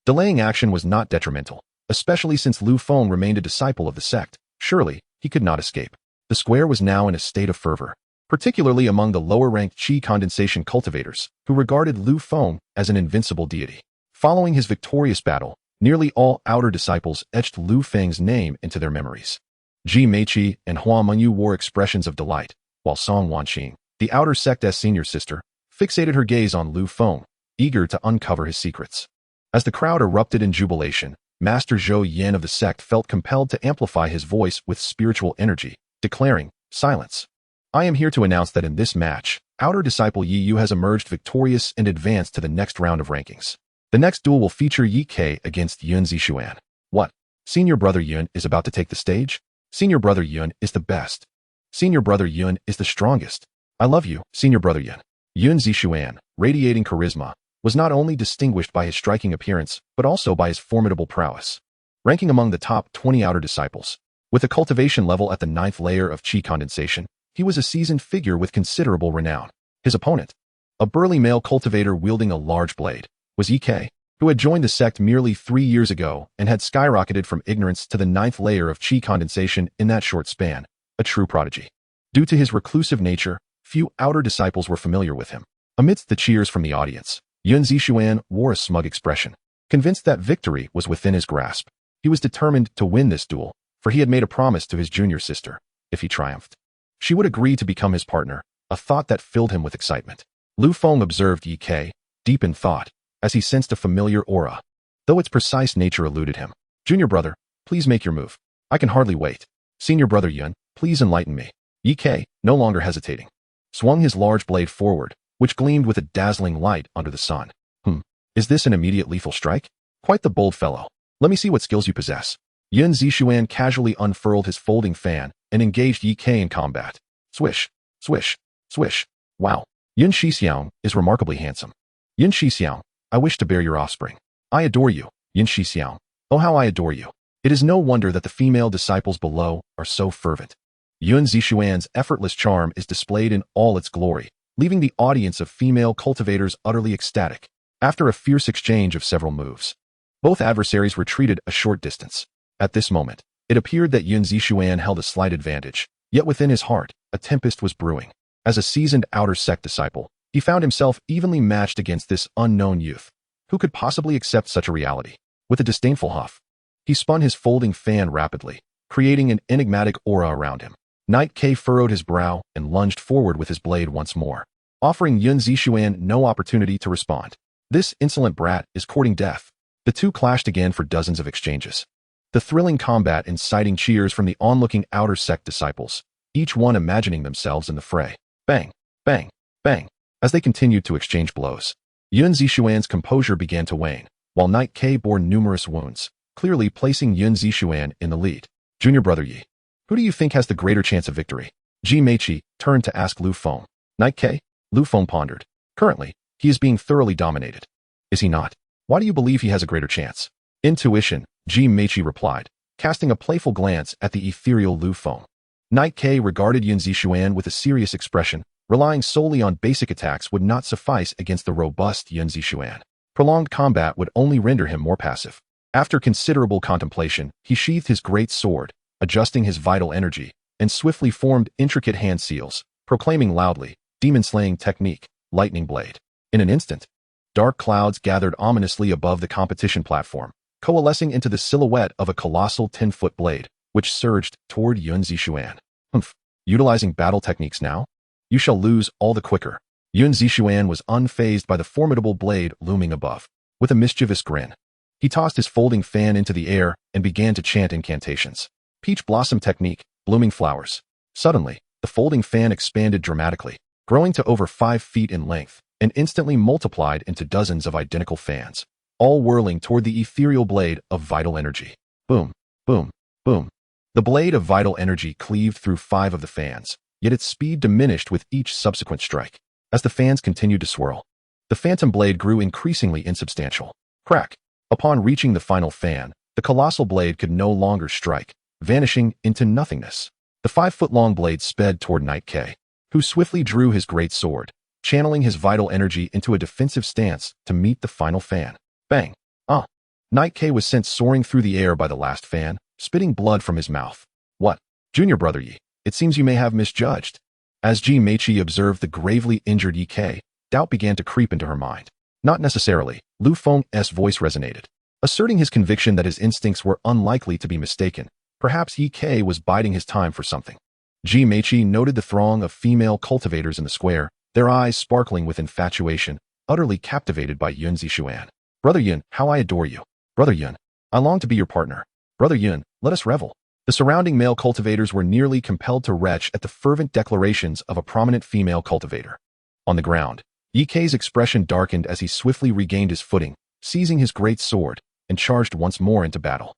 Delaying action was not detrimental, especially since Lu Feng remained a disciple of the sect. Surely, he could not escape. The square was now in a state of fervor, particularly among the lower-ranked Qi condensation cultivators, who regarded Lu Feng as an invincible deity. Following his victorious battle, nearly all outer disciples etched Lu Feng's name into their memories. Ji Meiqi and Hua Mengyu wore expressions of delight, while Song Wanqing, the outer sect's senior sister, fixated her gaze on Lu Feng, eager to uncover his secrets. As the crowd erupted in jubilation, Master Zhou Yan of the sect felt compelled to amplify his voice with spiritual energy, declaring, "Silence. I am here to announce that in this match, outer disciple Yi Yu has emerged victorious and advanced to the next round of rankings. The next duel will feature Yi Ke against Yun Zixuan." What? Senior brother Yun is about to take the stage? Senior brother Yun is the best. Senior brother Yun is the strongest. I love you, senior brother Yun. Yun Zixuan, radiating charisma, was not only distinguished by his striking appearance, but also by his formidable prowess. Ranking among the top 20 outer disciples, with a cultivation level at the 9th layer of Qi condensation, he was a seasoned figure with considerable renown. His opponent, a burly male cultivator wielding a large blade, was Yi Ke, who had joined the sect merely 3 years ago and had skyrocketed from ignorance to the 9th layer of Qi condensation in that short span, a true prodigy. Due to his reclusive nature, few outer disciples were familiar with him. Amidst the cheers from the audience, Yun Zixuan wore a smug expression. Convinced that victory was within his grasp, he was determined to win this duel, for he had made a promise to his junior sister. If he triumphed, she would agree to become his partner, a thought that filled him with excitement. Lu Feng observed Yi Ke, deep in thought, as he sensed a familiar aura, though its precise nature eluded him. "Junior brother, please make your move. I can hardly wait. Senior brother Yun, please enlighten me." Yi Ke, no longer hesitating, swung his large blade forward, which gleamed with a dazzling light under the sun. Is this an immediate lethal strike? Quite the bold fellow. Let me see what skills you possess. Yun Zixuan casually unfurled his folding fan and engaged Yi Ke in combat. Swish, swish, swish. Wow. Yun Shixiang is remarkably handsome. Yun Shixiang, I wish to bear your offspring. I adore you, Yun Shixiang. Oh, how I adore you. It is no wonder that the female disciples below are so fervent. Yun Zixuan's effortless charm is displayed in all its glory, leaving the audience of female cultivators utterly ecstatic. After a fierce exchange of several moves, both adversaries retreated a short distance. At this moment, it appeared that Yun Zixuan held a slight advantage, yet within his heart, a tempest was brewing. As a seasoned outer sect disciple, he found himself evenly matched against this unknown youth. Who could possibly accept such a reality? With a disdainful huff, he spun his folding fan rapidly, creating an enigmatic aura around him. Knight Ke furrowed his brow and lunged forward with his blade once more, offering Yun Zixuan no opportunity to respond. This insolent brat is courting death. The two clashed again for dozens of exchanges. The thrilling combat inciting cheers from the onlooking outer sect disciples, each one imagining themselves in the fray. Bang, bang, bang. As they continued to exchange blows, Yun Zixuan's composure began to wane, while Knight Ke bore numerous wounds, clearly placing Yun Zixuan in the lead. Junior brother Yi, who do you think has the greater chance of victory? Ji Meiqi turned to ask Lu Feng. Knight Ke? Lu Feng pondered. Currently, he is being thoroughly dominated. Is he not? Why do you believe he has a greater chance? Intuition, Ji Meiqi replied, casting a playful glance at the ethereal Lu Feng. Knight Ke regarded Yun Zixuan with a serious expression. Relying solely on basic attacks would not suffice against the robust Yun Zixuan. Prolonged combat would only render him more passive. After considerable contemplation, he sheathed his great sword, adjusting his vital energy, and swiftly formed intricate hand seals, proclaiming loudly, demon-slaying technique, lightning blade. In an instant, dark clouds gathered ominously above the competition platform, coalescing into the silhouette of a colossal 10-foot blade, which surged toward Yun Zixuan. Humph. Utilizing battle techniques now? You shall lose all the quicker. Yuan Zixuan was unfazed by the formidable blade looming above. With a mischievous grin, he tossed his folding fan into the air and began to chant incantations. Peach blossom technique, blooming flowers. Suddenly, the folding fan expanded dramatically, growing to over 5 feet in length, and instantly multiplied into dozens of identical fans, all whirling toward the ethereal blade of vital energy. Boom, boom, boom. The blade of vital energy cleaved through 5 of the fans, yet its speed diminished with each subsequent strike. As the fans continued to swirl, the phantom blade grew increasingly insubstantial. Crack! Upon reaching the final fan, the colossal blade could no longer strike, vanishing into nothingness. The 5-foot-long blade sped toward Knight K, who swiftly drew his great sword, channeling his vital energy into a defensive stance to meet the final fan. Bang! Knight K was sent soaring through the air by the last fan, spitting blood from his mouth. What? Junior brother Yi, it seems you may have misjudged. As Ji Meiqi observed the gravely injured Yi K, doubt began to creep into her mind. Not necessarily, Lu Feng's voice resonated, asserting his conviction that his instincts were unlikely to be mistaken. Perhaps Yi K was biding his time for something. Ji Meiqi noted the throng of female cultivators in the square, their eyes sparkling with infatuation, utterly captivated by Yuan Zixuan. Brother Yun, how I adore you. Brother Yun, I long to be your partner. Brother Yun, let us revel. The surrounding male cultivators were nearly compelled to retch at the fervent declarations of a prominent female cultivator. On the ground, Yi K's expression darkened as he swiftly regained his footing, seizing his great sword, and charged once more into battle.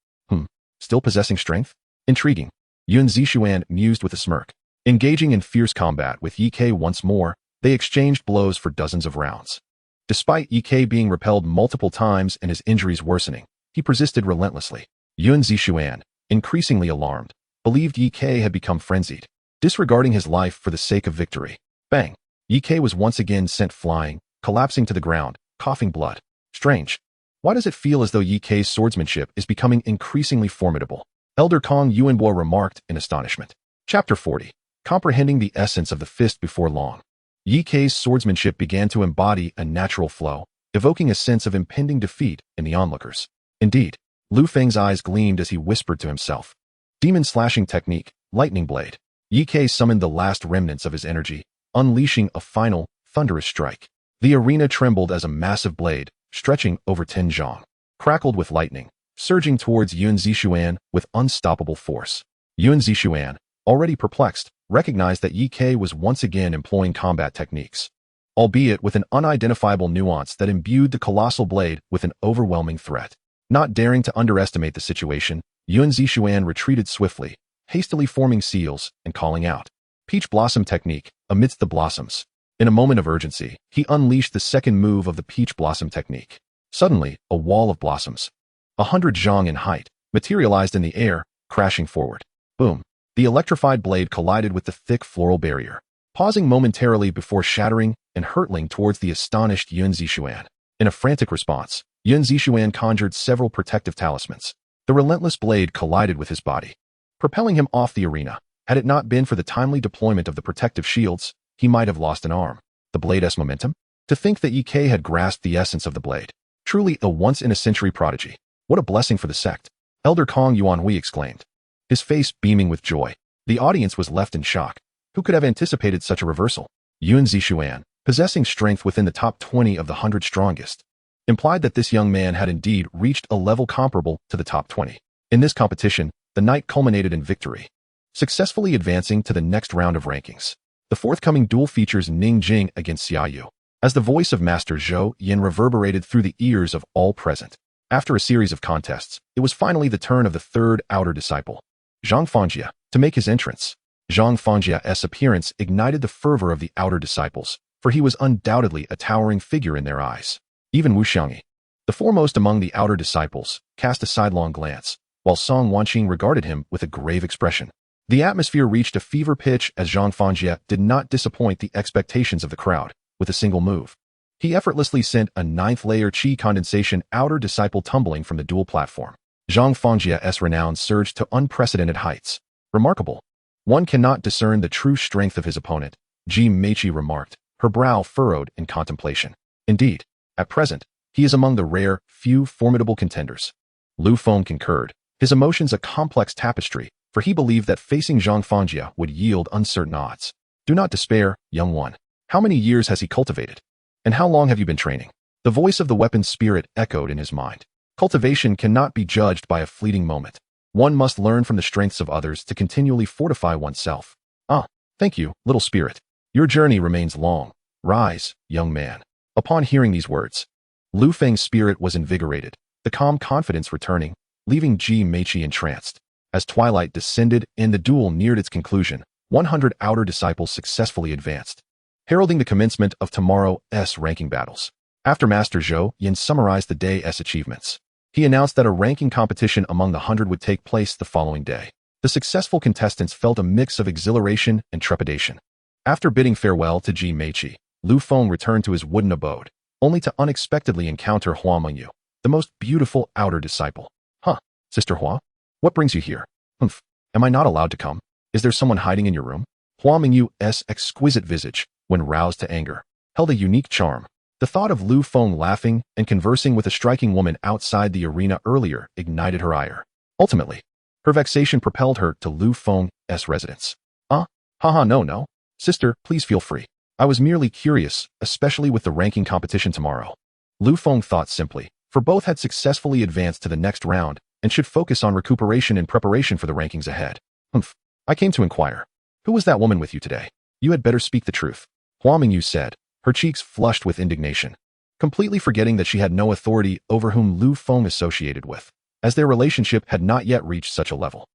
Still possessing strength? Intriguing. Yuan Zixuan mused with a smirk. Engaging in fierce combat with Yi K once more, they exchanged blows for dozens of rounds. Despite Yi K being repelled multiple times and his injuries worsening, he persisted relentlessly. Yuan Zixuan, increasingly alarmed, believed Yi K had become frenzied, disregarding his life for the sake of victory. Bang! Yi K was once again sent flying, collapsing to the ground, coughing blood. Strange. Why does it feel as though Yi K's swordsmanship is becoming increasingly formidable? Elder Kang Yuanbo remarked in astonishment. Chapter 40. Comprehending the essence of the fist before long. Yi K's swordsmanship began to embody a natural flow, evoking a sense of impending defeat in the onlookers. Indeed, Lu Feng's eyes gleamed as he whispered to himself. Demon slashing technique, lightning blade. Yi K summoned the last remnants of his energy, unleashing a final, thunderous strike. The arena trembled as a massive blade, stretching over 10 zhang, crackled with lightning, surging towards Yuan Zixuan with unstoppable force. Yuan Zixuan, already perplexed, recognized that Yi K was once again employing combat techniques, albeit with an unidentifiable nuance that imbued the colossal blade with an overwhelming threat. Not daring to underestimate the situation, Yuan Zixuan retreated swiftly, hastily forming seals and calling out. Peach blossom technique, amidst the blossoms. In a moment of urgency, he unleashed the second move of the peach blossom technique. Suddenly, a wall of blossoms, 100 zhang in height, materialized in the air, crashing forward. Boom! The electrified blade collided with the thick floral barrier, pausing momentarily before shattering and hurtling towards the astonished Yuan Zixuan. In a frantic response, Yuan Zixuan conjured several protective talismans. The relentless blade collided with his body, propelling him off the arena. Had it not been for the timely deployment of the protective shields, he might have lost an arm. The blade's momentum? To think that Yi K had grasped the essence of the blade. Truly a once-in-a-century prodigy. What a blessing for the sect. Elder Kang Yuanhui exclaimed, his face beaming with joy. The audience was left in shock. Who could have anticipated such a reversal? Yuan Zixuan, possessing strength within the top 20 of the 100 strongest, implied that this young man had indeed reached a level comparable to the top 20. In this competition, the night culminated in victory, successfully advancing to the next round of rankings. The forthcoming duel features Ning Jing against Xia Yu, as the voice of Master Zhou Yin reverberated through the ears of all present. After a series of contests, it was finally the turn of the third outer disciple, Zhang Fangjia, to make his entrance. Zhang Fangjia's appearance ignited the fervor of the outer disciples, for he was undoubtedly a towering figure in their eyes. Even Wu Xiangyi, the foremost among the outer disciples, cast a sidelong glance, while Song Wanqing regarded him with a grave expression. The atmosphere reached a fever pitch as Zhang Fangjia did not disappoint the expectations of the crowd. With a single move, he effortlessly sent a 9th-layer qi condensation outer disciple tumbling from the dual platform. Zhang Fangjia's renown surged to unprecedented heights. Remarkable. One cannot discern the true strength of his opponent, Ji Meiqi remarked, her brow furrowed in contemplation. Indeed, at present, he is among the rare, few formidable contenders. Lu Feng concurred, his emotions a complex tapestry, for he believed that facing Zhang Fangjia would yield uncertain odds. Do not despair, young one. How many years has he cultivated? And how long have you been training? The voice of the weapon spirit echoed in his mind. Cultivation cannot be judged by a fleeting moment. One must learn from the strengths of others to continually fortify oneself. Ah, thank you, little spirit. Your journey remains long. Rise, young man. Upon hearing these words, Lu Feng's spirit was invigorated, the calm confidence returning, leaving Ji Meiqi entranced. As twilight descended and the duel neared its conclusion, 100 outer disciples successfully advanced, heralding the commencement of tomorrow's ranking battles. After Master Zhou Yin summarized the day's achievements, he announced that a ranking competition among the 100 would take place the following day. The successful contestants felt a mix of exhilaration and trepidation. After bidding farewell to Ji Meiqi, Lu Feng returned to his wooden abode, only to unexpectedly encounter Hua Mengyu, the most beautiful outer disciple. Huh, Sister Hua? What brings you here? Humph, am I not allowed to come? Is there someone hiding in your room? Hua Mengyu's exquisite visage, when roused to anger, held a unique charm. The thought of Lu Feng laughing and conversing with a striking woman outside the arena earlier ignited her ire. Ultimately, her vexation propelled her to Lu Feng's residence. Haha, no. Sister, please feel free. I was merely curious, especially with the ranking competition tomorrow. Lu Feng thought simply, for both had successfully advanced to the next round and should focus on recuperation in preparation for the rankings ahead. Humph, I came to inquire. Who was that woman with you today? You had better speak the truth. Hua Mengyu said, her cheeks flushed with indignation, completely forgetting that she had no authority over whom Lu Feng associated with, as their relationship had not yet reached such a level.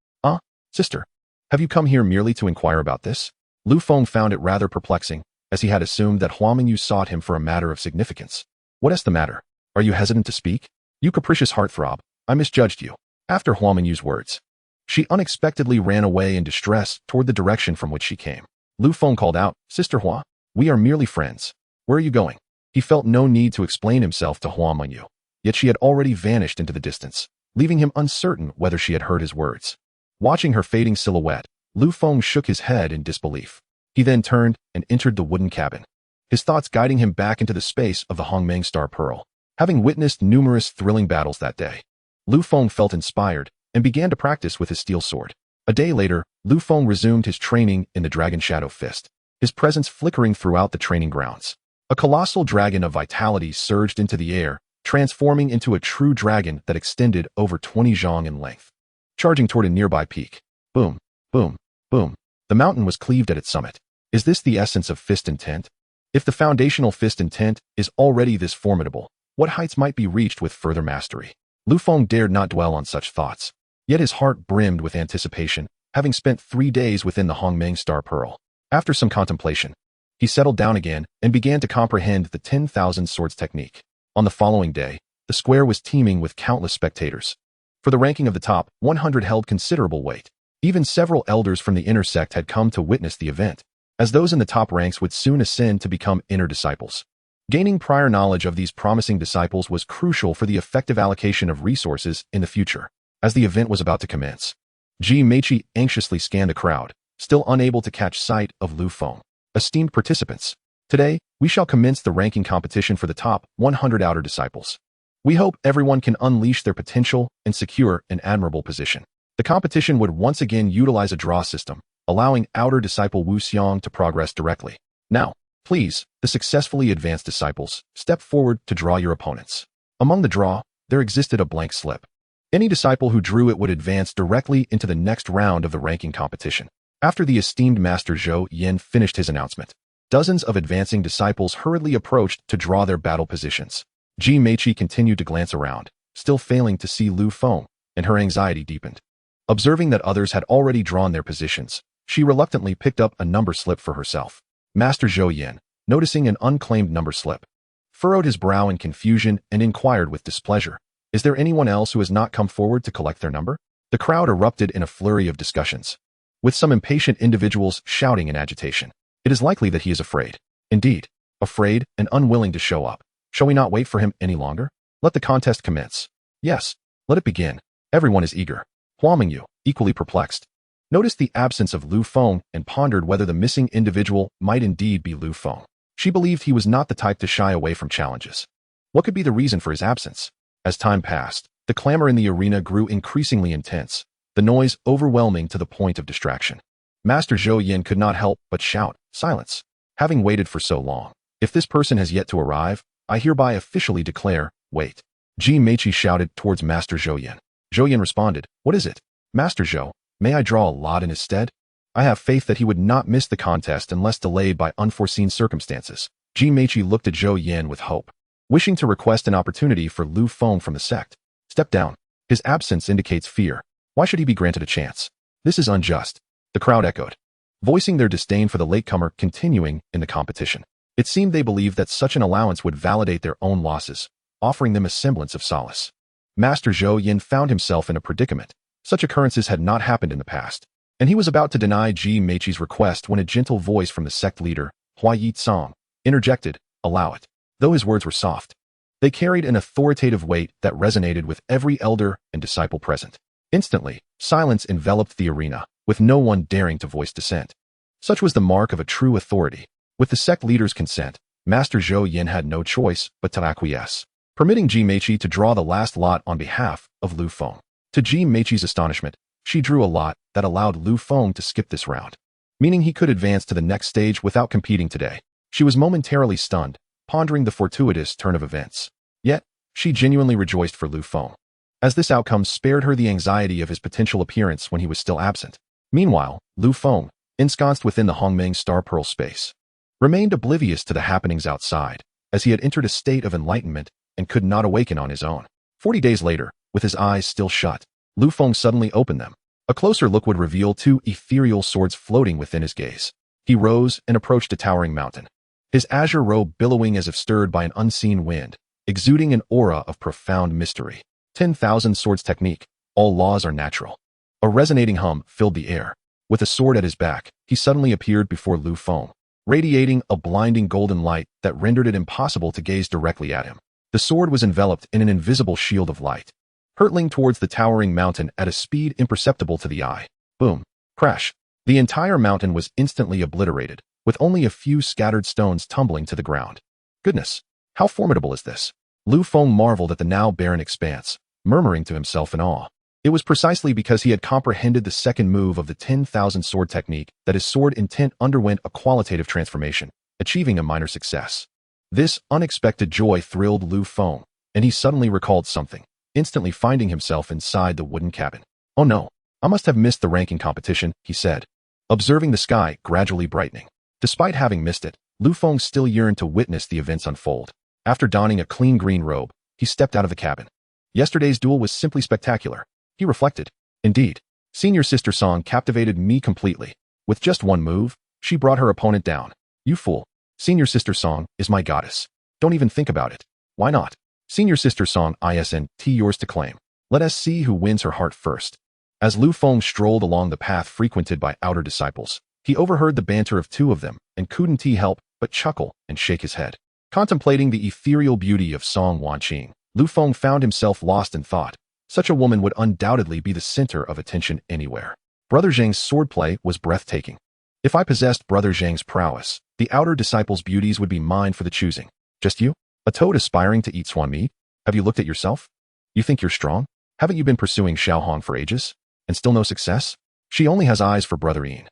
Sister, have you come here merely to inquire about this? Lu Feng found it rather perplexing, as he had assumed that Hua Mengyu sought him for a matter of significance. What is the matter? Are you hesitant to speak? You capricious heartthrob, I misjudged you. After Hua Mengyu's words, she unexpectedly ran away in distress toward the direction from which she came. Lu Feng called out, Sister Hua, we are merely friends. Where are you going? He felt no need to explain himself to Hua Mengyu, yet she had already vanished into the distance, leaving him uncertain whether she had heard his words. Watching her fading silhouette, Lu Feng shook his head in disbelief. He then turned and entered the wooden cabin, his thoughts guiding him back into the space of the Hongmeng Star Pearl. Having witnessed numerous thrilling battles that day, Lu Feng felt inspired and began to practice with his steel sword. A day later, Lu Feng resumed his training in the Dragon Shadow Fist, his presence flickering throughout the training grounds. A colossal dragon of vitality surged into the air, transforming into a true dragon that extended over 20 zhang in length. Charging toward a nearby peak. Boom, boom, boom. The mountain was cleaved at its summit. Is this the essence of fist intent? If the foundational fist intent is already this formidable, what heights might be reached with further mastery? Lu Feng dared not dwell on such thoughts, yet his heart brimmed with anticipation, having spent 3 days within the Hongmeng Star Pearl. After some contemplation, he settled down again and began to comprehend the 10,000 swords technique. On the following day, the square was teeming with countless spectators. For the ranking of the top 100 held considerable weight. Even several elders from the inner sect had come to witness the event, as those in the top ranks would soon ascend to become inner disciples. Gaining prior knowledge of these promising disciples was crucial for the effective allocation of resources in the future. As the event was about to commence, Ji Meiqi anxiously scanned the crowd, still unable to catch sight of Lu Feng. Esteemed participants, today, we shall commence the ranking competition for the top 100 outer disciples. We hope everyone can unleash their potential and secure an admirable position. The competition would once again utilize a draw system, allowing outer disciple Wuxiang to progress directly. Now, please, the successfully advanced disciples, step forward to draw your opponents. Among the draw, there existed a blank slip. Any disciple who drew it would advance directly into the next round of the ranking competition. After the esteemed Master Zhou Yin finished his announcement, dozens of advancing disciples hurriedly approached to draw their battle positions. Ji Meiqi continued to glance around, still failing to see Lu Feng, and her anxiety deepened. Observing that others had already drawn their positions, she reluctantly picked up a number slip for herself. Master Zhou Yin, noticing an unclaimed number slip, furrowed his brow in confusion and inquired with displeasure, "Is there anyone else who has not come forward to collect their number?" The crowd erupted in a flurry of discussions, with some impatient individuals shouting in agitation. It is likely that he is afraid. Indeed, afraid and unwilling to show up. Shall we not wait for him any longer? Let the contest commence. Yes, let it begin. Everyone is eager. Hua Mengyu, equally perplexed, noticed the absence of Lu Feng and pondered whether the missing individual might indeed be Lu Feng. She believed he was not the type to shy away from challenges. What could be the reason for his absence? As time passed, the clamor in the arena grew increasingly intense, the noise overwhelming to the point of distraction. Master Zhou Yin could not help but shout, "Silence! Having waited for so long, if this person has yet to arrive, I hereby officially declare, wait." Ji Meiqi shouted towards Master Zhou Yin. Zhou Yin responded, "What is it? Master Zhou, may I draw a lot in his stead?" I have faith that he would not miss the contest unless delayed by unforeseen circumstances. Ji Meiqi looked at Zhou Yin with hope, wishing to request an opportunity for Lu Feng from the sect. Step down. His absence indicates fear. Why should he be granted a chance? This is unjust. The crowd echoed, voicing their disdain for the latecomer continuing in the competition. It seemed they believed that such an allowance would validate their own losses, offering them a semblance of solace. Master Zhou Yin found himself in a predicament. Such occurrences had not happened in the past, and he was about to deny Ji Meiqi's request when a gentle voice from the sect leader, Hua Yi Tsang, interjected, "Allow it." Though his words were soft, they carried an authoritative weight that resonated with every elder and disciple present. Instantly, silence enveloped the arena, with no one daring to voice dissent. Such was the mark of a true authority. With the sect leader's consent, Master Zhou Yin had no choice but to acquiesce, permitting Ji Meiqi to draw the last lot on behalf of Lu Feng. To Ji Meiqi's astonishment, she drew a lot that allowed Lu Feng to skip this round, meaning he could advance to the next stage without competing today. She was momentarily stunned, pondering the fortuitous turn of events. Yet, she genuinely rejoiced for Lu Feng, as this outcome spared her the anxiety of his potential appearance when he was still absent. Meanwhile, Lu Feng, ensconced within the Hongmeng Star Pearl space, remained oblivious to the happenings outside, as he had entered a state of enlightenment and could not awaken on his own. 40 days later, with his eyes still shut, Lu Feng suddenly opened them. A closer look would reveal two ethereal swords floating within his gaze. He rose and approached a towering mountain, his azure robe billowing as if stirred by an unseen wind, exuding an aura of profound mystery. 10,000 swords technique. All laws are natural. A resonating hum filled the air. With a sword at his back, he suddenly appeared before Lu Feng, radiating a blinding golden light that rendered it impossible to gaze directly at him. The sword was enveloped in an invisible shield of light, hurtling towards the towering mountain at a speed imperceptible to the eye. Boom. Crash. The entire mountain was instantly obliterated, with only a few scattered stones tumbling to the ground. Goodness, how formidable is this? Lu Feng marveled at the now barren expanse, murmuring to himself in awe. It was precisely because he had comprehended the second move of the 10,000 sword technique that his sword intent underwent a qualitative transformation, achieving a minor success. This unexpected joy thrilled Lu Feng, and he suddenly recalled something, instantly finding himself inside the wooden cabin. "Oh no, I must have missed the ranking competition," he said, observing the sky gradually brightening. Despite having missed it, Lu Feng still yearned to witness the events unfold. After donning a clean green robe, he stepped out of the cabin. Yesterday's duel was simply spectacular, he reflected. Indeed, Senior Sister Song captivated me completely. With just one move, she brought her opponent down. "You fool. Senior Sister Song is my goddess. Don't even think about it." "Why not? Senior Sister Song isn't yours to claim. Let us see who wins her heart first." As Lu Feng strolled along the path frequented by outer disciples, he overheard the banter of two of them and couldn't help but chuckle and shake his head. Contemplating the ethereal beauty of Song Wanqing, Lu Feng found himself lost in thought. Such a woman would undoubtedly be the center of attention anywhere. Brother Zhang's swordplay was breathtaking. If I possessed Brother Zhang's prowess, the outer disciples' beauties would be mine for the choosing. Just you? A toad aspiring to eat swan meat? Have you looked at yourself? You think you're strong? Haven't you been pursuing Xiao Hong for ages? And still no success? She only has eyes for Brother Yin.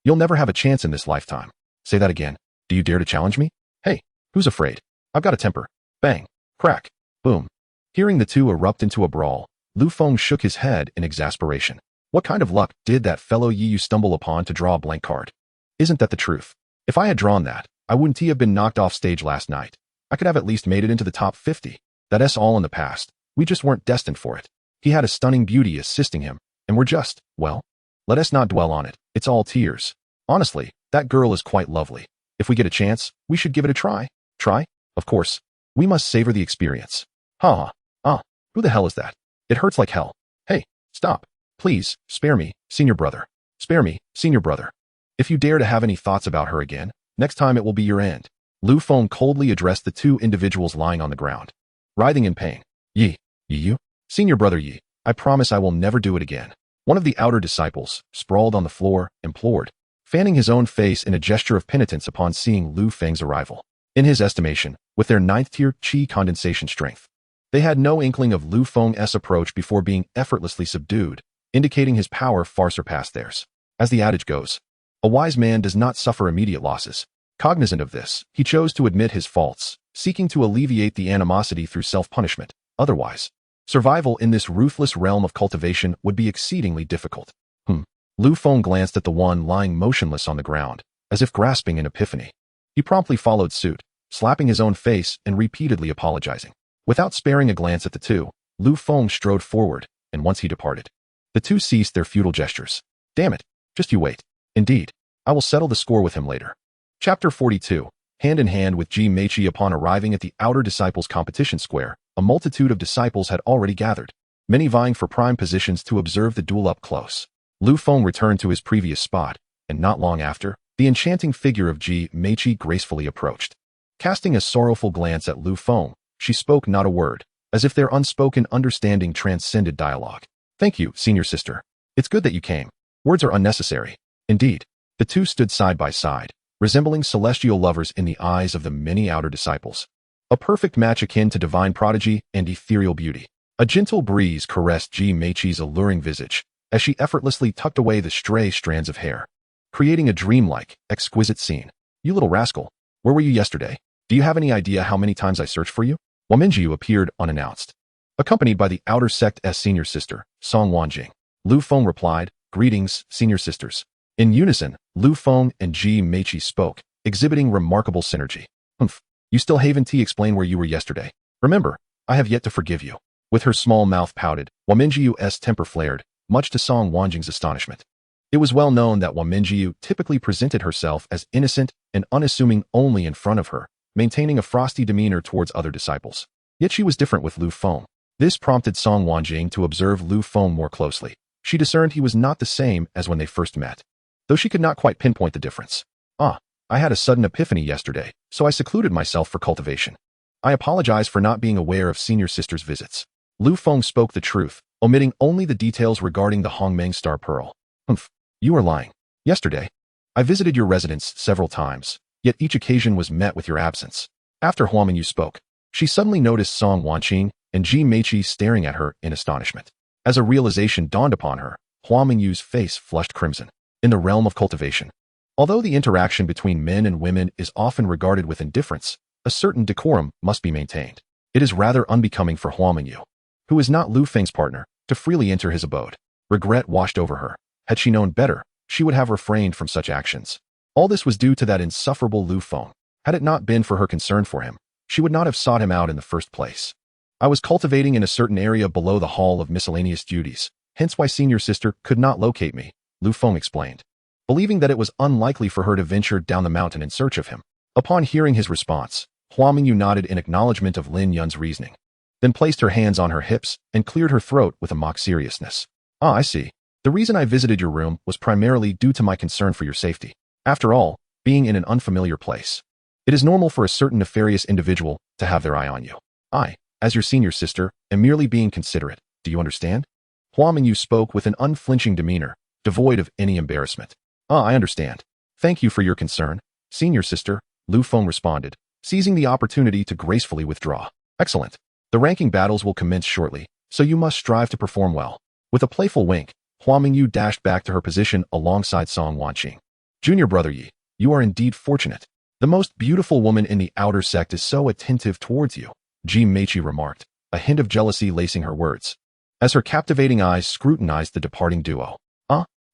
You'll never have a chance in this lifetime. Say that again. Do you dare to challenge me? Hey, who's afraid? I've got a temper. Bang. Crack. Boom. Hearing the two erupt into a brawl, Lu Feng shook his head in exasperation. What kind of luck did that fellow Yi stumble upon to draw a blank card? Isn't that the truth? If I had drawn that, I wouldn't have been knocked off stage last night. I could have at least made it into the top 50. That's all in the past. We just weren't destined for it. He had a stunning beauty assisting him, and we're just, well, let us not dwell on it. It's all tears. Honestly, that girl is quite lovely. If we get a chance, we should give it a try. Try? Of course. We must savor the experience. Who the hell is that? It hurts like hell. Hey, stop. Please, spare me, senior brother. Spare me, senior brother. If you dare to have any thoughts about her again, next time it will be your end. Lu Feng coldly addressed the two individuals lying on the ground, writhing in pain. You? Senior brother Yi, I promise I will never do it again. One of the outer disciples, sprawled on the floor, implored, fanning his own face in a gesture of penitence upon seeing Lu Feng's arrival. In his estimation, with their 9th-tier qi condensation strength, they had no inkling of Lu Feng's approach before being effortlessly subdued, indicating his power far surpassed theirs. As the adage goes, a wise man does not suffer immediate losses. Cognizant of this, he chose to admit his faults, seeking to alleviate the animosity through self-punishment. Otherwise, survival in this ruthless realm of cultivation would be exceedingly difficult. Lu Feng glanced at the one lying motionless on the ground, as if grasping an epiphany. He promptly followed suit, slapping his own face and repeatedly apologizing. Without sparing a glance at the two, Lu Feng strode forward, and once he departed, the two ceased their futile gestures. Damn it, just you wait. Indeed, I will settle the score with him later. Chapter 42. Hand in hand with Ji Meiqi. Upon arriving at the outer disciples' competition square, a multitude of disciples had already gathered, many vying for prime positions to observe the duel up close. Lu Feng returned to his previous spot, and not long after, the enchanting figure of Ji Meiqi gracefully approached. Casting a sorrowful glance at Lu Feng, she spoke not a word, as if their unspoken understanding transcended dialogue. Thank you, senior sister. It's good that you came. Words are unnecessary. Indeed, the two stood side by side, resembling celestial lovers in the eyes of the many outer disciples. A perfect match akin to divine prodigy and ethereal beauty. A gentle breeze caressed Ji Meiqi's alluring visage, as she effortlessly tucked away the stray strands of hair, creating a dreamlike, exquisite scene. You little rascal, where were you yesterday? Do you have any idea how many times I searched for you? Wamenjiu appeared unannounced, accompanied by the outer sect's senior sister, Song Wanjing. Lu Feng replied, Greetings, senior sisters. In unison, Lu Feng and Ji Meiqi spoke, exhibiting remarkable synergy. You still haven't explained where you were yesterday. Remember, I have yet to forgive you. With her small mouth pouted, Wamenjiu's temper flared, much to Song Wanjing's astonishment. It was well known that Wamenjiu typically presented herself as innocent and unassuming only in front of her, maintaining a frosty demeanor towards other disciples. Yet she was different with Lu Feng. This prompted Song Wanjing to observe Lu Feng more closely. She discerned he was not the same as when they first met, though she could not quite pinpoint the difference. I had a sudden epiphany yesterday, so I secluded myself for cultivation. I apologize for not being aware of senior sister's visits. Lu Feng spoke the truth, omitting only the details regarding the Hongmeng Star Pearl. You are lying. Yesterday, I visited your residence several times, yet each occasion was met with your absence. After Huaminyu spoke, she suddenly noticed Song Wanqing and Ji Meiqi staring at her in astonishment. As a realization dawned upon her, Huaminyu's face flushed crimson. In the realm of cultivation, although the interaction between men and women is often regarded with indifference, a certain decorum must be maintained. It is rather unbecoming for Huaminyu, who is not Lu Feng's partner, to freely enter his abode. Regret washed over her. Had she known better, she would have refrained from such actions. All this was due to that insufferable Lu Feng. Had it not been for her concern for him, she would not have sought him out in the first place. I was cultivating in a certain area below the Hall of Miscellaneous Duties, hence why senior sister could not locate me, Lu Feng explained, believing that it was unlikely for her to venture down the mountain in search of him. Upon hearing his response, Huaminyu nodded in acknowledgement of Lin Yun's reasoning, then placed her hands on her hips and cleared her throat with a mock seriousness. I see. The reason I visited your room was primarily due to my concern for your safety. After all, being in an unfamiliar place, it is normal for a certain nefarious individual to have their eye on you. I, as your senior sister, am merely being considerate. Do you understand? Huaminyu spoke with an unflinching demeanor, devoid of any embarrassment. I understand. Thank you for your concern, senior sister, Lu Feng responded, seizing the opportunity to gracefully withdraw. Excellent. The ranking battles will commence shortly, so you must strive to perform well. With a playful wink, Huaminyu dashed back to her position alongside Song Wanqing. Junior brother Yi, you are indeed fortunate. The most beautiful woman in the outer sect is so attentive towards you, Ji Meiqi remarked, a hint of jealousy lacing her words, as her captivating eyes scrutinized the departing duo.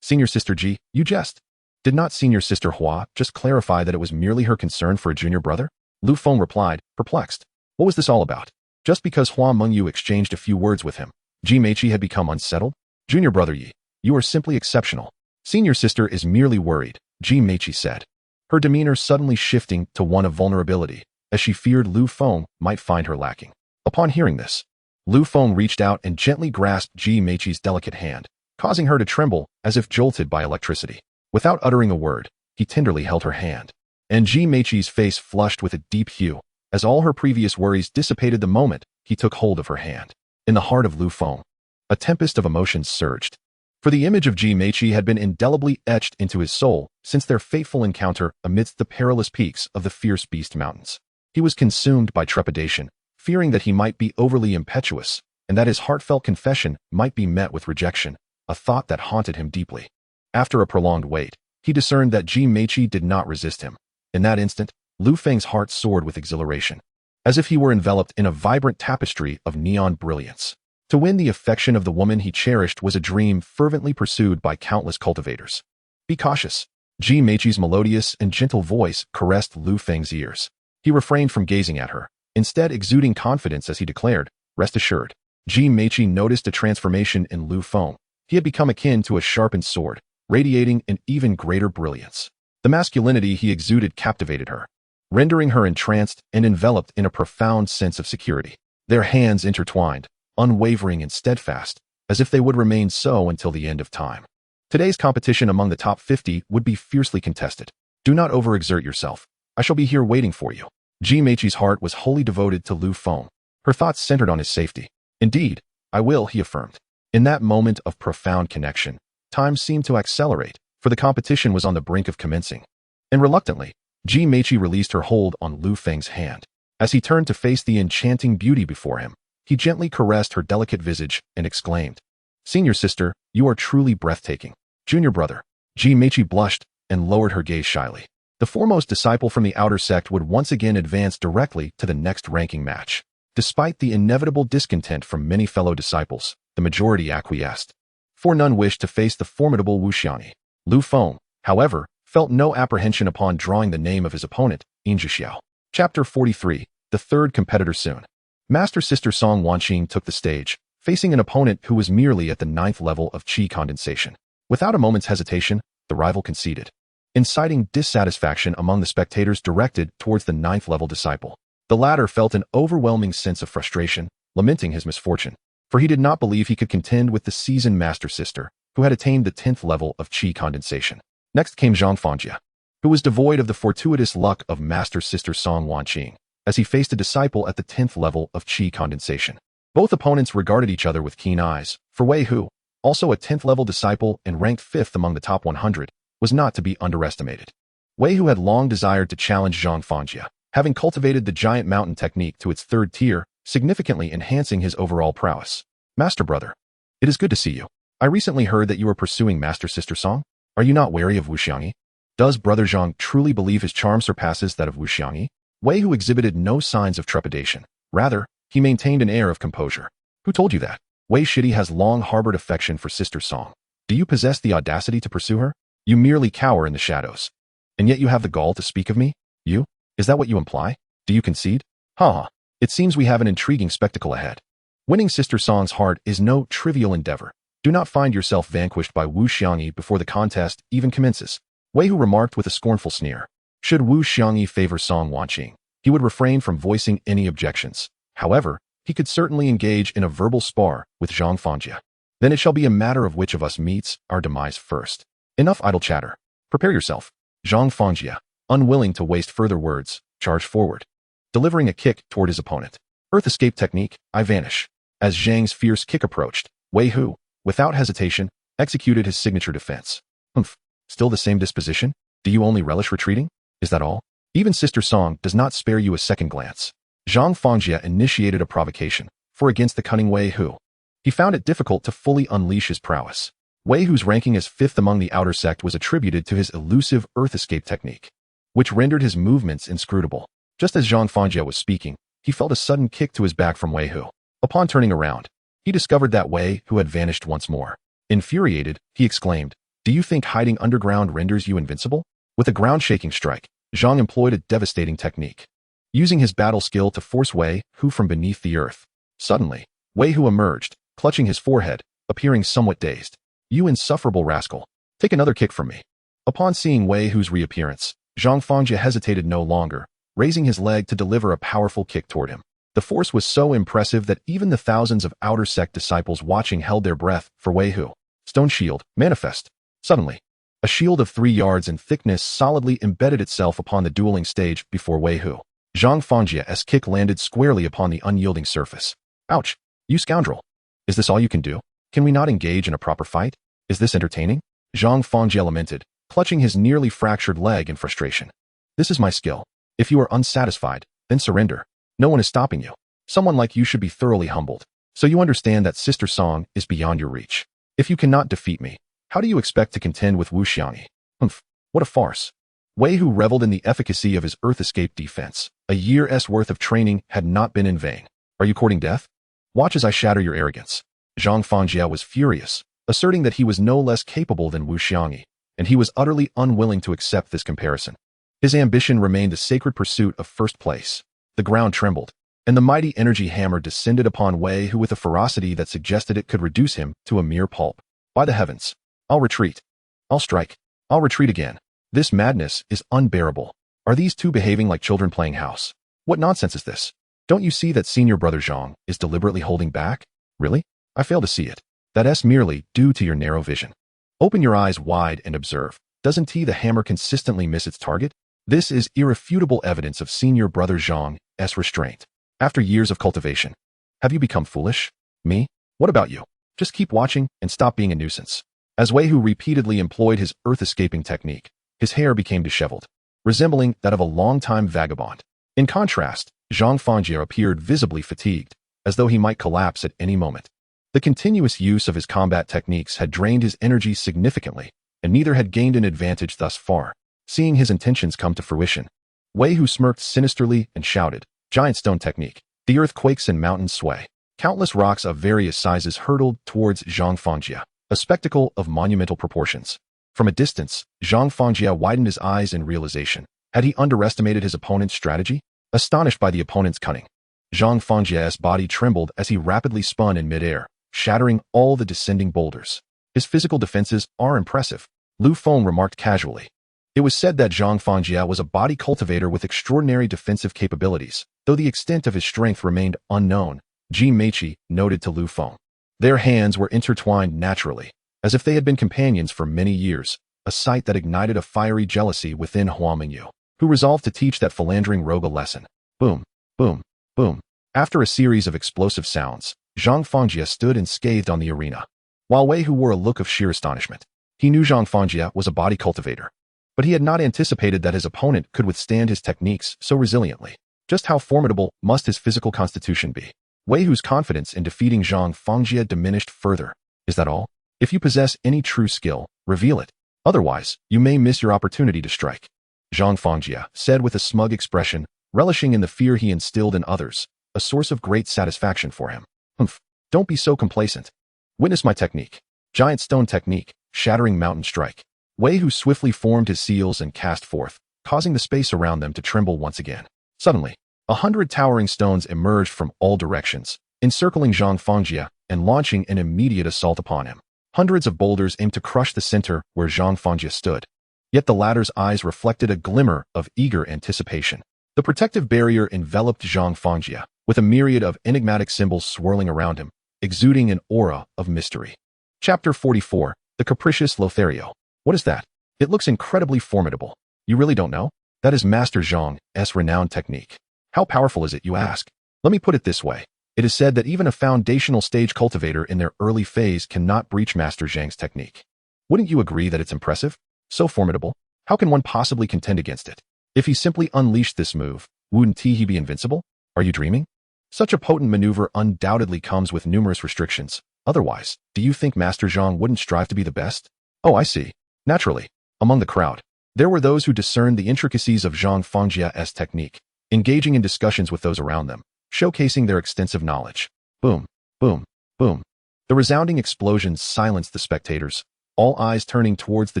Senior sister Ji, you jest. Did not senior sister Hua just clarify that it was merely her concern for a junior brother? Lu Feng replied, perplexed. What was this all about? Just because Huaminyu exchanged a few words with him, Ji Meiqi had become unsettled? Junior brother Yi, you are simply exceptional. Senior sister is merely worried, Ji Meiqi said, her demeanor suddenly shifting to one of vulnerability, as she feared Lu Feng might find her lacking. Upon hearing this, Lu Feng reached out and gently grasped Ji Meiqi's delicate hand, causing her to tremble as if jolted by electricity. Without uttering a word, he tenderly held her hand, and Ji Meiqi's face flushed with a deep hue, as all her previous worries dissipated the moment he took hold of her hand. In the heart of Lu Feng, a tempest of emotions surged, for the image of Ji Meiqi had been indelibly etched into his soul since their fateful encounter amidst the perilous peaks of the Fierce Beast Mountains. He was consumed by trepidation, fearing that he might be overly impetuous, and that his heartfelt confession might be met with rejection, a thought that haunted him deeply. After a prolonged wait, he discerned that Ji Meiqi did not resist him. In that instant, Lu Feng's heart soared with exhilaration, as if he were enveloped in a vibrant tapestry of neon brilliance. To win the affection of the woman he cherished was a dream fervently pursued by countless cultivators. Be cautious. Ji Meiqi's melodious and gentle voice caressed Lu Feng's ears. He refrained from gazing at her, instead exuding confidence as he declared, "Rest assured." Ji Meiqi noticed a transformation in Lu Feng. He had become akin to a sharpened sword, radiating an even greater brilliance. The masculinity he exuded captivated her, rendering her entranced and enveloped in a profound sense of security. Their hands intertwined, unwavering and steadfast, as if they would remain so until the end of time. Today's competition among the top 50 would be fiercely contested. Do not overexert yourself. I shall be here waiting for you. Ji Meiqi's heart was wholly devoted to Lu Feng. Her thoughts centered on his safety. Indeed, I will, he affirmed. In that moment of profound connection, time seemed to accelerate, for the competition was on the brink of commencing. And reluctantly, Ji Meiqi released her hold on Lu Feng's hand. As he turned to face the enchanting beauty before him, he gently caressed her delicate visage and exclaimed, "Senior sister, you are truly breathtaking." Junior brother. Ji Meiqi blushed and lowered her gaze shyly. The foremost disciple from the outer sect would once again advance directly to the next ranking match. Despite the inevitable discontent from many fellow disciples, the majority acquiesced, for none wished to face the formidable Wushuang. Lu Feng, however, felt no apprehension upon drawing the name of his opponent, Xiao. Chapter 43, The Third Competitor Soon. Master Sister Song Wanqing took the stage, facing an opponent who was merely at the 9th level of qi condensation. Without a moment's hesitation, the rival conceded, inciting dissatisfaction among the spectators directed towards the 9th level disciple. The latter felt an overwhelming sense of frustration, lamenting his misfortune, for he did not believe he could contend with the seasoned Master Sister, who had attained the 10th level of qi condensation. Next came Zhang Fangjia, who was devoid of the fortuitous luck of Master Sister Song Wanqing, as he faced a disciple at the 10th level of qi condensation. Both opponents regarded each other with keen eyes, for Wei Hu, also a 10th level disciple and ranked 5th among the top 100, was not to be underestimated. Wei Hu had long desired to challenge Zhang Fangjia, having cultivated the giant mountain technique to its 3rd tier, significantly enhancing his overall prowess. Master brother, it is good to see you. I recently heard that you are pursuing Master Sister Song. Are you not wary of Wushuang? Does brother Zhang truly believe his charm surpasses that of Wushuang? Wei Hu exhibited no signs of trepidation. Rather, he maintained an air of composure. Who told you that? Wei Shidi has long harbored affection for Sister Song. Do you possess the audacity to pursue her? You merely cower in the shadows. And yet you have the gall to speak of me? You? Is that what you imply? Do you concede? Ha! It seems we have an intriguing spectacle ahead. Winning Sister Song's heart is no trivial endeavor. Do not find yourself vanquished by Wu Xiangyi before the contest even commences. Wei Hu remarked with a scornful sneer. Should Wu Xiangyi favor Song Wanqing, he would refrain from voicing any objections. However, he could certainly engage in a verbal spar with Zhang Fangjia. Then it shall be a matter of which of us meets our demise first. Enough idle chatter. Prepare yourself. Zhang Fangjia, unwilling to waste further words, charged forward, delivering a kick toward his opponent. Earth escape technique, I vanish. As Zhang's fierce kick approached, Wei Hu, without hesitation, executed his signature defense. Humph. Still the same disposition? Do you only relish retreating? Is that all? Even Sister Song does not spare you a second glance. Zhang Fangjia initiated a provocation, for against the cunning Wei Hu, he found it difficult to fully unleash his prowess. Wei Hu's ranking as 5th among the outer sect was attributed to his elusive earth escape technique, which rendered his movements inscrutable. Just as Zhang Fangjia was speaking, he felt a sudden kick to his back from Wei Hu. Upon turning around, he discovered that Wei Hu had vanished once more. Infuriated, he exclaimed, "Do you think hiding underground renders you invincible?" With a ground-shaking strike, Zhang employed a devastating technique, using his battle skill to force Wei Hu from beneath the earth. Suddenly, Wei Hu emerged, clutching his forehead, appearing somewhat dazed. "You insufferable rascal, take another kick from me." Upon seeing Wei Hu's reappearance, Zhang Fangjia hesitated no longer, raising his leg to deliver a powerful kick toward him. The force was so impressive that even the thousands of outer sect disciples watching held their breath for Wei Hu. Stone shield, manifest. Suddenly, a shield of 3 yards in thickness solidly embedded itself upon the dueling stage before Wei Hu. Zhang Fangjia's kick landed squarely upon the unyielding surface. "Ouch! You scoundrel! Is this all you can do? Can we not engage in a proper fight? Is this entertaining?" Zhang Fangjia lamented, clutching his nearly fractured leg in frustration. "This is my skill. If you are unsatisfied, then surrender. No one is stopping you. Someone like you should be thoroughly humbled. So you understand that Sister Song is beyond your reach." If you cannot defeat me, how do you expect to contend with Wushuang? Humph, what a farce. Wei Hu reveled in the efficacy of his Earth Escape defense. A year's worth of training had not been in vain. Are you courting death? Watch as I shatter your arrogance. Zhang Fangjia was furious, asserting that he was no less capable than Wushuang, and he was utterly unwilling to accept this comparison. His ambition remained the sacred pursuit of first place. The ground trembled, and the mighty energy hammer descended upon Wei Hu with a ferocity that suggested it could reduce him to a mere pulp. By the heavens, I'll retreat. I'll strike. I'll retreat again. This madness is unbearable. Are these two behaving like children playing house? What nonsense is this? Don't you see that senior brother Zhang is deliberately holding back? Really? I fail to see it. That's merely due to your narrow vision. Open your eyes wide and observe. Doesn't the hammer consistently miss its target? This is irrefutable evidence of senior brother Zhang's restraint. After years of cultivation, have you become foolish? Me? What about you? Just keep watching and stop being a nuisance. As Wei Hu repeatedly employed his earth-escaping technique, his hair became disheveled, resembling that of a long-time vagabond. In contrast, Zhang Fangjia appeared visibly fatigued, as though he might collapse at any moment. The continuous use of his combat techniques had drained his energy significantly, and neither had gained an advantage thus far. Seeing his intentions come to fruition, Wei Hu smirked sinisterly and shouted, "Giant stone technique." The earth quakes and mountains sway. Countless rocks of various sizes hurtled towards Zhang Fangjia, a spectacle of monumental proportions. From a distance, Zhang Fangjia widened his eyes in realization. Had he underestimated his opponent's strategy? Astonished by the opponent's cunning, Zhang Fangjia's body trembled as he rapidly spun in midair, shattering all the descending boulders. His physical defenses are impressive, Lu Feng remarked casually. It was said that Zhang Fangjia was a body cultivator with extraordinary defensive capabilities, though the extent of his strength remained unknown, Ji Meiqi noted to Lu Feng. Their hands were intertwined naturally, as if they had been companions for many years, a sight that ignited a fiery jealousy within Hua Mingyu, who resolved to teach that philandering rogue a lesson. Boom, boom, boom. After a series of explosive sounds, Zhang Fangjia stood unscathed on the arena, while Wei Hu wore a look of sheer astonishment. He knew Zhang Fangjia was a body cultivator, but he had not anticipated that his opponent could withstand his techniques so resiliently. Just how formidable must his physical constitution be? Wei Hu's confidence in defeating Zhang Fangjia diminished further. Is that all? If you possess any true skill, reveal it. Otherwise, you may miss your opportunity to strike. Zhang Fangjia said with a smug expression, relishing in the fear he instilled in others, a source of great satisfaction for him. Humph, don't be so complacent. Witness my technique. Giant stone technique, shattering mountain strike. Wei Hu swiftly formed his seals and cast forth, causing the space around them to tremble once again. Suddenly, 100 towering stones emerged from all directions, encircling Zhang Fangjia and launching an immediate assault upon him. Hundreds of boulders aimed to crush the center where Zhang Fangjia stood. Yet the latter's eyes reflected a glimmer of eager anticipation. The protective barrier enveloped Zhang Fangjia, with a myriad of enigmatic symbols swirling around him, exuding an aura of mystery. Chapter 44, The Capricious Lothario. What is that? It looks incredibly formidable. You really don't know? That is Master Zhang's renowned technique. How powerful is it, you ask? Let me put it this way. It is said that even a foundational stage cultivator in their early phase cannot breach Master Zhang's technique. Wouldn't you agree that it's impressive? So formidable? How can one possibly contend against it? If he simply unleashed this move, wouldn't he be invincible? Are you dreaming? Such a potent maneuver undoubtedly comes with numerous restrictions. Otherwise, do you think Master Zhang wouldn't strive to be the best? Oh, I see. Naturally, among the crowd, there were those who discerned the intricacies of Zhang Fangjia's technique, engaging in discussions with those around them, showcasing their extensive knowledge. Boom, boom, boom. The resounding explosions silenced the spectators, all eyes turning towards the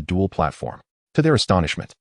dual platform. To their astonishment,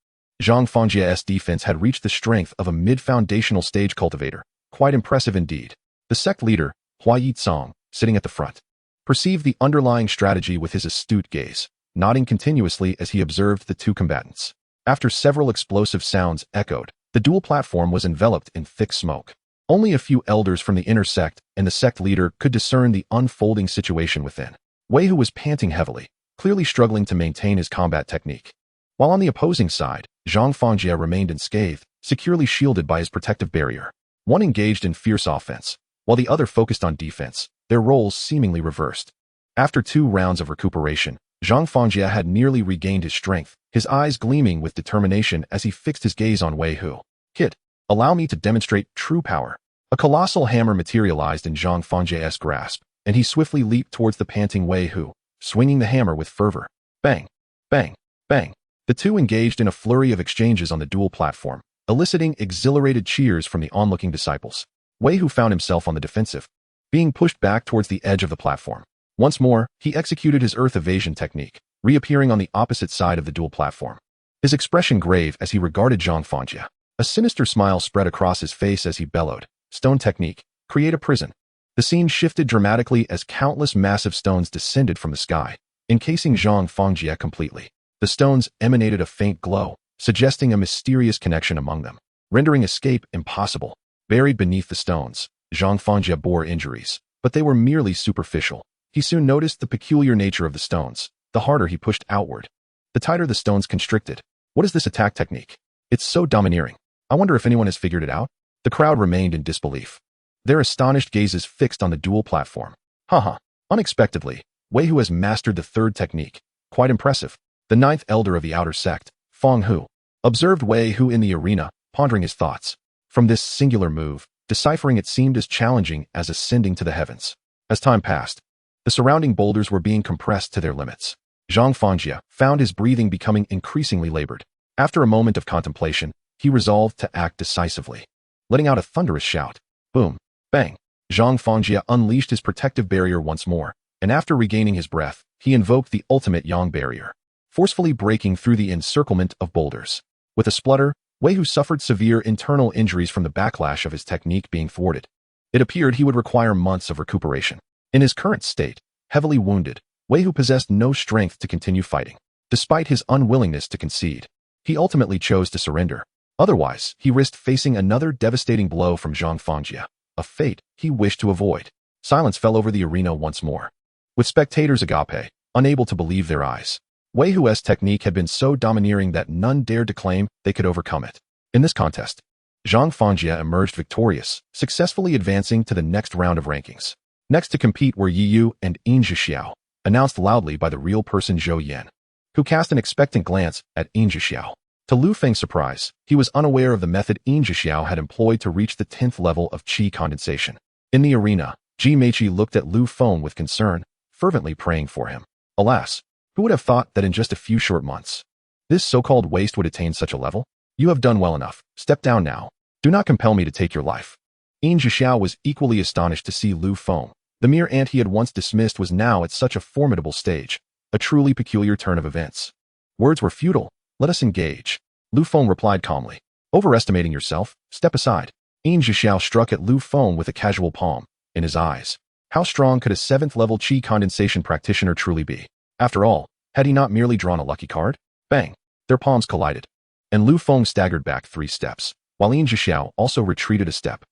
Zhang Fangjia's defense had reached the strength of a mid-foundational stage cultivator, quite impressive indeed. The sect leader, Hua Yitsong, sitting at the front, perceived the underlying strategy with his astute gaze, nodding continuously as he observed the two combatants. After several explosive sounds echoed, the dual platform was enveloped in thick smoke. Only a few elders from the inner sect and the sect leader could discern the unfolding situation within. Wei Hu was panting heavily, clearly struggling to maintain his combat technique. While on the opposing side, Zhang Fangjia remained unscathed, securely shielded by his protective barrier. One engaged in fierce offense, while the other focused on defense, their roles seemingly reversed. After 2 rounds of recuperation, Zhang Fangjia had nearly regained his strength, his eyes gleaming with determination as he fixed his gaze on Wei Hu. Kid, allow me to demonstrate true power. A colossal hammer materialized in Zhang Fangjia's grasp, and he swiftly leaped towards the panting Wei Hu, swinging the hammer with fervor. Bang, bang, bang. The two engaged in a flurry of exchanges on the dual platform, eliciting exhilarated cheers from the onlooking disciples. Wei Hu found himself on the defensive, being pushed back towards the edge of the platform. Once more, he executed his earth evasion technique, reappearing on the opposite side of the dual platform. His expression grave as he regarded Zhang Fangjia. A sinister smile spread across his face as he bellowed, "Stone technique, create a prison." The scene shifted dramatically as countless massive stones descended from the sky, encasing Zhang Fangjia completely. The stones emanated a faint glow, suggesting a mysterious connection among them, rendering escape impossible. Buried beneath the stones, Zhang Fangjia bore injuries, but they were merely superficial. He soon noticed the peculiar nature of the stones. The harder he pushed outward, the tighter the stones constricted. What is this attack technique? It's so domineering. I wonder if anyone has figured it out? The crowd remained in disbelief, their astonished gazes fixed on the dual platform. Haha. Unexpectedly, Wei Hu has mastered the third technique. Quite impressive. The ninth elder of the outer sect, Feng Hu, observed Wei Hu in the arena, pondering his thoughts. From this singular move, deciphering it seemed as challenging as ascending to the heavens. As time passed, the surrounding boulders were being compressed to their limits. Zhang Fangjia found his breathing becoming increasingly labored. After a moment of contemplation, he resolved to act decisively. Letting out a thunderous shout, boom, bang, Zhang Fangjia unleashed his protective barrier once more, and after regaining his breath, he invoked the ultimate Yang barrier, forcefully breaking through the encirclement of boulders. With a splutter, Wei Hu suffered severe internal injuries from the backlash of his technique being thwarted. It appeared he would require months of recuperation. In his current state, heavily wounded, Wei Hu possessed no strength to continue fighting. Despite his unwillingness to concede, he ultimately chose to surrender. Otherwise, he risked facing another devastating blow from Zhang Fangjia, a fate he wished to avoid. Silence fell over the arena once more, with spectators agape, unable to believe their eyes. Wei Hu's technique had been so domineering that none dared to claim they could overcome it. In this contest, Zhang Fangjia emerged victorious, successfully advancing to the next round of rankings. Next to compete were Yi Yu and Yin Zhixiao, announced loudly by the real person Zhou Yan, who cast an expectant glance at Yin Zhixiao. To Lu Feng's surprise, he was unaware of the method Yin Zhixiao had employed to reach the 10th level of qi condensation. In the arena, Ji Meiqi looked at Lu Feng with concern, fervently praying for him. Alas, who would have thought that in just a few short months, this so-called waste would attain such a level? You have done well enough. Step down now. Do not compel me to take your life. Yin Zhixiao was equally astonished to see Lu Feng. The mere ant he had once dismissed was now at such a formidable stage, a truly peculiar turn of events. Words were futile. Let us engage. Lu Feng replied calmly. Overestimating yourself, step aside. Yin Zhixiao struck at Lu Feng with a casual palm. In his eyes, how strong could a 7th level qi condensation practitioner truly be? After all, had he not merely drawn a lucky card? Bang! Their palms collided, and Lu Feng staggered back 3 steps, while Yin Zhixiao also retreated a step.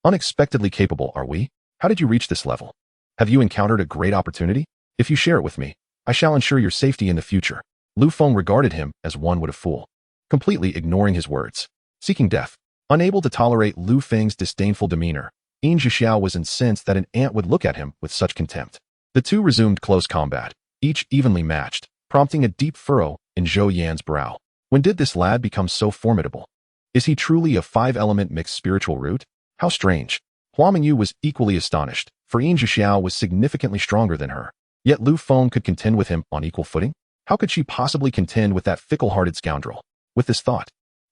Unexpectedly capable, are we? How did you reach this level? Have you encountered a great opportunity? If you share it with me, I shall ensure your safety in the future. Lu Feng regarded him as one would a fool, completely ignoring his words. Seeking death. Unable to tolerate Lu Feng's disdainful demeanor, Yin Zhixiao was incensed that an ant would look at him with such contempt. The two resumed close combat, each evenly matched, prompting a deep furrow in Zhou Yan's brow. When did this lad become so formidable? Is he truly a 5-element mixed spiritual root? How strange. Hua Mingyu was equally astonished, for Yin Zhixiao was significantly stronger than her. Yet Lu Feng could contend with him on equal footing? How could she possibly contend with that fickle-hearted scoundrel? With this thought,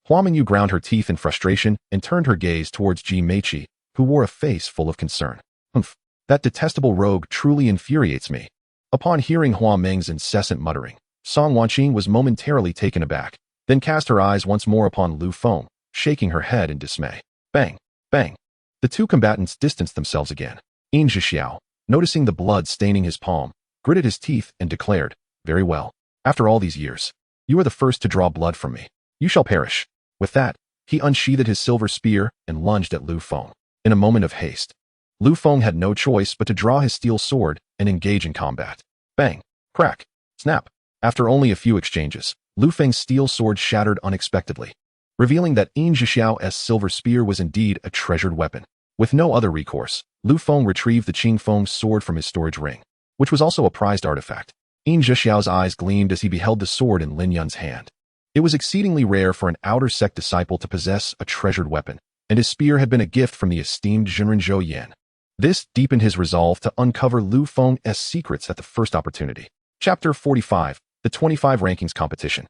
Hua Mingyu ground her teeth in frustration and turned her gaze towards Ji Meiqi, who wore a face full of concern. Humph, that detestable rogue truly infuriates me. Upon hearing Hua Ming's incessant muttering, Song Wanqing was momentarily taken aback, then cast her eyes once more upon Lu Feng, shaking her head in dismay. Bang! Bang! The two combatants distanced themselves again. Yin Zhixiao, noticing the blood staining his palm, gritted his teeth and declared, Very well. After all these years, you are the first to draw blood from me. You shall perish. With that, he unsheathed his silver spear and lunged at Lu Feng. In a moment of haste, Lu Feng had no choice but to draw his steel sword and engage in combat. Bang! Crack! Snap! After only a few exchanges, Lu Feng's steel sword shattered unexpectedly, revealing that Yin Zhixiao's silver spear was indeed a treasured weapon. With no other recourse, Lu Feng retrieved the Qing Feng's sword from his storage ring, which was also a prized artifact. Yin Zhixiao's eyes gleamed as he beheld the sword in Lin Yun's hand. It was exceedingly rare for an outer sect disciple to possess a treasured weapon, and his spear had been a gift from the esteemed Zhenren Zhou Yan. This deepened his resolve to uncover Lu Feng's secrets at the first opportunity. Chapter 45, The 25 Rankings Competition.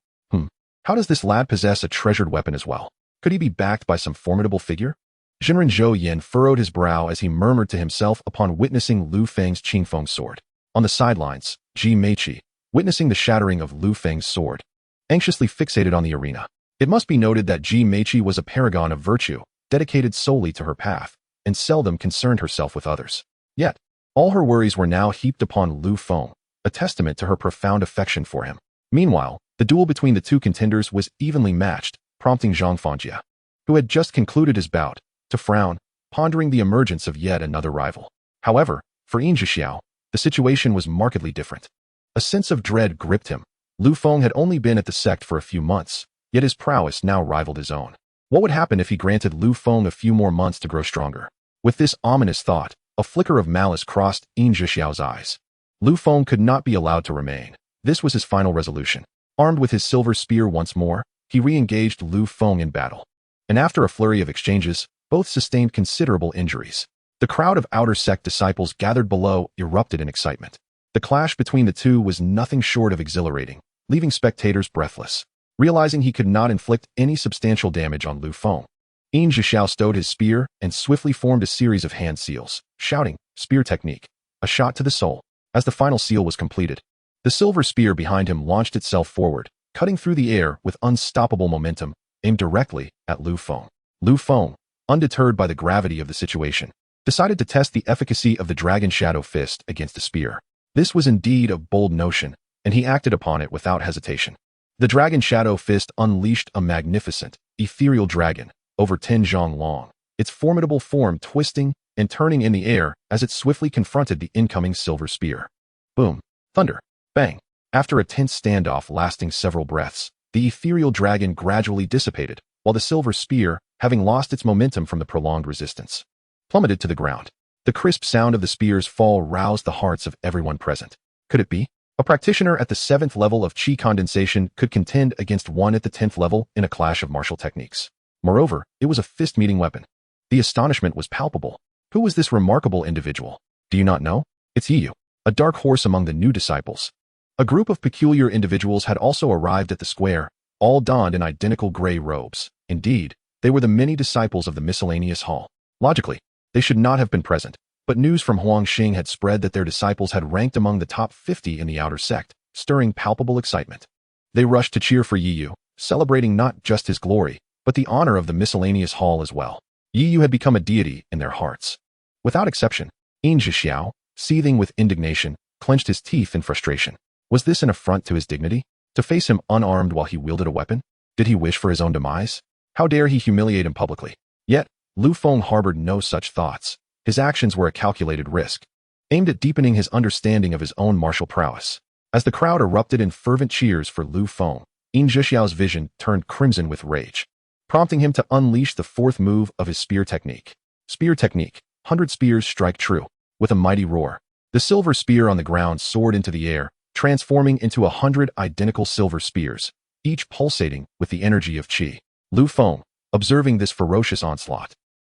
How does this lad possess a treasured weapon as well? Could he be backed by some formidable figure? Jinren Zhou Yin furrowed his brow as he murmured to himself upon witnessing Lu Feng's Qingfeng sword. On the sidelines, Ji Meiqi, witnessing the shattering of Lu Feng's sword, anxiously fixated on the arena. It must be noted that Ji Meiqi was a paragon of virtue, dedicated solely to her path, and seldom concerned herself with others. Yet, all her worries were now heaped upon Lu Feng, a testament to her profound affection for him. Meanwhile, the duel between the two contenders was evenly matched, prompting Zhang Fangjia, who had just concluded his bout, to frown, pondering the emergence of yet another rival. However, for Yin Zhixiao, the situation was markedly different. A sense of dread gripped him. Lu Feng had only been at the sect for a few months, yet his prowess now rivaled his own. What would happen if he granted Lu Feng a few more months to grow stronger? With this ominous thought, a flicker of malice crossed Yin Zhixiao's eyes. Lu Feng could not be allowed to remain. This was his final resolution. Armed with his silver spear once more, he re-engaged Lu Feng in battle. And after a flurry of exchanges, both sustained considerable injuries. The crowd of outer sect disciples gathered below erupted in excitement. The clash between the two was nothing short of exhilarating, leaving spectators breathless. Realizing he could not inflict any substantial damage on Lu Feng, Yin Zhixiao stowed his spear and swiftly formed a series of hand seals, shouting, "Spear technique, a shot to the soul." As the final seal was completed, the silver spear behind him launched itself forward, cutting through the air with unstoppable momentum, aimed directly at Lu Feng. Lu Feng, undeterred by the gravity of the situation, decided to test the efficacy of the Dragon Shadow Fist against the spear. This was indeed a bold notion, and he acted upon it without hesitation. The Dragon Shadow Fist unleashed a magnificent, ethereal dragon, over 10 zhang long, its formidable form twisting and turning in the air as it swiftly confronted the incoming silver spear. Boom, thunder, bang. After a tense standoff lasting several breaths, the ethereal dragon gradually dissipated, while the silver spear, having lost its momentum from the prolonged resistance, plummeted to the ground. The crisp sound of the spear's fall roused the hearts of everyone present. Could it be? A practitioner at the 7th level of Qi condensation could contend against one at the 10th level in a clash of martial techniques. Moreover, it was a fist-meeting weapon. The astonishment was palpable. Who was this remarkable individual? Do you not know? It's Yiyu, a dark horse among the new disciples. A group of peculiar individuals had also arrived at the square, all donned in identical gray robes. Indeed, they were the many disciples of the miscellaneous hall. Logically, they should not have been present, but news from Huangxing had spread that their disciples had ranked among the top 50 in the outer sect, stirring palpable excitement. They rushed to cheer for Yiyu, celebrating not just his glory, but the honor of the miscellaneous hall as well. Yiyu had become a deity in their hearts. Without exception, Yin Zhixiao, seething with indignation, clenched his teeth in frustration. Was this an affront to his dignity? To face him unarmed while he wielded a weapon? Did he wish for his own demise? How dare he humiliate him publicly? Yet, Lu Feng harbored no such thoughts. His actions were a calculated risk, aimed at deepening his understanding of his own martial prowess. As the crowd erupted in fervent cheers for Lu Feng, Yin Zhixiao's vision turned crimson with rage, prompting him to unleash the 4th move of his spear technique. Spear technique, 100 spears strike true. With a mighty roar, the silver spear on the ground soared into the air, transforming into 100 identical silver spears, each pulsating with the energy of Qi. Lu Feng, observing this ferocious onslaught,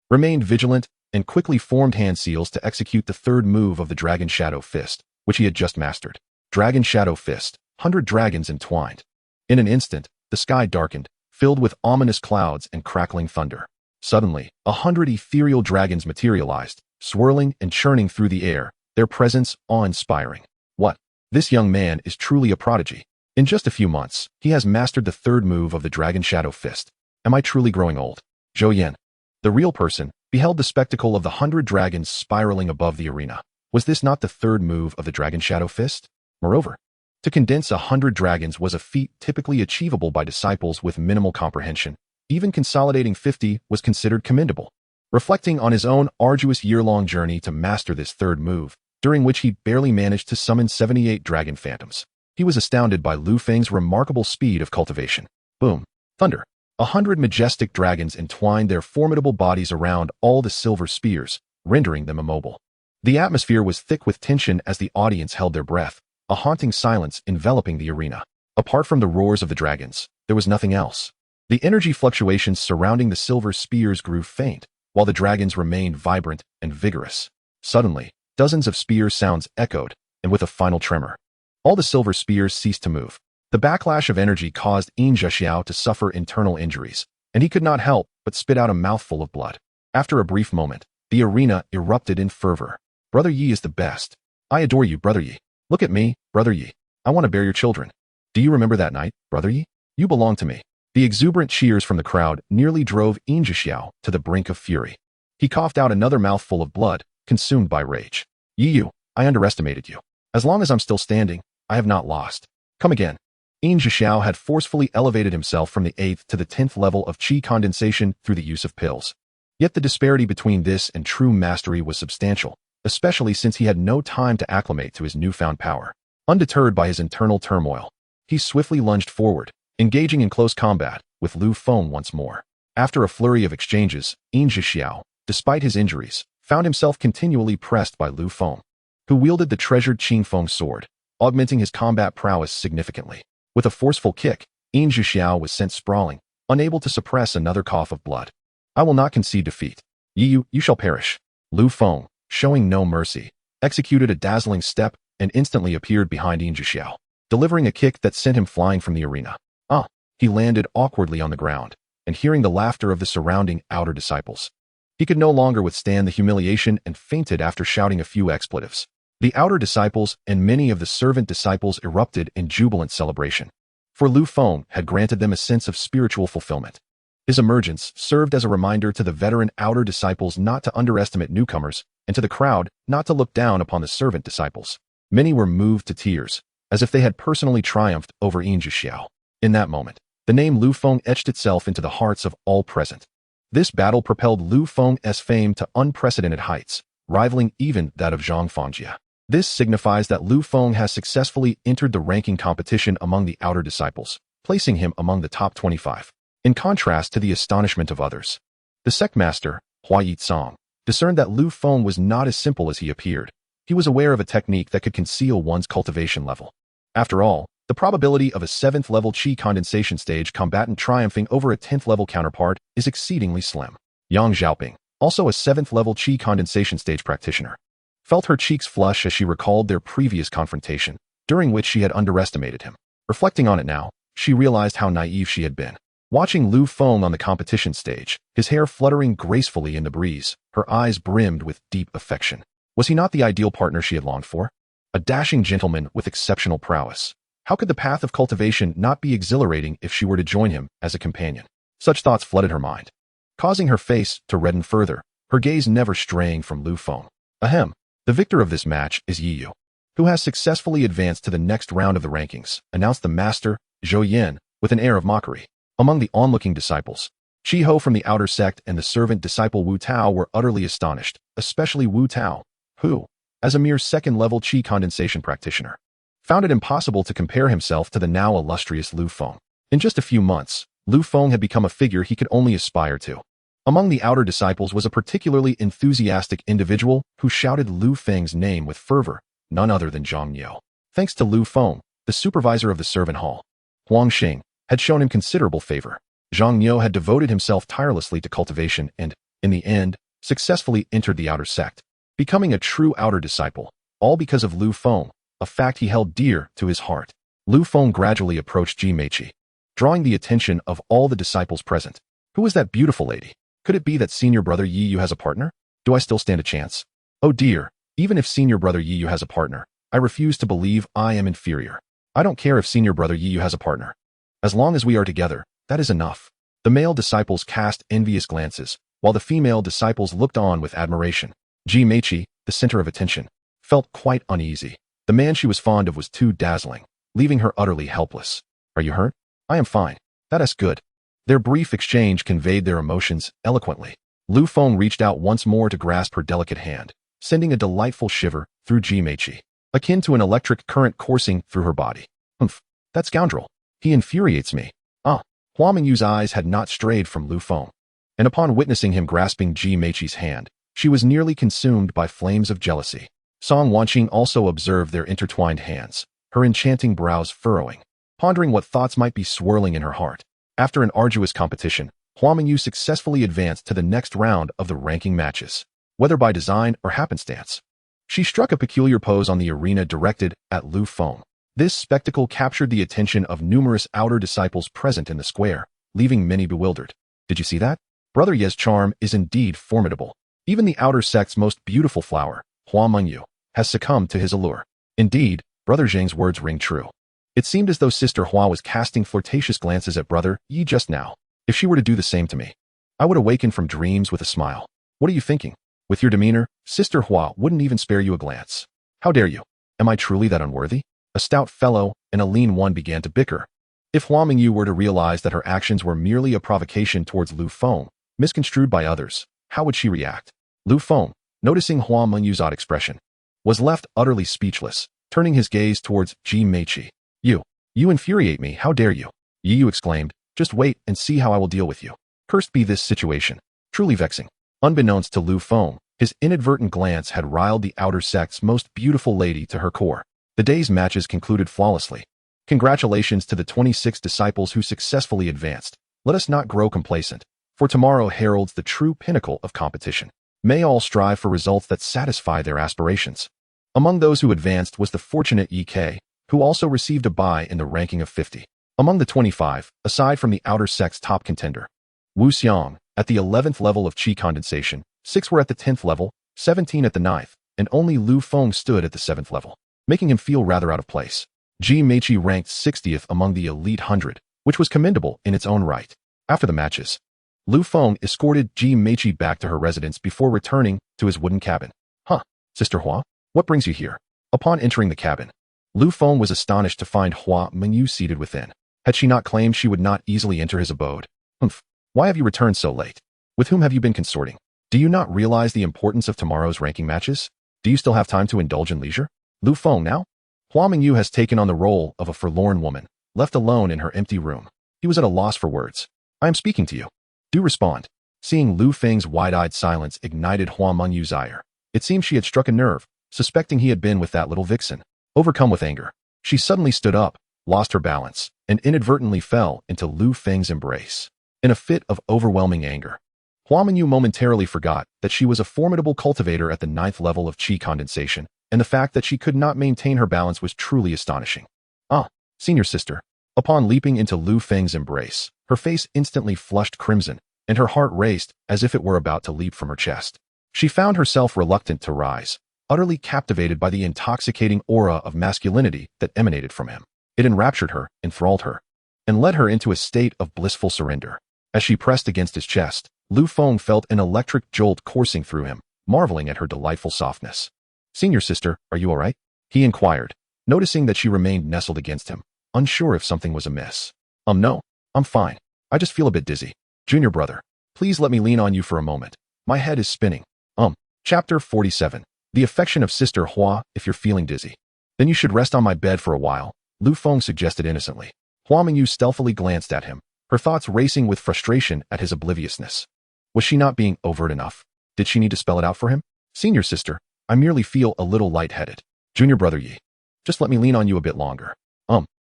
remained vigilant and quickly formed hand seals to execute the 3rd move of the Dragon Shadow Fist, which he had just mastered. Dragon Shadow Fist, 100 dragons entwined. In an instant, the sky darkened, filled with ominous clouds and crackling thunder. Suddenly, 100 ethereal dragons materialized, swirling and churning through the air, their presence awe-inspiring. What? This young man is truly a prodigy. In just a few months, he has mastered the 3rd move of the Dragon Shadow Fist. Am I truly growing old? Zhou Yan, the real person, beheld the spectacle of the 100 dragons spiraling above the arena. Was this not the 3rd move of the Dragon Shadow Fist? Moreover, to condense 100 dragons was a feat typically achievable by disciples with minimal comprehension. Even consolidating 50 was considered commendable. Reflecting on his own arduous year-long journey to master this 3rd move, during which he barely managed to summon 78 dragon phantoms, he was astounded by Lu Feng's remarkable speed of cultivation. Boom, thunder. 100 majestic dragons entwined their formidable bodies around all the silver spears, rendering them immobile. The atmosphere was thick with tension as the audience held their breath, a haunting silence enveloping the arena. Apart from the roars of the dragons, there was nothing else. The energy fluctuations surrounding the silver spears grew faint, while the dragons remained vibrant and vigorous. Suddenly, dozens of spear sounds echoed, and with a final tremor, all the silver spears ceased to move. The backlash of energy caused Yin Zhexiao to suffer internal injuries, and he could not help but spit out a mouthful of blood. After a brief moment, the arena erupted in fervor. Brother Yi is the best. I adore you, Brother Yi. Look at me, Brother Yi. I want to bear your children. Do you remember that night, Brother Yi? You belong to me. The exuberant cheers from the crowd nearly drove Yin Zhexiao to the brink of fury. He coughed out another mouthful of blood, consumed by rage. Yi, I underestimated you. As long as I'm still standing, I have not lost. Come again. Yin Zhexiao had forcefully elevated himself from the 8th to the 10th level of qi condensation through the use of pills. Yet the disparity between this and true mastery was substantial, especially since he had no time to acclimate to his newfound power. Undeterred by his internal turmoil, he swiftly lunged forward, engaging in close combat with Lu Feng once more. After a flurry of exchanges, Yin Zhexiao, despite his injuries, found himself continually pressed by Lu Feng, who wielded the treasured Qingfeng sword, augmenting his combat prowess significantly. With a forceful kick, Yin Zhexiao was sent sprawling, unable to suppress another cough of blood. I will not concede defeat. You shall perish. Lu Feng, showing no mercy, executed a dazzling step and instantly appeared behind Yin Zhexiao, delivering a kick that sent him flying from the arena. He landed awkwardly on the ground, and hearing the laughter of the surrounding outer disciples, he could no longer withstand the humiliation and fainted after shouting a few expletives. The outer disciples and many of the servant disciples erupted in jubilant celebration, for Lu Feng had granted them a sense of spiritual fulfillment. His emergence served as a reminder to the veteran outer disciples not to underestimate newcomers, and to the crowd not to look down upon the servant disciples. Many were moved to tears, as if they had personally triumphed over Yin Zhexiao. In that moment, the name Lu Feng etched itself into the hearts of all present. This battle propelled Lu Feng's fame to unprecedented heights, rivaling even that of Zhang Fangjia. This signifies that Lu Feng has successfully entered the ranking competition among the outer disciples, placing him among the top 25. In contrast to the astonishment of others, the sect master, Hua Yitsong, discerned that Lu Feng was not as simple as he appeared. He was aware of a technique that could conceal one's cultivation level. After all, the probability of a 7th level qi condensation stage combatant triumphing over a 10th level counterpart is exceedingly slim. Yang Xiaoping, also a 7th level qi condensation stage practitioner, felt her cheeks flush as she recalled their previous confrontation, during which she had underestimated him. Reflecting on it now, she realized how naive she had been. Watching Lu Feng on the competition stage, his hair fluttering gracefully in the breeze, her eyes brimmed with deep affection. Was he not the ideal partner she had longed for? A dashing gentleman with exceptional prowess. How could the path of cultivation not be exhilarating if she were to join him as a companion? Such thoughts flooded her mind, causing her face to redden further, her gaze never straying from Lu Feng. Ahem. The victor of this match is Yi Yu, who has successfully advanced to the next round of the rankings, announced the master, Zhou Yin, with an air of mockery. Among the onlooking disciples, Chi Ho from the outer sect and the servant disciple Wu Tao were utterly astonished, especially Wu Tao, who, as a mere 2nd level qi condensation practitioner, found it impossible to compare himself to the now illustrious Lu Feng. In just a few months, Lu Feng had become a figure he could only aspire to. Among the outer disciples was a particularly enthusiastic individual who shouted Lu Feng's name with fervor, none other than Zhang Niu. Thanks to Lu Feng, the supervisor of the servant hall, Huang Xing, had shown him considerable favor. Zhang Niu had devoted himself tirelessly to cultivation and, in the end, successfully entered the outer sect, becoming a true outer disciple, all because of Lu Feng, a fact he held dear to his heart. Lu Feng gradually approached Ji Meiqi, drawing the attention of all the disciples present. Who is that beautiful lady? Could it be that senior brother Yi Yu has a partner? Do I still stand a chance? Oh dear, even if senior brother Yi Yu has a partner, I refuse to believe I am inferior. I don't care if senior brother Yi Yu has a partner. As long as we are together, that is enough. The male disciples cast envious glances, while the female disciples looked on with admiration. Ji Meiqi, the center of attention, felt quite uneasy. The man she was fond of was too dazzling, leaving her utterly helpless. Are you hurt? I am fine. That is good. Their brief exchange conveyed their emotions eloquently. Lu Feng reached out once more to grasp her delicate hand, sending a delightful shiver through Ji Meiqi, akin to an electric current coursing through her body. Humph, that scoundrel. He infuriates me. Hua Mingyu's eyes had not strayed from Lu Feng, and upon witnessing him grasping Ji Meiqi's hand, she was nearly consumed by flames of jealousy. Song Wanqing also observed their intertwined hands, her enchanting brows furrowing, pondering what thoughts might be swirling in her heart. After an arduous competition, Hua Mingyu successfully advanced to the next round of the ranking matches. whether by design or happenstance. She struck a peculiar pose on the arena directed at Lu Feng. This spectacle captured the attention of numerous outer disciples present in the square, leaving many bewildered. Did you see that? Brother Ye's charm is indeed formidable. Even the outer sect's most beautiful flower, Hua Mengyu, has succumbed to his allure. Indeed, Brother Zhang's words ring true. It seemed as though Sister Hua was casting flirtatious glances at Brother Yi just now. If she were to do the same to me, I would awaken from dreams with a smile. What are you thinking? With your demeanor, Sister Hua wouldn't even spare you a glance. How dare you? Am I truly that unworthy? A stout fellow and a lean one began to bicker. If Hua Mengyu were to realize that her actions were merely a provocation towards Lu Feng, misconstrued by others, how would she react? Lu Feng, noticing Hua Mengyu's odd expression, was left utterly speechless, turning his gaze towards Ji Meiqi. You infuriate me, how dare you? Yu exclaimed, just wait and see how I will deal with you. Cursed be this situation. Truly vexing. Unbeknownst to Lu Feng, his inadvertent glance had riled the outer sect's most beautiful lady to her core. The day's matches concluded flawlessly. Congratulations to the 26 disciples who successfully advanced. Let us not grow complacent, for tomorrow heralds the true pinnacle of competition. May all strive for results that satisfy their aspirations. Among those who advanced was the fortunate Yi Ke, who also received a bye in the ranking of 50. Among the 25, aside from the outer sect's top contender, Wu Xiang, at the 11th level of Qi condensation, 6 were at the 10th level, 17 at the 9th, and only Lu Feng stood at the 7th level, making him feel rather out of place. Ji Meiqi ranked 60th among the elite 100, which was commendable in its own right. After the matches, Lu Feng escorted Ji Meiqi back to her residence before returning to his wooden cabin. Huh, Sister Hua, what brings you here? Upon entering the cabin, Lu Feng was astonished to find Hua Mengyu seated within. Had she not claimed she would not easily enter his abode? Why have you returned so late? With whom have you been consorting? Do you not realize the importance of tomorrow's ranking matches? Do you still have time to indulge in leisure? Lu Feng now? Hua Mengyu has taken on the role of a forlorn woman, left alone in her empty room. He was at a loss for words. I am speaking to you. Do respond. Seeing Lu Feng's wide-eyed silence ignited Hua Mengyu's ire. It seemed she had struck a nerve, suspecting he had been with that little vixen. Overcome with anger, she suddenly stood up, lost her balance, and inadvertently fell into Lu Feng's embrace. In a fit of overwhelming anger, Hua Mengyu momentarily forgot that she was a formidable cultivator at the 9th level of Qi condensation, and the fact that she could not maintain her balance was truly astonishing. Ah, senior sister. Upon leaping into Lu Feng's embrace, her face instantly flushed crimson, and her heart raced as if it were about to leap from her chest. She found herself reluctant to rise, utterly captivated by the intoxicating aura of masculinity that emanated from him. It enraptured her, enthralled her, and led her into a state of blissful surrender. As she pressed against his chest, Lu Feng felt an electric jolt coursing through him, marveling at her delightful softness. Senior sister, are you all right? He inquired, noticing that she remained nestled against him, unsure if something was amiss. No, I'm fine. I just feel a bit dizzy. Junior brother, please let me lean on you for a moment. My head is spinning. Chapter 47. The affection of Sister Hua. If you're feeling dizzy, then you should rest on my bed for a while, Lu Feng suggested innocently. Hua Mengyu stealthily glanced at him, her thoughts racing with frustration at his obliviousness. Was she not being overt enough? Did she need to spell it out for him? Senior sister, I merely feel a little lightheaded. Junior brother Yi, just let me lean on you a bit longer.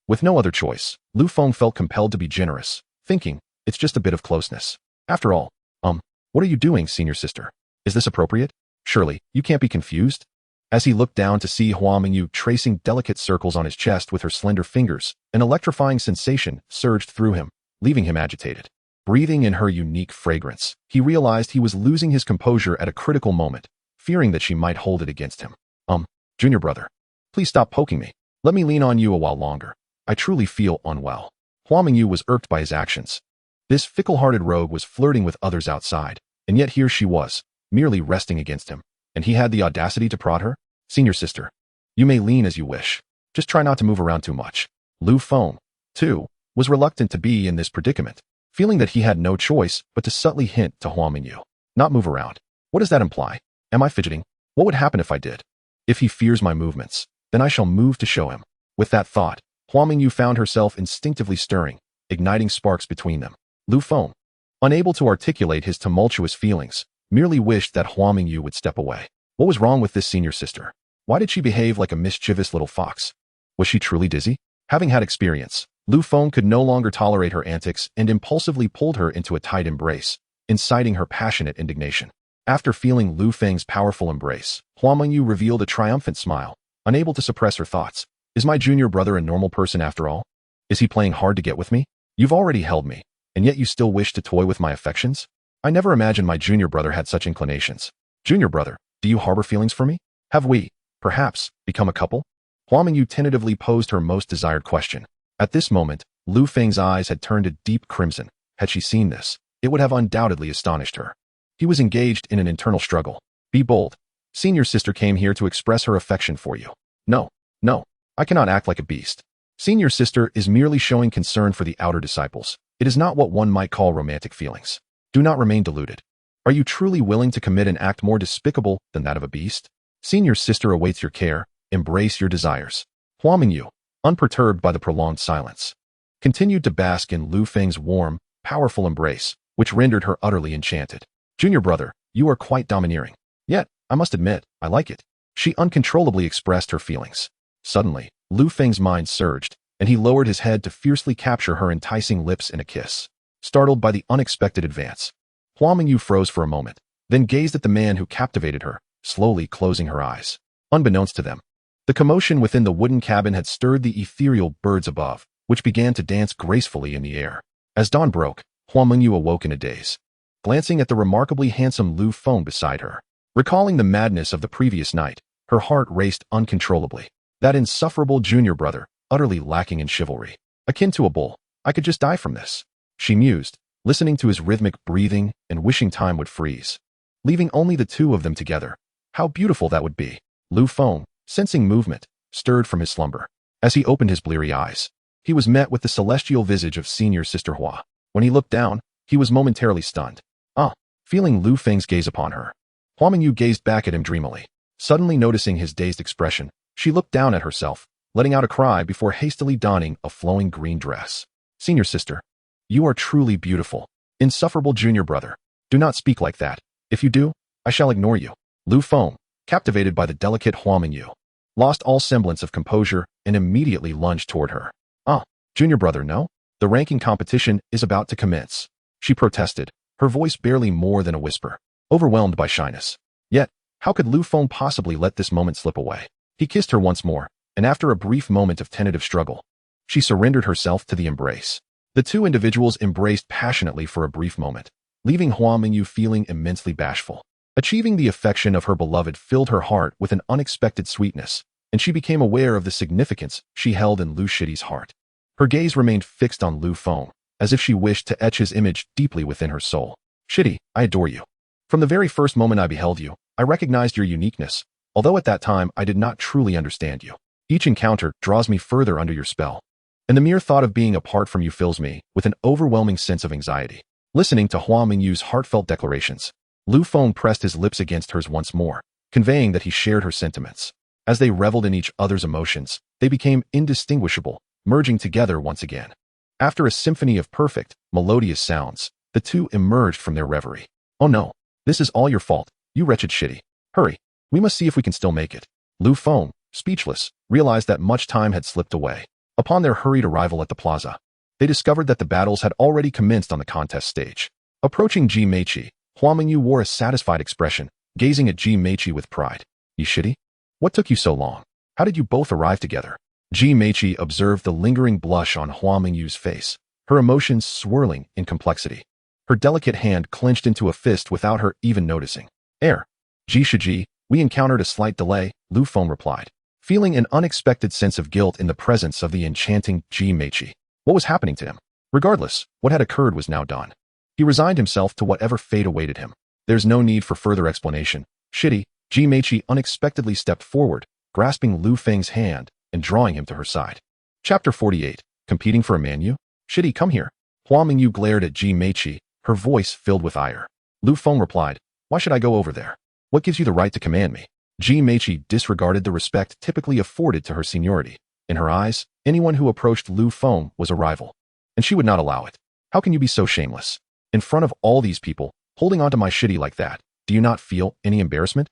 With no other choice, Lu Feng felt compelled to be generous, thinking, it's just a bit of closeness. After all, what are you doing, senior sister? Is this appropriate? Surely, you can't be confused? As he looked down to see Hua Mengyu tracing delicate circles on his chest with her slender fingers, an electrifying sensation surged through him, leaving him agitated. Breathing in her unique fragrance, he realized he was losing his composure at a critical moment, fearing that she might hold it against him. Junior brother, please stop poking me. Let me lean on you a while longer. I truly feel unwell. Hua Mengyu was irked by his actions. This fickle-hearted rogue was flirting with others outside, and yet here she was, merely resting against him, and he had the audacity to prod her? Senior sister, you may lean as you wish. Just try not to move around too much. Lu Feng, too, was reluctant to be in this predicament, feeling that he had no choice but to subtly hint to Hua Mengyu. Not move around. What does that imply? Am I fidgeting? What would happen if I did? If he fears my movements, then I shall move to show him. With that thought, Hua Mengyu found herself instinctively stirring, igniting sparks between them. Lu Feng, unable to articulate his tumultuous feelings, merely wished that Hua Mengyu would step away. What was wrong with this senior sister? Why did she behave like a mischievous little fox? Was she truly dizzy? Having had experience, Lu Feng could no longer tolerate her antics and impulsively pulled her into a tight embrace, inciting her passionate indignation. After feeling Lu Feng's powerful embrace, Hua Mengyu revealed a triumphant smile, unable to suppress her thoughts. Is my junior brother a normal person after all? Is he playing hard to get with me? You've already held me, and yet you still wish to toy with my affections? I never imagined my junior brother had such inclinations. Junior brother, do you harbor feelings for me? Have we, perhaps, become a couple? Hua Mengyu tentatively posed her most desired question. At this moment, Lu Feng's eyes had turned a deep crimson. Had she seen this, it would have undoubtedly astonished her. He was engaged in an internal struggle. Be bold. Senior sister came here to express her affection for you. No, I cannot act like a beast. Senior sister is merely showing concern for the outer disciples. It is not what one might call romantic feelings. Do not remain deluded. Are you truly willing to commit an act more despicable than that of a beast? Senior sister awaits your care. Embrace your desires. Hua Mengyu, unperturbed by the prolonged silence, continued to bask in Lu Feng's warm, powerful embrace, which rendered her utterly enchanted. Junior brother, you are quite domineering. Yet, I must admit, I like it. She uncontrollably expressed her feelings. Suddenly, Lu Feng's mind surged, and he lowered his head to fiercely capture her enticing lips in a kiss. Startled by the unexpected advance, Hua Mengyu froze for a moment, then gazed at the man who captivated her, slowly closing her eyes. Unbeknownst to them, the commotion within the wooden cabin had stirred the ethereal birds above, which began to dance gracefully in the air. As dawn broke, Hua Mengyu awoke in a daze, glancing at the remarkably handsome Lu Feng beside her. Recalling the madness of the previous night, her heart raced uncontrollably. That insufferable junior brother, utterly lacking in chivalry. Akin to a bull, I could just die from this. She mused, listening to his rhythmic breathing and wishing time would freeze, leaving only the two of them together. How beautiful that would be. Lu Feng, sensing movement, stirred from his slumber. As he opened his bleary eyes, he was met with the celestial visage of senior sister Hua. When he looked down, he was momentarily stunned. Feeling Lu Feng's gaze upon her, Hua Mengyu gazed back at him dreamily. Suddenly noticing his dazed expression, she looked down at herself, letting out a cry before hastily donning a flowing green dress. Senior sister, you are truly beautiful. Insufferable junior brother, do not speak like that. If you do, I shall ignore you. Lu Feng, captivated by the delicate Hua Mengyu, lost all semblance of composure and immediately lunged toward her. Junior brother, no? The ranking competition is about to commence. She protested, her voice barely more than a whisper, overwhelmed by shyness. Yet, how could Lu Feng possibly let this moment slip away? He kissed her once more, and after a brief moment of tentative struggle, she surrendered herself to the embrace. The two individuals embraced passionately for a brief moment, leaving Hua Mengyu feeling immensely bashful. Achieving the affection of her beloved filled her heart with an unexpected sweetness, and she became aware of the significance she held in Lu Shidi's heart. Her gaze remained fixed on Lu Feng, as if she wished to etch his image deeply within her soul. Shidi, I adore you. From the very first moment I beheld you, I recognized your uniqueness, although at that time I did not truly understand you. Each encounter draws me further under your spell, and the mere thought of being apart from you fills me with an overwhelming sense of anxiety. Listening to Hua Mengyu's heartfelt declarations, Lu Feng pressed his lips against hers once more, conveying that he shared her sentiments. As they reveled in each other's emotions, they became indistinguishable, merging together once again. After a symphony of perfect, melodious sounds, the two emerged from their reverie. Oh no, this is all your fault, you wretched Shidi. Hurry, we must see if we can still make it. Lu Feng, speechless, realized that much time had slipped away. Upon their hurried arrival at the plaza, they discovered that the battles had already commenced on the contest stage. Approaching Ji Meiqi, Hua Mengyu wore a satisfied expression, gazing at Ji Meiqi with pride. Yi Shidi? What took you so long? How did you both arrive together? Ji Meiqi observed the lingering blush on Hua Mengyu's face, her emotions swirling in complexity. Her delicate hand clenched into a fist without her even noticing. Ji Shiji, we encountered a slight delay, Lu Feng replied, feeling an unexpected sense of guilt in the presence of the enchanting Ji Meiqi. What was happening to him? Regardless, what had occurred was now done. He resigned himself to whatever fate awaited him. There's no need for further explanation. Shidi, Ji Meiqi unexpectedly stepped forward, grasping Lu Feng's hand and drawing him to her side. Chapter 48. Competing for a Manu? Shidi, come here. Hua Mengyu glared at Ji Meiqi, her voice filled with ire. Lu Feng replied, why should I go over there? What gives you the right to command me? Ji Meiqi disregarded the respect typically afforded to her seniority. In her eyes, anyone who approached Lu Feng was a rival, and she would not allow it. How can you be so shameless? In front of all these people, holding onto my Shidi like that, do you not feel any embarrassment?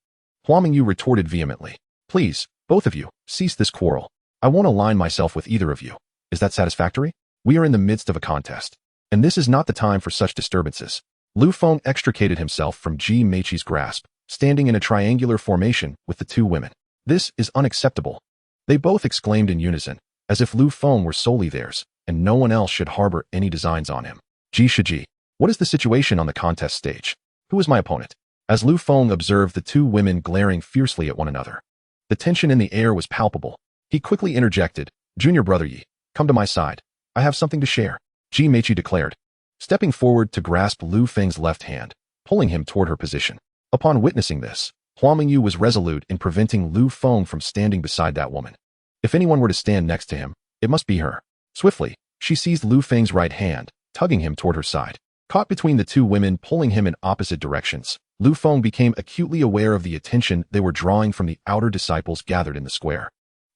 Hua Mengyu retorted vehemently. Please, both of you, cease this quarrel. I won't align myself with either of you. Is that satisfactory? We are in the midst of a contest, and this is not the time for such disturbances. Lu Feng extricated himself from Ji Meiqi's grasp, standing in a triangular formation with the two women. This is unacceptable. They both exclaimed in unison, as if Lu Feng were solely theirs, and no one else should harbor any designs on him. Ji Shiji, what is the situation on the contest stage? Who is my opponent? As Lu Feng observed the two women glaring fiercely at one another, the tension in the air was palpable. He quickly interjected, Junior Brother Yi, come to my side. I have something to share, Ji Meiqi declared, stepping forward to grasp Lu Feng's left hand, pulling him toward her position. Upon witnessing this, Qianying was resolute in preventing Lu Feng from standing beside that woman. If anyone were to stand next to him, it must be her. Swiftly, she seized Lu Feng's right hand, tugging him toward her side. Caught between the two women pulling him in opposite directions, Lu Feng became acutely aware of the attention they were drawing from the outer disciples gathered in the square.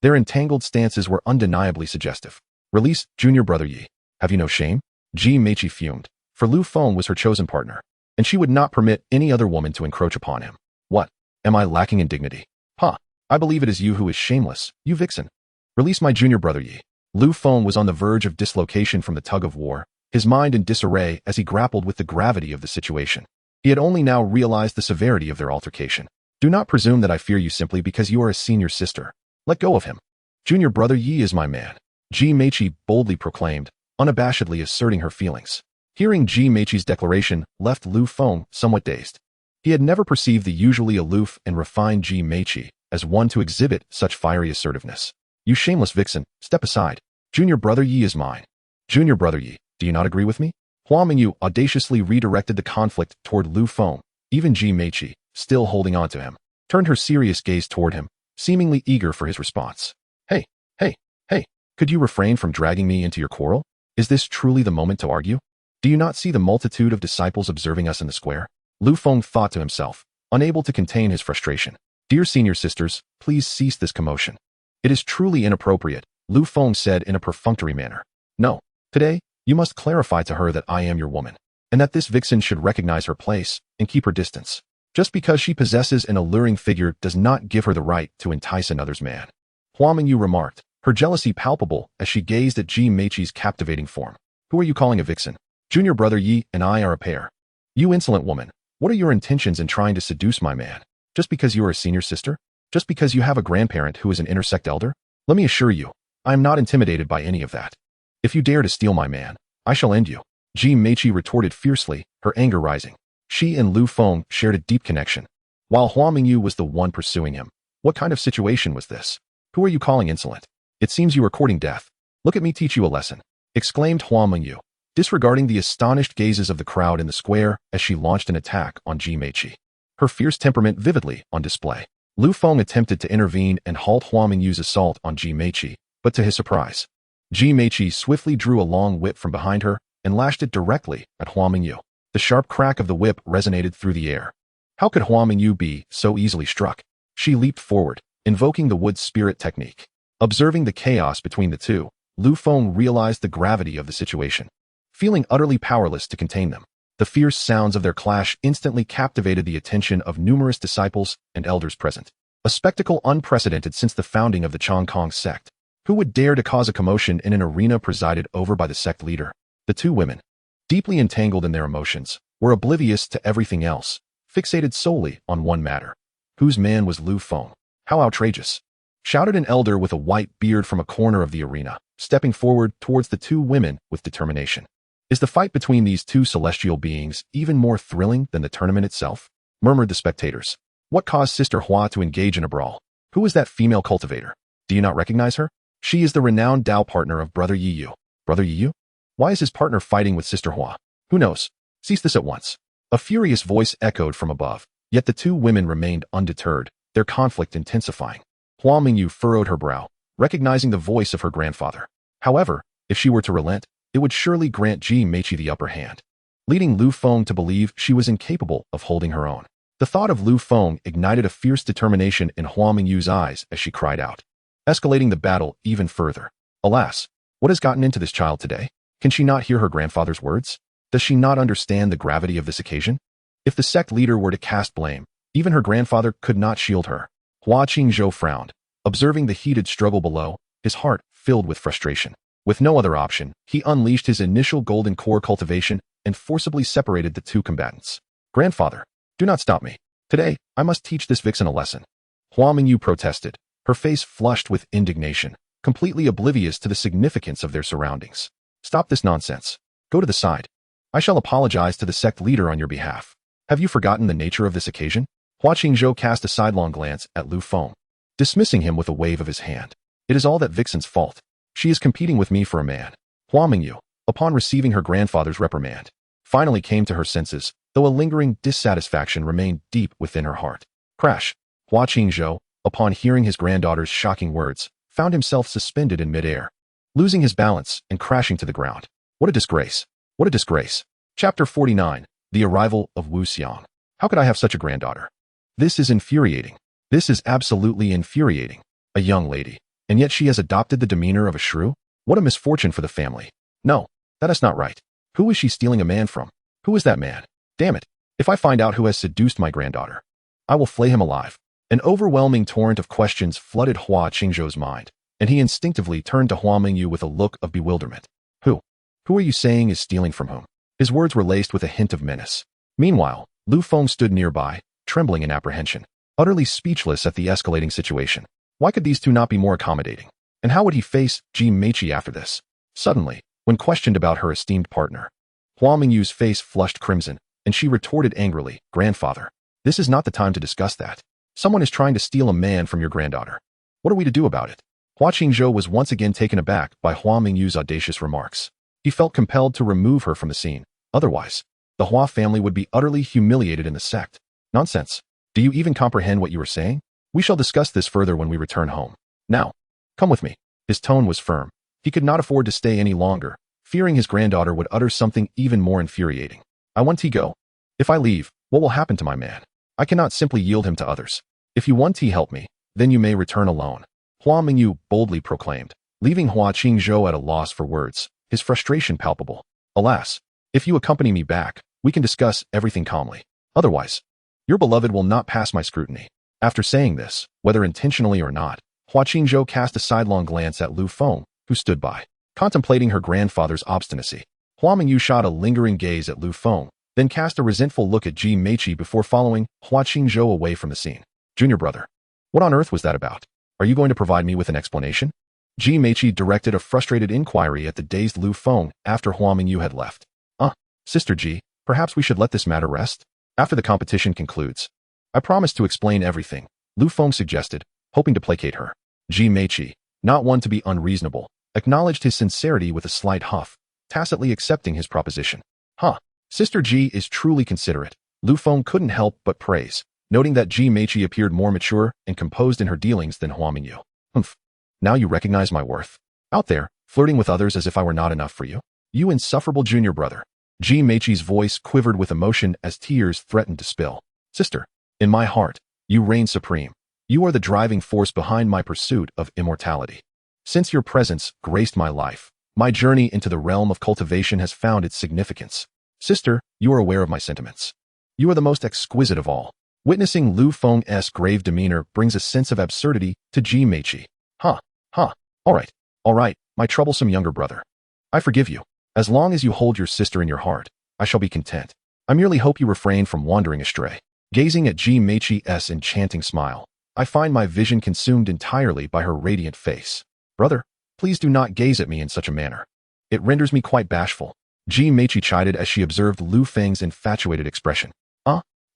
Their entangled stances were undeniably suggestive. Release, Junior Brother Yi. Have you no shame? Ji Meiqi fumed, for Lu Feng was her chosen partner, and she would not permit any other woman to encroach upon him. What? Am I lacking in dignity? Ha! I believe it is you who is shameless, you vixen. Release my Junior Brother Yi. Lu Feng was on the verge of dislocation from the tug of war, his mind in disarray as he grappled with the gravity of the situation. He had only now realized the severity of their altercation. Do not presume that I fear you simply because you are a senior sister. Let go of him. Junior Brother Yi is my man, Ji Meiqi boldly proclaimed, unabashedly asserting her feelings. Hearing Ji Meiqi's declaration left Lu Feng somewhat dazed. He had never perceived the usually aloof and refined Ji Meiqi as one to exhibit such fiery assertiveness. You shameless vixen, step aside. Junior Brother Yi is mine. Junior Brother Yi, do you not agree with me? Qianying audaciously redirected the conflict toward Lu Feng. Even Ji Meiqi, still holding on to him, turned her serious gaze toward him, seemingly eager for his response. Hey, could you refrain from dragging me into your quarrel? Is this truly the moment to argue? Do you not see the multitude of disciples observing us in the square? Lu Feng thought to himself, unable to contain his frustration. Dear senior sisters, please cease this commotion. It is truly inappropriate, Lu Feng said in a perfunctory manner. No, today, you must clarify to her that I am your woman, and that this vixen should recognize her place and keep her distance. Just because she possesses an alluring figure does not give her the right to entice another's man. Qianying remarked, her jealousy palpable as she gazed at Ji Meiqi's captivating form. Who are you calling a vixen? Junior Brother Yi and I are a pair. You insolent woman, what are your intentions in trying to seduce my man? Just because you are a senior sister? Just because you have a grandparent who is an intersect elder? Let me assure you, I am not intimidated by any of that. If you dare to steal my man, I shall end you. Ji Meiqi retorted fiercely, her anger rising. She and Lu Feng shared a deep connection, while Qianying was the one pursuing him. What kind of situation was this? Who are you calling insolent? It seems you are courting death. Look at me teach you a lesson, exclaimed Qianying, disregarding the astonished gazes of the crowd in the square as she launched an attack on Ji Meiqi, her fierce temperament vividly on display. Lu Feng attempted to intervene and halt Qianying's assault on Ji Meiqi, but to his surprise, Ji Meiqi swiftly drew a long whip from behind her and lashed it directly at Qianying. The sharp crack of the whip resonated through the air. How could Qianying be so easily struck? She leaped forward, invoking the wood spirit technique. Observing the chaos between the two, Lu Feng realized the gravity of the situation. Feeling utterly powerless to contain them, the fierce sounds of their clash instantly captivated the attention of numerous disciples and elders present. A spectacle unprecedented since the founding of the Chongkong sect. Who would dare to cause a commotion in an arena presided over by the sect leader? The two women, deeply entangled in their emotions, were oblivious to everything else, fixated solely on one matter. Whose man was Lu Feng? How outrageous! Shouted an elder with a white beard from a corner of the arena, stepping forward towards the two women with determination. Is the fight between these two celestial beings even more thrilling than the tournament itself? Murmured the spectators. What caused Sister Hua to engage in a brawl? Who is that female cultivator? Do you not recognize her? She is the renowned Dao partner of Brother Yi. Brother Yi? Why is his partner fighting with Sister Hua? Who knows? Cease this at once. A furious voice echoed from above, yet the two women remained undeterred, their conflict intensifying. Qianying furrowed her brow, recognizing the voice of her grandfather. However, if she were to relent, it would surely grant Ji Meiqi the upper hand, leading Lu Feng to believe she was incapable of holding her own. The thought of Lu Feng ignited a fierce determination in Qianying's eyes as she cried out, escalating the battle even further. Alas, what has gotten into this child today? Can she not hear her grandfather's words? Does she not understand the gravity of this occasion? If the sect leader were to cast blame, even her grandfather could not shield her. Hua Qingzhou frowned, observing the heated struggle below, his heart filled with frustration. With no other option, he unleashed his initial golden core cultivation and forcibly separated the two combatants. Grandfather, do not stop me. Today, I must teach this vixen a lesson. Hua Mingyu protested, her face flushed with indignation, completely oblivious to the significance of their surroundings. Stop this nonsense. Go to the side. I shall apologize to the sect leader on your behalf. Have you forgotten the nature of this occasion? Hua Qingzhou cast a sidelong glance at Lu Feng, dismissing him with a wave of his hand. It is all that vixen's fault. She is competing with me for a man. Hua Mingyu, upon receiving her grandfather's reprimand, finally came to her senses, though a lingering dissatisfaction remained deep within her heart. Crash. Hua Qingzhou, upon hearing his granddaughter's shocking words, found himself suspended in midair, losing his balance and crashing to the ground. What a disgrace. What a disgrace. Chapter 49. The Arrival of Wuxiang. How could I have such a granddaughter? This is infuriating. This is absolutely infuriating. A young lady, and yet she has adopted the demeanor of a shrew? What a misfortune for the family. No, that is not right. Who is she stealing a man from? Who is that man? Damn it. If I find out who has seduced my granddaughter, I will flay him alive. An overwhelming torrent of questions flooded Hua Qingzhou's mind, and he instinctively turned to Hua Mingyu with a look of bewilderment. Who? Who are you saying is stealing from whom? His words were laced with a hint of menace. Meanwhile, Lu Feng stood nearby, trembling in apprehension, utterly speechless at the escalating situation. Why could these two not be more accommodating? And how would he face Ji Meiqi after this? Suddenly, when questioned about her esteemed partner, Hua Mingyu's face flushed crimson, and she retorted angrily, Grandfather, this is not the time to discuss that. Someone is trying to steal a man from your granddaughter. What are we to do about it? Hua Qingzhou was once again taken aback by Hua Mingyu's audacious remarks. He felt compelled to remove her from the scene. Otherwise, the Hua family would be utterly humiliated in the sect. Nonsense. Do you even comprehend what you are saying? We shall discuss this further when we return home. Now, come with me. His tone was firm. He could not afford to stay any longer, fearing his granddaughter would utter something even more infuriating. I want to go. If I leave, what will happen to my man? I cannot simply yield him to others. If you want to help me, then you may return alone. Hua Mingyu boldly proclaimed, leaving Hua Qingzhou at a loss for words, his frustration palpable. Alas, if you accompany me back, we can discuss everything calmly. Otherwise, your beloved will not pass my scrutiny. After saying this, whether intentionally or not, Hua Qingzhou cast a sidelong glance at Lu Feng, who stood by, contemplating her grandfather's obstinacy. Hua Mingyu shot a lingering gaze at Lu Feng, then cast a resentful look at Ji Meiqi before following Hua Qingzhou away from the scene. Junior brother, what on earth was that about? Are you going to provide me with an explanation? Ji Meiqi directed a frustrated inquiry at the dazed Lu Feng after Hua Mingyu had left. Sister Ji, perhaps we should let this matter rest? After the competition concludes, I promise to explain everything, Lu Feng suggested, hoping to placate her. Ji Meiqi, not one to be unreasonable, acknowledged his sincerity with a slight huff, tacitly accepting his proposition. Sister Ji is truly considerate, Lu Feng couldn't help but praise, noting that Ji Meiqi appeared more mature and composed in her dealings than Hua Mingyu. Now you recognize my worth. Out there, flirting with others as if I were not enough for you? You insufferable junior brother. Ji Meiqi's voice quivered with emotion as tears threatened to spill. Sister, in my heart, you reign supreme. You are the driving force behind my pursuit of immortality. Since your presence graced my life, my journey into the realm of cultivation has found its significance. Sister, you are aware of my sentiments. You are the most exquisite of all. Witnessing Lu Feng's grave demeanor brings a sense of absurdity to Ji Meiqi. All right, my troublesome younger brother. I forgive you. As long as you hold your sister in your heart, I shall be content. I merely hope you refrain from wandering astray. Gazing at Ji Meiqi's enchanting smile, I find my vision consumed entirely by her radiant face. Brother, please do not gaze at me in such a manner. It renders me quite bashful. Ji Meiqi chided as she observed Lu Feng's infatuated expression.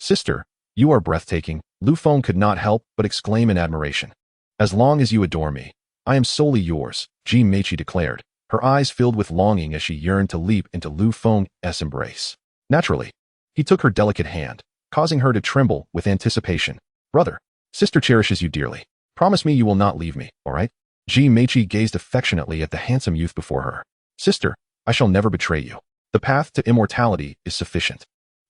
Sister, you are breathtaking, Lu Feng could not help but exclaim in admiration. As long as you adore me, I am solely yours, Ji Meiqi declared, her eyes filled with longing as she yearned to leap into Lu Feng's embrace. Naturally, he took her delicate hand, causing her to tremble with anticipation. Brother, sister cherishes you dearly. Promise me you will not leave me, all right? Ji Meiqi gazed affectionately at the handsome youth before her. Sister, I shall never betray you. The path to immortality is sufficient.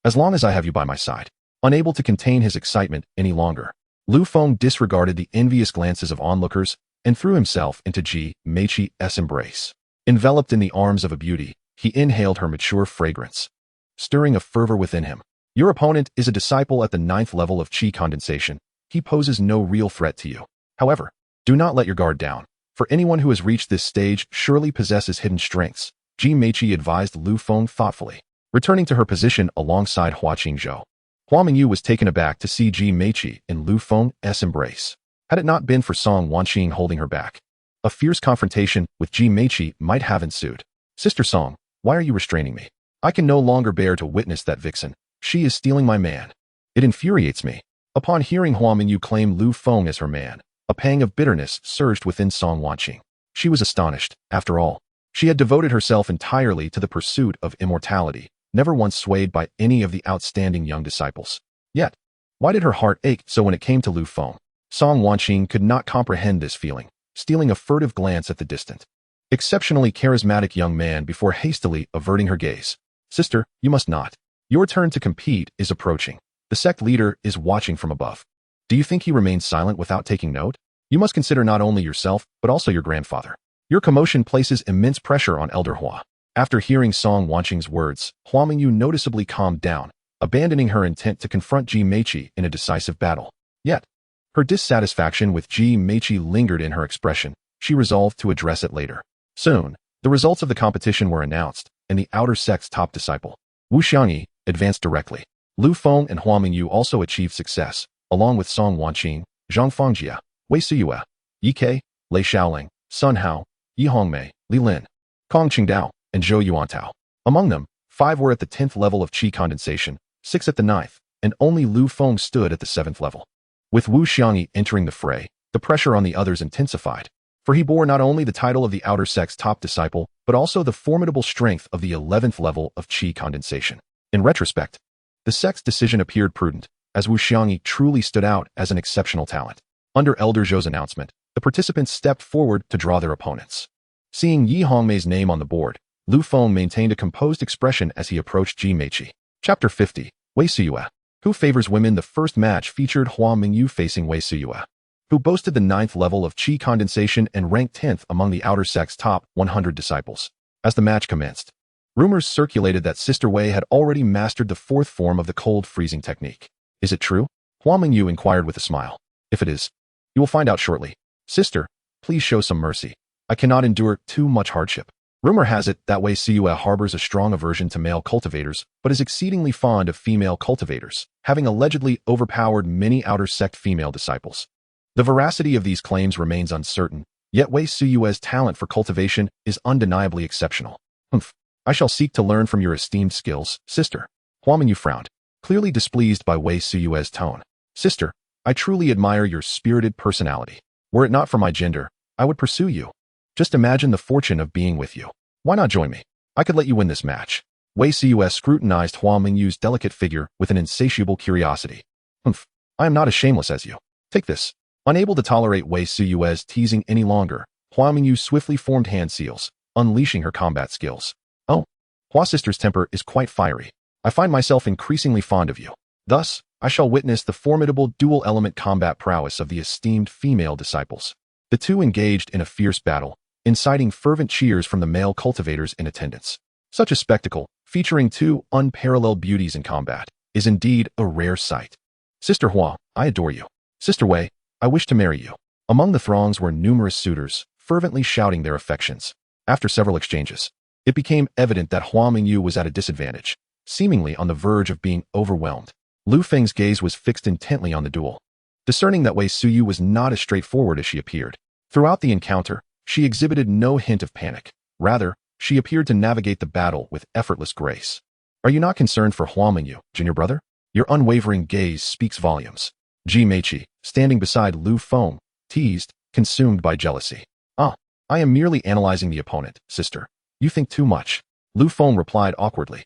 As long as I have you by my side. Unable to contain his excitement any longer, Lu Feng disregarded the envious glances of onlookers and threw himself into Ji Meiqi's embrace. Enveloped in the arms of a beauty, he inhaled her mature fragrance, stirring a fervor within him. Your opponent is a disciple at the 9th level of qi condensation. He poses no real threat to you. However, do not let your guard down, For anyone who has reached this stage surely possesses hidden strengths, Ji Meiqi advised Lu Feng thoughtfully, returning to her position alongside Hua Qingzhou. Hua Mingyu was taken aback to see Ji Meiqi in Lu Feng's embrace. Had it not been for Song Wanqing holding her back, a fierce confrontation with Ji Meiqi might have ensued. Sister Song, why are you restraining me? I can no longer bear to witness that vixen. She is stealing my man. It infuriates me. Upon hearing Hua Mingyu claim Lu Feng as her man, a pang of bitterness surged within Song Wanqing. She was astonished. After all, she had devoted herself entirely to the pursuit of immortality, never once swayed by any of the outstanding young disciples. Yet, why did her heart ache so when it came to Lu Feng? Song Wanqing could not comprehend this feeling, stealing a furtive glance at the distant, exceptionally charismatic young man before hastily averting her gaze. Sister, you must not. Your turn to compete is approaching. The sect leader is watching from above. Do you think he remains silent without taking note? You must consider not only yourself, but also your grandfather. Your commotion places immense pressure on Elder Hua. After hearing Song Wanqing's words, Hua Mingyu noticeably calmed down, abandoning her intent to confront Ji Meiqi in a decisive battle. Yet, her dissatisfaction with Ji Meiqi lingered in her expression. She resolved to address it later. Soon, the results of the competition were announced, and the outer sect's top disciple, Wu Xiangyi, advanced directly. Lu Feng and Hua Mingyu also achieved success, along with Song Wanqing, Zhang Fangjia, Wei Siyue, Yi Ke, Lei Xiaoling, Sun Hao, Yi Hongmei, Li Lin, Kong Qingdao, and Zhou Yuantao. Among them, 5 were at the 10th level of qi condensation, 6 at the 9th, and only Lu Feng stood at the 7th level. With Wu Xiangyi entering the fray, the pressure on the others intensified, for he bore not only the title of the outer sect's top disciple, but also the formidable strength of the 11th level of qi condensation. In retrospect, the sect's decision appeared prudent, as Wu Xiangyi truly stood out as an exceptional talent. Under Elder Zhou's announcement, the participants stepped forward to draw their opponents. Seeing Yi Hongmei's name on the board, Lu Feng maintained a composed expression as he approached Ji Meiqi. Chapter 50, Wei Siyue. Who Favors Women? The first match featured Hua Mingyu facing Wei Siyue, who boasted the 9th level of qi condensation and ranked 10th among the outer sect's top 100 disciples. As the match commenced, rumors circulated that Sister Wei had already mastered the 4th form of the cold freezing technique. Is it true? Hua Mingyu inquired with a smile. If it is, you will find out shortly. Sister, please show some mercy. I cannot endure too much hardship. Rumor has it that Wei Siyue harbors a strong aversion to male cultivators, but is exceedingly fond of female cultivators, having allegedly overpowered many outer sect female disciples. The veracity of these claims remains uncertain, yet Wei Siyue's talent for cultivation is undeniably exceptional. I shall seek to learn from your esteemed skills, sister. Hua Mingyu frowned, clearly displeased by Wei Siyue's tone. Sister, I truly admire your spirited personality. Were it not for my gender, I would pursue you. Just imagine the fortune of being with you. Why not join me? I could let you win this match. Wei Siyue scrutinized Hua Mingyu's delicate figure with an insatiable curiosity. I am not as shameless as you. Take this. Unable to tolerate Wei Siyue's teasing any longer, Hua Mingyu swiftly formed hand seals, unleashing her combat skills. Oh, Hua sister's temper is quite fiery. I find myself increasingly fond of you. Thus, I shall witness the formidable dual-element combat prowess of the esteemed female disciples. The two engaged in a fierce battle, inciting fervent cheers from the male cultivators in attendance. Such a spectacle, featuring two unparalleled beauties in combat, is indeed a rare sight. Sister Hua, I adore you. Sister Wei, I wish to marry you. Among the throngs were numerous suitors, fervently shouting their affections. After several exchanges, it became evident that Hua Mingyu was at a disadvantage, seemingly on the verge of being overwhelmed. Lu Feng's gaze was fixed intently on the duel. Discerning that Wei Suyu was not as straightforward as she appeared, throughout the encounter, she exhibited no hint of panic. Rather, she appeared to navigate the battle with effortless grace. Are you not concerned for Hua Mingyu, junior brother? Your unwavering gaze speaks volumes. Ji Meiqi, standing beside Lu Feng, teased, consumed by jealousy. I am merely analyzing the opponent, sister. You think too much. Lu Feng replied awkwardly.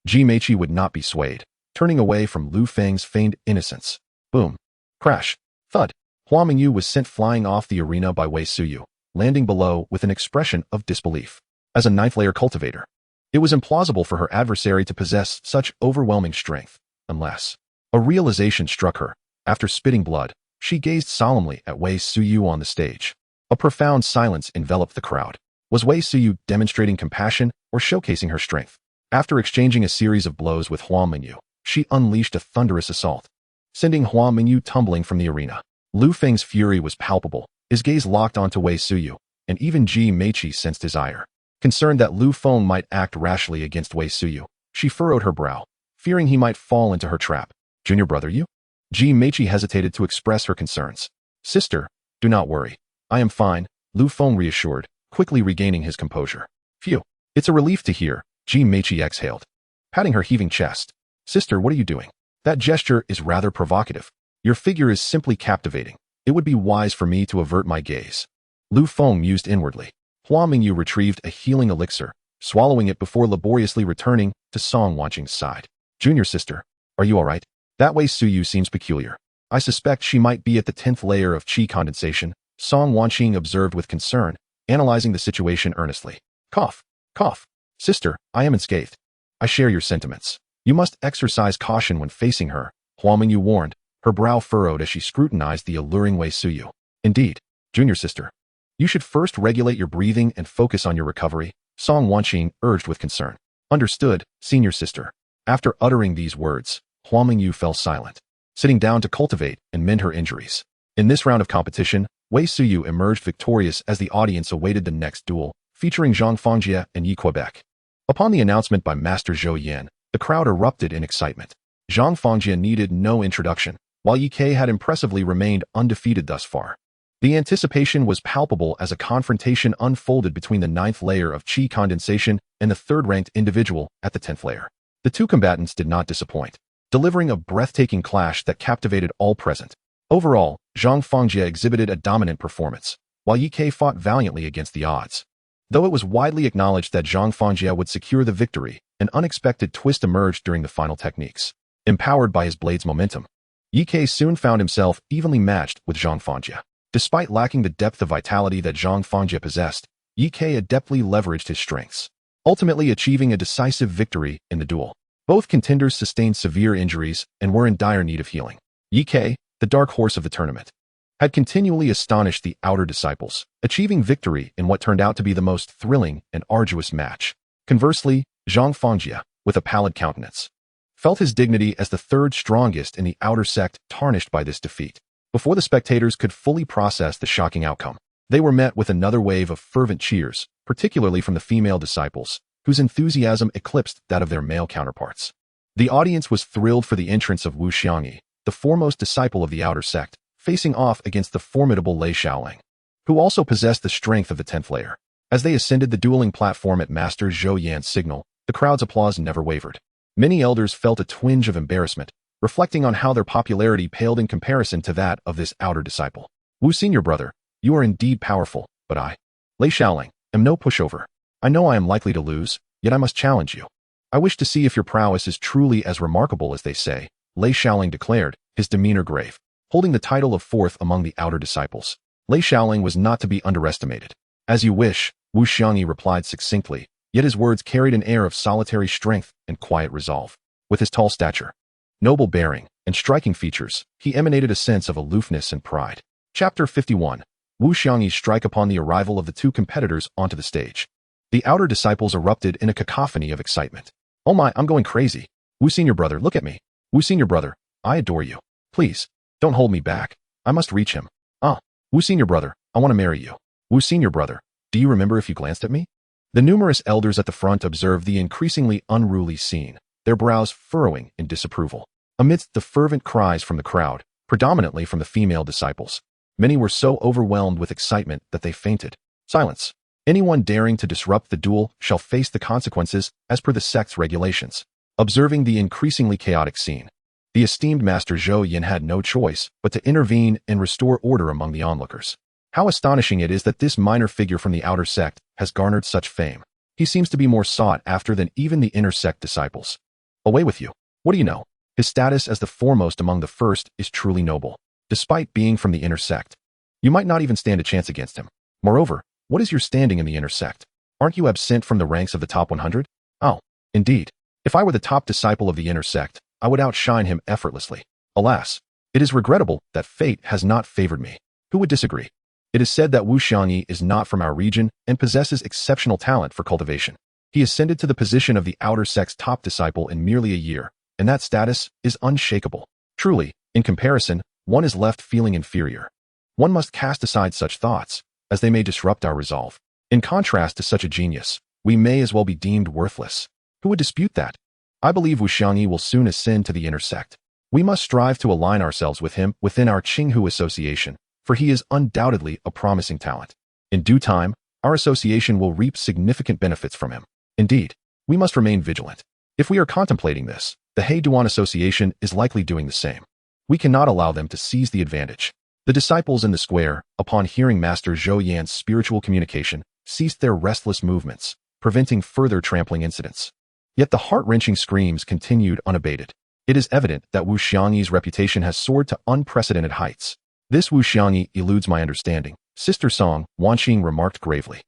Ji Meiqi would not be swayed, turning away from Lu Feng's feigned innocence. Boom. Crash. Thud. Hua Mingyu was sent flying off the arena by Wei Suyu, landing below with an expression of disbelief. As a ninth-layer cultivator, it was implausible for her adversary to possess such overwhelming strength, unless a realization struck her. After spitting blood, she gazed solemnly at Wei Suyu on the stage. A profound silence enveloped the crowd. Was Wei Suyu demonstrating compassion or showcasing her strength? After exchanging a series of blows with Hua Mingyu, she unleashed a thunderous assault, sending Hua Mingyu tumbling from the arena. Lu Feng's fury was palpable, His gaze locked onto Wei Suyu, and even Ji Meiqi sensed his ire. Concerned that Lu Feng might act rashly against Wei Suyu, she furrowed her brow, fearing he might fall into her trap. Junior brother you? Ji Meiqi hesitated to express her concerns. Sister, do not worry. I am fine, Lu Feng reassured, quickly regaining his composure. Phew. It's a relief to hear, Ji Meiqi exhaled, patting her heaving chest. Sister, what are you doing? That gesture is rather provocative. Your figure is simply captivating. It would be wise for me to avert my gaze. Lu Feng mused inwardly. Hua Mingyu retrieved a healing elixir, swallowing it before laboriously returning to Song Wanqing's side. Junior sister, are you alright? That Wei Suyu seems peculiar. I suspect she might be at the 10th layer of qi condensation, Song Wanqing observed with concern, analyzing the situation earnestly. Cough. Cough. Sister, I am unscathed. I share your sentiments. You must exercise caution when facing her, Hua Mingyu warned, her brow furrowed as she scrutinized the alluring Wei Suyu. Indeed, junior sister. You should first regulate your breathing and focus on your recovery, Song Wanqing urged with concern. Understood, senior sister. After uttering these words, Hua Mingyu fell silent, sitting down to cultivate and mend her injuries. In this round of competition, Wei Suyu emerged victorious as the audience awaited the next duel, featuring Zhang Fangjie and Yi Quebec. Upon the announcement by Master Zhou Yan, the crowd erupted in excitement. Zhang Fangjie needed no introduction, while Yi Ke had impressively remained undefeated thus far. The anticipation was palpable as a confrontation unfolded between the 9th layer of qi condensation and the 3rd-ranked individual at the 10th layer. The two combatants did not disappoint, delivering a breathtaking clash that captivated all present. Overall, Zhang Fangjie exhibited a dominant performance, while Yi Ke fought valiantly against the odds. Though it was widely acknowledged that Zhang Fangjie would secure the victory, an unexpected twist emerged during the final techniques. Empowered by his blade's momentum, Yi Ke soon found himself evenly matched with Zhang Fangjie. Despite lacking the depth of vitality that Zhang Fangjie possessed, Yi Ke adeptly leveraged his strengths, ultimately achieving a decisive victory in the duel. Both contenders sustained severe injuries and were in dire need of healing. Yi Ke, the dark horse of the tournament, had continually astonished the outer disciples, achieving victory in what turned out to be the most thrilling and arduous match. Conversely, Zhang Fangjie, with a pallid countenance, felt his dignity as the 3rd strongest in the outer sect tarnished by this defeat. Before the spectators could fully process the shocking outcome, they were met with another wave of fervent cheers, particularly from the female disciples, whose enthusiasm eclipsed that of their male counterparts. The audience was thrilled for the entrance of Wu Xiangyi, the foremost disciple of the outer sect, facing off against the formidable Lei Shaoling, who also possessed the strength of the 10th layer. As they ascended the dueling platform at Master Zhou Yan's signal, the crowd's applause never wavered. Many elders felt a twinge of embarrassment, reflecting on how their popularity paled in comparison to that of this outer disciple. Wu senior brother, you are indeed powerful, but I, Lei Shaoling, am no pushover. I know I am likely to lose, yet I must challenge you. I wish to see if your prowess is truly as remarkable as they say, Lei Shaoling declared, his demeanor grave. Holding the title of 4th among the outer disciples, Lei Shaoling was not to be underestimated. As you wish, Wu Xiangyi replied succinctly, yet his words carried an air of solitary strength and quiet resolve. With his tall stature, noble bearing, and striking features, he emanated a sense of aloofness and pride. Chapter 51. Wu Xiangyi's strike upon the arrival of the two competitors onto the stage. The outer disciples erupted in a cacophony of excitement. Oh my, I'm going crazy. Wu senior brother, look at me. Wu senior brother, I adore you. Please, don't hold me back. I must reach him. Wu senior brother, I want to marry you. Wu senior brother, do you remember if you glanced at me? The numerous elders at the front observed the increasingly unruly scene, their brows furrowing in disapproval. Amidst the fervent cries from the crowd, predominantly from the female disciples, many were so overwhelmed with excitement that they fainted. Silence. Anyone daring to disrupt the duel shall face the consequences as per the sect's regulations. Observing the increasingly chaotic scene, the esteemed Master Zhou Yan had no choice but to intervene and restore order among the onlookers. How astonishing it is that this minor figure from the outer sect has garnered such fame. He seems to be more sought after than even the inner sect disciples. Away with you. What do you know? His status as the foremost among the first is truly noble, despite being from the inner sect. You might not even stand a chance against him. Moreover, what is your standing in the inner sect? Aren't you absent from the ranks of the top 100? Oh, indeed. If I were the top disciple of the inner sect, I would outshine him effortlessly. Alas, it is regrettable that fate has not favored me. Who would disagree? It is said that Wu Xiangyi is not from our region and possesses exceptional talent for cultivation. He ascended to the position of the outer sect's top disciple in merely a year, and that status is unshakable. Truly, in comparison, one is left feeling inferior. One must cast aside such thoughts, as they may disrupt our resolve. In contrast to such a genius, we may as well be deemed worthless. Who would dispute that? I believe Wushuang will soon ascend to the inner sect. We must strive to align ourselves with him within our Qinghu association, for he is undoubtedly a promising talent. In due time, our association will reap significant benefits from him. Indeed, we must remain vigilant. If we are contemplating this, the He Duan Association is likely doing the same. We cannot allow them to seize the advantage. The disciples in the square, upon hearing Master Zhou Yan's spiritual communication, ceased their restless movements, preventing further trampling incidents. Yet the heart-wrenching screams continued unabated. It is evident that Wushuang's reputation has soared to unprecedented heights. This Wushuang eludes my understanding, Sister Song, Wanqing remarked gravely.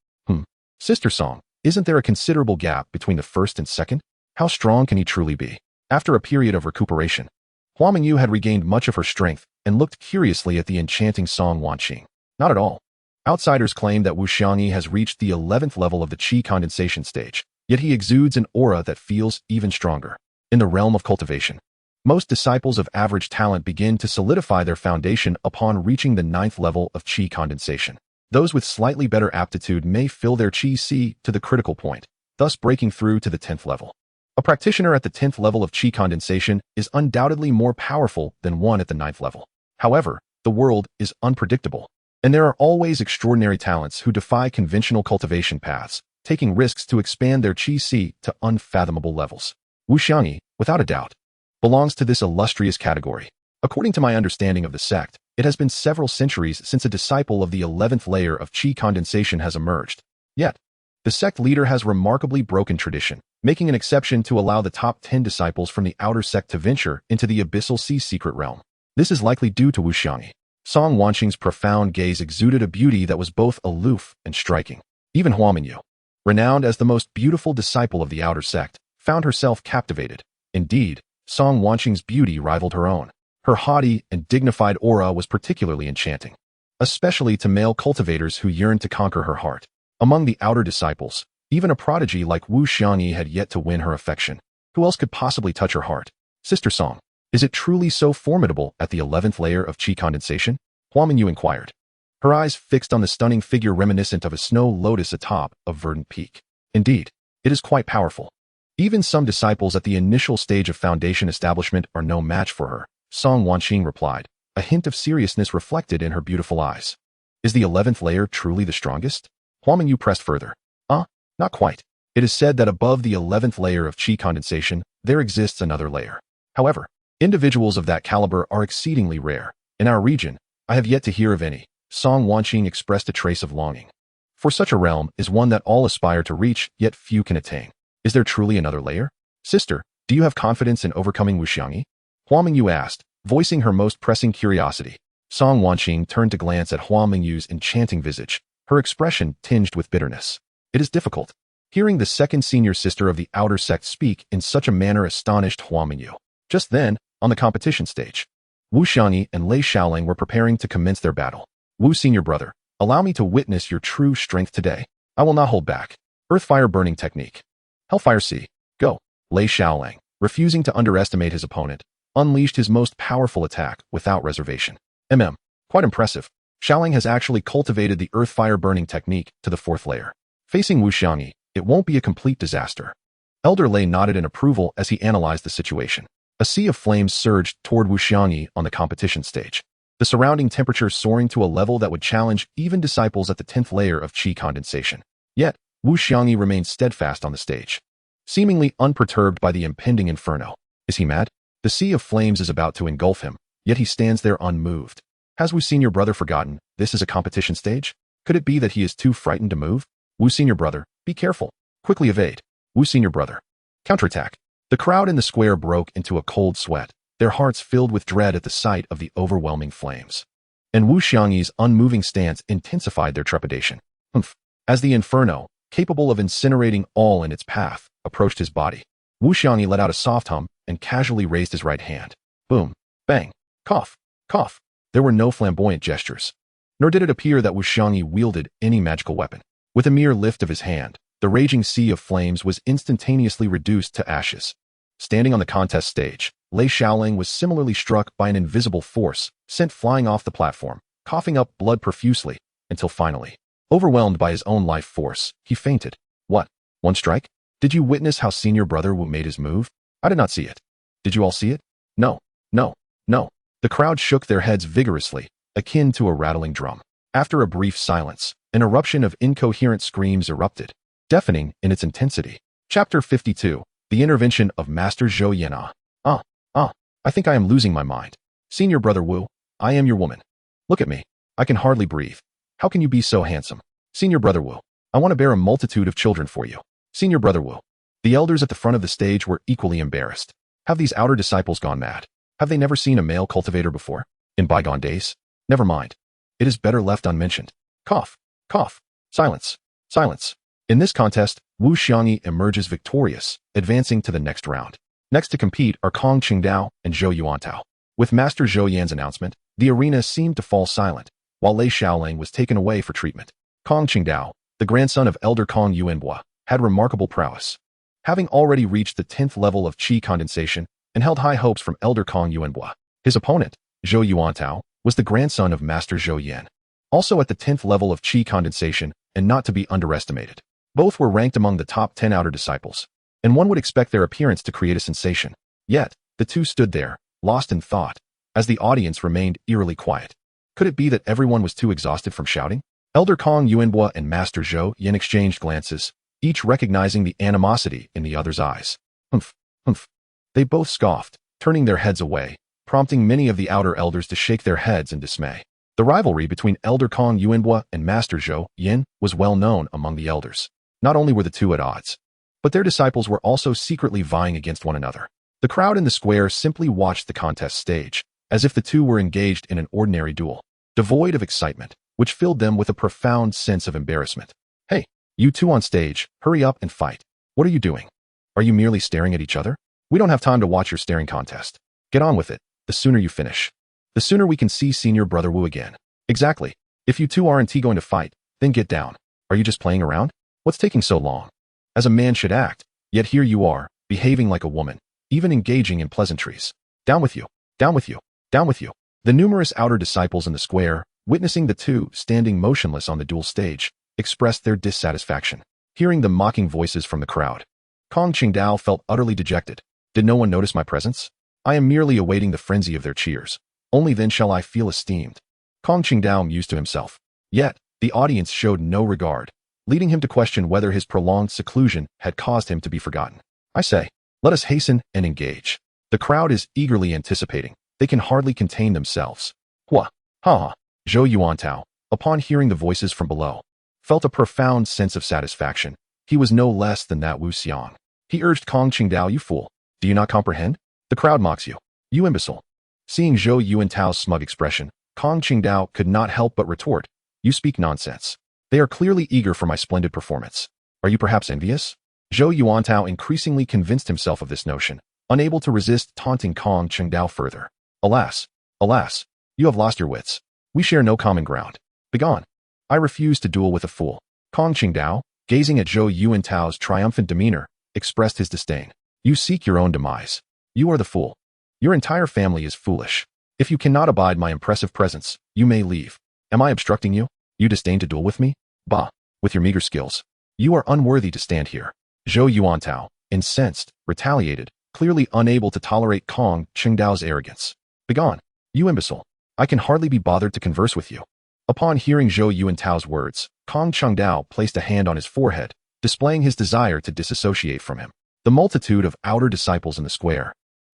Sister Song, isn't there a considerable gap between the first and second? How strong can he truly be? After a period of recuperation, Hua Mingyu had regained much of her strength and looked curiously at the enchanting Song Wanqing. Not at all. Outsiders claim that Wushuang has reached the 11th level of the qi condensation stage, yet he exudes an aura that feels even stronger. In the realm of cultivation, most disciples of average talent begin to solidify their foundation upon reaching the 9th level of qi condensation. Those with slightly better aptitude may fill their qi C to the critical point, thus breaking through to the 10th level. A practitioner at the 10th level of qi condensation is undoubtedly more powerful than one at the 9th level. However, the world is unpredictable, and there are always extraordinary talents who defy conventional cultivation paths, taking risks to expand their qi C to unfathomable levels. Wushuang, without a doubt, belongs to this illustrious category. According to my understanding of the sect, it has been several centuries since a disciple of the 11th layer of qi condensation has emerged. Yet, the sect leader has remarkably broken tradition, making an exception to allow the top 10 disciples from the outer sect to venture into the abyssal sea secret realm. This is likely due to Wushuang. Song Wanqing's profound gaze exuded a beauty that was both aloof and striking. Even Hua Mingyu, renowned as the most beautiful disciple of the outer sect, found herself captivated. Indeed, Song Wanqing's beauty rivaled her own. Her haughty and dignified aura was particularly enchanting, especially to male cultivators who yearned to conquer her heart. Among the outer disciples, even a prodigy like Wushuang had yet to win her affection. Who else could possibly touch her heart? Sister Song, is it truly so formidable at the 11th layer of qi condensation? Hua Mingyu inquired, her eyes fixed on the stunning figure reminiscent of a snow lotus atop a verdant peak. Indeed, it is quite powerful. Even some disciples at the initial stage of foundation establishment are no match for her, Song Wanqing replied, a hint of seriousness reflected in her beautiful eyes. Is the 11th layer truly the strongest? Hua Mingyu pressed further. Not quite. It is said that above the 11th layer of qi condensation, there exists another layer. However, individuals of that caliber are exceedingly rare. In our region, I have yet to hear of any. Song Wanqing expressed a trace of longing. For such a realm is one that all aspire to reach, yet few can attain. Is there truly another layer? Sister, do you have confidence in overcoming Wushuang? Hua Mingyu asked, voicing her most pressing curiosity. Song Wanqing turned to glance at Hua Mingyu's enchanting visage, her expression tinged with bitterness. It is difficult. Hearing the second senior sister of the outer sect speak in such a manner astonished Hua Mingyu. Just then, on the competition stage, Wushuang and Lei Xiaoling were preparing to commence their battle. Wu senior brother, allow me to witness your true strength today. I will not hold back. Earthfire burning technique. Hellfire Sea. Go. Lei Xiaoling, refusing to underestimate his opponent, unleashed his most powerful attack without reservation. Quite impressive. Xiaoling has actually cultivated the Earthfire burning technique to the 4th layer. Facing Wushuang, it won't be a complete disaster. Elder Lei nodded in approval as he analyzed the situation. A sea of flames surged toward Wushuang on the competition stage, the surrounding temperature soaring to a level that would challenge even disciples at the 10th layer of qi condensation. Yet, Wushuang remained steadfast on the stage, seemingly unperturbed by the impending inferno. Is he mad? The sea of flames is about to engulf him, yet he stands there unmoved. Has Wu senior brother forgotten this is a competition stage? Could it be that he is too frightened to move? Wu senior brother, be careful. Quickly evade. Wu senior brother. Counterattack. The crowd in the square broke into a cold sweat, their hearts filled with dread at the sight of the overwhelming flames. And Wushuang's unmoving stance intensified their trepidation. As the inferno, capable of incinerating all in its path, approached his body, Wushuang let out a soft hum and casually raised his right hand. Boom. Bang. Cough. Cough. There were no flamboyant gestures, nor did it appear that Wushuang wielded any magical weapon. With a mere lift of his hand, the raging sea of flames was instantaneously reduced to ashes. Standing on the contest stage, Lei Xiaoling was similarly struck by an invisible force, sent flying off the platform, coughing up blood profusely, until finally, overwhelmed by his own life force, he fainted. What? One strike? Did you witness how Senior Brother Wu made his move? I did not see it. Did you all see it? No, no, no. The crowd shook their heads vigorously, akin to a rattling drum. After a brief silence, an eruption of incoherent screams erupted, deafening in its intensity. Chapter 52. The Intervention of Master Zhou Yan. I think I am losing my mind. Senior Brother Wu, I am your woman. Look at me. I can hardly breathe. How can you be so handsome? Senior Brother Wu, I want to bear a multitude of children for you. Senior Brother Wu. The elders at the front of the stage were equally embarrassed. Have these outer disciples gone mad? Have they never seen a male cultivator before? In bygone days? Never mind. It is better left unmentioned. Cough, cough, silence, silence. In this contest, Wu Xiangyi emerges victorious, advancing to the next round. Next to compete are Kong Qingdao and Zhou Yuantao. With Master Zhou Yan's announcement, the arena seemed to fall silent, while Lei Xiaoling was taken away for treatment. Kong Qingdao, the grandson of Elder Kong Yuanbua, had remarkable prowess. Having already reached the 10th level of qi condensation and held high hopes from Elder Kong Yuanbua, his opponent, Zhou Yuantao, was the grandson of Master Zhou Yan, also at the 10th level of qi condensation and not to be underestimated. Both were ranked among the top 10 outer disciples, and one would expect their appearance to create a sensation. Yet, the two stood there, lost in thought, as the audience remained eerily quiet. Could it be that everyone was too exhausted from shouting? Elder Kong Yuanbua and Master Zhou Yan exchanged glances, each recognizing the animosity in the other's eyes. Humph, humph. They both scoffed, turning their heads away, prompting many of the outer elders to shake their heads in dismay. The rivalry between Elder Kong Yuanbua and Master Zhou Yan was well known among the elders. Not only were the two at odds, but their disciples were also secretly vying against one another. The crowd in the square simply watched the contest stage, as if the two were engaged in an ordinary duel, devoid of excitement, which filled them with a profound sense of embarrassment. Hey, you two on stage, hurry up and fight. What are you doing? Are you merely staring at each other? We don't have time to watch your staring contest. Get on with it. The sooner you finish, the sooner we can see Senior Brother Wu again. Exactly. If you two aren't going to fight, then get down. Are you just playing around? What's taking so long? As a man should act, yet here you are, behaving like a woman, even engaging in pleasantries. Down with you, down with you, down with you. The numerous outer disciples in the square, witnessing the two standing motionless on the duel stage, expressed their dissatisfaction. Hearing the mocking voices from the crowd, Kong Qingdao felt utterly dejected. Did no one notice my presence? I am merely awaiting the frenzy of their cheers. Only then shall I feel esteemed. Kong Qingdao mused to himself. Yet, the audience showed no regard, leading him to question whether his prolonged seclusion had caused him to be forgotten. I say, let us hasten and engage. The crowd is eagerly anticipating. They can hardly contain themselves. Hua, ha. Zhou Yuantao, upon hearing the voices from below, felt a profound sense of satisfaction. He was no less than that Wu Xiang. He urged Kong Qingdao, you fool. Do you not comprehend? The crowd mocks you. You imbecile. Seeing Zhou Yuantao's smug expression, Kong Qingdao could not help but retort. You speak nonsense. They are clearly eager for my splendid performance. Are you perhaps envious? Zhou Yuantao increasingly convinced himself of this notion, unable to resist taunting Kong Qingdao further. Alas, alas, you have lost your wits. We share no common ground. Begone. I refuse to duel with a fool. Kong Qingdao, gazing at Zhou Yuantao's triumphant demeanor, expressed his disdain. You seek your own demise. You are the fool. Your entire family is foolish. If you cannot abide my impressive presence, you may leave. Am I obstructing you? You disdain to duel with me? Bah, with your meager skills. You are unworthy to stand here. Zhou Yuantao, incensed, retaliated, clearly unable to tolerate Kong Qingdao's arrogance. Begone, you imbecile. I can hardly be bothered to converse with you. Upon hearing Zhou Yuantao's words, Kong Qingdao placed a hand on his forehead, displaying his desire to disassociate from him. The multitude of outer disciples in the square,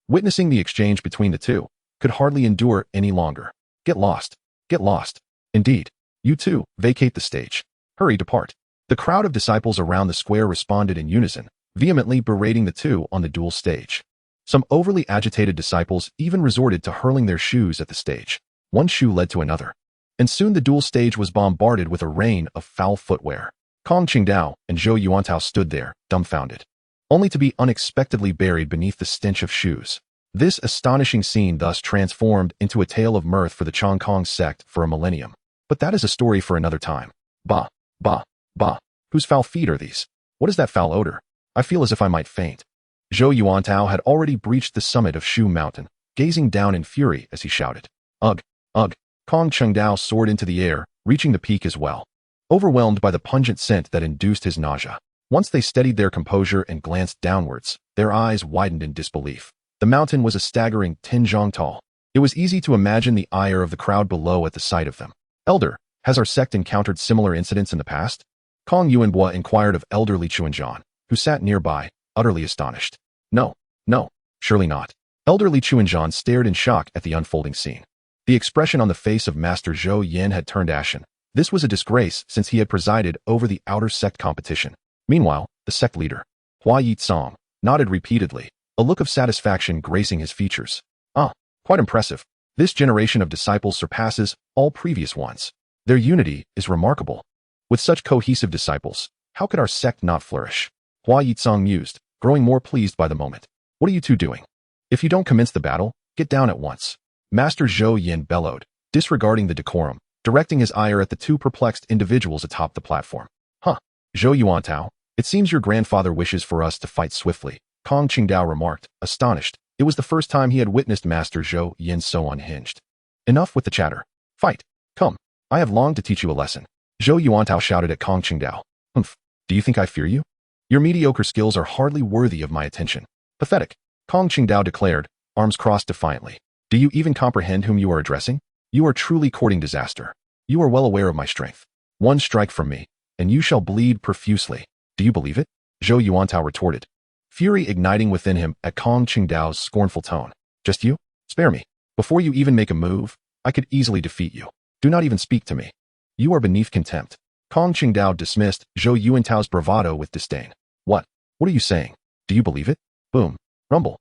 witnessing the exchange between the two, could hardly endure any longer. Get lost. Get lost. Indeed. You too, vacate the stage. Hurry, depart. The crowd of disciples around the square responded in unison, vehemently berating the two on the duel stage. Some overly agitated disciples even resorted to hurling their shoes at the stage. One shoe led to another, and soon the duel stage was bombarded with a rain of foul footwear. Kong Qingdao and Zhou Yuantao stood there, dumbfounded, only to be unexpectedly buried beneath the stench of shoes. This astonishing scene thus transformed into a tale of mirth for the Chongkong sect for a millennium. But that is a story for another time. Bah, bah, bah. Whose foul feet are these? What is that foul odor? I feel as if I might faint. Zhou Yuantao had already breached the summit of Shu Mountain, gazing down in fury as he shouted. Ugh, ugh. Kong Chengdao soared into the air, reaching the peak as well. Overwhelmed by the pungent scent that induced his nausea. Once they steadied their composure and glanced downwards, their eyes widened in disbelief. The mountain was a staggering 10 zhang tall. It was easy to imagine the ire of the crowd below at the sight of them. Elder, has our sect encountered similar incidents in the past? Kong Yuanbua inquired of elderly Chuanzhan, who sat nearby, utterly astonished. No, surely not. Elderly Chuanzhan stared in shock at the unfolding scene. The expression on the face of Master Zhou Yan had turned ashen. This was a disgrace since he had presided over the outer sect competition. Meanwhile, the sect leader, Hua Yitsong, nodded repeatedly, a look of satisfaction gracing his features. Quite impressive. This generation of disciples surpasses all previous ones. Their unity is remarkable. With such cohesive disciples, how could our sect not flourish? Hua Yitsong mused, growing more pleased by the moment. What are you two doing? If you don't commence the battle, get down at once. Master Zhou Yan bellowed, disregarding the decorum, directing his ire at the two perplexed individuals atop the platform. Zhou Yuantao, it seems your grandfather wishes for us to fight swiftly, Kong Qingdao remarked, astonished. It was the first time he had witnessed Master Zhou Yan so unhinged. Enough with the chatter. Fight. Come. I have longed to teach you a lesson. Zhou Yuantao shouted at Kong Qingdao. Do you think I fear you? Your mediocre skills are hardly worthy of my attention. Pathetic. Kong Qingdao declared, arms crossed defiantly. Do you even comprehend whom you are addressing? You are truly courting disaster. You are well aware of my strength. One strike from me, and you shall bleed profusely. Do you believe it? Zhou Yuantao retorted, fury igniting within him at Kong Qingdao's scornful tone. Just you? Spare me. Before you even make a move, I could easily defeat you. Do not even speak to me. You are beneath contempt. Kong Qingdao dismissed Zhou Yuantao's bravado with disdain. What are you saying? Do you believe it? Boom. Rumble.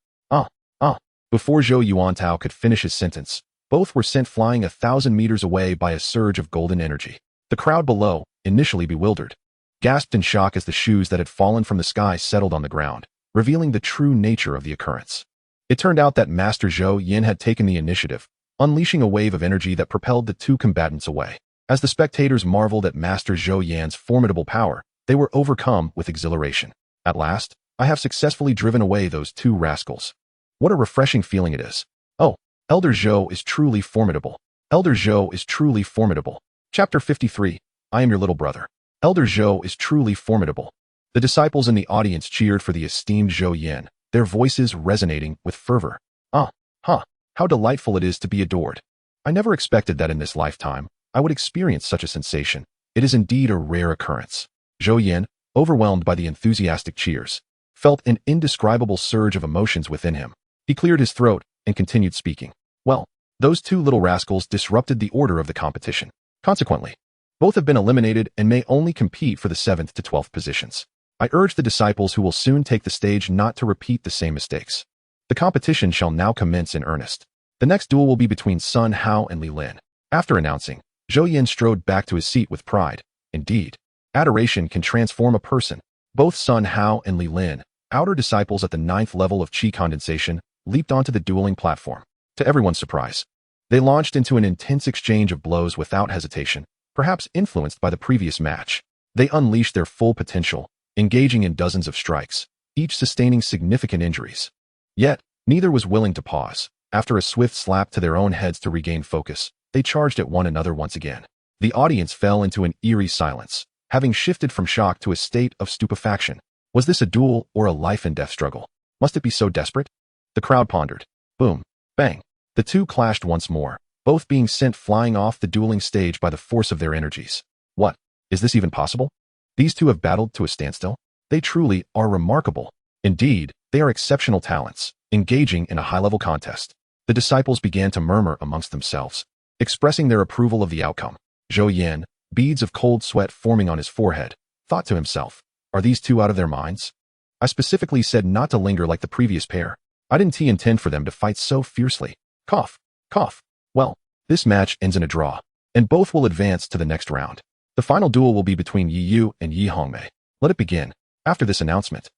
Before Zhou Yuantao could finish his sentence, both were sent flying 1,000 meters away by a surge of golden energy. The crowd below, initially bewildered, gasped in shock as the shoes that had fallen from the sky settled on the ground, revealing the true nature of the occurrence. It turned out that Master Zhou Yan had taken the initiative, unleashing a wave of energy that propelled the two combatants away. As the spectators marveled at Master Zhou Yan's formidable power, they were overcome with exhilaration. At last, I have successfully driven away those two rascals. What a refreshing feeling it is. Oh, Elder Zhou is truly formidable. Elder Zhou is truly formidable. Chapter 53. I am your little brother. Elder Zhou is truly formidable. The disciples in the audience cheered for the esteemed Zhou Yan, their voices resonating with fervor. How delightful it is to be adored. I never expected that in this lifetime I would experience such a sensation. It is indeed a rare occurrence. Zhou Yan, overwhelmed by the enthusiastic cheers, felt an indescribable surge of emotions within him. He cleared his throat and continued speaking. Well, those two little rascals disrupted the order of the competition. Consequently, both have been eliminated and may only compete for the 7th to 12th positions. I urge the disciples who will soon take the stage not to repeat the same mistakes. The competition shall now commence in earnest. The next duel will be between Sun Hao and Li Lin. After announcing, Zhou Yan strode back to his seat with pride. Indeed, adoration can transform a person. Both Sun Hao and Li Lin, outer disciples at the 9th level of Qi condensation, leaped onto the dueling platform. To everyone's surprise, they launched into an intense exchange of blows without hesitation, perhaps influenced by the previous match. They unleashed their full potential, engaging in dozens of strikes, each sustaining significant injuries. Yet, neither was willing to pause. After a swift slap to their own heads to regain focus, they charged at one another once again. The audience fell into an eerie silence, having shifted from shock to a state of stupefaction. Was this a duel or a life-and-death struggle? Must it be so desperate? The crowd pondered. Boom. Bang. The two clashed once more, both being sent flying off the dueling stage by the force of their energies. What? Is this even possible? These two have battled to a standstill? They truly are remarkable. Indeed, they are exceptional talents, engaging in a high-level contest. The disciples began to murmur amongst themselves, expressing their approval of the outcome. Zhou Yan, beads of cold sweat forming on his forehead, thought to himself, are these two out of their minds? I specifically said not to linger like the previous pair. I didn't intend for them to fight so fiercely. Cough. Cough. Well, this match ends in a draw, and both will advance to the next round. The final duel will be between Yi Yu and Yi Hongmei. Let it begin. After this announcement,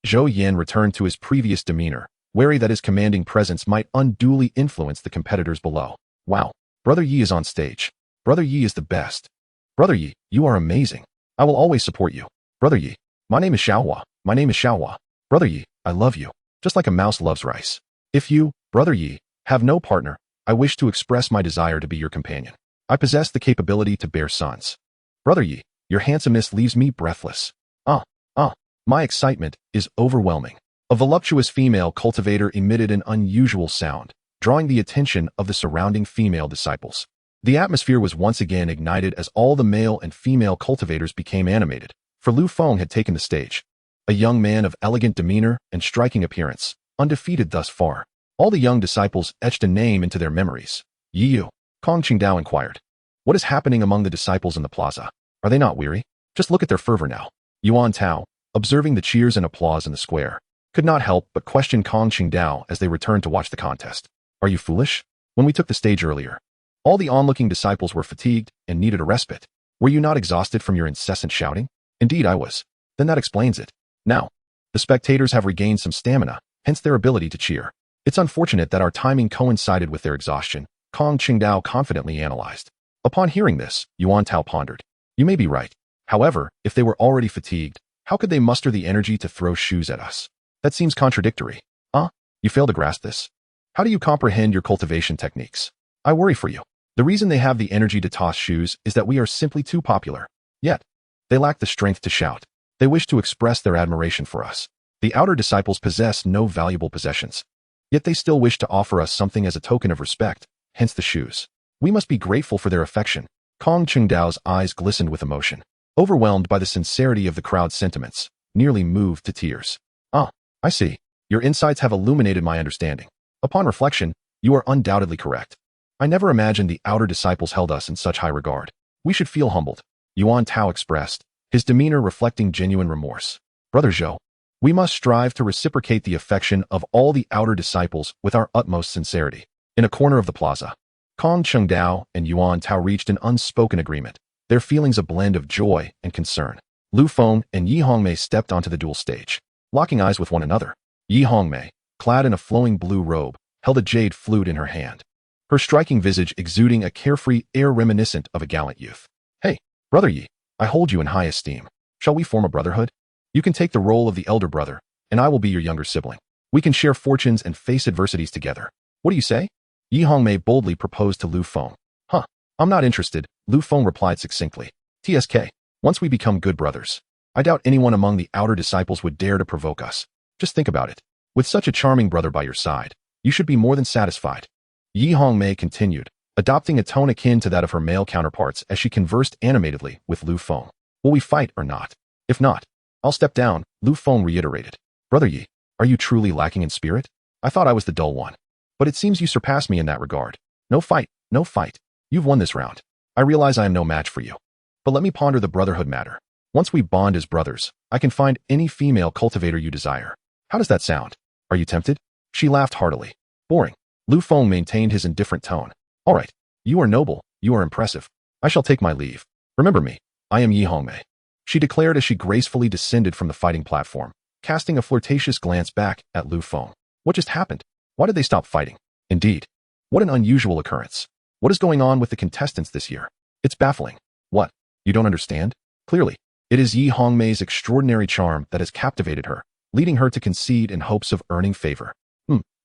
Zhou Yan returned to his previous demeanor, wary that his commanding presence might unduly influence the competitors below. Wow. Brother Yi is on stage. Brother Yi is the best. Brother Yi, you are amazing. I will always support you. Brother Yi, my name is Xiaohua. My name is Xiaohua. Brother Yi, I love you, just like a mouse loves rice. If you, Brother Yi, have no partner, I wish to express my desire to be your companion. I possess the capability to bear sons. Brother Yi, your handsomeness leaves me breathless. My excitement is overwhelming. A voluptuous female cultivator emitted an unusual sound, drawing the attention of the surrounding female disciples. The atmosphere was once again ignited as all the male and female cultivators became animated, for Lu Feng had taken the stage. A young man of elegant demeanor and striking appearance, undefeated thus far. All the young disciples etched a name into their memories. Yi Yu, Kong Qingdao inquired. What is happening among the disciples in the plaza? Are they not weary? Just look at their fervor now. Yuan Tao, observing the cheers and applause in the square, could not help but question Kong Qingdao as they returned to watch the contest. Are you foolish? When we took the stage earlier, all the onlooking disciples were fatigued and needed a respite. Were you not exhausted from your incessant shouting? Indeed I was. Then that explains it. Now, the spectators have regained some stamina, hence their ability to cheer. It's unfortunate that our timing coincided with their exhaustion, Kong Qingdao confidently analyzed. Upon hearing this, Yuan Tao pondered. You may be right. However, if they were already fatigued, how could they muster the energy to throw shoes at us? That seems contradictory. You fail to grasp this? How do you comprehend your cultivation techniques? I worry for you. The reason they have the energy to toss shoes is that we are simply too popular. Yet, they lack the strength to shout. They wish to express their admiration for us. The outer disciples possess no valuable possessions. Yet they still wish to offer us something as a token of respect, hence the shoes. We must be grateful for their affection. Kong Qingdao's eyes glistened with emotion, overwhelmed by the sincerity of the crowd's sentiments, nearly moved to tears. I see. Your insights have illuminated my understanding. Upon reflection, you are undoubtedly correct. I never imagined the outer disciples held us in such high regard. We should feel humbled, Yuan Tao expressed, his demeanor reflecting genuine remorse. Brother Zhou, we must strive to reciprocate the affection of all the outer disciples with our utmost sincerity. In a corner of the plaza, Kong Qingdao and Yuan Tao reached an unspoken agreement, their feelings a blend of joy and concern. Lu Feng and Yi Hongmei stepped onto the duel stage, locking eyes with one another. Yi Hongmei, clad in a flowing blue robe, held a jade flute in her hand, her striking visage exuding a carefree air reminiscent of a gallant youth. Hey, Brother Yi, I hold you in high esteem. Shall we form a brotherhood? You can take the role of the elder brother, and I will be your younger sibling. We can share fortunes and face adversities together. What do you say? Yi Hongmei boldly proposed to Lu Feng. I'm not interested, Lu Feng replied succinctly. TSK, once we become good brothers, I doubt anyone among the outer disciples would dare to provoke us. Just think about it. With such a charming brother by your side, you should be more than satisfied. Yi Hongmei continued, adopting a tone akin to that of her male counterparts as she conversed animatedly with Lu Feng. Will we fight or not? If not, I'll step down, Lu Feng reiterated. Brother Yi, are you truly lacking in spirit? I thought I was the dull one. But it seems you surpass me in that regard. No fight, no fight. You've won this round. I realize I am no match for you. But let me ponder the brotherhood matter. Once we bond as brothers, I can find any female cultivator you desire. How does that sound? Are you tempted? She laughed heartily. Boring. Lu Feng maintained his indifferent tone. All right. You are noble. You are impressive. I shall take my leave. Remember me. I am Yi Hongmei. She declared as she gracefully descended from the fighting platform, casting a flirtatious glance back at Lu Feng. What just happened? Why did they stop fighting? Indeed. What an unusual occurrence. What is going on with the contestants this year? It's baffling. What? You don't understand? Clearly, it is Yi Hongmei's extraordinary charm that has captivated her, leading her to concede in hopes of earning favor.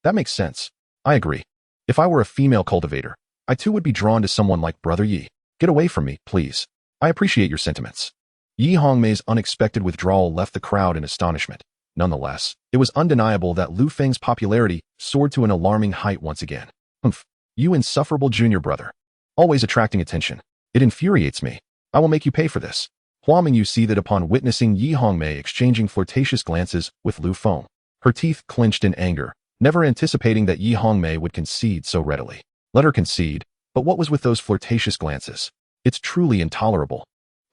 That makes sense. I agree. If I were a female cultivator, I too would be drawn to someone like Brother Yi. Get away from me, please. I appreciate your sentiments. Yi Hongmei's unexpected withdrawal left the crowd in astonishment. Nonetheless, it was undeniable that Lu Feng's popularity soared to an alarming height once again. You insufferable junior brother. Always attracting attention. It infuriates me. I will make you pay for this. Hua Mingyu seethed upon witnessing Yi Hongmei exchanging flirtatious glances with Lu Feng. Her teeth clenched in anger, never anticipating that Yi Hongmei would concede so readily. Let her concede, but what was with those flirtatious glances? It's truly intolerable.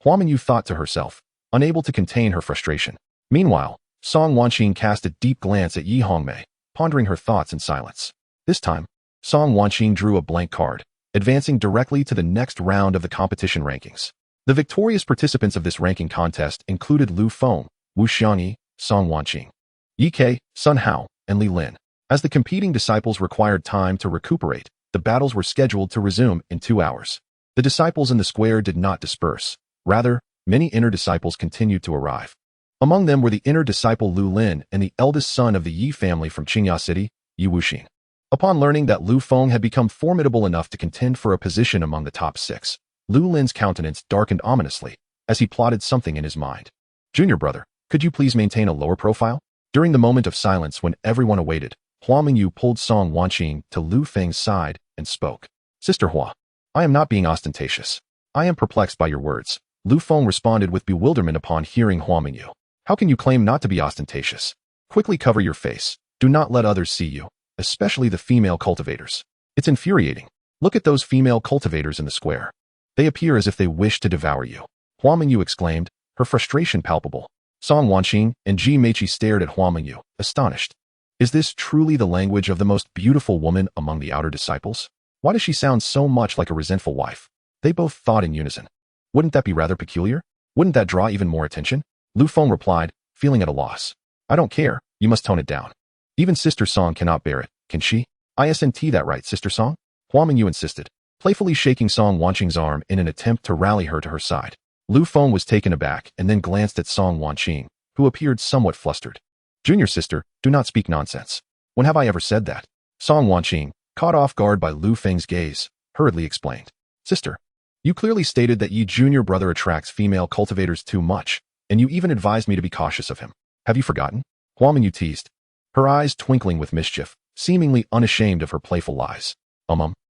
Hua Mingyu thought to herself, unable to contain her frustration. Meanwhile, Song Wanqing cast a deep glance at Yi Hongmei, pondering her thoughts in silence. This time, Song Wanqing drew a blank card, advancing directly to the next round of the competition rankings. The victorious participants of this ranking contest included Lu Feng, Wu Xiangyi, Song Wanqing, Yi Ke, Sun Hao, and Li Lin. As the competing disciples required time to recuperate, the battles were scheduled to resume in 2 hours. The disciples in the square did not disperse. Rather, many inner disciples continued to arrive. Among them were the inner disciple Lu Lin and the eldest son of the Yi family from Qingya City, Yi Wuxing. Upon learning that Lu Feng had become formidable enough to contend for a position among the top 6, Lu Lin's countenance darkened ominously as he plotted something in his mind. Junior brother, could you please maintain a lower profile? During the moment of silence when everyone awaited, Hua Mingyu pulled Song Wanqing to Lu Feng's side and spoke. Sister Hua, I am not being ostentatious. I am perplexed by your words. Lu Feng responded with bewilderment upon hearing Hua Mingyu. How can you claim not to be ostentatious? Quickly cover your face. Do not let others see you, especially the female cultivators. It's infuriating. Look at those female cultivators in the square. They appear as if they wish to devour you. Hua Mingyu exclaimed, her frustration palpable. Song Wanqing and Ji Meiqi stared at Hua Mingyu, astonished. Is this truly the language of the most beautiful woman among the outer disciples? Why does she sound so much like a resentful wife? They both thought in unison. Wouldn't that be rather peculiar? Wouldn't that draw even more attention? Lu Feng replied, feeling at a loss. I don't care, you must tone it down. Even Sister Song cannot bear it, can she? Isn't that right, Sister Song? Hua Mingyu insisted, playfully shaking Song Wanqing's arm in an attempt to rally her to her side. Lu Feng was taken aback and then glanced at Song Wanqing, who appeared somewhat flustered. Junior sister, do not speak nonsense. When have I ever said that? Song Wanqing, caught off guard by Lu Feng's gaze, hurriedly explained. Sister, you clearly stated that Yi junior brother attracts female cultivators too much, and you even advised me to be cautious of him. Have you forgotten? Hua Mingyu teased, her eyes twinkling with mischief, seemingly unashamed of her playful lies.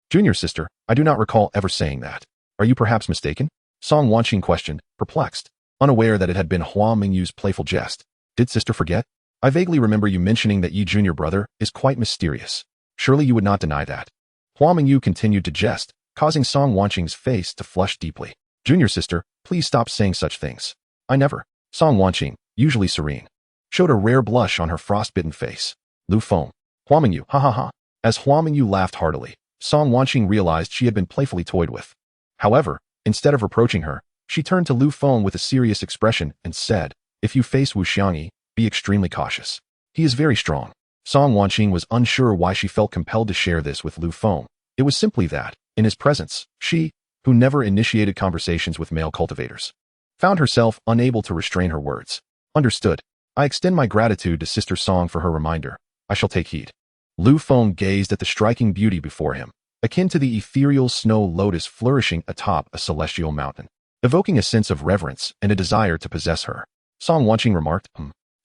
Junior sister, I do not recall ever saying that. Are you perhaps mistaken? Song Wanqing questioned, perplexed, unaware that it had been Hua Mingyu's playful jest. Did sister forget? I vaguely remember you mentioning that Yi junior brother is quite mysterious. Surely you would not deny that. Hua Mingyu continued to jest, causing Song Wanqing's face to flush deeply. Junior sister, please stop saying such things. I never. Song Wanqing, usually serene, showed a rare blush on her frostbitten face. Lu Feng. Hua Mingyu, ha ha ha. As Hua Mingyu laughed heartily, Song Wanqing realized she had been playfully toyed with. However, instead of reproaching her, she turned to Lu Feng with a serious expression and said, if you face Wu Xiangyi, be extremely cautious. He is very strong. Song Wanqing was unsure why she felt compelled to share this with Lu Feng. It was simply that, in his presence, she, who never initiated conversations with male cultivators, found herself unable to restrain her words. Understood. I extend my gratitude to Sister Song for her reminder. I shall take heed. Lu Feng gazed at the striking beauty before him, akin to the ethereal snow lotus flourishing atop a celestial mountain, evoking a sense of reverence and a desire to possess her. Song Wanqing remarked,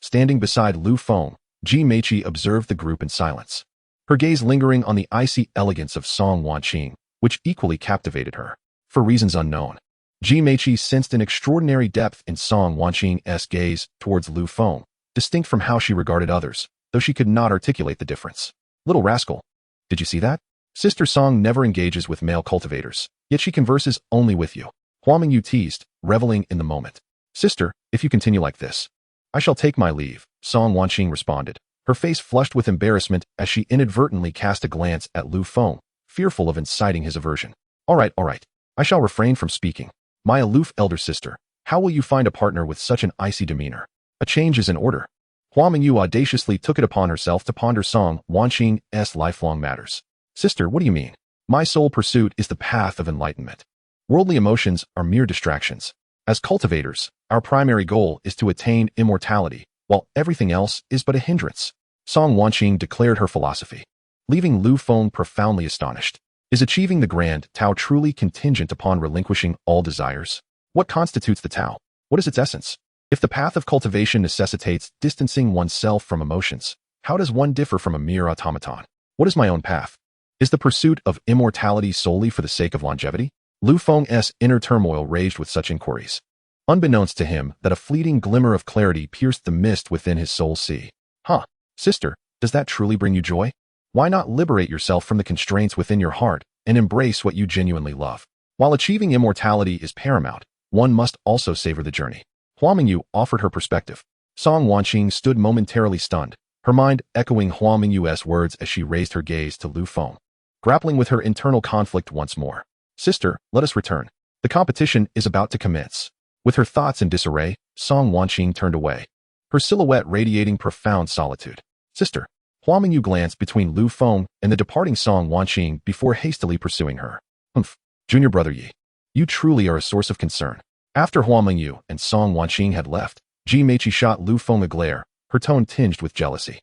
Standing beside Lu Feng, Ji Meiqi observed the group in silence, her gaze lingering on the icy elegance of Song Wanqing, which equally captivated her. For reasons unknown, Ji Meiqi sensed an extraordinary depth in Song Wanqing's gaze towards Lu Feng, distinct from how she regarded others, though she could not articulate the difference. Little rascal. Did you see that? Sister Song never engages with male cultivators, yet she converses only with you. Hua Mingyu teased, reveling in the moment. Sister, if you continue like this, I shall take my leave, Song Wanqing responded, her face flushed with embarrassment as she inadvertently cast a glance at Lu Feng, fearful of inciting his aversion. All right. I shall refrain from speaking. My aloof elder sister, how will you find a partner with such an icy demeanor? A change is in order. Hua Mingyu audaciously took it upon herself to ponder Song Wanqing's lifelong matters. Sister, what do you mean? My sole pursuit is the path of enlightenment. Worldly emotions are mere distractions. As cultivators, our primary goal is to attain immortality, while everything else is but a hindrance. Song Wanqing declared her philosophy, leaving Lu Feng profoundly astonished. Is achieving the grand Tao truly contingent upon relinquishing all desires? What constitutes the Tao? What is its essence? If the path of cultivation necessitates distancing oneself from emotions, how does one differ from a mere automaton? What is my own path? Is the pursuit of immortality solely for the sake of longevity? Lu Feng's inner turmoil raged with such inquiries. Unbeknownst to him that a fleeting glimmer of clarity pierced the mist within his soul sea. Sister, does that truly bring you joy? Why not liberate yourself from the constraints within your heart and embrace what you genuinely love? While achieving immortality is paramount, one must also savor the journey. Hua Mingyu offered her perspective. Song Wanqing stood momentarily stunned, her mind echoing Hua Mingyu's words as she raised her gaze to Lu Feng, grappling with her internal conflict once more. Sister, let us return. The competition is about to commence. With her thoughts in disarray, Song Wanqing turned away, her silhouette radiating profound solitude. Sister, Hua Mingyu glanced between Lu Feng and the departing Song Wanqing before hastily pursuing her. Junior brother Yi, you truly are a source of concern. After Hua Mingyu and Song Wanqing had left, Ji Meiqi shot Lu Feng a glare, her tone tinged with jealousy.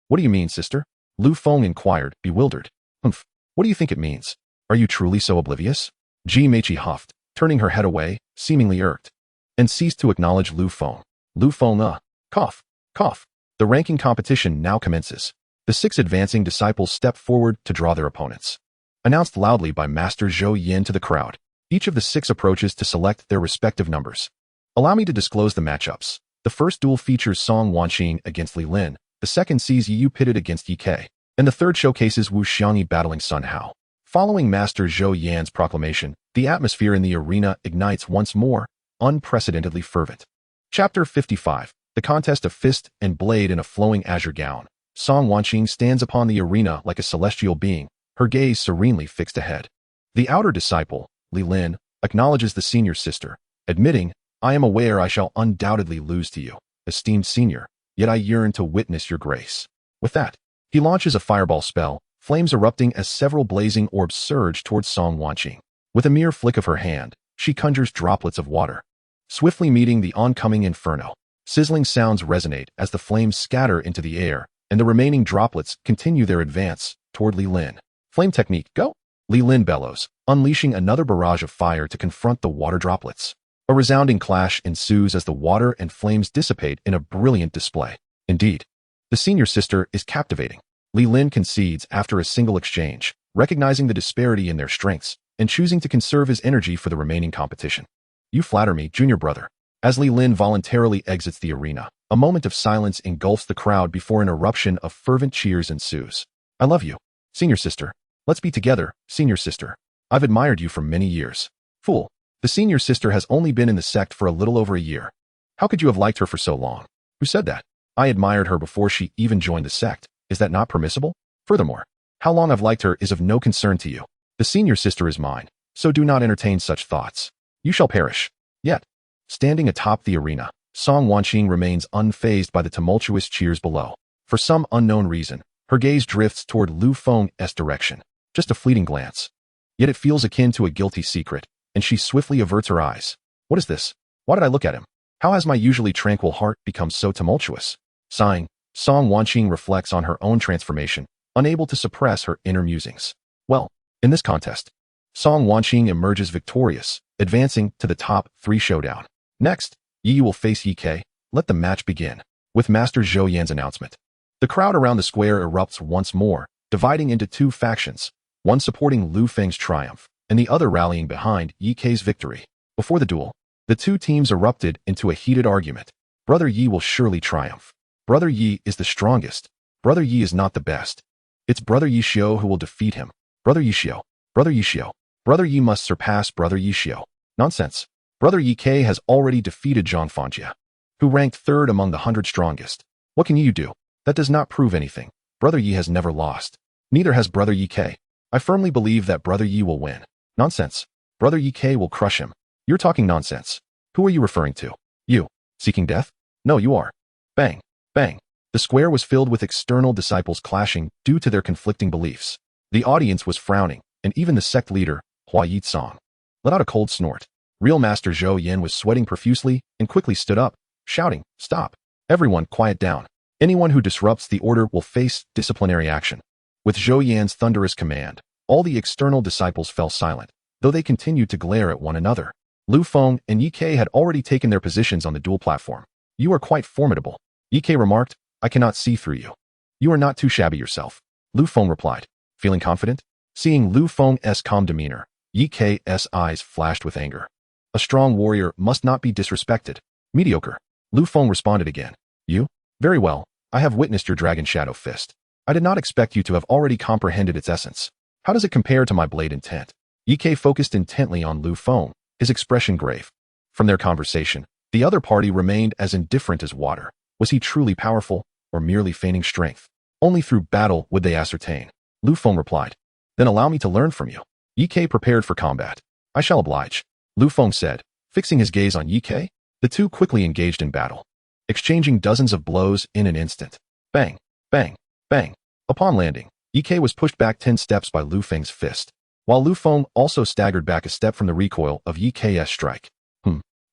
What do you mean, sister? Lu Feng inquired, bewildered. Humph, what do you think it means? Are you truly so oblivious? Ji Meiqi huffed, turning her head away, seemingly irked, and ceased to acknowledge Lu Feng. Lu Feng, cough, cough. The ranking competition now commences. The 6 advancing disciples step forward to draw their opponents. Announced loudly by Master Zhou Yin to the crowd, each of the 6 approaches to select their respective numbers. Allow me to disclose the matchups. The first duel features Song Wanqing against Li Lin, the second sees Yi Yu pitted against Yi Ke, and the third showcases Wu Xiangyi battling Sun Hao. Following Master Zhou Yan's proclamation, the atmosphere in the arena ignites once more, unprecedentedly fervent. Chapter 55. The contest of fist and blade in a flowing azure gown. Song Wanqing stands upon the arena like a celestial being, her gaze serenely fixed ahead. The outer disciple, Li Lin, acknowledges the senior sister, admitting, I am aware I shall undoubtedly lose to you, esteemed senior, yet I yearn to witness your grace. With that, he launches a fireball spell, flames erupting as several blazing orbs surge towards Song Wanqing. With a mere flick of her hand, she conjures droplets of water, swiftly meeting the oncoming inferno. Sizzling sounds resonate as the flames scatter into the air, and the remaining droplets continue their advance toward Li Lin. Flame technique, go! Li Lin bellows, unleashing another barrage of fire to confront the water droplets. A resounding clash ensues as the water and flames dissipate in a brilliant display. Indeed, the senior sister is captivating. Li Lin concedes after a single exchange, recognizing the disparity in their strengths, and choosing to conserve his energy for the remaining competition. You flatter me, junior brother. As Li Lin voluntarily exits the arena, a moment of silence engulfs the crowd before an eruption of fervent cheers ensues. I love you, senior sister. Let's be together, senior sister. I've admired you for many years. Fool. The senior sister has only been in the sect for a little over a year. How could you have liked her for so long? Who said that? I admired her before she even joined the sect. Is that not permissible? Furthermore, how long I've liked her is of no concern to you. The senior sister is mine, so do not entertain such thoughts. You shall perish. Yet, standing atop the arena, Song Wanqing remains unfazed by the tumultuous cheers below. For some unknown reason, her gaze drifts toward Lu Feng's direction. Just a fleeting glance. Yet it feels akin to a guilty secret, and she swiftly averts her eyes. What is this? Why did I look at him? How has my usually tranquil heart become so tumultuous? Sighing, Song Wanqing reflects on her own transformation, unable to suppress her inner musings. Well, in this contest, Song Wanqing emerges victorious, advancing to the top 3 showdown. Next, Yi Yu will face Yi Ke. Let the match begin. With Master Zhou Yan's announcement, the crowd around the square erupts once more, dividing into 2 factions, one supporting Lu Feng's triumph, and the other rallying behind Yi Ke's victory. Before the duel, the 2 teams erupted into a heated argument. Brother Yi will surely triumph. Brother Yi is the strongest. Brother Yi is not the best. It's Brother Yi Xiao who will defeat him. Brother Yi Xiao. Brother Yi Xiao. Brother Yi must surpass Brother Yi Xiao. Nonsense. Brother Yi Ke has already defeated Zhang Fanjia, who ranked 3rd among the 100 strongest. What can Yi Yu do? That does not prove anything. Brother Yi has never lost. Neither has Brother Yi Ke. I firmly believe that Brother Yi will win. Nonsense. Brother Yi Ke will crush him. You're talking nonsense. Who are you referring to? You. Seeking death? No, you are. Bang. Bang. The square was filled with external disciples clashing due to their conflicting beliefs. The audience was frowning, and even the sect leader, Hua Yitsong, let out a cold snort. Real Master Zhou Yin was sweating profusely and quickly stood up, shouting, Stop. Everyone, quiet down. Anyone who disrupts the order will face disciplinary action. With Zhou Yan's thunderous command, all the external disciples fell silent, though they continued to glare at one another. Lu Feng and Yi Ke had already taken their positions on the duel platform. You are quite formidable. Yi Ke remarked, I cannot see through you. You are not too shabby yourself. Lu Feng replied. Feeling confident? Seeing Lu Feng's calm demeanor, Yi Ke's eyes flashed with anger. A strong warrior must not be disrespected. Mediocre. Lu Feng responded again. You? Very well. I have witnessed your dragon shadow fist. I did not expect you to have already comprehended its essence. How does it compare to my blade intent? Yi Ke focused intently on Lu Feng, his expression grave. From their conversation, the other party remained as indifferent as water. Was he truly powerful, or merely feigning strength? Only through battle would they ascertain. Lu Feng replied. Then allow me to learn from you. Yi Ke prepared for combat. I shall oblige. Lu Feng said, fixing his gaze on Yi Ke. The 2 quickly engaged in battle, exchanging dozens of blows in an instant. Bang, bang, bang. Upon landing, Yi Ke was pushed back 10 steps by Lu Feng's fist, while Lu Feng also staggered back a step from the recoil of Yi Ke's strike.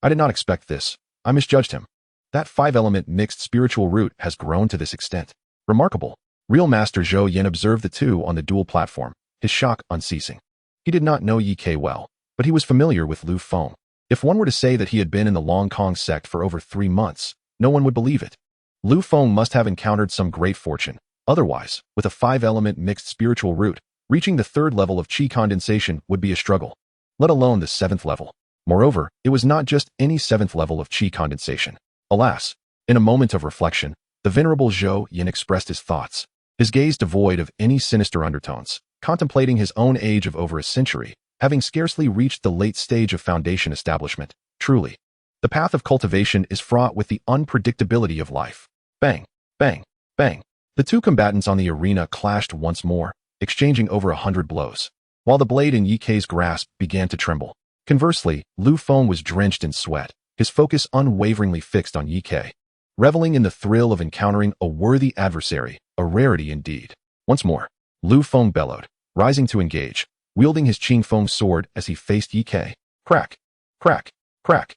I did not expect this. I misjudged him. That 5-element mixed spiritual root has grown to this extent. Remarkable. Real Master Zhou Yin observed the two on the dual platform, his shock unceasing. He did not know Ye Ke well, but he was familiar with Lu Feng. If one were to say that he had been in the Long Kong sect for over 3 months, no one would believe it. Lu Feng must have encountered some great fortune. Otherwise, with a 5-element mixed spiritual root, reaching the 3rd level of qi condensation would be a struggle, let alone the 7th level. Moreover, it was not just any 7th level of qi condensation. Alas, in a moment of reflection, the venerable Zhou Yin expressed his thoughts, his gaze devoid of any sinister undertones, contemplating his own age of over a century, having scarcely reached the late stage of foundation establishment. Truly, the path of cultivation is fraught with the unpredictability of life. Bang, bang, bang. The two combatants on the arena clashed once more, exchanging over 100 blows, while the blade in Ye Ke's grasp began to tremble. Conversely, Lu Feng was drenched in sweat, his focus unwaveringly fixed on Ye Ke, reveling in the thrill of encountering a worthy adversary, a rarity indeed. Once more, Lu Feng bellowed, rising to engage, wielding his Qing Feng sword as he faced Ye Ke. Crack, crack, crack.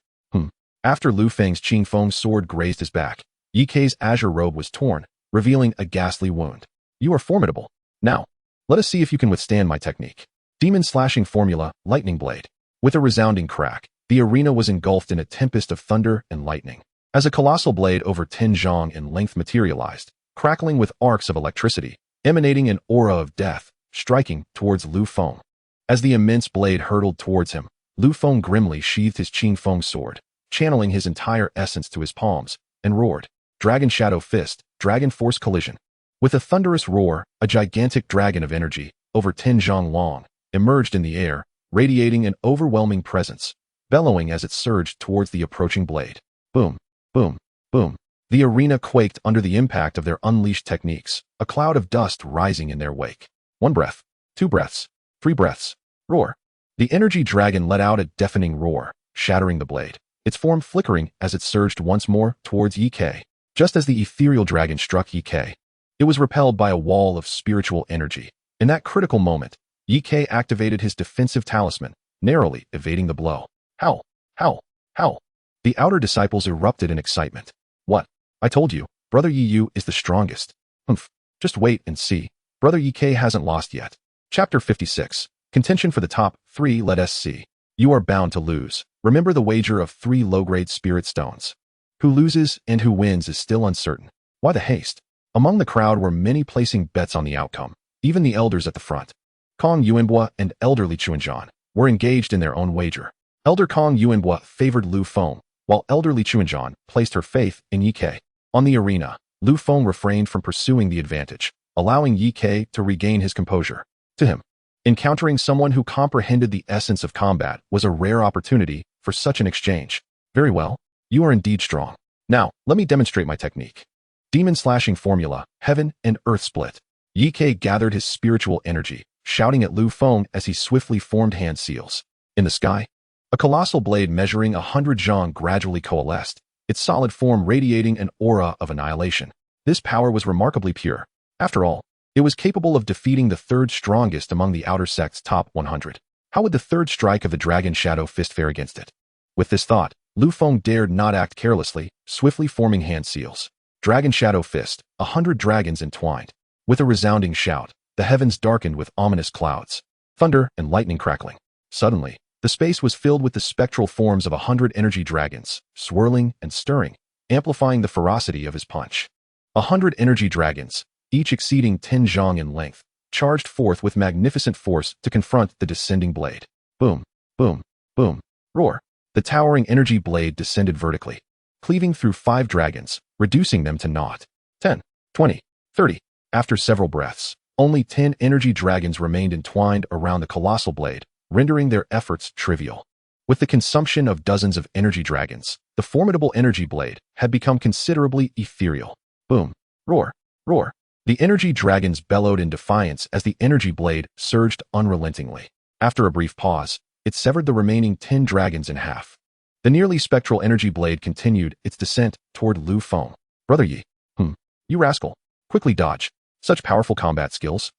After Lu Feng's Qing Feng sword grazed his back, Ye Ke's azure robe was torn, revealing a ghastly wound. You are formidable. Now, let us see if you can withstand my technique. Demon slashing formula, lightning blade. With a resounding crack, the arena was engulfed in a tempest of thunder and lightning. As a colossal blade over 10 zhang in length materialized, crackling with arcs of electricity, emanating an aura of death, striking towards Lu Feng. As the immense blade hurtled towards him, Lu Feng grimly sheathed his Qing Feng sword, channeling his entire essence to his palms, and roared, Dragon Shadow Fist, Dragon Force Collision. With a thunderous roar, a gigantic dragon of energy, over 10 zhang long, emerged in the air, radiating an overwhelming presence, bellowing as it surged towards the approaching blade. Boom, boom, boom. The arena quaked under the impact of their unleashed techniques, a cloud of dust rising in their wake. 1 breath, 2 breaths, 3 breaths. Roar. The energy dragon let out a deafening roar, shattering the blade, its form flickering as it surged once more towards Ye Ke. Just as the ethereal dragon struck Ye Ke, it was repelled by a wall of spiritual energy. In that critical moment, Ye Ke activated his defensive talisman, narrowly evading the blow. Howl, howl, howl. The outer disciples erupted in excitement. What? I told you, Brother Yi Yu is the strongest. Humph. Just wait and see. Brother Ye Ke hasn't lost yet. Chapter 56. Contention for the top 3. Let us see. You are bound to lose. Remember the wager of 3 low-grade spirit stones. Who loses and who wins is still uncertain. Why the haste? Among the crowd were many placing bets on the outcome. Even the elders at the front. Kong Yuanbua and elderly Qianying were engaged in their own wager. Elder Kong Yuanbua favored Lu Feng, while elderly Qianying placed her faith in Ye Ke. On the arena, Lu Feng refrained from pursuing the advantage, allowing Ye Ke to regain his composure. To him, encountering someone who comprehended the essence of combat was a rare opportunity for such an exchange. Very well, you are indeed strong. Now, let me demonstrate my technique. Demon slashing formula, heaven and earth split. Ye Ke gathered his spiritual energy, shouting at Lu Feng as he swiftly formed hand seals. In the sky, a colossal blade measuring 100 zhang gradually coalesced, its solid form radiating an aura of annihilation. This power was remarkably pure. After all, it was capable of defeating the 3rd strongest among the outer sect's top 100. How would the 3rd strike of the Dragon Shadow Fist fare against it? With this thought, Lu Feng dared not act carelessly, swiftly forming hand seals. Dragon Shadow Fist, 100 dragons entwined. With a resounding shout, the heavens darkened with ominous clouds, thunder and lightning crackling. Suddenly, the space was filled with the spectral forms of 100 energy dragons, swirling and stirring, amplifying the ferocity of his punch. 100 energy dragons, each exceeding 10 zhang in length, charged forth with magnificent force to confront the descending blade. Boom, boom, boom, roar. The towering energy blade descended vertically, cleaving through 5 dragons, reducing them to naught. 10, 20, 30. After several breaths, only 10 energy dragons remained entwined around the colossal blade, rendering their efforts trivial. With the consumption of dozens of energy dragons, the formidable energy blade had become considerably ethereal. Boom, roar, roar. The energy dragons bellowed in defiance as the energy blade surged unrelentingly. After a brief pause, it severed the remaining 10 dragons in half. The nearly spectral energy blade continued its descent toward Lu Feng. Brother Yi, you rascal. Quickly dodge. Such powerful combat skills.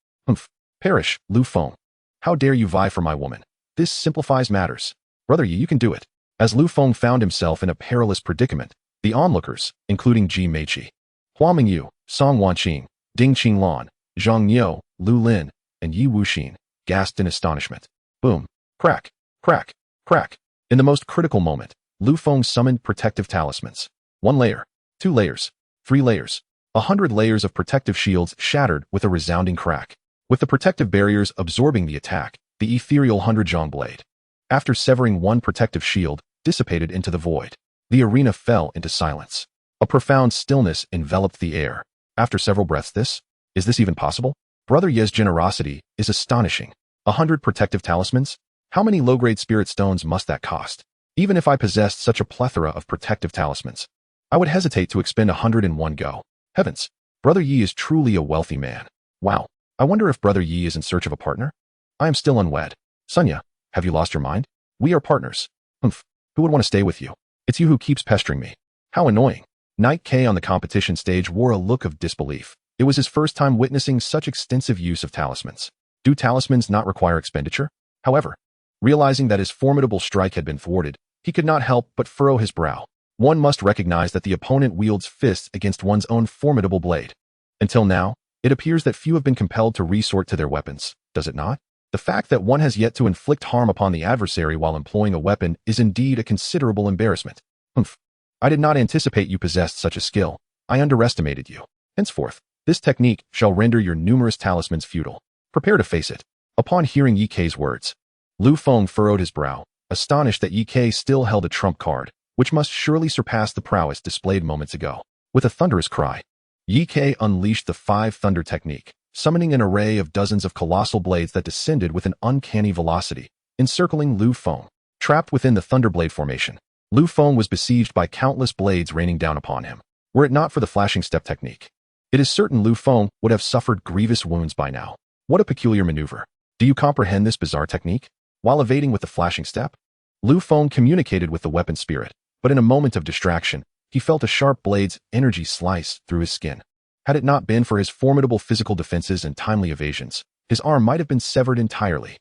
Perish, Lu Feng. How dare you vie for my woman? This simplifies matters. Brother Yi, you can do it. As Lu Feng found himself in a perilous predicament, the onlookers, including Ji Meiqi, Hua Mingyu, Song Wanqing, Ding Qinglan, Zhang Niu, Lu Lin, and Yi Wuxin gasped in astonishment. Boom. Crack. Crack. Crack. In the most critical moment, Lu Feng summoned protective talismans. 1 layer, 2 layers, 3 layers. 100 layers of protective shields shattered with a resounding crack, with the protective barriers absorbing the attack. The ethereal 100-zhang blade, after severing one protective shield, dissipated into the void. The arena fell into silence. A profound stillness enveloped the air. After several breaths, is this even possible? Brother Ye's generosity is astonishing. 100 protective talismans? How many low-grade spirit stones must that cost? Even if I possessed such a plethora of protective talismans, I would hesitate to expend 100 in one go. Heavens, Brother Yi is truly a wealthy man. Wow, I wonder if Brother Yi is in search of a partner? I am still unwed. Sonia, have you lost your mind? We are partners. Humph, who would want to stay with you? It's you who keeps pestering me. How annoying. Knight K on the competition stage wore a look of disbelief. It was his first time witnessing such extensive use of talismans. Do talismans not require expenditure? However, realizing that his formidable strike had been thwarted, he could not help but furrow his brow. One must recognize that the opponent wields fists against one's own formidable blade. Until now, it appears that few have been compelled to resort to their weapons, does it not? The fact that one has yet to inflict harm upon the adversary while employing a weapon is indeed a considerable embarrassment. Humph. I did not anticipate you possessed such a skill. I underestimated you. Henceforth, this technique shall render your numerous talismans futile. Prepare to face it. Upon hearing Yi Kei's words, Lu Feng furrowed his brow, astonished that Yi Kei still held a trump card, which must surely surpass the prowess displayed moments ago. With a thunderous cry, Yi Kei unleashed the 5 thunder technique, summoning an array of dozens of colossal blades that descended with an uncanny velocity, encircling Lu Feng. Trapped within the thunderblade formation, Lu Feng was besieged by countless blades raining down upon him. Were it not for the flashing step technique, it is certain Lu Feng would have suffered grievous wounds by now. What a peculiar maneuver. Do you comprehend this bizarre technique? While evading with the flashing step, Lu Feng communicated with the weapon spirit, but in a moment of distraction, he felt a sharp blade's energy slice through his skin. Had it not been for his formidable physical defenses and timely evasions, his arm might have been severed entirely.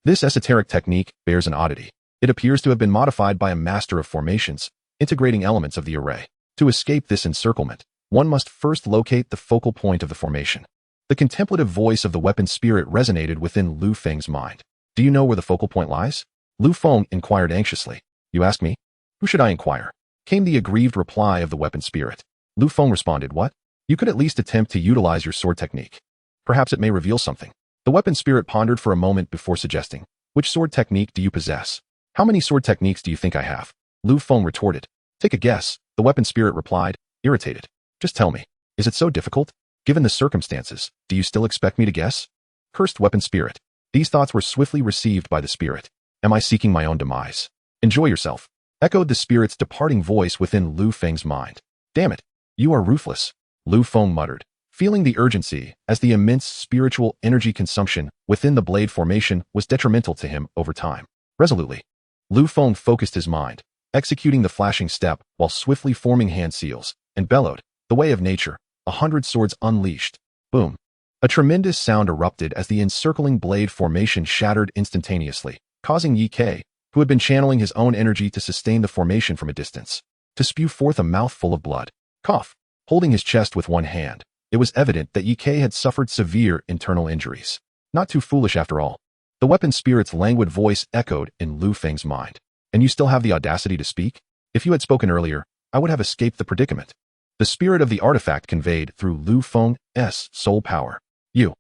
This esoteric technique bears an oddity. It appears to have been modified by a master of formations, integrating elements of the array. To escape this encirclement, one must first locate the focal point of the formation. The contemplative voice of the weapon spirit resonated within Lu Feng's mind. Do you know where the focal point lies? Lu Feng inquired anxiously. You ask me? Who should I inquire? Came the aggrieved reply of the weapon spirit. Lu Feng responded, what? You could at least attempt to utilize your sword technique. Perhaps it may reveal something. The weapon spirit pondered for a moment before suggesting, which sword technique do you possess? How many sword techniques do you think I have? Lu Feng retorted. Take a guess, the weapon spirit replied, irritated. Just tell me, is it so difficult? Given the circumstances, do you still expect me to guess? Cursed weapon spirit. These thoughts were swiftly received by the spirit. Am I seeking my own demise? Enjoy yourself, echoed the spirit's departing voice within Lu Feng's mind. Damn it, you are ruthless. Lu Feng muttered, feeling the urgency as the immense spiritual energy consumption within the blade formation was detrimental to him over time. Resolutely, Lu Feng focused his mind, executing the flashing step while swiftly forming hand seals, and bellowed, the way of nature, 100 swords unleashed. Boom. A tremendous sound erupted as the encircling blade formation shattered instantaneously, causing Yi Kei, who had been channeling his own energy to sustain the formation from a distance, to spew forth a mouthful of blood. Cough. Holding his chest with one hand, it was evident that Yi Kei had suffered severe internal injuries. Not too foolish after all. The weapon spirit's languid voice echoed in Lu Feng's mind. And you still have the audacity to speak? If you had spoken earlier, I would have escaped the predicament. The spirit of the artifact conveyed through Lu Feng's soul power. You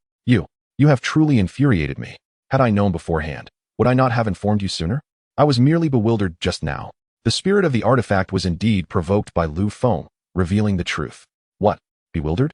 have truly infuriated me. Had I known beforehand, would I not have informed you sooner? I was merely bewildered just now. The spirit of the artifact was indeed provoked by Lu Feng, revealing the truth. What? Bewildered?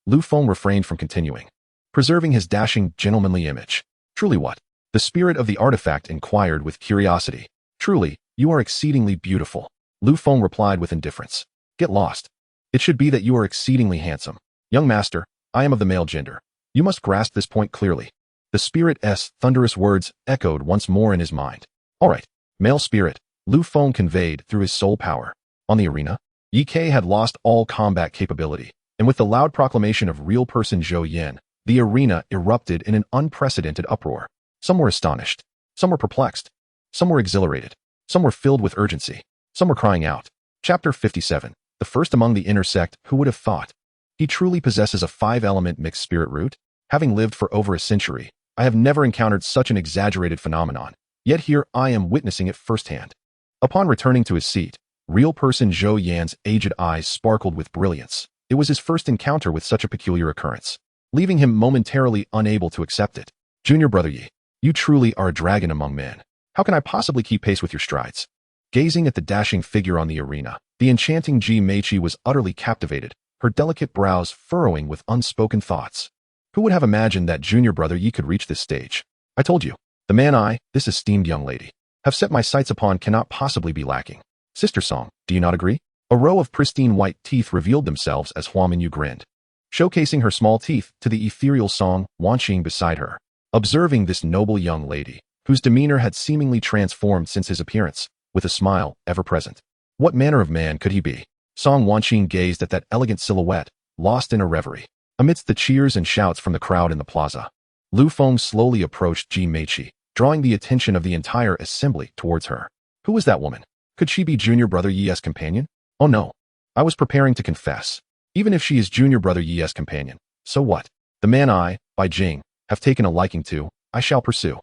Lu Feng refrained from continuing, preserving his dashing, gentlemanly image. Truly what? The spirit of the artifact inquired with curiosity. Truly, you are exceedingly beautiful. Lu Feng replied with indifference. Get lost. It should be that you are exceedingly handsome. Young master, I am of the male gender. You must grasp this point clearly. The spirit's thunderous words echoed once more in his mind. All right, male spirit, Lu Feng conveyed through his soul power. On the arena, Yi Kei had lost all combat capability, and with the loud proclamation of real person Zhou Yin, the arena erupted in an unprecedented uproar. Some were astonished, some were perplexed, some were exhilarated, some were filled with urgency, some were crying out. Chapter 57. The first among the inner sect, who would have thought? He truly possesses a 5-element mixed spirit root? Having lived for over a century, I have never encountered such an exaggerated phenomenon, yet here I am witnessing it firsthand. Upon returning to his seat, real person Zhou Yan's aged eyes sparkled with brilliance. It was his first encounter with such a peculiar occurrence, leaving him momentarily unable to accept it. Junior brother Yi, you truly are a dragon among men. How can I possibly keep pace with your strides? Gazing at the dashing figure on the arena, the enchanting Ji Meiqi was utterly captivated, her delicate brows furrowing with unspoken thoughts. Who would have imagined that junior brother Yi could reach this stage? I told you, the man I, this esteemed young lady, have set my sights upon cannot possibly be lacking. Sister Song, do you not agree? A row of pristine white teeth revealed themselves as Hua Minyu grinned, showcasing her small teeth to the ethereal Song Wentian beside her. Observing this noble young lady, whose demeanor had seemingly transformed since his appearance, with a smile ever present. What manner of man could he be? Song Wentian gazed at that elegant silhouette, lost in a reverie. Amidst the cheers and shouts from the crowd in the plaza, Lu Feng slowly approached Ji Meiqi, drawing the attention of the entire assembly towards her. Who was that woman? Could she be junior brother Yi's companion? Oh no. I was preparing to confess. Even if she is junior brother Yi's companion, so what? The man I, by Jing, have taken a liking to, I shall pursue.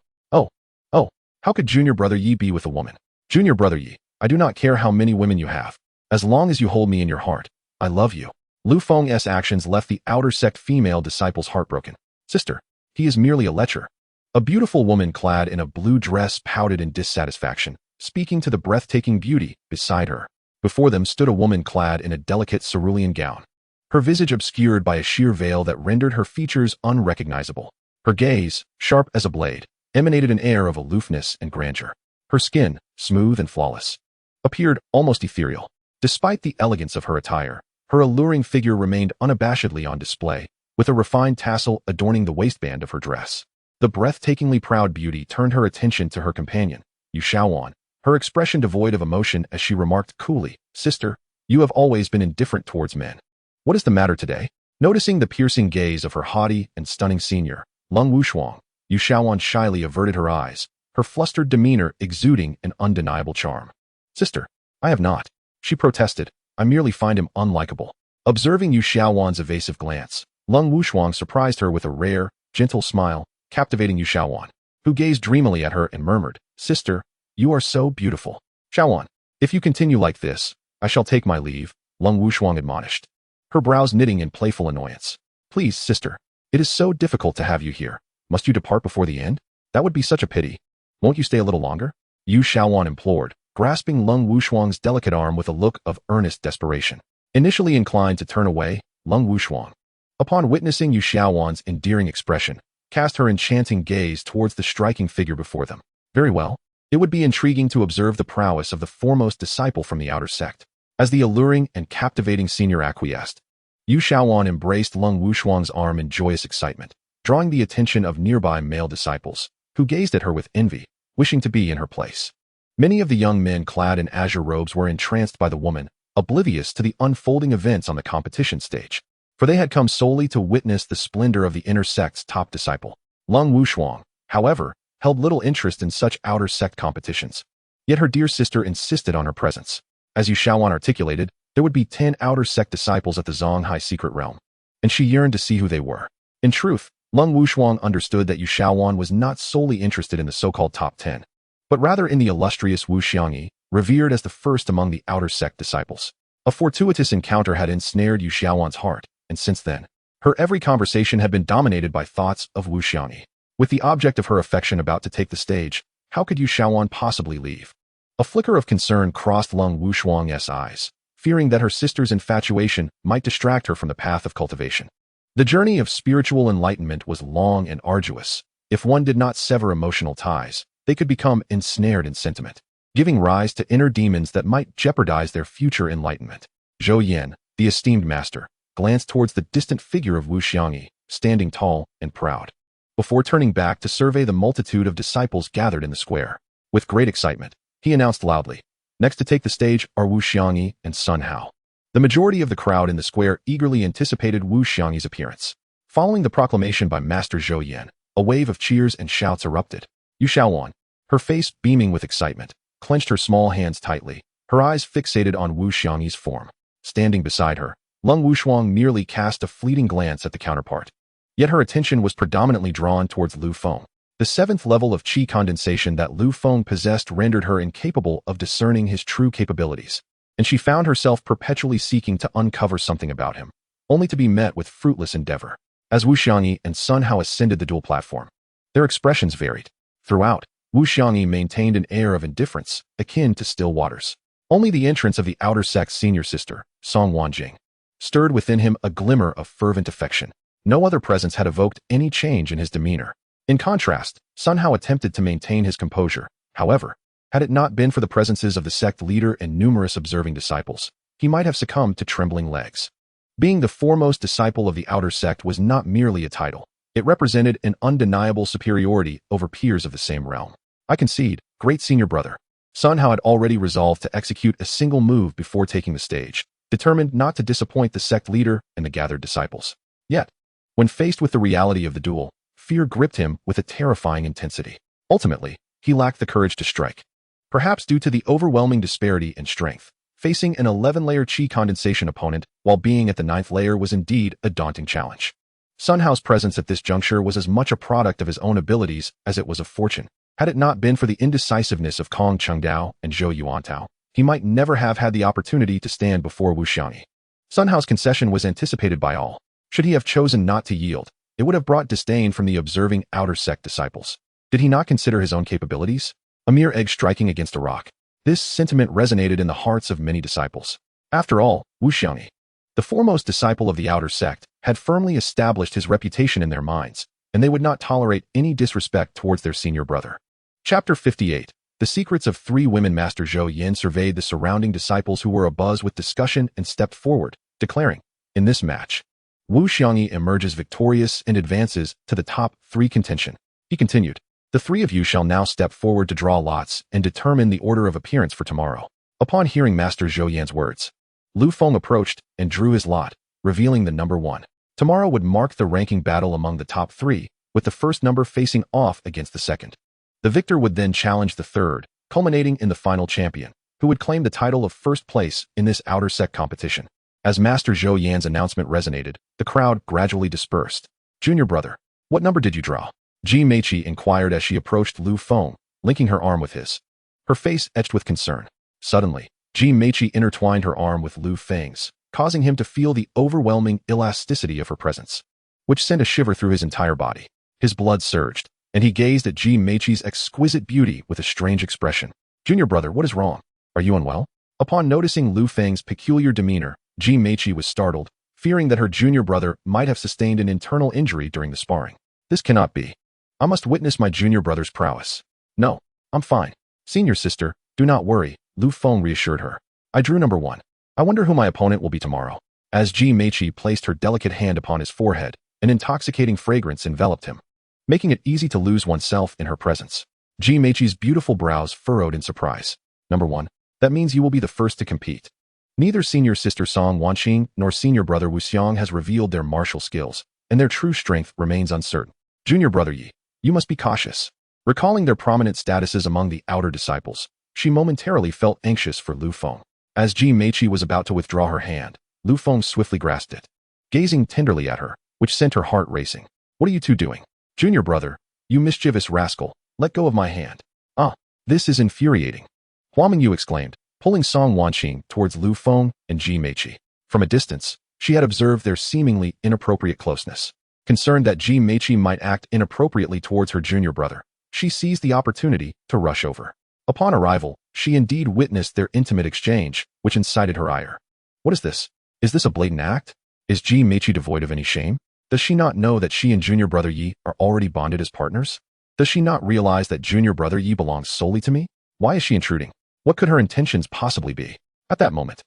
Oh, how could junior brother Yi be with a woman? Junior brother Yi, I do not care how many women you have. As long as you hold me in your heart, I love you. Lu Feng's actions left the outer sect female disciples heartbroken. Sister, he is merely a lecher. A beautiful woman clad in a blue dress pouted in dissatisfaction, speaking to the breathtaking beauty beside her. Before them stood a woman clad in a delicate cerulean gown, her visage obscured by a sheer veil that rendered her features unrecognizable. Her gaze, sharp as a blade, emanated an air of aloofness and grandeur. Her skin, smooth and flawless, appeared almost ethereal. Despite the elegance of her attire, her alluring figure remained unabashedly on display, with a refined tassel adorning the waistband of her dress. The breathtakingly proud beauty turned her attention to her companion, Yu Shaowan, her expression devoid of emotion as she remarked coolly, Sister, you have always been indifferent towards men. What is the matter today? Noticing the piercing gaze of her haughty and stunning senior, Lung Wushuang, Yu Shaowan shyly averted her eyes, her flustered demeanor exuding an undeniable charm. Sister, I have not, she protested. I merely find him unlikable. Observing Yu Shaowan's evasive glance, Lung Wushuang surprised her with a rare, gentle smile, captivating Yu Shaowan, who gazed dreamily at her and murmured, Sister, you are so beautiful. Shaowan, if you continue like this, I shall take my leave, Lung Wushuang admonished, her brows knitting in playful annoyance. Please, sister, it is so difficult to have you here. Must you depart before the end? That would be such a pity. Won't you stay a little longer? Yu Shaowan implored, grasping Lung Wushuang's delicate arm with a look of earnest desperation. Initially inclined to turn away, Lung Wushuang, upon witnessing Yu Shaowan's endearing expression, cast her enchanting gaze towards the striking figure before them. Very well. It would be intriguing to observe the prowess of the foremost disciple from the outer sect. As the alluring and captivating senior acquiesced, Yu Shaowan embraced Lung Wushuang's arm in joyous excitement, drawing the attention of nearby male disciples, who gazed at her with envy, wishing to be in her place. Many of the young men clad in azure robes were entranced by the woman, oblivious to the unfolding events on the competition stage, for they had come solely to witness the splendor of the inner sect's top disciple. Lung Wushuang, however, held little interest in such outer sect competitions. Yet her dear sister insisted on her presence. As Yu Shaowan articulated, there would be 10 outer sect disciples at the Zonghai secret realm, and she yearned to see who they were. In truth, Lung Wushuang understood that Yu Shaowan was not solely interested in the so-called top 10, but rather in the illustrious Wu Xiangyi, revered as the first among the outer sect disciples. A fortuitous encounter had ensnared Yu Shaowan's heart, and since then, her every conversation had been dominated by thoughts of Wu Xiangyi. With the object of her affection about to take the stage, how could Yu Shaowan possibly leave? A flicker of concern crossed Lung Wushuang's eyes, fearing that her sister's infatuation might distract her from the path of cultivation. The journey of spiritual enlightenment was long and arduous. If one did not sever emotional ties, they could become ensnared in sentiment, giving rise to inner demons that might jeopardize their future enlightenment. Zhou Yan, the esteemed master, glanced towards the distant figure of Wu Xiangyi, standing tall and proud, before turning back to survey the multitude of disciples gathered in the square. With great excitement, he announced loudly, next to take the stage are Wu Xiangyi and Sun Hao. The majority of the crowd in the square eagerly anticipated Wu Xiangyi's appearance. Following the proclamation by Master Zhou Yan, a wave of cheers and shouts erupted. Yu Shaowan, her face beaming with excitement, clenched her small hands tightly, her eyes fixated on Wu Xiangyi's form. Standing beside her, Lung Wushuang merely cast a fleeting glance at the counterpart. Yet her attention was predominantly drawn towards Lu Feng. The 7th level of qi condensation that Lu Feng possessed rendered her incapable of discerning his true capabilities, and she found herself perpetually seeking to uncover something about him, only to be met with fruitless endeavor. As Wu Xiangyi and Sun Hao ascended the dual platform, their expressions varied. Throughout, Wu Xiangyi maintained an air of indifference, akin to still waters. Only the entrance of the outer sect's senior sister, Song Wanjing, stirred within him a glimmer of fervent affection. No other presence had evoked any change in his demeanor. In contrast, Sun Hao attempted to maintain his composure. However, had it not been for the presences of the sect leader and numerous observing disciples, he might have succumbed to trembling legs. Being the foremost disciple of the outer sect was not merely a title. It represented an undeniable superiority over peers of the same realm. I concede, great senior brother. Sun Hao had already resolved to execute a single move before taking the stage, determined not to disappoint the sect leader and the gathered disciples. Yet, when faced with the reality of the duel, fear gripped him with a terrifying intensity. Ultimately, he lacked the courage to strike. Perhaps due to the overwhelming disparity in strength, facing an 11-layer qi condensation opponent while being at the 9th layer was indeed a daunting challenge. Sun Hao's presence at this juncture was as much a product of his own abilities as it was of fortune. Had it not been for the indecisiveness of Kong Chengdao and Zhou Yuantao, he might never have had the opportunity to stand before Wu Xiangyi. Sun Hao's concession was anticipated by all. Should he have chosen not to yield, it would have brought disdain from the observing outer sect disciples. Did he not consider his own capabilities? A mere egg striking against a rock. This sentiment resonated in the hearts of many disciples. After all, Wu Xiangyi, the foremost disciple of the outer sect, had firmly established his reputation in their minds, and they would not tolerate any disrespect towards their senior brother. Chapter 58. The Secrets of 3 Women. Master Zhou Yin surveyed the surrounding disciples who were abuzz with discussion and stepped forward, declaring, "In this match, Wu Xiangyi emerges victorious and advances to the top 3 contention." He continued, "The 3 of you shall now step forward to draw lots and determine the order of appearance for tomorrow." Upon hearing Master Zhou Yan's words, Lu Feng approached and drew his lot, revealing the number 1. Tomorrow would mark the ranking battle among the top 3, with the first number facing off against the second. The victor would then challenge the third, culminating in the final champion, who would claim the title of first place in this outer sect competition. As Master Zhou Yan's announcement resonated, the crowd gradually dispersed. "Junior brother, what number did you draw?" Ji Meiqi inquired as she approached Lu Feng, linking her arm with his. Her face etched with concern. Suddenly, Ji Meiqi intertwined her arm with Lu Feng's, causing him to feel the overwhelming elasticity of her presence, which sent a shiver through his entire body. His blood surged, and he gazed at Ji Meiqi's exquisite beauty with a strange expression. "Junior brother, what is wrong? Are you unwell?" Upon noticing Lu Feng's peculiar demeanor, Ji Meiqi was startled, fearing that her junior brother might have sustained an internal injury during the sparring. "This cannot be. I must witness my junior brother's prowess." "No, I'm fine. Senior sister, do not worry," Lu Feng reassured her. "I drew number 1. I wonder who my opponent will be tomorrow." As Ji Meiqi placed her delicate hand upon his forehead, an intoxicating fragrance enveloped him, making it easy to lose oneself in her presence. Ji Meiqi's beautiful brows furrowed in surprise. "Number 1. That means you will be the first to compete." Neither senior sister Song Wanqing nor senior brother Wu Xiang has revealed their martial skills, and their true strength remains uncertain. "Junior brother Yi, you must be cautious." Recalling their prominent statuses among the outer disciples, she momentarily felt anxious for Lu Feng. As Ji Meiqi was about to withdraw her hand, Lu Feng swiftly grasped it, gazing tenderly at her, which sent her heart racing. "What are you two doing?" "Junior brother, you mischievous rascal, let go of my hand." "Ah, this is infuriating," Hua Mingyu exclaimed, pulling Song Wanqing towards Lu Feng and Ji Meiqi. From a distance, she had observed their seemingly inappropriate closeness. Concerned that Ji Meiqi might act inappropriately towards her junior brother, she seized the opportunity to rush over. Upon arrival, she indeed witnessed their intimate exchange, which incited her ire. "What is this? Is this a blatant act? Is Ji Meiqi devoid of any shame? Does she not know that she and junior brother Yi are already bonded as partners? Does she not realize that junior brother Yi belongs solely to me? Why is she intruding? What could her intentions possibly be?" At that moment,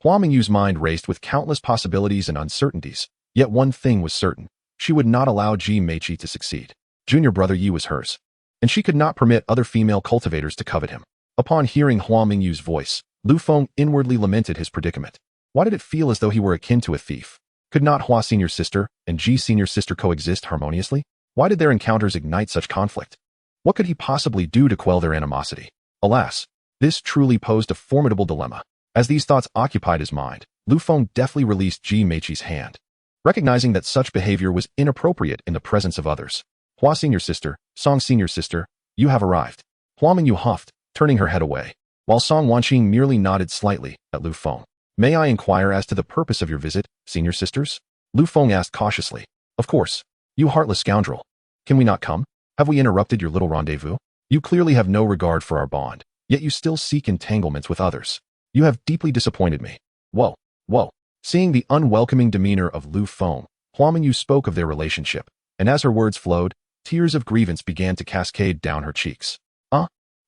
Hua Mingyu's mind raced with countless possibilities and uncertainties, yet one thing was certain. She would not allow Ji Meiqi to succeed. Junior brother Yi was hers, and she could not permit other female cultivators to covet him. Upon hearing Hua Mingyu's voice, Lu Feng inwardly lamented his predicament. Why did it feel as though he were akin to a thief? Could not Hua senior sister and Ji senior sister coexist harmoniously? Why did their encounters ignite such conflict? What could he possibly do to quell their animosity? Alas, this truly posed a formidable dilemma. As these thoughts occupied his mind, Lu Feng deftly released Ji Meiqi's hand, recognizing that such behavior was inappropriate in the presence of others. Hua senior sister, Song senior sister, you have arrived. Hua Mingyu huffed, turning her head away, while Song Wanqing merely nodded slightly at Lu Feng. May I inquire as to the purpose of your visit, senior sisters? Lu Feng asked cautiously. Of course. You heartless scoundrel. Can we not come? Have we interrupted your little rendezvous? You clearly have no regard for our bond, yet you still seek entanglements with others. You have deeply disappointed me. Whoa, whoa. Seeing the unwelcoming demeanor of Lu Feng, Hua Mingyu spoke of their relationship, and as her words flowed, tears of grievance began to cascade down her cheeks.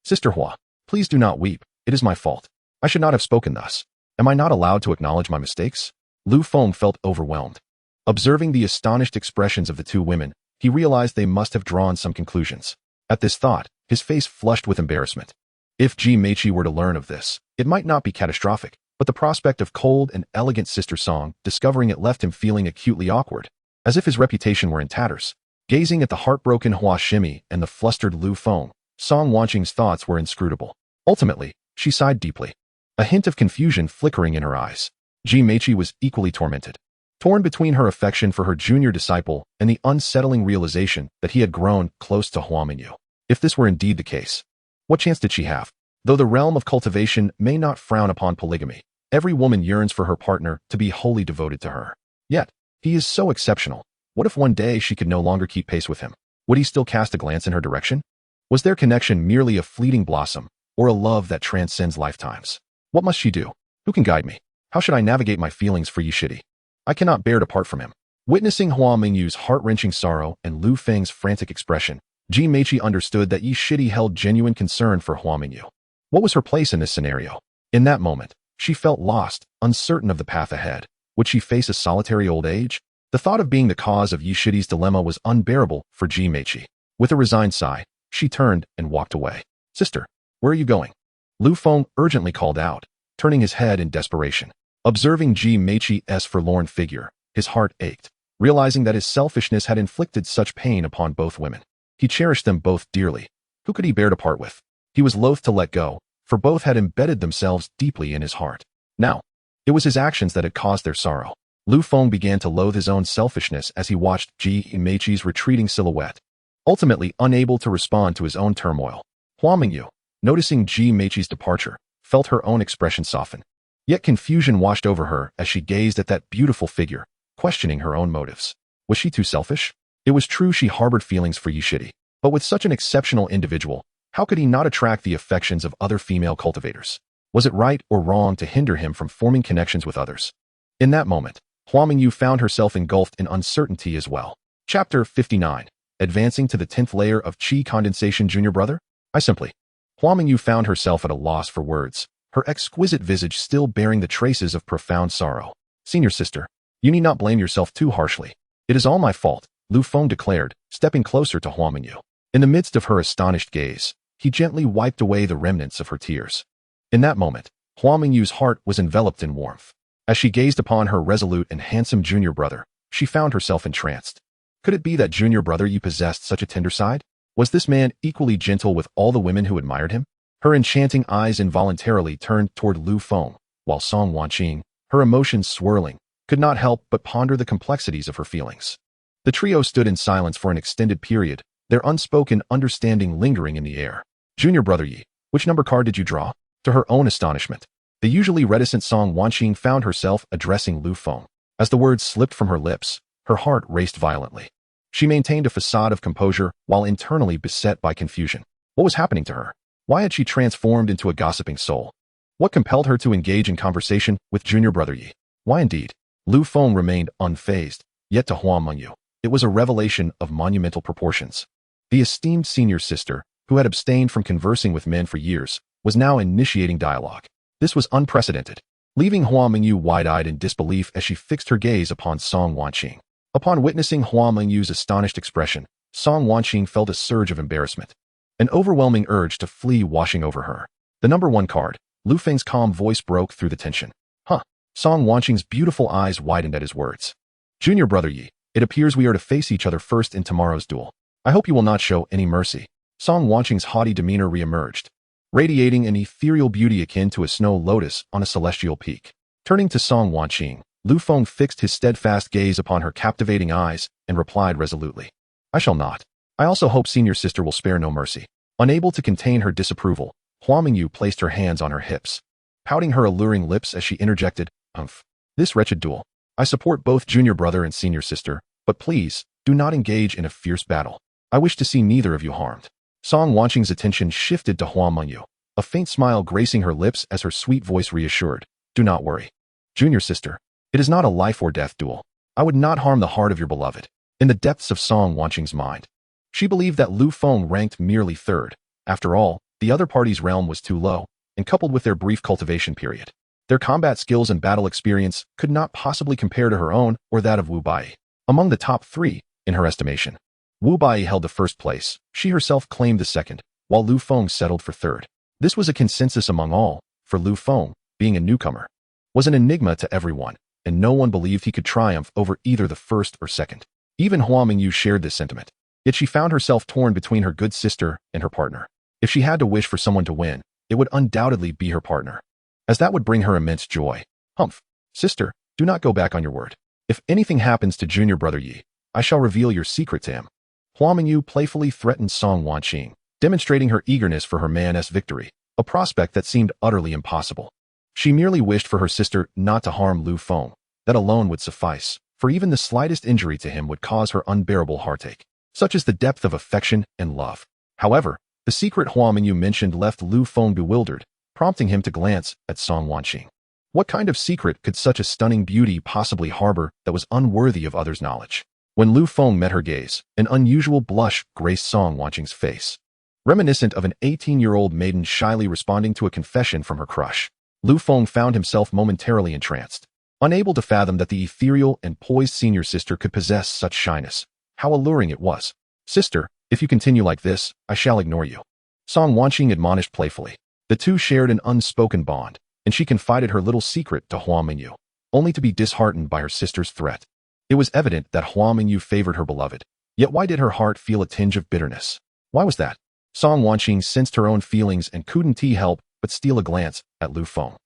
Sister Hua, please do not weep. It is my fault. I should not have spoken thus. Am I not allowed to acknowledge my mistakes? Lu Feng felt overwhelmed. Observing the astonished expressions of the two women, he realized they must have drawn some conclusions. At this thought, his face flushed with embarrassment. If Ji Meiqi were to learn of this, it might not be catastrophic, but the prospect of cold and elegant Sister Song discovering it left him feeling acutely awkward, as if his reputation were in tatters. Gazing at the heartbroken Hua Shimi and the flustered Lu Feng, Song Wanqing's thoughts were inscrutable. Ultimately, she sighed deeply, a hint of confusion flickering in her eyes. Ji Meiqi was equally tormented, torn between her affection for her junior disciple and the unsettling realization that he had grown close to Hua Mingyu. If this were indeed the case, what chance did she have? Though the realm of cultivation may not frown upon polygamy, every woman yearns for her partner to be wholly devoted to her. Yet, he is so exceptional. What if one day she could no longer keep pace with him? Would he still cast a glance in her direction? Was their connection merely a fleeting blossom, or a love that transcends lifetimes? What must she do? Who can guide me? How should I navigate my feelings for Yishidi? I cannot bear to part from him. Witnessing Hua Mingyu's heart-wrenching sorrow and Lu Feng's frantic expression, Ji Meiqi understood that Yishidi held genuine concern for Hua Mingyu. What was her place in this scenario? In that moment, she felt lost, uncertain of the path ahead. Would she face a solitary old age? The thought of being the cause of Yishidi's dilemma was unbearable for Ji Meiqi. With a resigned sigh, she turned and walked away. Sister, where are you going? Lu Feng urgently called out, turning his head in desperation. Observing Ji Meiqi's forlorn figure, his heart ached, realizing that his selfishness had inflicted such pain upon both women. He cherished them both dearly. Who could he bear to part with? He was loath to let go, for both had embedded themselves deeply in his heart. Now, it was his actions that had caused their sorrow. Lu Feng began to loathe his own selfishness as he watched Ji Meiqi's retreating silhouette, ultimately unable to respond to his own turmoil. Hua Mingyu, noticing Ji Meiqi's departure, felt her own expression soften. Yet confusion washed over her as she gazed at that beautiful figure, questioning her own motives. Was she too selfish? It was true she harbored feelings for Yishidi, but with such an exceptional individual, how could he not attract the affections of other female cultivators? Was it right or wrong to hinder him from forming connections with others? In that moment, Hua Mingyu found herself engulfed in uncertainty as well. Chapter 59. Advancing to the 10th layer of Qi condensation, junior brother? Hua Mingyu found herself at a loss for words, her exquisite visage still bearing the traces of profound sorrow. Senior sister, you need not blame yourself too harshly. It is all my fault, Lu Feng declared, stepping closer to Hua Mingyu. In the midst of her astonished gaze, he gently wiped away the remnants of her tears. In that moment, Hua Mingyu's heart was enveloped in warmth. As she gazed upon her resolute and handsome junior brother, she found herself entranced. Could it be that junior brother you possessed such a tender side? Was this man equally gentle with all the women who admired him? Her enchanting eyes involuntarily turned toward Lu Feng, while Song Wanqing, her emotions swirling, could not help but ponder the complexities of her feelings. The trio stood in silence for an extended period, their unspoken understanding lingering in the air. Junior brother Yi, which number card did you draw? To her own astonishment, the usually reticent Song Wanqing found herself addressing Lu Feng. As the words slipped from her lips, her heart raced violently. She maintained a facade of composure while internally beset by confusion. What was happening to her? Why had she transformed into a gossiping soul? What compelled her to engage in conversation with junior brother Yi? Why indeed? Lu Feng remained unfazed, yet to Hua Mingyu, it was a revelation of monumental proportions. The esteemed senior sister, who had abstained from conversing with men for years, was now initiating dialogue. This was unprecedented, leaving Hua Mingyu wide-eyed in disbelief as she fixed her gaze upon Song Wanqing. Upon witnessing Hua Mingyu's astonished expression, Song Wanqing felt a surge of embarrassment, an overwhelming urge to flee washing over her. The number 1 card, Lu Feng's calm voice broke through the tension. Song Wanqing's beautiful eyes widened at his words. Junior brother Yi, it appears we are to face each other first in tomorrow's duel. I hope you will not show any mercy. Song Wanqing's haughty demeanor reemerged, radiating an ethereal beauty akin to a snow lotus on a celestial peak. Turning to Song Wanqing, Lu Feng fixed his steadfast gaze upon her captivating eyes and replied resolutely. I shall not. I also hope senior sister will spare no mercy. Unable to contain her disapproval, Hua Mingyu placed her hands on her hips, pouting her alluring lips as she interjected, This wretched duel. I support both junior brother and senior sister, but please, do not engage in a fierce battle. I wish to see neither of you harmed. Song Wanqing's attention shifted to Hua Mingyu, a faint smile gracing her lips as her sweet voice reassured, Do not worry. Junior sister, it is not a life or death duel. I would not harm the heart of your beloved. In the depths of Song Wanqing's mind, she believed that Lu Feng ranked merely third. After all, the other party's realm was too low, and coupled with their brief cultivation period, their combat skills and battle experience could not possibly compare to her own or that of Wu Bai. Among the top three, in her estimation, Wu Bai held the first place, she herself claimed the second, while Lu Feng settled for third. This was a consensus among all, for Lu Feng, being a newcomer, was an enigma to everyone, and no one believed he could triumph over either the first or second. Even Hua Mingyu shared this sentiment, yet she found herself torn between her good sister and her partner. If she had to wish for someone to win, it would undoubtedly be her partner, as that would bring her immense joy. Sister, do not go back on your word. If anything happens to junior brother Yi, I shall reveal your secret to him. Hua Mingyu playfully threatened Song Wanqing, demonstrating her eagerness for her man's victory, a prospect that seemed utterly impossible. She merely wished for her sister not to harm Lu Feng. That alone would suffice, for even the slightest injury to him would cause her unbearable heartache. Such is the depth of affection and love. However, the secret Hua Mingyu mentioned left Lu Feng bewildered, prompting him to glance at Song Wanqing. What kind of secret could such a stunning beauty possibly harbor that was unworthy of others' knowledge? When Lu Feng met her gaze, an unusual blush graced Song Wanqing's face, reminiscent of an 18-year-old maiden shyly responding to a confession from her crush. Lu Feng found himself momentarily entranced, unable to fathom that the ethereal and poised senior sister could possess such shyness. How alluring it was. Sister, if you continue like this, I shall ignore you. Song Wanqing admonished playfully. The two shared an unspoken bond, and she confided her little secret to Hua Mingyu, only to be disheartened by her sister's threat. It was evident that Hua Mingyu favored her beloved, yet why did her heart feel a tinge of bitterness? Why was that? Song Wanqing sensed her own feelings and couldn't help but steal a glance at Lu Feng.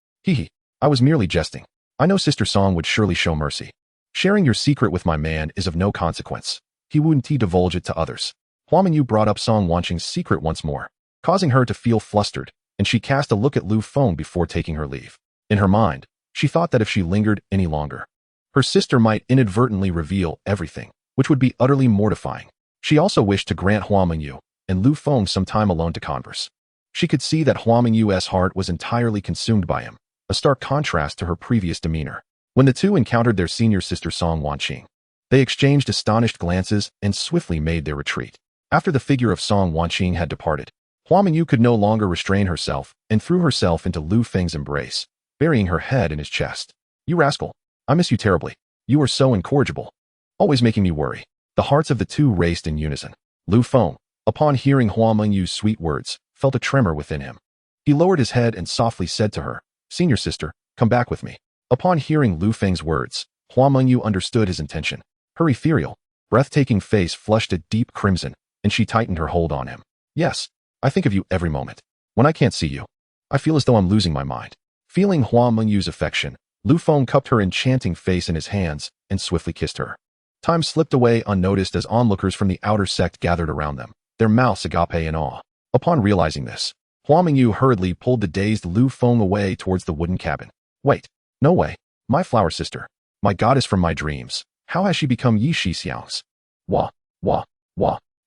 I was merely jesting. I know Sister Song would surely show mercy. Sharing your secret with my man is of no consequence. He wouldn't divulge it to others. Hua Mingyu brought up Song Wanqing's secret once more, causing her to feel flustered, and she cast a look at Lu Feng before taking her leave. In her mind, she thought that if she lingered any longer, her sister might inadvertently reveal everything, which would be utterly mortifying. She also wished to grant Hua Mingyu and Lu Feng some time alone to converse. She could see that Hua Mingyu's heart was entirely consumed by him, a stark contrast to her previous demeanor. When the two encountered their senior sister Song Wanqing, they exchanged astonished glances and swiftly made their retreat. After the figure of Song Wanqing had departed, Hua Mingyu could no longer restrain herself and threw herself into Lu Feng's embrace, burying her head in his chest. You rascal, I miss you terribly. You are so incorrigible, always making me worry. The hearts of the two raced in unison. Lu Feng, upon hearing Hua Mingyu's sweet words, felt a tremor within him. He lowered his head and softly said to her, Senior sister, come back with me. Upon hearing Lu Feng's words, Hua Mingyu understood his intention. Her ethereal, breathtaking face flushed a deep crimson, and she tightened her hold on him. Yes, I think of you every moment. When I can't see you, I feel as though I'm losing my mind. Feeling Hua Mingyu's affection, Lu Feng cupped her enchanting face in his hands and swiftly kissed her. Time slipped away unnoticed as onlookers from the outer sect gathered around them, their mouths agape in awe. Upon realizing this, Hua Mingyu hurriedly pulled the dazed Lu Feng away towards the wooden cabin. Wait, no way. My flower sister, my goddess from my dreams, how has she become Yi Xiang's? Wah.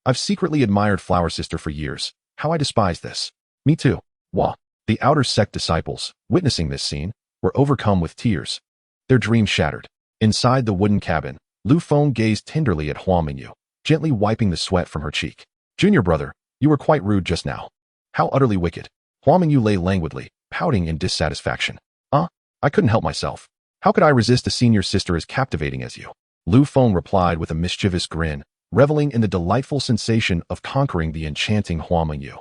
I've secretly admired flower sister for years. How I despise this. Me too. Wah. The outer sect disciples, witnessing this scene, were overcome with tears. Their dreams shattered. Inside the wooden cabin, Lu Feng gazed tenderly at Hua Mingyu, gently wiping the sweat from her cheek. Junior brother, you were quite rude just now. How utterly wicked. Hua Mingyu lay languidly, pouting in dissatisfaction. I couldn't help myself. How could I resist a senior sister as captivating as you? Lu Feng replied with a mischievous grin, reveling in the delightful sensation of conquering the enchanting Hua Mingyu.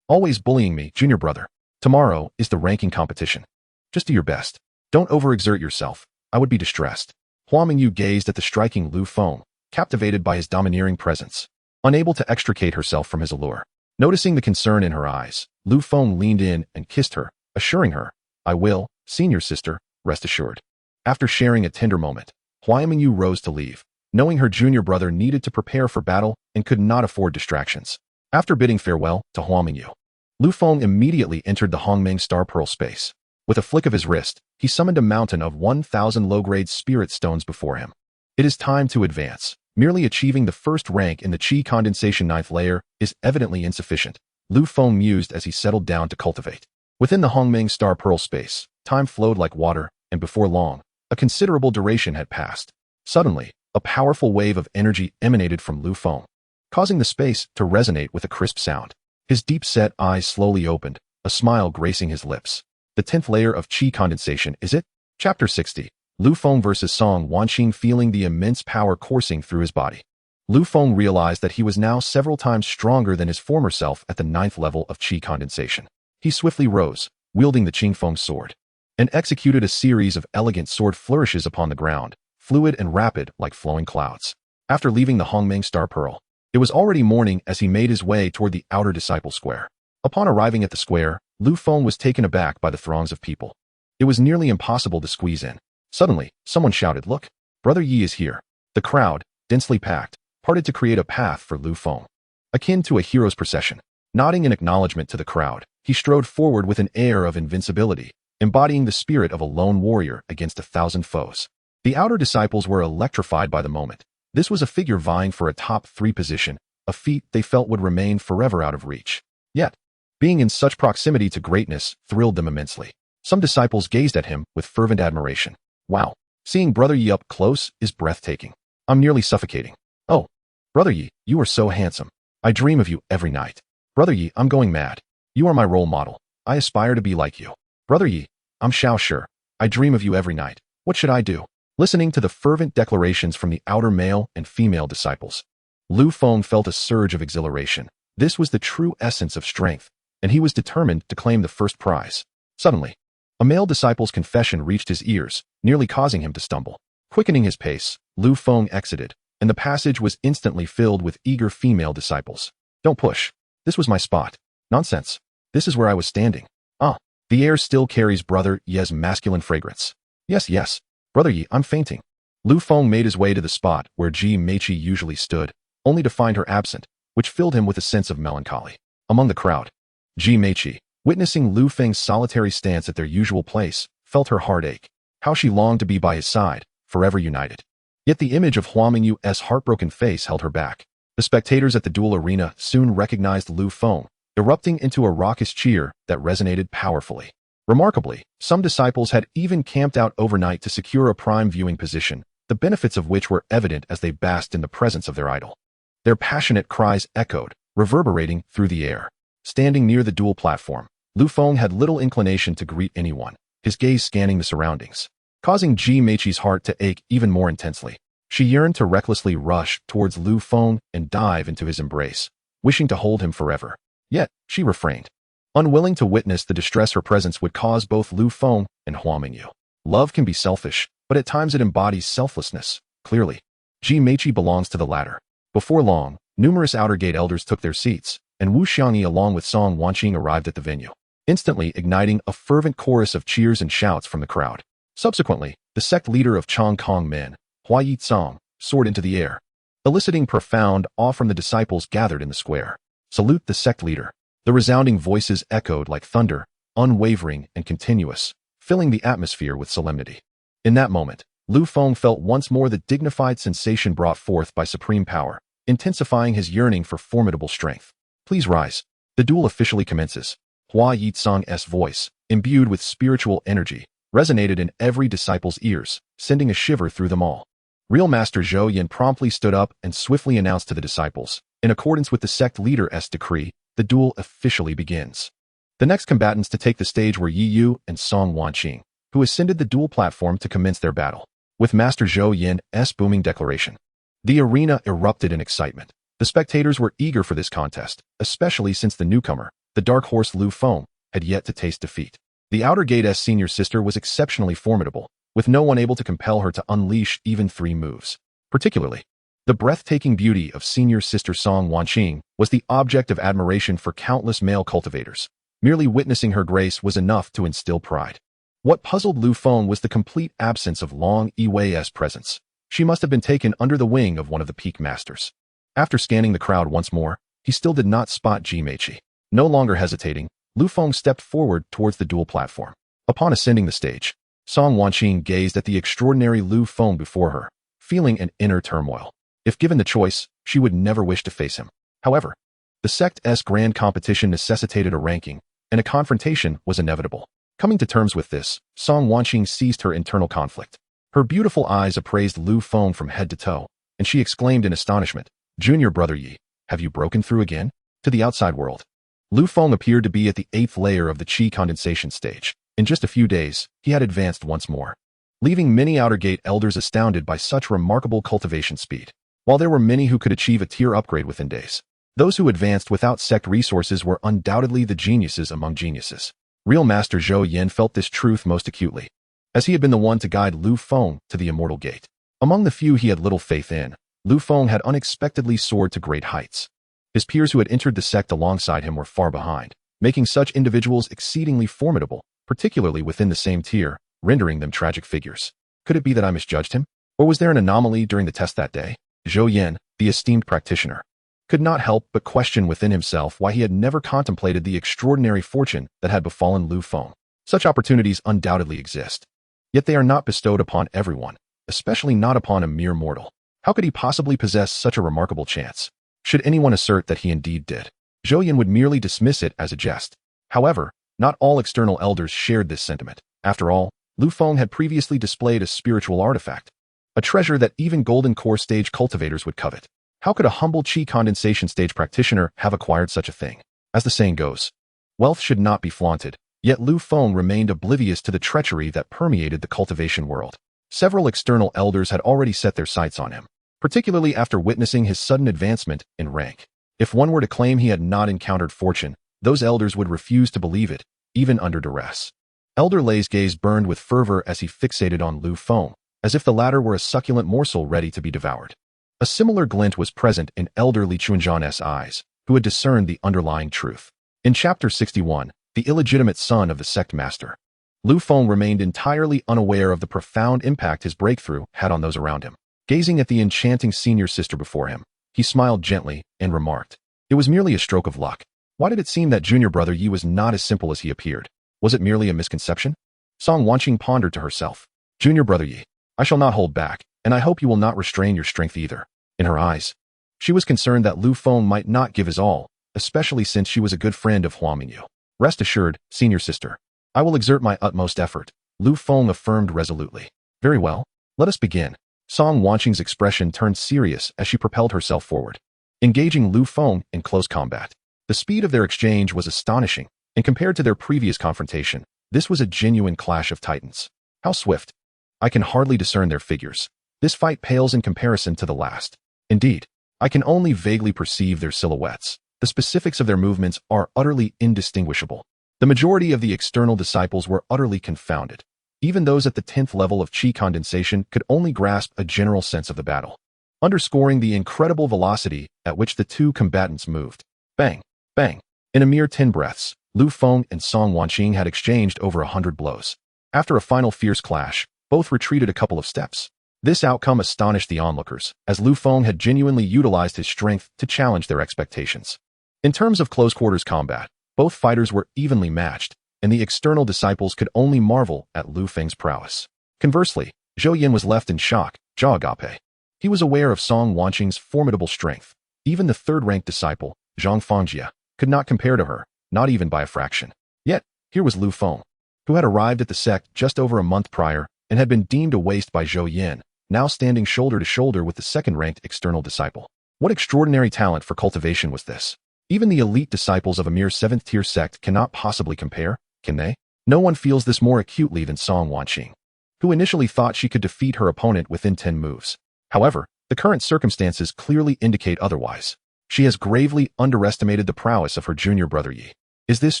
Always bullying me, junior brother. Tomorrow is the ranking competition. Just do your best. Don't overexert yourself. I would be distressed. Hua Mingyu gazed at the striking Lu Feng, captivated by his domineering presence, unable to extricate herself from his allure. Noticing the concern in her eyes, Lu Feng leaned in and kissed her, assuring her, I will, senior sister, rest assured. After sharing a tender moment, Qianying Wushuang rose to leave, knowing her junior brother needed to prepare for battle and could not afford distractions. After bidding farewell to Qianying Wushuang, Lu Feng immediately entered the Hongmeng Star Pearl space. With a flick of his wrist, he summoned a mountain of 1,000 low-grade spirit stones before him. It is time to advance. Merely achieving the first rank in the Qi condensation 9th layer is evidently insufficient, Lu Feng mused as he settled down to cultivate. Within the Hongmeng Star Pearl space, time flowed like water, and before long, a considerable duration had passed. Suddenly, a powerful wave of energy emanated from Lu Feng, causing the space to resonate with a crisp sound. His deep-set eyes slowly opened, a smile gracing his lips. The 10th layer of Qi condensation, is it? Chapter 60. Lu Feng vs. Song Wanqing. Feeling the immense power coursing through his body, Lu Feng realized that he was now several times stronger than his former self at the 9th level of Qi condensation. He swiftly rose, wielding the Qingfeng sword, and executed a series of elegant sword flourishes upon the ground, fluid and rapid like flowing clouds. After leaving the Hongmeng Star Pearl, it was already morning as he made his way toward the outer disciple square. Upon arriving at the square, Lu Feng was taken aback by the throngs of people. It was nearly impossible to squeeze in. Suddenly, someone shouted, "Look! Brother Yi is here." The crowd, densely packed, parted to create a path for Lu Feng, akin to a hero's procession. Nodding in acknowledgement to the crowd, he strode forward with an air of invincibility, embodying the spirit of a lone warrior against 1,000 foes. The outer disciples were electrified by the moment. This was a figure vying for a top 3 position, a feat they felt would remain forever out of reach. Yet, being in such proximity to greatness thrilled them immensely. Some disciples gazed at him with fervent admiration. "Wow, seeing Brother Yi up close is breathtaking. I'm nearly suffocating. Oh, Brother Yi, you are so handsome. I dream of you every night. Brother Yi, I'm going mad. You are my role model. I aspire to be like you. Brother Yi, I'm Xiao Shi. I dream of you every night. What should I do?" Listening to the fervent declarations from the outer male and female disciples, Lu Feng felt a surge of exhilaration. This was the true essence of strength, and he was determined to claim the first prize. Suddenly, a male disciple's confession reached his ears, nearly causing him to stumble. Quickening his pace, Lu Feng exited, and the passage was instantly filled with eager female disciples. "Don't push. This was my spot." "Nonsense. This is where I was standing." "Ah, the air still carries Brother Yi's masculine fragrance." Yes. Brother Yi, I'm fainting." Lu Feng made his way to the spot where Ji Meiqi usually stood, only to find her absent, which filled him with a sense of melancholy. Among the crowd, Ji Meiqi, witnessing Lu Feng's solitary stance at their usual place, felt her heart ache. How she longed to be by his side, forever united. Yet the image of Qianying Wushuang's heartbroken face held her back. The spectators at the duel arena soon recognized Lu Feng, erupting into a raucous cheer that resonated powerfully. Remarkably, some disciples had even camped out overnight to secure a prime viewing position, the benefits of which were evident as they basked in the presence of their idol. Their passionate cries echoed, reverberating through the air. Standing near the duel platform, Lu Feng had little inclination to greet anyone, his gaze scanning the surroundings, causing Ji Meiqi's heart to ache even more intensely. She yearned to recklessly rush towards Lu Feng and dive into his embrace, wishing to hold him forever. Yet, she refrained, unwilling to witness the distress her presence would cause both Lu Feng and Qianying Wushuang. Love can be selfish, but at times it embodies selflessness. Clearly, Ji Meiqi belongs to the latter. Before long, numerous outer gate elders took their seats, and Wu Xiangyi along with Song Wanqing arrived at the venue, instantly igniting a fervent chorus of cheers and shouts from the crowd. Subsequently, the sect leader of Chongkong Men, Hua Yitsong, soared into the air, eliciting profound awe from the disciples gathered in the square. "Salute the sect leader." The resounding voices echoed like thunder, unwavering and continuous, filling the atmosphere with solemnity. In that moment, Lu Feng felt once more the dignified sensation brought forth by supreme power, intensifying his yearning for formidable strength. "Please rise. The duel officially commences." Hua Yitsong's voice, imbued with spiritual energy, resonated in every disciple's ears, sending a shiver through them all. Real Master Zhou Yan promptly stood up and swiftly announced to the disciples, in accordance with the sect leader's decree, the duel officially begins. The next combatants to take the stage were Yi Yu and Song Wanqing, who ascended the duel platform to commence their battle. With Master Zhou Yan's booming declaration, the arena erupted in excitement. The spectators were eager for this contest, especially since the newcomer, the dark horse Lu Feng, had yet to taste defeat. The Outer Gate's senior sister was exceptionally formidable, with no one able to compel her to unleash even 3 moves. Particularly, the breathtaking beauty of senior sister Song Wanqing was the object of admiration for countless male cultivators. Merely witnessing her grace was enough to instill pride. What puzzled Lu Feng was the complete absence of Long Yiwei's presence. She must have been taken under the wing of one of the peak masters. After scanning the crowd once more, he still did not spot Ji Meiqi. No longer hesitating, Lu Feng stepped forward towards the dual platform. Upon ascending the stage, Song Wanqing gazed at the extraordinary Lu Feng before her, feeling an inner turmoil. If given the choice, she would never wish to face him. However, the sect's grand competition necessitated a ranking, and a confrontation was inevitable. Coming to terms with this, Song Wanqing ceased her internal conflict. Her beautiful eyes appraised Lu Feng from head to toe, and she exclaimed in astonishment, "Junior brother Yi, have you broken through again?" To the outside world, Lu Feng appeared to be at the 8th layer of the qi condensation stage. In just a few days, he had advanced once more, leaving many Outer Gate elders astounded by such remarkable cultivation speed. While there were many who could achieve a tier upgrade within days, those who advanced without sect resources were undoubtedly the geniuses among geniuses. Real Master Zhou Yin felt this truth most acutely, as he had been the one to guide Lu Feng to the Immortal Gate. Among the few he had little faith in, Lu Feng had unexpectedly soared to great heights. His peers who had entered the sect alongside him were far behind, making such individuals exceedingly formidable, particularly within the same tier, rendering them tragic figures. Could it be that I misjudged him? Or was there an anomaly during the test that day? Zhou Yin, the esteemed practitioner, could not help but question within himself why he had never contemplated the extraordinary fortune that had befallen Lu Feng. Such opportunities undoubtedly exist, yet they are not bestowed upon everyone, especially not upon a mere mortal. How could he possibly possess such a remarkable chance? Should anyone assert that he indeed did, Zhou Yin would merely dismiss it as a jest. However, not all external elders shared this sentiment. After all, Lu Feng had previously displayed a spiritual artifact, a treasure that even golden core stage cultivators would covet. How could a humble qi condensation stage practitioner have acquired such a thing? As the saying goes, wealth should not be flaunted, yet Lu Feng remained oblivious to the treachery that permeated the cultivation world. Several external elders had already set their sights on him, particularly after witnessing his sudden advancement in rank. If one were to claim he had not encountered fortune, those elders would refuse to believe it, even under duress. Elder Lei's gaze burned with fervor as he fixated on Lu Feng, as if the latter were a succulent morsel ready to be devoured. A similar glint was present in Elder Li Chuanzhan's eyes, who had discerned the underlying truth. In Chapter 61, the illegitimate son of the sect master, Lu Feng remained entirely unaware of the profound impact his breakthrough had on those around him. Gazing at the enchanting senior sister before him, he smiled gently and remarked, "It was merely a stroke of luck. Why did it seem that junior brother Yi was not as simple as he appeared? Was it merely a misconception?" Song Wanqing pondered to herself, "Junior brother Yi, I shall not hold back, and I hope you will not restrain your strength either." In her eyes, she was concerned that Lu Feng might not give his all, especially since she was a good friend of Hua Mingyu. "Rest assured, senior sister, I will exert my utmost effort," Lu Feng affirmed resolutely. "Very well, let us begin." Song Wanqing's expression turned serious as she propelled herself forward, engaging Lu Feng in close combat. The speed of their exchange was astonishing, and compared to their previous confrontation, this was a genuine clash of titans. How swift! I can hardly discern their figures. This fight pales in comparison to the last. Indeed, I can only vaguely perceive their silhouettes. The specifics of their movements are utterly indistinguishable. The majority of the external disciples were utterly confounded. Even those at the 10th level of qi condensation could only grasp a general sense of the battle, underscoring the incredible velocity at which the two combatants moved. Bang! Bang! In a mere 10 breaths, Lu Feng and Song Wanqing had exchanged over 100 blows. After a final fierce clash, both retreated a couple of steps. This outcome astonished the onlookers, as Lu Feng had genuinely utilized his strength to challenge their expectations. In terms of close-quarters combat, both fighters were evenly matched, and the external disciples could only marvel at Lu Feng's prowess. Conversely, Zhou Yin was left in shock, jaw agape. He was aware of Song Wanqing's formidable strength. Even the third-ranked disciple, Zhang Fangjia, could not compare to her, not even by a fraction. Yet, here was Lu Feng, who had arrived at the sect just over a month prior and had been deemed a waste by Zhou Yin, now standing shoulder to shoulder with the second-ranked external disciple. What extraordinary talent for cultivation was this? Even the elite disciples of a mere 7th-tier sect cannot possibly compare, can they? No one feels this more acutely than Song Wanqing, who initially thought she could defeat her opponent within 10 moves. However, the current circumstances clearly indicate otherwise. She has gravely underestimated the prowess of her junior brother Yi. Is this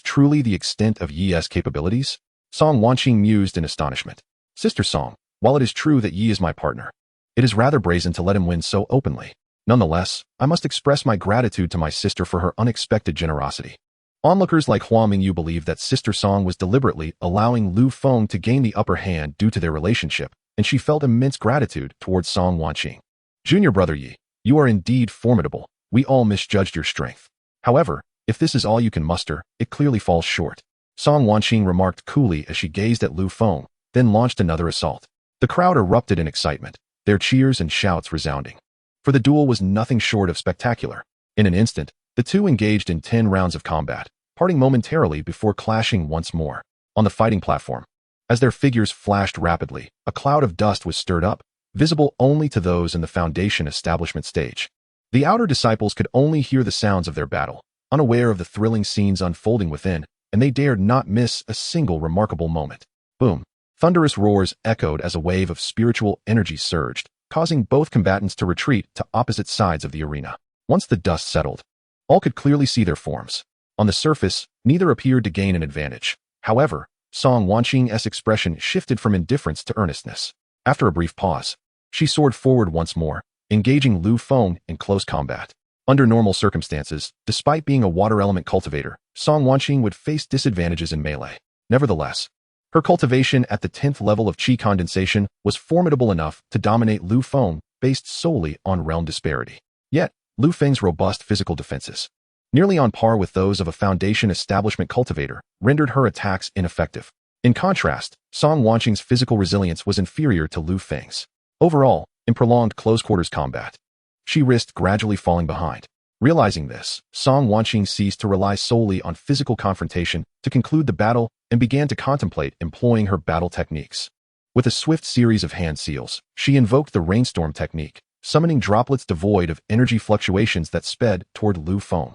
truly the extent of Yi's capabilities? Song Wanqing mused in astonishment. Sister Song, while it is true that Yi is my partner, it is rather brazen to let him win so openly. Nonetheless, I must express my gratitude to my sister for her unexpected generosity. Onlookers like Hua Mingyu believed that Sister Song was deliberately allowing Lu Feng to gain the upper hand due to their relationship, and she felt immense gratitude towards Song Wanqing. Junior brother Yi, you are indeed formidable. We all misjudged your strength. However, if this is all you can muster, it clearly falls short. Song Wanqing remarked coolly as she gazed at Lu Feng, then launched another assault. The crowd erupted in excitement, their cheers and shouts resounding. For the duel was nothing short of spectacular. In an instant, the two engaged in 10 rounds of combat, parting momentarily before clashing once more. On the fighting platform, as their figures flashed rapidly, a cloud of dust was stirred up, visible only to those in the Foundation establishment stage. The outer disciples could only hear the sounds of their battle, unaware of the thrilling scenes unfolding within, and they dared not miss a single remarkable moment. Boom! Thunderous roars echoed as a wave of spiritual energy surged, causing both combatants to retreat to opposite sides of the arena. Once the dust settled, all could clearly see their forms. On the surface, neither appeared to gain an advantage. However, Song Wanqing's expression shifted from indifference to earnestness. After a brief pause, she soared forward once more, engaging Lu Feng in close combat. Under normal circumstances, despite being a water element cultivator, Song Wanqing would face disadvantages in melee. Nevertheless, her cultivation at the 10th level of Qi condensation was formidable enough to dominate Lu Feng based solely on realm disparity. Yet, Lu Feng's robust physical defenses, nearly on par with those of a Foundation establishment cultivator, rendered her attacks ineffective. In contrast, Song Wanqing's physical resilience was inferior to Lu Feng's. Overall, in prolonged close-quarters combat, she risked gradually falling behind. Realizing this, Song Wanqing ceased to rely solely on physical confrontation to conclude the battle and began to contemplate employing her battle techniques. With a swift series of hand seals, she invoked the rainstorm technique, summoning droplets devoid of energy fluctuations that sped toward Lu Feng.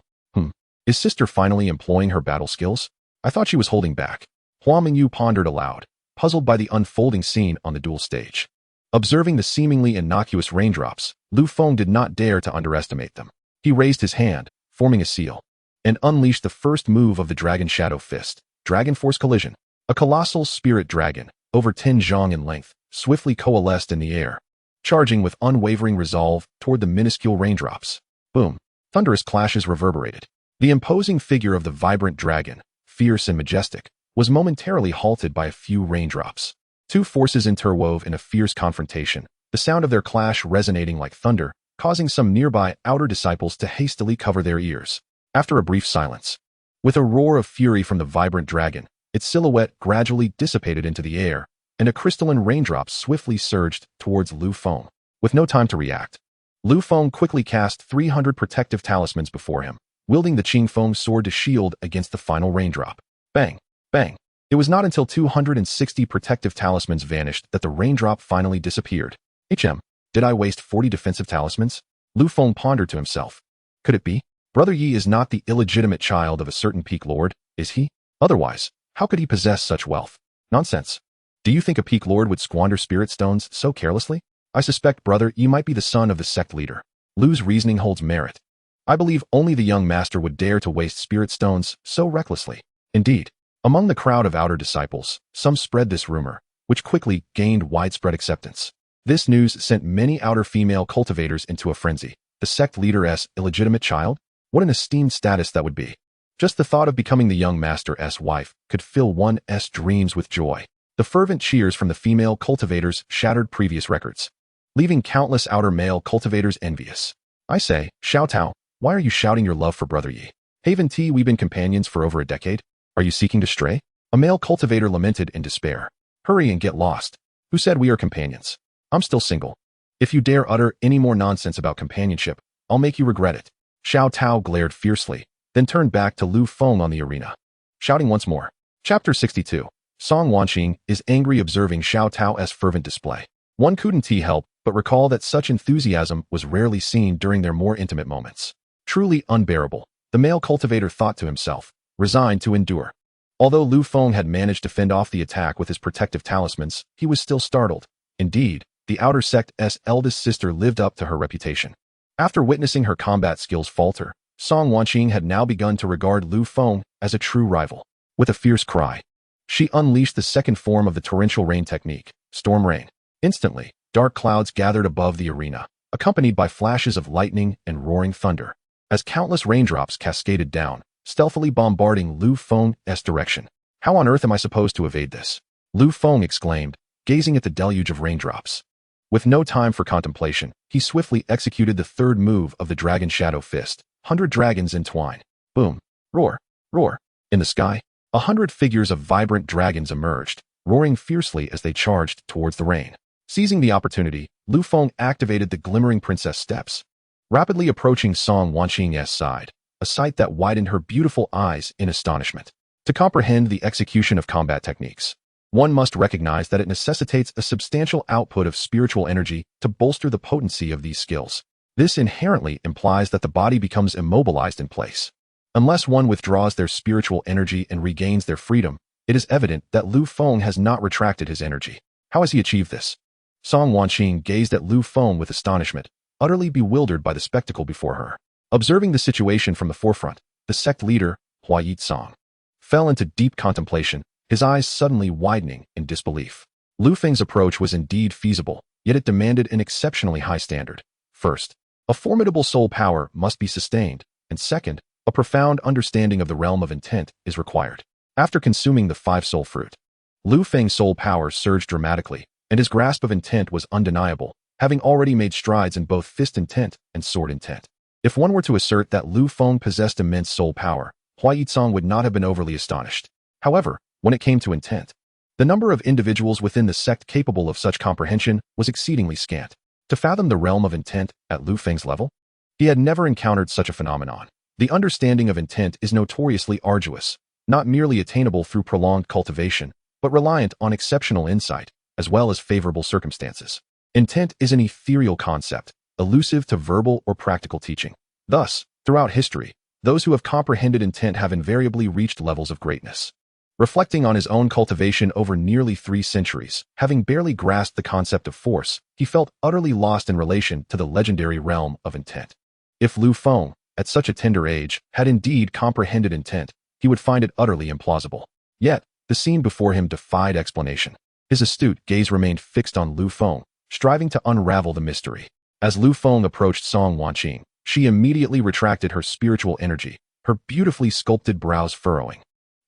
Is Sister finally employing her battle skills? I thought she was holding back. Hua Mingyu pondered aloud, puzzled by the unfolding scene on the duel stage. Observing the seemingly innocuous raindrops, Lu Feng did not dare to underestimate them. He raised his hand, forming a seal, and unleashed the first move of the Dragon Shadow Fist, Dragon Force Collision. A colossal spirit dragon, over 10 zhang in length, swiftly coalesced in the air, charging with unwavering resolve toward the minuscule raindrops. Boom! Thunderous clashes reverberated. The imposing figure of the vibrant dragon, fierce and majestic, was momentarily halted by a few raindrops. Two forces interwove in a fierce confrontation, the sound of their clash resonating like thunder, causing some nearby outer disciples to hastily cover their ears. After a brief silence, with a roar of fury from the vibrant dragon, its silhouette gradually dissipated into the air, and a crystalline raindrop swiftly surged towards Lu Feng. With no time to react, Lu Feng quickly cast 300 protective talismans before him, wielding the Qingfeng sword to shield against the final raindrop. Bang! Bang! It was not until 260 protective talismans vanished that the raindrop finally disappeared. Did I waste 40 defensive talismans? Lu Feng pondered to himself. Could it be? Brother Yi is not the illegitimate child of a certain peak lord, is he? Otherwise, how could he possess such wealth? Nonsense. Do you think a peak lord would squander spirit stones so carelessly? I suspect brother Yi might be the son of the sect leader. Lu's reasoning holds merit. I believe only the young master would dare to waste spirit stones so recklessly. Indeed, among the crowd of outer disciples, some spread this rumor, which quickly gained widespread acceptance. This news sent many outer female cultivators into a frenzy. The sect leader's illegitimate child? What an esteemed status that would be. Just the thought of becoming the young master's wife could fill one's dreams with joy. The fervent cheers from the female cultivators shattered previous records, leaving countless outer male cultivators envious. I say, Xiao Tao, why are you shouting your love for Brother Yi? Haven't we been companions for over a decade? Are you seeking to stray? A male cultivator lamented in despair. Hurry and get lost. Who said we are companions? I'm still single. If you dare utter any more nonsense about companionship, I'll make you regret it. Xiao Tao glared fiercely, then turned back to Lu Feng on the arena, shouting once more. Chapter 62. Song Wanqing is angry observing Xiao Tao's fervent display. One couldn't help but recall that such enthusiasm was rarely seen during their more intimate moments. Truly unbearable, the male cultivator thought to himself, resigned to endure. Although Lu Feng had managed to fend off the attack with his protective talismans, he was still startled. Indeed, the outer sect's eldest sister lived up to her reputation. After witnessing her combat skills falter, Song Wanqing had now begun to regard Lu Feng as a true rival. With a fierce cry, she unleashed the second form of the torrential rain technique, Storm Rain. Instantly, dark clouds gathered above the arena, accompanied by flashes of lightning and roaring thunder. As countless raindrops cascaded down, stealthily bombarding Lu Feng's direction. How on earth am I supposed to evade this? Lu Feng exclaimed, gazing at the deluge of raindrops. With no time for contemplation, he swiftly executed the third move of the Dragon Shadow Fist. 100 dragons entwine. Boom. Roar. Roar. In the sky, 100 figures of vibrant dragons emerged, roaring fiercely as they charged towards the rain. Seizing the opportunity, Lu Feng activated the glimmering princess steps, rapidly approaching Song Wanqing's side, a sight that widened her beautiful eyes in astonishment. To comprehend the execution of combat techniques, one must recognize that it necessitates a substantial output of spiritual energy to bolster the potency of these skills. This inherently implies that the body becomes immobilized in place. Unless one withdraws their spiritual energy and regains their freedom, it is evident that Lu Feng has not retracted his energy. How has he achieved this? Song Wanqing gazed at Lu Feng with astonishment, utterly bewildered by the spectacle before her. Observing the situation from the forefront, the sect leader, Huayi Song, fell into deep contemplation, his eyes suddenly widening in disbelief. Lu Feng's approach was indeed feasible, yet it demanded an exceptionally high standard. First, a formidable soul power must be sustained, and second, a profound understanding of the realm of intent is required. After consuming the 5 soul fruit, Lu Feng's soul power surged dramatically, and his grasp of intent was undeniable, having already made strides in both fist intent and sword intent. If one were to assert that Lu Feng possessed immense soul power, Huayi Song would not have been overly astonished. However, when it came to intent, the number of individuals within the sect capable of such comprehension was exceedingly scant. To fathom the realm of intent at Lu Feng's level, he had never encountered such a phenomenon. The understanding of intent is notoriously arduous, not merely attainable through prolonged cultivation, but reliant on exceptional insight, as well as favorable circumstances. Intent is an ethereal concept, elusive to verbal or practical teaching. Thus, throughout history, those who have comprehended intent have invariably reached levels of greatness. Reflecting on his own cultivation over nearly 3 centuries, having barely grasped the concept of force, he felt utterly lost in relation to the legendary realm of intent. If Lu Feng, at such a tender age, had indeed comprehended intent, he would find it utterly implausible. Yet, the scene before him defied explanation. His astute gaze remained fixed on Lu Feng, striving to unravel the mystery. As Lu Feng approached Song Wanqing, she immediately retracted her spiritual energy, her beautifully sculpted brows furrowing,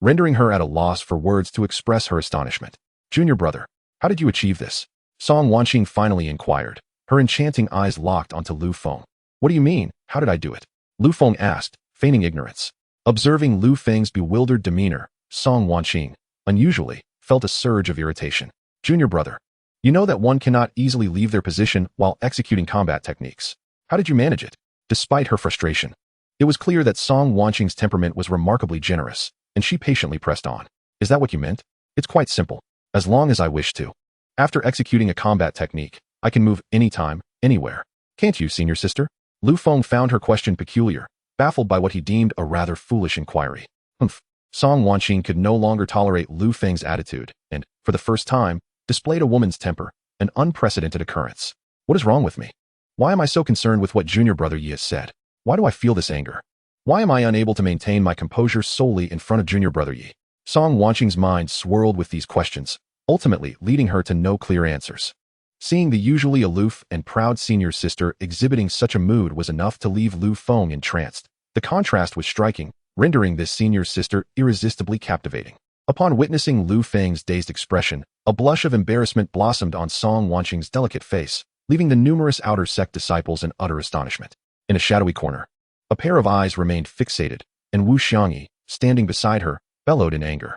rendering her at a loss for words to express her astonishment. "Junior brother, how did you achieve this?" Song Wanqing finally inquired, her enchanting eyes locked onto Lu Feng. "What do you mean, how did I do it?" Lu Feng asked, feigning ignorance. Observing Lu Feng's bewildered demeanor, Song Wanqing, unusually, felt a surge of irritation. "Junior brother, you know that one cannot easily leave their position while executing combat techniques. How did you manage it?" Despite her frustration, it was clear that Song Wanqing's temperament was remarkably generous, and she patiently pressed on. "Is that what you meant? It's quite simple. As long as I wish to. After executing a combat technique, I can move anytime, anywhere. Can't you, senior sister?" Lu Feng found her question peculiar, baffled by what he deemed a rather foolish inquiry. Humph. Song Wanqing could no longer tolerate Lu Feng's attitude, and, for the first time, displayed a woman's temper, an unprecedented occurrence. "What is wrong with me? Why am I so concerned with what junior brother Yi has said? Why do I feel this anger? Why am I unable to maintain my composure solely in front of junior brother Yi?" Song Wanqing's mind swirled with these questions, ultimately leading her to no clear answers. Seeing the usually aloof and proud senior sister exhibiting such a mood was enough to leave Lu Feng entranced. The contrast was striking, rendering this senior sister irresistibly captivating. Upon witnessing Lu Feng's dazed expression, a blush of embarrassment blossomed on Song Wanqing's delicate face, leaving the numerous outer sect disciples in utter astonishment. In a shadowy corner, a pair of eyes remained fixated, and Wu Xiangyi, standing beside her, bellowed in anger.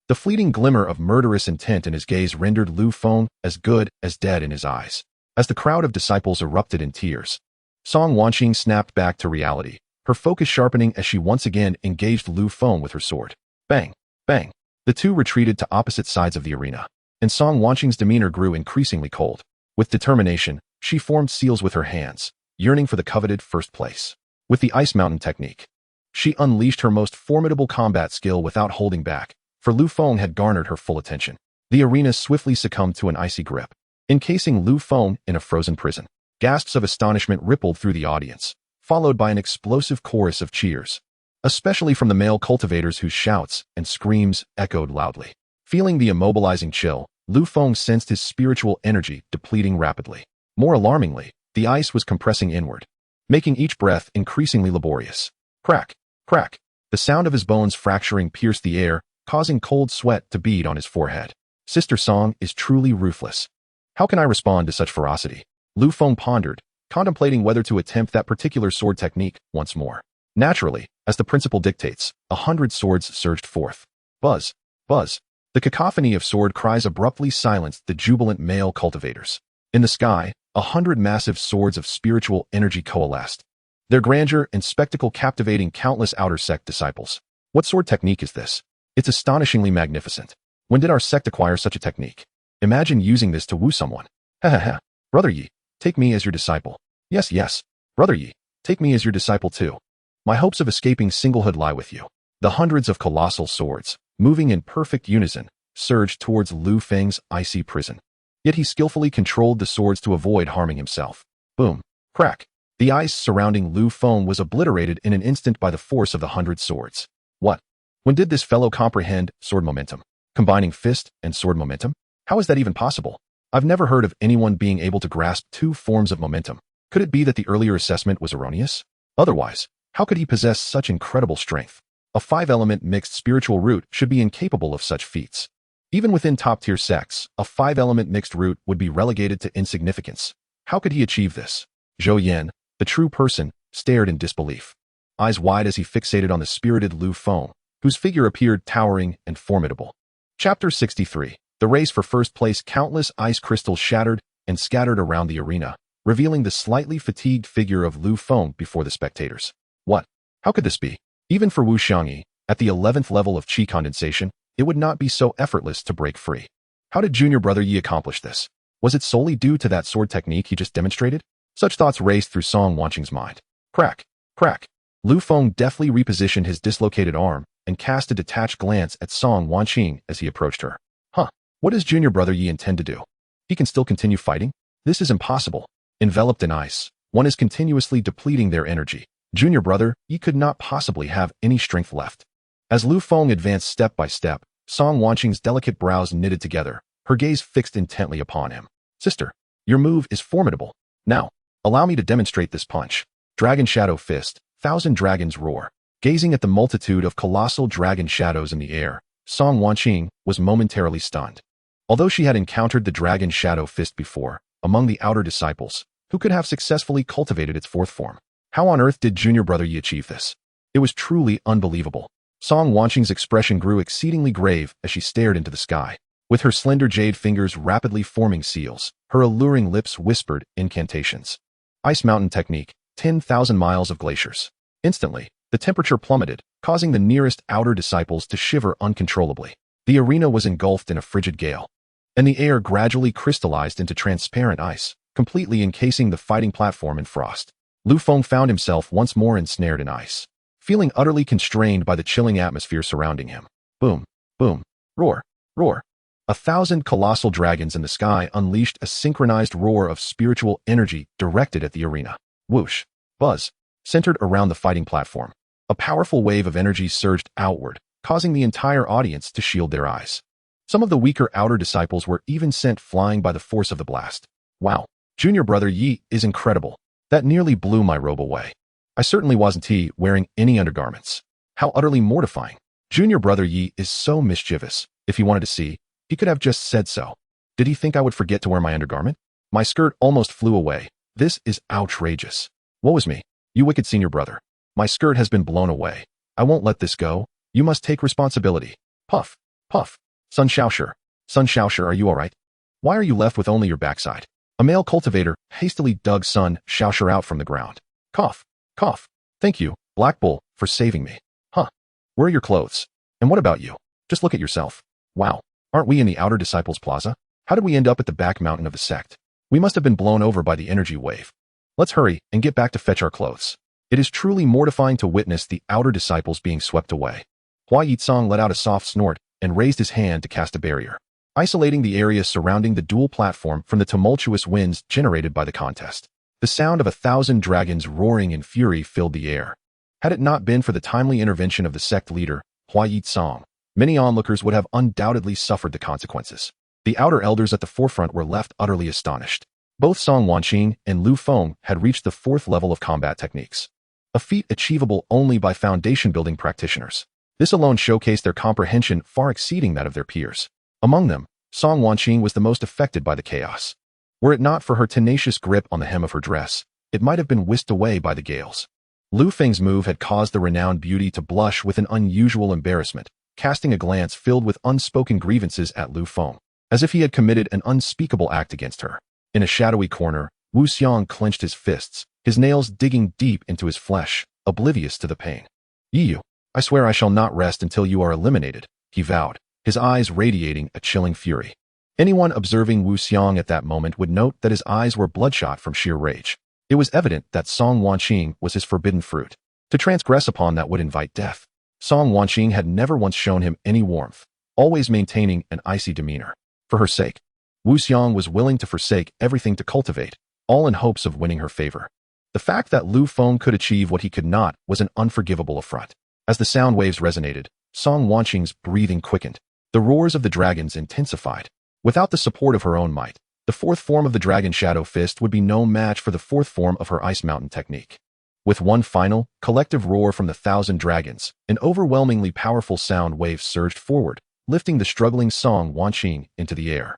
The fleeting glimmer of murderous intent in his gaze rendered Lu Feng as good as dead in his eyes. As the crowd of disciples erupted in tears, Song Wanqing snapped back to reality, her focus sharpening as she once again engaged Lu Feng with her sword. Bang! Bang! The two retreated to opposite sides of the arena, and Song Wanqing's demeanor grew increasingly cold. With determination, she formed seals with her hands, yearning for the coveted first place. With the Ice Mountain technique, she unleashed her most formidable combat skill without holding back, for Lu Feng had garnered her full attention. The arena swiftly succumbed to an icy grip, encasing Lu Feng in a frozen prison. Gasps of astonishment rippled through the audience, followed by an explosive chorus of cheers, especially from the male cultivators whose shouts and screams echoed loudly. Feeling the immobilizing chill, Lu Feng sensed his spiritual energy depleting rapidly. More alarmingly, the ice was compressing inward, making each breath increasingly laborious. Crack! Crack! The sound of his bones fracturing pierced the air, causing cold sweat to bead on his forehead. Sister Song is truly ruthless. How can I respond to such ferocity? Lu Feng pondered, contemplating whether to attempt that particular sword technique once more. Naturally, as the principle dictates, 100 swords surged forth. Buzz, buzz. The cacophony of sword cries abruptly silenced the jubilant male cultivators. In the sky, 100 massive swords of spiritual energy coalesced, their grandeur and spectacle captivating countless outer sect disciples. What sword technique is this? It's astonishingly magnificent. When did our sect acquire such a technique? Imagine using this to woo someone. Ha ha ha. Brother Yi, take me as your disciple. Yes, yes. Brother Yi, take me as your disciple too. My hopes of escaping singlehood lie with you. The hundreds of colossal swords, moving in perfect unison, surged towards Lu Feng's icy prison. Yet he skillfully controlled the swords to avoid harming himself. Boom. Crack. The ice surrounding Lu Feng was obliterated in an instant by the force of the 100 swords. What? When did this fellow comprehend sword momentum? Combining fist and sword momentum? How is that even possible? I've never heard of anyone being able to grasp two forms of momentum. Could it be that the earlier assessment was erroneous? Otherwise, how could he possess such incredible strength? A 5-element mixed spiritual root should be incapable of such feats. Even within top-tier sects, a 5-element mixed root would be relegated to insignificance. How could he achieve this? Zhou Yan, the true person, stared in disbelief, eyes wide as he fixated on the spirited Lu Feng, whose figure appeared towering and formidable. Chapter 63. The race for first place. Countless ice crystals shattered and scattered around the arena, revealing the slightly fatigued figure of Lu Feng before the spectators. What? How could this be? Even for Wu Xiangyi, at the 11th level of qi condensation, it would not be so effortless to break free. How did junior brother Yi accomplish this? Was it solely due to that sword technique he just demonstrated? Such thoughts raced through Song Wanqing's mind. Crack, crack. Lu Feng deftly repositioned his dislocated arm and cast a detached glance at Song Wanqing as he approached her. Huh, what does junior brother Yi intend to do? He can still continue fighting? This is impossible. Enveloped in ice, one is continuously depleting their energy. Junior brother Yi could not possibly have any strength left. As Lu Feng advanced step by step, Song Wanqing's delicate brows knitted together, her gaze fixed intently upon him. Sister, your move is formidable. Now, allow me to demonstrate this punch. Dragon Shadow Fist, 1,000 dragons roar. Gazing at the multitude of colossal dragon shadows in the air, Song Wanqing was momentarily stunned. Although she had encountered the Dragon Shadow Fist before, among the outer disciples, who could have successfully cultivated its fourth form. How on earth did junior brother Yi achieve this? It was truly unbelievable. Song Wanqing's expression grew exceedingly grave as she stared into the sky. With her slender jade fingers rapidly forming seals, her alluring lips whispered incantations. Ice Mountain Technique, 10,000 miles of glaciers. Instantly, the temperature plummeted, causing the nearest outer disciples to shiver uncontrollably. The arena was engulfed in a frigid gale, and the air gradually crystallized into transparent ice, completely encasing the fighting platform in frost. Lu Feng found himself once more ensnared in ice, feeling utterly constrained by the chilling atmosphere surrounding him. Boom, boom, roar, roar. 1,000 colossal dragons in the sky unleashed a synchronized roar of spiritual energy directed at the arena. Whoosh, buzz, centered around the fighting platform. A powerful wave of energy surged outward, causing the entire audience to shield their eyes. Some of the weaker outer disciples were even sent flying by the force of the blast. Wow, junior brother Yi is incredible. That nearly blew my robe away. I certainly wasn't wearing any undergarments. How utterly mortifying. Junior brother Yi is so mischievous. If he wanted to see, he could have just said so. Did he think I would forget to wear my undergarment? My skirt almost flew away. This is outrageous. Woe is me, you wicked senior brother. My skirt has been blown away. I won't let this go. You must take responsibility. Puff, puff. Sun Xiaoshi, are you alright? Why are you left with only your backside? A male cultivator hastily dug Sun Xiaoshi out from the ground. Cough, cough. Thank you, Black Bull, for saving me. Huh. Where are your clothes? And what about you? Just look at yourself. Wow. Aren't we in the outer disciples plaza? How did we end up at the back mountain of the sect? We must have been blown over by the energy wave. Let's hurry and get back to fetch our clothes. It is truly mortifying to witness the outer disciples being swept away. Hua Yitsong let out a soft snort and raised his hand to cast a barrier, isolating the area surrounding the dual platform from the tumultuous winds generated by the contest. The sound of 1,000 dragons roaring in fury filled the air. Had it not been for the timely intervention of the sect leader, Hua Yitsong, many onlookers would have undoubtedly suffered the consequences. The outer elders at the forefront were left utterly astonished. Both Song Wanqing and Lu Feng had reached the 4th level of combat techniques. a feat achievable only by foundation-building practitioners. This alone showcased their comprehension far exceeding that of their peers. Among them, Song Wanqing was the most affected by the chaos. Were it not for her tenacious grip on the hem of her dress, it might have been whisked away by the gales. Lu Feng's move had caused the renowned beauty to blush with an unusual embarrassment, casting a glance filled with unspoken grievances at Lu Feng, as if he had committed an unspeakable act against her. In a shadowy corner, Wushuang clenched his fists, his nails digging deep into his flesh, oblivious to the pain. "Yu, I swear I shall not rest until you are eliminated," he vowed, his eyes radiating a chilling fury. Anyone observing Wushuang at that moment would note that his eyes were bloodshot from sheer rage. It was evident that Song Wanqing was his forbidden fruit. To transgress upon that would invite death. Song Wanqing had never once shown him any warmth, always maintaining an icy demeanor. For her sake, Wushuang was willing to forsake everything to cultivate, all in hopes of winning her favor. The fact that Lu Feng could achieve what he could not was an unforgivable affront. As the sound waves resonated, Song Wanqing's breathing quickened. The roars of the dragons intensified. Without the support of her own might, the fourth form of the Dragon Shadow Fist would be no match for the fourth form of her Ice Mountain technique. With one final, collective roar from the 1,000 dragons, an overwhelmingly powerful sound wave surged forward, lifting the struggling Song Wanqing into the air.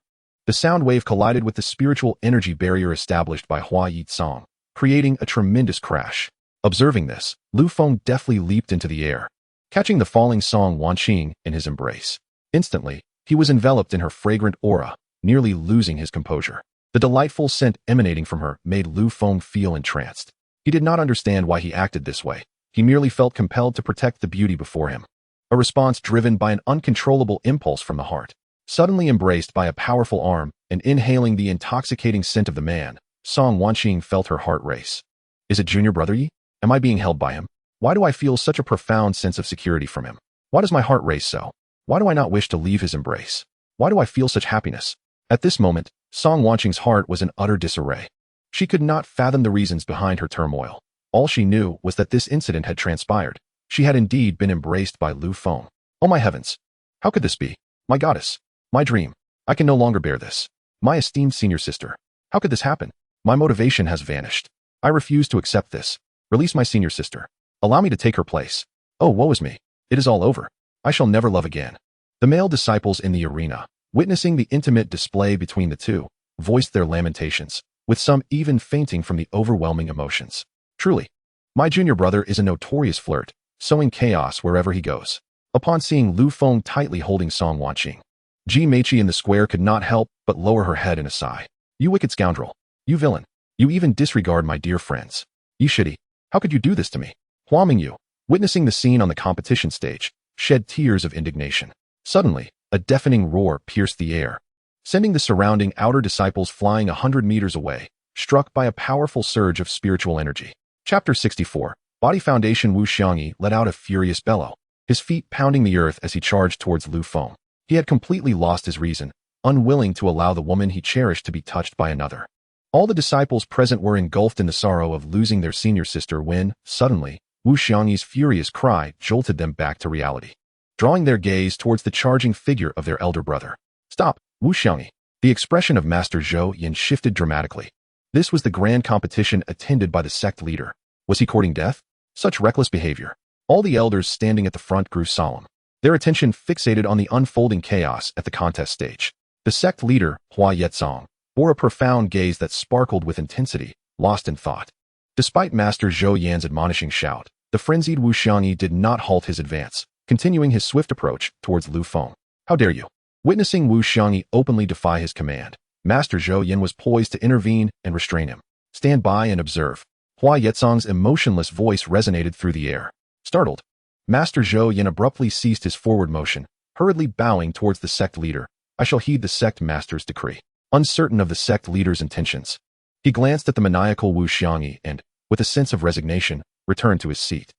The sound wave collided with the spiritual energy barrier established by Hua Yitsong, creating a tremendous crash. Observing this, Lu Feng deftly leaped into the air, catching the falling Song Wanqing in his embrace. Instantly, he was enveloped in her fragrant aura, nearly losing his composure. The delightful scent emanating from her made Lu Feng feel entranced. He did not understand why he acted this way. He merely felt compelled to protect the beauty before him. A response driven by an uncontrollable impulse from the heart. Suddenly embraced by a powerful arm and inhaling the intoxicating scent of the man, Song Wanqing felt her heart race. Is it Junior Brother Yi? Am I being held by him? Why do I feel such a profound sense of security from him? Why does my heart race so? Why do I not wish to leave his embrace? Why do I feel such happiness? At this moment, Song Wanqing's heart was in utter disarray. She could not fathom the reasons behind her turmoil. All she knew was that this incident had transpired. She had indeed been embraced by Lu Feng. Oh my heavens! How could this be? My goddess! My dream! I can no longer bear this. My esteemed senior sister! How could this happen? My motivation has vanished. I refuse to accept this. Release my senior sister. Allow me to take her place. Oh, woe is me. It is all over. I shall never love again. The male disciples in the arena, witnessing the intimate display between the two, voiced their lamentations, with some even fainting from the overwhelming emotions. Truly, my junior brother is a notorious flirt, sowing chaos wherever he goes. Upon seeing Lu Feng tightly holding Song Wanqing, Ji Meiqi in the square could not help but lower her head in a sigh. You wicked scoundrel. You villain. You even disregard my dear friends. You shitty. How could you do this to me? Hua Mingyu, witnessing the scene on the competition stage, shed tears of indignation. Suddenly, a deafening roar pierced the air, sending the surrounding outer disciples flying 100 meters away, struck by a powerful surge of spiritual energy. Chapter 64. Body Foundation. Wushuang let out a furious bellow, his feet pounding the earth as he charged towards Lu Feng. He had completely lost his reason, unwilling to allow the woman he cherished to be touched by another. All the disciples present were engulfed in the sorrow of losing their senior sister when, suddenly, Wushuang's furious cry jolted them back to reality, drawing their gaze towards the charging figure of their elder brother. Stop, Wushuang! The expression of Master Zhou Yin shifted dramatically. This was the grand competition attended by the sect leader. Was he courting death? Such reckless behavior. All the elders standing at the front grew solemn, their attention fixated on the unfolding chaos at the contest stage. The sect leader, Hua Yitsong, bore a profound gaze that sparkled with intensity, lost in thought. Despite Master Zhou Yan's admonishing shout, the frenzied Wushuang did not halt his advance, continuing his swift approach towards Lu Feng. How dare you? Witnessing Wushuang openly defy his command, Master Zhou Yan was poised to intervene and restrain him. Stand by and observe. Hua Yitsong's emotionless voice resonated through the air. Startled, Master Zhou Yan abruptly ceased his forward motion, hurriedly bowing towards the sect leader. I shall heed the sect master's decree. Uncertain of the sect leader's intentions, he glanced at the maniacal Wushuang and, with a sense of resignation, returned to his seat.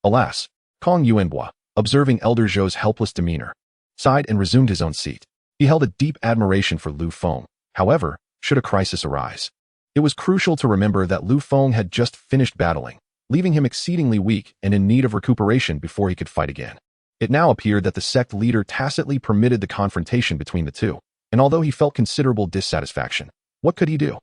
Alas, Kong Yuanbua, observing Elder Zhou's helpless demeanor, sighed and resumed his own seat. He held a deep admiration for Lu Feng. However, should a crisis arise, it was crucial to remember that Lu Feng had just finished battling, leaving him exceedingly weak and in need of recuperation before he could fight again. It now appeared that the sect leader tacitly permitted the confrontation between the two, and although he felt considerable dissatisfaction, what could he do?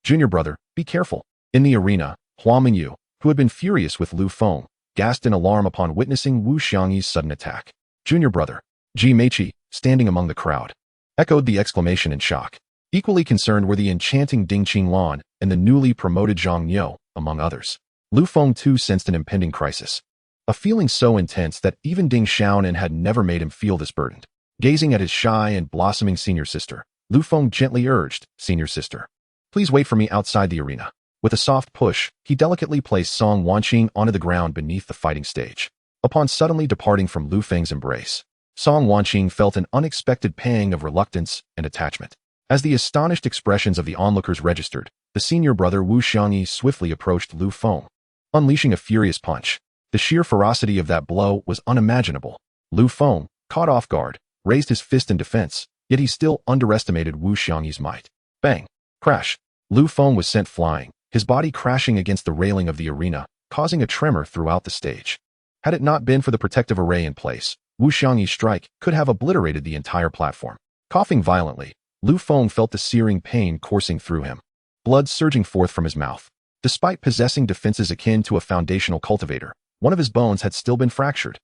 Junior brother, be careful. In the arena, Hua Mingyu, who had been furious with Lu Feng, gasped in alarm upon witnessing Wu Xiangyi's sudden attack. Junior brother, Ji Meiqi, standing among the crowd, echoed the exclamation in shock. Equally concerned were the enchanting Ding Qinglan and the newly promoted Zhang Niu, among others. Lu Feng too sensed an impending crisis. A feeling so intense that even Ding Xiaonan had never made him feel this burdened. Gazing at his shy and blossoming senior sister, Lu Feng gently urged, "Senior sister, please wait for me outside the arena." With a soft push, he delicately placed Song Wanqing onto the ground beneath the fighting stage. Upon suddenly departing from Lu Feng's embrace, Song Wanqing felt an unexpected pang of reluctance and attachment. As the astonished expressions of the onlookers registered, the senior brother Wu Xiangyi swiftly approached Lu Feng, unleashing a furious punch. The sheer ferocity of that blow was unimaginable. Lu Feng, caught off guard, raised his fist in defense, yet he still underestimated Wu Xiangyi's might. Bang! Crash! Lu Feng was sent flying, his body crashing against the railing of the arena, causing a tremor throughout the stage. Had it not been for the protective array in place, Wu Xiangyi's strike could have obliterated the entire platform. Coughing violently, Lu Feng felt the searing pain coursing through him, blood surging forth from his mouth. Despite possessing defenses akin to a foundational cultivator, one of his bones had still been fractured.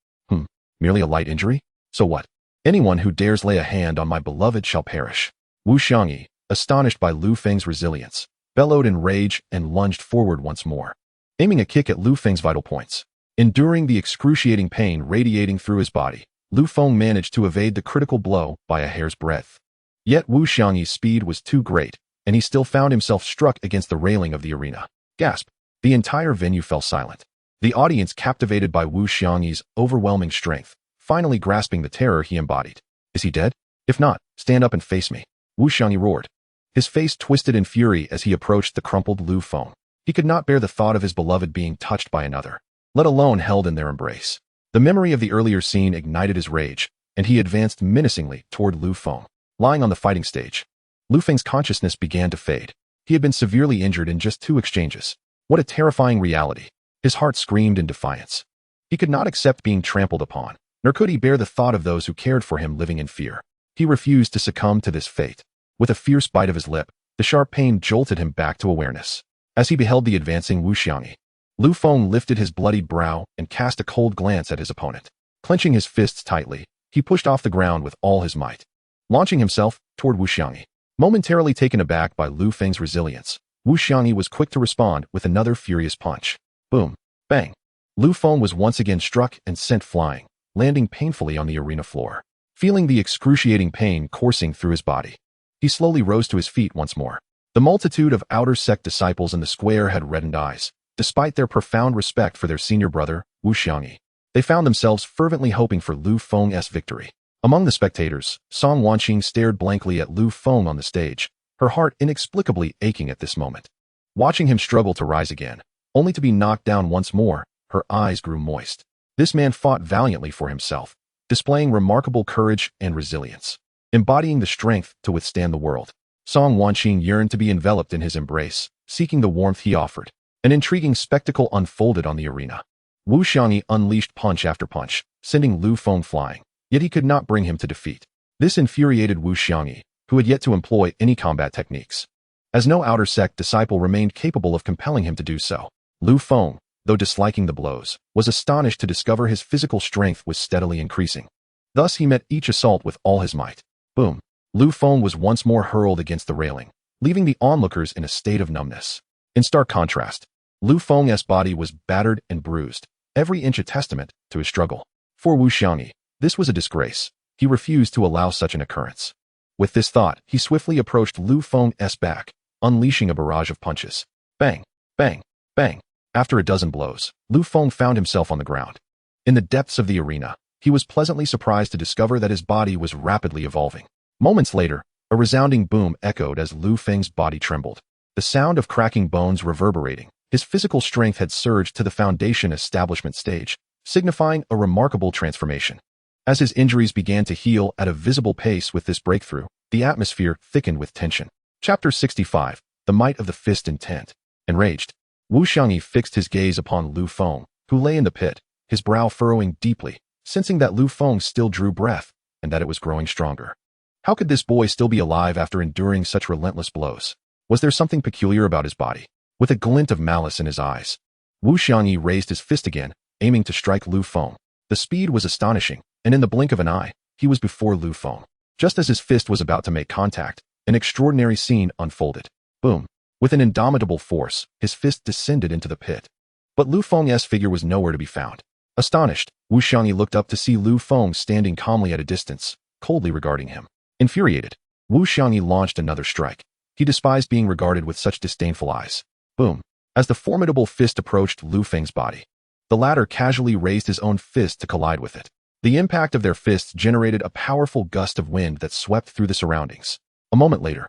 Merely a light injury? So what? Anyone who dares lay a hand on my beloved shall perish. Wu Xiangyi, astonished by Lu Feng's resilience, bellowed in rage and lunged forward once more, aiming a kick at Lu Feng's vital points. Enduring the excruciating pain radiating through his body, Lu Feng managed to evade the critical blow by a hair's breadth. Yet Wu Xiangyi's speed was too great, and he still found himself struck against the railing of the arena. Gasp! The entire venue fell silent. The audience, captivated by Wu Xiangyi's overwhelming strength, finally grasping the terror he embodied. Is he dead? If not, stand up and face me. Wu Xiangyi roared. His face twisted in fury as he approached the crumpled Lu Feng. He could not bear the thought of his beloved being touched by another, let alone held in their embrace. The memory of the earlier scene ignited his rage, and he advanced menacingly toward Lu Feng. Lying on the fighting stage, Lu Feng's consciousness began to fade. He had been severely injured in just 2 exchanges. What a terrifying reality. His heart screamed in defiance. He could not accept being trampled upon, nor could he bear the thought of those who cared for him living in fear. He refused to succumb to this fate. With a fierce bite of his lip, the sharp pain jolted him back to awareness. As he beheld the advancing Wu Xiangyi, Lu Feng lifted his bloodied brow and cast a cold glance at his opponent. Clenching his fists tightly, he pushed off the ground with all his might, launching himself toward Wu Xiangyi. Momentarily taken aback by Lu Feng's resilience, Wu Xiangyi was quick to respond with another furious punch. Boom! Bang! Lu Feng was once again struck and sent flying, landing painfully on the arena floor. Feeling the excruciating pain coursing through his body, he slowly rose to his feet once more. The multitude of outer sect disciples in the square had reddened eyes. Despite their profound respect for their senior brother, Wu Xiangyi, they found themselves fervently hoping for Lu Feng's victory. Among the spectators, Song Wanqing stared blankly at Lu Feng on the stage, her heart inexplicably aching at this moment. Watching him struggle to rise again, only to be knocked down once more, her eyes grew moist. This man fought valiantly for himself, displaying remarkable courage and resilience, embodying the strength to withstand the world. Song Wanqing yearned to be enveloped in his embrace, seeking the warmth he offered. An intriguing spectacle unfolded on the arena. Wu Xiangyi unleashed punch after punch, sending Lu Feng flying, yet he could not bring him to defeat. This infuriated Wu Xiangyi, who had yet to employ any combat techniques, as no outer sect disciple remained capable of compelling him to do so. Lu Feng, though disliking the blows, was astonished to discover his physical strength was steadily increasing. Thus he met each assault with all his might. Boom! Lu Feng was once more hurled against the railing, leaving the onlookers in a state of numbness. In stark contrast, Lu Feng's body was battered and bruised, every inch a testament to his struggle. For Wu Xiangyi, this was a disgrace. He refused to allow such an occurrence. With this thought, he swiftly approached Lu Feng's back, unleashing a barrage of punches. Bang! Bang! Bang! After a dozen blows, Lu Feng found himself on the ground. In the depths of the arena, he was pleasantly surprised to discover that his body was rapidly evolving. Moments later, a resounding boom echoed as Lu Feng's body trembled. The sound of cracking bones reverberating. His physical strength had surged to the foundation establishment stage, signifying a remarkable transformation. As his injuries began to heal at a visible pace with this breakthrough, the atmosphere thickened with tension. Chapter 65, The Might of the Fist Intent. Enraged, Wu Xiangyi fixed his gaze upon Lu Feng, who lay in the pit, his brow furrowing deeply, sensing that Lu Feng still drew breath, and that it was growing stronger. How could this boy still be alive after enduring such relentless blows? Was there something peculiar about his body? with a glint of malice in his eyes. Qianying raised his fist again, aiming to strike Lu Feng. The speed was astonishing, and in the blink of an eye, he was before Lu Feng. Just as his fist was about to make contact, an extraordinary scene unfolded. Boom! With an indomitable force, his fist descended into the pit. But Lu Feng's figure was nowhere to be found. Astonished, Qianying looked up to see Lu Feng standing calmly at a distance, coldly regarding him. Infuriated, Qianying launched another strike. He despised being regarded with such disdainful eyes. Boom! As the formidable fist approached Lu Feng's body, the latter casually raised his own fist to collide with it. The impact of their fists generated a powerful gust of wind that swept through the surroundings. A moment later,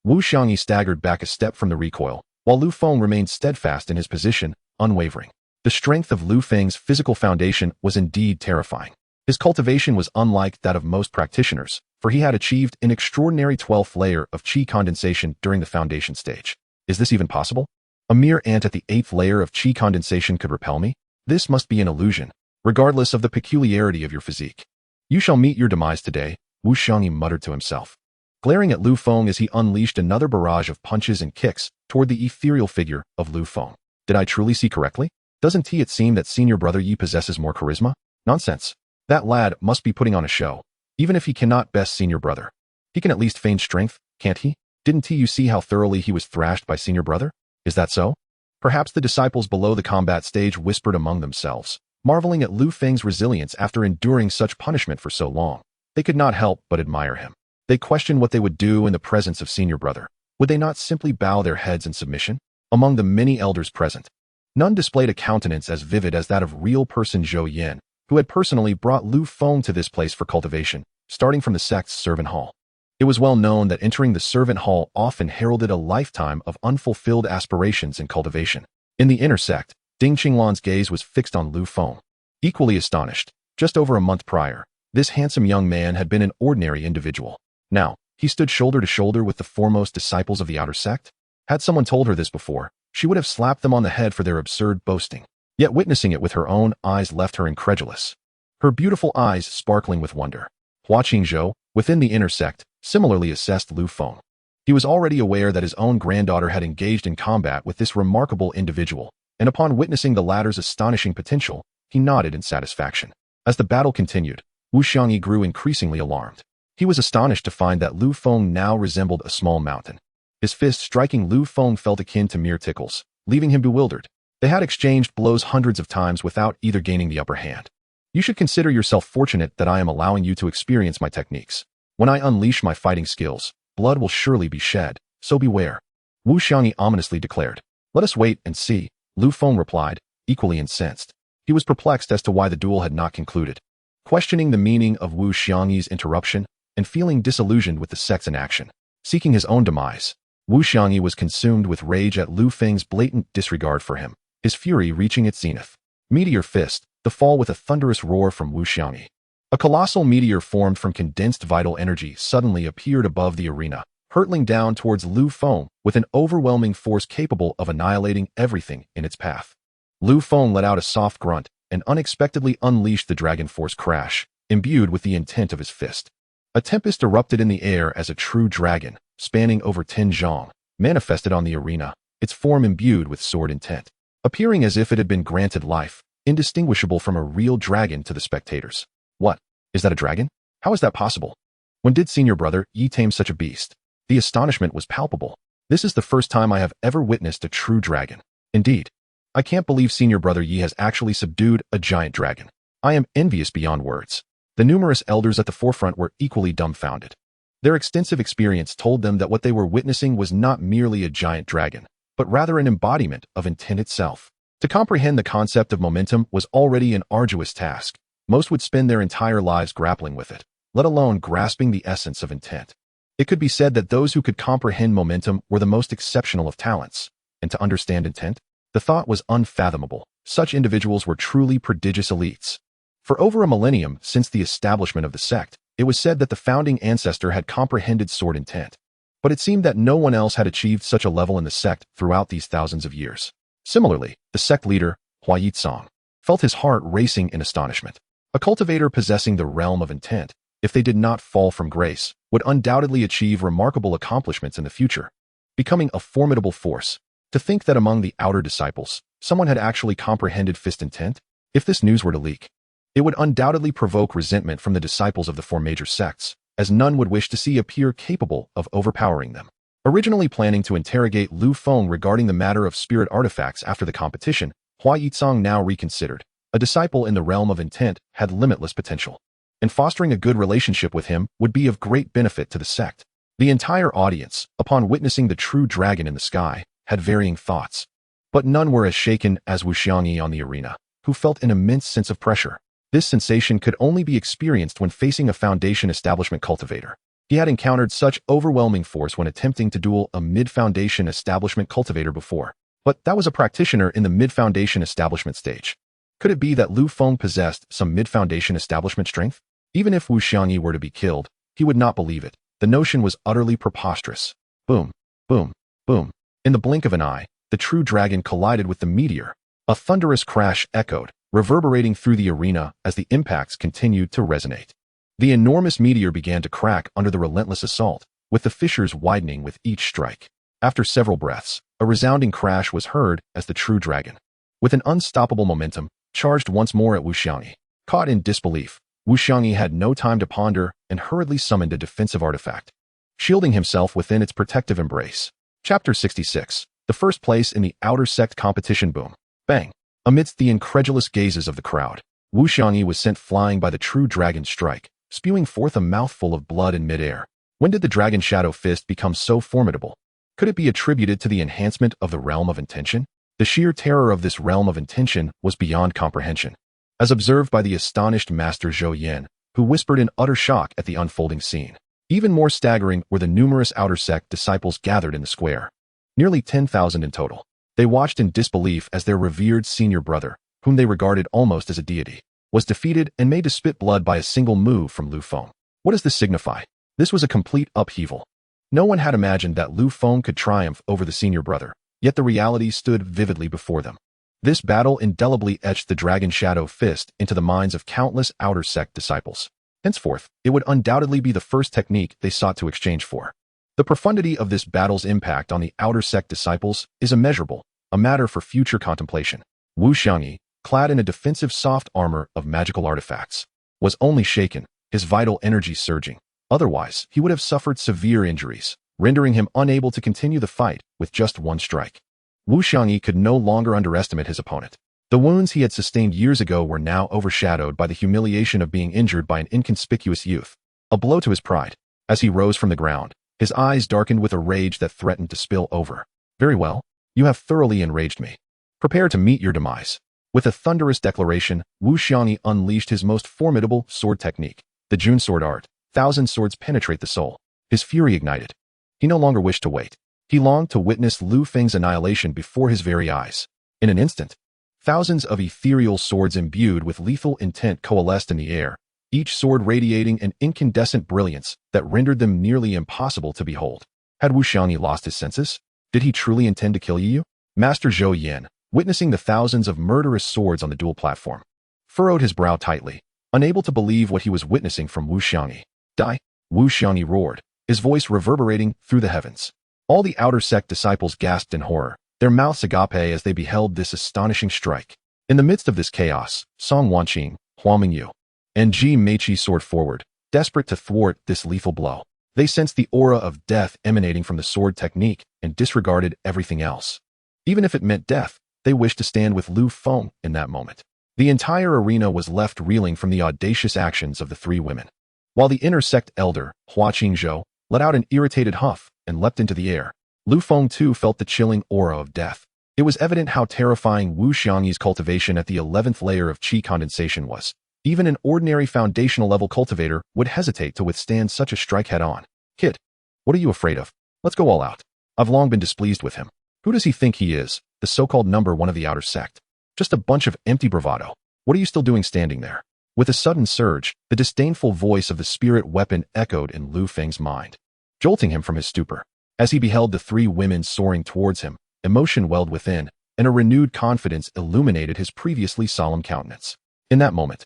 Qianying staggered back a step from the recoil, while Lu Feng remained steadfast in his position, unwavering. The strength of Lu Feng's physical foundation was indeed terrifying. His cultivation was unlike that of most practitioners, for he had achieved an extraordinary 12th layer of qi condensation during the foundation stage. Is this even possible? A mere ant at the 8th layer of qi condensation could repel me? This must be an illusion, regardless of the peculiarity of your physique. You shall meet your demise today, Qianying muttered to himself, glaring at Lu Feng as he unleashed another barrage of punches and kicks toward the ethereal figure of Lu Feng. Did I truly see correctly? Doesn't it seem that senior brother Yi possesses more charisma? Nonsense. That lad must be putting on a show. Even if he cannot best senior brother, he can at least feign strength, can't he? Didn't you see how thoroughly he was thrashed by senior brother? Is that so? Perhaps the disciples below the combat stage whispered among themselves, marveling at Lu Feng's resilience after enduring such punishment for so long. They could not help but admire him. They questioned what they would do in the presence of senior brother. Would they not simply bow their heads in submission? Among the many elders present, none displayed a countenance as vivid as that of real person Zhou Yin, who had personally brought Lu Feng to this place for cultivation, starting from the sect's servant hall. It was well known that entering the servant hall often heralded a lifetime of unfulfilled aspirations in cultivation. In the inner sect, Ding Qinglan's gaze was fixed on Lu Feng. Equally astonished, just over a month prior, this handsome young man had been an ordinary individual. Now, he stood shoulder to shoulder with the foremost disciples of the outer sect. Had someone told her this before, she would have slapped them on the head for their absurd boasting. Yet witnessing it with her own eyes left her incredulous, her beautiful eyes sparkling with wonder. Hua Qingzhou, within the inner sect, similarly assessed Lu Feng. He was already aware that his own granddaughter had engaged in combat with this remarkable individual, and upon witnessing the latter's astonishing potential, he nodded in satisfaction. As the battle continued, Qianying grew increasingly alarmed. He was astonished to find that Lu Feng now resembled a small mountain. His fist striking Lu Feng felt akin to mere tickles, leaving him bewildered. They had exchanged blows hundreds of times without either gaining the upper hand. You should consider yourself fortunate that I am allowing you to experience my techniques. When I unleash my fighting skills, blood will surely be shed, so beware. Qianying ominously declared. Let us wait and see, Lu Feng replied, equally incensed. He was perplexed as to why the duel had not concluded. Questioning the meaning of Qianying's interruption, and feeling disillusioned with the sect's inaction, seeking his own demise, Qianying was consumed with rage at Lu Feng's blatant disregard for him, his fury reaching its zenith. Meteor fist, the fall with a thunderous roar from Qianying. A colossal meteor formed from condensed vital energy suddenly appeared above the arena, hurtling down towards Lu Feng with an overwhelming force capable of annihilating everything in its path. Lu Feng let out a soft grunt and unexpectedly unleashed the dragon force crash, imbued with the intent of his fist. A tempest erupted in the air as a true dragon, spanning over 10 zhang, manifested on the arena, its form imbued with sword intent, appearing as if it had been granted life, indistinguishable from a real dragon to the spectators. What? Is that a dragon? How is that possible? When did senior brother Yi tame such a beast? The astonishment was palpable. This is the first time I have ever witnessed a true dragon. Indeed, I can't believe senior brother Yi has actually subdued a giant dragon. I am envious beyond words. The numerous elders at the forefront were equally dumbfounded. Their extensive experience told them that what they were witnessing was not merely a giant dragon, but rather an embodiment of intent itself. To comprehend the concept of momentum was already an arduous task. Most would spend their entire lives grappling with it, let alone grasping the essence of intent. It could be said that those who could comprehend momentum were the most exceptional of talents, and to understand intent, the thought was unfathomable. Such individuals were truly prodigious elites. For over a millennium since the establishment of the sect, it was said that the founding ancestor had comprehended sword intent. But it seemed that no one else had achieved such a level in the sect throughout these thousands of years. Similarly, the sect leader, Hua Yitsong, felt his heart racing in astonishment. A cultivator possessing the realm of intent, if they did not fall from grace, would undoubtedly achieve remarkable accomplishments in the future, becoming a formidable force. To think that among the outer disciples, someone had actually comprehended fist intent? If this news were to leak, it would undoubtedly provoke resentment from the disciples of the four major sects, as none would wish to see a peer capable of overpowering them. Originally planning to interrogate Lu Feng regarding the matter of spirit artifacts after the competition, Hua Yizong now reconsidered. A disciple in the realm of intent had limitless potential, and fostering a good relationship with him would be of great benefit to the sect. The entire audience, upon witnessing the true dragon in the sky, had varying thoughts, but none were as shaken as Wushuang on the arena, who felt an immense sense of pressure. This sensation could only be experienced when facing a Foundation Establishment cultivator. He had encountered such overwhelming force when attempting to duel a mid-Foundation Establishment cultivator before, but that was a practitioner in the mid-Foundation Establishment stage. Could it be that Lu Feng possessed some mid-Foundation Establishment strength? Even if Wushuang were to be killed, he would not believe it. The notion was utterly preposterous. Boom, boom, boom. In the blink of an eye, the true dragon collided with the meteor. A thunderous crash echoed, reverberating through the arena as the impacts continued to resonate. The enormous meteor began to crack under the relentless assault, with the fissures widening with each strike. After several breaths, a resounding crash was heard as the true dragon, with an unstoppable momentum, charged once more at Wushuang. Caught in disbelief, Wushuang had no time to ponder and hurriedly summoned a defensive artifact, shielding himself within its protective embrace. Chapter 66. The first place in the outer sect competition. Boom. Bang. Amidst the incredulous gazes of the crowd, Wushuang was sent flying by the true dragon's strike, spewing forth a mouthful of blood in midair. When did the dragon shadow fist become so formidable? Could it be attributed to the enhancement of the realm of intention? The sheer terror of this realm of intention was beyond comprehension, as observed by the astonished Master Zhou Yan, who whispered in utter shock at the unfolding scene. Even more staggering were the numerous outer sect disciples gathered in the square. Nearly 10,000 in total. They watched in disbelief as their revered senior brother, whom they regarded almost as a deity, was defeated and made to spit blood by a single move from Lu Feng. What does this signify? This was a complete upheaval. No one had imagined that Lu Feng could triumph over the senior brother, yet the reality stood vividly before them. This battle indelibly etched the dragon shadow fist into the minds of countless outer sect disciples. Henceforth, it would undoubtedly be the first technique they sought to exchange for. The profundity of this battle's impact on the outer sect disciples is immeasurable, a matter for future contemplation. Wushuang, clad in a defensive soft armor of magical artifacts, was only shaken, his vital energy surging. Otherwise, he would have suffered severe injuries, rendering him unable to continue the fight with just one strike. Wushuang could no longer underestimate his opponent. The wounds he had sustained years ago were now overshadowed by the humiliation of being injured by an inconspicuous youth, a blow to his pride. As he rose from the ground, his eyes darkened with a rage that threatened to spill over. Very well, you have thoroughly enraged me. Prepare to meet your demise. With a thunderous declaration, Wushuang unleashed his most formidable sword technique, the Jun sword art. 1,000 swords penetrate the soul. His fury ignited. He no longer wished to wait. He longed to witness Lu Feng's annihilation before his very eyes. In an instant, thousands of ethereal swords imbued with lethal intent coalesced in the air, each sword radiating an incandescent brilliance that rendered them nearly impossible to behold. Had Wushuang lost his senses? Did he truly intend to kill Yu? Master Zhou Yan, witnessing the thousands of murderous swords on the duel platform, furrowed his brow tightly, unable to believe what he was witnessing from Wushuang. Die! Wushuang roared, his voice reverberating through the heavens. All the outer sect disciples gasped in horror, their mouths agape as they beheld this astonishing strike. In the midst of this chaos, Song Wanqing, Hua Mingyu, and Ji Meiqi soared forward, desperate to thwart this lethal blow. They sensed the aura of death emanating from the sword technique and disregarded everything else. Even if it meant death, they wished to stand with Lu Feng in that moment. The entire arena was left reeling from the audacious actions of the three women. While the inner sect elder, Hua Qingzhou, let out an irritated huff and leapt into the air, Lu Feng too felt the chilling aura of death. It was evident how terrifying Wushuang's cultivation at the 11th layer of qi condensation was. Even an ordinary foundational level cultivator would hesitate to withstand such a strike head-on. Kid, what are you afraid of? Let's go all out. I've long been displeased with him. Who does he think he is, the so-called number one of the outer sect? Just a bunch of empty bravado. What are you still doing standing there? With a sudden surge, the disdainful voice of the spirit weapon echoed in Lu Feng's mind, jolting him from his stupor. As he beheld the three women soaring towards him, emotion welled within, and a renewed confidence illuminated his previously solemn countenance. In that moment,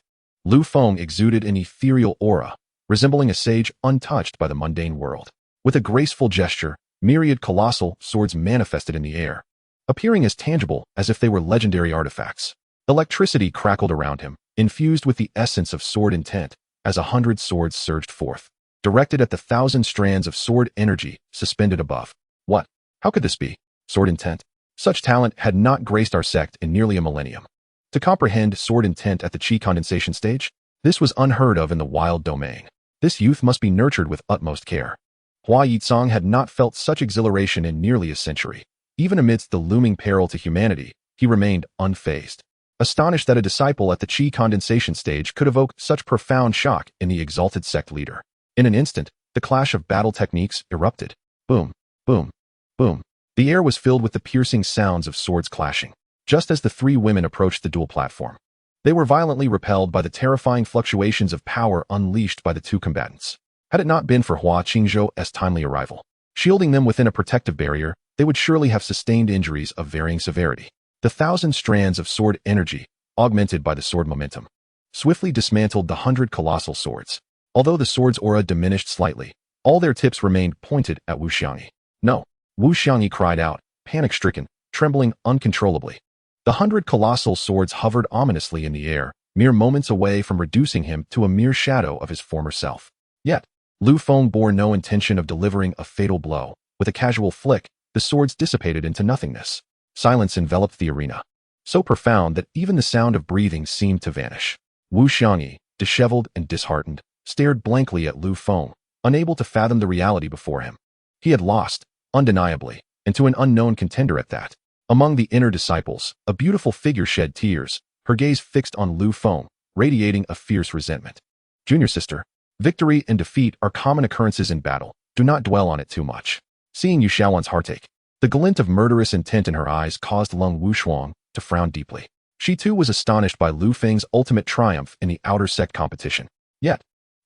Lu Feng exuded an ethereal aura, resembling a sage untouched by the mundane world. With a graceful gesture, myriad colossal swords manifested in the air, appearing as tangible as if they were legendary artifacts. Electricity crackled around him, infused with the essence of sword intent, as 100 swords surged forth, directed at the 1,000 strands of sword energy suspended above. What? How could this be? Sword intent? Such talent had not graced our sect in nearly a millennium. To comprehend sword intent at the Qi condensation stage, this was unheard of in the wild domain. This youth must be nurtured with utmost care. Hua Yitsong had not felt such exhilaration in nearly a century. Even amidst the looming peril to humanity, he remained unfazed, astonished that a disciple at the Qi condensation stage could evoke such profound shock in the exalted sect leader. In an instant, the clash of battle techniques erupted. Boom, boom, boom. The air was filled with the piercing sounds of swords clashing. Just as the three women approached the duel platform, they were violently repelled by the terrifying fluctuations of power unleashed by the two combatants. Had it not been for Hua Qingzhou's timely arrival, shielding them within a protective barrier, they would surely have sustained injuries of varying severity. The 1,000 strands of sword energy, augmented by the sword momentum, swiftly dismantled the 100 colossal swords. Although the sword's aura diminished slightly, all their tips remained pointed at Wu Xiangyi. No! Wu Xiangyi cried out, panic-stricken, trembling uncontrollably. The 100 colossal swords hovered ominously in the air, mere moments away from reducing him to a mere shadow of his former self. Yet, Lu Feng bore no intention of delivering a fatal blow. With a casual flick, the swords dissipated into nothingness. Silence enveloped the arena, so profound that even the sound of breathing seemed to vanish. Wu Xiangyi, disheveled and disheartened, stared blankly at Lu Feng, unable to fathom the reality before him. He had lost, undeniably, and to an unknown contender at that. Among the inner disciples, a beautiful figure shed tears, her gaze fixed on Lu Feng, radiating a fierce resentment. Junior sister, victory and defeat are common occurrences in battle. Do not dwell on it too much. Seeing Yu Xiaowan's heartache, the glint of murderous intent in her eyes caused Lung Wushuang to frown deeply. She too was astonished by Lu Feng's ultimate triumph in the outer sect competition. Yet,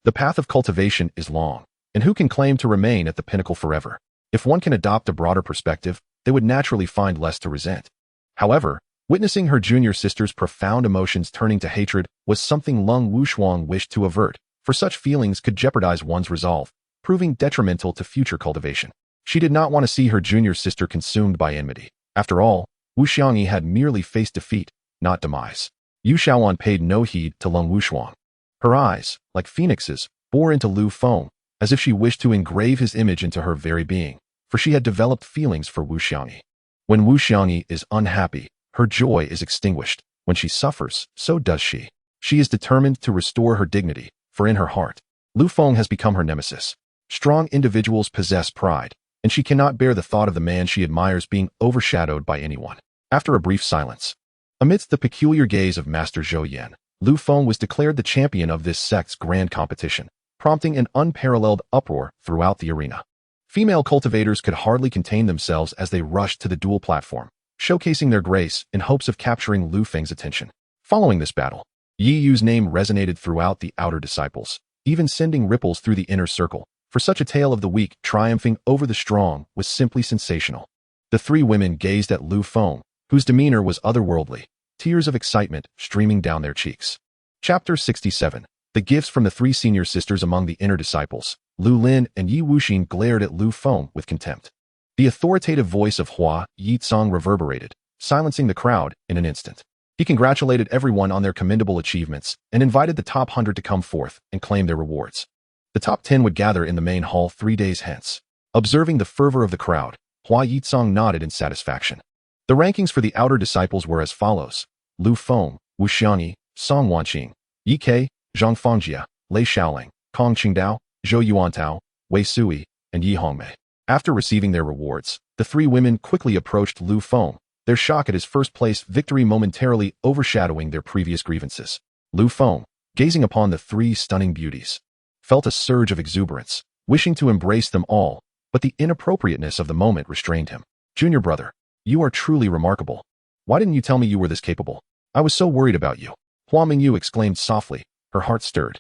the path of cultivation is long, and who can claim to remain at the pinnacle forever? If one can adopt a broader perspective, they would naturally find less to resent. However, witnessing her junior sister's profound emotions turning to hatred was something Lung Wushuang wished to avert, for such feelings could jeopardize one's resolve, proving detrimental to future cultivation. She did not want to see her junior sister consumed by enmity. After all, Wu Xiangyi had merely faced defeat, not demise. Yu Xiaowan paid no heed to Lung Wushuang. Her eyes, like phoenixes, bore into Lu Feng, as if she wished to engrave his image into her very being, for she had developed feelings for Wu Xiangyi. When Wu Xiangyi is unhappy, her joy is extinguished. When she suffers, so does she. She is determined to restore her dignity, for in her heart, Lu Feng has become her nemesis. Strong individuals possess pride, and she cannot bear the thought of the man she admires being overshadowed by anyone. After a brief silence, amidst the peculiar gaze of Master Zhou Yan, Lu Feng was declared the champion of this sect's grand competition, prompting an unparalleled uproar throughout the arena. Female cultivators could hardly contain themselves as they rushed to the duel platform, showcasing their grace in hopes of capturing Lu Feng's attention. Following this battle, Yi Yu's name resonated throughout the outer disciples, even sending ripples through the inner circle, for such a tale of the weak triumphing over the strong was simply sensational. The three women gazed at Lu Feng, whose demeanor was otherworldly, tears of excitement streaming down their cheeks. Chapter 67. The gifts from the three senior sisters among the inner disciples. Lu Lin and Yi Wuxin glared at Lu Feng with contempt. The authoritative voice of Hua Yitsong reverberated, silencing the crowd in an instant. He congratulated everyone on their commendable achievements and invited the top 100 to come forth and claim their rewards. The top 10 would gather in the main hall 3 days hence. Observing the fervor of the crowd, Hua Yitsong nodded in satisfaction. The rankings for the outer disciples were as follows: Lu Feng, Wu Xiangyi, Song Wanqing, Yi Ke, Zhang Fengjia, Lei Shaoling, Kong Qingdao, Zhou Yuantao, Wei Sui, and Yi Hongmei. After receiving their rewards, the three women quickly approached Lu Feng, their shock at his first-place victory momentarily overshadowing their previous grievances. Lu Feng, gazing upon the three stunning beauties, felt a surge of exuberance, wishing to embrace them all, but the inappropriateness of the moment restrained him. Junior brother, you are truly remarkable. Why didn't you tell me you were this capable? I was so worried about you. Hua Mingyu exclaimed softly, her heart stirred.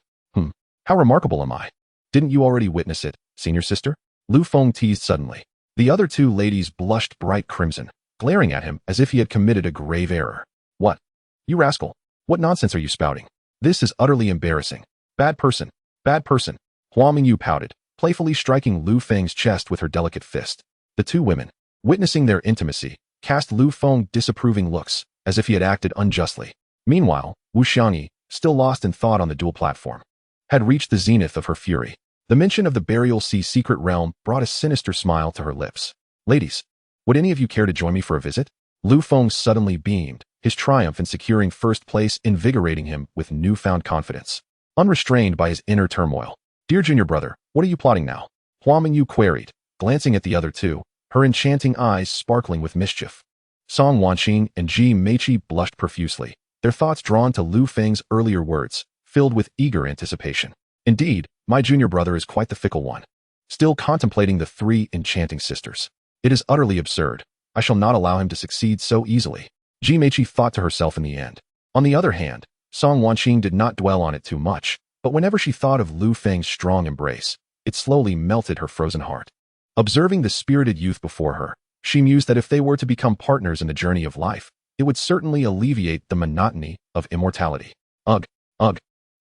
How remarkable am I? Didn't you already witness it, senior sister? Lu Feng teased suddenly. The other two ladies blushed bright crimson, glaring at him as if he had committed a grave error. What? You rascal! What nonsense are you spouting? This is utterly embarrassing. Bad person. Bad person. Hua Mingyu pouted, playfully striking Lu Feng's chest with her delicate fist. The two women, witnessing their intimacy, cast Lu Feng disapproving looks, as if he had acted unjustly. Meanwhile, Wushuang, still lost in thought on the dual platform, had reached the zenith of her fury. The mention of the Burial Sea secret realm brought a sinister smile to her lips. Ladies, would any of you care to join me for a visit? Lu Feng suddenly beamed, his triumph in securing first place invigorating him with newfound confidence. Unrestrained by his inner turmoil. Dear junior brother, what are you plotting now? Hua Mingyu queried, glancing at the other two, her enchanting eyes sparkling with mischief. Song Wanqing and Ji Meiqi blushed profusely, their thoughts drawn to Lu Feng's earlier words, filled with eager anticipation. Indeed, my junior brother is quite the fickle one. Still contemplating the three enchanting sisters. It is utterly absurd. I shall not allow him to succeed so easily. Ji Meiqi thought to herself in the end. On the other hand, Song Wanqing did not dwell on it too much, but whenever she thought of Lu Feng's strong embrace, it slowly melted her frozen heart. Observing the spirited youth before her, she mused that if they were to become partners in the journey of life, it would certainly alleviate the monotony of immortality. Ugh, ugh,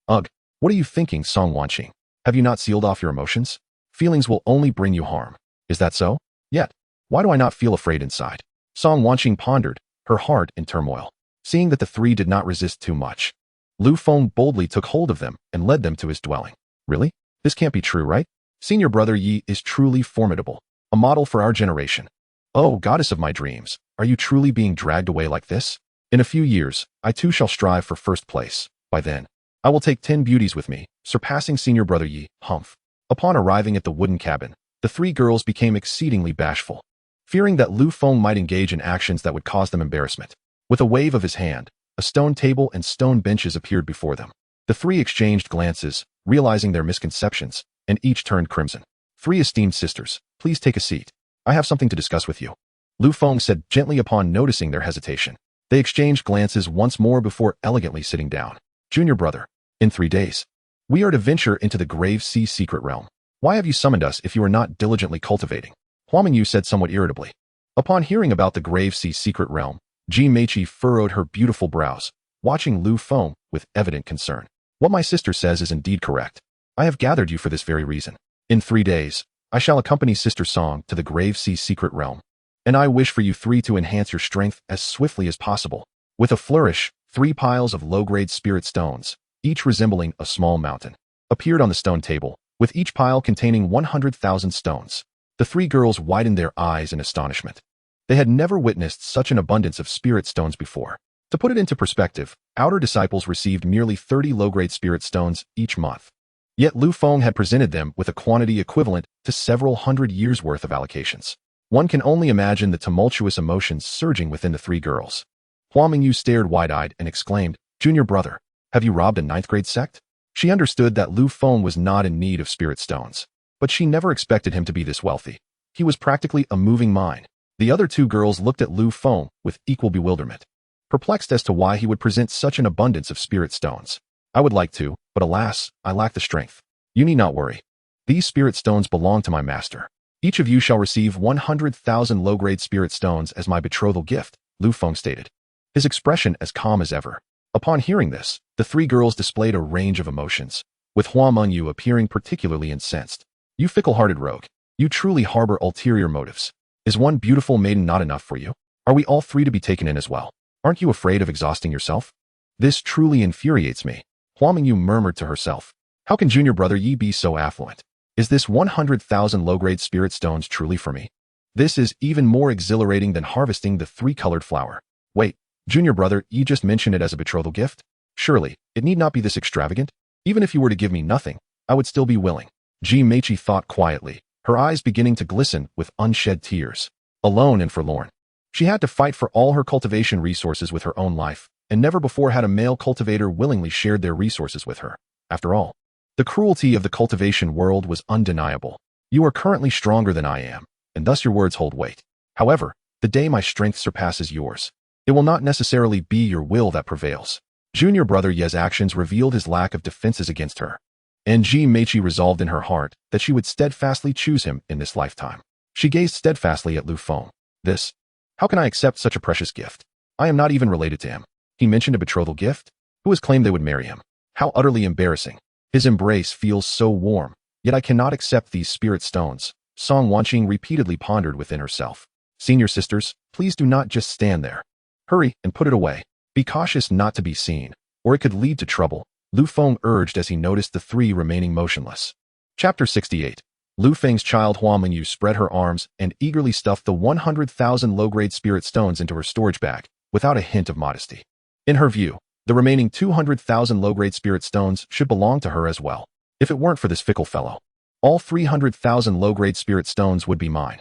ugh. What are you thinking, Song Wanqing? Have you not sealed off your emotions? Feelings will only bring you harm. Is that so? Yet, why do I not feel afraid inside? Song Wanqing pondered, her heart in turmoil. Seeing that the three did not resist too much, Lu Feng boldly took hold of them and led them to his dwelling. Really? This can't be true, right? Senior brother Yi is truly formidable, a model for our generation. Oh, goddess of my dreams, are you truly being dragged away like this? In a few years, I too shall strive for first place. By then, I will take 10 beauties with me, surpassing senior brother Yi, humph. Upon arriving at the wooden cabin, the three girls became exceedingly bashful, fearing that Lu Feng might engage in actions that would cause them embarrassment. With a wave of his hand, a stone table and stone benches appeared before them. The three exchanged glances, realizing their misconceptions, and each turned crimson. Three esteemed sisters, please take a seat. I have something to discuss with you. Lu Feng said gently upon noticing their hesitation. They exchanged glances once more before elegantly sitting down. Junior brother, in 3 days, we are to venture into the Grave Sea secret realm. Why have you summoned us if you are not diligently cultivating? Hua Mingyu said somewhat irritably. Upon hearing about the Grave Sea secret realm, Ji Meiqi furrowed her beautiful brows, watching Lu Feng with evident concern. What my sister says is indeed correct. I have gathered you for this very reason. In 3 days, I shall accompany Sister Song to the Grave Sea secret realm, and I wish for you three to enhance your strength as swiftly as possible. With a flourish, 3 piles of low-grade spirit stones, each resembling a small mountain, appeared on the stone table, with each pile containing 100,000 stones. The 3 girls widened their eyes in astonishment. They had never witnessed such an abundance of spirit stones before. To put it into perspective, outer disciples received merely 30 low-grade spirit stones each month. Yet Lu Feng had presented them with a quantity equivalent to several hundred years' worth of allocations. One can only imagine the tumultuous emotions surging within the 3 girls. Hua Mingyu stared wide-eyed and exclaimed, Junior brother, have you robbed a 9th-grade sect? She understood that Lu Feng was not in need of spirit stones, but she never expected him to be this wealthy. He was practically a moving mine. The other 2 girls looked at Lu Feng with equal bewilderment, perplexed as to why he would present such an abundance of spirit stones. I would like to, but alas, I lack the strength. You need not worry. These spirit stones belong to my master. Each of you shall receive 100,000 low-grade spirit stones as my betrothal gift, Lu Feng stated, his expression as calm as ever. Upon hearing this, the 3 girls displayed a range of emotions, with Hua Mingyu appearing particularly incensed. You fickle-hearted rogue, you truly harbor ulterior motives. Is one beautiful maiden not enough for you? Are we all 3 to be taken in as well? Aren't you afraid of exhausting yourself? This truly infuriates me. Hua Mingyu murmured to herself. How can junior brother Yi be so affluent? Is this 100,000 low-grade spirit stones truly for me? This is even more exhilarating than harvesting the 3-colored flower. Wait, junior brother Yi just mentioned it as a betrothal gift? Surely, it need not be this extravagant? Even if you were to give me nothing, I would still be willing. Ji Meiqi thought quietly, her eyes beginning to glisten with unshed tears. Alone and forlorn, she had to fight for all her cultivation resources with her own life, and never before had a male cultivator willingly shared their resources with her. After all, the cruelty of the cultivation world was undeniable. You are currently stronger than I am, and thus your words hold weight. However, the day my strength surpasses yours, it will not necessarily be your will that prevails. Junior brother Ye's actions revealed his lack of defenses against her, and Ji Meiqi resolved in her heart that she would steadfastly choose him in this lifetime. She gazed steadfastly at Lu Feng. This? How can I accept such a precious gift? I am not even related to him. He mentioned a betrothal gift? Who has claimed they would marry him? How utterly embarrassing. His embrace feels so warm, yet I cannot accept these spirit stones. Song Wanqing repeatedly pondered within herself. Senior sisters, please do not just stand there. Hurry and put it away. Be cautious not to be seen, or it could lead to trouble, Lu Feng urged as he noticed the three remaining motionless. Chapter 68. Lu Feng's child Huaminyu spread her arms and eagerly stuffed the 100,000 low-grade spirit stones into her storage bag, without a hint of modesty. In her view, the remaining 200,000 low-grade spirit stones should belong to her as well. If it weren't for this fickle fellow, all 300,000 low-grade spirit stones would be mine.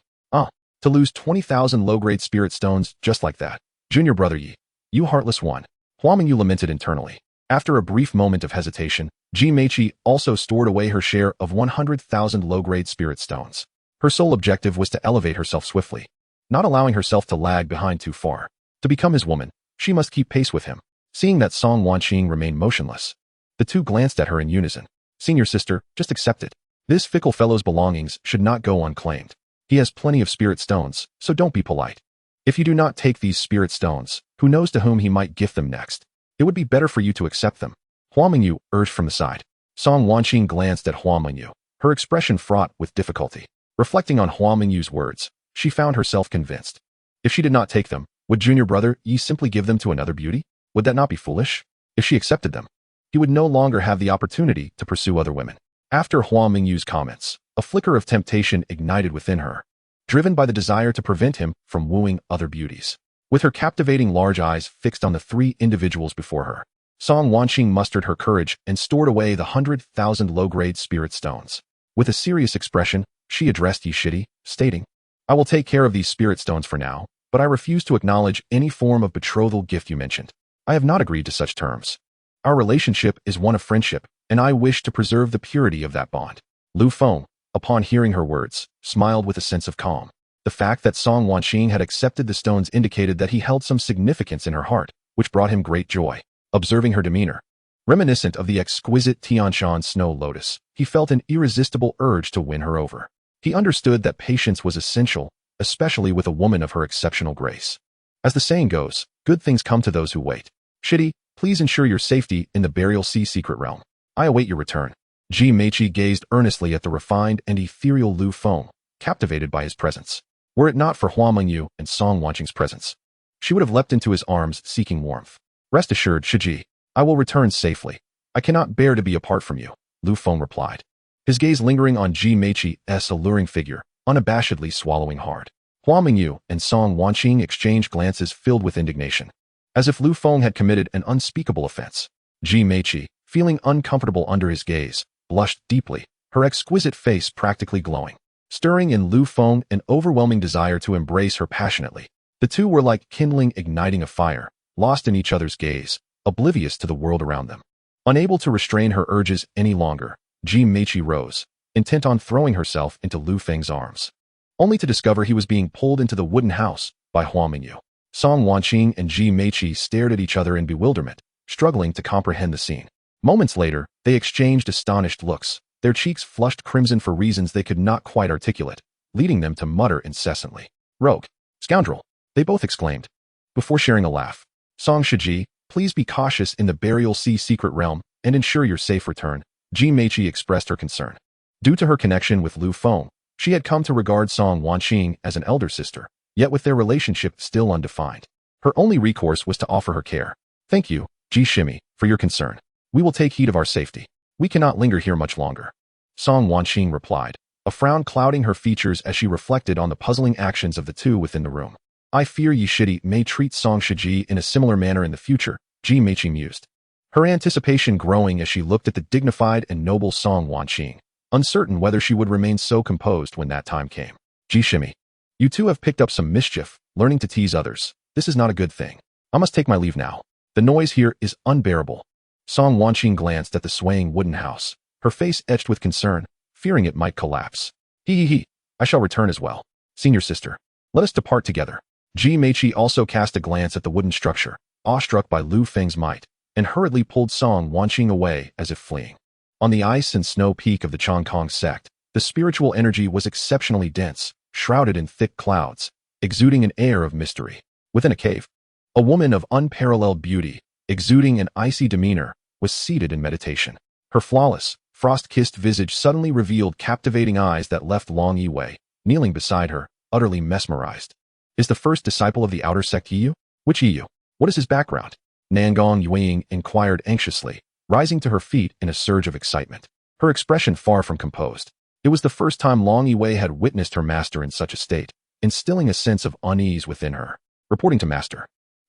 To lose 20,000 low-grade spirit stones just like that. Junior brother Yi, you heartless one. Huaminyu lamented internally. After a brief moment of hesitation, Ji Meiqi also stored away her share of 100,000 low-grade spirit stones. Her sole objective was to elevate herself swiftly, not allowing herself to lag behind too far. To become his woman, she must keep pace with him. Seeing that Song Wanqing remained motionless, the two glanced at her in unison. Senior sister, just accept it. This fickle fellow's belongings should not go unclaimed. He has plenty of spirit stones, so don't be polite. If you do not take these spirit stones, who knows to whom he might gift them next? It would be better for you to accept them. Huaminyu urged from the side. Song Wanqing glanced at Huaminyu, her expression fraught with difficulty. Reflecting on Huaminyu's words, she found herself convinced. If she did not take them, would junior brother Yi simply give them to another beauty? Would that not be foolish? If she accepted them, he would no longer have the opportunity to pursue other women. After Huaminyu's comments, a flicker of temptation ignited within her, driven by the desire to prevent him from wooing other beauties. With her captivating large eyes fixed on the three individuals before her, Song Wanqing mustered her courage and stored away the 100,000 low-grade spirit stones. With a serious expression, she addressed Yi Shidi, stating, I will take care of these spirit stones for now, but I refuse to acknowledge any form of betrothal gift you mentioned. I have not agreed to such terms. Our relationship is one of friendship, and I wish to preserve the purity of that bond. Lu Feng, upon hearing her words, smiled with a sense of calm. The fact that Song Wanqing had accepted the stones indicated that he held some significance in her heart, which brought him great joy. Observing her demeanor, reminiscent of the exquisite Tianhen snow lotus, he felt an irresistible urge to win her over. He understood that patience was essential, especially with a woman of her exceptional grace. As the saying goes, good things come to those who wait. Shidi, please ensure your safety in the Burial Sea secret realm. I await your return. Ji Meiqi gazed earnestly at the refined and ethereal Lu Feng, captivated by his presence. Were it not for Huaminyu and Song Wanqing's presence, she would have leapt into his arms seeking warmth. Rest assured, Shiji, I will return safely. I cannot bear to be apart from you, Lu Feng replied, his gaze lingering on Ji Meiqi's alluring figure, unabashedly swallowing hard. Huaminyu and Song Wanqing exchanged glances filled with indignation, as if Lu Feng had committed an unspeakable offense. Ji Meiqi, feeling uncomfortable under his gaze, blushed deeply, her exquisite face practically glowing, stirring in Lu Feng an overwhelming desire to embrace her passionately. The two were like kindling igniting a fire, lost in each other's gaze, oblivious to the world around them. Unable to restrain her urges any longer, Ji Meiqi rose, intent on throwing herself into Lu Feng's arms, only to discover he was being pulled into the wooden house by Huaminyu. Song Wanqing and Ji Meiqi stared at each other in bewilderment, struggling to comprehend the scene. Moments later, they exchanged astonished looks, their cheeks flushed crimson for reasons they could not quite articulate, leading them to mutter incessantly. Rogue! Scoundrel! They both exclaimed. Before sharing a laugh, Song Shiji, please be cautious in the Burial Sea secret realm and ensure your safe return, Ji Meiqi expressed her concern. Due to her connection with Lu Feng, she had come to regard Song Wanqing as an elder sister, yet with their relationship still undefined, her only recourse was to offer her care. Thank you, Ji Shimi, for your concern. We will take heed of our safety. We cannot linger here much longer, Song Wanqing replied, a frown clouding her features as she reflected on the puzzling actions of the two within the room. I fear Yi Shidi may treat Song Shiji in a similar manner in the future, Ji Meiqi mused, her anticipation growing as she looked at the dignified and noble Song Wanqing, uncertain whether she would remain so composed when that time came. Ji Shimi, you two have picked up some mischief, learning to tease others. This is not a good thing. I must take my leave now. The noise here is unbearable. Song Wanqing glanced at the swaying wooden house, her face etched with concern, fearing it might collapse. He. I shall return as well. Senior sister, let us depart together. Ji Meiqi also cast a glance at the wooden structure, awestruck by Lu Feng's might, and hurriedly pulled Song Wanqing away as if fleeing. On the ice and snow peak of the Chongkong sect, the spiritual energy was exceptionally dense, shrouded in thick clouds, exuding an air of mystery. Within a cave, a woman of unparalleled beauty, exuding an icy demeanor, was seated in meditation. Her flawless, frost-kissed visage suddenly revealed captivating eyes that left Long Yiwei, kneeling beside her, utterly mesmerized. Is the first disciple of the outer sect Yiyu? Which Yiyu? What is his background? Nangong Yueying inquired anxiously, rising to her feet in a surge of excitement. Her expression far from composed. It was the first time Long Yiwei had witnessed her master in such a state, instilling a sense of unease within her. Reporting to master.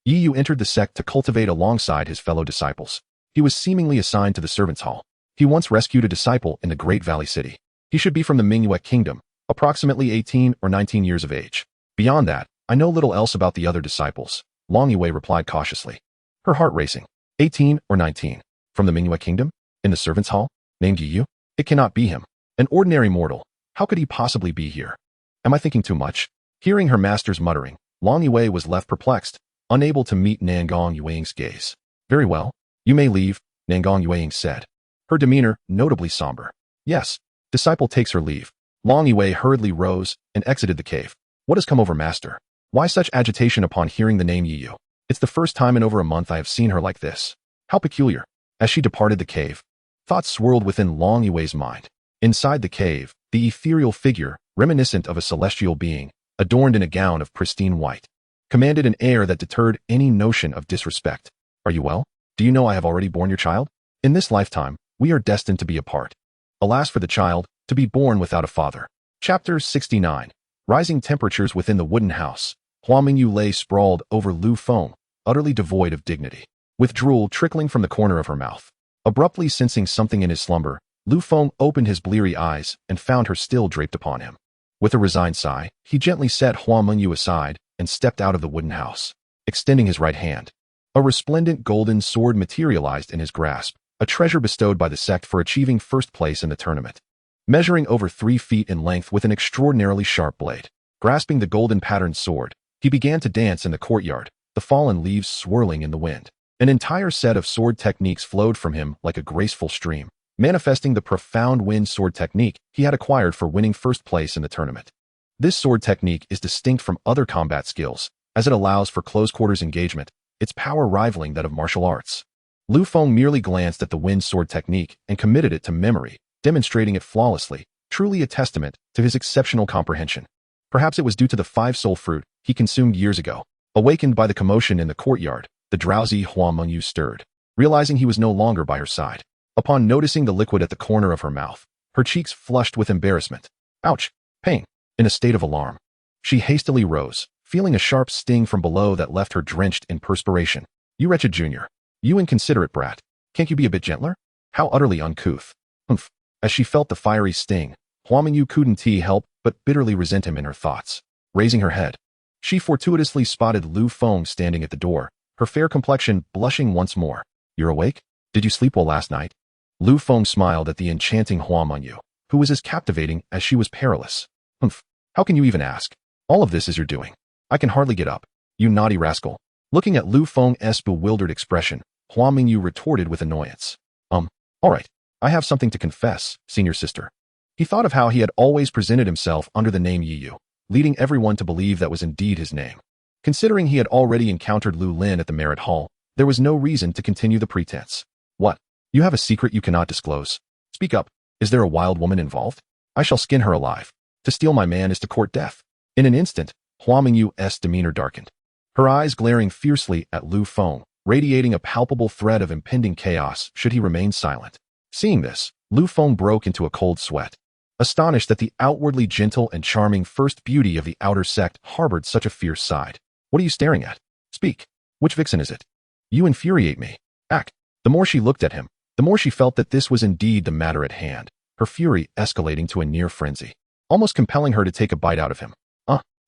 Yiyu entered the sect to cultivate alongside his fellow disciples. He was seemingly assigned to the servants' hall. He once rescued a disciple in the Great Valley City. He should be from the Mingyue Kingdom, approximately 18 or 19 years of age. Beyond that, I know little else about the other disciples, Long Yiwei replied cautiously. Her heart racing. 18 or 19. From the Mingyue Kingdom? In the servants' hall? Named Yiyu? It cannot be him. An ordinary mortal. How could he possibly be here? Am I thinking too much? Hearing her master's muttering, Long Yiwei was left perplexed, unable to meet Nangong Yueying's gaze. Very well. You may leave, Nangong Yueying said. Her demeanor notably somber. Yes. Disciple takes her leave. Long Yiwei hurriedly rose and exited the cave. What has come over master? Why such agitation upon hearing the name Yiyu? It's the first time in over a month I have seen her like this. How peculiar. As she departed the cave, thoughts swirled within Long Yiwei's mind. Inside the cave, the ethereal figure, reminiscent of a celestial being, adorned in a gown of pristine white, commanded an air that deterred any notion of disrespect. Are you well? Do you know I have already borne your child? In this lifetime, we are destined to be apart. Alas for the child, to be born without a father. Chapter 69. Rising temperatures within the wooden house. Hua Mingyu lay sprawled over Lu Feng, utterly devoid of dignity, with drool trickling from the corner of her mouth. Abruptly sensing something in his slumber, Lu Feng opened his bleary eyes and found her still draped upon him. With a resigned sigh, he gently set Hua Mingyu aside and stepped out of the wooden house, extending his right hand. A resplendent golden sword materialized in his grasp, a treasure bestowed by the sect for achieving first place in the tournament. Measuring over 3 feet in length with an extraordinarily sharp blade, grasping the golden-patterned sword, he began to dance in the courtyard, the fallen leaves swirling in the wind. An entire set of sword techniques flowed from him like a graceful stream, manifesting the profound wind sword technique he had acquired for winning first place in the tournament. This sword technique is distinct from other combat skills, as it allows for close-quarters engagement, its power rivaling that of martial arts. Lu Feng merely glanced at the wind sword technique and committed it to memory, demonstrating it flawlessly, truly a testament to his exceptional comprehension. Perhaps it was due to the 5 soul fruit he consumed years ago. Awakened by the commotion in the courtyard, the drowsy Hua Mingyu stirred, realizing he was no longer by her side. Upon noticing the liquid at the corner of her mouth, her cheeks flushed with embarrassment. Ouch! Pain! In a state of alarm, she hastily rose, feeling a sharp sting from below that left her drenched in perspiration. You wretched junior. You inconsiderate brat. Can't you be a bit gentler? How utterly uncouth. Humph. As she felt the fiery sting, Hua Mingyu couldn't help but bitterly resent him in her thoughts. Raising her head, she fortuitously spotted Lu Feng standing at the door, her fair complexion blushing once more. You're awake? Did you sleep well last night? Lu Feng smiled at the enchanting Hua Mingyu, who was as captivating as she was perilous. Humph. How can you even ask? All of this is your doing. I can hardly get up. You naughty rascal. Looking at Lu Feng's bewildered expression, Hua Mingyu retorted with annoyance. All right. I have something to confess, senior sister. He thought of how he had always presented himself under the name Yiyu, leading everyone to believe that was indeed his name. Considering he had already encountered Lu Lin at the Merit Hall, there was no reason to continue the pretense. What? You have a secret you cannot disclose? Speak up. Is there a wild woman involved? I shall skin her alive. To steal my man is to court death. In an instant, Hua Mingyu's demeanor darkened, her eyes glaring fiercely at Lu Feng, radiating a palpable threat of impending chaos should he remain silent. Seeing this, Lu Feng broke into a cold sweat, astonished that the outwardly gentle and charming first beauty of the outer sect harbored such a fierce side. What are you staring at? Speak. Which vixen is it? You infuriate me. Act. The more she looked at him, the more she felt that this was indeed the matter at hand, her fury escalating to a near frenzy, almost compelling her to take a bite out of him.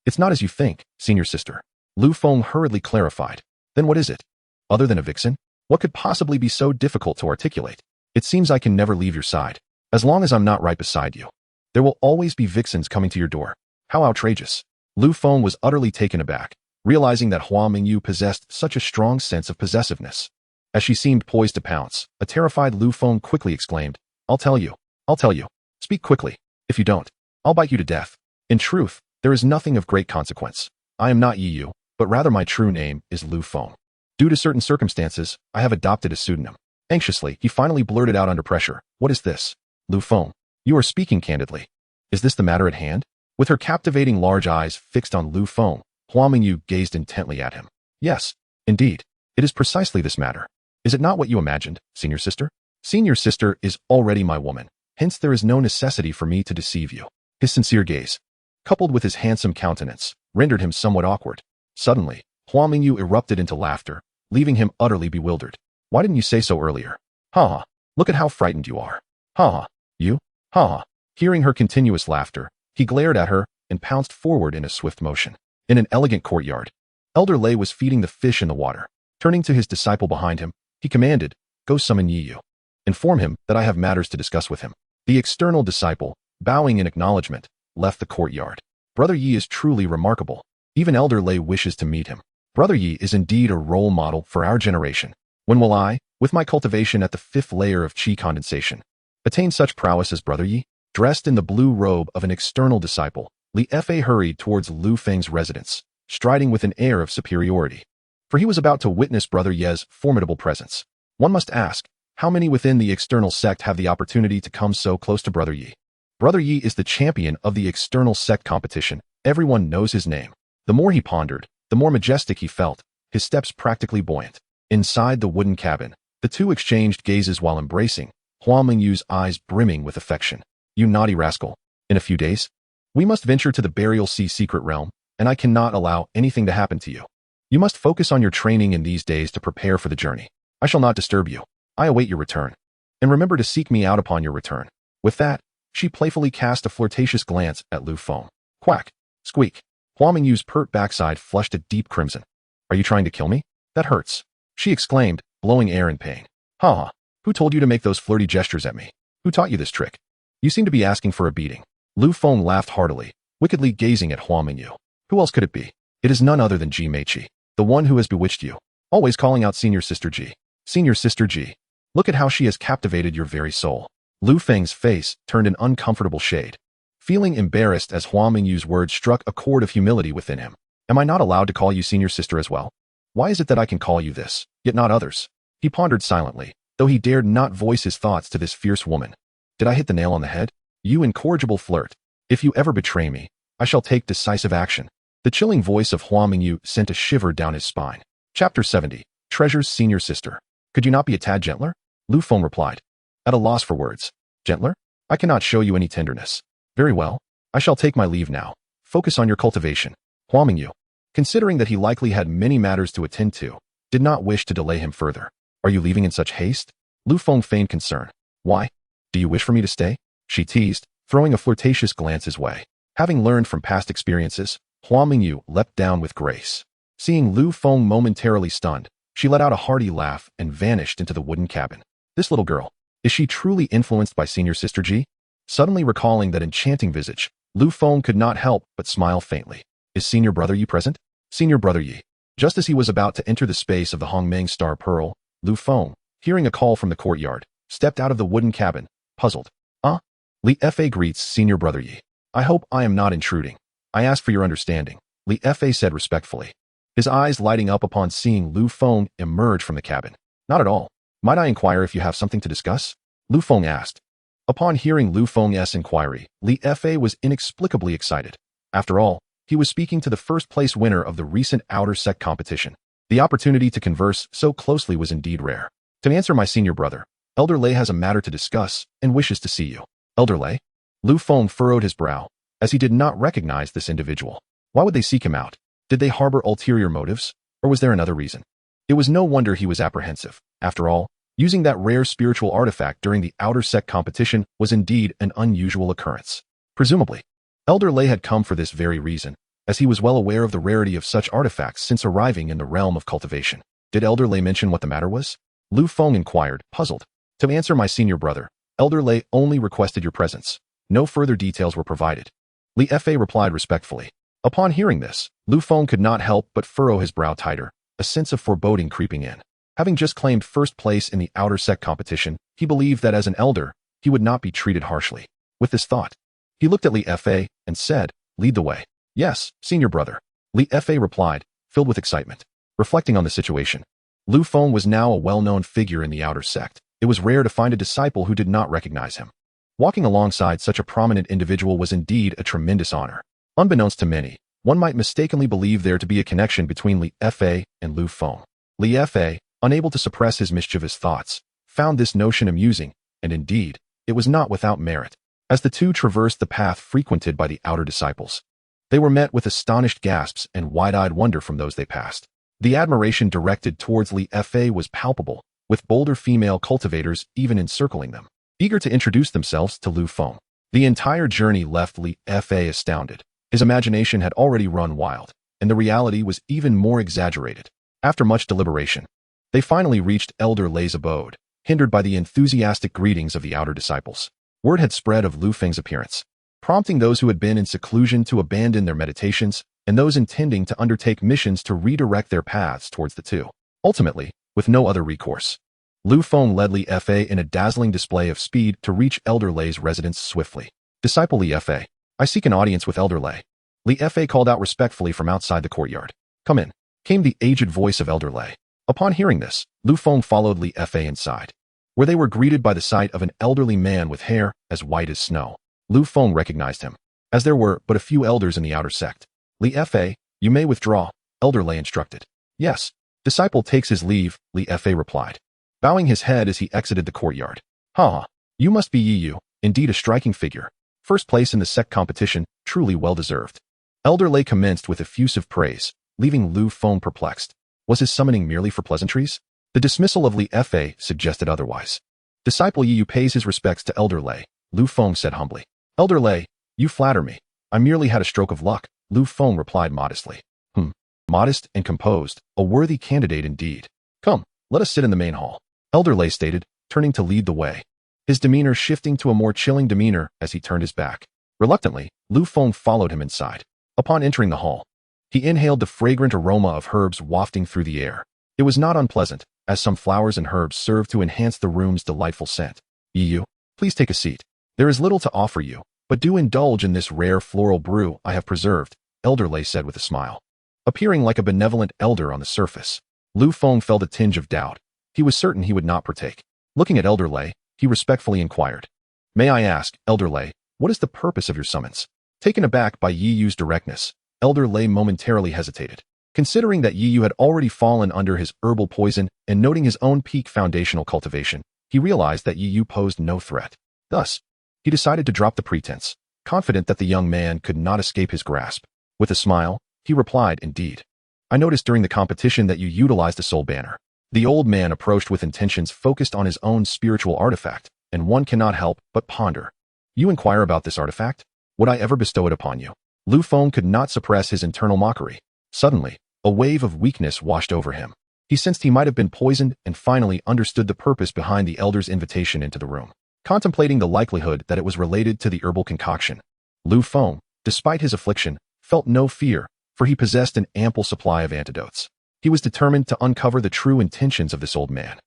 It's not as you think, senior sister. Lu Feng hurriedly clarified. Then what is it? Other than a vixen? What could possibly be so difficult to articulate? It seems I can never leave your side. As long as I'm not right beside you, there will always be vixens coming to your door. How outrageous. Lu Feng was utterly taken aback, realizing that Hua Mingyu possessed such a strong sense of possessiveness. As she seemed poised to pounce, a terrified Lu Feng quickly exclaimed, I'll tell you. Speak quickly. If you don't, I'll bite you to death. In truth, there is nothing of great consequence. I am not Yiyu, but rather my true name is Lu Feng. Due to certain circumstances, I have adopted a pseudonym. Anxiously, he finally blurted out under pressure, What is this? Lu Feng, you are speaking candidly. Is this the matter at hand? With her captivating large eyes fixed on Lu Feng, Hua Mingyu gazed intently at him. Yes, indeed. It is precisely this matter. Is it not what you imagined, senior sister? Senior sister is already my woman, hence there is no necessity for me to deceive you. His sincere gaze, coupled with his handsome countenance, rendered him somewhat awkward. Suddenly, Hua Mingyu erupted into laughter, leaving him utterly bewildered. Why didn't you say so earlier? Ha ha, look at how frightened you are. Ha ha, you? Ha ha. Hearing her continuous laughter, he glared at her and pounced forward in a swift motion. In an elegant courtyard, Elder Lei was feeding the fish in the water. Turning to his disciple behind him, he commanded, "Go summon Yi Yu. Inform him that I have matters to discuss with him." The external disciple, bowing in acknowledgement, left the courtyard. Brother Yi is truly remarkable. Even Elder Lei wishes to meet him. Brother Yi is indeed a role model for our generation. When will I, with my cultivation at the 5th layer of qi condensation, attain such prowess as Brother Yi? Dressed in the blue robe of an external disciple, Li Fei hurried towards Lu Feng's residence, striding with an air of superiority. For he was about to witness Brother Ye's formidable presence. One must ask, how many within the external sect have the opportunity to come so close to Brother Yi? Brother Yi is the champion of the external sect competition. Everyone knows his name. The more he pondered, the more majestic he felt, his steps practically buoyant. Inside the wooden cabin, the two exchanged gazes while embracing, Hua Mingyu's eyes brimming with affection. You naughty rascal. In a few days, we must venture to the Burial Sea secret realm, and I cannot allow anything to happen to you. You must focus on your training in these days to prepare for the journey. I shall not disturb you. I await your return. And remember to seek me out upon your return. With that, she playfully cast a flirtatious glance at Lu Feng. Quack. Squeak. Hua Mingyu's pert backside flushed a deep crimson. Are you trying to kill me? That hurts. She exclaimed, blowing air in pain. Ha ha. Who told you to make those flirty gestures at me? Who taught you this trick? You seem to be asking for a beating. Lu Feng laughed heartily, wickedly gazing at Hua Mingyu. Who else could it be? It is none other than Ji Meiqi, the one who has bewitched you, always calling out Senior Sister Ji. Senior Sister Ji. Look at how she has captivated your very soul. Lu Feng's face turned an uncomfortable shade, feeling embarrassed as Hua Mingyu's words struck a chord of humility within him. Am I not allowed to call you Senior Sister as well? Why is it that I can call you this, yet not others? He pondered silently, though he dared not voice his thoughts to this fierce woman. Did I hit the nail on the head? You incorrigible flirt. If you ever betray me, I shall take decisive action. The chilling voice of Hua Mingyu sent a shiver down his spine. Chapter 70. Treasure's Senior Sister. Could you not be a tad gentler? Lu Feng replied, at a loss for words. Gentler? I cannot show you any tenderness. Very well. I shall take my leave now. Focus on your cultivation. Hua Mingyu, considering that he likely had many matters to attend to, did not wish to delay him further. Are you leaving in such haste? Lu Feng feigned concern. Why? Do you wish for me to stay? She teased, throwing a flirtatious glance his way. Having learned from past experiences, Hua Mingyu leapt down with grace. Seeing Lu Feng momentarily stunned, she let out a hearty laugh and vanished into the wooden cabin. This little girl, is she truly influenced by Senior Sister Ji? Suddenly recalling that enchanting visage, Lu Feng could not help but smile faintly. Is Senior Brother Yi present? Senior Brother Yi. Just as he was about to enter the space of the Hongmeng Star Pearl, Lu Feng, hearing a call from the courtyard, stepped out of the wooden cabin, puzzled. Li Fei greets Senior Brother Yi. I hope I am not intruding. I ask for your understanding, Li Fei said respectfully, his eyes lighting up upon seeing Lu Feng emerge from the cabin. Not at all. Might I inquire if you have something to discuss? Lu Feng asked. Upon hearing Lu Feng's inquiry, Li Fei was inexplicably excited. After all, he was speaking to the first-place winner of the recent outer sect competition. The opportunity to converse so closely was indeed rare. To answer my senior brother, Elder Lei has a matter to discuss and wishes to see you. Elder Lei? Lu Feng furrowed his brow, as he did not recognize this individual. Why would they seek him out? Did they harbor ulterior motives? Or was there another reason? It was no wonder he was apprehensive. After all, using that rare spiritual artifact during the outer sect competition was indeed an unusual occurrence. Presumably, Elder Lei had come for this very reason, as he was well aware of the rarity of such artifacts since arriving in the realm of cultivation. Did Elder Lei mention what the matter was? Lu Feng inquired, puzzled. To answer my senior brother, Elder Lei only requested your presence. No further details were provided. Li Fei replied respectfully. Upon hearing this, Lu Feng could not help but furrow his brow tighter, a sense of foreboding creeping in. Having just claimed first place in the outer sect competition, he believed that as an elder, he would not be treated harshly. With this thought, he looked at Li Fei and said, lead the way. Yes, senior brother. Li Fei replied, filled with excitement. Reflecting on the situation, Lu Feng was now a well-known figure in the outer sect. It was rare to find a disciple who did not recognize him. Walking alongside such a prominent individual was indeed a tremendous honor. Unbeknownst to many, one might mistakenly believe there to be a connection between Li Fei and Lu Feng. Li Fei, unable to suppress his mischievous thoughts, found this notion amusing, and indeed, it was not without merit. As the two traversed the path frequented by the outer disciples, they were met with astonished gasps and wide-eyed wonder from those they passed. The admiration directed towards Li Fei was palpable, with bolder female cultivators even encircling them, eager to introduce themselves to Lu Feng. The entire journey left Li Fei astounded. His imagination had already run wild, and the reality was even more exaggerated. After much deliberation, they finally reached Elder Lei's abode, hindered by the enthusiastic greetings of the outer disciples. Word had spread of Lu Feng's appearance, prompting those who had been in seclusion to abandon their meditations and those intending to undertake missions to redirect their paths towards the two. Ultimately, with no other recourse, Lu Feng led Li Fei in a dazzling display of speed to reach Elder Lei's residence swiftly. Disciple Li Fei, I seek an audience with Elder Lei. Li Fei called out respectfully from outside the courtyard. Come in, came the aged voice of Elder Lei. Upon hearing this, Lu Feng followed Li Fei inside, where they were greeted by the sight of an elderly man with hair as white as snow. Lu Feng recognized him, as there were but a few elders in the outer sect. Li Fei, you may withdraw, Elder Lei instructed. Yes. Disciple takes his leave, Li Fei replied, bowing his head as he exited the courtyard. Ha! You must be Yu, indeed a striking figure. First place in the sect competition, truly well-deserved. Elder Lei commenced with effusive praise, leaving Lu Feng perplexed. Was his summoning merely for pleasantries? The dismissal of Li Fei suggested otherwise. Disciple Yu pays his respects to Elder Lei, Lu Feng said humbly. Elder Lei, you flatter me. I merely had a stroke of luck, Lu Feng replied modestly. Modest and composed, a worthy candidate indeed. Come, let us sit in the main hall, Elder Lei stated, turning to lead the way, his demeanor shifting to a more chilling demeanor as he turned his back. Reluctantly, Lu Feng followed him inside. Upon entering the hall, he inhaled the fragrant aroma of herbs wafting through the air. It was not unpleasant, as some flowers and herbs served to enhance the room's delightful scent. Yu, please take a seat. There is little to offer you, but do indulge in this rare floral brew I have preserved, Elder Lei said with a smile. Appearing like a benevolent elder on the surface, Lu Feng felt a tinge of doubt. He was certain he would not partake. Looking at Elder Lei, he respectfully inquired, May I ask, Elder Lei, what is the purpose of your summons? Taken aback by Yu's directness, Elder Lei momentarily hesitated. Considering that Yu had already fallen under his herbal poison and noting his own peak foundational cultivation, he realized that Yu posed no threat. Thus, he decided to drop the pretense, confident that the young man could not escape his grasp. With a smile, he replied, Indeed. I noticed during the competition that you utilized the soul banner. The old man approached with intentions focused on his own spiritual artifact, and one cannot help but ponder. You inquire about this artifact? Would I ever bestow it upon you? Lu Feng could not suppress his internal mockery. Suddenly, a wave of weakness washed over him. He sensed he might have been poisoned and finally understood the purpose behind the elder's invitation into the room. Contemplating the likelihood that it was related to the herbal concoction, Lu Feng, despite his affliction, felt no fear, for he possessed an ample supply of antidotes. He was determined to uncover the true intentions of this old man.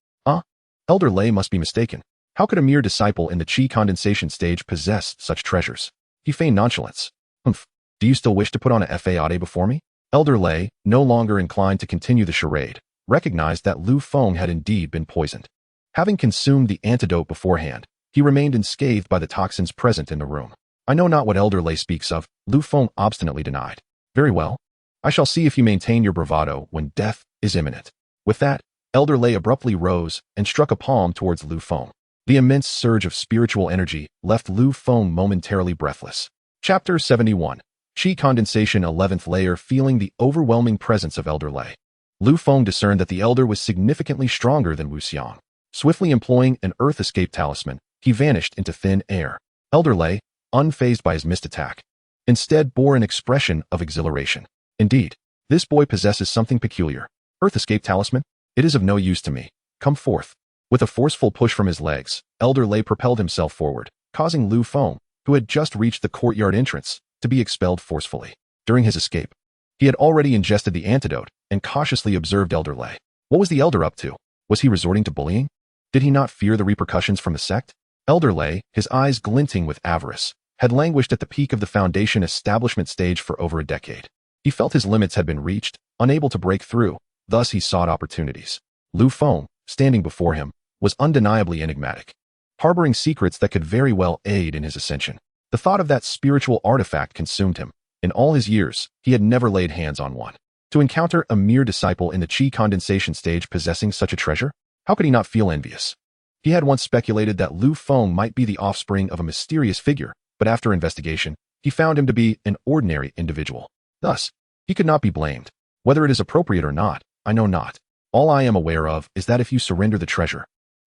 Elder Lei must be mistaken. How could a mere disciple in the Qi condensation stage possess such treasures? He feigned nonchalance. Do you still wish to put on a fade before me? Elder Lei, no longer inclined to continue the charade, recognized that Lu Feng had indeed been poisoned. Having consumed the antidote beforehand, he remained unscathed by the toxins present in the room. I know not what Elder Lei speaks of, Lu Feng obstinately denied. Very well. I shall see if you maintain your bravado when death is imminent. With that, Elder Lei abruptly rose and struck a palm towards Lu Feng. The immense surge of spiritual energy left Lu Feng momentarily breathless. Chapter 71. Qi Condensation 11th Layer. Feeling the overwhelming presence of Elder Lei, Lu Feng discerned that the elder was significantly stronger than Wushuang. Swiftly employing an earth escape talisman, he vanished into thin air. Elder Lei, unfazed by his missed attack, instead bore an expression of exhilaration. Indeed, this boy possesses something peculiar. Earth escape talisman? It is of no use to me. Come forth. With a forceful push from his legs, Elder Lei propelled himself forward, causing Lu Feng, who had just reached the courtyard entrance, to be expelled forcefully. During his escape, he had already ingested the antidote and cautiously observed Elder Lei. What was the elder up to? Was he resorting to bullying? Did he not fear the repercussions from the sect? Elder Lei, his eyes glinting with avarice, had languished at the peak of the foundation establishment stage for over a decade. He felt his limits had been reached, unable to break through, thus he sought opportunities. Lu Feng, standing before him, was undeniably enigmatic, harboring secrets that could very well aid in his ascension. The thought of that spiritual artifact consumed him. In all his years, he had never laid hands on one. To encounter a mere disciple in the Qi condensation stage possessing such a treasure, how could he not feel envious? He had once speculated that Lu Feng might be the offspring of a mysterious figure, but after investigation, he found him to be an ordinary individual. Thus, he could not be blamed. Whether it is appropriate or not, I know not. All I am aware of is that if you surrender the treasure,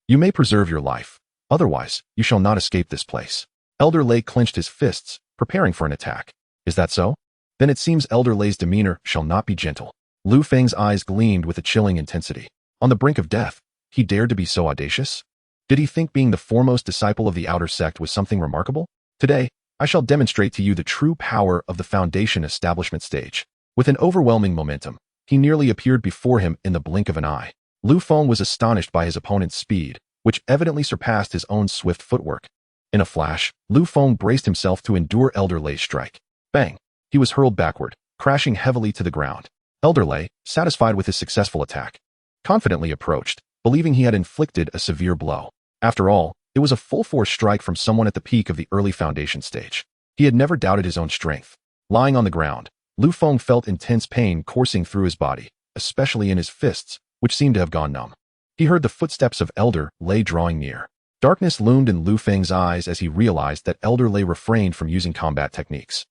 you may preserve your life. Otherwise, you shall not escape this place. Elder Lei clenched his fists, preparing for an attack. Is that so? Then it seems Elder Lei's demeanor shall not be gentle. Lu Feng's eyes gleamed with a chilling intensity. On the brink of death, he dared to be so audacious? Did he think being the foremost disciple of the outer sect was something remarkable? Today, I shall demonstrate to you the true power of the foundation establishment stage. With an overwhelming momentum, he nearly appeared before him in the blink of an eye. Lu Feng was astonished by his opponent's speed, which evidently surpassed his own swift footwork. In a flash, Lu Feng braced himself to endure Elder Lei's strike. Bang! He was hurled backward, crashing heavily to the ground. Elder Lei, satisfied with his successful attack, confidently approached, believing he had inflicted a severe blow. After all, it was a full-force strike from someone at the peak of the early foundation stage. He had never doubted his own strength. Lying on the ground, Lu Feng felt intense pain coursing through his body, especially in his fists, which seemed to have gone numb. He heard the footsteps of Elder Lei drawing near. Darkness loomed in Lu Feng's eyes as he realized that Elder Lei refrained from using combat techniques,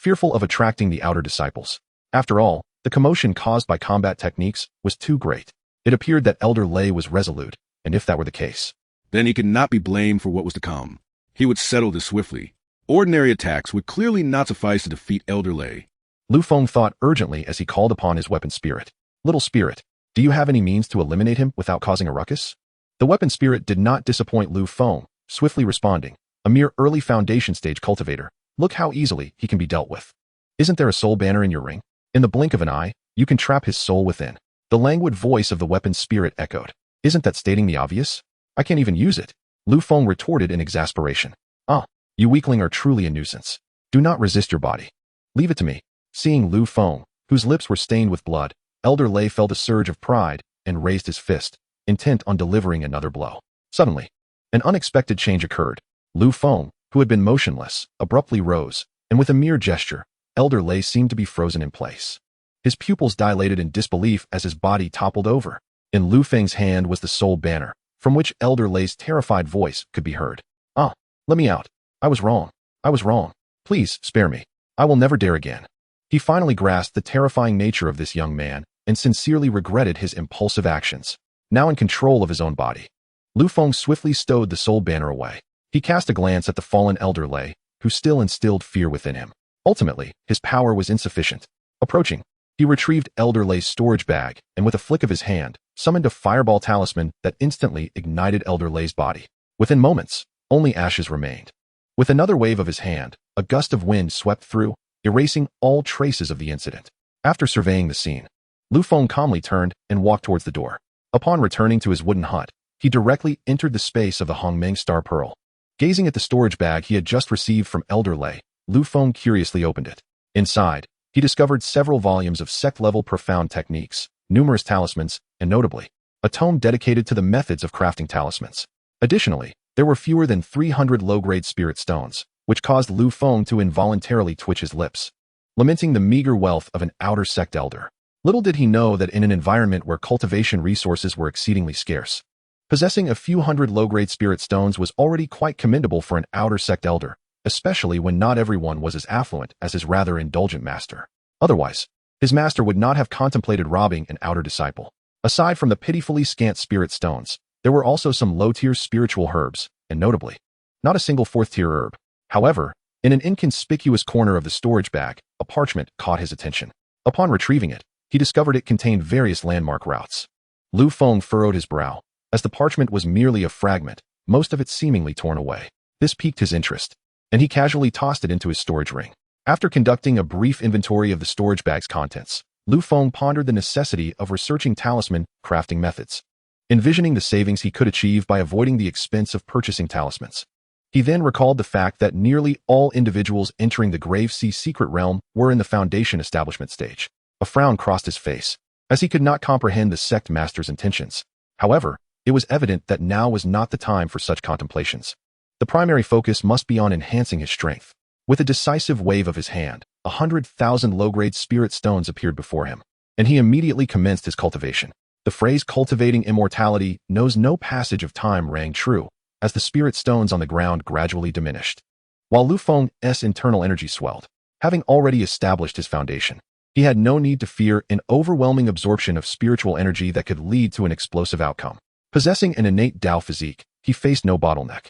fearful of attracting the outer disciples. After all, the commotion caused by combat techniques was too great. It appeared that Elder Lei was resolute, and if that were the case, then he could not be blamed for what was to come. He would settle this swiftly. Ordinary attacks would clearly not suffice to defeat Elder Lei. Lu Feng thought urgently as he called upon his weapon spirit. Little spirit, do you have any means to eliminate him without causing a ruckus? The weapon spirit did not disappoint Lu Feng, swiftly responding. A mere early foundation stage cultivator. Look how easily he can be dealt with. Isn't there a soul banner in your ring? In the blink of an eye, you can trap his soul within. The languid voice of the weapon spirit echoed. Isn't that stating the obvious? I can't even use it. Lu Feng retorted in exasperation. Ah, you weakling are truly a nuisance. Do not resist your body. Leave it to me. Seeing Lu Feng, whose lips were stained with blood, Elder Lei felt a surge of pride and raised his fist, intent on delivering another blow. Suddenly, an unexpected change occurred. Lu Feng, who had been motionless, abruptly rose, and with a mere gesture, Elder Lei seemed to be frozen in place. His pupils dilated in disbelief as his body toppled over. In Lu Feng's hand was the soul banner, from which Elder Lei's terrified voice could be heard. Ah, let me out. I was wrong. I was wrong. Please, spare me. I will never dare again. He finally grasped the terrifying nature of this young man and sincerely regretted his impulsive actions. Now in control of his own body, Lu Feng swiftly stowed the soul banner away. He cast a glance at the fallen Elder Lei, who still instilled fear within him. Ultimately, his power was insufficient. Approaching, he retrieved Elder Lei's storage bag and with a flick of his hand, summoned a fireball talisman that instantly ignited Elder Lei's body. Within moments, only ashes remained. With another wave of his hand, a gust of wind swept through, erasing all traces of the incident. After surveying the scene, Lu Feng calmly turned and walked towards the door. Upon returning to his wooden hut, he directly entered the space of the Hongmeng Star Pearl. Gazing at the storage bag he had just received from Elder Lei, Lu Feng curiously opened it. Inside, he discovered several volumes of sect-level profound techniques, numerous talismans, and notably, a tome dedicated to the methods of crafting talismans. Additionally, there were fewer than 300 low-grade spirit stones, which caused Lu Feng to involuntarily twitch his lips, lamenting the meager wealth of an outer sect elder. Little did he know that in an environment where cultivation resources were exceedingly scarce, possessing a few hundred low-grade spirit stones was already quite commendable for an outer sect elder, especially when not everyone was as affluent as his rather indulgent master. Otherwise, his master would not have contemplated robbing an outer disciple. Aside from the pitifully scant spirit stones, there were also some low-tier spiritual herbs, and notably, not a single fourth-tier herb. However, in an inconspicuous corner of the storage bag, a parchment caught his attention. Upon retrieving it, he discovered it contained various landmark routes. Lu Feng furrowed his brow, as the parchment was merely a fragment, most of it seemingly torn away. This piqued his interest, and he casually tossed it into his storage ring. After conducting a brief inventory of the storage bag's contents, Lu Feng pondered the necessity of researching talisman crafting methods, envisioning the savings he could achieve by avoiding the expense of purchasing talismans. He then recalled the fact that nearly all individuals entering the Grave Sea secret realm were in the foundation establishment stage. A frown crossed his face, as he could not comprehend the sect master's intentions. However, it was evident that now was not the time for such contemplations. The primary focus must be on enhancing his strength. With a decisive wave of his hand, 100,000 low-grade spirit stones appeared before him, and he immediately commenced his cultivation. The phrase cultivating immortality knows no passage of time rang true, as the spirit stones on the ground gradually diminished. While Lu Feng's internal energy swelled, having already established his foundation, he had no need to fear an overwhelming absorption of spiritual energy that could lead to an explosive outcome. Possessing an innate Dao physique, he faced no bottleneck.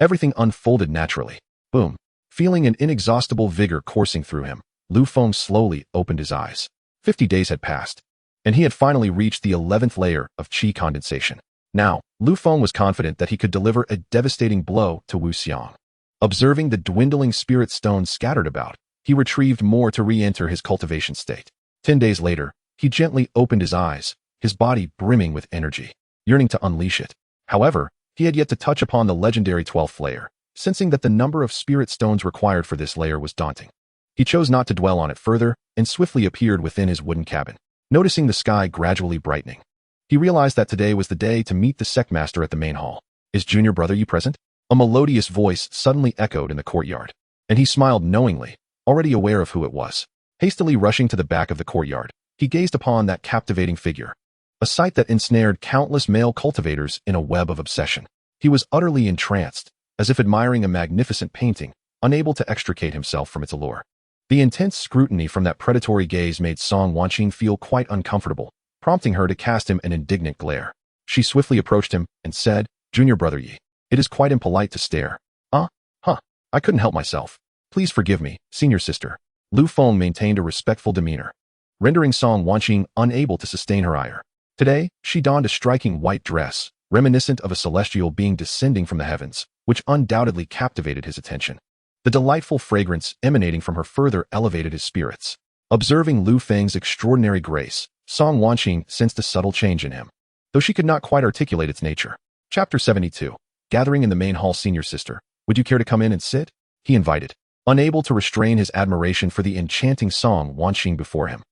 Everything unfolded naturally. Boom. Feeling an inexhaustible vigor coursing through him, Lu Feng slowly opened his eyes. 50 days had passed, and he had finally reached the 11th layer of qi condensation. Now, Lu Feng was confident that he could deliver a devastating blow to Wuxiang. Observing the dwindling spirit stones scattered about, he retrieved more to re-enter his cultivation state. 10 days later, he gently opened his eyes, his body brimming with energy, yearning to unleash it. However, he had yet to touch upon the legendary 12th layer, sensing that the number of spirit stones required for this layer was daunting. He chose not to dwell on it further and swiftly appeared within his wooden cabin, noticing the sky gradually brightening. He realized that today was the day to meet the sectmaster at the main hall. "Is junior brother you present?" A melodious voice suddenly echoed in the courtyard, and he smiled knowingly, already aware of who it was. Hastily rushing to the back of the courtyard, he gazed upon that captivating figure, a sight that ensnared countless male cultivators in a web of obsession. He was utterly entranced, as if admiring a magnificent painting, unable to extricate himself from its allure. The intense scrutiny from that predatory gaze made Song Wentian feel quite uncomfortable, prompting her to cast him an indignant glare. She swiftly approached him and said, "Junior brother Yi, it is quite impolite to stare." I couldn't help myself. Please forgive me, senior sister." Lu Feng maintained a respectful demeanor, rendering Song Wentian unable to sustain her ire. Today, she donned a striking white dress, reminiscent of a celestial being descending from the heavens, which undoubtedly captivated his attention. The delightful fragrance emanating from her further elevated his spirits. Observing Lu Feng's extraordinary grace, Song Wentian sensed a subtle change in him, though she could not quite articulate its nature. Chapter 72. Gathering in the main hall. "Senior sister, would you care to come in and sit?" he invited, unable to restrain his admiration for the enchanting Song Wentian before him.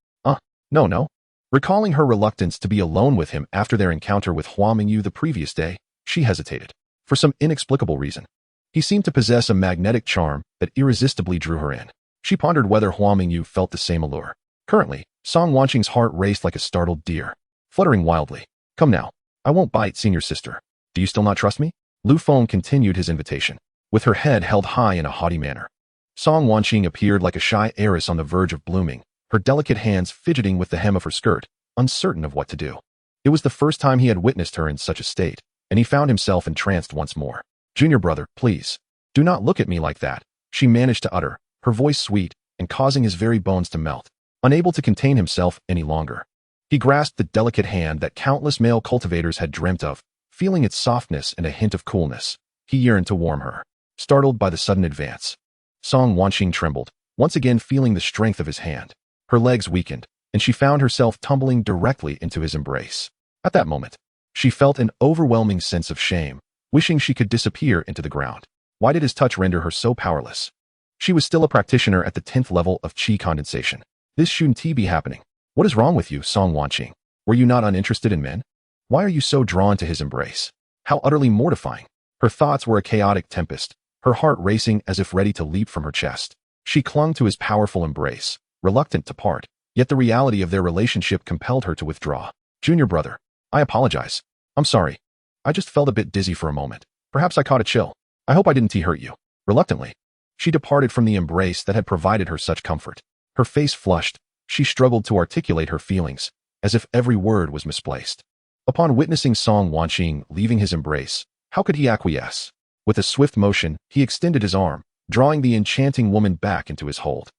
No. Recalling her reluctance to be alone with him after their encounter with Hua Mingyu the previous day, she hesitated. For some inexplicable reason, he seemed to possess a magnetic charm that irresistibly drew her in. She pondered whether Hua Mingyu felt the same allure. Currently, Song Wentian's heart raced like a startled deer, fluttering wildly. "Come now, I won't bite, senior sister. Do you still not trust me?" Lu Feng continued his invitation, with her head held high in a haughty manner. Song Wentian appeared like a shy heiress on the verge of blooming, her delicate hands fidgeting with the hem of her skirt, uncertain of what to do. It was the first time he had witnessed her in such a state, and he found himself entranced once more. "Junior brother, please, do not look at me like that," she managed to utter, her voice sweet and causing his very bones to melt. Unable to contain himself any longer, he grasped the delicate hand that countless male cultivators had dreamt of, feeling its softness and a hint of coolness. He yearned to warm her. Startled by the sudden advance, Song Wentian trembled, once again feeling the strength of his hand. Her legs weakened, and she found herself tumbling directly into his embrace. At that moment, she felt an overwhelming sense of shame, wishing she could disappear into the ground. Why did his touch render her so powerless? She was still a practitioner at the 10th level of qi condensation. This shouldn't be happening. "What is wrong with you, Song Wentian? Were you not uninterested in men? Why are you so drawn to his embrace?" How utterly mortifying. Her thoughts were a chaotic tempest, her heart racing as if ready to leap from her chest. She clung to his powerful embrace, reluctant to part, yet the reality of their relationship compelled her to withdraw. "Junior brother, I apologize. I'm sorry. I just felt a bit dizzy for a moment. Perhaps I caught a chill. I hope I didn't hurt you." Reluctantly, she departed from the embrace that had provided her such comfort. Her face flushed, she struggled to articulate her feelings, as if every word was misplaced. Upon witnessing Song Wentian leaving his embrace, how could he acquiesce? With a swift motion, he extended his arm, drawing the enchanting woman back into his hold.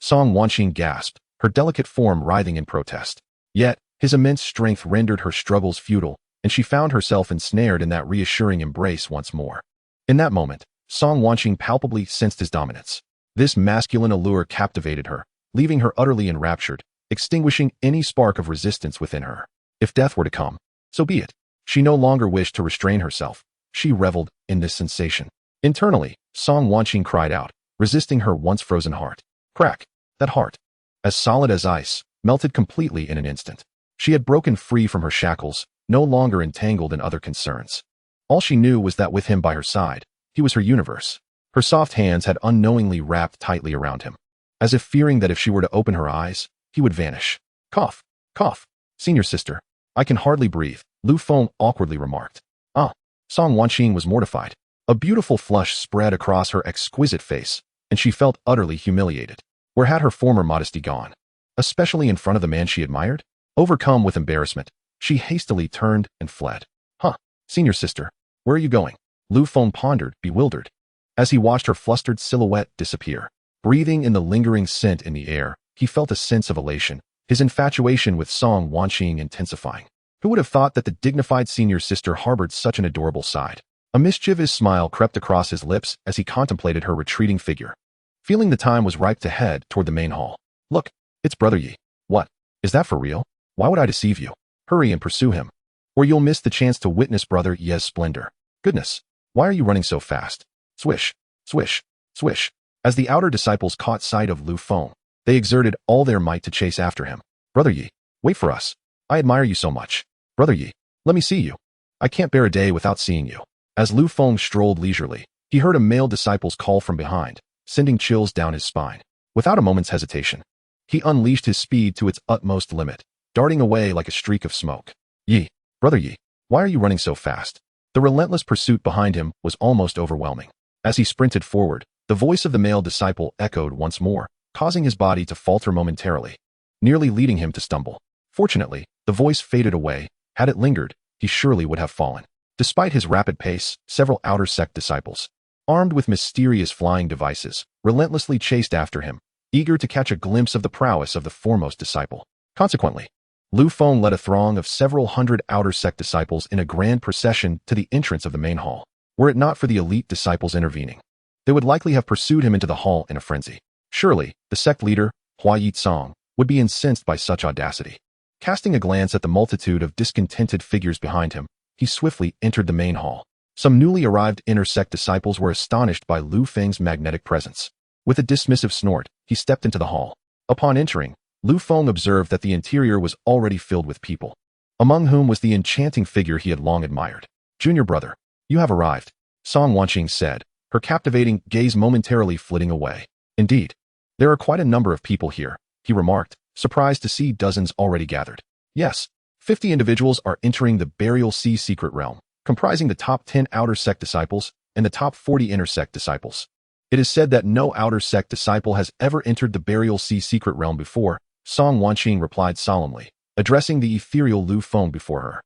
Song Wentian gasped, her delicate form writhing in protest. Yet, his immense strength rendered her struggles futile, and she found herself ensnared in that reassuring embrace once more. In that moment, Song Wentian palpably sensed his dominance. This masculine allure captivated her, leaving her utterly enraptured, extinguishing any spark of resistance within her. If death were to come, so be it. She no longer wished to restrain herself. She reveled in this sensation. Internally, Song Wentian cried out, resisting her once frozen heart. Crack! That heart, as solid as ice, melted completely in an instant. She had broken free from her shackles, no longer entangled in other concerns. All she knew was that with him by her side, he was her universe. Her soft hands had unknowingly wrapped tightly around him. as if fearing that if she were to open her eyes, he would vanish. Cough, cough. Senior sister, I can hardly breathe, Lu Feng awkwardly remarked. Ah, Song Wanqing was mortified. A beautiful flush spread across her exquisite face, and she felt utterly humiliated. Where had her former modesty gone? Especially in front of the man she admired? Overcome with embarrassment, she hastily turned and fled. Huh, senior sister, where are you going? Lu Feng pondered, bewildered, as he watched her flustered silhouette disappear. Breathing in the lingering scent in the air, he felt a sense of elation, his infatuation with Song Wanqing intensifying. Who would have thought that the dignified senior sister harbored such an adorable side? A mischievous smile crept across his lips as he contemplated her retreating figure. Feeling the time was ripe to head toward the main hall. Look, it's Brother Yi. What? Is that for real? Why would I deceive you? Hurry and pursue him, or you'll miss the chance to witness Brother Yi's splendor. Goodness, why are you running so fast? Swish, swish, swish. As the outer disciples caught sight of Lu Feng, they exerted all their might to chase after him. Brother Yi, wait for us. I admire you so much. Brother Yi, let me see you. I can't bear a day without seeing you. As Lu Feng strolled leisurely, he heard a male disciple's call from behind, sending chills down his spine. Without a moment's hesitation, he unleashed his speed to its utmost limit, darting away like a streak of smoke. Yi, Brother Yi, why are you running so fast? The relentless pursuit behind him was almost overwhelming. As he sprinted forward, the voice of the male disciple echoed once more, causing his body to falter momentarily, nearly leading him to stumble. Fortunately, the voice faded away. Had it lingered, he surely would have fallen. Despite his rapid pace, several outer sect disciples, armed with mysterious flying devices, relentlessly chased after him, eager to catch a glimpse of the prowess of the foremost disciple. Consequently, Lu Feng led a throng of several hundred outer sect disciples in a grand procession to the entrance of the main hall. Were it not for the elite disciples intervening, they would likely have pursued him into the hall in a frenzy. Surely, the sect leader, Hua Yitsong, would be incensed by such audacity. Casting a glance at the multitude of discontented figures behind him, he swiftly entered the main hall. Some newly arrived inner sect disciples were astonished by Lu Feng's magnetic presence. With a dismissive snort, he stepped into the hall. Upon entering, Lu Feng observed that the interior was already filled with people, among whom was the enchanting figure he had long admired. Junior brother, you have arrived, Song Wanqing said, her captivating gaze momentarily flitting away. Indeed, there are quite a number of people here, he remarked, surprised to see dozens already gathered. Yes, 50 individuals are entering the Burial Sea secret realm, comprising the top 10 outer sect disciples and the top 40 inner sect disciples. It is said that no outer sect disciple has ever entered the Burial Sea secret realm before, Song Wanqing replied solemnly, addressing the ethereal Lu Feng before her.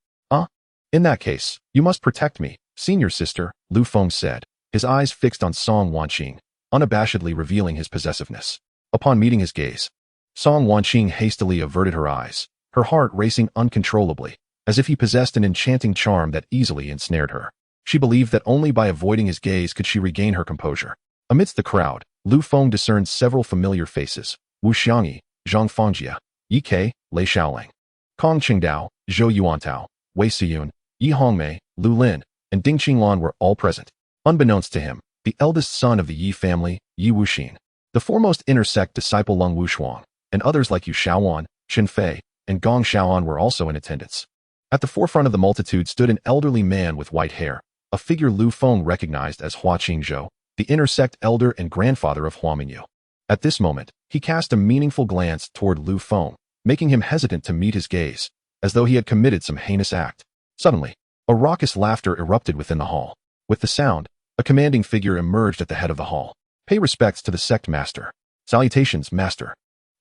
In that case, you must protect me, senior sister, Lu Feng said, his eyes fixed on Song Wanqing, unabashedly revealing his possessiveness. Upon meeting his gaze, Song Wanqing hastily averted her eyes, her heart racing uncontrollably, as if he possessed an enchanting charm that easily ensnared her. She believed that only by avoiding his gaze could she regain her composure. Amidst the crowd, Lu Feng discerned several familiar faces: Wu Xiangyi, Zhang Fengjie, Yi Ke, Lei Xiaolang, Kong Qingdao, Zhou Yuantao, Wei Siyun, Yi Hongmei, Lu Lin, and Ding Qinglan were all present. Unbeknownst to him, the eldest son of the Yi family, Yi Wuxin, the foremost inner sect disciple Lung Wushuang, and others like Yu Shaoan, Qin Fei, and Gong Shaoan were also in attendance. At the forefront of the multitude stood an elderly man with white hair, a figure Lu Feng recognized as Hua Qingzhou, the inner sect elder and grandfather of Hua Mingyu. At this moment, he cast a meaningful glance toward Lu Feng, making him hesitant to meet his gaze, as though he had committed some heinous act. Suddenly, a raucous laughter erupted within the hall. With the sound, a commanding figure emerged at the head of the hall. Pay respects to the sect master. Salutations, master.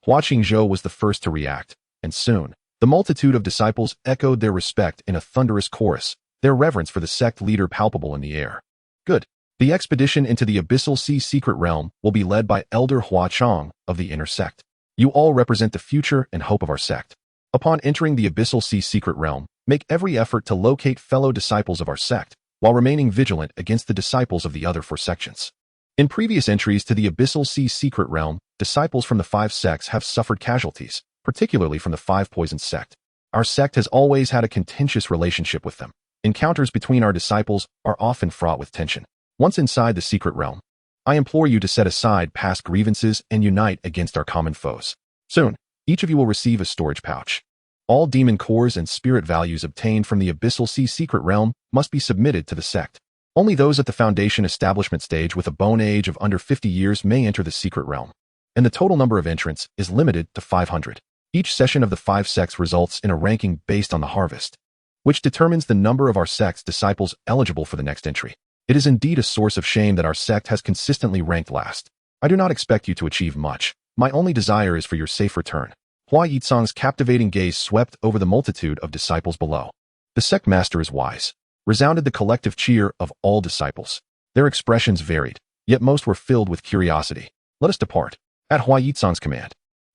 Hua Qingzhou was the first to react, and soon, the multitude of disciples echoed their respect in a thunderous chorus, their reverence for the sect leader palpable in the air. Good. The expedition into the Abyssal Sea secret realm will be led by Elder Hua Chang of the inner sect. You all represent the future and hope of our sect. Upon entering the Abyssal Sea secret realm, make every effort to locate fellow disciples of our sect, while remaining vigilant against the disciples of the other 4 sections. In previous entries to the Abyssal Sea secret realm, disciples from the 5 sects have suffered casualties, particularly from the 5 poisoned sect. Our sect has always had a contentious relationship with them. Encounters between our disciples are often fraught with tension. Once inside the secret realm, I implore you to set aside past grievances and unite against our common foes. Soon, each of you will receive a storage pouch. All demon cores and spirit values obtained from the Abyssal Sea secret realm must be submitted to the sect. Only those at the foundation establishment stage with a bone age of under 50 years may enter the secret realm. and the total number of entrants is limited to 500. Each session of the 5 sects results in a ranking based on the harvest, which determines the number of our sect's disciples eligible for the next entry. It is indeed a source of shame that our sect has consistently ranked last. I do not expect you to achieve much. My only desire is for your safe return. Hua Yizong's captivating gaze swept over the multitude of disciples below. The sect master is wise. Resounded the collective cheer of all disciples. Their expressions varied, yet most were filled with curiosity. Let us depart. At Hua Yizong's command,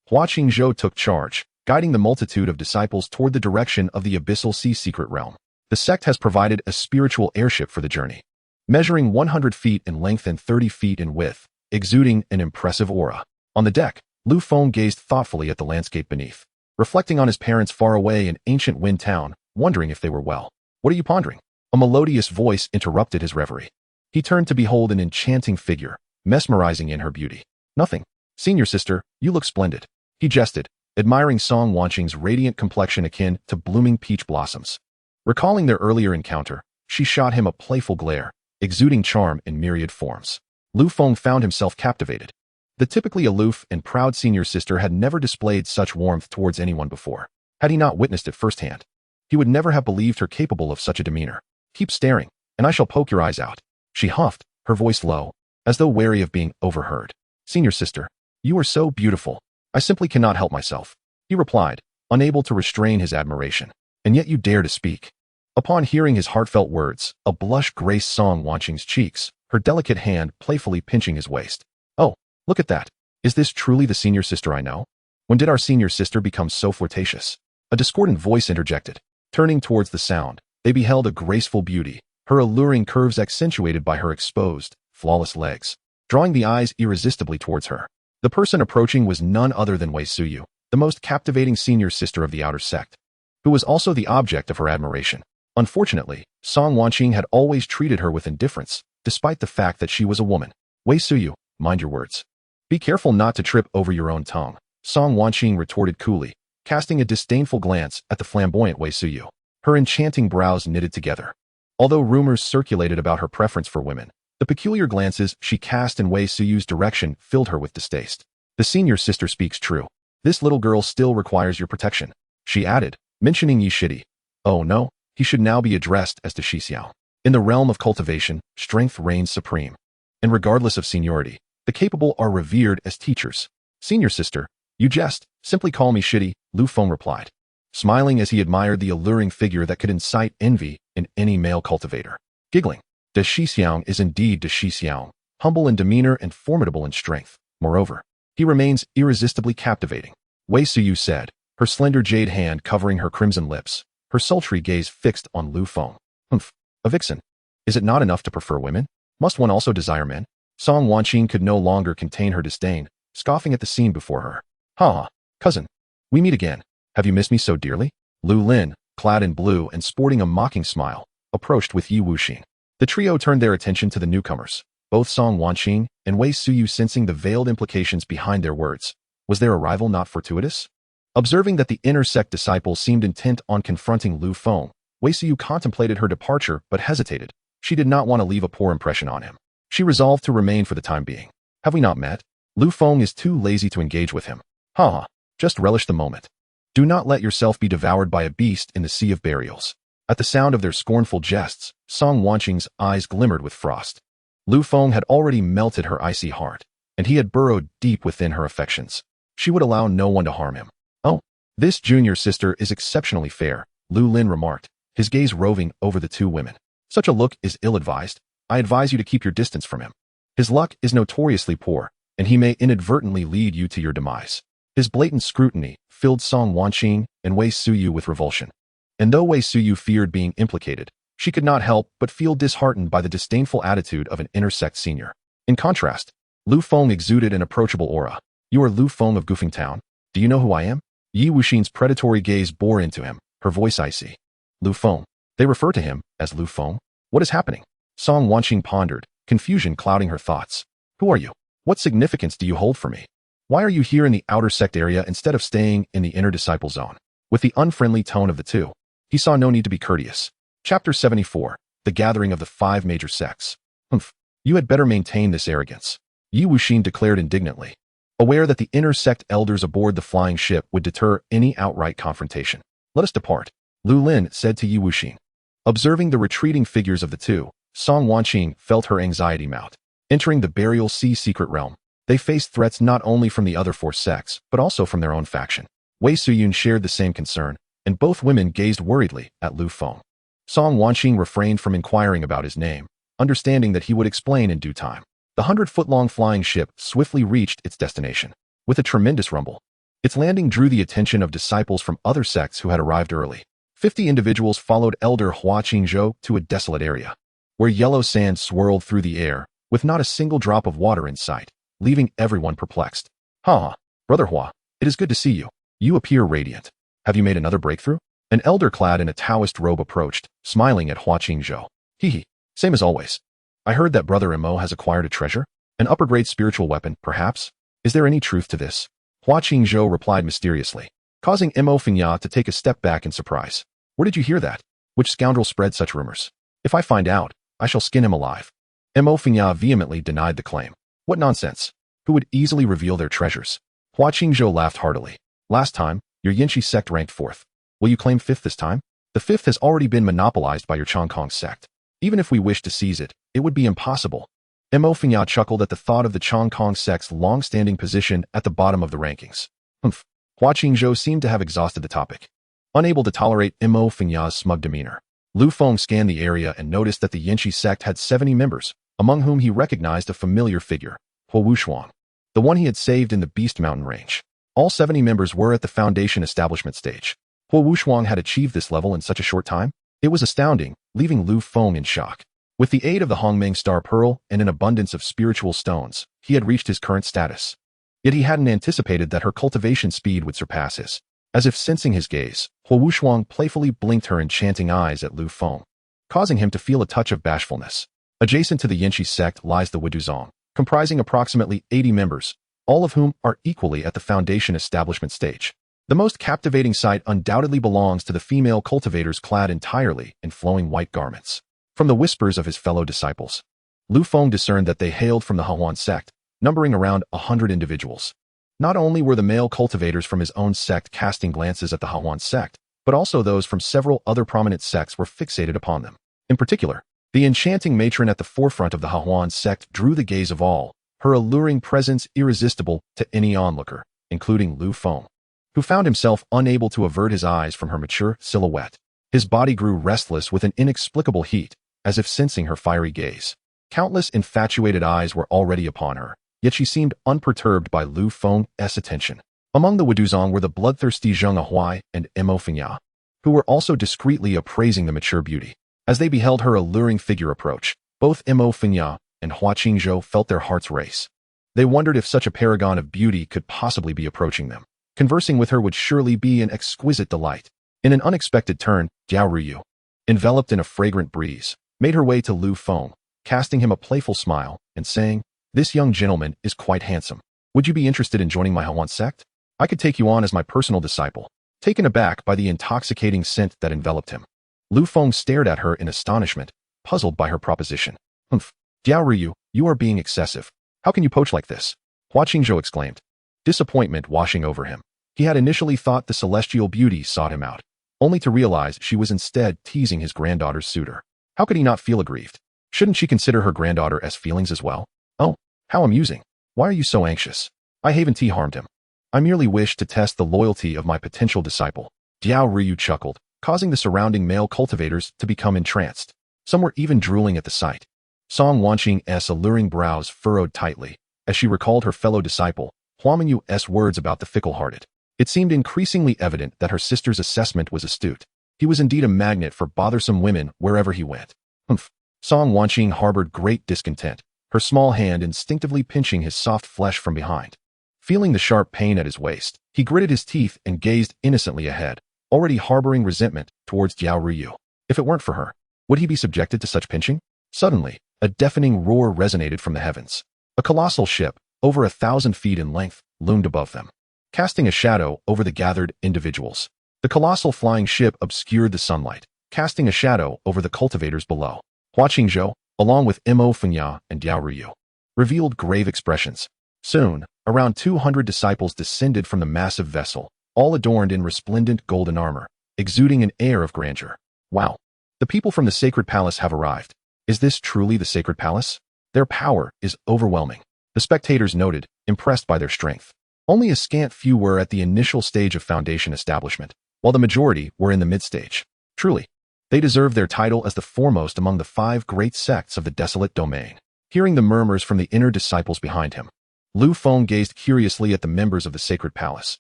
Hua Qingzhou took charge, guiding the multitude of disciples toward the direction of the Abyssal Sea secret realm. The sect has provided a spiritual airship for the journey, measuring 100 feet in length and 30 feet in width, exuding an impressive aura. On the deck, Lu Feng gazed thoughtfully at the landscape beneath, reflecting on his parents far away in ancient Wind Town, wondering if they were well. What are you pondering? A melodious voice interrupted his reverie. He turned to behold an enchanting figure, mesmerizing in her beauty. Nothing. Senior sister, you look splendid. He jested, admiring Song Wanqing's radiant complexion akin to blooming peach blossoms. Recalling their earlier encounter, she shot him a playful glare, exuding charm in myriad forms. Lu Feng found himself captivated. The typically aloof and proud senior sister had never displayed such warmth towards anyone before. Had he not witnessed it firsthand, he would never have believed her capable of such a demeanor. Keep staring, and I shall poke your eyes out. She huffed, her voice low, as though wary of being overheard. Senior sister, you are so beautiful. I simply cannot help myself. He replied, unable to restrain his admiration. And yet you dare to speak. Upon hearing his heartfelt words, a blush graced Song Wanqing's cheeks, her delicate hand playfully pinching his waist. Oh, look at that. Is this truly the senior sister I know? When did our senior sister become so flirtatious? A discordant voice interjected. Turning towards the sound, they beheld a graceful beauty, her alluring curves accentuated by her exposed, flawless legs, drawing the eyes irresistibly towards her. The person approaching was none other than Wei Suyu, the most captivating senior sister of the outer sect, who was also the object of her admiration. Unfortunately, Song Wanqing had always treated her with indifference, despite the fact that she was a woman. Wei Suyu, mind your words. Be careful not to trip over your own tongue, Song Wanqing retorted coolly, casting a disdainful glance at the flamboyant Wei Suyu. Her enchanting brows knitted together. Although rumors circulated about her preference for women, the peculiar glances she cast in Wei Suyu's direction filled her with distaste. The senior sister speaks true. This little girl still requires your protection, she added, mentioning Yi Shidi. Oh no, he should now be addressed as to Shi Xiao. In the realm of cultivation, strength reigns supreme. And regardless of seniority, the capable are revered as teachers. Senior sister, you jest, simply call me Shidi, Lu Feng replied, smiling as he admired the alluring figure that could incite envy in any male cultivator. Giggling, De Shi Xiang is indeed De Shi Xiang, humble in demeanor and formidable in strength. Moreover, he remains irresistibly captivating, Wei Suyu said, her slender jade hand covering her crimson lips, her sultry gaze fixed on Lu Feng. Humph, a vixen. Is it not enough to prefer women? Must one also desire men? Song Wanqing could no longer contain her disdain, scoffing at the scene before her. Ha, cousin. We meet again. Have you missed me so dearly? Lu Lin, clad in blue and sporting a mocking smile, approached with Yi Wuxing. The trio turned their attention to the newcomers, both Song Wanqing and Wei Suyu sensing the veiled implications behind their words. Was their arrival not fortuitous? Observing that the inner sect disciples seemed intent on confronting Lu Feng, Wei Suyu contemplated her departure but hesitated. She did not want to leave a poor impression on him. She resolved to remain for the time being. Have we not met? Lu Feng is too lazy to engage with him. Ha, just relish the moment. Do not let yourself be devoured by a beast in the sea of burials. At the sound of their scornful jests, Song Wanqing's eyes glimmered with frost. Lu Feng had already melted her icy heart, and he had burrowed deep within her affections. She would allow no one to harm him. Oh, this junior sister is exceptionally fair, Lu Lin remarked, his gaze roving over the two women. Such a look is ill-advised. I advise you to keep your distance from him. His luck is notoriously poor, and he may inadvertently lead you to your demise. His blatant scrutiny filled Song Wanqing and Wei Suyu with revulsion. And though Wei Suyu feared being implicated, she could not help but feel disheartened by the disdainful attitude of an intersect senior. In contrast, Lu Feng exuded an approachable aura. You are Lu Feng of Gufeng Town? Do you know who I am? Yi Wuxing's predatory gaze bore into him, her voice icy. Lu Feng. They refer to him as Lu Feng? What is happening? Song Wanqing pondered, confusion clouding her thoughts. Who are you? What significance do you hold for me? Why are you here in the outer sect area instead of staying in the inner disciple zone? With the unfriendly tone of the two, he saw no need to be courteous. Chapter 74, The Gathering of the 5 Major Sects. Humph, you had better maintain this arrogance, Yi Wuxing declared indignantly. aware that the inner sect elders aboard the flying ship would deter any outright confrontation. "Let us depart," Lu Lin said to Yi Wuxing. Observing the retreating figures of the two, Song Wanqing felt her anxiety mount. Entering the Burial Sea secret realm, they faced threats not only from the other four sects, but also from their own faction. Wei Suyun shared the same concern, and both women gazed worriedly at Lu Feng. Song Wanqing refrained from inquiring about his name, understanding that he would explain in due time. The 100-foot-long flying ship swiftly reached its destination. With a tremendous rumble, its landing drew the attention of disciples from other sects who had arrived early. 50 individuals followed Elder Hua Qingzhou to a desolate area, where yellow sand swirled through the air, with not a single drop of water in sight, leaving everyone perplexed. "Ha! Brother Hua, it is good to see you. You appear radiant. Have you made another breakthrough?" An elder clad in a Taoist robe approached, smiling at Hua Qingzhou. "Hee, same as always. I heard that Brother Mo has acquired a treasure? An upper-grade spiritual weapon, perhaps? Is there any truth to this?" Hua Qingzhou replied mysteriously, causing Mo Fengya to take a step back in surprise. "Where did you hear that? Which scoundrel spread such rumors? If I find out, I shall skin him alive." Mo Fengya vehemently denied the claim. "What nonsense! Who would easily reveal their treasures?" Hua Qingzhou laughed heartily. "Last time, your Yinshi sect ranked 4th. Will you claim 5th this time? The 5th has already been monopolized by your Changkong sect. Even if we wish to seize it, it would be impossible." Mo Fengya chuckled at the thought of the Changkong sect's long-standing position at the bottom of the rankings. Humph. Hua Qingzhou seemed to have exhausted the topic. Unable to tolerate Mo Fengya's smug demeanor, Lu Feng scanned the area and noticed that the Yinshi sect had 70 members, among whom he recognized a familiar figure, Qianying Wushuang, the one he had saved in the Beast Mountain range. All 70 members were at the Foundation establishment stage. Qianying Wushuang had achieved this level in such a short time. It was astounding, leaving Lu Feng in shock. With the aid of the Hongmeng Star Pearl and an abundance of spiritual stones, he had reached his current status. Yet he hadn't anticipated that her cultivation speed would surpass his. As if sensing his gaze, Qianying Wushuang playfully blinked her enchanting eyes at Lu Feng, causing him to feel a touch of bashfulness. Adjacent to the Yinshi sect lies the Wuduzong, comprising approximately 80 members, all of whom are equally at the Foundation establishment stage. The most captivating sight undoubtedly belongs to the female cultivators clad entirely in flowing white garments. From the whispers of his fellow disciples, Lu Feng discerned that they hailed from the Hahuan sect, numbering around 100 individuals. Not only were the male cultivators from his own sect casting glances at the Hahuan sect, but also those from several other prominent sects were fixated upon them. In particular, the enchanting matron at the forefront of the Hahuan sect drew the gaze of all, her alluring presence irresistible to any onlooker, including Lu Feng, who found himself unable to avert his eyes from her mature silhouette. His body grew restless with an inexplicable heat, as if sensing her fiery gaze. Countless infatuated eyes were already upon her, yet she seemed unperturbed by Lu Feng's attention. Among the Wuduzong were the bloodthirsty Zheng Ahuai and Mo Fengya, who were also discreetly appraising the mature beauty. As they beheld her alluring figure approach, both Mo Fengya and Hua Qingzhou felt their hearts race. They wondered if such a paragon of beauty could possibly be approaching them. Conversing with her would surely be an exquisite delight. In an unexpected turn, Jiao Ruyu, enveloped in a fragrant breeze, made her way to Lu Feng, casting him a playful smile and saying, "This young gentleman is quite handsome. Would you be interested in joining my Hahuan sect? I could take you on as my personal disciple." Taken aback by the intoxicating scent that enveloped him, Lu Feng stared at her in astonishment, puzzled by her proposition. "Humph, Jiao Ruyu, you are being excessive. How can you poach like this?" Hua Qingzhou exclaimed, disappointment washing over him. He had initially thought the celestial beauty sought him out, only to realize she was instead teasing his granddaughter's suitor. How could he not feel aggrieved? Shouldn't she consider her granddaughter as feelings as well? "Oh, how amusing. Why are you so anxious?" I haven't harmed him. I merely wish to test the loyalty of my potential disciple. Jiao Ruyu chuckled, causing the surrounding male cultivators to become entranced. Some were even drooling at the sight. Song Wanqing's alluring brows furrowed tightly, as she recalled her fellow disciple, Huamanyu's words about the fickle-hearted. It seemed increasingly evident that her sister's assessment was astute. He was indeed a magnet for bothersome women wherever he went. Humph. Song Wanqing harbored great discontent, her small hand instinctively pinching his soft flesh from behind. Feeling the sharp pain at his waist, he gritted his teeth and gazed innocently ahead, already harboring resentment towards Jiao Ruyu. If it weren't for her, would he be subjected to such pinching? Suddenly, a deafening roar resonated from the heavens. A colossal ship, over 1,000 feet in length, loomed above them, casting a shadow over the gathered individuals. The colossal flying ship obscured the sunlight, casting a shadow over the cultivators below. Hua Qingzhou, along with Mo Fengya and Jiao Ruyu, revealed grave expressions. Soon, around 200 disciples descended from the massive vessel, all adorned in resplendent golden armor, exuding an air of grandeur. Wow! The people from the sacred palace have arrived. Is this truly the sacred palace? Their power is overwhelming. The spectators noted, impressed by their strength. Only a scant few were at the initial stage of foundation establishment, while the majority were in the mid-stage. Truly, they deserve their title as the foremost among the 5 great sects of the desolate domain. Hearing the murmurs from the inner disciples behind him, Lu Feng gazed curiously at the members of the sacred palace,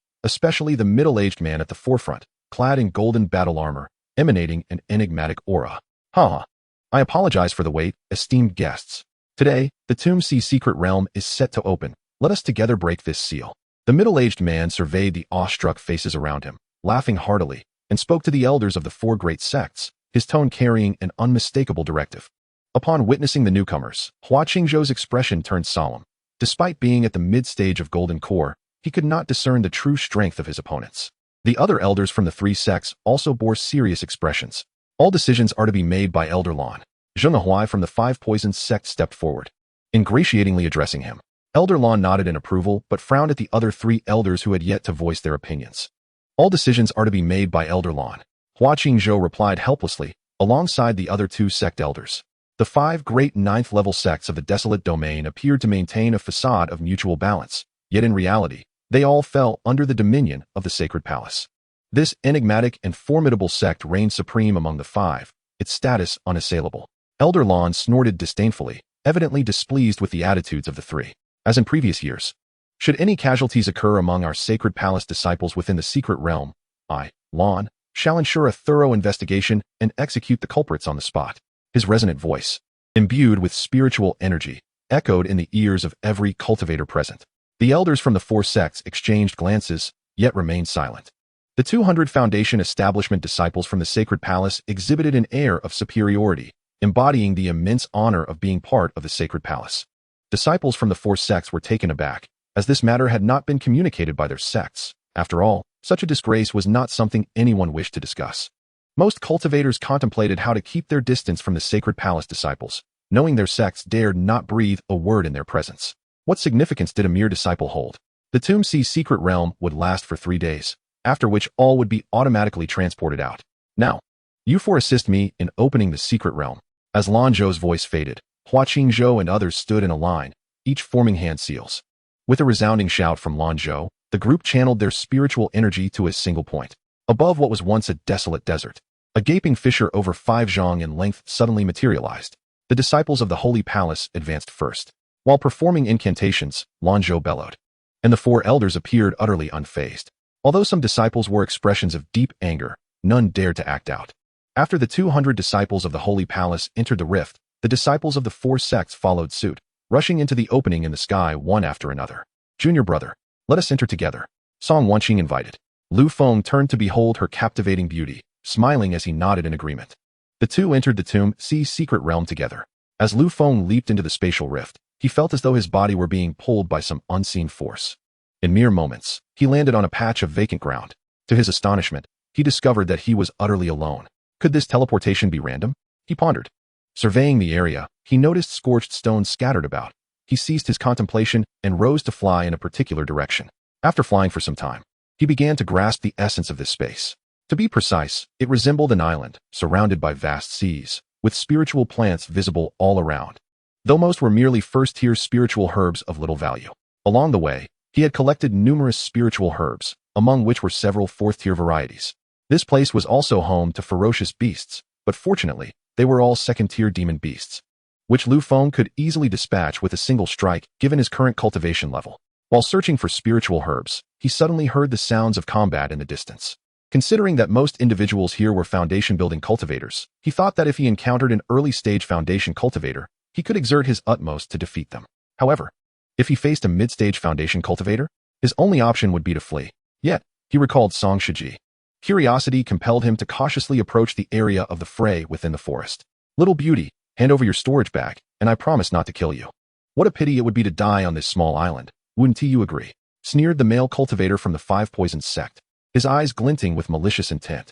especially the middle-aged man at the forefront, clad in golden battle armor, emanating an enigmatic aura. I apologize for the wait, esteemed guests. Today, the Tomb Sea secret realm is set to open. Let us together break this seal. The middle-aged man surveyed the awestruck faces around him, laughing heartily, and spoke to the elders of the 4 great sects, his tone carrying an unmistakable directive. Upon witnessing the newcomers, Hua Qingzhou's expression turned solemn. Despite being at the mid-stage of Golden Core, he could not discern the true strength of his opponents. The other elders from the 3 sects also bore serious expressions. All decisions are to be made by Elder Lan. Zhenghuai from the 5 Poisons sect stepped forward, ingratiatingly addressing him. Elder Lan nodded in approval but frowned at the other 3 elders who had yet to voice their opinions. All decisions are to be made by Elder Lan. Hua Qingzhou replied helplessly, alongside the other 2 sect elders. The 5 great 9th-level sects of the desolate domain appeared to maintain a facade of mutual balance, yet in reality, they all fell under the dominion of the sacred palace. This enigmatic and formidable sect reigned supreme among the 5, its status unassailable. Elder Lan snorted disdainfully, evidently displeased with the attitudes of the 3. As in previous years, should any casualties occur among our sacred palace disciples within the secret realm, I, Lan, shall ensure a thorough investigation and execute the culprits on the spot. His resonant voice, imbued with spiritual energy, echoed in the ears of every cultivator present. The elders from the 4 sects exchanged glances, yet remained silent. The 200 Foundation establishment disciples from the sacred palace exhibited an air of superiority, embodying the immense honor of being part of the sacred palace. Disciples from the 4 sects were taken aback, as this matter had not been communicated by their sects. After all, such a disgrace was not something anyone wished to discuss. Most cultivators contemplated how to keep their distance from the sacred palace disciples, knowing their sects dared not breathe a word in their presence. What significance did a mere disciple hold? The Tomb Sea secret realm would last for 3 days, after which all would be automatically transported out. Now, you 4 assist me in opening the secret realm. As Lan Zhou's voice faded, Hua Qingzhou and others stood in a line, each forming hand seals. With a resounding shout from Lan Zhou, the group channeled their spiritual energy to a single point. Above what was once a desolate desert, a gaping fissure over 5 zhang in length suddenly materialized. The disciples of the Holy Palace advanced first. While performing incantations, Lan Zhou bellowed, and the 4 elders appeared utterly unfazed. Although some disciples wore expressions of deep anger, none dared to act out. After the 200 disciples of the Holy Palace entered the rift, the disciples of the 4 sects followed suit, rushing into the opening in the sky one after another. Junior brother, let us enter together. Song Wanqing invited. Lu Feng turned to behold her captivating beauty, smiling as he nodded in agreement. The 2 entered the Tomb Sea secret realm together. As Lu Feng leaped into the spatial rift, he felt as though his body were being pulled by some unseen force. In mere moments, he landed on a patch of vacant ground. To his astonishment, he discovered that he was utterly alone. Could this teleportation be random? He pondered. Surveying the area, he noticed scorched stones scattered about. He ceased his contemplation and rose to fly in a particular direction. After flying for some time, he began to grasp the essence of this space. To be precise, it resembled an island, surrounded by vast seas, with spiritual plants visible all around. Though most were merely first-tier spiritual herbs of little value. Along the way, he had collected numerous spiritual herbs, among which were several 4th-tier varieties. This place was also home to ferocious beasts, but fortunately, they were all 2nd-tier demon beasts, which Lu Feng could easily dispatch with a single strike given his current cultivation level. While searching for spiritual herbs, he suddenly heard the sounds of combat in the distance. Considering that most individuals here were foundation-building cultivators, he thought that if he encountered an early-stage foundation cultivator, he could exert his utmost to defeat them. However, if he faced a mid-stage foundation cultivator, his only option would be to flee. Yet, he recalled Song Shiji. Curiosity compelled him to cautiously approach the area of the fray within the forest. Little beauty, hand over your storage bag, and I promise not to kill you. What a pity it would be to die on this small island. Wouldn't you agree? Sneered the male cultivator from the 5 Poisons sect, his eyes glinting with malicious intent.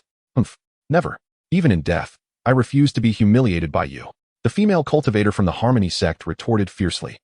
Never. Even in death, I refuse to be humiliated by you. The female cultivator from the Harmony sect retorted fiercely.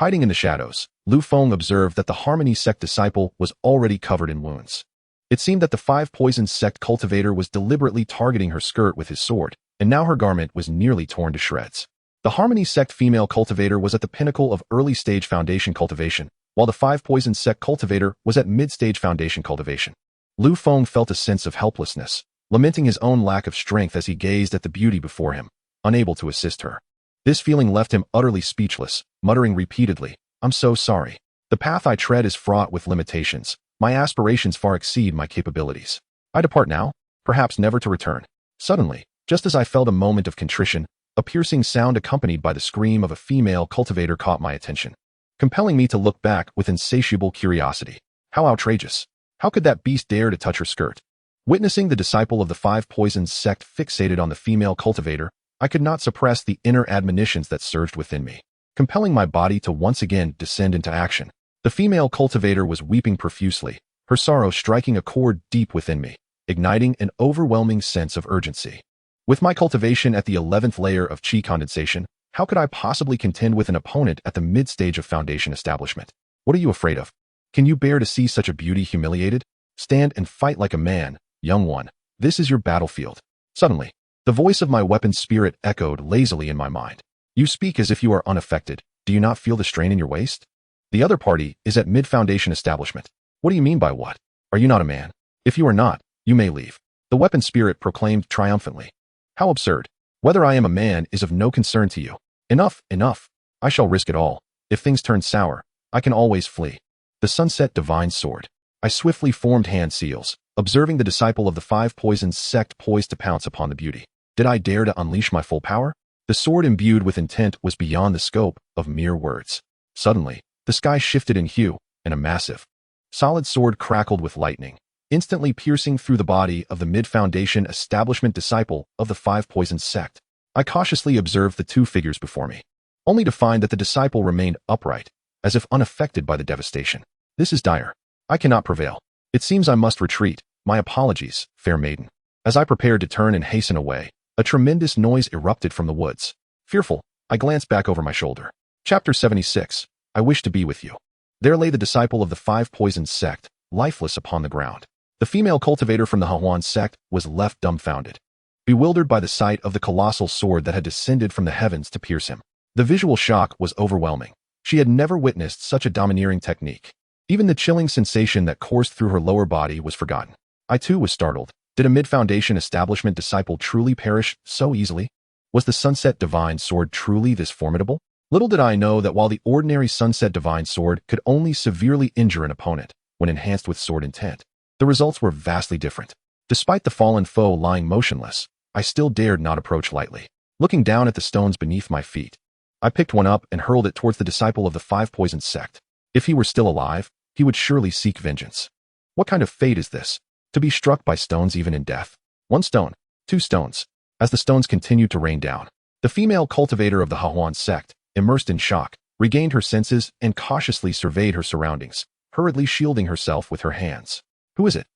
Hiding in the shadows, Lu Feng observed that the Harmony sect disciple was already covered in wounds. It seemed that the Five Poisons sect cultivator was deliberately targeting her skirt with his sword, and now her garment was nearly torn to shreds. The Harmony sect female cultivator was at the pinnacle of early-stage foundation cultivation, while the Five Poisons sect cultivator was at mid-stage foundation cultivation. Lu Feng felt a sense of helplessness, lamenting his own lack of strength as he gazed at the beauty before him, unable to assist her. This feeling left him utterly speechless, muttering repeatedly, "I'm so sorry. The path I tread is fraught with limitations. My aspirations far exceed my capabilities. I depart now, perhaps never to return." Suddenly, just as I felt a moment of contrition, a piercing sound accompanied by the scream of a female cultivator caught my attention, compelling me to look back with insatiable curiosity. How outrageous! How could that beast dare to touch her skirt? Witnessing the disciple of the Five Poisons sect fixated on the female cultivator, I could not suppress the inner admonitions that surged within me, compelling my body to once again descend into action. The female cultivator was weeping profusely, her sorrow striking a chord deep within me, igniting an overwhelming sense of urgency. With my cultivation at the 11th layer of Qi condensation, how could I possibly contend with an opponent at the mid-stage of foundation establishment? What are you afraid of? Can you bear to see such a beauty humiliated? Stand and fight like a man, young one. This is your battlefield. Suddenly, the voice of my weapon spirit echoed lazily in my mind. You speak as if you are unaffected. Do you not feel the strain in your waist? The other party is at mid-foundation establishment. What do you mean by what? Are you not a man? If you are not, you may leave. The weapon spirit proclaimed triumphantly. How absurd. Whether I am a man is of no concern to you. Enough, enough. I shall risk it all. If things turn sour, I can always flee. The Sunset Divine Sword. I swiftly formed hand seals, observing the disciple of the Five Poisons sect poised to pounce upon the beauty. Did I dare to unleash my full power? The sword imbued with intent was beyond the scope of mere words. Suddenly, the sky shifted in hue, and a massive, solid sword crackled with lightning, instantly piercing through the body of the mid-foundation establishment disciple of the Five Poisons sect. I cautiously observed the two figures before me, only to find that the disciple remained upright, as if unaffected by the devastation. This is dire. I cannot prevail. It seems I must retreat. My apologies, fair maiden. As I prepared to turn and hasten away, a tremendous noise erupted from the woods. Fearful, I glanced back over my shoulder. Chapter 76. I wish to be with you. There lay the disciple of the Five Poisons sect, lifeless upon the ground. The female cultivator from the Hahuan sect was left dumbfounded, bewildered by the sight of the colossal sword that had descended from the heavens to pierce him. The visual shock was overwhelming. She had never witnessed such a domineering technique. Even the chilling sensation that coursed through her lower body was forgotten. I too was startled. Did a mid-foundation establishment disciple truly perish so easily? Was the Sunset Divine Sword truly this formidable? Little did I know that while the ordinary Sunset Divine Sword could only severely injure an opponent when enhanced with sword intent, the results were vastly different. Despite the fallen foe lying motionless, I still dared not approach lightly. Looking down at the stones beneath my feet, I picked one up and hurled it towards the disciple of the Five Poisons sect. If he were still alive, he would surely seek vengeance. What kind of fate is this? To be struck by stones even in death. 1 stone, 2 stones. As the stones continued to rain down, the female cultivator of the Hahuan sect, immersed in shock, regained her senses and cautiously surveyed her surroundings, hurriedly shielding herself with her hands. Who is it?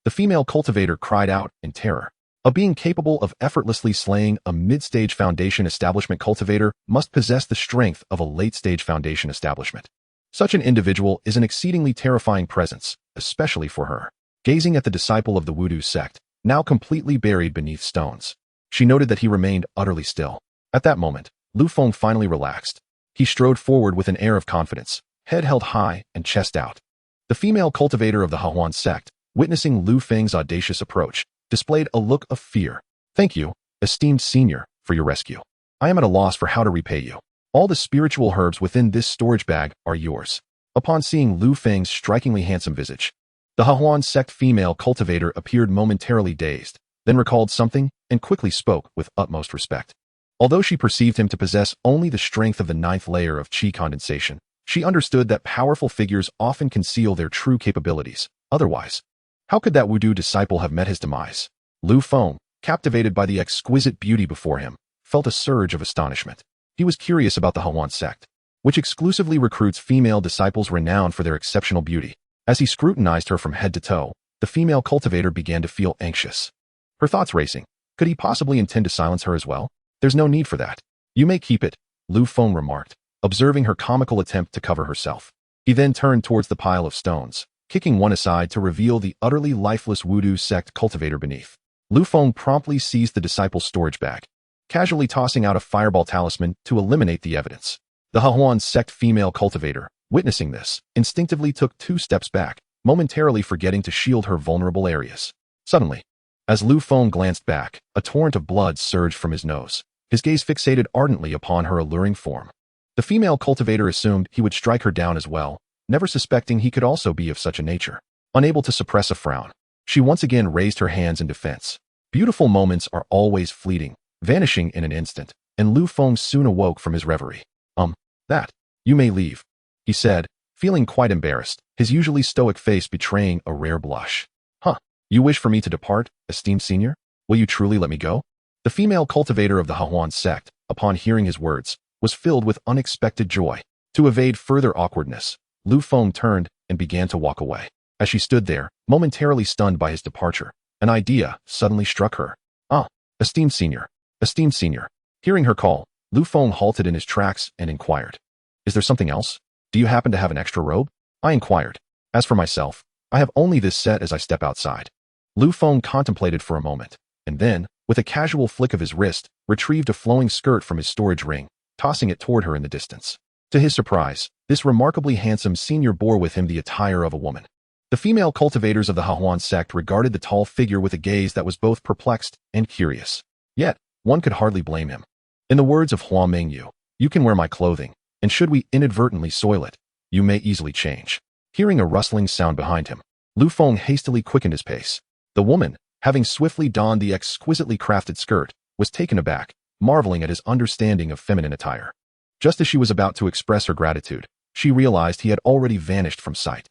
The female cultivator cried out in terror. A being capable of effortlessly slaying a mid-stage foundation establishment cultivator must possess the strength of a late-stage foundation establishment. Such an individual is an exceedingly terrifying presence, especially for her. Gazing at the disciple of the Wudu sect, now completely buried beneath stones, she noted that he remained utterly still. At that moment, Lu Feng finally relaxed. He strode forward with an air of confidence, head held high and chest out. The female cultivator of the Hahuan sect, witnessing Lu Feng's audacious approach, displayed a look of fear. Thank you, esteemed senior, for your rescue. I am at a loss for how to repay you. All the spiritual herbs within this storage bag are yours. Upon seeing Lu Feng's strikingly handsome visage, the Hahuan sect female cultivator appeared momentarily dazed, then recalled something and quickly spoke with utmost respect. Although she perceived him to possess only the strength of the 9th layer of Qi condensation, she understood that powerful figures often conceal their true capabilities. Otherwise, how could that Wudu disciple have met his demise? Lu Feng, captivated by the exquisite beauty before him, felt a surge of astonishment. He was curious about the Hahuan sect, which exclusively recruits female disciples renowned for their exceptional beauty. As he scrutinized her from head to toe, the female cultivator began to feel anxious. Her thoughts racing. Could he possibly intend to silence her as well? There's no need for that. You may keep it, Lu Feng remarked, observing her comical attempt to cover herself. He then turned towards the pile of stones, kicking one aside to reveal the utterly lifeless Wudu sect cultivator beneath. Lu Feng promptly seized the disciple's storage bag, casually tossing out a fireball talisman to eliminate the evidence. The Hahuan sect female cultivator, witnessing this, instinctively took 2 steps back, momentarily forgetting to shield her vulnerable areas. Suddenly, as Lu Feng glanced back, a torrent of blood surged from his nose, his gaze fixated ardently upon her alluring form. The female cultivator assumed he would strike her down as well, never suspecting he could also be of such a nature. Unable to suppress a frown, she once again raised her hands in defense. Beautiful moments are always fleeting, vanishing in an instant, and Lu Feng soon awoke from his reverie. That. You may leave, he said, feeling quite embarrassed, his usually stoic face betraying a rare blush. You wish for me to depart, esteemed senior? Will you truly let me go? The female cultivator of the Hahuan sect, upon hearing his words, was filled with unexpected joy. To evade further awkwardness, Lu Feng turned and began to walk away. As she stood there, momentarily stunned by his departure, an idea suddenly struck her. Esteemed senior. Esteemed senior. Hearing her call, Lu Feng halted in his tracks and inquired. Is there something else? Do you happen to have an extra robe? I inquired. As for myself, I have only this set as I step outside. Lu Feng contemplated for a moment, and then, with a casual flick of his wrist, retrieved a flowing skirt from his storage ring, tossing it toward her in the distance. To his surprise, this remarkably handsome senior bore with him the attire of a woman. The female cultivators of the Hahuan sect regarded the tall figure with a gaze that was both perplexed and curious. Yet, one could hardly blame him. In the words of Hua Mengyu, you can wear my clothing, and should we inadvertently soil it, you may easily change. Hearing a rustling sound behind him, Lu Feng hastily quickened his pace. The woman, having swiftly donned the exquisitely crafted skirt, was taken aback, marveling at his understanding of feminine attire. Just as she was about to express her gratitude, she realized he had already vanished from sight.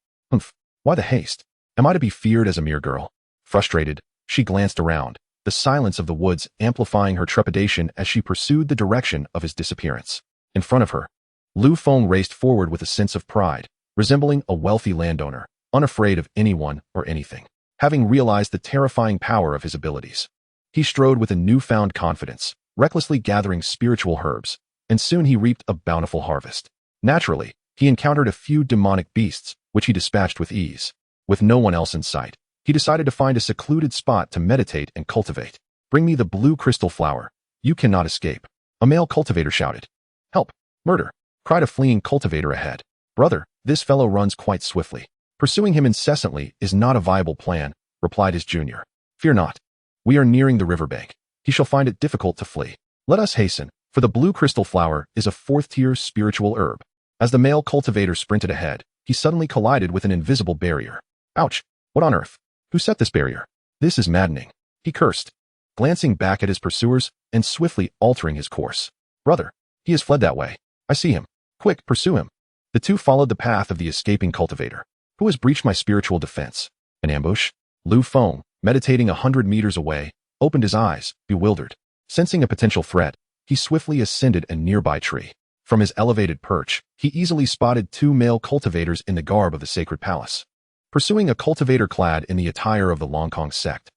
Why the haste? Am I to be feared as a mere girl? Frustrated, she glanced around, the silence of the woods amplifying her trepidation as she pursued the direction of his disappearance. In front of her, Lu Feng raced forward with a sense of pride, resembling a wealthy landowner, unafraid of anyone or anything. Having realized the terrifying power of his abilities, he strode with a newfound confidence, recklessly gathering spiritual herbs, and soon he reaped a bountiful harvest. Naturally, he encountered a few demonic beasts, which he dispatched with ease. With no one else in sight, he decided to find a secluded spot to meditate and cultivate. Bring me the blue crystal flower. You cannot escape. A male cultivator shouted. Help! Murder! Cried a fleeing cultivator ahead. Brother, this fellow runs quite swiftly. Pursuing him incessantly is not a viable plan, replied his junior. Fear not. We are nearing the riverbank. He shall find it difficult to flee. Let us hasten, for the blue crystal flower is a 4th-tier spiritual herb. As the male cultivator sprinted ahead, he suddenly collided with an invisible barrier. Ouch! What on earth? Who set this barrier? This is maddening. He cursed, glancing back at his pursuers and swiftly altering his course. Brother, he has fled that way. I see him. Quick, pursue him. The two followed the path of the escaping cultivator. Who has breached my spiritual defense? An ambush? Lu Feng, meditating 100 meters away, opened his eyes, bewildered. Sensing a potential threat, he swiftly ascended a nearby tree. From his elevated perch, he easily spotted 2 male cultivators in the garb of the sacred palace. Pursuing a cultivator clad in the attire of the Longkong sect.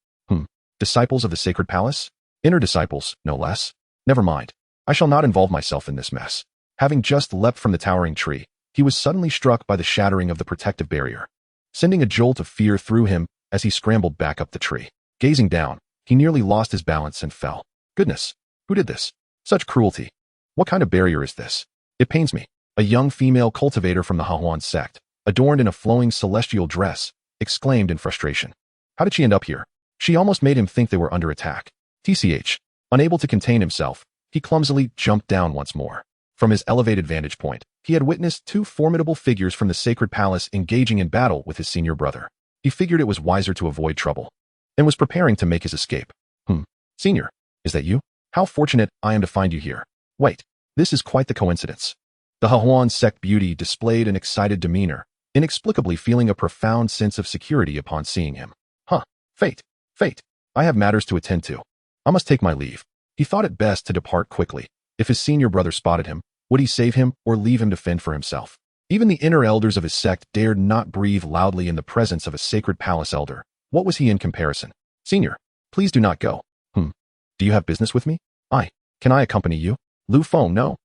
Disciples of the sacred palace? Inner disciples, no less. Never mind. I shall not involve myself in this mess. Having just leapt from the towering tree, he was suddenly struck by the shattering of the protective barrier, sending a jolt of fear through him as he scrambled back up the tree. Gazing down, he nearly lost his balance and fell. Goodness, who did this? Such cruelty. What kind of barrier is this? It pains me. A young female cultivator from the Hahuan sect, adorned in a flowing celestial dress, exclaimed in frustration. How did she end up here? She almost made him think they were under attack. TCH. Unable to contain himself, he clumsily jumped down once more. From his elevated vantage point, he had witnessed 2 formidable figures from the sacred palace engaging in battle with his senior brother. He figured it was wiser to avoid trouble, and was preparing to make his escape. Senior, is that you? How fortunate I am to find you here. Wait, this is quite the coincidence. The Hahuan sect beauty displayed an excited demeanor, inexplicably feeling a profound sense of security upon seeing him. Fate. I have matters to attend to. I must take my leave. He thought it best to depart quickly. If his senior brother spotted him, would he save him or leave him to fend for himself? Even the inner elders of his sect dared not breathe loudly in the presence of a sacred palace elder. What was he in comparison? Senior, please do not go. Do you have business with me? Can I accompany you? Lu Feng, no.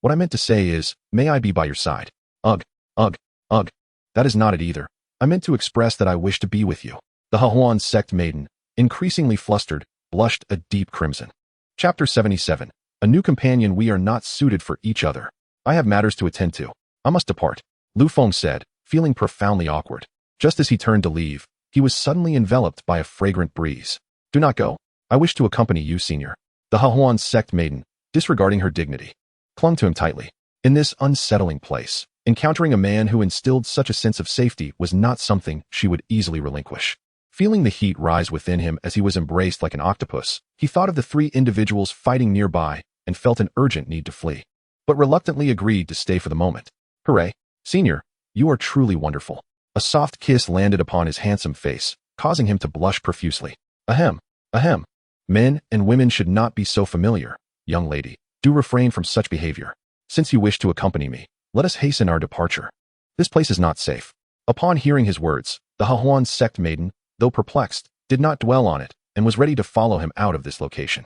What I meant to say is, may I be by your side? Ugh, ugh, ugh. That is not it either. I meant to express that I wish to be with you. The Hahuan sect maiden, increasingly flustered, blushed a deep crimson. Chapter 77. A new companion. We are not suited for each other. I have matters to attend to. I must depart. Lu Feng said, feeling profoundly awkward. Just as he turned to leave, he was suddenly enveloped by a fragrant breeze. Do not go. I wish to accompany you, senior. The Hahuan sect maiden, disregarding her dignity, clung to him tightly. In this unsettling place, encountering a man who instilled such a sense of safety was not something she would easily relinquish. Feeling the heat rise within him as he was embraced like an octopus, he thought of the three individuals fighting nearby and felt an urgent need to flee, but reluctantly agreed to stay for the moment. Hooray, senior, you are truly wonderful. A soft kiss landed upon his handsome face, causing him to blush profusely. Ahem, ahem. Men and women should not be so familiar. Young lady, do refrain from such behavior. Since you wish to accompany me, let us hasten our departure. This place is not safe. Upon hearing his words, the Hahuan sect maiden, though perplexed, did not dwell on it and was ready to follow him out of this location.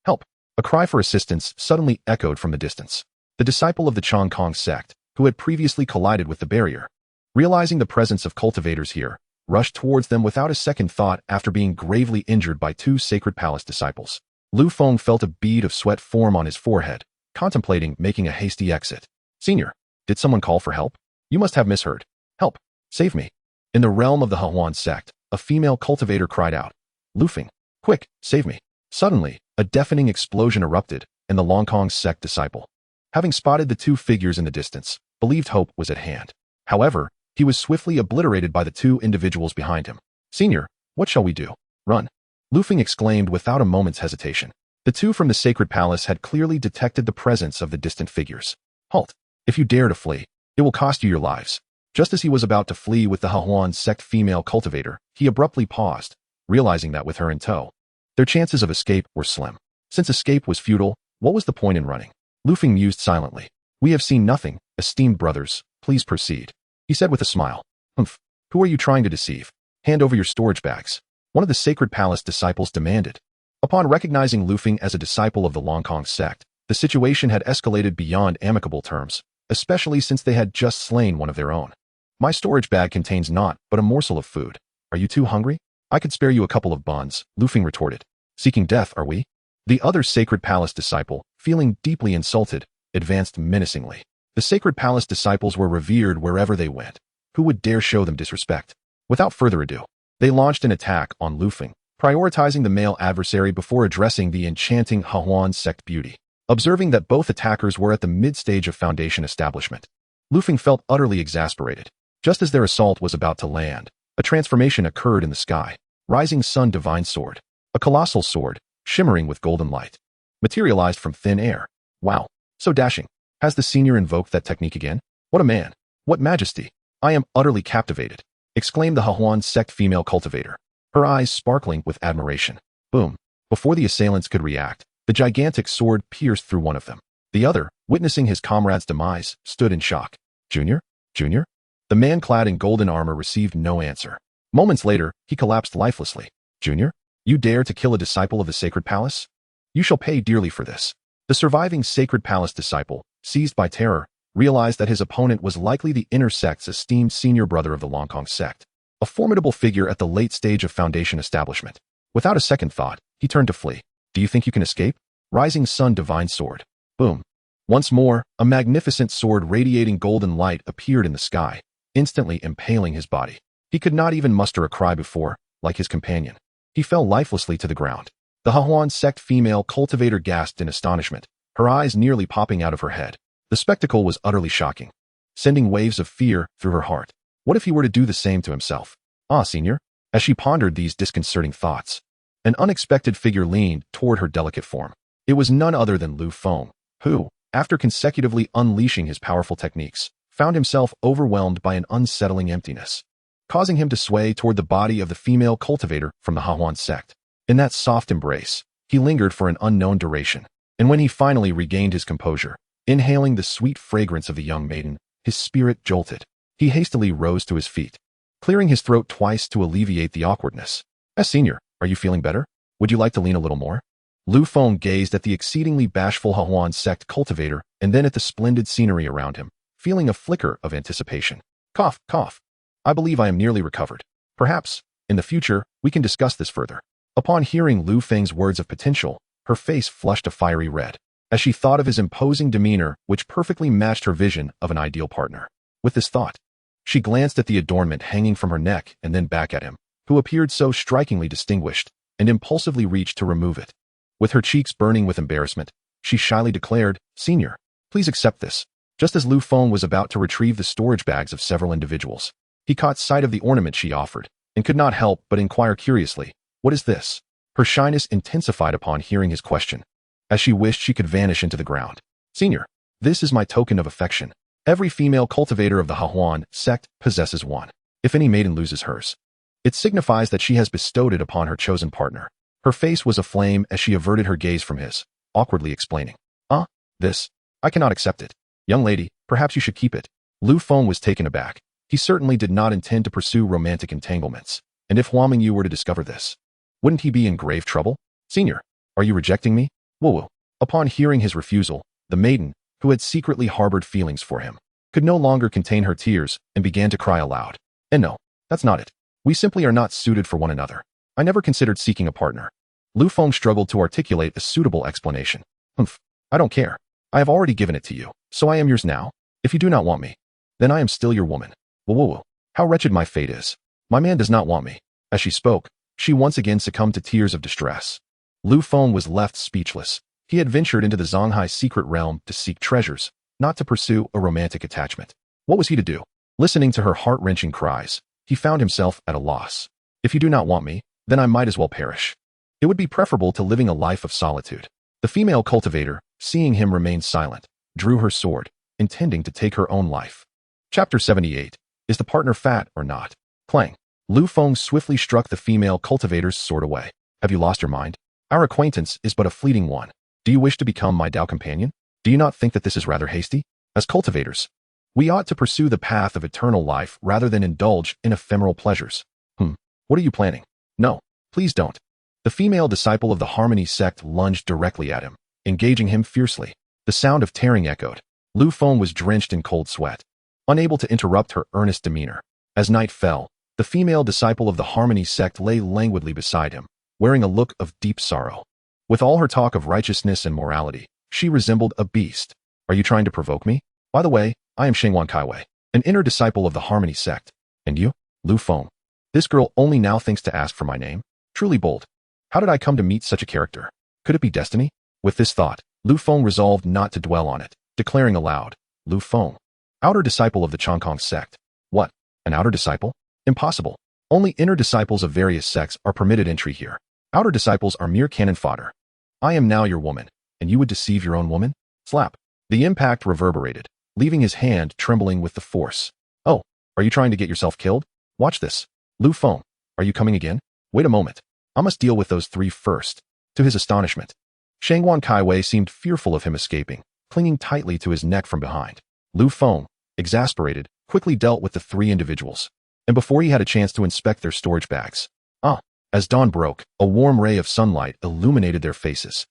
Help! A cry for assistance suddenly echoed from the distance. The disciple of the Changkong sect, who had previously collided with the barrier, realizing the presence of cultivators here, rushed towards them without a second thought after being gravely injured by two Sacred Palace disciples. Lu Feng felt a bead of sweat form on his forehead, contemplating making a hasty exit. Senior, did someone call for help? You must have misheard. Help! Save me! In the realm of the Hahuan sect, a female cultivator cried out. Lu Feng, quick, save me! Suddenly, a deafening explosion erupted, and the Longkong sect disciple, having spotted the two figures in the distance, believed hope was at hand. However, he was swiftly obliterated by the two individuals behind him. Senior, what shall we do? Run! Lu Feng exclaimed without a moment's hesitation. The two from the Sacred Palace had clearly detected the presence of the distant figures. Halt! If you dare to flee, it will cost you your lives. Just as he was about to flee with the Hahuan sect female cultivator, he abruptly paused, realizing that with her in tow, their chances of escape were slim. Since escape was futile, what was the point in running? Lu Feng mused silently. We have seen nothing, esteemed brothers, please proceed. He said with a smile. Humph, who are you trying to deceive? Hand over your storage bags. One of the Sacred Palace disciples demanded. Upon recognizing Lu Feng as a disciple of the Longkong sect, the situation had escalated beyond amicable terms, especially since they had just slain one of their own. My storage bag contains naught but a morsel of food. Are you too hungry? I could spare you a couple of buns, Lu Feng retorted. Seeking death, are we? The other Sacred Palace disciple, feeling deeply insulted, advanced menacingly. The Sacred Palace disciples were revered wherever they went. Who would dare show them disrespect? Without further ado, they launched an attack on Lu Feng, prioritizing the male adversary before addressing the enchanting Hahuan sect beauty. Observing that both attackers were at the mid-stage of Foundation establishment, Lu Feng felt utterly exasperated. Just as their assault was about to land, a transformation occurred in the sky. Rising Sun Divine Sword, a colossal sword, shimmering with golden light, materialized from thin air. Wow, so dashing. Has the senior invoked that technique again? What a man! What majesty! I am utterly captivated, exclaimed the Hahuan sect female cultivator, her eyes sparkling with admiration. Boom! Before the assailants could react, the gigantic sword pierced through one of them. The other, witnessing his comrade's demise, stood in shock. Junior? Junior? The man clad in golden armor received no answer. Moments later, he collapsed lifelessly. Junior? You dare to kill a disciple of the Sacred Palace? You shall pay dearly for this. The surviving Sacred Palace disciple, seized by terror, realized that his opponent was likely the inner sect's esteemed senior brother of the Longkong sect, a formidable figure at the late stage of Foundation establishment. Without a second thought, he turned to flee. Do you think you can escape? Rising Sun Divine Sword. Boom. Once more, a magnificent sword radiating golden light appeared in the sky, instantly impaling his body. He could not even muster a cry before, like his companion. He fell lifelessly to the ground. The Hahuan sect female cultivator gasped in astonishment, her eyes nearly popping out of her head. The spectacle was utterly shocking, sending waves of fear through her heart. What if he were to do the same to himself? Ah, senior. As she pondered these disconcerting thoughts, an unexpected figure leaned toward her delicate form. It was none other than Lu Feng, who, after consecutively unleashing his powerful techniques, found himself overwhelmed by an unsettling emptiness, causing him to sway toward the body of the female cultivator from the Hahuan sect. In that soft embrace, he lingered for an unknown duration, and when he finally regained his composure, inhaling the sweet fragrance of the young maiden, his spirit jolted. He hastily rose to his feet, clearing his throat twice to alleviate the awkwardness. Senior, are you feeling better? Would you like to lean a little more? Lu Feng gazed at the exceedingly bashful Hahuan sect cultivator and then at the splendid scenery around him, feeling a flicker of anticipation. Cough, cough. I believe I am nearly recovered. Perhaps, in the future, we can discuss this further. Upon hearing Lu Feng's words of potential, her face flushed a fiery red, as she thought of his imposing demeanor which perfectly matched her vision of an ideal partner. With this thought, she glanced at the adornment hanging from her neck and then back at him, who appeared so strikingly distinguished, and impulsively reached to remove it. With her cheeks burning with embarrassment, she shyly declared, "Senior, please accept this." Just as Lu Feng was about to retrieve the storage bags of several individuals, he caught sight of the ornament she offered, and could not help but inquire curiously, "What is this?" Her shyness intensified upon hearing his question, as she wished she could vanish into the ground. "Senior, this is my token of affection. Every female cultivator of the Hahuan sect possesses one. If any maiden loses hers, it signifies that she has bestowed it upon her chosen partner." Her face was aflame as she averted her gaze from his, awkwardly explaining, This, I cannot accept it. Young lady, perhaps you should keep it." Lu Feng was taken aback. He certainly did not intend to pursue romantic entanglements, and if Huang Mingyu were to discover this, wouldn't he be in grave trouble? "Senior, are you rejecting me?" Wu. Upon hearing his refusal, the maiden, who had secretly harbored feelings for him, could no longer contain her tears and began to cry aloud. "And no, that's not it. We simply are not suited for one another. I never considered seeking a partner." Lu Feng struggled to articulate a suitable explanation. "Humph, I don't care. I have already given it to you, so I am yours now. If you do not want me, then I am still your woman." Whoa, how wretched my fate is. My man does not want me. As she spoke, she once again succumbed to tears of distress. Lu Feng was left speechless. He had ventured into the Zonghai secret realm to seek treasures, not to pursue a romantic attachment. What was he to do? Listening to her heart-wrenching cries, he found himself at a loss. "If you do not want me, then I might as well perish. It would be preferable to living a life of solitude." The female cultivator, seeing him remain silent, drew her sword, intending to take her own life. Chapter 78. Is the partner fat or not? Clang. Lu Feng swiftly struck the female cultivator's sword away. "Have you lost your mind? Our acquaintance is but a fleeting one. Do you wish to become my Dao companion? Do you not think that this is rather hasty? As cultivators, we ought to pursue the path of eternal life rather than indulge in ephemeral pleasures." What are you planning? "No, please don't." The female disciple of the Harmony sect lunged directly at him, engaging him fiercely. The sound of tearing echoed. Lu Feng was drenched in cold sweat, unable to interrupt her earnest demeanor. As night fell, the female disciple of the Harmony sect lay languidly beside him, wearing a look of deep sorrow. With all her talk of righteousness and morality, she resembled a beast. "Are you trying to provoke me? By the way, I am Qianying Wushuang, an inner disciple of the Harmony sect. And you?" Lu Feng. This girl only now thinks to ask for my name? Truly bold. How did I come to meet such a character? Could it be destiny? With this thought, Lu Feng resolved not to dwell on it, declaring aloud, "Lu Feng, outer disciple of the Chongkong sect." "What? An outer disciple? Impossible. Only inner disciples of various sects are permitted entry here. Outer disciples are mere cannon fodder. I am now your woman, and you would deceive your own woman?" Slap. The impact reverberated, leaving his hand trembling with the force. "Oh, are you trying to get yourself killed? Watch this. Lu Feng, are you coming again? Wait a moment. I must deal with those three first." To his astonishment, Qianying Wushuang seemed fearful of him escaping, clinging tightly to his neck from behind. Lu Feng, exasperated, quickly dealt with the three individuals, and before he had a chance to inspect their storage bags, as dawn broke, a warm ray of sunlight illuminated their faces.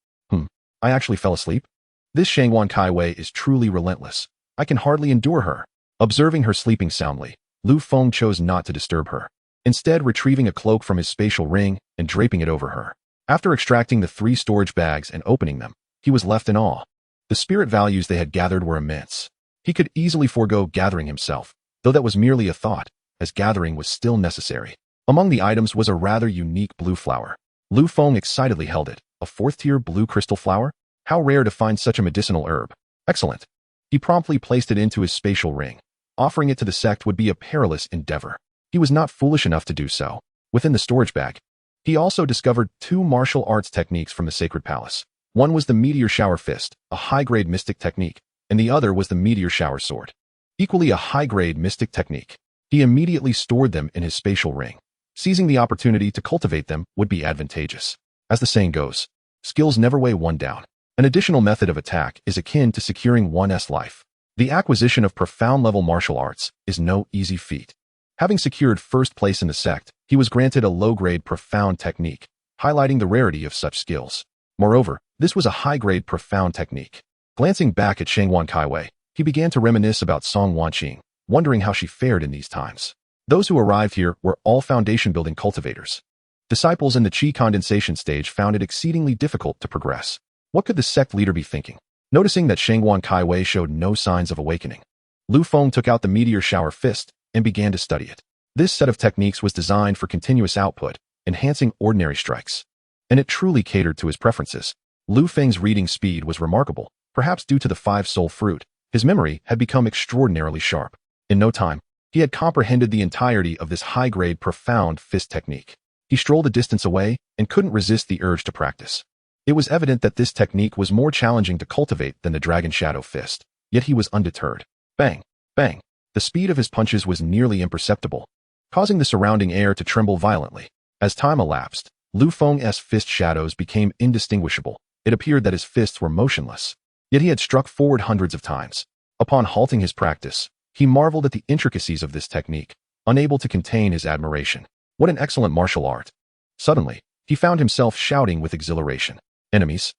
I actually fell asleep? This Qianying Wushuang is truly relentless. I can hardly endure her." Observing her sleeping soundly, Lu Feng chose not to disturb her, instead retrieving a cloak from his spatial ring and draping it over her. After extracting the three storage bags and opening them, he was left in awe. The spirit values they had gathered were immense. He could easily forego gathering himself, though that was merely a thought, as gathering was still necessary. Among the items was a rather unique blue flower. Lu Feng excitedly held it. A fourth-tier blue crystal flower? How rare to find such a medicinal herb. Excellent. He promptly placed it into his spatial ring. Offering it to the sect would be a perilous endeavor. He was not foolish enough to do so. Within the storage bag, he also discovered two martial arts techniques from the Sacred Palace. One was the Meteor Shower Fist, a high-grade mystic technique, and the other was the Meteor Shower Sword, equally a high-grade mystic technique. He immediately stored them in his spatial ring. Seizing the opportunity to cultivate them would be advantageous. As the saying goes, skills never weigh one down. An additional method of attack is akin to securing one's life. The acquisition of profound-level martial arts is no easy feat. Having secured first place in the sect, he was granted a low-grade profound technique, highlighting the rarity of such skills. Moreover, this was a high-grade, profound technique. Glancing back at Shangwan Kaiwei, he began to reminisce about Song Wanqing, wondering how she fared in these times. Those who arrived here were all foundation-building cultivators. Disciples in the Qi condensation stage found it exceedingly difficult to progress. What could the sect leader be thinking? Noticing that Shangwan Kaiwei showed no signs of awakening, Lu Feng took out the meteor shower fist and began to study it. This set of techniques was designed for continuous output, enhancing ordinary strikes. And it truly catered to his preferences. Lu Feng's reading speed was remarkable, perhaps due to the 5 soul fruit. His memory had become extraordinarily sharp. In no time, he had comprehended the entirety of this high-grade, profound fist technique. He strolled a distance away and couldn't resist the urge to practice. It was evident that this technique was more challenging to cultivate than the Dragon Shadow Fist, yet he was undeterred. Bang! Bang! The speed of his punches was nearly imperceptible, causing the surrounding air to tremble violently. As time elapsed, Lu Feng's fist shadows became indistinguishable. It appeared that his fists were motionless, yet he had struck forward hundreds of times. Upon halting his practice, he marveled at the intricacies of this technique, unable to contain his admiration. What an excellent martial art! Suddenly, he found himself shouting with exhilaration. Enemies?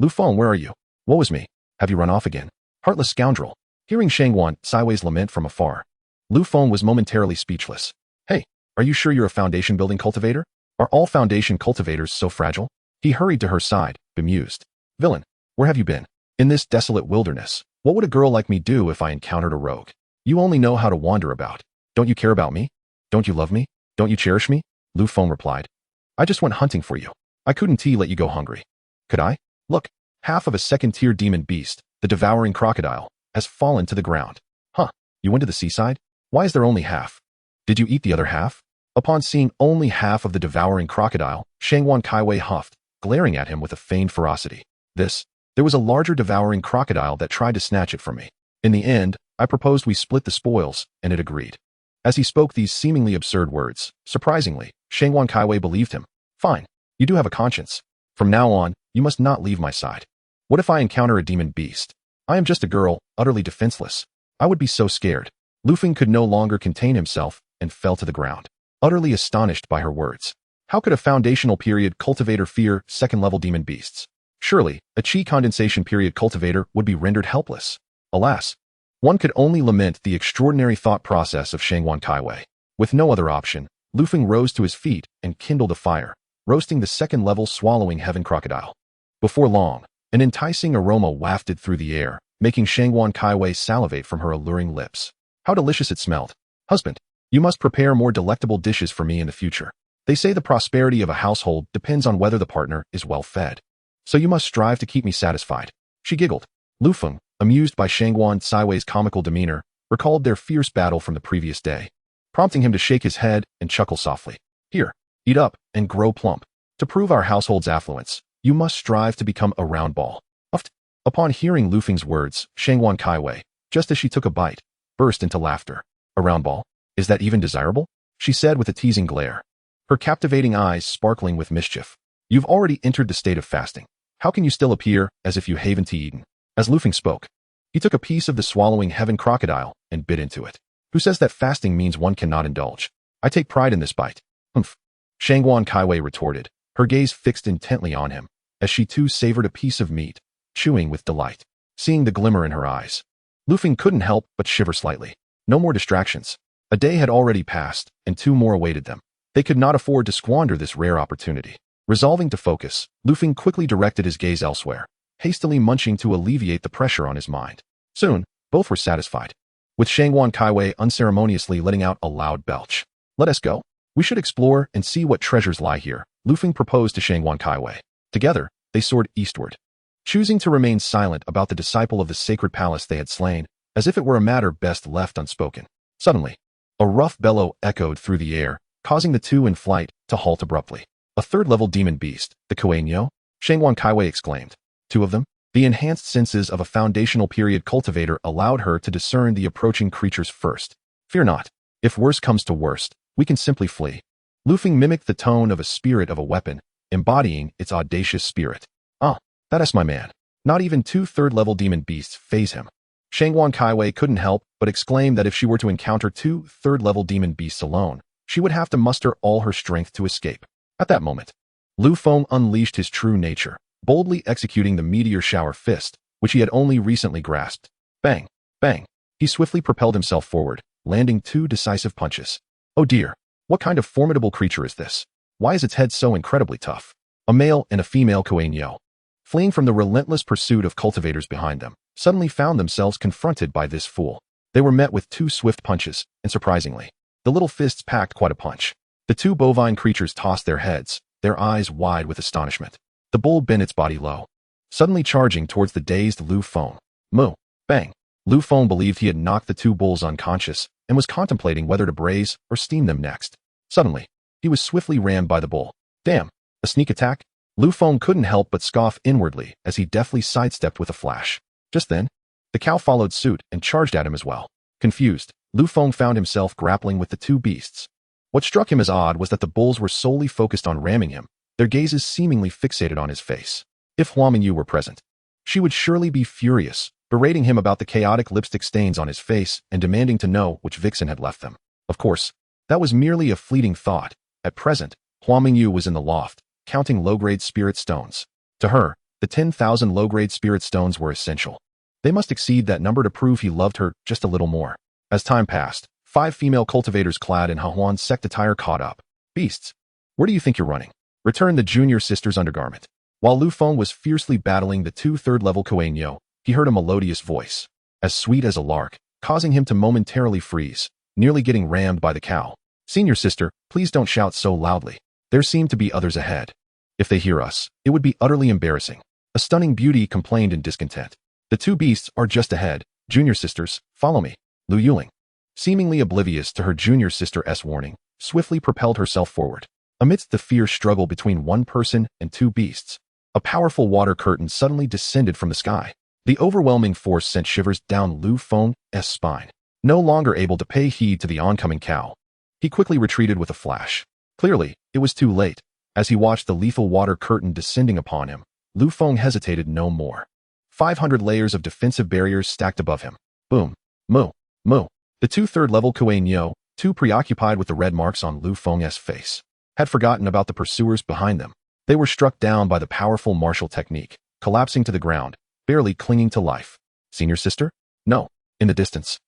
Lu Feng, where are you? Woe is me. Have you run off again? Heartless scoundrel. Hearing Shangwan Kaiwei's lament from afar, Lu Feng was momentarily speechless. Hey, are you sure you're a foundation-building cultivator? Are all foundation cultivators so fragile? He hurried to her side, bemused. Villain, where have you been? In this desolate wilderness, what would a girl like me do if I encountered a rogue? You only know how to wander about. Don't you care about me? Don't you love me? Don't you cherish me? Lu Feng replied. I just went hunting for you. I couldn't let you go hungry. Could I? Look, half of a second-tier demon beast, the devouring crocodile, has fallen to the ground. Huh, you went to the seaside? Why is there only half? Did you eat the other half? Upon seeing only half of the devouring crocodile, Shangwan Kaiwei huffed, glaring at him with a feigned ferocity. There was a larger devouring crocodile that tried to snatch it from me. In the end, I proposed we split the spoils, and it agreed. As he spoke these seemingly absurd words, surprisingly, Shangwan Kaiwei believed him. Fine, you do have a conscience. From now on, you must not leave my side. What if I encounter a demon beast? I am just a girl, utterly defenseless. I would be so scared. Lu Feng could no longer contain himself and fell to the ground, utterly astonished by her words. How could a foundational period cultivator fear second-level demon beasts? Surely, a Qi condensation period cultivator would be rendered helpless. Alas, one could only lament the extraordinary thought process of Shangwan Kaiwei. With no other option, Lu Feng rose to his feet and kindled a fire, roasting the second-level swallowing heaven crocodile. Before long, an enticing aroma wafted through the air, making Shangwan Kaiwei salivate from her alluring lips. How delicious it smelled. Husband, you must prepare more delectable dishes for me in the future. They say the prosperity of a household depends on whether the partner is well fed. So you must strive to keep me satisfied. She giggled. Lu Feng, amused by Shangwan Kaiwei's comical demeanor, recalled their fierce battle from the previous day, prompting him to shake his head and chuckle softly. Here, eat up and grow plump. To prove our household's affluence, you must strive to become a round ball. Uft. Upon hearing Lu Feng's words, Shangwan Kaiwei, just as she took a bite, burst into laughter. A round ball? Is that even desirable? She said with a teasing glare, her captivating eyes sparkling with mischief. You've already entered the state of fasting. How can you still appear as if you haven't eaten? As Lu Feng spoke, he took a piece of the swallowing heaven crocodile and bit into it. Who says that fasting means one cannot indulge? I take pride in this bite. Humph. Shangwan Kaiwei retorted, her gaze fixed intently on him, as she too savored a piece of meat, chewing with delight. Seeing the glimmer in her eyes, Lu Feng couldn't help but shiver slightly. No more distractions. A day had already passed, and 2 more awaited them. They could not afford to squander this rare opportunity. Resolving to focus, Lu Feng quickly directed his gaze elsewhere, hastily munching to alleviate the pressure on his mind. Soon, both were satisfied, with Shangwan Kaiwei unceremoniously letting out a loud belch. Let us go. We should explore and see what treasures lie here, Lu Feng proposed to Shangwan Kaiwei. Together, they soared eastward, choosing to remain silent about the disciple of the sacred palace they had slain, as if it were a matter best left unspoken. Suddenly, a rough bellow echoed through the air, causing the 2 in flight to halt abruptly. A 3rd-level demon beast, the Qianying? Shangwan Kaiwei exclaimed. 2 of them? The enhanced senses of a foundational period cultivator allowed her to discern the approaching creatures first. Fear not. If worse comes to worst, we can simply flee. Lu Feng mimicked the tone of a spirit of a weapon, embodying its audacious spirit. That is my man. Not even 2 3rd-level demon beasts faze him. Shangwan Kaiwei couldn't help but exclaim that if she were to encounter 2 3rd-level demon beasts alone, she would have to muster all her strength to escape. At that moment, Lu Feng unleashed his true nature, boldly executing the meteor shower fist, which he had only recently grasped. Bang! Bang! He swiftly propelled himself forward, landing 2 decisive punches. Oh dear! What kind of formidable creature is this? Why is its head so incredibly tough? A male and a female Qianying, fleeing from the relentless pursuit of cultivators behind them, suddenly found themselves confronted by this fool. They were met with 2 swift punches, and surprisingly, the little fists packed quite a punch. The 2 bovine creatures tossed their heads, their eyes wide with astonishment. The bull bent its body low, suddenly charging towards the dazed Lu Feng. Moo! Bang! Lu Feng believed he had knocked the 2 bulls unconscious and was contemplating whether to braise or steam them next. Suddenly, he was swiftly rammed by the bull. Damn! A sneak attack? Lu Feng couldn't help but scoff inwardly as he deftly sidestepped with a flash. Just then, the cow followed suit and charged at him as well. Confused, Lu Feng found himself grappling with the 2 beasts. What struck him as odd was that the bulls were solely focused on ramming him, their gazes seemingly fixated on his face. If Huang Mingyu were present, she would surely be furious, berating him about the chaotic lipstick stains on his face and demanding to know which vixen had left them. Of course, that was merely a fleeting thought. At present, Huang Mingyu was in the loft, counting low-grade spirit stones. To her, the 10,000 low-grade spirit stones were essential. They must exceed that number to prove he loved her just a little more. As time passed, 5 female cultivators clad in Hahuan sect attire caught up. Beasts, where do you think you're running? Returned the junior sister's undergarment. While Lu Feng was fiercely battling the 2 third-level Qianying, he heard a melodious voice, as sweet as a lark, causing him to momentarily freeze, nearly getting rammed by the cow. Senior sister, please don't shout so loudly. There seem to be others ahead. If they hear us, it would be utterly embarrassing. A stunning beauty complained in discontent. The 2 beasts are just ahead. Junior sisters, follow me. Lu Yuling, seemingly oblivious to her junior sister's warning, swiftly propelled herself forward. Amidst the fierce struggle between 1 person and 2 beasts, a powerful water curtain suddenly descended from the sky. The overwhelming force sent shivers down Lu Feng's spine. No longer able to pay heed to the oncoming cow, he quickly retreated with a flash. Clearly, it was too late. As he watched the lethal water curtain descending upon him, Lu Feng hesitated no more. 500 layers of defensive barriers stacked above him. Boom. Moo. Moo. The 2 third-level Qianying, too preoccupied with the red marks on Lu Feng's face, had forgotten about the pursuers behind them. They were struck down by the powerful martial technique, collapsing to the ground, barely clinging to life. Senior sister? No. In the distance,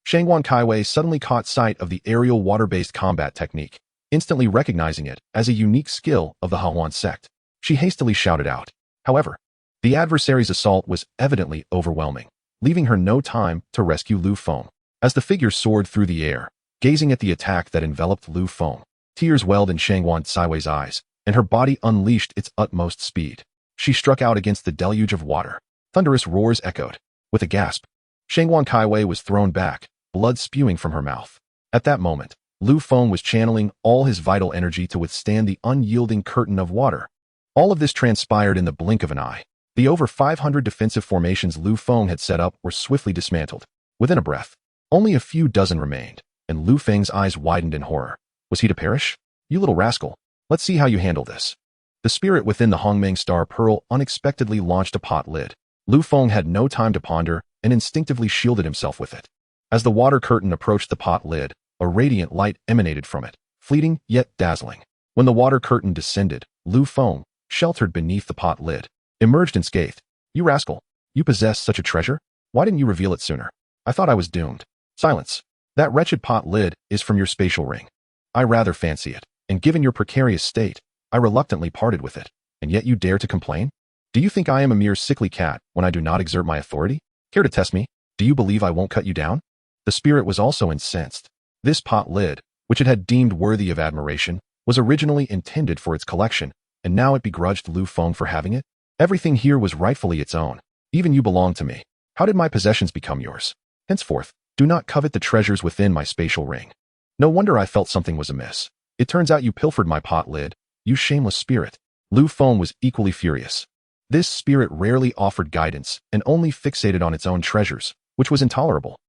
Shangguan Kaiwei suddenly caught sight of the aerial water-based combat technique, instantly recognizing it as a unique skill of the Hahuan sect. She hastily shouted out. However, the adversary's assault was evidently overwhelming, leaving her no time to rescue Lu Feng. As the figure soared through the air, gazing at the attack that enveloped Lu Feng, tears welled in Shangguan Kaiwei's eyes, and her body unleashed its utmost speed. She struck out against the deluge of water. Thunderous roars echoed. With a gasp, Shangguan Kaiwei was thrown back, blood spewing from her mouth. At that moment, Lu Feng was channeling all his vital energy to withstand the unyielding curtain of water. All of this transpired in the blink of an eye. The over 500 defensive formations Lu Feng had set up were swiftly dismantled. Within a breath, only a few dozen remained, and Lu Feng's eyes widened in horror. Was he to perish? You little rascal. Let's see how you handle this. The spirit within the Hongmeng Star Pearl unexpectedly launched a pot lid. Lu Feng had no time to ponder and instinctively shielded himself with it. As the water curtain approached the pot lid, a radiant light emanated from it, fleeting yet dazzling. When the water curtain descended, Lu Feng, sheltered beneath the pot lid, emerged unscathed. You rascal! You possess such a treasure? Why didn't you reveal it sooner? I thought I was doomed. Silence. That wretched pot lid is from your spatial ring. I rather fancy it, and given your precarious state, I reluctantly parted with it, and yet you dare to complain? Do you think I am a mere sickly cat when I do not exert my authority? Care to test me? Do you believe I won't cut you down? The spirit was also incensed. This pot lid, which it had deemed worthy of admiration, was originally intended for its collection, and now it begrudged Lu Feng for having it? Everything here was rightfully its own. Even you belong to me. How did my possessions become yours? Henceforth, do not covet the treasures within my spatial ring. No wonder I felt something was amiss. It turns out you pilfered my pot lid, you shameless spirit. Lu Feng was equally furious. This spirit rarely offered guidance and only fixated on its own treasures, which was intolerable.